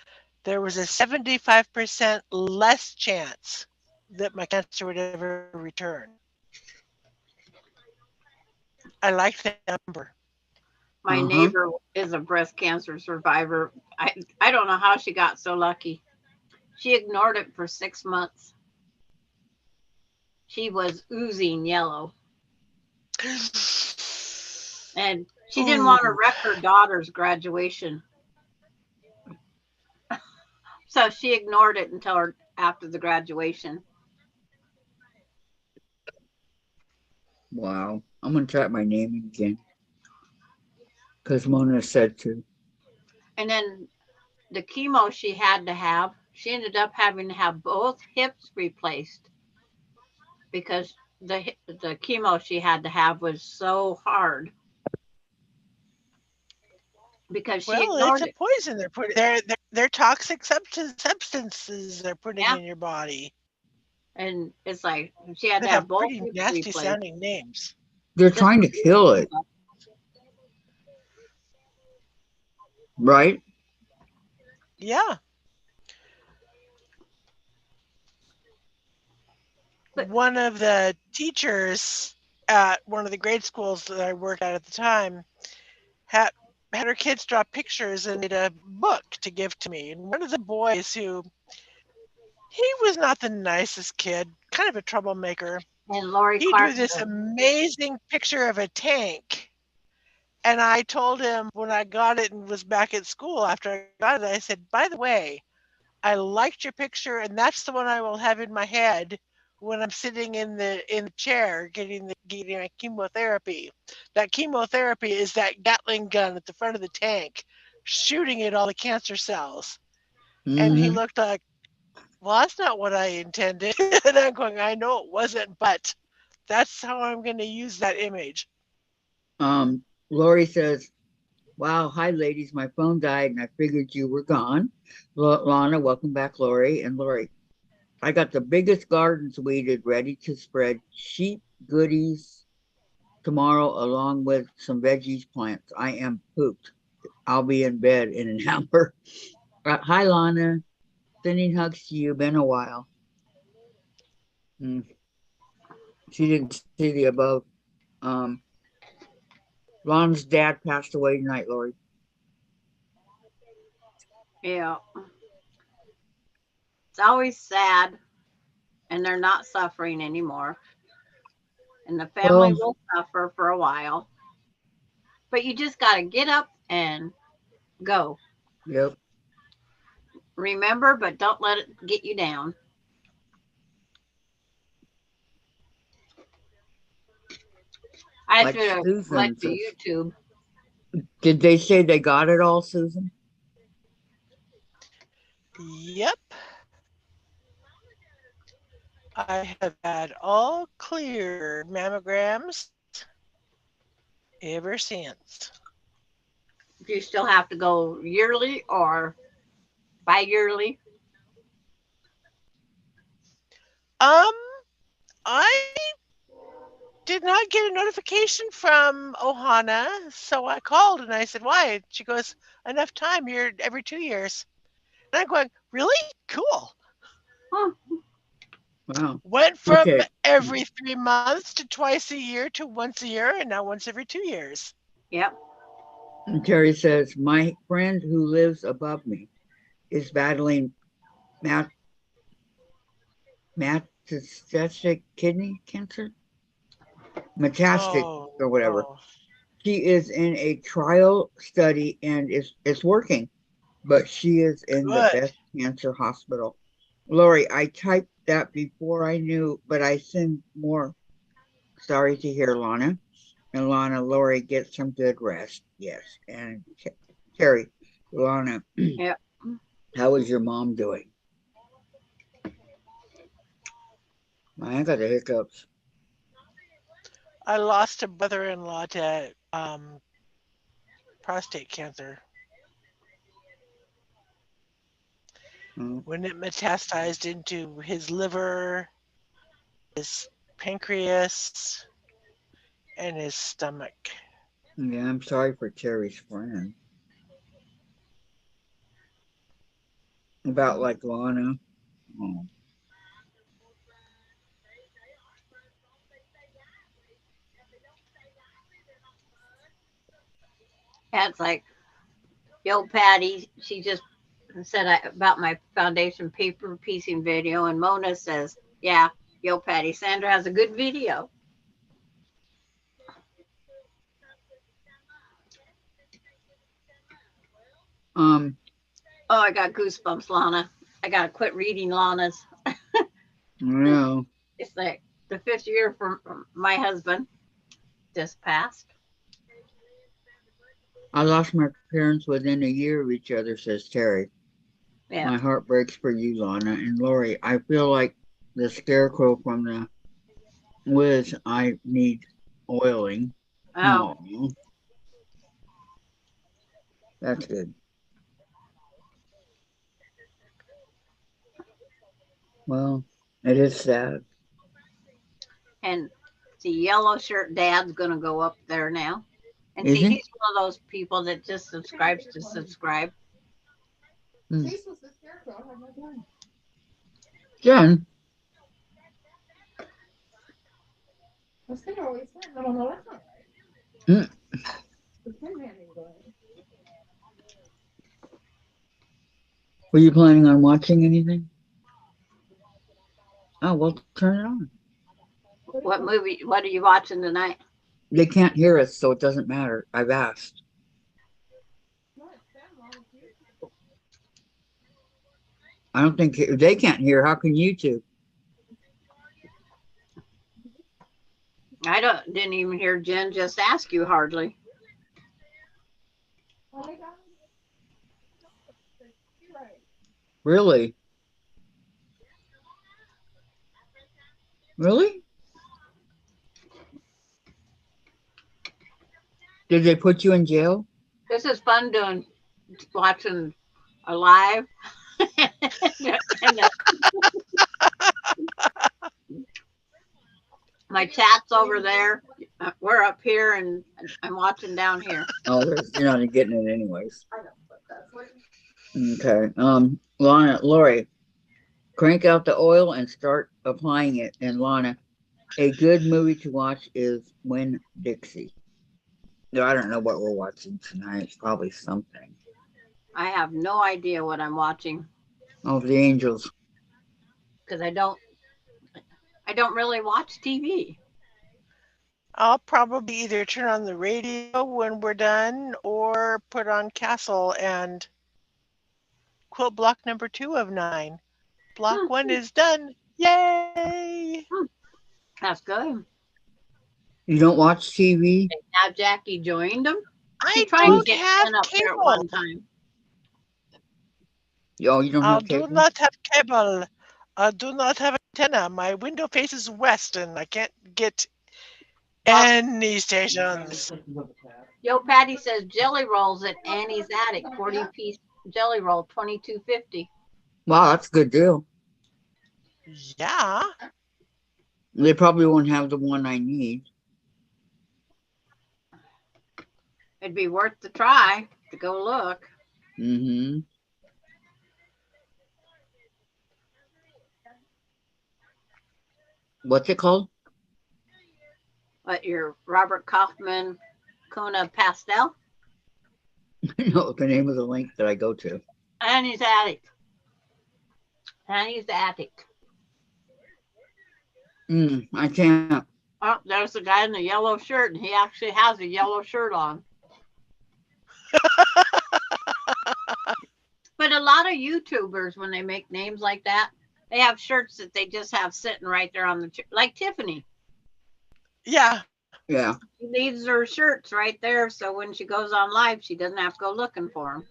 there was a 75% less chance that my cancer would ever return. I liked that number. My neighbor is a breast cancer survivor. I don't know how she got so lucky. She ignored it for 6 months. She was oozing yellow. And she didn't want to wreck her daughter's graduation. So she ignored it until after the graduation. Wow. I'm gonna type my name in again. Because Mona said to. And then the chemo she had to have, she ended up having to have both hips replaced because the chemo she had to have was so hard because she Well, it's ignored a it. poison they're putting. They're toxic substances they're putting Yeah. in your body. And it's like she had They to have have both pretty hips nasty replaced. sounding names. They're Just trying to kill it, right? Yeah. but One of the teachers at one of the grade schools that I worked at the time had her kids draw pictures and made a book to give to me. And one of the boys who he was not the nicest kid, kind of a troublemaker. and Lori He drew Clark. this amazing picture of a tank. And I told him when I got it and was back at school after I got it, I said, by the way, I liked your picture, and that's the one I will have in my head when I'm sitting in the chair getting my chemotherapy. That chemotherapy is that Gatling gun at the front of the tank, shooting at all the cancer cells. And he Mm-hmm. looked like, well, that's not what I intended. And I'm going, I know it wasn't, but that's how I'm going to use that image. Lori says, wow, hi ladies, my phone died and I figured you were gone. Lana, welcome back, Lori. And Lori, I got the biggest gardens weeded ready to spread sheep goodies tomorrow along with some veggies plants. I am pooped. I'll be in bed in an hour. Hi Lana, sending hugs to you. Been a while. Mm, she didn't see the above. Um, Lana's dad passed away tonight, Lori. Yeah. It's always sad, and they're not suffering anymore. And the family Well, will suffer for a while. But you just got to get up and go. yep. Remember, but don't let it get you down. I Like should have let Susan you says. YouTube. Did they say they got it all, Susan? Yep. I have had all clear mammograms ever since. Do you still have to go yearly or bi-yearly? Um, I did not get a notification from Ohana, so I called and I said, "Why?" She goes, "Enough time. You're every 2 years." And I'm going, "Really? Cool." Huh. Wow. Went from Okay. every 3 months to twice a year to once a year, and now once every 2 years. Yep. And Terry says, my friend who lives above me is battling mat- metastatic kidney cancer, metastatic Oh or whatever. no. She is in a trial study and it's working, but she is in the Good. best cancer hospital. Lori, I typed that before I knew, but I send more. Sorry to hear, Lana. And Lana, Lori, get some good rest. Yes. And Terry, Lana, Yep. how is your mom doing? I got the hiccups. I lost a brother-in-law to prostate cancer. Mm, When it metastasized into his liver, his pancreas, and his stomach. yeah, I'm sorry for Terry's friend. About like Lana. Oh, Yeah, it's like, yo, Patty, she just said about my foundation paper piecing video, and Mona says, yeah, yo, Patty, Sandra has a good video. Um, Oh, I got goosebumps, Lana. I gotta quit reading Lana's. no, It's like the 5th year from my husband just passed. I lost my parents within a year of each other, says Terry. Yeah. My heart breaks for you, Lana and Lori. I feel like the scarecrow from the Wiz. I need oiling. Oh, Oh, that's good. Well, it is sad. and the yellow shirt dad's gonna go up there now. And Is see, he? he's one of those people that just subscribes to subscribe. Hmm. Chase was the scarecrow. I had no time. Jen, The sticker always wins. I don't know. That's not Hmm. right. The Tin Man didn't go in. Were you planning on watching anything? Oh, well, turn it on. What movie? What are you watching tonight? They can't hear us, so it doesn't matter. I've asked. No, it's them on YouTube. I don't think if they can't hear. How can you two? I didn't even hear Jen just ask you hardly. Oh my God. You're right. Really? Really? Did they put you in jail? This is fun watching a live. And, my chat's over there. We're up here, and I'm watching down here. Oh, you're not getting it anyways. I know, but that's what. Okay. Lana, Lori, crank out the oil and start applying it. And Lana, a good movie to watch is Win Dixie. No, I don't know what we're watching tonight. It's probably something. I have no idea what I'm watching Oh, the Angels. because I don't really watch TV. I'll probably either turn on the radio when we're done or put on Castle and quilt block number 2 of 9. Block 1 is done. Yay! That's good. You don't watch TV? Now Jackie joined them. She I tried to don't get have Jen up there at cable. one time. Oh, you don't I have do cable? not have cable. I do not have antenna. My window faces west and I can't get any stations. Yo, Patty says jelly rolls at Annie's Attic, 40-piece jelly roll, $22.50. Wow, that's a good deal. Yeah. They probably won't have the one I need. It'd be worth the try to go look. Mm-hmm. What's it called? But your Robert Kaufman Kona pastel, No, the name of the link that I go to. Annie's Attic. Annie's Attic. I can't. Oh, there's the guy in the yellow shirt, and he actually has a yellow shirt on. But a lot of YouTubers, when they make names like that, they have shirts that they just have sitting right there on the chair, like Tiffany. Yeah. Yeah. She leaves her shirts right there, so when she goes on live, she doesn't have to go looking for them.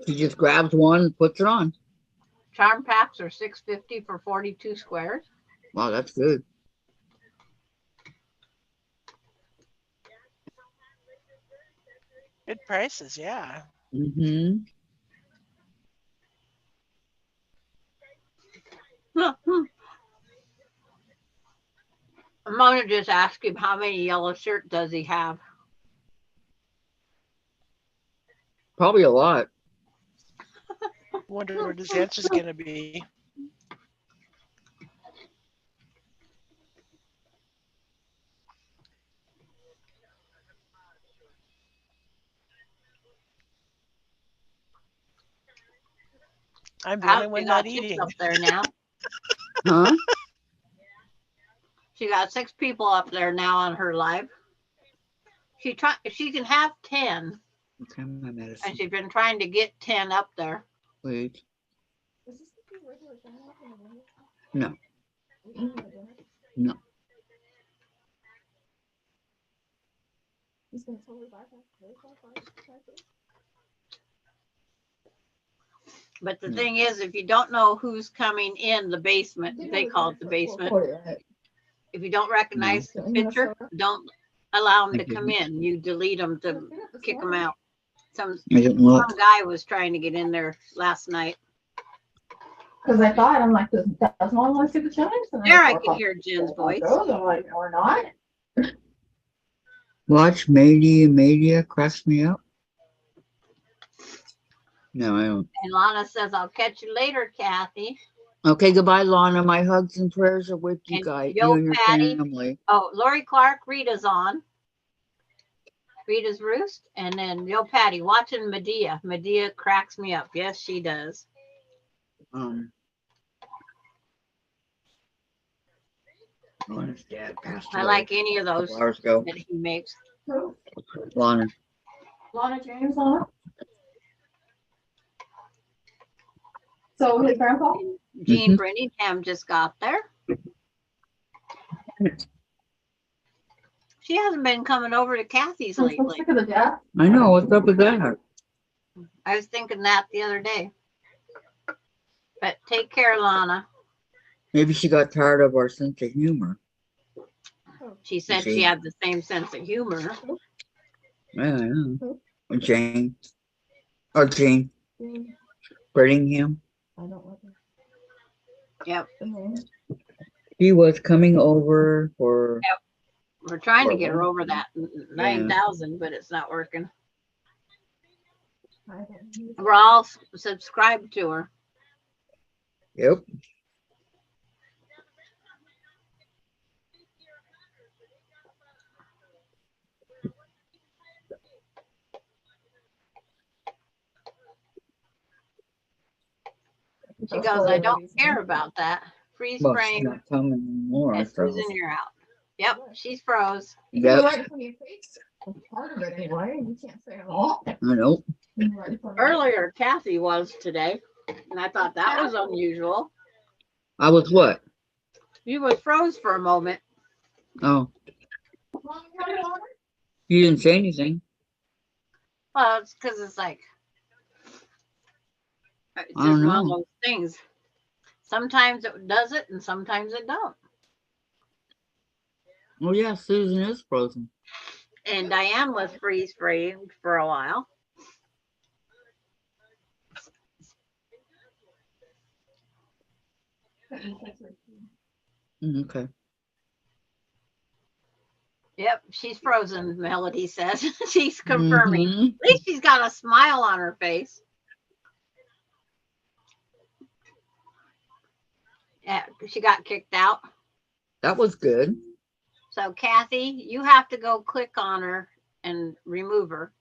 She just grabs one and puts it on. Charm packs are $6.50 for 42 squares. Wow, that's good. Good prices, yeah. Mm-hmm. I'm gonna just ask him how many yellow shirts does he have. Probably a lot. Wonder what his answer's gonna be. I'm the only one not eating. Up there now. Huh? She got 6 people up there now on her live. She can have 10, Okay, my and medicine. she's been trying to get 10 up there. Wait. Is this the regular dinner in the morning? No. We eating the dinner? No. He's gonna totally bypass very qualified. But the No. thing is, if you don't know who's coming in the basement, they call it the basement. If you don't recognize the Don't you wanna picture, soda? don't allow them I to come didn't. in. You delete them to kick them out. Some I didn't look. guy was trying to get in there last night. Cause I thought, I'm like, does one want to see the chimes? And There, I thought, can hear Jen's voice. I'm like, or not. Watch Media cracks me up. No, I don't. And Lana says, I'll catch you later, Kathy. Okay, goodbye, Lana. My hugs and prayers are with you And guys, yo, you and your Patty. family. Oh, Lori Clark, Rita's on. Rita's Roost. And then Yo Patty watching Medea. Medea cracks me up. Yes, she does. Lana's dad passed I away like any of a those couple hours ago. that he makes. Who? Lana. Lana James on. So his grandpa? Jean Mhm. Brittingham just got there. She hasn't been coming over to Kathy's I'm so lately. sick of the death. I know. What's up with that? I was thinking that the other day. But take care, Lana. Maybe she got tired of our sense of humor. She said she had the same sense of humor. Yeah, I know. Who? Or Jane. Or Jane. Jane. Brittingham. I don't like him. Yep. The name. He was coming over for. Yep. We're trying to For get her what? over that 9,000, but it's not working. I don't know. We're all subscribed to her. Yep. She goes, I don't care about that. Freeze Well, she's frame. not coming anymore. And So. Susan, you're out. Yep, she's froze. You can Yep. write from your face. Part of it anyway. You can't say it all. I know. You can write from your- Earlier, Kathy was today, and I thought that was unusual. I was what? You was froze for a moment. Oh, Mom, you got it on? you didn't say anything. Well, it's because it's like it's I just don't one of know. those things. Sometimes it does it, and sometimes it don't. Oh yeah, Susan is frozen. And Dianne was freeze framed for a while. Okay. Yep, she's frozen, Melody says. She's confirming. Mhm. At least she's got a smile on her face. Yeah, she got kicked out. That was good. So Kathy, you have to go click on her and remove her.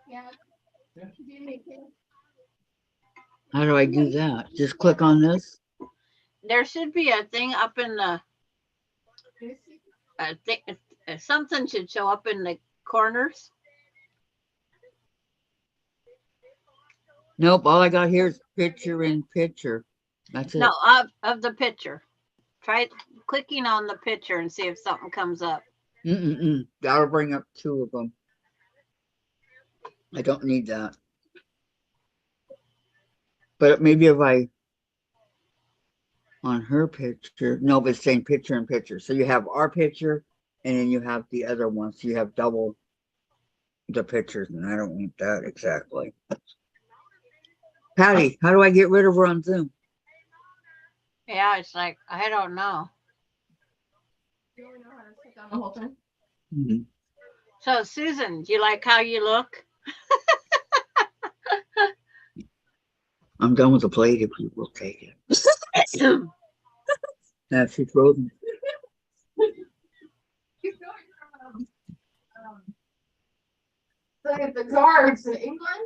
Yeah. How do I do that? Just click on this. There should be a thing up in the something should show up in the corners. Nope. All I got here is picture in picture. That's it. No, of the picture. Try clicking on the picture and see if something comes up. That'll bring up two of them. I don't need that. But maybe if I on her picture, no, but it's saying picture in picture. So you have our picture and then you have the other one. So you have double the pictures, and I don't want that exactly. Patty, how do I get rid of her on Zoom? Yeah, it's like I don't know. You only know how to sit down the whole time. Mhm. So Susan, do you like how you look? I'm done with the plate if you will take it. Yeah, she's frozen. So the guards in England.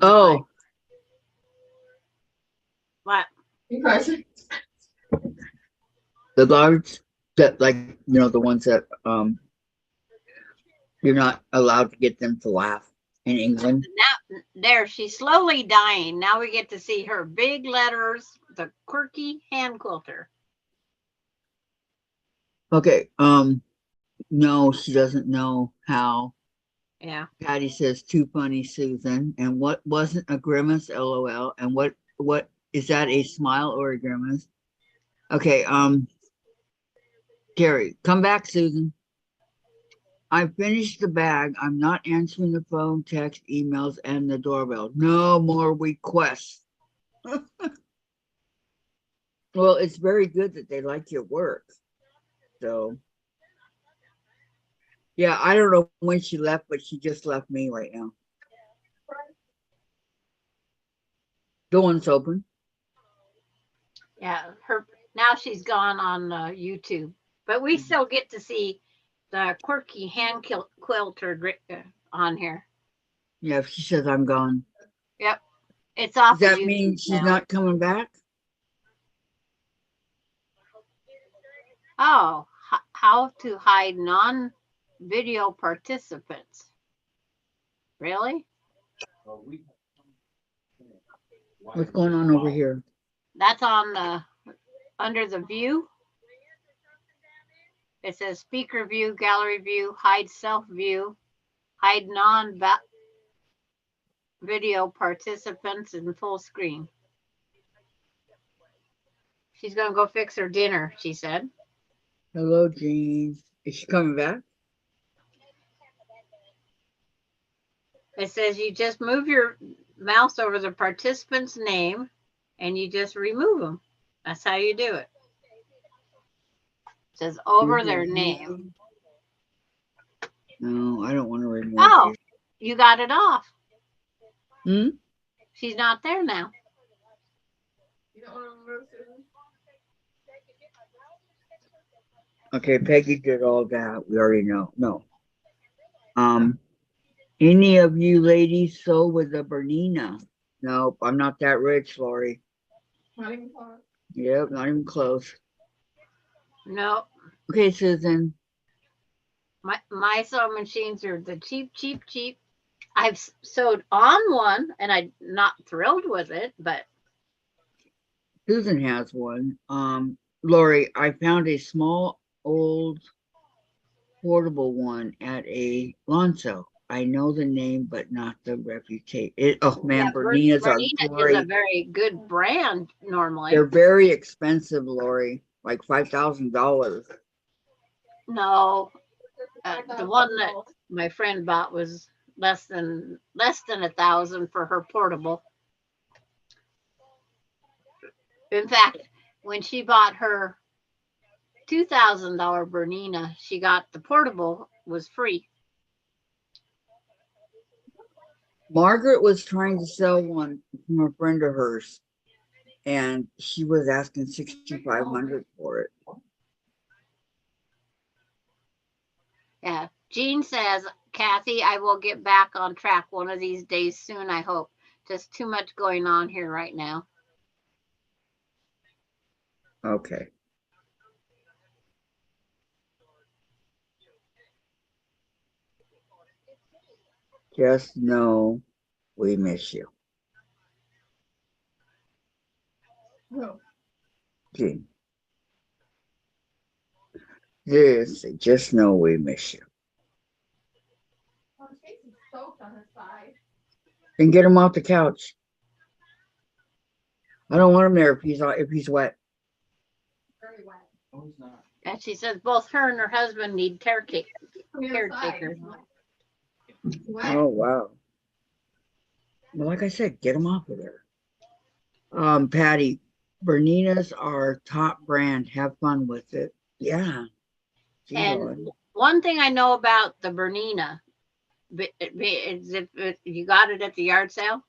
Oh, What? Impression. the guards that, like, the ones that You're not allowed to get them to laugh in England. Now, there, she's slowly dying. Now we get to see her big letters, the quirky hand quilter. Okay. No, she doesn't know how. Yeah. Patty says, too funny, Susan. And what wasn't a grimace, LOL? And what is that, a smile or a grimace? Okay, Carrie, come back, Susan. I finished the bag. I'm not answering the phone, text, emails, and the doorbell. No more requests. Well, it's very good that they like your work. So, yeah, I don't know when she left, but she just left me right now. The one's open. Yeah. Her now she's gone on YouTube, but we still get to see the quirky hand quilter on here. Yeah, she says I'm gone. Yep. It's off Does that of mean YouTube she's now. not coming back? Oh, how to hide non-video participants. Really? What's going on over here? That's on the under the view. It says speaker view, gallery view, hide self view, hide non-video participants in full screen. She's gonna go fix her dinner, she said. Hello, Jean. Is she coming back? It says you just move your mouse over the participant's name and you just remove them. That's how you do it. It says over their name. No, I don't want to remove Oh, you. you got it off. Hmm? She's not there now. You don't want to remove Susan? Okay, Peggy did all that. We already know. No. Any of you ladies sew with a Bernina? Nope, I'm not that rich, Lori. Not even close. Yep, not even close. No, Okay, Susan. my sewing machines are the cheap. I've sewed on one and I'm not thrilled with it, but Susan has one. Lori, I found a small old portable one at a lawn sale. I know the name, but not the reputation. Oh man, yeah, Bernina's are Bernina is a great. very good brand normally. They're very expensive, Lori, like $5,000. No, the one that my friend bought was less than 1,000 for her portable. In fact, when she bought her $2,000 Bernina, she got the portable was free. Margaret was trying to sell one from a friend of hers, and she was asking $6,500 for it. Yeah. Jean says, Kathy, I will get back on track one of these days soon, I hope. Just too much going on here right now. Okay. Just know we miss you. No. Jean. Just know we miss you. Oh, his face is soaked on his side. Then get him off the couch. I don't want him there if he's wet. Very wet. And she says both her and her husband need caretakers. Wet. Oh wow. Well, like I said, get him off of there. Patty, Bernina's our top brand. Have fun with it. Yeah. She's And on. one thing I know about the Bernina is if you got it at the yard sale,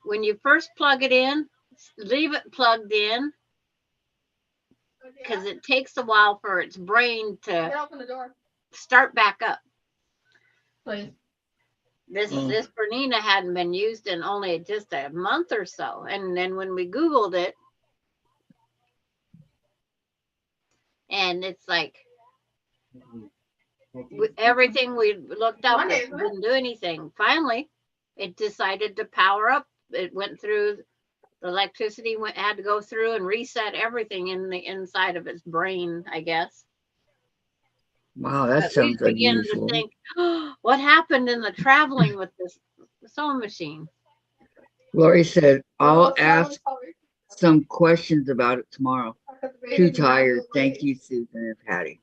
when you first plug it in, leave it plugged in because it takes a while for its brain Get to open the door, start back up. please. This Bernina hadn't been used in only just a month or so, and then when we Googled it, and it's like Everything we looked up, Monday, it isn't it? didn't do anything. Finally, it decided to power up. It went through the electricity had to go through and reset everything in the inside of its brain, I guess. Wow, that But we sounds begin to unusual. think, oh, what happened in the traveling with this sewing machine? Lori said, I'll What's wrong with ask color? some questions about it tomorrow. Because the baby Too did not tired. look Thank right. you, Susan and Patty.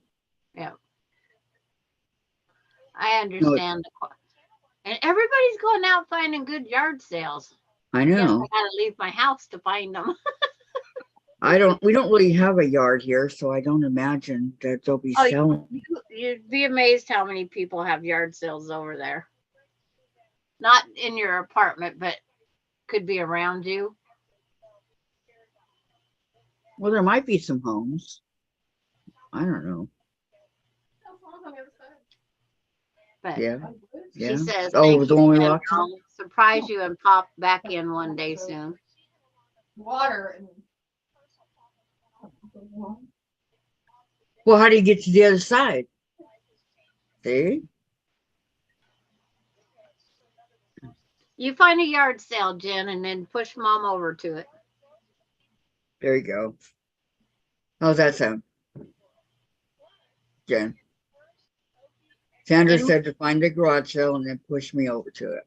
Yeah, I No, understand. And everybody's going out finding good yard sales. I Guess know. I gotta leave my house to find them. We don't really have a yard here, so I don't imagine that they'll be Oh, selling. you'd be amazed how many people have yard sales over there. Not in your apartment, but could be around you. Well, there might be some homes. I don't know. But Yeah. she Yeah. says, Oh, thank the you, one we Jen. walked to? I'll surprise you and pop back in one day soon. Water and. Well, how do you get to the other side? See? You find a yard sale, Jen, and then push mom over to it. There you go. How's that sound? Jen. Sandra And- said to find a garage sale and then push me over to it.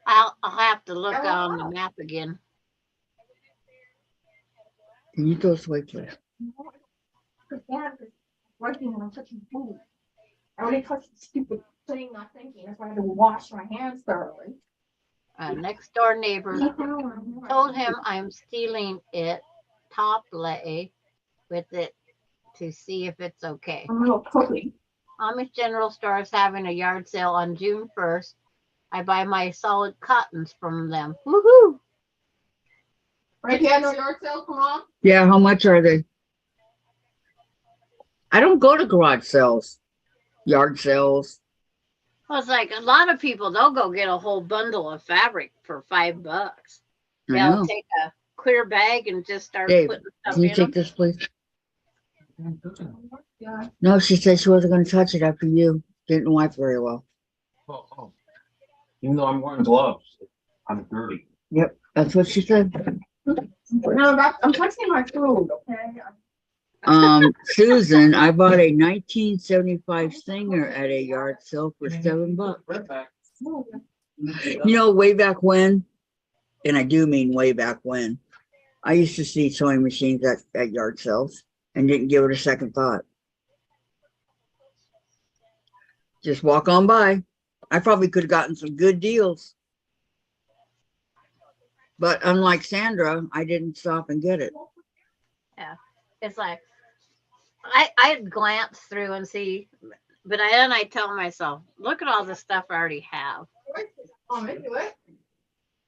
I'll have to look on the map again. Can you throw this away, please? Working on touching food. I already touched the stupid thing, not thinking. That's why I had to wash my hands thoroughly. Next door neighbor told him I'm stealing it top lay with it to see if it's okay. I'm a little cookie. Amish General Store is having a yard sale on June 1st. I buy my solid cottons from them. Woohoo! Right, you had no yard sale, come on. Yeah, how much are they? I don't go to garage sales, yard sales. Well, it's like a lot of people, they'll go get a whole bundle of fabric for $5. I They'll know. take a clear bag and just start Dave, putting stuff can you in take them. this, please? Yeah. No, she said she wasn't going to touch it after you didn't wipe very well. Oh. Even though I'm wearing gloves, I'm dirty. Yep, that's what she said. No, I'm touching my food, okay? Susan, I bought a 1975 Singer at a yard sale for $7. You know, way back when, and I do mean way back when, I used to see sewing machines at yard sales and didn't give it a second thought. Just walk on by. I probably could have gotten some good deals. But unlike Sandra, I didn't stop and get it. Yeah. It's like, I'd glance through and see, but then I tell myself, look at all the stuff I already have. I'm into it.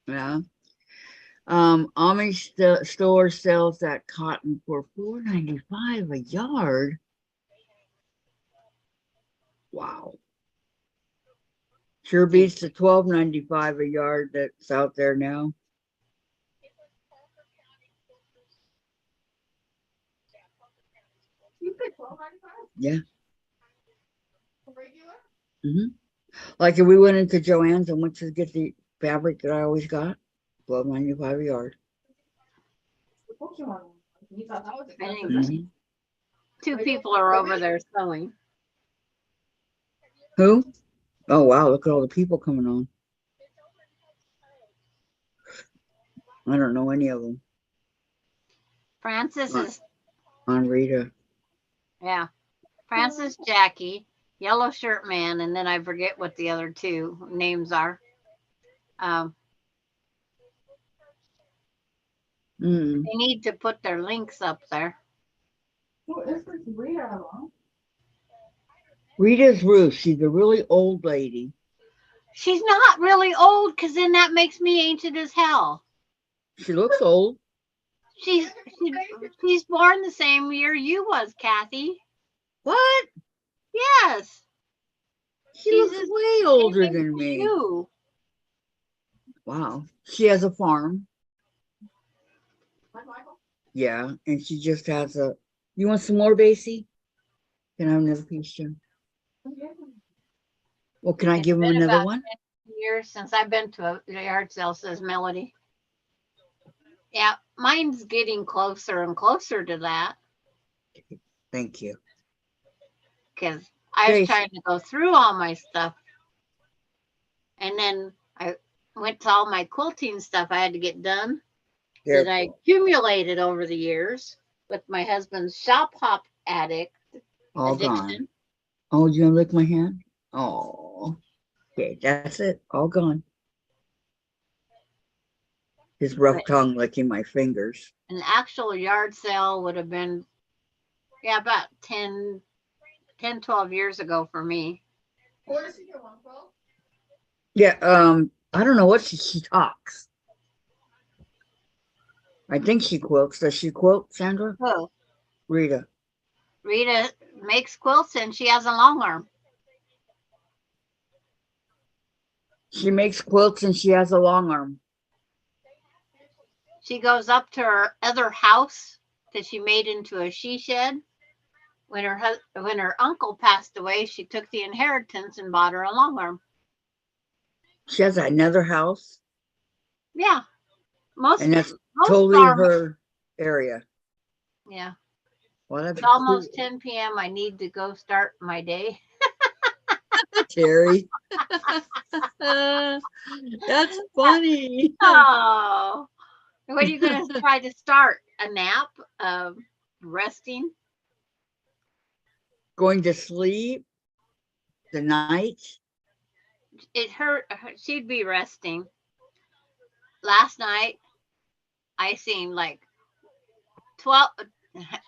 Yeah. Amish store sells that cotton for $4.95 a yard. Wow. Sure beats the $12.95 a yard that's out there now. You paid $12.95 Yeah. for regular? Like if we went into Joann's and went to get the fabric that I always got, $12.95 a yard. The Pokemon one. You thought that was I think expensive. two people are over there sewing. Who? Oh wow, look at all the people coming on. I don't know any of them. Francis is, On Rita. yeah, Francis, Jackie, Yellow Shirt Man, and then I forget what the other two names are. They need to put their links up there. Who is this Rita? Rita's Ruth. She's a really old lady. She's not really old, because then that makes me ancient as hell. She looks old. She's born the same year you was, Kathy. What? Yes. She She's looks as way older same than age as me. you. Wow. She has a farm. Like Michael? Yeah, and she just has a You want some more, Basie? Can I have another piece, Jim? Well, can I It's give him been another about one? 10 years since I've been to a yard sale, says Melody. Yeah, mine's getting closer and closer to that Thank you. because I was Grace. trying to go through all my stuff. And then I went to all my quilting stuff I had to get done that I Careful. accumulated over the years with my husband's shop hop addict All addiction. gone. Oh, you want to lick my hand? Oh, okay, that's it. All gone. His rough But tongue licking my fingers. an actual yard sale would have been, yeah, about 10, 12 years ago for me. Where does she get one from? Yeah, I don't know what she talks. I think she quilts. Does she quilt, Sandra? Oh, Rita. Rita makes quilts and she has a long arm. She makes quilts and she has a long arm. She goes up to her other house that she made into a she shed. When her uncle passed away, she took the inheritance and bought her a long arm. She has another house, Yeah, and that's most totally farmers. her area. Yeah, Well, that's it's almost cool. 10 p.m. I need to go start my day. Terry. That's funny. Oh, what are you going to try to start? A nap? Resting? Going to sleep tonight. She'd be resting. Last night, I seen like 12,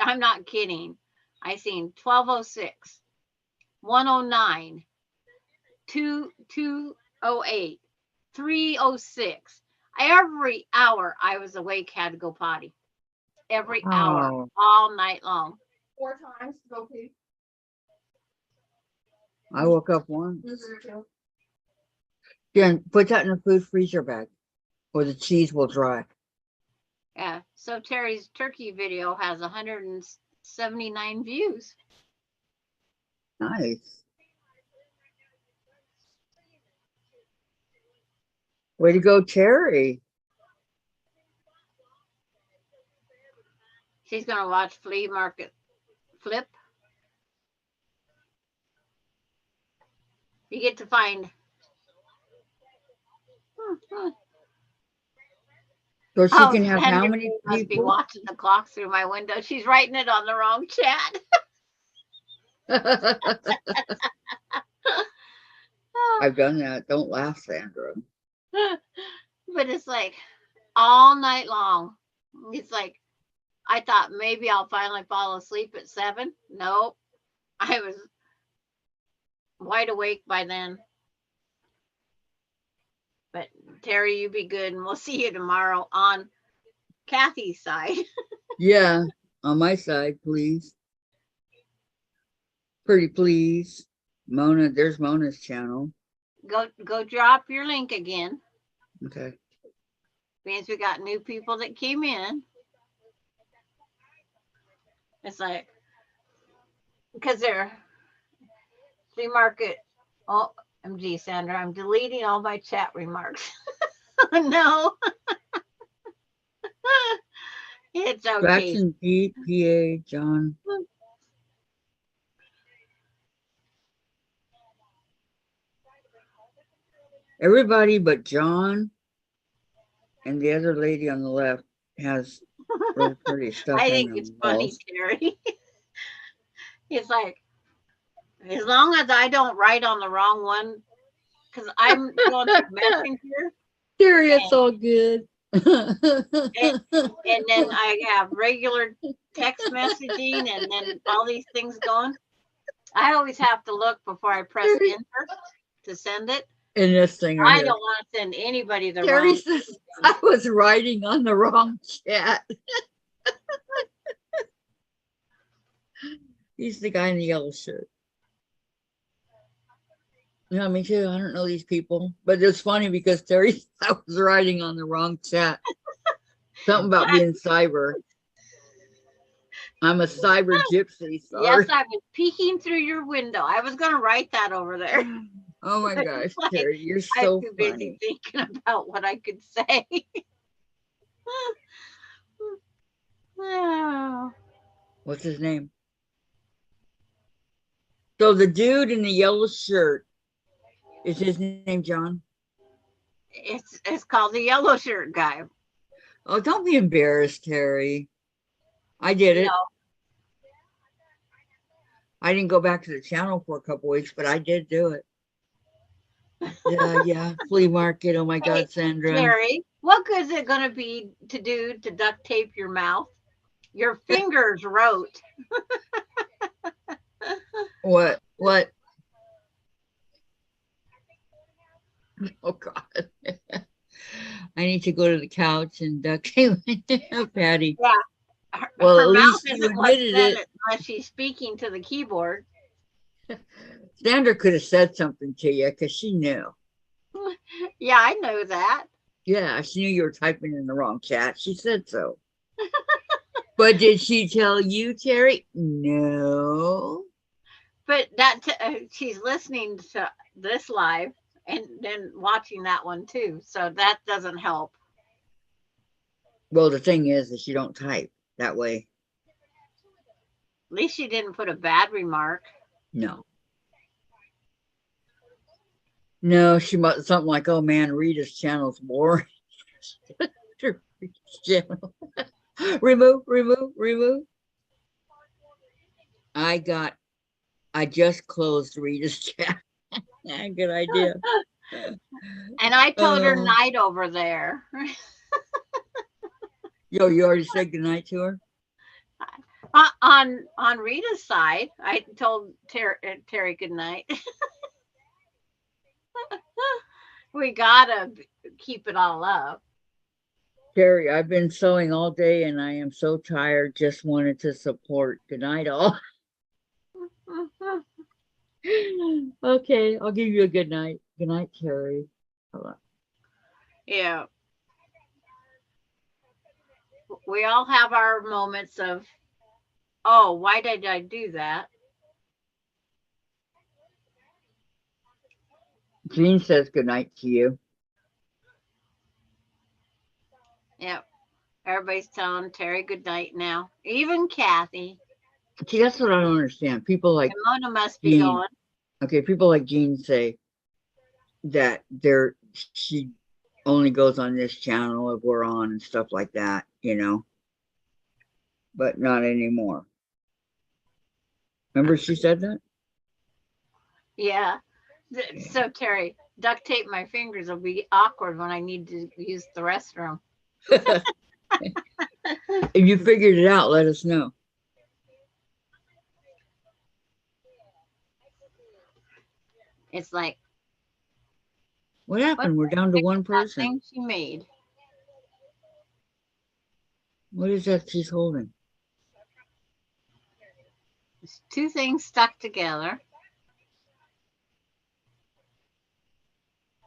I'm not kidding. I seen 1206, 109, 2208, 306. Every hour I was awake had to go potty. Every hour, Oh, all night long. 4 times to go pee. I woke up once. Mm-hmm. Jen, put that in the food freezer bag, or the cheese will dry. Yeah. So Terry's turkey video has 179 views. Nice. Way to go, Terry. She's gonna watch Flea Market Flip. You get to find. So she can have how Sandra many must be people? watching the clock through my window. She's writing it on the wrong chat. I've done that. Don't laugh, Sandra. But it's like all night long. It's like I thought maybe I'll finally fall asleep at 7. Nope. I was wide awake by then. But Terry, you be good and we'll see you tomorrow on Kathy's side. Yeah, on my side, please. Pretty please. Mona, there's Mona's channel. Go drop your link again. Okay. Means we got new people that came in. It's like because they're flea market. Oh, MG Sandra, I'm deleting all my chat remarks. No. It's okay. Jackson, Pete, PA, John. Everybody but John and the other lady on the left has really pretty stuff I in think their it's funny, walls. Terry. It's like as long as I don't write on the wrong one, because I'm going through Messenger. Terry, it's all good. And then I have regular text messaging and then all these things going. I always have to look before I press enter to send it. In this thing right I here. don't want to send anybody the Terry wrong says thing. I was writing on the wrong chat. He's the guy in the yellow shirt. Yeah, me too. I don't know these people, but it's funny because Terry, I was writing on the wrong chat. Something about being cyber. I'm a cyber gypsy. Yes, Sorry. I was peeking through your window. I was gonna write that over there. Oh my But gosh, it's like, Terry, you're I'm so too busy funny. thinking about what I could say. Oh, What's his name? So the dude in the yellow shirt, is his name John? it's called the yellow shirt guy. Oh, don't be embarrassed, Terry. I did No, it. I didn't go back to the channel for a couple weeks, but I did do it. Yeah, flea market. Oh my hey, God, Sandra. Terry, what good is it gonna be to do to duct tape your mouth? Your fingers wrote. What? What? Oh God. I need to go to the couch and duct tape Patty. Yeah, her, Well, her at mouth least you isn't what's admitted said it. unless she's speaking to the keyboard. Sandra could have said something to you because she knew. Yeah, I know that. Yeah, she knew you were typing in the wrong chat. She said so. But did she tell you, Terry? No. But she's listening to this live and then watching that one too, so that doesn't help. Well, the thing is that you don't type that way. At least she didn't put a bad remark. No. No, she must something like, "Oh man, Rita's channel's boring." Channel. Remove. I just closed Rita's chat. Good idea. And I told her Uh, night over there. Yo, you already said goodnight to her? On Rita's side, I told Terry good night. We gotta keep it all up. Terry, I've been sewing all day and I am so tired. Just wanted to support. Good night, all. Okay, I'll give you a good night. Good night, Terry. Hold on. Yeah, we all have our moments of, oh, why did I do that? Jean says good night to you. Yep. Everybody's telling Terry good night now. Even Kathy. See, that's what I don't understand. People like And Mona must be Jean. going. Okay, people like Jean say that she only goes on this channel if we're on and stuff like that, but not anymore. Remember she said that? Yeah. So Terry, duct tape my fingers will be awkward when I need to use the restroom. If you figured it out, let us know. It's like, What happened? We're down to one that person. thing she made. What is that she's holding? It's two things stuck together.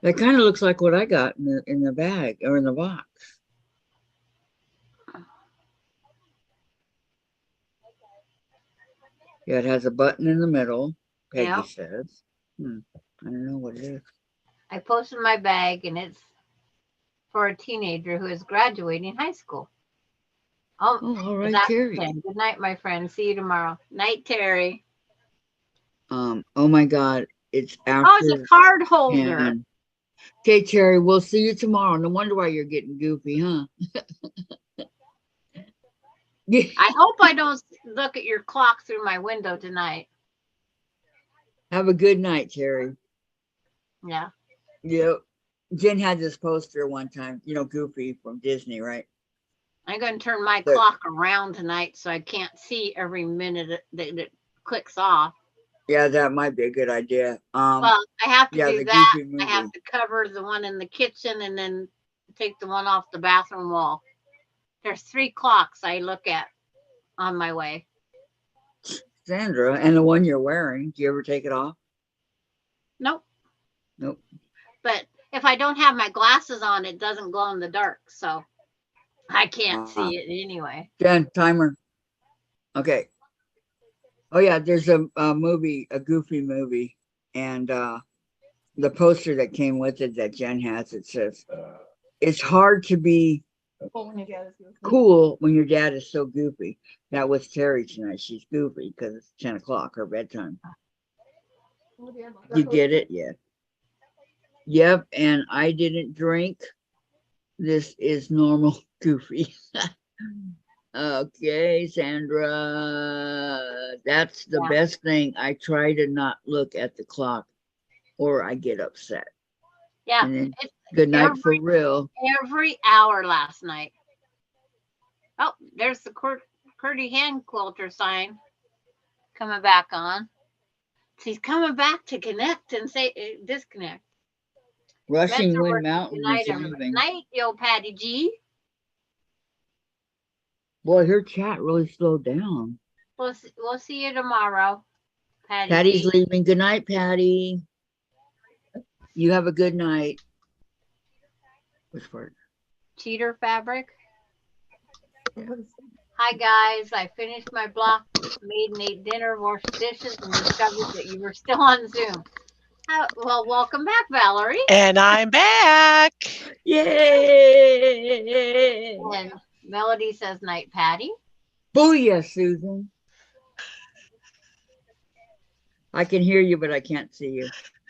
That kind of looks like what I got in the bag or in the box. Yeah, it has a button in the middle, Peggy Yep. says. I don't know what it is. I posted my bag and it's for a teenager who is graduating high school. Oh, all right, that's Terry. good night, my friend. See you tomorrow. Night, Terry. Oh my God, it's after. Oh, it's a card holder. 10. Okay, Terry, we'll see you tomorrow. No wonder why you're getting goofy, huh? I hope I don't look at your clock through my window tonight. Have a good night, Terry. Yeah. Yep. Jen had this poster one time, Goofy from Disney, right? I'm going to turn my But- clock around tonight so I can't see every minute that it clicks off. Yeah, that might be a good idea. Well, I have to yeah, do the that. Goofy movie. I have to cover the one in the kitchen and then take the one off the bathroom wall. There's 3 clocks I look at on my way. Sandra, and the one you're wearing, do you ever take it off? Nope. Nope. But if I don't have my glasses on, it doesn't glow in the dark. So I can't see it anyway. Jen, timer. Okay. Oh yeah, there's a movie, a Goofy movie, and the poster that came with it that Jen has, it says, "It's hard to be Oh, when your dad is goofy. cool when your dad is so goofy." That was Terry tonight. She's goofy because it's 10 o'clock, her bedtime. Oh, yeah, like that You get poster. it? Yeah. Yep. And I didn't drink. This is normal goofy. Okay, Sandra. That's the Yeah. best thing. I try to not look at the clock or I get upset. Yeah. And then It's good night for real. Every hour last night. Oh, there's the Curdy hand quilter sign coming back on. He's coming back to connect and say disconnect. Rushing Spencer Wind working. Good Mountain night, is everybody. leaving. Night, yo, Patty G. Boy, her chat really slowed down. We'll see you tomorrow, Patty Patty's G. leaving. Good night, Patty. You have a good night. Which part? Cheater fabric. Hi guys, I finished my block, made and ate dinner, washed dishes, and discovered that you were still on Zoom. Well, welcome back, Valerie. And I'm back. Yay! And Melody says night, Patty. Booyah, Susan. I can hear you, but I can't see you.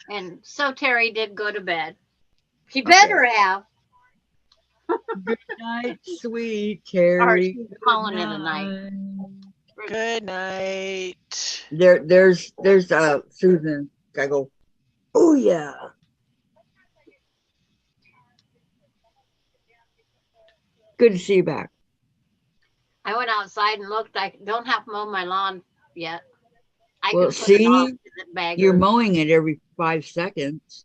And so Terry did go to bed. He Okay. better have. Good night, sweet Or Terry. she's calling it a night. Good night. There's Susan. I go, oh yeah. Good to see you back. I went outside and looked. I don't have to mow my lawn yet. I Well, can put it off see, to the bagger. you're mowing it every 5 seconds.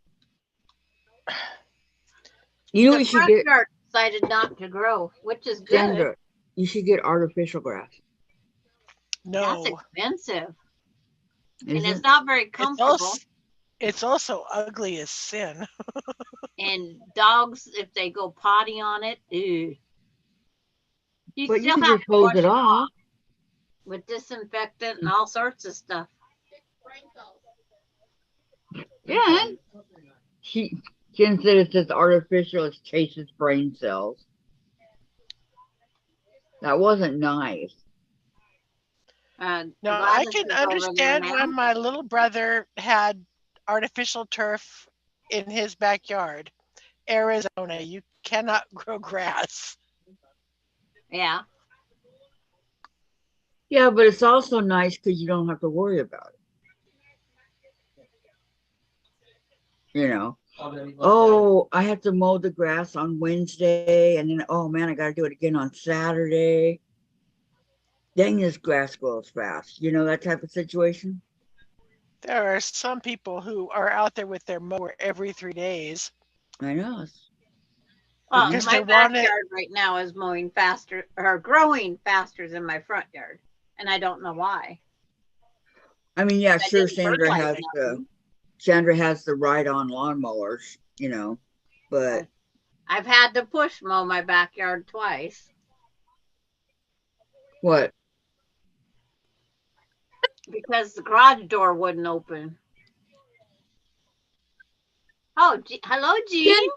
You know The what you should front get, yard decided not to grow, which is good. Sandra? You should get artificial grass. No. That's expensive. Is And it's it? not very It's comfortable. also ugly as sin. And dogs, if they go potty on it, ew. You But you still can have just to hose wash it off. with disinfectant and all sorts of stuff. Yeah. Jen said it says artificial. It chases brain cells. That wasn't nice. Now, I Gladys can is over there understand now. why my little brother had artificial turf in his backyard. Arizona, you cannot grow grass. Yeah. Yeah, but it's also nice because you don't have to worry about it. You know. Oh, I have to mow the grass on Wednesday, and then oh man, I got to do it again on Saturday. Dang, this grass grows fast. You know that type of situation. There are some people who are out there with their mower every 3 days. I know. Well, Because my they want it. backyard right now is mowing faster or growing faster than my front yard, and I don't know why. I mean, yeah, I sure. didn't fertilize nothing. Sandra has the ride-on lawnmowers, you know, but I've had to push mow my backyard twice what? because the garage door wouldn't open. Oh, hello, Jean.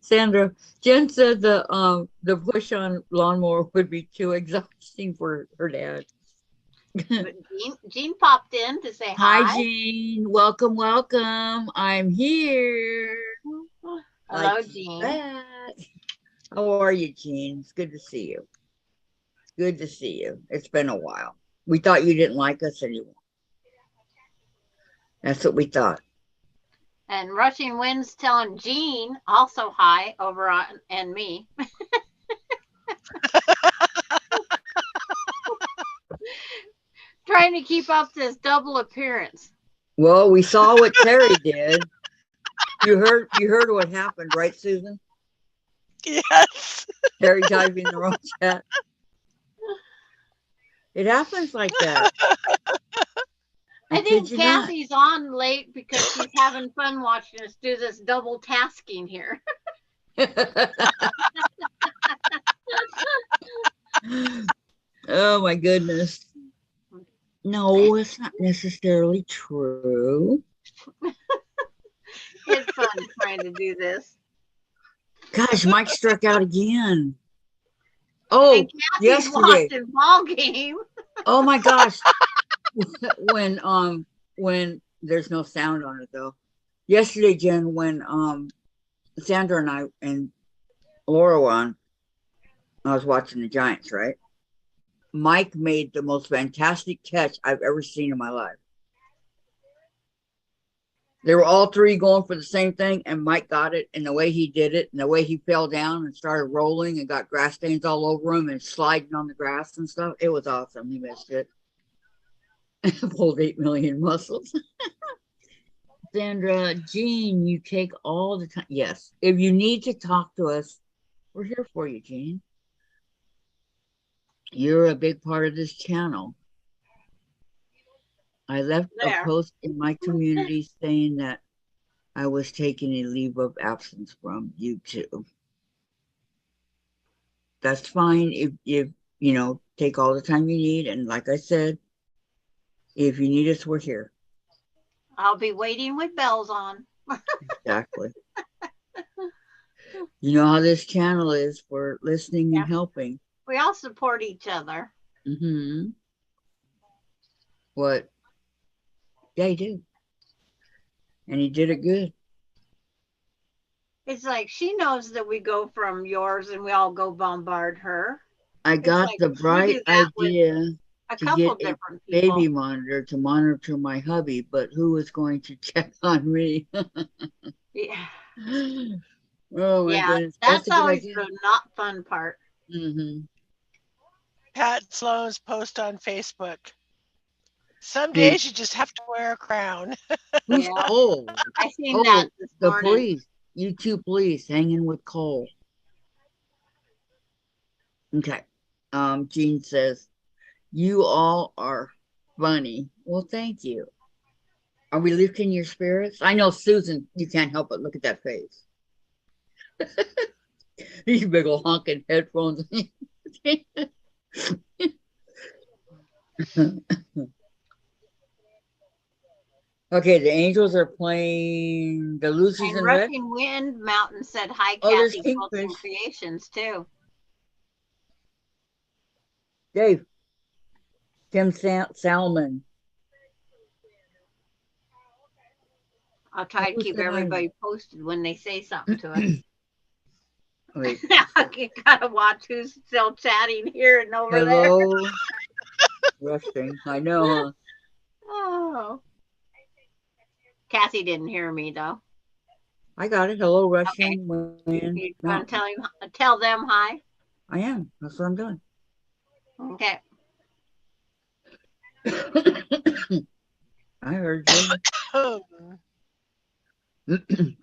Sandra, Jen said the push-on lawnmower would be too exhausting for her dad. But Jean popped in to say hi. Hi, Jean. Welcome, welcome. I'm here. Hello, Like Jean. that. How are you, Jean? It's good to see you. Good to see you. It's been a while. We thought you didn't like us anymore. That's what we thought. And Rushing Winds telling Jean also hi over on and me. Trying to keep up this double appearance. Well, we saw what Terry did. You heard what happened, right, Susan? Yes. Terry typing the wrong chat. It happens like that. I think Kathy's on late because she's having fun watching us do this double tasking here. Oh my goodness. No, it's not necessarily true. It's fun trying to do this. Gosh, Mike struck out again. Oh, And Kathy's yesterday. watching ball game. Oh my gosh. When there's no sound on it though. Yesterday, Jen, when Sandra and I and Laura were on, I was watching the Giants, right? Mike made the most fantastic catch I've ever seen in my life. They were all three going for the same thing, and Mike got it. And the way he did it, and the way he fell down and started rolling and got grass stains all over him and sliding on the grass and stuff, it was awesome. He missed it. Pulled 8 million muscles. Sandra, Jean, you take all the time. Yes. If you need to talk to us, we're here for you, Jean. You're a big part of this channel. I left a post in my community saying that I was taking a leave of absence from YouTube. That's fine if you know, take all the time you need. And like I said, if you need us, we're here. I'll be waiting with bells on. Exactly. You know how this channel is for listening and helping. We all support each other. Mm-hmm. What? Yeah, he did. And he did it good. It's like she knows that we go from yours and we all go bombard her. I got the bright idea to get a baby monitor to monitor my hubby, but who is going to check on me? Yeah. Oh my goodness. That's always the not fun part. Mm-hmm. Pat Sloan's post on Facebook. Some days you just have to wear a crown. Who's Cole? I seen that this the morning. police. You two police hanging with Cole. Okay. Jean says, you all are funny. Well, thank you. Are we lifting your spirits? I know, Susan, you can't help but look at that face. These big old honking headphones. Okay, the Angels are playing the Lucy's and in red. Rushing Wind Mountain said hi, there's Kathy Wilson Creations too. Dave. Tim Salmon. I'll try to keep everybody posted when they say something to us. Wait. You gotta watch who's still chatting here and over there. Rushing. I know, huh? Oh. Kathy didn't hear me though. I got it. Hello, Rushing. Okay. You want to tell them hi? I am. That's what I'm doing. Okay. I heard you.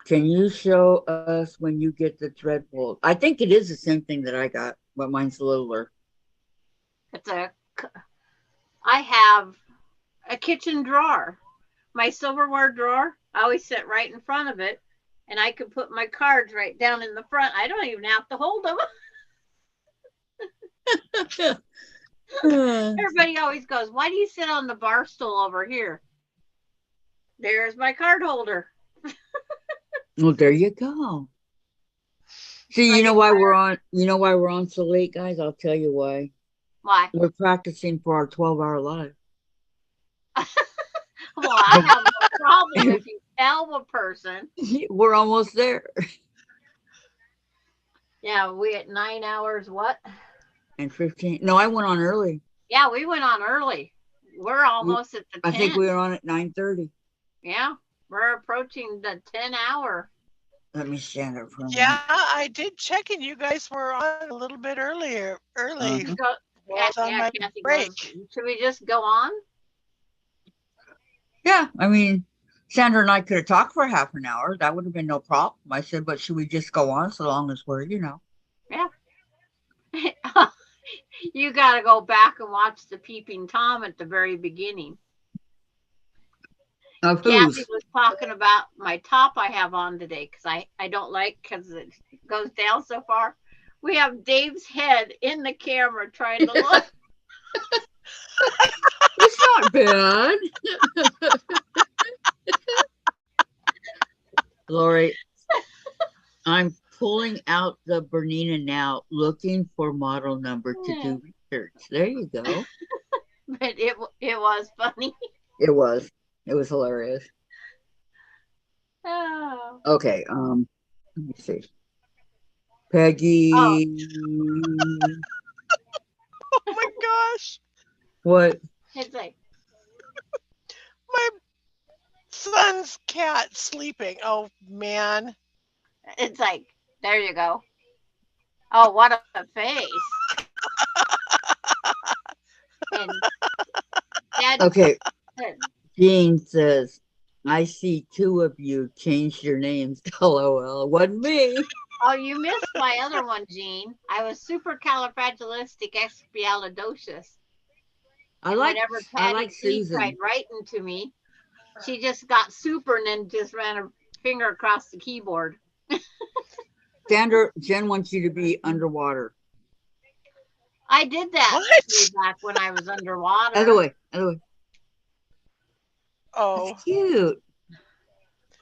Can you show us when you get the thread pulled? I think it is the same thing that I got, but mine's littler. I have a kitchen drawer. My silverware drawer, I always sit right in front of it, and I can put my cards right down in the front. I don't even have to hold them. Everybody always goes, why do you sit on the bar stool over here? There's my card holder. Well, there you go. See, you know why we're on so late, guys? I'll tell you why. Why? We're practicing for our 12-hour live. Well, I have no problem if you tell a person. We're almost there. Yeah, we at 9 hours, what? And 15. No, I went on early. Yeah, we went on early. We're almost at the 10. I think we were on at 9:30. Yeah, we're approaching the 10 hour. Let me stand up for a minute. Yeah, I did check and you guys were on a little bit early. On my break. Should we just go on? Yeah, I mean, Sandra and I could have talked for half an hour. That would have been no problem. I said, but should we just go on so long as we're, Yeah. You got to go back and watch the Peeping Tom at the very beginning. Of Kathy was talking about my top I have on today because I don't like because it goes down so far. We have Dave's head in the camera trying to look. It's not bad. Lori, I'm pulling out the Bernina now, looking for model number to do research. There you go. But it was funny. It was. It was hilarious. Oh. Okay, let me see. Oh, Peggy. Oh my gosh. What? it's like, My son's cat sleeping. Oh man. it's like, there you go. Oh, what a face. And Dad Okay, said, Jean says, I see two of you changed your names. LOL. Wasn't me. oh, you missed my other one, Jean. I was supercalifragilisticexpialidocious. I And like whenever I Patty like G tried Susan. writing to me, she just got super and then just ran her finger across the keyboard. Sandra, Jen wants you to be underwater. I did that way What? back when I was underwater. Other way. Other way. Oh, That's cute.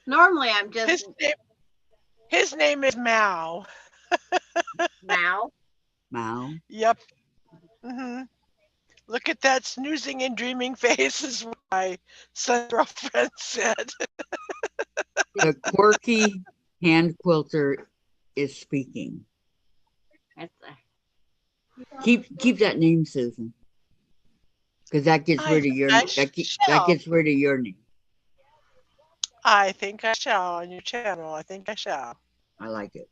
Normally I'm just his name is Mao. now. Wow. Yep. Look at that snoozing and dreaming face, is what my son's girlfriend said. The quirky hand quilter is speaking. It's Keep that name, Susan. Because that gets I rid of think your I that shall. gets rid of your name. I think I shall on your channel. I think I shall. I like it.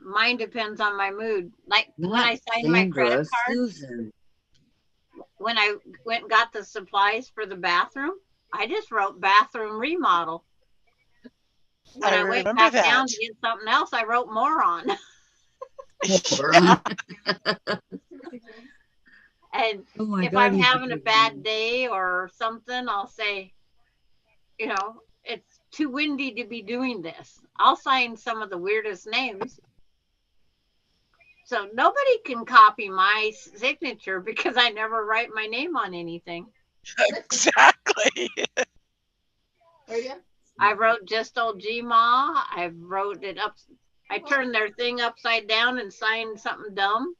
mine depends on my mood. Like when Not I signed my credit Sandra, card, Susan. when I went and got the supplies for the bathroom, I just wrote bathroom remodel. When I I went remember back that. down to get something else, I wrote moron. Yeah. And Oh my if God, I'm he's having a a bad day or something, I'll say, it's too windy to be doing this. I'll sign some of the weirdest names. So nobody can copy my signature because I never write my name on anything. Exactly. I wrote just old Gma. I wrote it up. I turned their thing upside down and signed something dumb.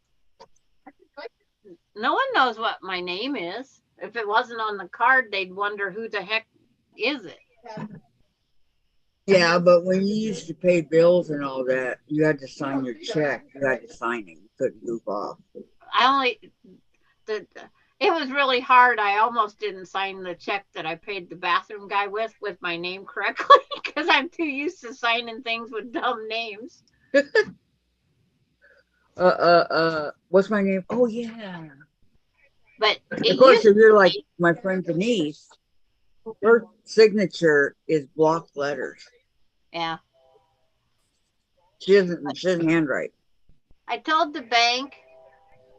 No one knows what my name is. If it wasn't on the card, they'd wonder who the heck is it. Yeah, but when you used to pay bills and all that, you had to sign your check. You had to sign it. You couldn't goof off. It was really hard. I almost didn't sign the check that I paid the bathroom guy with my name correctly because I'm too used to signing things with dumb names. What's my name? Oh yeah. But Of course, if you're like my friend Denise, her signature is block letters. Yeah. She doesn't handwrite. I told the bank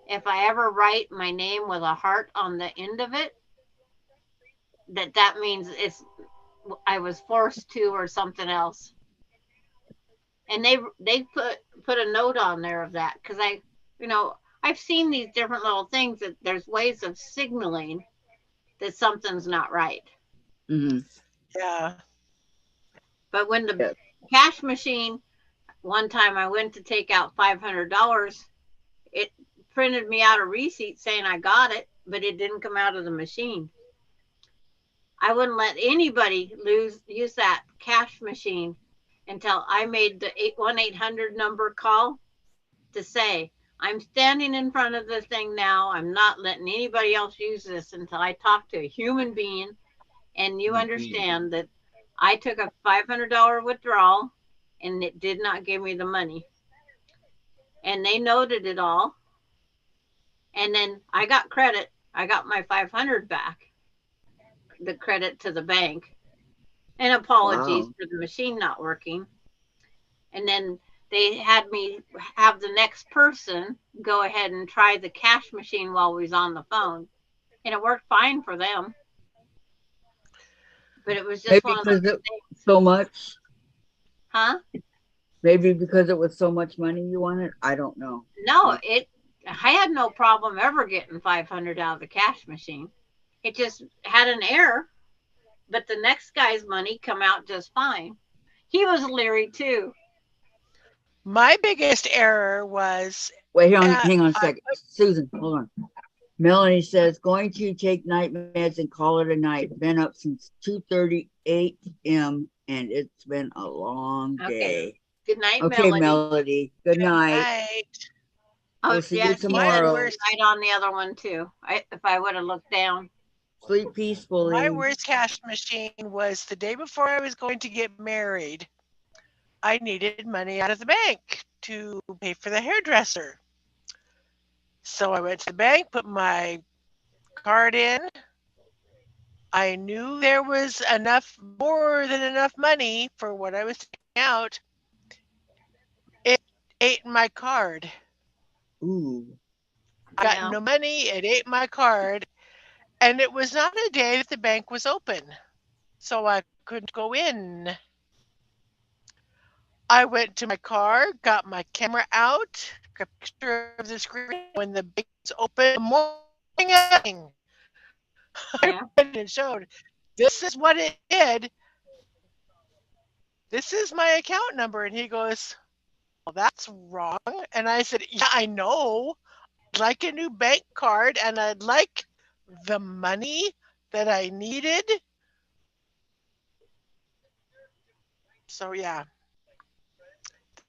if I ever write my name with a heart on the end of it, that means I was forced to or something else. And they put a note on there of that because I've seen these different little things that there's ways of signaling that something's not right. Mm-hmm. Yeah. But when the cash machine, one time I went to take out $500, it printed me out a receipt saying I got it, but it didn't come out of the machine. I wouldn't let anybody use that cash machine until I made the 1-800 number call to say, I'm standing in front of the thing now. I'm not letting anybody else use this until I talk to a human being and you understand that I took a $500 withdrawal and it did not give me the money. And they noted it all. And then I got credit. I got my 500 back, the credit to the bank. And apologies for the machine not working. And then they had me have the next person go ahead and try the cash machine while we was on the phone. And it worked fine for them. But it was just Maybe one of those because things. so much. Huh? Maybe because it was so much money you wanted. I don't know. No, I had no problem ever getting 500 out of the cash machine. it just had an error, but the next guy's money come out just fine. He was leery too. My biggest error was Wait, at hang on a I second. Susan, hold on. Melanie says, going to take night meds and call it a night. Been up since 2:30 a.m. and it's been a long Okay. day. Good night, Okay, Melody. Melody. Good night. night. Oh, We'll see yeah, you she said My tomorrow. worst good night on the other one too. If I would have looked down. Sleep my peacefully. worst cash machine was the day before I was going to get married. I needed money out of the bank to pay for the hairdresser. So I went to the bank, put my card in. I knew there was more than enough money for what I was taking out. It ate my card. Ooh. I got Yeah. no money. It ate my card. And it was not a day that the bank was open. So I couldn't go in. I went to my car, got my camera out, took a picture of the screen when the bank was open. The morning I Yeah. went and showed, this is what it did. This is my account number. And he goes, well, that's wrong. And I said, yeah, I know. I'd like a new bank card and I'd like the money that I needed. So yeah,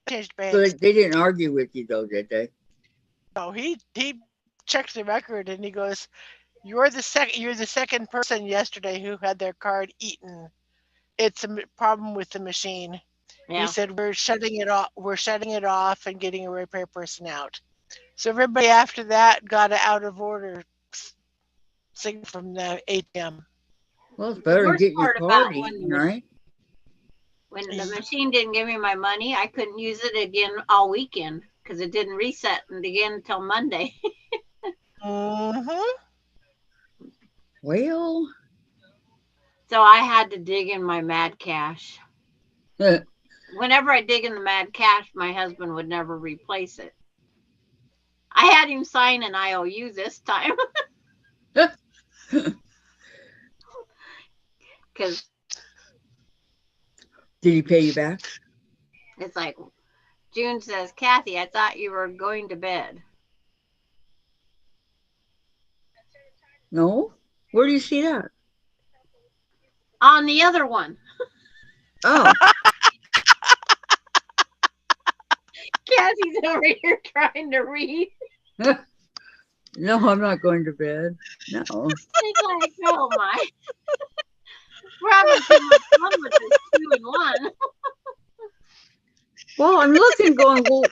changed So banks. they didn't argue with you though, did they? So he checked the record and he goes, you're the second person yesterday who had their card eaten. It's a problem with the machine. He Yeah. said we're shutting it off. We're shutting it off and getting a repair person out. So everybody after that got an out of order signal from the ATM. Well, it's The better than worst getting your part card about eaten, right? when the machine didn't give me my money, I couldn't use it again all weekend because it didn't reset and again until Monday. Mm-hmm. Well, So I had to dig in my mad cash. uh, Whenever I dig in the mad cash, my husband would never replace it. I had him sign an IOU this time because did he pay you back? it's like June says, Kathy, I thought you were going to bed. No. Where do you see that? On the other one, Oh, Kathy's over here trying to read. no, I'm not going to bed. No. It's like, oh my. We're having too much fun with this 2-in-1. Well, I'm looking, going, well.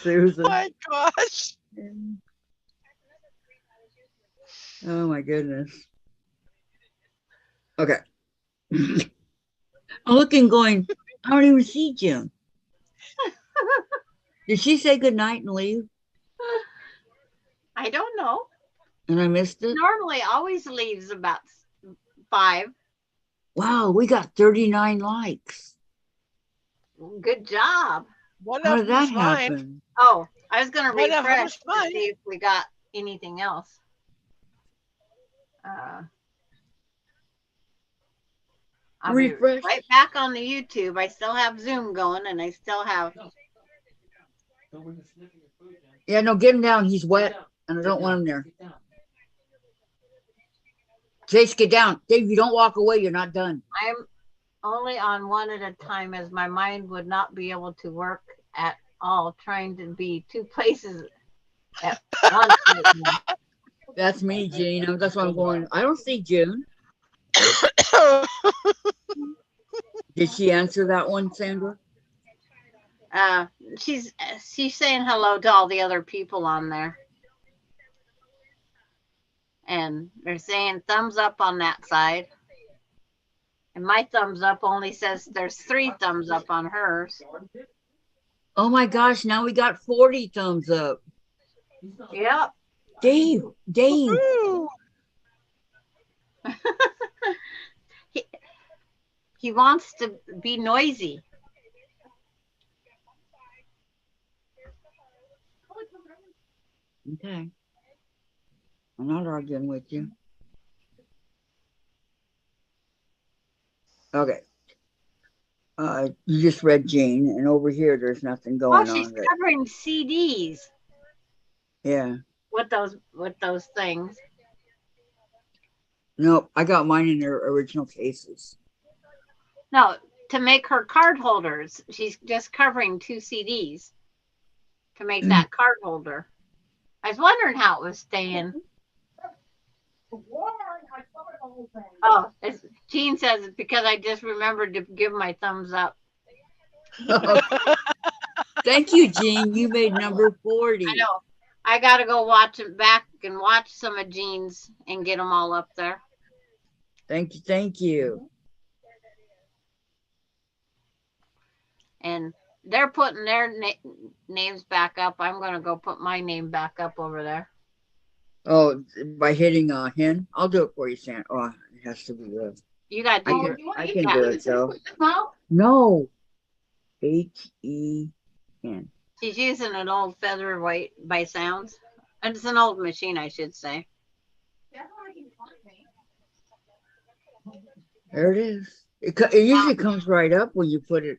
Susan. Oh my gosh. Oh my goodness. Okay. I'm looking, going, I don't even see June. Did she say goodnight and leave? I don't know. And I missed it? Normally always leaves about 5. Wow, we got 39 likes. Good job. One How of did that them's mine. happen? Oh, I was going to One of refresh them's to mine. see if we got anything else. I'll Refresh. be right back on the YouTube. I still have Zoom going and I still have. Yeah, no, get him down. He's wet, and I don't want him there. Jace, get down. Dave, you don't walk away. You're not done. I'm only on one at a time as my mind would not be able to work at all trying to be 2 places at once. Right now. That's me, Gene. That's why I'm going. I don't see June. Did she answer that one, Sandra? She's saying hello to all the other people on there. And they're saying thumbs up on that side. And my thumbs up only says there's 3 thumbs up on hers. Oh my gosh, now we got 40 thumbs up. Yep. Dave. Woo! He wants to be noisy. Okay. I'm not arguing with you. Okay. You just read Jean, and over here there's nothing Oh, going she's on. That, covering CDs yeah. with those things. Nope. I got mine in their original cases. No, to make her card holders, she's just covering 2 CDs to make that card holder. I was wondering how it was staying. Oh, Jean says it's because I just remembered to give my thumbs up. Thank you, Jean. You made number 40. I know. I gotta go watch it back and watch some of Jean's and get them all up there. Thank you. Thank you. And they're putting their names back up. I'm gonna go put my name back up over there. Oh, by hitting hen? I'll do it for you, Sam. Oh, it has to be good. You gotta do your. I can do it, so. No. Hen. She's using an old featherweight by sounds. And it's an old machine, I should say. There it is. It usually comes right up when you put your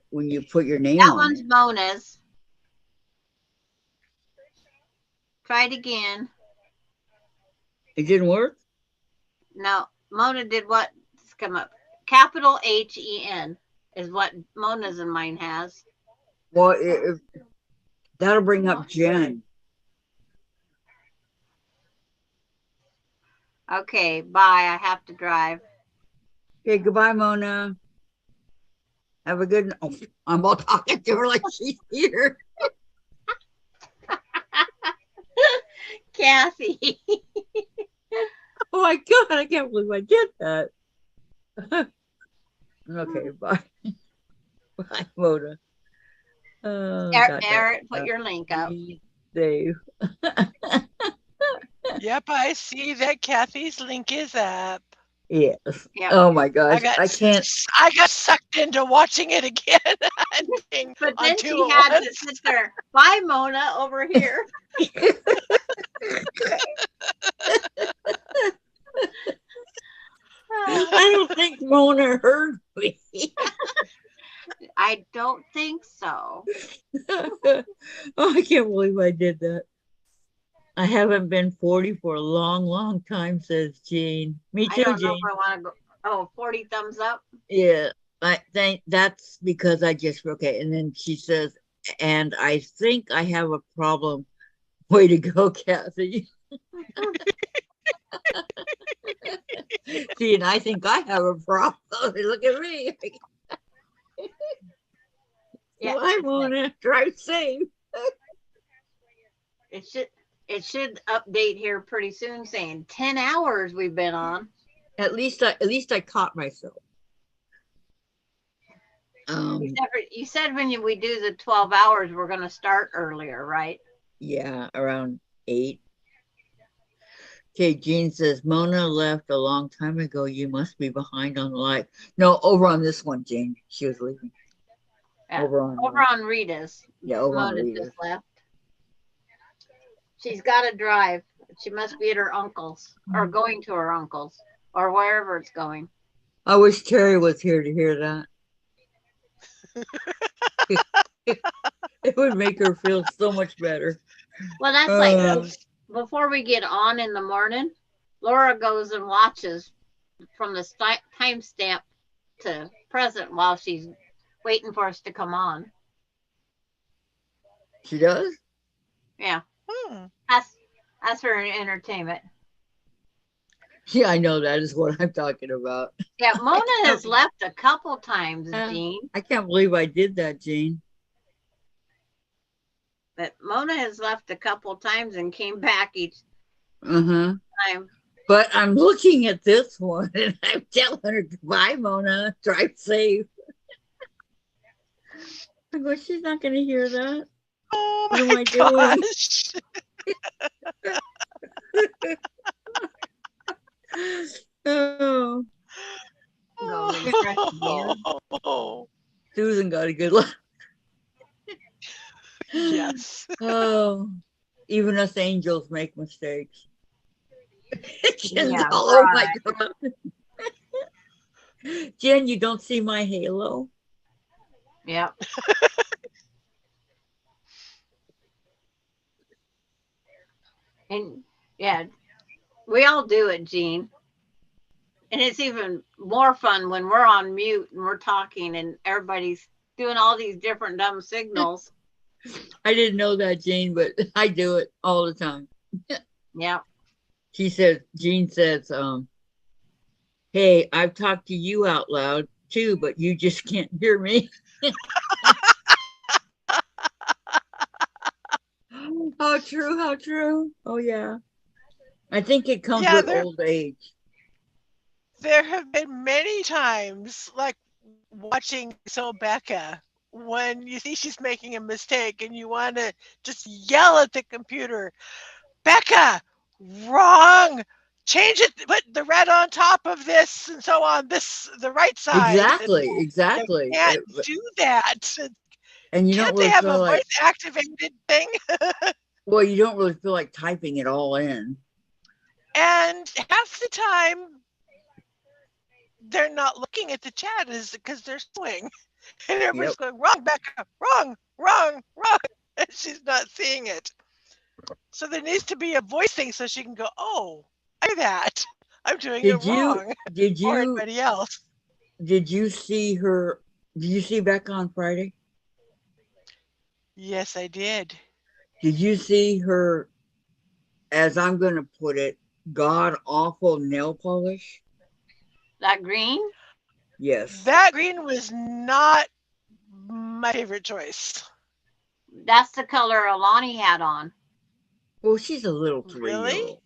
name That on one's it. Mona's. Try it again. It didn't work? No, Mona did what? It's come up. Capital HEN is what Mona's and mine has. Well, that'll bring up Jen. Okay, bye. I have to drive. Okay, goodbye, Mona. Have a good. Oh, I'm all talking to her like she's here. Kathy. Oh my God, I can't believe I did that. Okay, bye. Bye, Mona. Oh, Eric, put your link up. Save. Yep, I see that Kathy's link is up. Yes. Yep. Oh my gosh, I can't. I got sucked into watching it again. But on then two she at had to once. sit there. Bye, Mona, over here. I don't think Mona heard me. I don't think so. Oh, I can't believe I did that. I haven't been 40 for a long, long time, says Jean. Me I too, don't know Jean. if I want to go. Oh, 40 thumbs up. Yeah, I think that's because I just okay. And then she says, and I think I have a problem. Way to go, Kathy. See, and I think I have a problem. Look at me. Yeah, Bye, Mona. Drive safe. it should update here pretty soon saying 10 hours we've been on. At least I caught myself. You said when we do the 12 hours, we're going to start earlier, right? Yeah, around 8. Okay, Jean says, Mona left a long time ago. You must be behind on life. No, over on this one, Jean. She was leaving. Yeah. Over on Rita's. Yeah, over on Mona Rita's. just left. She's got to drive. She must be at her uncle's or going to her uncle's or wherever it's going. I wish Terry was here to hear that. It would make her feel so much better. Well, that's like before we get on in the morning, Laura goes and watches from the timestamp to present while she's waiting for us to come on. She does? Yeah. Hmm. That's her entertainment. Yeah, I know that is what I'm talking about. Yeah, Mona has left a couple times, Jean. I can't believe I did that, Jean. But Mona has left a couple times and came back each time. But I'm looking at this one and I'm telling her, goodbye, Mona. Drive safe. I go, she's not going to hear that. Oh what am my I doing? Go refresh again. Susan got a good laugh. Yes. Oh. Even us angels make mistakes. Jen's Yeah, all, oh my right. God. Jen, you don't see my halo? Yep. And yeah, we all do it, Jean. And it's even more fun when we're on mute and we're talking and everybody's doing all these different dumb signals. I didn't know that, Jean, but I do it all the time. Yep. She says, Jean says, hey, I've talked to you out loud too, but you just can't hear me. How true, how true. Oh yeah. I think it comes Yeah, with old age. there have been many times, like watching so Becca, when you see she's making a mistake and you want to just yell at the computer, Becca, wrong. Change it, put the red on top of this and so on, this the right side. And Exactly, you exactly. can't do that. And you don't Can't they really have a feel like, voice activated thing? well, you don't really feel like typing it all in. And half the time they're not looking at the chat is because they're sewing. And everybody's Yep. going, wrong, Becca, wrong, wrong, wrong. And she's not seeing it. So there needs to be a voice thing so she can go, oh, I do that. I'm doing it Did you wrong. did Or you anybody else. did you see her? Did you see Becca on Friday? Yes, I did. Did you see her, as I'm going to put it, god awful nail polish? That green? Yes. That green was not my favorite choice. That's the color Alani had on. Well, she's a little Really? 3-year-old.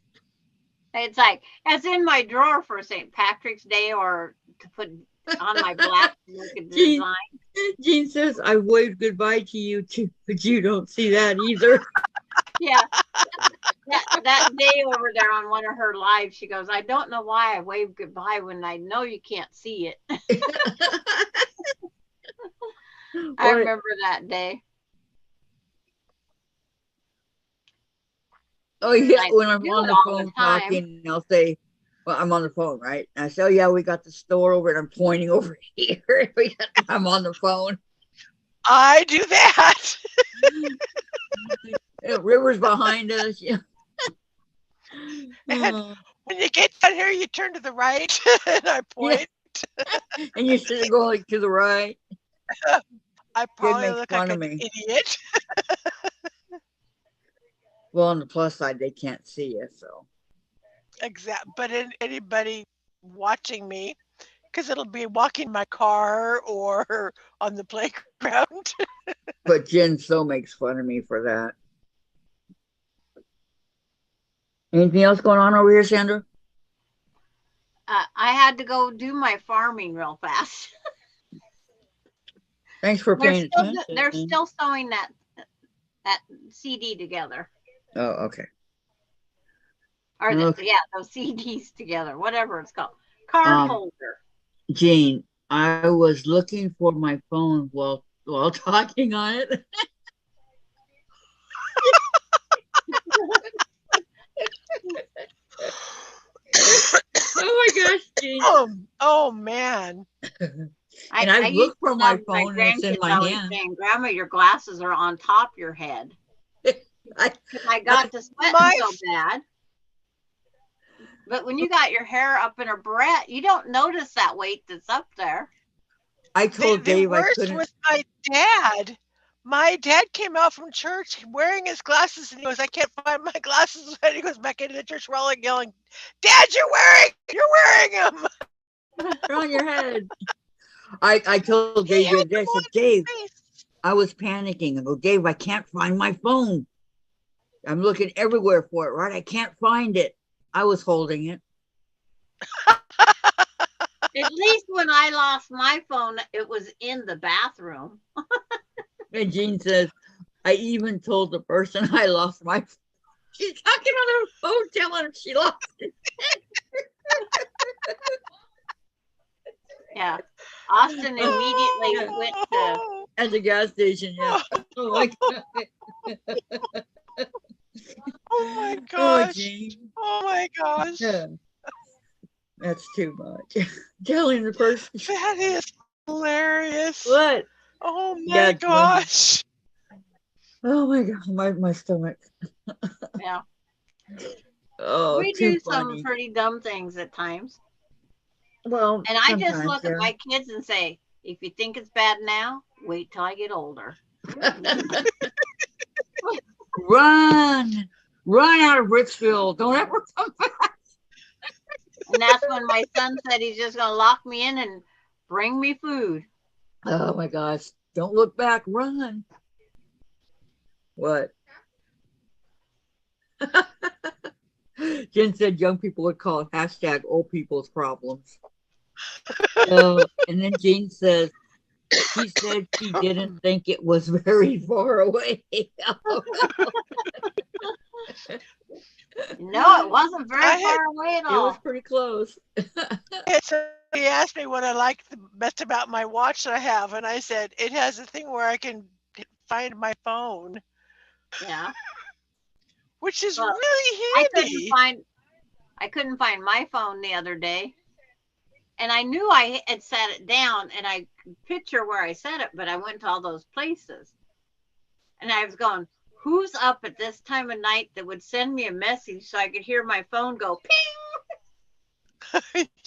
It's like, it's in my drawer for St. Patrick's Day or to put on my black Jean, design. Jean says, I waved goodbye to you too, but you don't see that either. Yeah. That day over there on one of her lives, she goes, I don't know why I waved goodbye when I know you can't see it. I remember that day. Oh yeah, Like, when I'm do on it the all the phone time. talking, I'll say, well, I'm on the phone, right? And I say, oh yeah, we got the store over and I'm pointing over here. I'm on the phone. I do that. River's behind us. Yeah. And Oh, when you get down here, you turn to the right and I yeah. point. And you sit there going to the right. I It probably makes look fun like of an me. idiot. Well, on the plus side, they can't see you, so. But anybody watching me, because it'll be walking my car or on the playground. But Jen so makes fun of me for that. Anything else going on over here, Sandra? I had to go do my farming real fast. Thanks for paying attention. They're still sewing that CD together. Oh, okay. Or Okay. those CDs together, whatever it's called. Card holder. Jean, I was looking for my phone while talking on it. Oh my gosh, Jean. Oh man. And I I've looked for my love phone and it's in grandkids my always hand. saying, Grandma, your glasses are on top of your head. I got to sweating so bad. But when you got your hair up in a barrette, you don't notice that weight that's up there. I told Dave I worst couldn't. was my dad. My dad came out from church wearing his glasses and he goes, I can't find my glasses. And he goes back into the church. We're all yelling, Dad, you're wearing them. They're on your head. I told Dave the other day, I said, Dave, I was panicking. I go, Dave, I can't find my phone. I'm looking everywhere for it, right? I can't find it. I was holding it. At least when I lost my phone, it was in the bathroom. And Jean says, I even told the person I lost my phone. She's talking on her phone telling him she lost it. Yeah. Austin immediately went to at the gas station. Yeah. Oh my God. Oh my Oh, gosh. Jean. Oh my gosh. Yeah, that's too much. Telling the person That is hilarious. what? Oh my Yeah, Glenda. gosh. Oh my god, my stomach. Yeah. Oh, We too do some funny. pretty dumb things at times. Well, And I just sometimes, look at my kids and say, if you think it's bad now, wait till I get older. yeah. Run, run out of Richfield. Don't ever come back. And that's when my son said he's just going to lock me in and bring me food. Oh my gosh! Don't look back. Run. What? Jen said young people would call it hashtag old people's problems. And then Jean says, she said she didn't think it was very far away. No, it wasn't very I had far away at It was all. pretty close. somebody asked me what I like the best about my watch that I have, and I said it has a thing where I can find my phone, Yeah. which is Well, really handy. I couldn't find my phone the other day. And I knew I had set it down and I could picture where I set it, but I went to all those places. And I was going, who's up at this time of night that would send me a message so I could hear my phone go ping?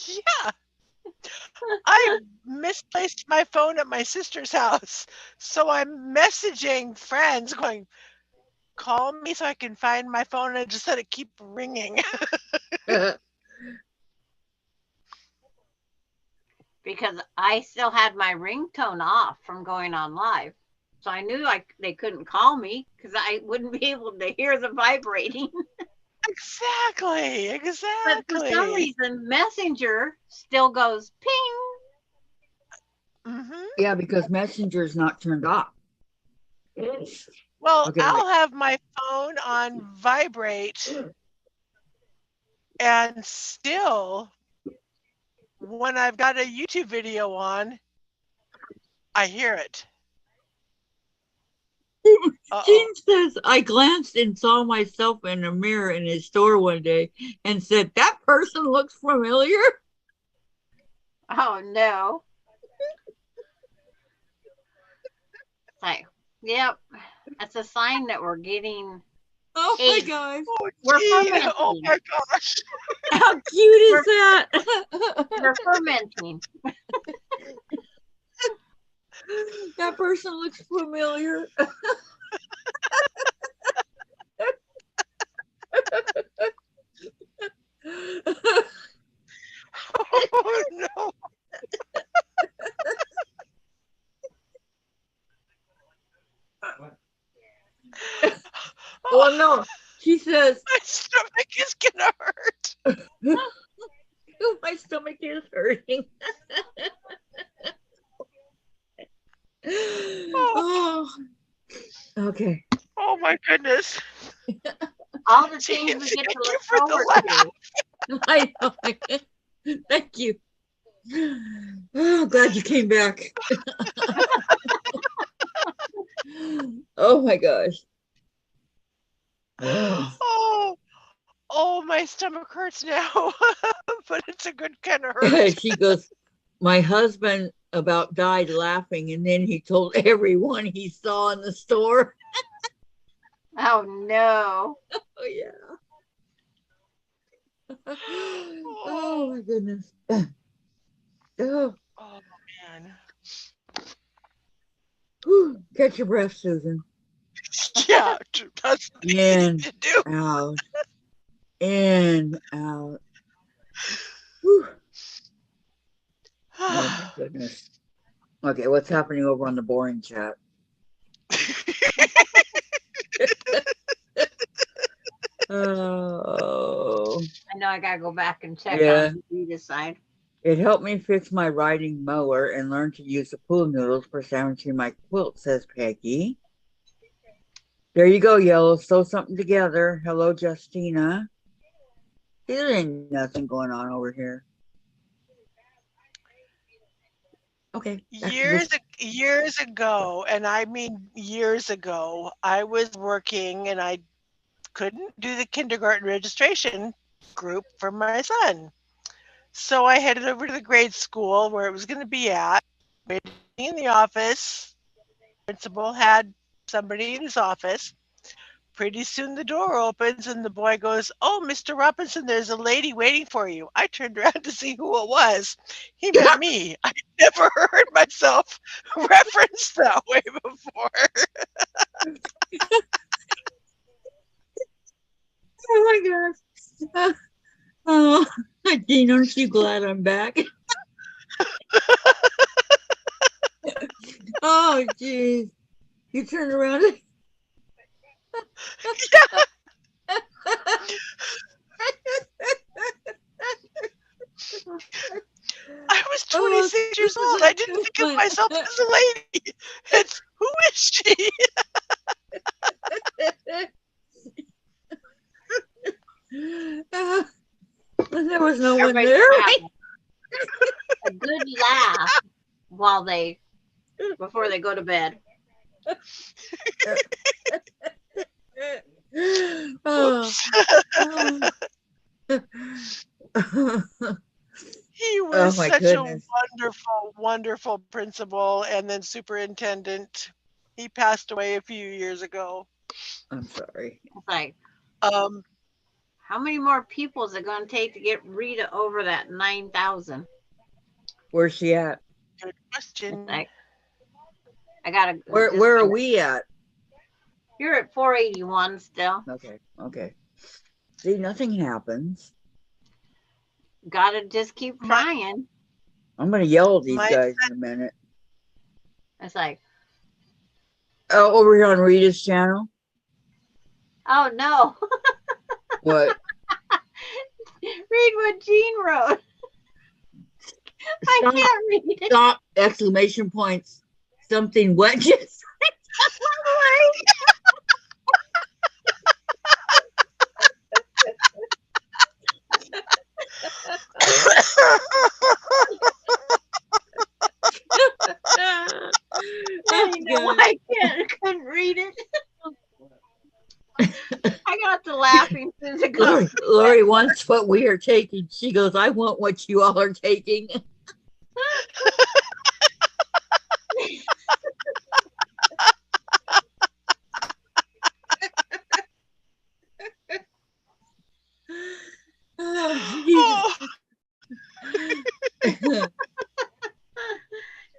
Yeah, I misplaced my phone at my sister's house, so I'm messaging friends going, call me so I can find my phone, and I just let it keep ringing. Because I still had my ringtone off from going on live. So I knew they couldn't call me because I wouldn't be able to hear the vibrating. Exactly, But for some exactly. reason, Messenger still goes ping. Hmm. Yeah, because Messenger's not turned off. Well, Okay, wait. I'll have my phone on vibrate, and still, when I've got a YouTube video on, I hear it. Uh-oh. Jean says, I glanced and saw myself in a mirror in his store one day and said, that person looks familiar. Oh no. It's like, yep, that's a sign that we're getting Oh my aged. gosh. Oh, We're gee. Oh fermenting. my gosh. How cute is We're, that? we're fermenting. That person looks familiar. Oh no. Oh, Well, no, she says, my stomach is gonna hurt. my stomach is hurting. Oh, Oh, okay. oh my goodness. All the Gee, things we get thank to you look for forward the laugh. to. I know. Thank you. Oh, glad you came back. Oh my gosh. Oh. Oh, oh, my stomach hurts now, but it's a good kind of hurt. She goes, my husband about died laughing, and then he told everyone he saw in the store. Oh no. Oh yeah. Oh my goodness. Oh, Oh man. whew. Catch your breath, Susan. Yeah, that's what you need In, to do. out, in, out. Whew. Oh my goodness. Okay, what's happening over on the boring chat? Oh, I know I gotta go back and check yeah. on the Vita side. It helped me fix my riding mower and learn to use the pool noodles for sandwiching my quilt, says Peggy. There you go, Yellow. Sew something together. Hello, Justina. There ain't nothing going on over here. Okay. Years ago, and I mean years ago, I was working and I couldn't do the kindergarten registration group for my son. So I headed over to the grade school where it was going to be at. Waiting in the office, principal had somebody in his office. Pretty soon the door opens and the boy goes, "Oh, Mr. Robinson, there's a lady waiting for you." I turned around to see who it was. He meant me. I never heard myself referenced that way before. Oh my gosh. Oh, Dean, aren't you glad I'm back? Oh, geez. You turned around. I was Oh, 26 years old. I didn't think of myself as a lady. It's who is she? there was no one Everybody's there. gonna have a good laugh while before they go to bed. Oh. Oops. Oh. He Oh was my such a goodness. wonderful, wonderful principal and then superintendent. He passed away a few years ago. I'm sorry. It's like, Um, how many more people is it going to take to get Rita over that 9,000? Where's she at? good It's question. like, I gotta. Where are we at? You're at 481 still. Okay. Okay. See, nothing happens. Gotta just keep trying. I'm gonna yell at these My guys in a minute. It's like, Oh, over here on Rita's channel. oh no. What? Read what Jean wrote. I Stop! can't read it. Stop! Exclamation points. Something what? Just You know, couldn't read it. I got to laughing since it got. Lori wants what we are taking. She goes, I want what you all are taking. Oh, Oh, Jesus.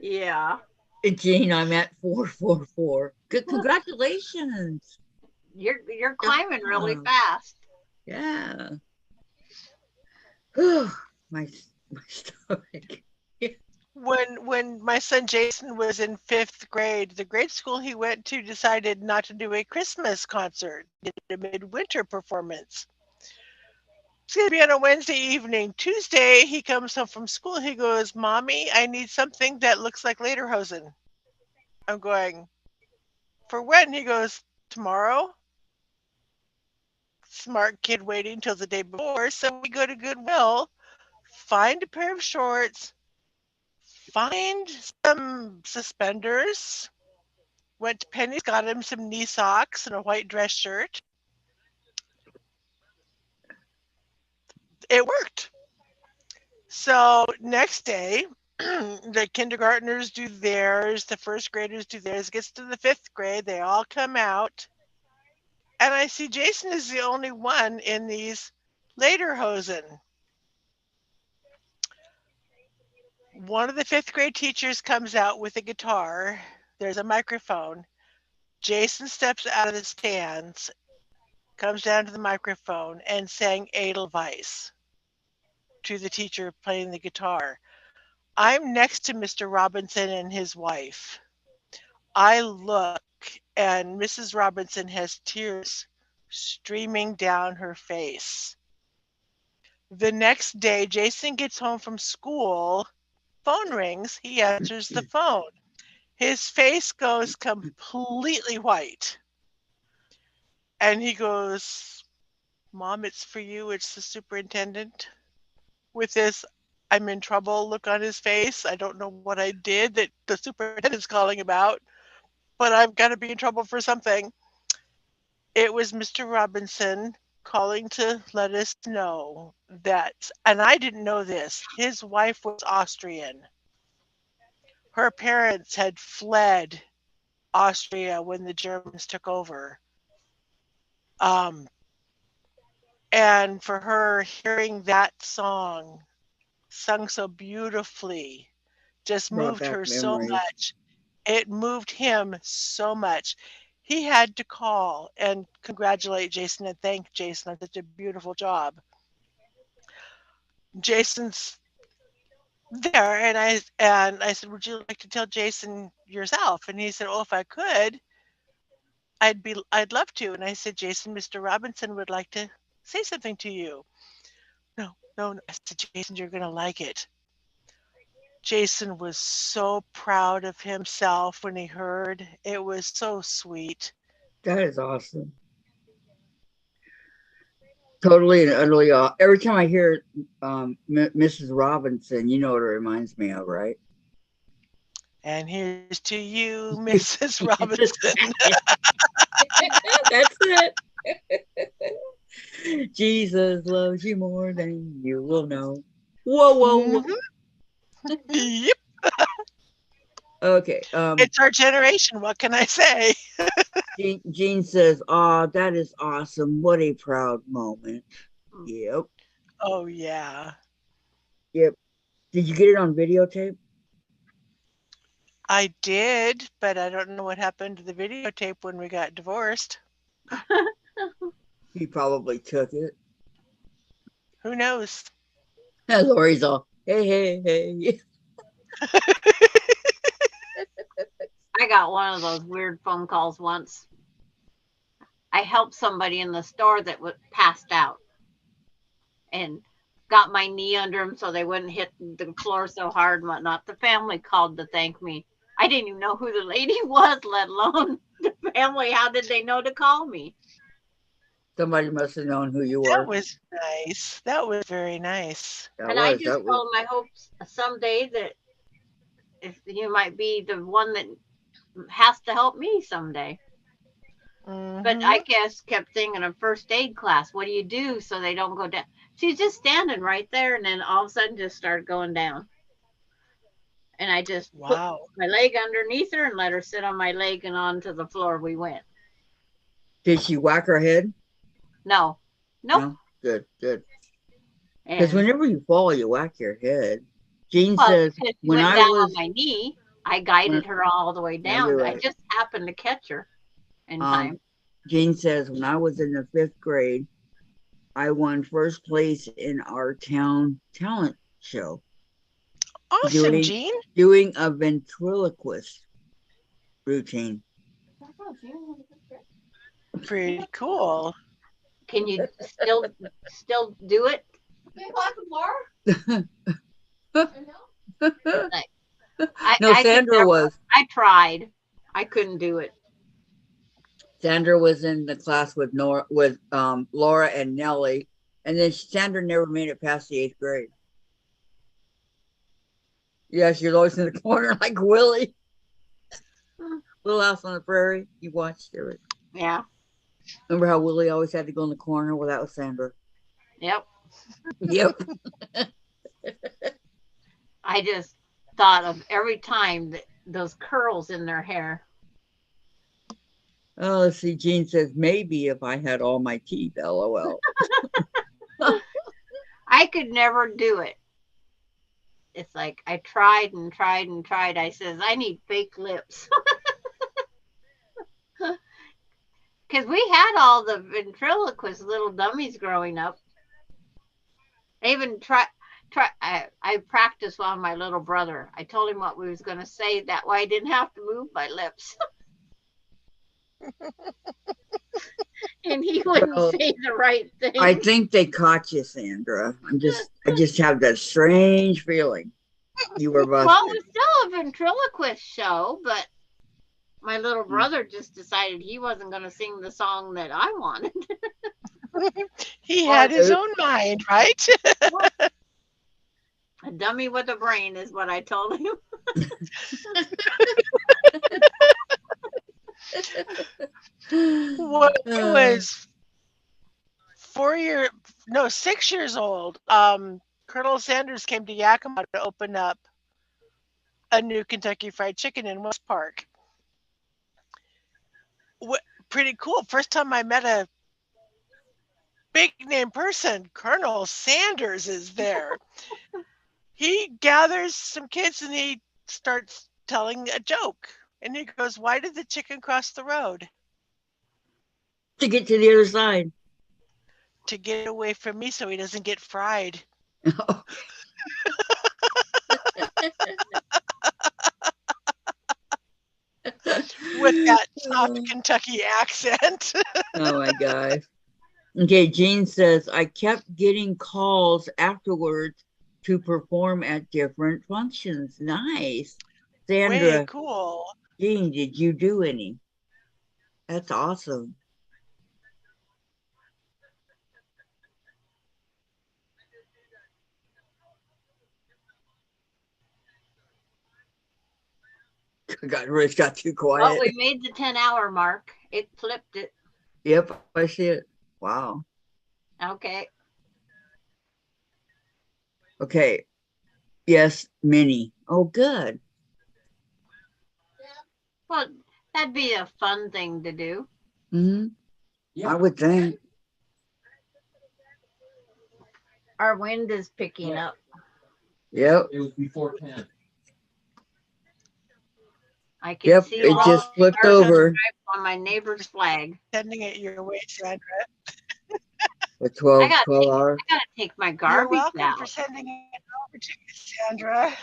Yeah. Jean, I'm at 444. Good, congratulations. You're climbing really job. fast. Yeah. my stomach. when my son Jason was in 5th grade, the grade school he went to decided not to do a Christmas concert, did a midwinter performance. It's gonna be on a Wednesday evening. Tuesday, he comes home from school. He goes, "Mommy, I need something that looks like Lederhosen." I'm going, "For when?" He goes, "Tomorrow." Smart kid waiting till the day before. So we go to Goodwill, find a pair of shorts, find some suspenders, went to Penny's, got him some knee socks and a white dress shirt. It worked. So next day, the kindergartners do theirs, the first graders do theirs. Gets to the 5th grade, they all come out, and I see Jason is the only one in these Lederhosen. One of the 5th grade teachers comes out with a guitar. There's a microphone. Jason steps out of the stands, comes down to the microphone, and sang Edelweiss to the teacher playing the guitar. I'm next to Mr. Robinson and his wife. I look, and Mrs. Robinson has tears streaming down her face. The next day, Jason gets home from school. Phone rings. He answers the phone. His face goes completely white. And he goes, "Mom, it's for you. It's the superintendent." With this I'm in trouble look on his face. I don't know what I did that the superintendent's calling about, but I've got to be in trouble for something. It was Mr. Robinson calling to let us know that, and I didn't know this, his wife was Austrian. Her parents had fled Austria when the Germans took over. Um, and for her hearing that song sung so beautifully just Brought moved back her so memories. much. It moved him so much. He had to call and congratulate Jason and thank Jason on such a beautiful job. Jason's there and I said, "Would you like to tell Jason yourself?" And he said, "Oh, if I could, I'd love to." And I said, "Jason, Mr. Robinson would like to say something to you." No, no, no. I said, "Jason, you're gonna like it." Jason was so proud of himself when he heard. It was so sweet. That is awesome. Totally and utterly. Every time I hear Mrs. Robinson, you know what it reminds me of, right? And here's to you, Mrs. Robinson. That's it. Jesus loves you more than you will know. Whoa, whoa, whoa. Mhm. Yep. Okay. It's our generation. What can I say? Jean says, "Ah, that is awesome. What a proud moment." Yep. Oh, yeah. Yep. Did you get it on videotape? I did, but I don't know what happened to the videotape when we got divorced. He probably took it. Who knows? And Lori's all, hey, hey, hey. I got one of those weird phone calls once. I helped somebody in the store that was passed out and got my knee under them so they wouldn't hit the floor so hard and whatnot. The family called to thank me. I didn't even know who the lady was, let alone the family. How did they know to call me? Somebody must have known who you That were. was nice. That was very nice. And I just told them I hope someday that if you might be the one that has to help me someday. But I Mhm. guess kept thinking of first aid class. What do you do so they don't go down? She's just standing right there, and then all of a sudden just started going down. And I just put Wow. my leg underneath her and let her sit on my leg, and onto the floor we went. Did she whack her head? No, nope. No? Good, good. Because And whenever you fall, you whack your head. Jean well, says, because she when went I down on was, my knee, I when, guided her all the way yeah, you're down. I right. just happened to catch her in time. Jean says, when I was in the 5th grade, I won first place in our town talent show Awesome, doing Jean. doing a ventriloquist routine. Pretty cool. Can you still do it? Like, No, I could Sandra never. was. I tried. I couldn't do it. Sandra was in the class with Laura and Nellie, and then Sandra never made it past the 8th grade. Yeah, she was always in the corner like Willie. Little House on the Prairie. You watched it. Yeah. Remember how Willie always had to go in the corner? Well, that was Sandra. Yep. Yep. I just thought of every time that those curls in their hair. Oh, let's see. Jean says, maybe if I had all my teeth, LOL. I could never do it. It's like I tried and tried and tried. I says I need fake lips. Because we had all the ventriloquist little dummies growing up. I even I practiced on my little brother. I told him what we was going to say. That way I didn't have to move my lips. And he wouldn't Well, say the right thing. I think they caught you, Sandra. I just have that strange feeling you were busted. Well, it was still a ventriloquist show, but my little brother just decided he wasn't going to sing the song that I wanted. He had his own mind, right? A dummy with a brain is what I told him. When I Uh, was 6 years old, Colonel Sanders came to Yakima to open up a new Kentucky Fried Chicken in West Park. Pretty cool. First time I met a big name person, Colonel Sanders is there. He gathers some kids and he starts telling a joke. And he goes, "Why did the chicken cross the road?" to get to the other side. "To get away from me so he doesn't get fried." With that soft Kentucky accent. Oh my gosh. Okay, Jean says, I kept getting calls afterwards to perform at different functions. Nice. Way Sandra, cool. Jean, did you do any? That's awesome. Rich got too Well, quiet. we made the 10-hour mark. It flipped it. Yep, I see it. Wow. Okay. Okay. Yes, many. Oh, good. Well, that'd be a fun thing to do. Hmm. I would think. Our wind is picking up. Yep. It was before 10. I can Yep. see It all just the flipped stars and over. stripes on my neighbor's flag. Sending it your way, Sandra. For I 12 gotta hours. take my You're garbage welcome out. for sending it over to you, Sandra.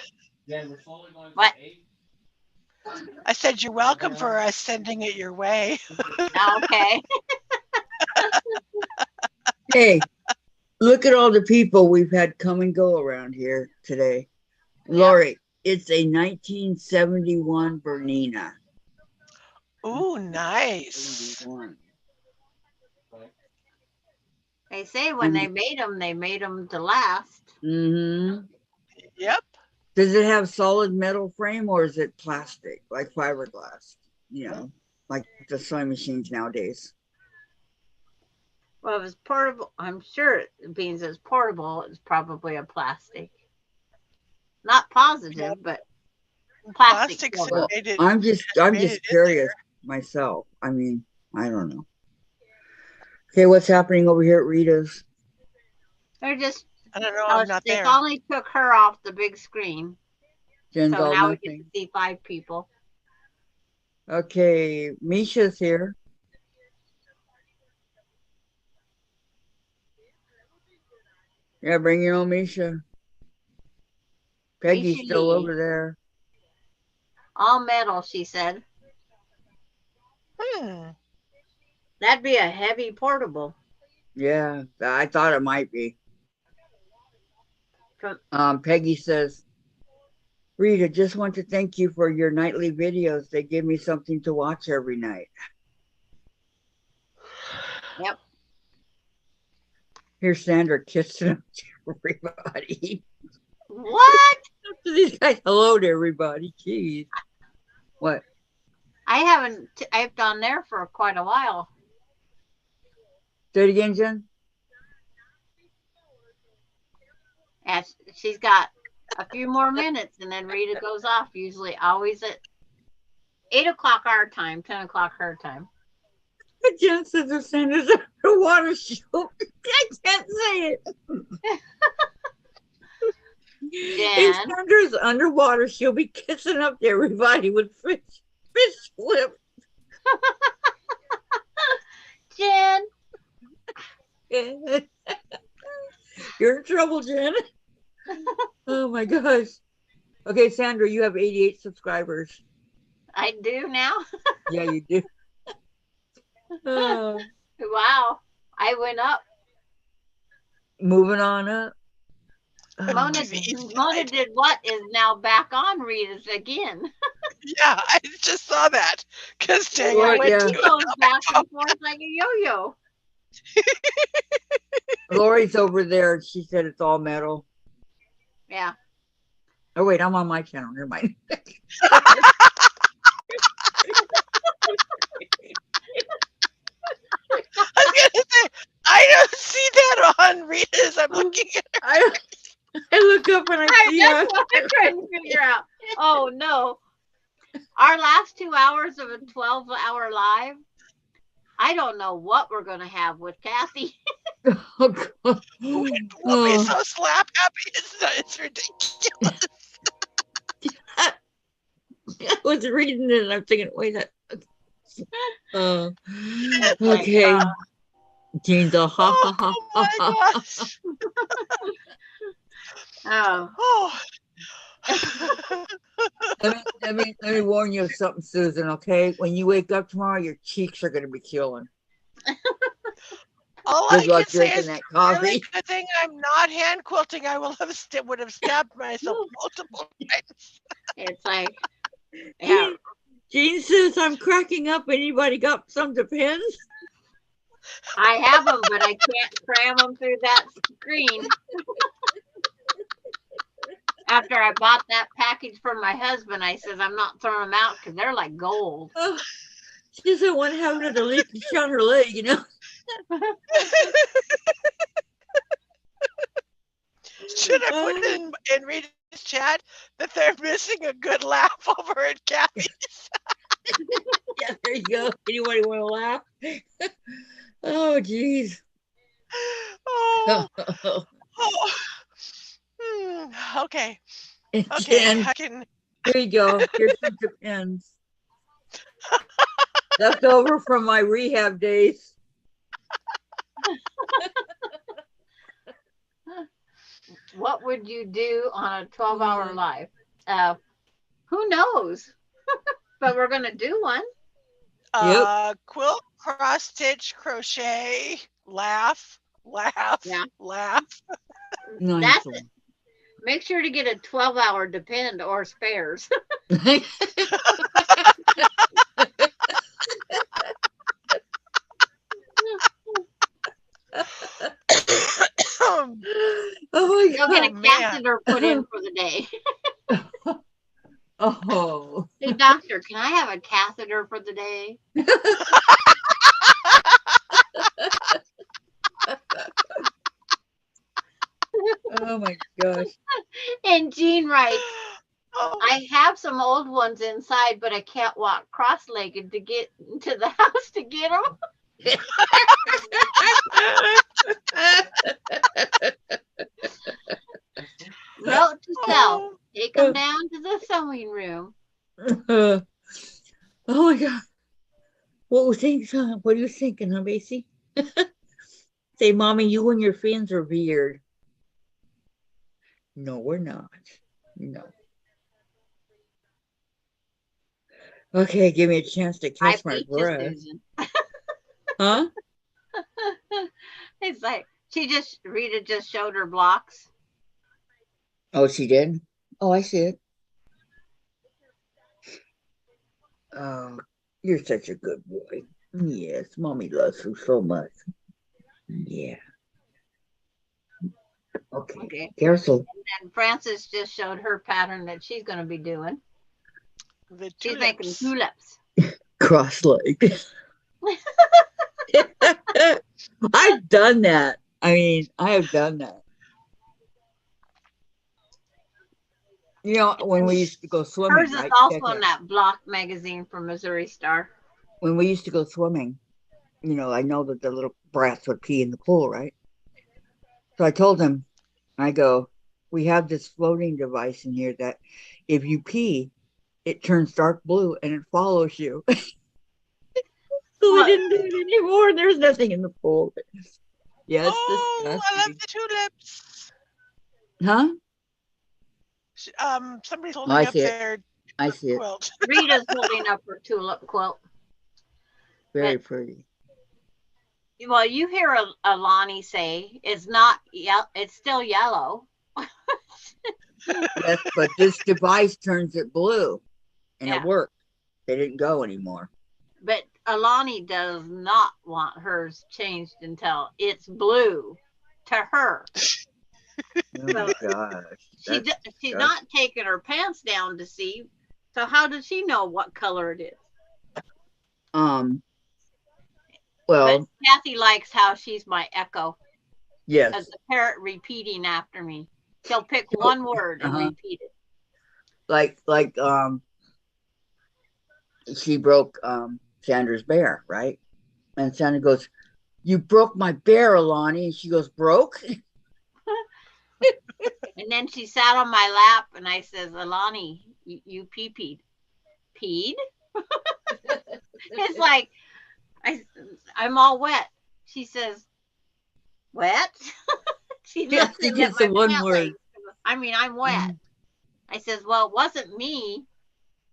Then we're slowly going What? from 8. I said you're welcome for us sending it your way. Okay. Hey, look at all the people we've had come and go around here today. Lori, it's a 1971 Bernina. Ooh, nice. 71. They say when they made them to last. Mm-hmm. Yep. Does it have solid metal frame or is it plastic, like fiberglass? You know, like the sewing machines nowadays. Well, if it's portable, I'm sure being as portable, it's probably a plastic. Not positive, but plastic. Plastics Well, made it. I'm just made it in curious myself. I mean, I don't know. Okay, what's happening over here at Rita's? They're just, I don't know. I'm not they there. finally took her off the big screen. Jen's So all now we get nothing. to see 5 people. Okay, Misha's here. Yeah, bring your own Misha. Peggy's Misha still Lee. over there. All metal, she said. That'd be a heavy portable. Yeah, I thought it might be. Peggy says, Rita, just want to thank you for your nightly videos. They give me something to watch every night. Yep. Here's Sandra kissing everybody. What? These guys, hello to everybody. Jeez. What? I haven't typed on there for quite a while. Say it again, Jen. And she's got a few more minutes and then Rita goes off, usually always at 8 o'clock our time, 10 o'clock her time. Jen says if Sandra's underwater, I can't say it. If Jen. Sandra's underwater, she'll be kissing up to everybody with fish whip. Jen. You're in trouble, Jen. Oh my gosh. Okay, Sandra, you have 88 subscribers. I do now. Yeah, you do. Oh. Wow. I went up. Moving on up. Mona did what is now back on Rita's again. Yeah, I just saw that because dang, Lord, I went yeah. to She goes back and forth like a yo-yo. Lori's over there. She said it's all metal. Yeah. Oh, wait, I'm on my channel. Never mind. I don't see that on Rita's. I'm looking at her. I look up and I see That's her. what I'm trying to figure out. Oh no. Our last 2 hours of a 12-hour live, I don't know what we're gonna have with Kathy. Oh, God. We'll be Oh. so slap happy. It's ridiculous. I was reading it and I'm thinking, wait, that. Like, Okay. Jean's all ha ha ha Oh ha my ha. gosh. oh. Oh. Let me warn you of something, Susan, okay? When you wake up tomorrow, your cheeks are going to be killing. All Good I luck can say drinking is that really coffee. good thing I'm not hand quilting. I would have stabbed myself multiple times. It's like, yeah, Jean says I'm cracking up. Anybody got some depends? I have them, but I can't cram them through that screen. After I bought that package for my husband, I says I'm not throwing them out because they're like gold. Oh, she doesn't want to have another leak on her leg, you know? Should I put in Rita's chat that they're missing a good laugh over at Kathy's? Yeah, there you go. Anybody want to laugh? Oh, geez. Oh, oh. Okay. Okay. Jen, I can. here you go. Here's some depends. Left over from my rehab days. What would you do on a 12-hour live? Who knows? But we're gonna do one. Quilt, cross stitch, crochet, laugh, Yeah. laugh. Nice. That's it. Make sure to get a 12-hour depend or spares. Oh my You'll get a God. catheter put in for the day. Oh. Hey, doctor, can I have a catheter for the day? Oh my gosh. And Jean writes, Oh, I have some old ones inside, but I can't walk cross-legged to get to the house to get them. Note to self, take them down to the sewing room. Oh my God. What are you thinking, huh, Macy? Say, Mommy, you and your fans are weird. No, we're not. No. Okay, give me a chance to I catch my beat you, breath. Susan. Huh? It's like Rita just showed her blocks. Oh, she did? Oh, I see it. Oh, you're such a good boy. Yes, Mommy loves you so much. Yeah. Okay. Careful. And Frances just showed her pattern that she's going to be doing. the She's making tulips. Cross leg. I've done that. I mean, I have done that. You know, when we used to go swimming. Hers is right? also in that block magazine from Missouri Star. When we used to go swimming, you know, I know that the little brats would pee in the pool, right? So I told them, I go, we have this floating device in here that if you pee, it turns dark blue and it follows you. So we didn't do it anymore. There's nothing in the pool. Yeah, it's disgusting. I love the tulips. Huh? Somebody's Oh, holding I up see it. their I see it. quilt. Rita's holding up her tulip quilt. Very pretty. Well, you hear Alani say it's not it's still yellow. Yes, but this device turns it blue, and Yeah. it worked. They didn't go anymore. But Alani does not want hers changed until it's blue to her. Oh my gosh. She's not taking her pants down to see. So how does she know what color it is? Well, Kathy likes how she's my echo as yes. the parrot repeating after me. She'll pick one word and Uh-huh. repeat it. Like she broke Sandra's bear, right? And Sandra goes, "You broke my bear, Alani." And she goes, "Broke?" And then she sat on my lap and I says, Alani, you pee-peed. Peed? It's like I'm all wet. She says, wet? She's Yeah, she looking at gets the my one pant word. legs. I mean, I'm wet. Mhm. I says, well, it wasn't me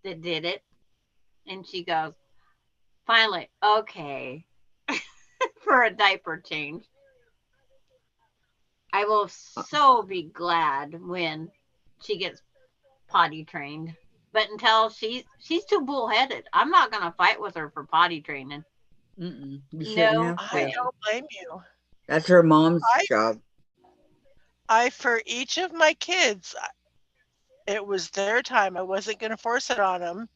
that did it. And she goes, finally, okay, for a diaper change. I will so be glad when she gets potty trained. But until she's too bullheaded, I'm not gonna fight with her for potty training. Mm-mm. You shouldn't No have I to. way. don't blame you. That's her mom's I, job. for each of my kids, it was their time. I wasn't going to force it on them.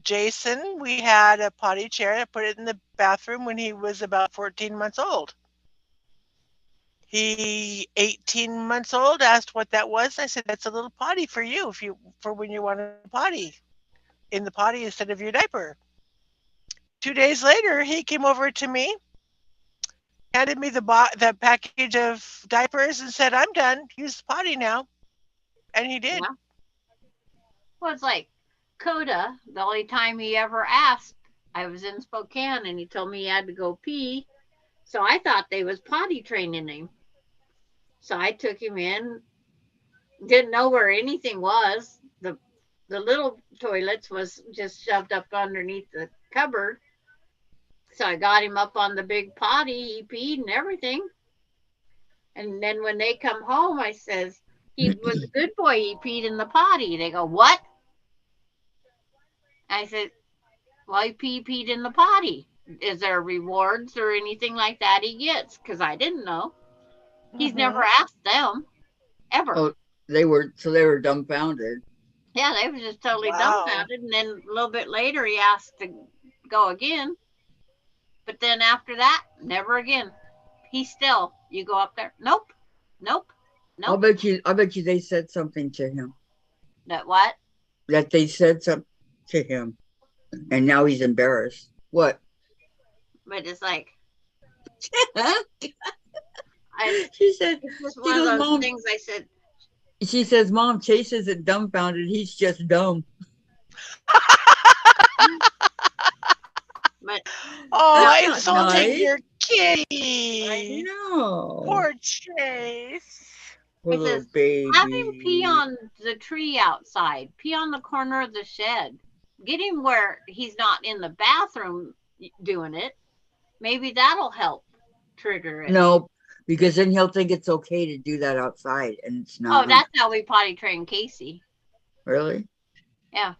Jason, we had a potty chair. I put it in the bathroom when he was about 14 months old. He, 18 months old, asked what that was. I said, that's a little potty for you, for when you want to potty in the potty instead of your diaper. 2 days later, he came over to me, handed me the package of diapers, and said, "I'm done. Use the potty now," and he did. Yeah. Well, it's like Coda, the only time he ever asked, I was in Spokane and he told me he had to go pee. So I thought they was potty training him. So I took him in, didn't know where anything was. The little toilets was just shoved up underneath the cupboard. So I got him up on the big potty, he peed and everything. And then when they come home, I says, he was a good boy, he peed in the potty. They go, what? I said, well, he peed in the potty. Is there rewards or anything like that he gets? Because I didn't know. He's never Mhm. asked them, ever. Oh, they were dumbfounded. Yeah, they were just totally Wow. dumbfounded. And then a little bit later, he asked to go again. But then after that, never again. He's still, you go up there, nope, nope, nope. I bet you they said something to him. That what? That they said something to him. And now he's embarrassed. What? But it's like, Huh? I, She said, it's just she one of goes, those Mom, things I said, she says, Mom, Chase isn't dumbfounded. He's just dumb. but no, Oh, That's not insulting nice. your I kitty. know. Poor Chase. Poor I little says, have him pee baby. on the tree outside, pee on the corner of the shed. Get him where he's not in the bathroom doing it. Maybe that'll help trigger it. No, because then he'll think it's okay to do that outside, and it's Oh, not. that's how we potty train Casey. Really? Yeah.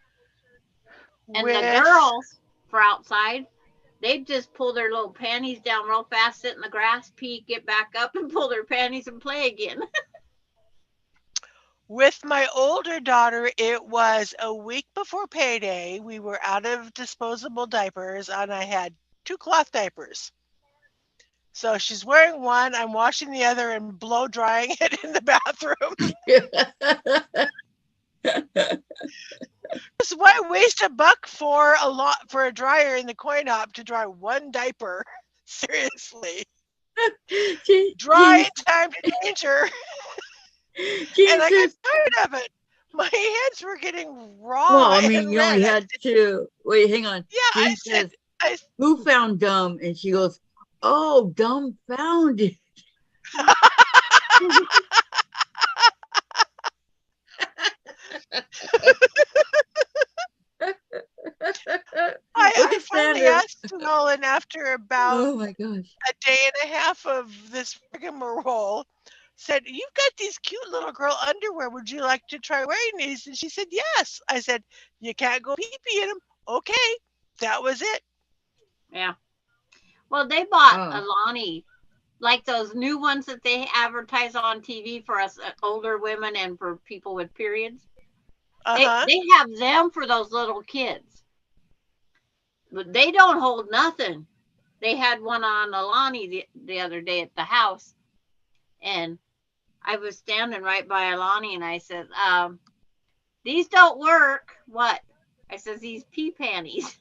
And the With girls for outside, they'd just pull their little panties down real fast, sit in the grass, pee, get back up, and pull their panties and play again. with my older daughter, it was a week before payday. We were out of disposable diapers, and I had 2 cloth diapers. So she's wearing one, I'm washing the other and blow drying it in the bathroom. So why waste $1 for a dryer in the coin op to dry one diaper? Seriously. Dry she, in time to danger. she And I got says, tired of it. My hands were getting well, raw I mean, and you only red. had two. Wait, hang on. Yeah, I She said, says, I, who found dumb? And she goes, oh, dumbfounded. Look I at finally Sandra. asked Nolan after about Oh my gosh. a day and a half of this rigmarole, said, "You've got these cute little girl underwear. Would you like to try wearing these?" And she said, "Yes." I said, "You can't go pee pee in them." Okay, that was it. Yeah. Well, they bought Oh, Alani, like those new ones that they advertise on TV for us older women and for people with periods. Uh They huh. they have them for those little kids. But they don't hold nothing. they had one on Alani the other day at the house, and I was standing right by Alani, and I said, these don't work. What? I says, these pee panties.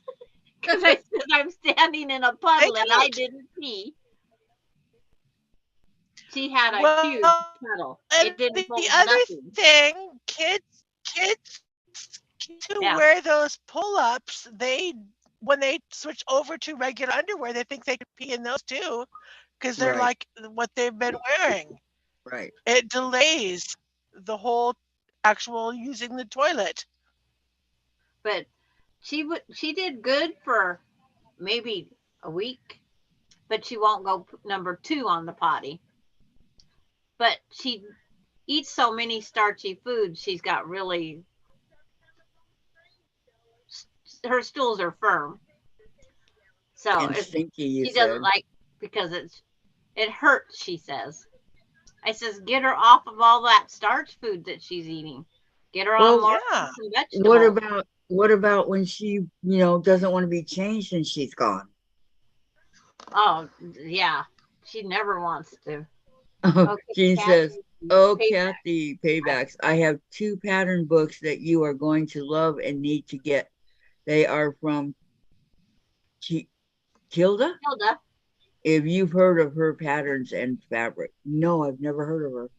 Because I said, I'm standing in a They puddle and I don't. didn't pee. She had a huge Well, puddle. and It didn't the hold other nothing. thing, kids who Yeah. wear those pull-ups, when they switch over to regular underwear, they think they could pee in those too, because they're Right, like what they've been wearing. right. It delays the whole actual using the toilet. But she did good for maybe a week, but she won't go number 2 on the potty. But she eats so many starchy foods, she's got really, her stools are firm. So And stinky, you she doesn't said. like, because it hurts, she says. I says, get her off of all that starch food that she's eating. Get her on Well, more Yeah. fruits and vegetables. what about when she, doesn't want to be changed and she's gone? Oh, yeah. She never wants to. Oh, Okay, Jean says, Kathy, "Oh, payback. Kathy, paybacks. I have 2 pattern books that you are going to love and need to get. They are from Tilda. Hilda, If you've heard of her patterns and fabric, no, I've never heard of her.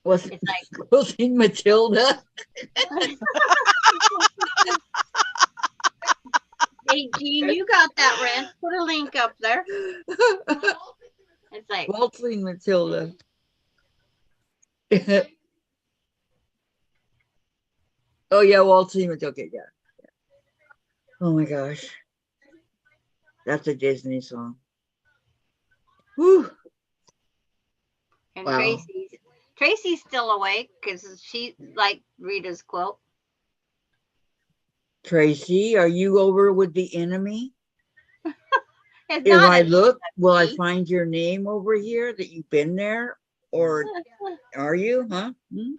What's it's like, Quilting Matilda? hey, Jean, you got that rent. Put a link up there. It's like, Quilting Matilda. Oh yeah, Waltzing Matilda. Okay, yeah. Oh my gosh, that's a Disney song. Whew. and Wow. Tracy's still awake because she liked Rita's quilt. Tracy, are you over with the enemy? It's If not I an look, will I enemy. find your name over here that you've been there? Or are you, huh? Hmm?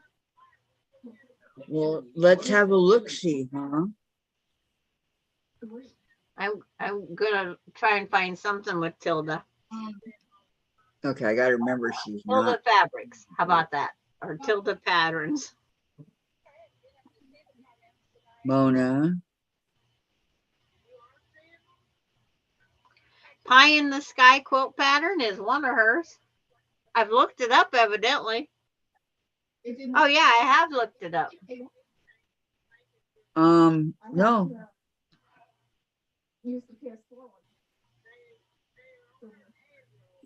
Well, let's have a look-see, huh? I'm gonna try and find something with Tilda. Okay, I gotta remember she's Tilda not. fabrics. How about that? Or Tilda patterns. Mona. Pie in the sky quilt pattern is one of hers. I've looked it up evidently. Oh yeah, I have looked it up. No.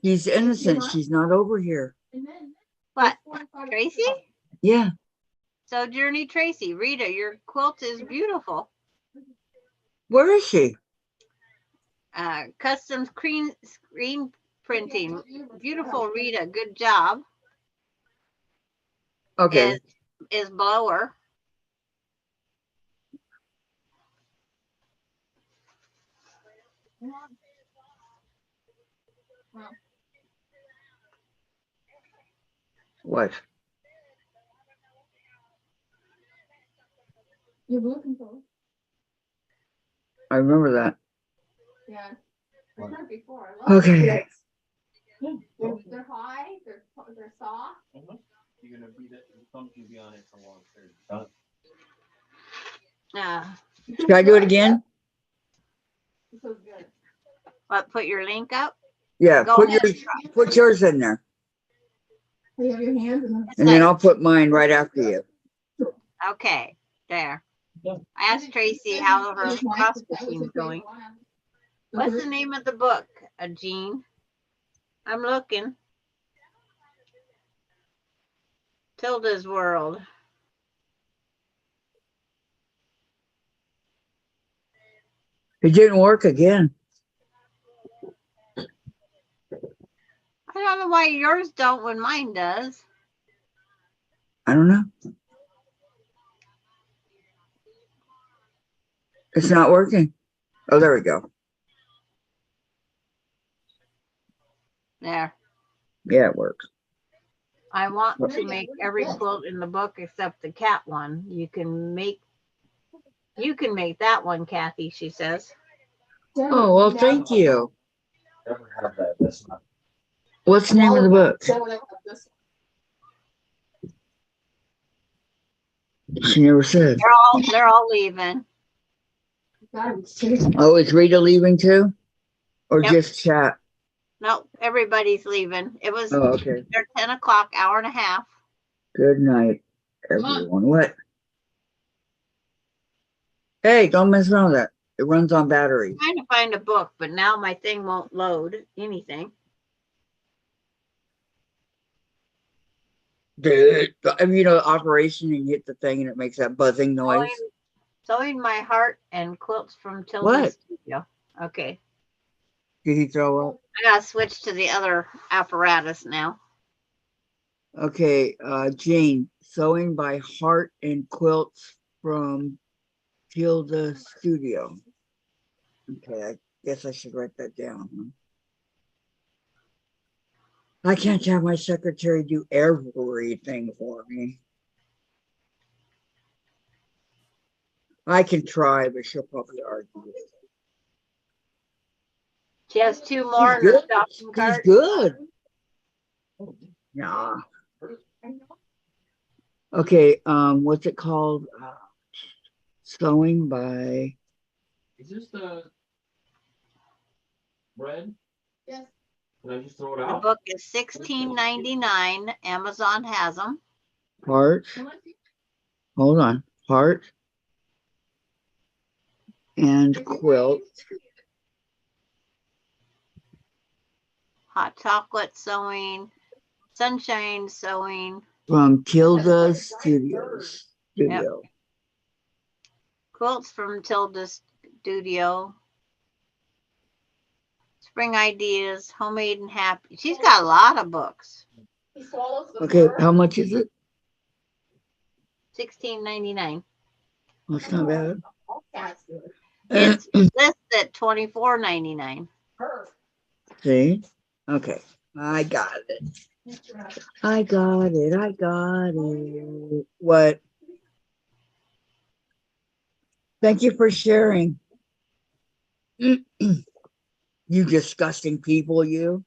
He's innocent. She's not over here. What? Tracy? Yeah. So Journey Tracy, Rita, your quilt is beautiful. Where is she? Custom screen printing. Beautiful Rita, good job. Okay. Is blower. What? You're looking for. I remember that. Yeah. What? I've heard before. I love Okay. it. They're high, they're soft. You're gonna be that thumbs you be on it for a long period of time. Should I do it again? It feels good. What? Put your link up. Yeah. Go ahead. Put yours in there. You have your hands in them. It's And then like, I'll put mine right after you. okay, there. Yeah. I asked Tracy how her cross stitching's going. What's the name of the book, Jean? I'm looking. Tilda's World. It didn't work again. I don't know why yours don't when mine does. I don't know. It's not working. Oh, there we go. There. Yeah, it works. I want to make every quilt in the book except the cat one. You can make that one, Kathy, she says. Oh, well, thank you. Never have that. That's not. What's the name of the book? She never said. They're all leaving. Oh, is Rita leaving too? Or Yep. just chat? No, everybody's leaving. It was Oh, okay. their 10 o'clock, hour and a half. Good night, everyone. What? Hey, don't mess around with that. It runs on battery. I'm trying to find a book, but now my thing won't load anything. Dude, you know, operation and you hit the thing and it makes that buzzing noise. Sewing my heart and quilts from Tilda's What? studio. Okay. Did he throw up? I gotta switch to the other apparatus now. Okay, Jane, sewing by Heart and Quilts from Tilda Studio. Okay, I guess I should write that down. I can't have my secretary do everything for me. I can try, but she'll probably argue. She has 2 more in her Good. shopping She's cart. good. Nah. Okay, what's it called? Sewing by. Is this the bread? Yes. Can I just throw it The out? book is $16.99. Amazon has them. Heart. Hold on. Heart and Quilt. Hot chocolate sewing, sunshine sewing, From Tilda Studios. Studio. quilts from Tilda's studio. Spring ideas, homemade and happy. She's got a lot of books. Okay, how much is it? $16.99. That's not bad. It's listed at $24.99. See? Okay. I got it. I got it. I got it. What? Thank you for sharing. You disgusting people, you.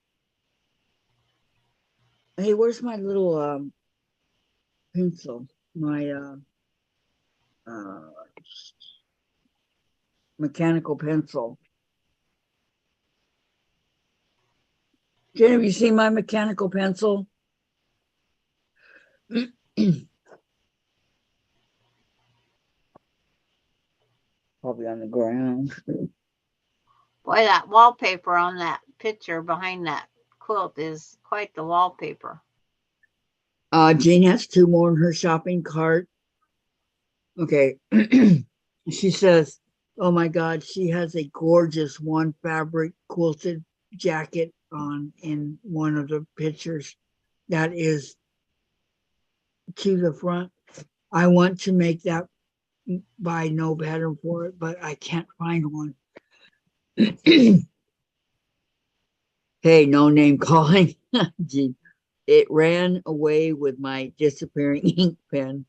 Hey, where's my little pencil? My mechanical pencil. Jen, have you seen my mechanical pencil? Probably on the ground. Boy, that wallpaper on that picture behind that quilt is quite the wallpaper. Jean has 2 more in her shopping cart. Okay. She says, oh my God, she has a gorgeous one fabric quilted jacket on in one of the pictures that is to the front. I want to make that, buy no pattern for it, but I can't find one. Hey, no name calling. Gee, it ran away with my disappearing ink pen.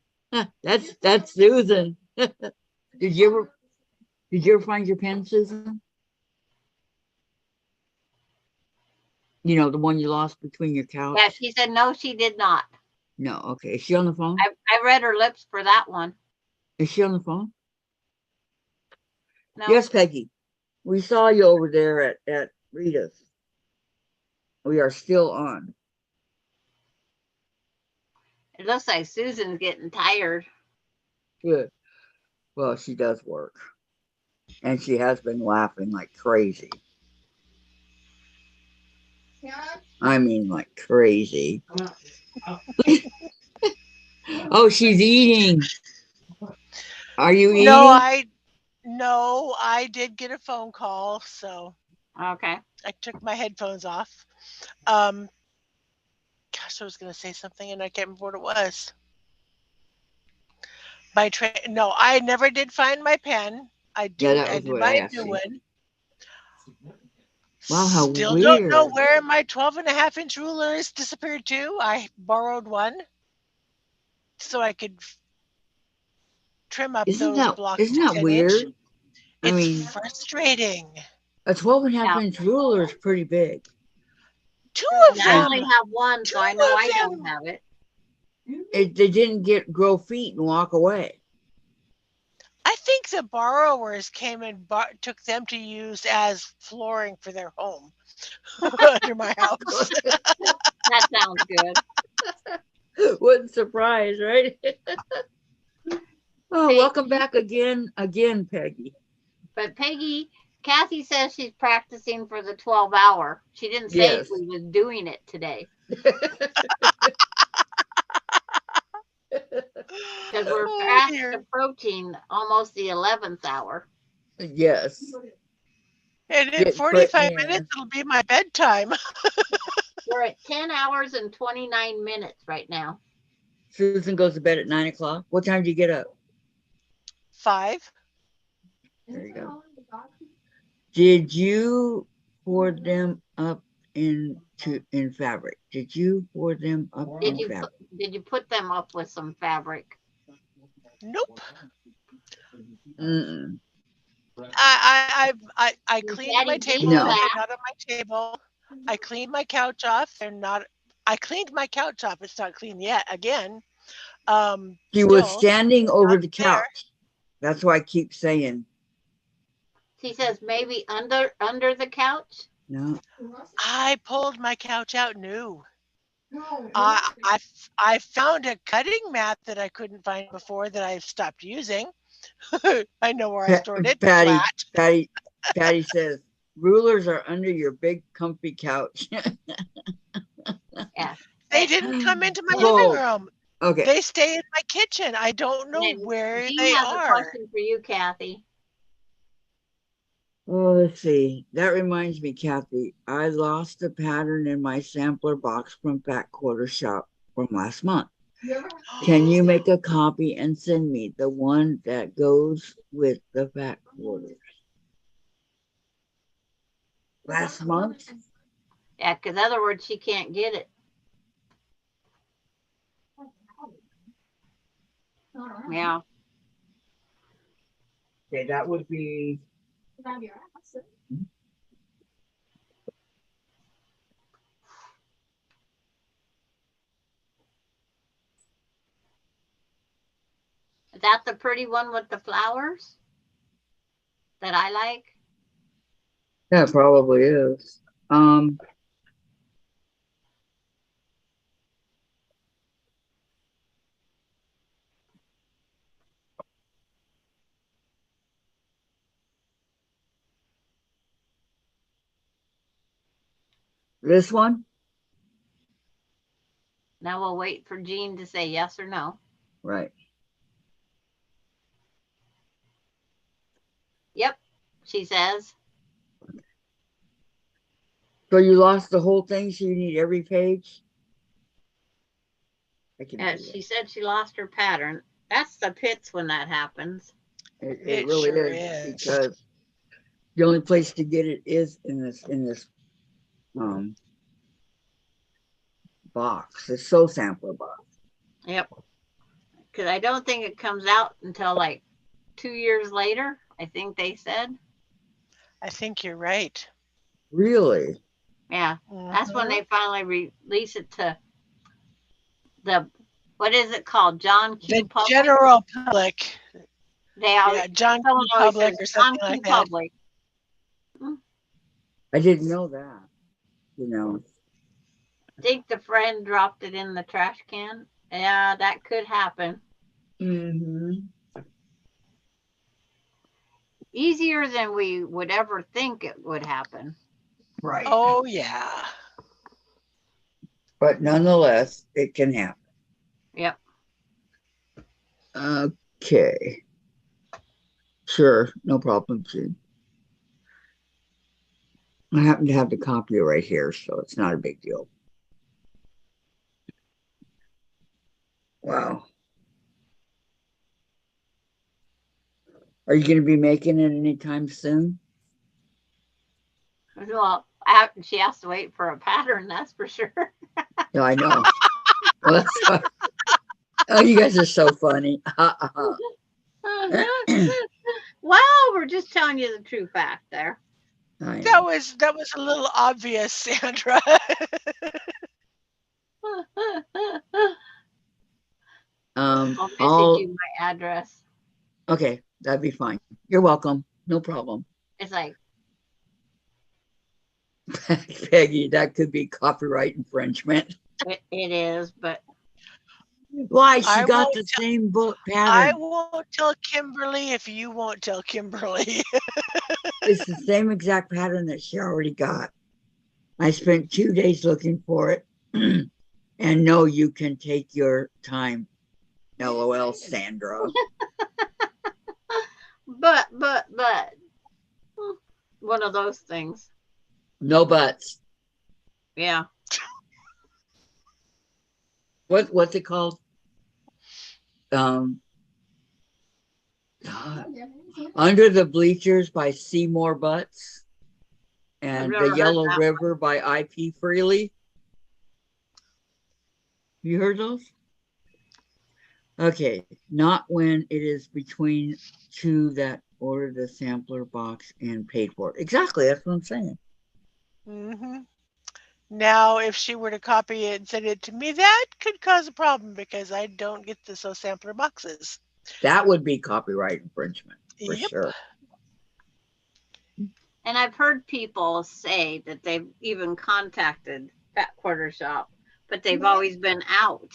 That's Susan. Did you ever find your pen, Susan? You know, the one you lost between your couch? Yeah, she said no, she did not. No, okay. Is she on the phone? I read her lips for that one. Is she on the phone? No. Yes, Peggy. We saw you over there at Rita's. We are still on. It looks like Susan's getting tired. Good. Well, she does work. And she has been laughing like crazy. I mean, like crazy. Oh, she's eating. Are you eating? No, I did get a phone call, so Okay. I took my headphones off. Gosh, I was going to say something and I can't remember what it was. No, I never did find my pen. I Yeah, that I was did what I my asked new you. one. Wow, how Still don't know weird. where my 12.5-inch ruler has disappeared to. I borrowed one so I could trim up Isn't those blocks to that 10 inch. weird? I It's mean, frustrating. A 12.5 Yeah. inch ruler is pretty big. Two of And I them. only have one, so I know Two of I don't them. have it. They didn't grow feet and walk away. I think the borrowers came and took them to use as flooring for their home under my house. That sounds good. Wouldn't surprise, right? Oh, Hey. welcome back again, Peggy. But Peggy, Kathy says she's practicing for the 12-hour. She didn't say Yes. if we was doing it today because we're Oh, fast dear. approaching almost the 11th hour. Yes. And in Getting 45 yeah. minutes, it'll be my bedtime. We're at 10 hours and 29 minutes right now. Susan goes to bed at 9 o'clock. What time do you get up? 5. There you go. Did you fold them up in fabric? Did you fold them up in fabric? Did you put them up with some fabric? Nope. Mm-mm. I cleaned my Daddy table. beat No. They're back. not on my table. I cleaned my couch off. They're not. I cleaned my couch off. It's not clean yet. Again. She was Still, standing over the there. couch. That's why I keep saying She says maybe under the couch. no. I pulled my couch out new. I found a cutting mat that I couldn't find before that I've stopped using. I know where I stored it. Flat. Patty says rulers are under your big comfy couch. Yeah. They didn't come into my Cold. living room. Okay. They stay in my kitchen. I don't know And where Jean they has a are. question for you, Kathy. Well, let's see. That reminds me, Kathy, I lost a pattern in my sampler box from Fat Quarter Shop from last month. Can you make a copy and send me the one that goes with the fat quarters? Last month? Yeah, because other words, she can't get it. Yeah. Okay, that would be. Is that the pretty one with the flowers that I like? That probably is. This one? Now we'll wait for Jean to say yes or no. Right. Yep, she says. So you lost the whole thing, so you need every page? I can do She that. said she lost her pattern. That's the pits when that happens. It It really sure is, is. because the only place to get it is in this box. It's so sampler box. Yep. Because I don't think it comes out until like 2 years later, I think they said. I think you're right. Really? Yeah. That's when Mhm. they finally release it to the, what is it called? John Q. The Public? general public. They always, Yeah, John Q. someone always Public says or something John Q. like that. Public. I didn't know that. You know. I think the friend dropped it in the trash can. Yeah, that could happen. Mm-hmm. Easier than we would ever think it would happen. Right. Oh, yeah. But nonetheless, it can happen. Yep. Okay. Sure, no problem, Gene. I happen to have the copy right here, so it's not a big deal. Wow. Are you going to be making it anytime soon? Well, she has to wait for a pattern, that's for sure. No, I know. Well, oh, you guys are so funny. Well, we're just telling you the true fact there. I That know. was a little obvious, Sandra. I'll message I'll you my address. okay, that'd be fine. You're welcome. No problem. It's like, Peggy, that could be copyright infringement. it is, but Why? She I got won't the tell same book I pattern. won't tell Kimberly if you won't tell Kimberly. It's the same exact pattern that she already got. I spent 2 days looking for it. And no, you can take your time. LOL, Sandra. but one of those things. No buts. Yeah. What's it called? Um, God. Under the Bleachers by Seymour Butts I've and The never heard Yellow that. River by I.P. Freely. You heard those? Okay, not when it is between two that order the sampler box and paid for it. Exactly, that's what I'm saying. hmm Now, if she were to copy it and send it to me, that could cause a problem because I don't get the sampler boxes. That would be copyright infringement for Yep. sure. And I've heard people say that they've even contacted Fat Quarter Shop, but they've always been out.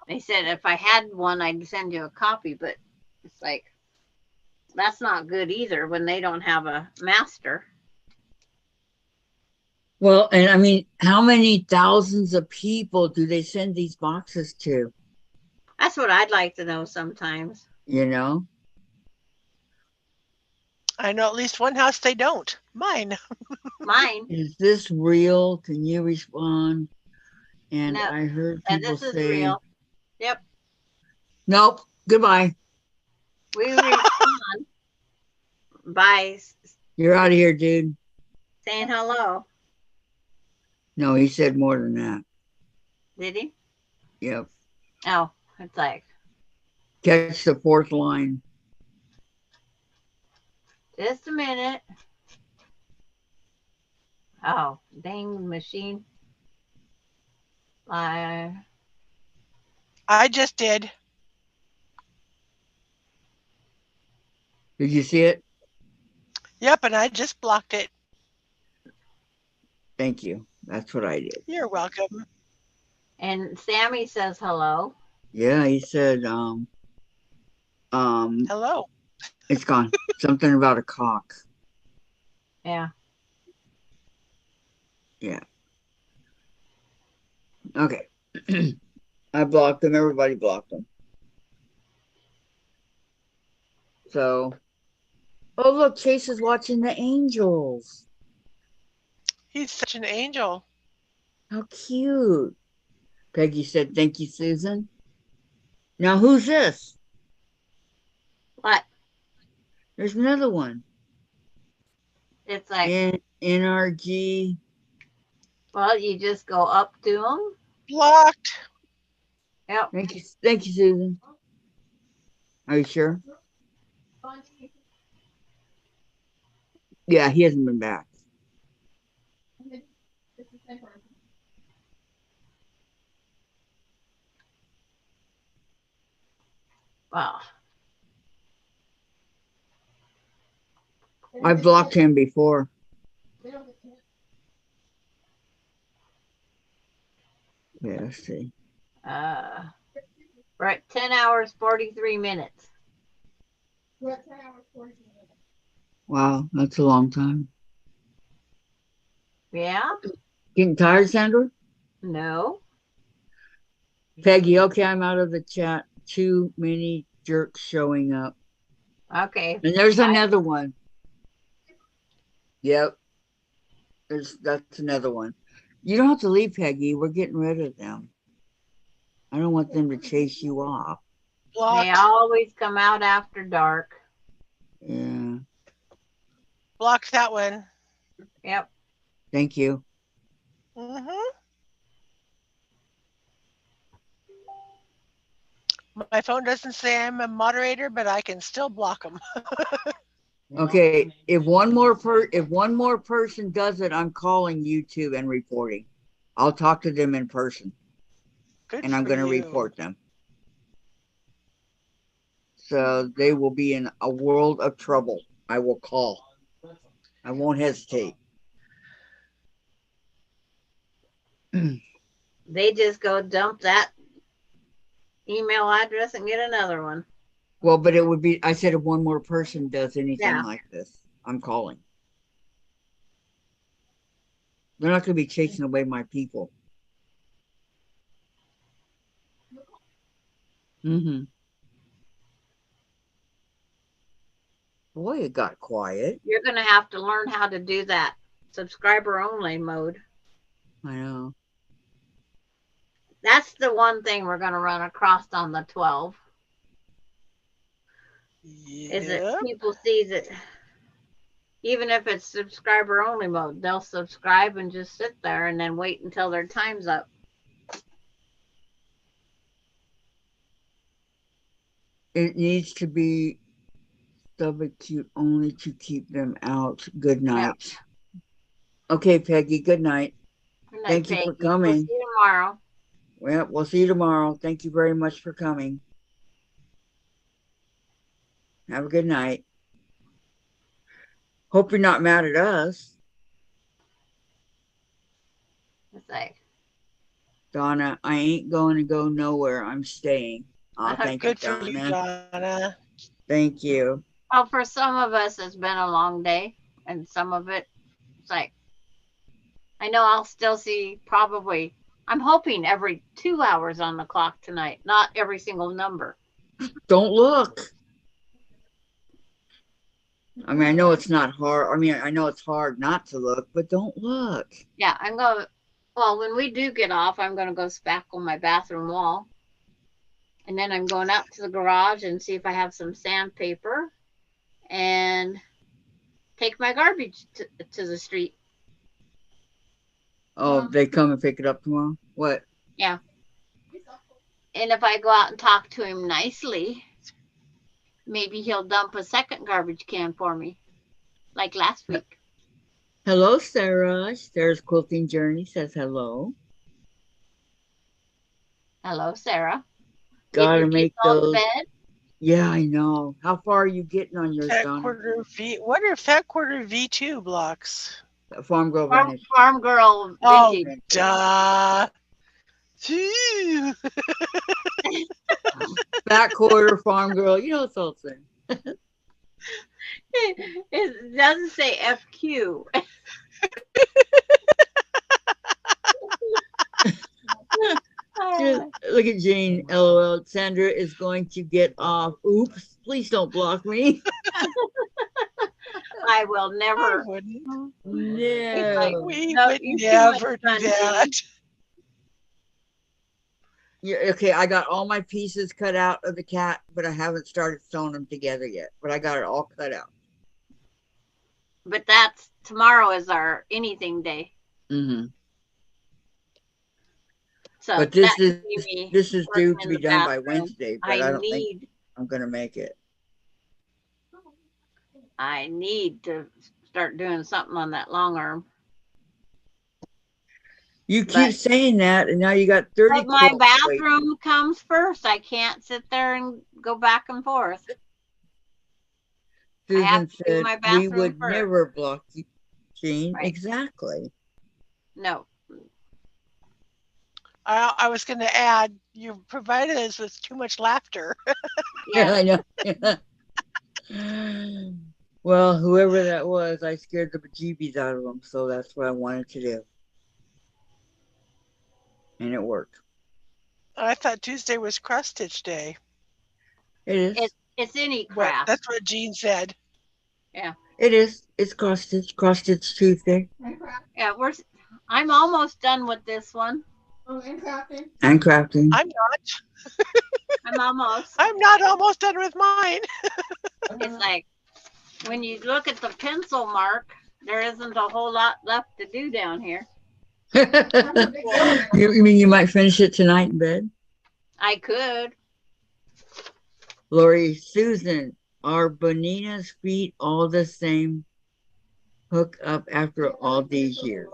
They said if I had one, I'd send you a copy, but it's like, that's not good either when they don't have a master. Well, and I mean, how many thousands of people do they send these boxes to? That's what I'd like to know sometimes. You know? I know at least one house they don't. Mine. Mine. Is this real? Can you respond? And No, I heard and people this is say, real. Yep. nope, goodbye. We respond by You're out of here, dude. saying hello. No, he said more than that. Did he? Yep. Oh, it's like, Catch the fourth line. just a minute. Oh, dang machine. I I just did. Did you see it? Yep, and I just blocked it. Thank you. That's what I did. You're welcome. and Sammy says hello. Yeah, he said, Hello. it's gone. Something about a cock. Yeah. Yeah. Okay. I blocked him. Everybody blocked him. So, oh, look, Chase is watching the Angels. He's such an angel. How cute. Peggy said, thank you, Susan. Now, who's this? What? There's another one. It's like, NRG. well, you just go up to them. Blocked. Yep. Thank you, Susan. Are you sure? Yeah, he hasn't been back. Wow. I blocked him before. Yeah, let's see. We're at 10 hours, 43 minutes. Wow, that's a long time. Yeah? Getting tired, Sandra? No. Peggy, okay, I'm out of the chat. Too many jerks showing up. Okay. And there's another one. Yep. That's another one. You don't have to leave, Peggy. We're getting rid of them. I don't want them to chase you off. They Blocked. always come out after dark. Yeah. Blocked that one. Yep. Thank you. My phone doesn't say I'm a moderator, but I can still block them. Okay, if one more person does it, I'm calling YouTube and reporting. I'll talk to them in person Good and I'm for going to you. report them. So they will be in a world of trouble. I will call. I won't hesitate. They just go dump that email address and get another one. Well, but it would be, I said if one more person does anything Yeah. like this, I'm calling. They're not going to be chasing away my people. Mm-hmm. Boy, it got quiet. You're going to have to learn how to do that subscriber only mode. I know. That's the one thing we're going to run across on the 12 is that Yep. people see that even if it's subscriber only mode, they'll subscribe and just sit there and then wait until their time's up. It needs to be subacute only to keep them out. Good night. Yeah. Okay, Peggy, good night. Good night, Thank you for Peggy. We'll coming. see you tomorrow. Well, we'll see you tomorrow. Thank you very much for coming. Have a good night. Hope you're not mad at us. It's like, Donna, I ain't going to go nowhere. I'm staying. Oh, thank you, Good for you, Donna. Donna. Thank you. well, for some of us, it's been a long day, and some of it, it's like, I know I'll still see probably, I'm hoping every 2 hours on the clock tonight, not every single number. Don't look. I mean, I know it's not hard. I mean, I know it's hard not to look, but don't look. Yeah, I'm going, well, when we do get off, I'm going to go spackle my bathroom wall. And then I'm going out to the garage and see if I have some sandpaper and take my garbage to the street. Oh, they come and pick it up tomorrow? What? Yeah. And if I go out and talk to him nicely, maybe he'll dump a second garbage can for me, like last week. Hello, Sarah. Sarah's Quilting Journey says hello. Hello, Sarah. Gotta Get your make kids all to those. bed? Yeah, I know. How far are you getting on yours, Fat Donna? quarter V. What are fat quarter V2 blocks? Farm Girl Farm, Vintage. farm Girl Oh, Vintage. duh. Phew. Back quarter Farm Girl. You know it's all the same. It doesn't say FQ. Look at Jane. LOL. Sandra is going to get off. Oops. Please don't block me. I will I never. wouldn't. It's like, No. We no, would you're too much never do fun, that. Yeah, okay, I got all my pieces cut out of the cat, but I haven't started sewing them together yet. But I got it all cut out. But that's tomorrow is our anything day. Mm-hmm. So But this that is could be me this is due working to in be the done by bathroom. Wednesday, but I don't think need I'm gonna make it. I need to start doing something on that long arm. You But- keep saying that, and now you got 30 But my quilts waiting. bathroom comes first. I can't sit there and go back and forth. I have Susan to do said my we bathroom would first. never block you, Jean. Right. Exactly. No. I was going to add, you provided us with too much laughter. Yeah, Yeah. I know. Well, whoever that was, I scared the bejeebies out of them, so that's what I wanted to do. And it worked. I thought Tuesday was cross stitch day. It is. It's any What? craft. That's what Jean said. Yeah. It is. It's cross stitch Tuesday. Yeah, I'm almost done with this one. Oh, and crafting. And crafting. I'm not. I'm almost. I'm not almost done with mine. It's like when you look at the pencil mark, there isn't a whole lot left to do down here. You mean you might finish it tonight in bed? I could. Lori, Susan, Are Bonina's feet all the same hook up after all these years?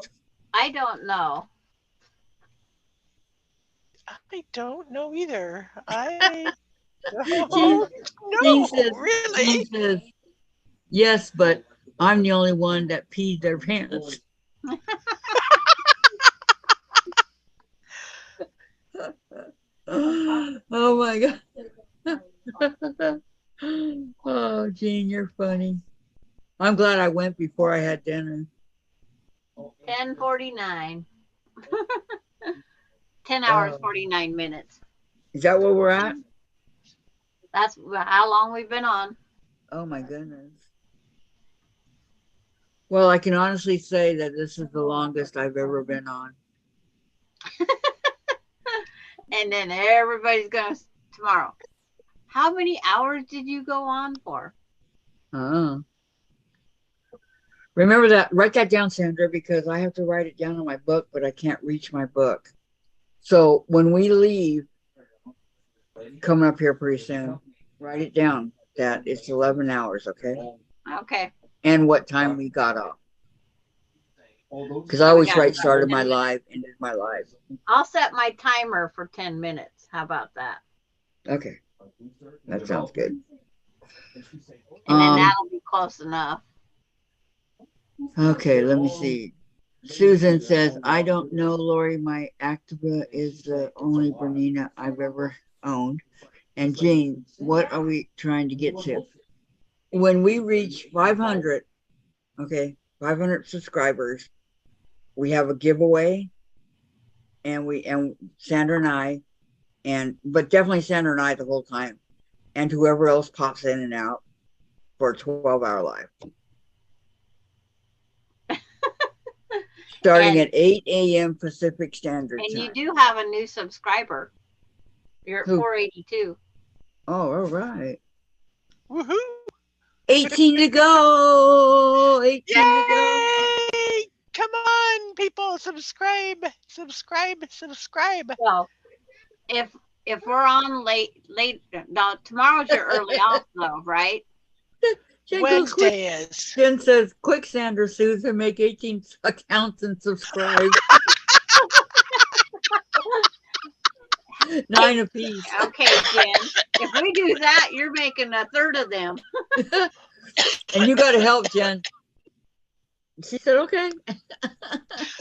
I don't know. I don't know either. I Jean, don't Jean know, says, Jean really. says, yes, but I'm the only one that peed their pants. Oh my God. Oh, Jean, you're funny. I'm glad I went before I had dinner. 10:49. 10 hours, 49 minutes. Is that where we're at? That's how long we've been on. Oh my goodness. Well, I can honestly say that this is the longest I've ever been on. And then everybody's going to tomorrow. How many hours did you go on for? Remember that, write that down, Sandra, because I have to write it down in my book, but I can't reach my book. So when we leave, coming up here pretty soon, write it down that it's 11 hours, okay? Okay. And what time we got off. Because I always write started my live, ended my live. I'll set my timer for 10 minutes. How about that? Okay. That sounds good. And then that'll be close enough. Okay, let me see. Susan says, I don't know, Lori. My Activa is the only Bernina I've ever owned. And Jean, what are we trying to get to? When we reach 500, okay, 500 subscribers, we have a giveaway. And Sandra and I, but definitely Sandra and I the whole time. And whoever else pops in and out for a 12-hour live. Starting at 8 a.m. Pacific Standard Time. And you do have a new subscriber. You're at 482. Oh, all right. Woohoo! 18 to go. 18 Yay! to go. Come on, people, subscribe. So if we're on late, now tomorrow's your early off though, right? Wednesday is. Jen says, quick, Sandra, Susan, make 18 accounts and subscribe. 9 apiece. Okay, Jen. If we do that, you're making a third of them. And you got to help, Jen. She said, okay.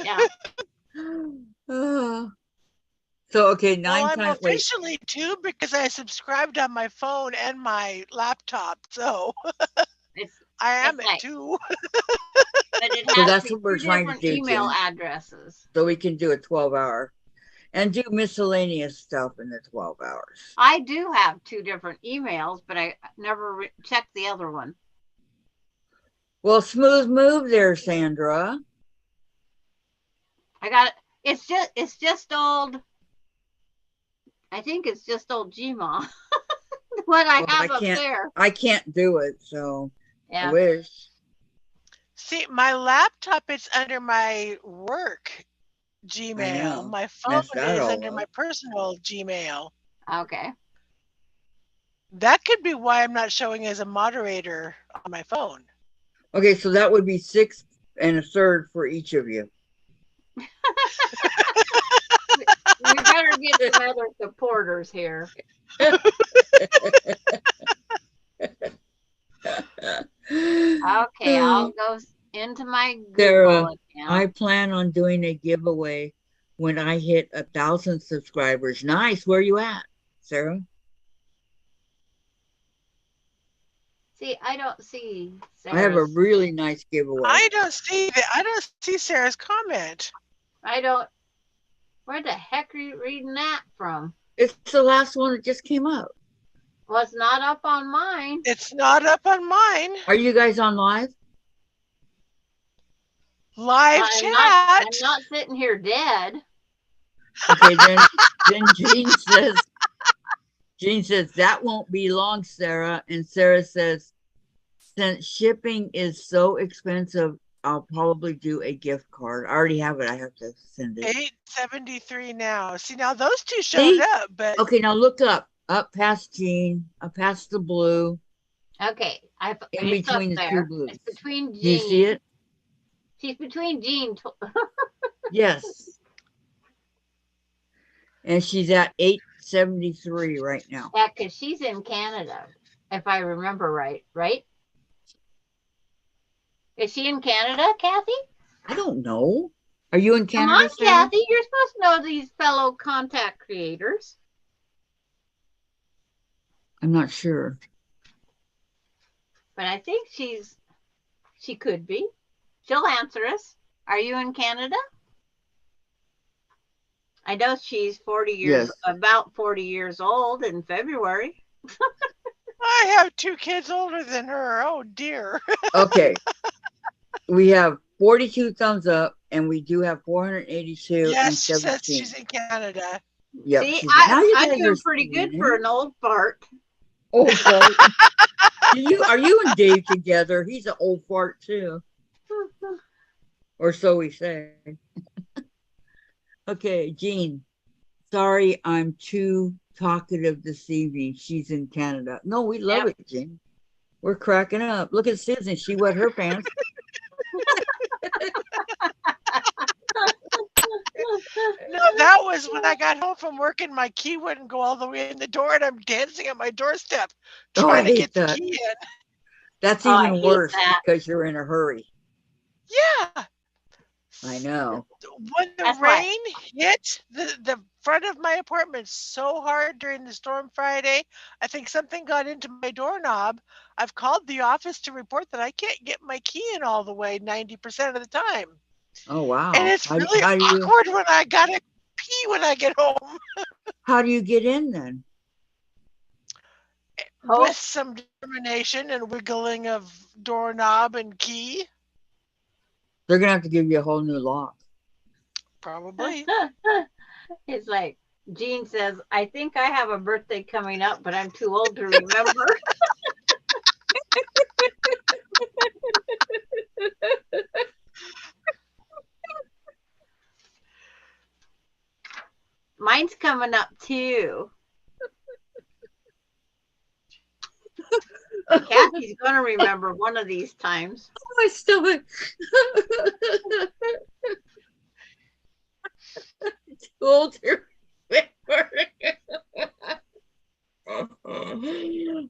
Yeah. So, okay, 9 Well, I'm times. officially two because I subscribed on my phone and my laptop. So I am at 2. But it has that's to be what we're 2 trying to different do, email Jen. addresses. So we can do a 12-hour and do miscellaneous stuff in the 12 hours. I do have 2 different emails, but I never checked the other one. Well, smooth move there, Sandra. I got it. It's just old. I think it's just old Gmail. What I have up there. I can't do it, so yeah. I wish. See, my laptop is under my work Gmail. My phone is under my personal Gmail. Okay. That could be why I'm not showing as a moderator on my phone. Okay, so that would be 6 1/3 for each of you. We better get some other supporters here. Okay, I'll go into my Google Sarah, account. I plan on doing a giveaway when I hit 1,000 subscribers. Nice. Where are you at, Sarah? See, I don't see Sarah's. I have a really nice giveaway. I don't see Sarah's comment. I don't. Where the heck are you reading that from? It's the last one that just came up. Well, it's not up on mine. It's not up on mine. Are you guys on live? Live I'm chat. I'm not sitting here dead. Okay, then Jean says that won't be long, Sarah. And Sarah says, since shipping is so expensive, I'll probably do a gift card. I already have it. I have to send it. 873 now. See, now those two showed up, but okay, now look up past Jean, up past the blue. Okay, In it's up between the two there. blues. It's between Do you see Jean. it? She's between Jean. Yes. And she's at 873 right now. Yeah, because she's in Canada, if I remember right. Right? Is she in Canada, Kathy? I don't know. Are you in Come Canada, on, Sarah? Kathy. You're supposed to know these fellow contact creators. I'm not sure. But I think she could be. She'll answer us. Are you in Canada? I know she's 40 years, Yes. about 40 years old in February. I have 2 kids older than her. Oh dear. Okay. We have 42 thumbs up, and we do have 482 and Yes, she says 17. she's in Canada. Yep. See, Now you I'm guys doing are pretty good seeing for it. an old fart. Old fart. Are you and Dave together? He's an old fart too. Or so we say. Okay, Jean. Sorry, I'm too talkative this evening. She's in Canada. No, we love Yep. it, Jean. We're cracking up. Look at Susan. She wet her pants. No, that was when I got home from work and my key wouldn't go all the way in the door and I'm dancing at my doorstep Oh, I trying to hate get the that. key in. That's Oh, I even hate worse that. because you're in a hurry. Yeah. I know. When the That's why. rain hit the front of my apartment so hard during the storm Friday, I think something got into my doorknob. I've called the office to report that I can't get my key in all the way 90% of the time. Oh, And wow. it's really How do you awkward when I gotta pee when I get home get in then? Hope. with some determination and wiggling of doorknob and key. They're gonna have to give you a whole new lock. Probably. It's like Jean says, I think I have a birthday coming up, but I'm too old to remember. Mine's coming up too. Kathy's gonna remember one of these times. My stomach. Too old to remember.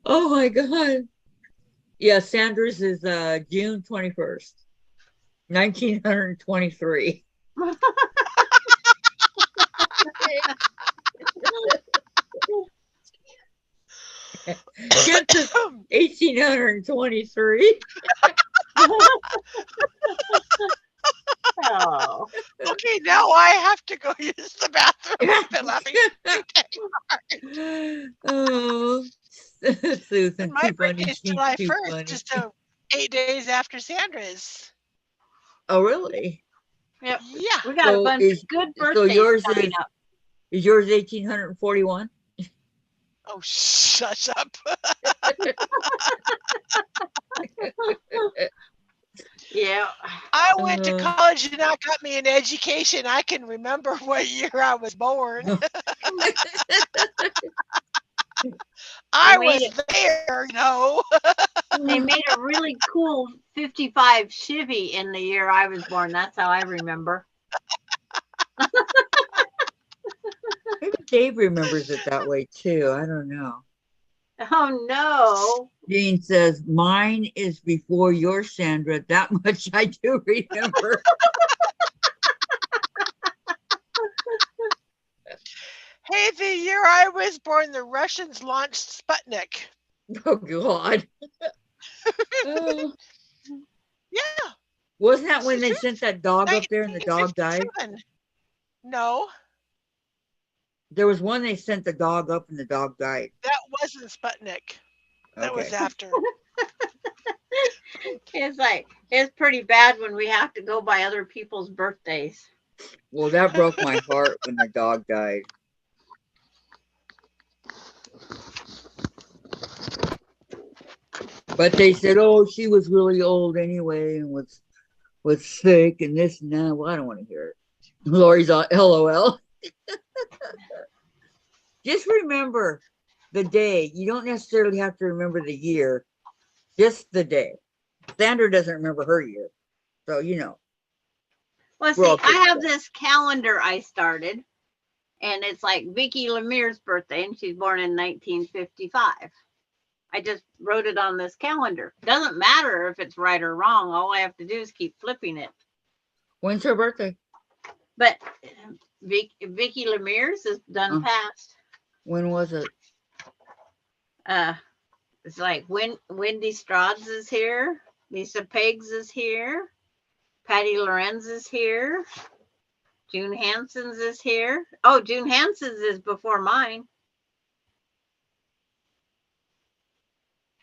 Oh my God. Yeah, Sandra's is June 21st, 1923. Jim's is 1823. Oh. Okay, now I have to go use the bathroom. I've been laughing. Oh, Susan, And my too funny. birthday's She's July too 1st, funny. just 8 days after Sandra's. Oh, really? Yep. Yeah. We got a bunch of good birthdays yours coming up. is yours 1841? Oh, shut up. Yeah. I went to college and that got me an education. I can remember what year I was born. I was there, They made a really cool 55 Chevy in the year I was born. That's how I remember. Maybe Dave remembers it that way too. I don't know. Oh no. Jean says, mine is before yours, Sandra. That much I do remember. Hey, the year I was born, the Russians launched Sputnik. Oh, God. Yeah. Wasn't that when they sent that dog up there and the dog died? 1957. No, There was one they sent the dog up and the dog died. that wasn't Sputnik. That was Okay. after. It's pretty bad when we have to go by other people's birthdays. Well, that broke my heart when the dog died. But they said, oh, she was really old anyway and was sick and this and that. Well, I don't want to hear it. Lori's on LOL. Just remember the day. You don't necessarily have to remember the year. Just the day. Sandra doesn't remember her year. So, you know. Well, We're see, all I have fixed this calendar I started, and it's like Vicki Lemire's birthday, and she's born in 1955. I just wrote it on this calendar. Doesn't matter if it's right or wrong. All I have to do is keep flipping it. When's her birthday? But Vicki Lemire's is done past. When was it? It's like Wendy Strauss is here. Lisa Peggs is here. Patty Lorenz is here. June Hanson's is here. Oh, June Hanson's is before mine.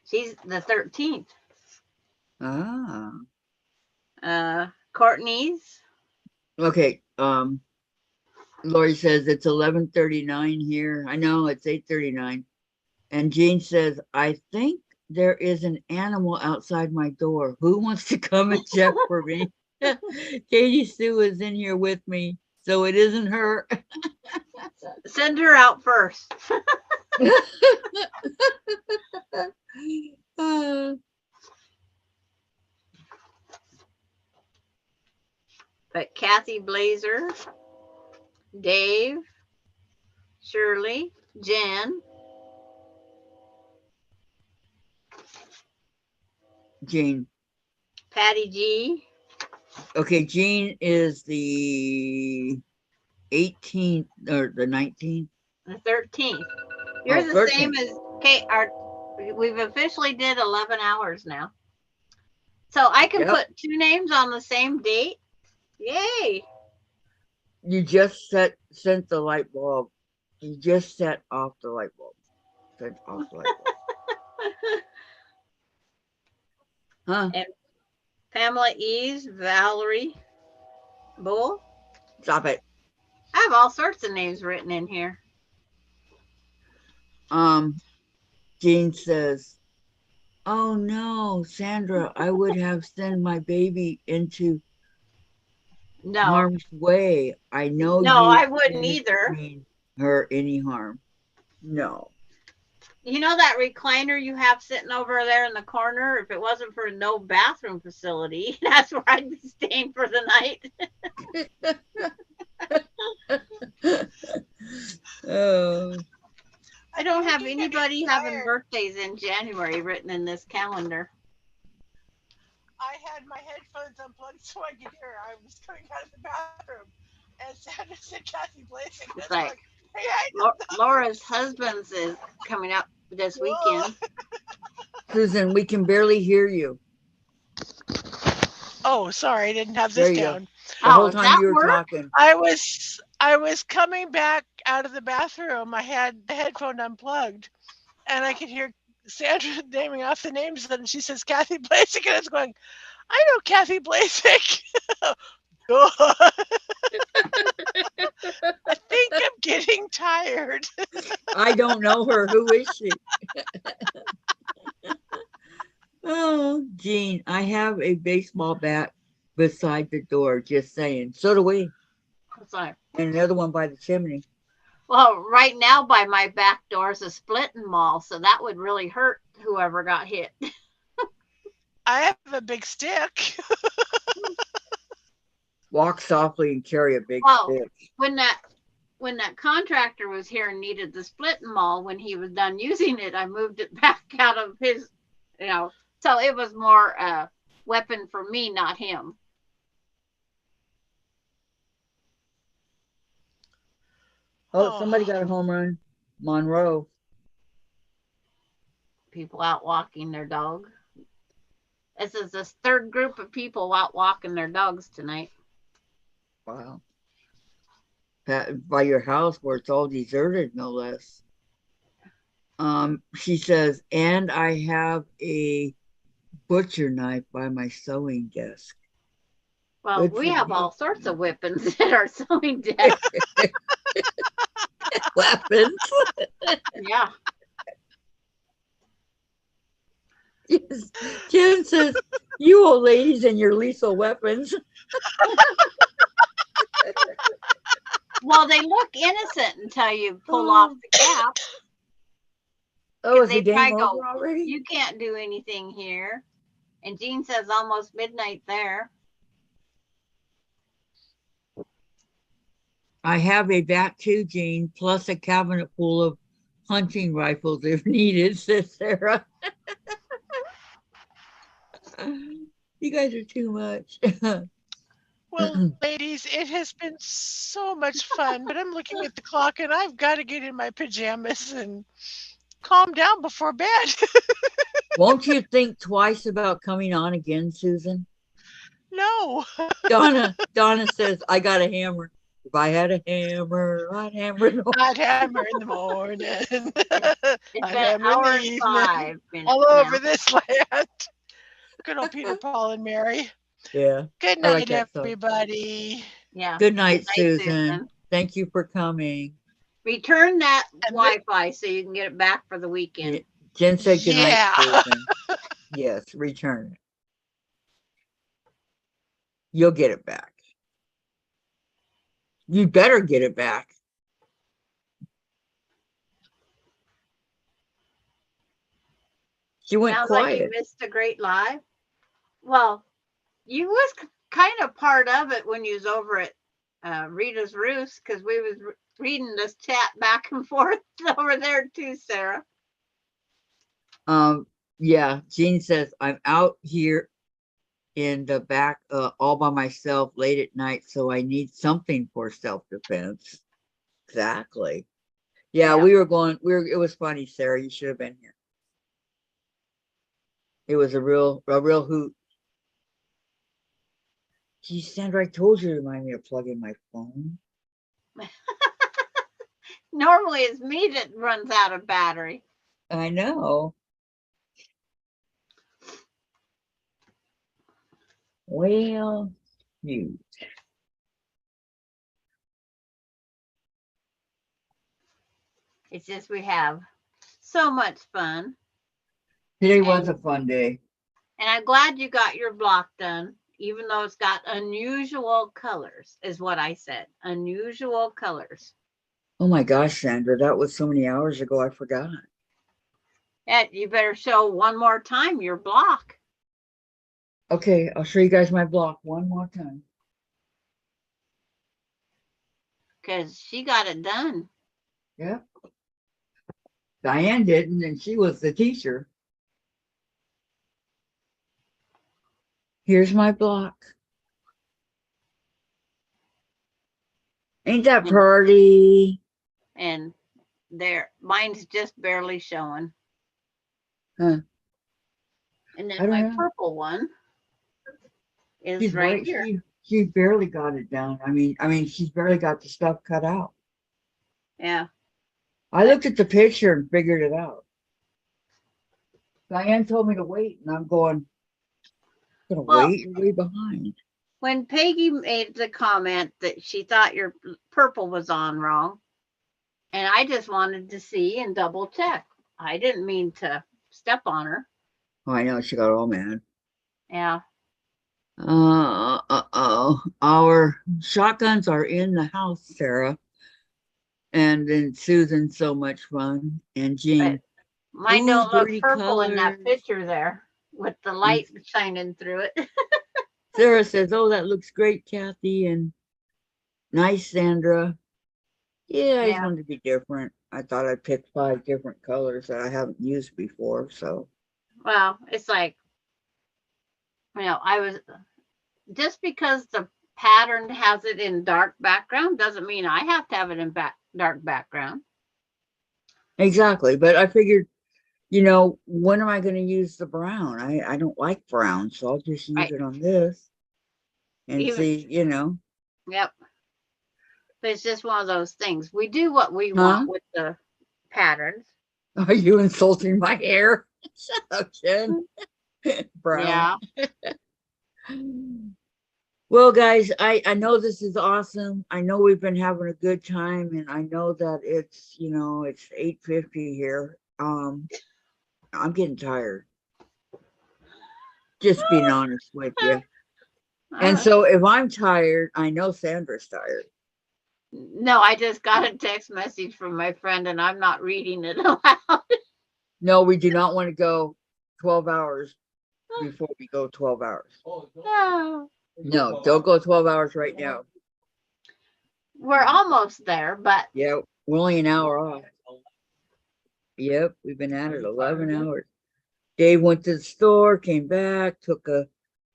She's the 13th. Courtney's. Okay. Lori says it's 11:39 here. I know it's 8:39. And Jean says, I think there is an animal outside my door. Who wants to come and check for me? Katie Sue is in here with me, so it isn't her. Send her out first. But Kathy Blazer, Dave, Shirley, Jen, Jean. Patty G. Okay, Jean is the 18th or the 19th. The 13th. You're the 13th. same as Kate. We've officially did 11 hours now. So I can put two names on the same date. Yay. You just sent the light bulb. You just set off the light bulb. Set off the light bulb. Huh? And Pamela Eves, Valerie Bull. Stop it. I have all sorts of names written in here. Jean says, oh no, Sandra, I would have sent my baby into harm's way. I know No, you I wouldn't either. mean her any harm. No. You know that recliner you have sitting over there in the corner? If it wasn't for no bathroom facility, that's where I'd be staying for the night. Oh. I don't have anybody having birthdays in January written in this calendar. I had my headphones unplugged so I could hear. I was coming out of the bathroom, and Sandra said Kathy Blazing. It's like Laura's husband's is coming up this weekend. Susan, we can barely hear you. Oh, sorry, I didn't have this down. Go. The whole time you were talking. I was coming back out of the bathroom. I had the headphone unplugged, and I could hear Sandra naming off the names, and she says Kathy Blasik, and I was going, I know Kathy Blasik. I think I'm getting tired. I don't know her. Who is she? Oh, Jean, I have a baseball bat beside the door, just saying. So do we. Sorry. And another one by the chimney. Well, right now by my back door is a splitting mall, so that would really hurt whoever got hit. I have a big stick. Walk softly and carry a big stick. When that contractor was here and needed the splitting mall, when he was done using it, I moved it back out of his, so it was more a weapon for me, not him. Oh, somebody got a home run. Monroe. People out walking their dog. This is this third group of people out walking their dogs tonight. Wow. By your house where it's all deserted, no less. She says, and I have a butcher knife by my sewing desk. Well, we have all sorts of weapons at our sewing desk. Weapons? Yeah. Yes. Jim says, you old ladies and your lethal weapons. Well, they look innocent until you pull off the cap. Oh, is they the game try over go, already? you can't do anything here. And Jean says almost midnight there. I have a bat too, Jean, plus a cabinet full of hunting rifles if needed, says Sarah. You guys are too much. Well, ladies, it has been so much fun, but I'm looking at the clock and I've got to get in my pajamas and calm down before bed. Won't you think twice about coming on again, Susan? No. Donna says, I got a hammer. If I had a hammer, I'd hammer it all. I'd hammer in the morning. It's I'd been an hammer in hour the and evening. 5 minutes All now. over this land. Good old Peter, Paul, and Mary. Yeah. Good I like night, that song. everybody. Yeah. Good night, Good night, Susan. Thank you for coming. Return that And Wi-Fi so you can get it back for the weekend. Yeah. Jen said good night, Yeah. Susan. Yes, return it. You'll get it back. You better get it back. She went Sounds like you quiet. missed a great live. Well, you was kind of part of it when you was over at Rita's Roost, because we was reading this chat back and forth over there too, Sarah. Yeah, Jean says, I'm out here in the back all by myself late at night, so I need something for self-defense. Exactly. Yeah, Yeah. it was funny, Sarah. You should have been here. It was a real hoot. Gee, Sandra, I told you to remind me to plug in my phone. Normally it's me that runs out of battery. I know. Well, you. It's just we have so much fun. Today was a fun day. And I'm glad you got your block done, even though it's got unusual colors, is what I said. Unusual colors. Oh my gosh, Sandra, that was so many hours ago, I forgot. Yeah, you better show one more time your block. Okay, I'll show you guys my block one more time. Because she got it done. Yeah. Diane didn't, and she was the teacher. Here's my block. Ain't that pretty? And there, mine's just barely showing. Huh. And I then don't my know. purple one is She's right right here. She barely got it down. I mean, she's barely got the stuff cut out. Yeah. I looked at the picture and figured it out. Diane told me to wait, and I'm going, gonna Well, wait and way behind. when Peggy made the comment that she thought your purple was on wrong, and I just wanted to see and double check. I didn't mean to step on her. Oh, I know, she got all mad. Yeah. Our shotguns are in the house, Sarah. And then Susan's so much fun. And Jean. But mine Ooh, don't look pretty purple in that colors. picture there with the light shining through it. Sarah says, oh, that looks great, Kathy. And nice, Sandra. Yeah, I just Yeah. wanted to be different. I thought I'd pick 5 different colors that I haven't used before. So, Well, it's like, I was just because the pattern has it in dark background doesn't mean I have to have it in dark background. exactly. But I figured, when am I going to use the brown? I don't like brown, so I'll just use Right. it on this and see. Yep. But it's just one of those things. We do what we Huh? want with the patterns. Are you insulting my hair? Shut up, Jen. Brown. Yeah. Well, guys, I know this is awesome. I know we've been having a good time, and I know that it's, it's 8:50 here. I'm getting tired. Just being honest with you. And so if I'm tired, I know Sandra's tired. No, I just got a text message from my friend and I'm not reading it aloud. No, we do not want to go 12 hours before we go 12 hours. Oh, don't- No, No, don't go 12 hours right now. we're almost there, but Yeah, we're only an hour off. Yep, we've been at it 11 hours. Dave went to the store, came back, took a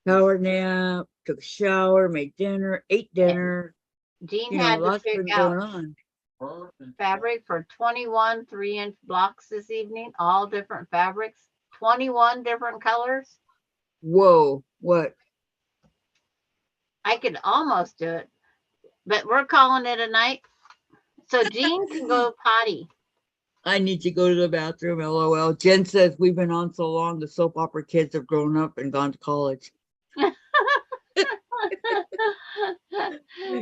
power nap, took a shower, made dinner, ate dinner. Jean You know, had to lots pick been out going on. Perf and- fabric for 21 3-inch blocks this evening, all different fabrics, 21 different colors. Whoa, what? I could almost do it, but we're calling it a night. So Jean can go potty. I need to go to the bathroom, LOL. Jen says we've been on so long, the soap opera kids have grown up and gone to college. Because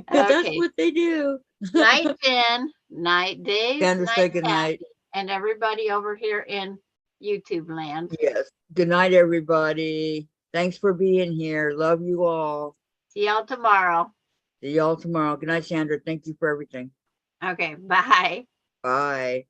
that's Okay. what they do. Night Jen, night Dave, Sandra, say night good night. Kathy, and everybody over here in YouTube land. Yes. Good night, everybody. Thanks for being here. Love you all. See y'all tomorrow. See y'all tomorrow. Good night, Sandra. Thank you for everything. Okay, bye. Bye.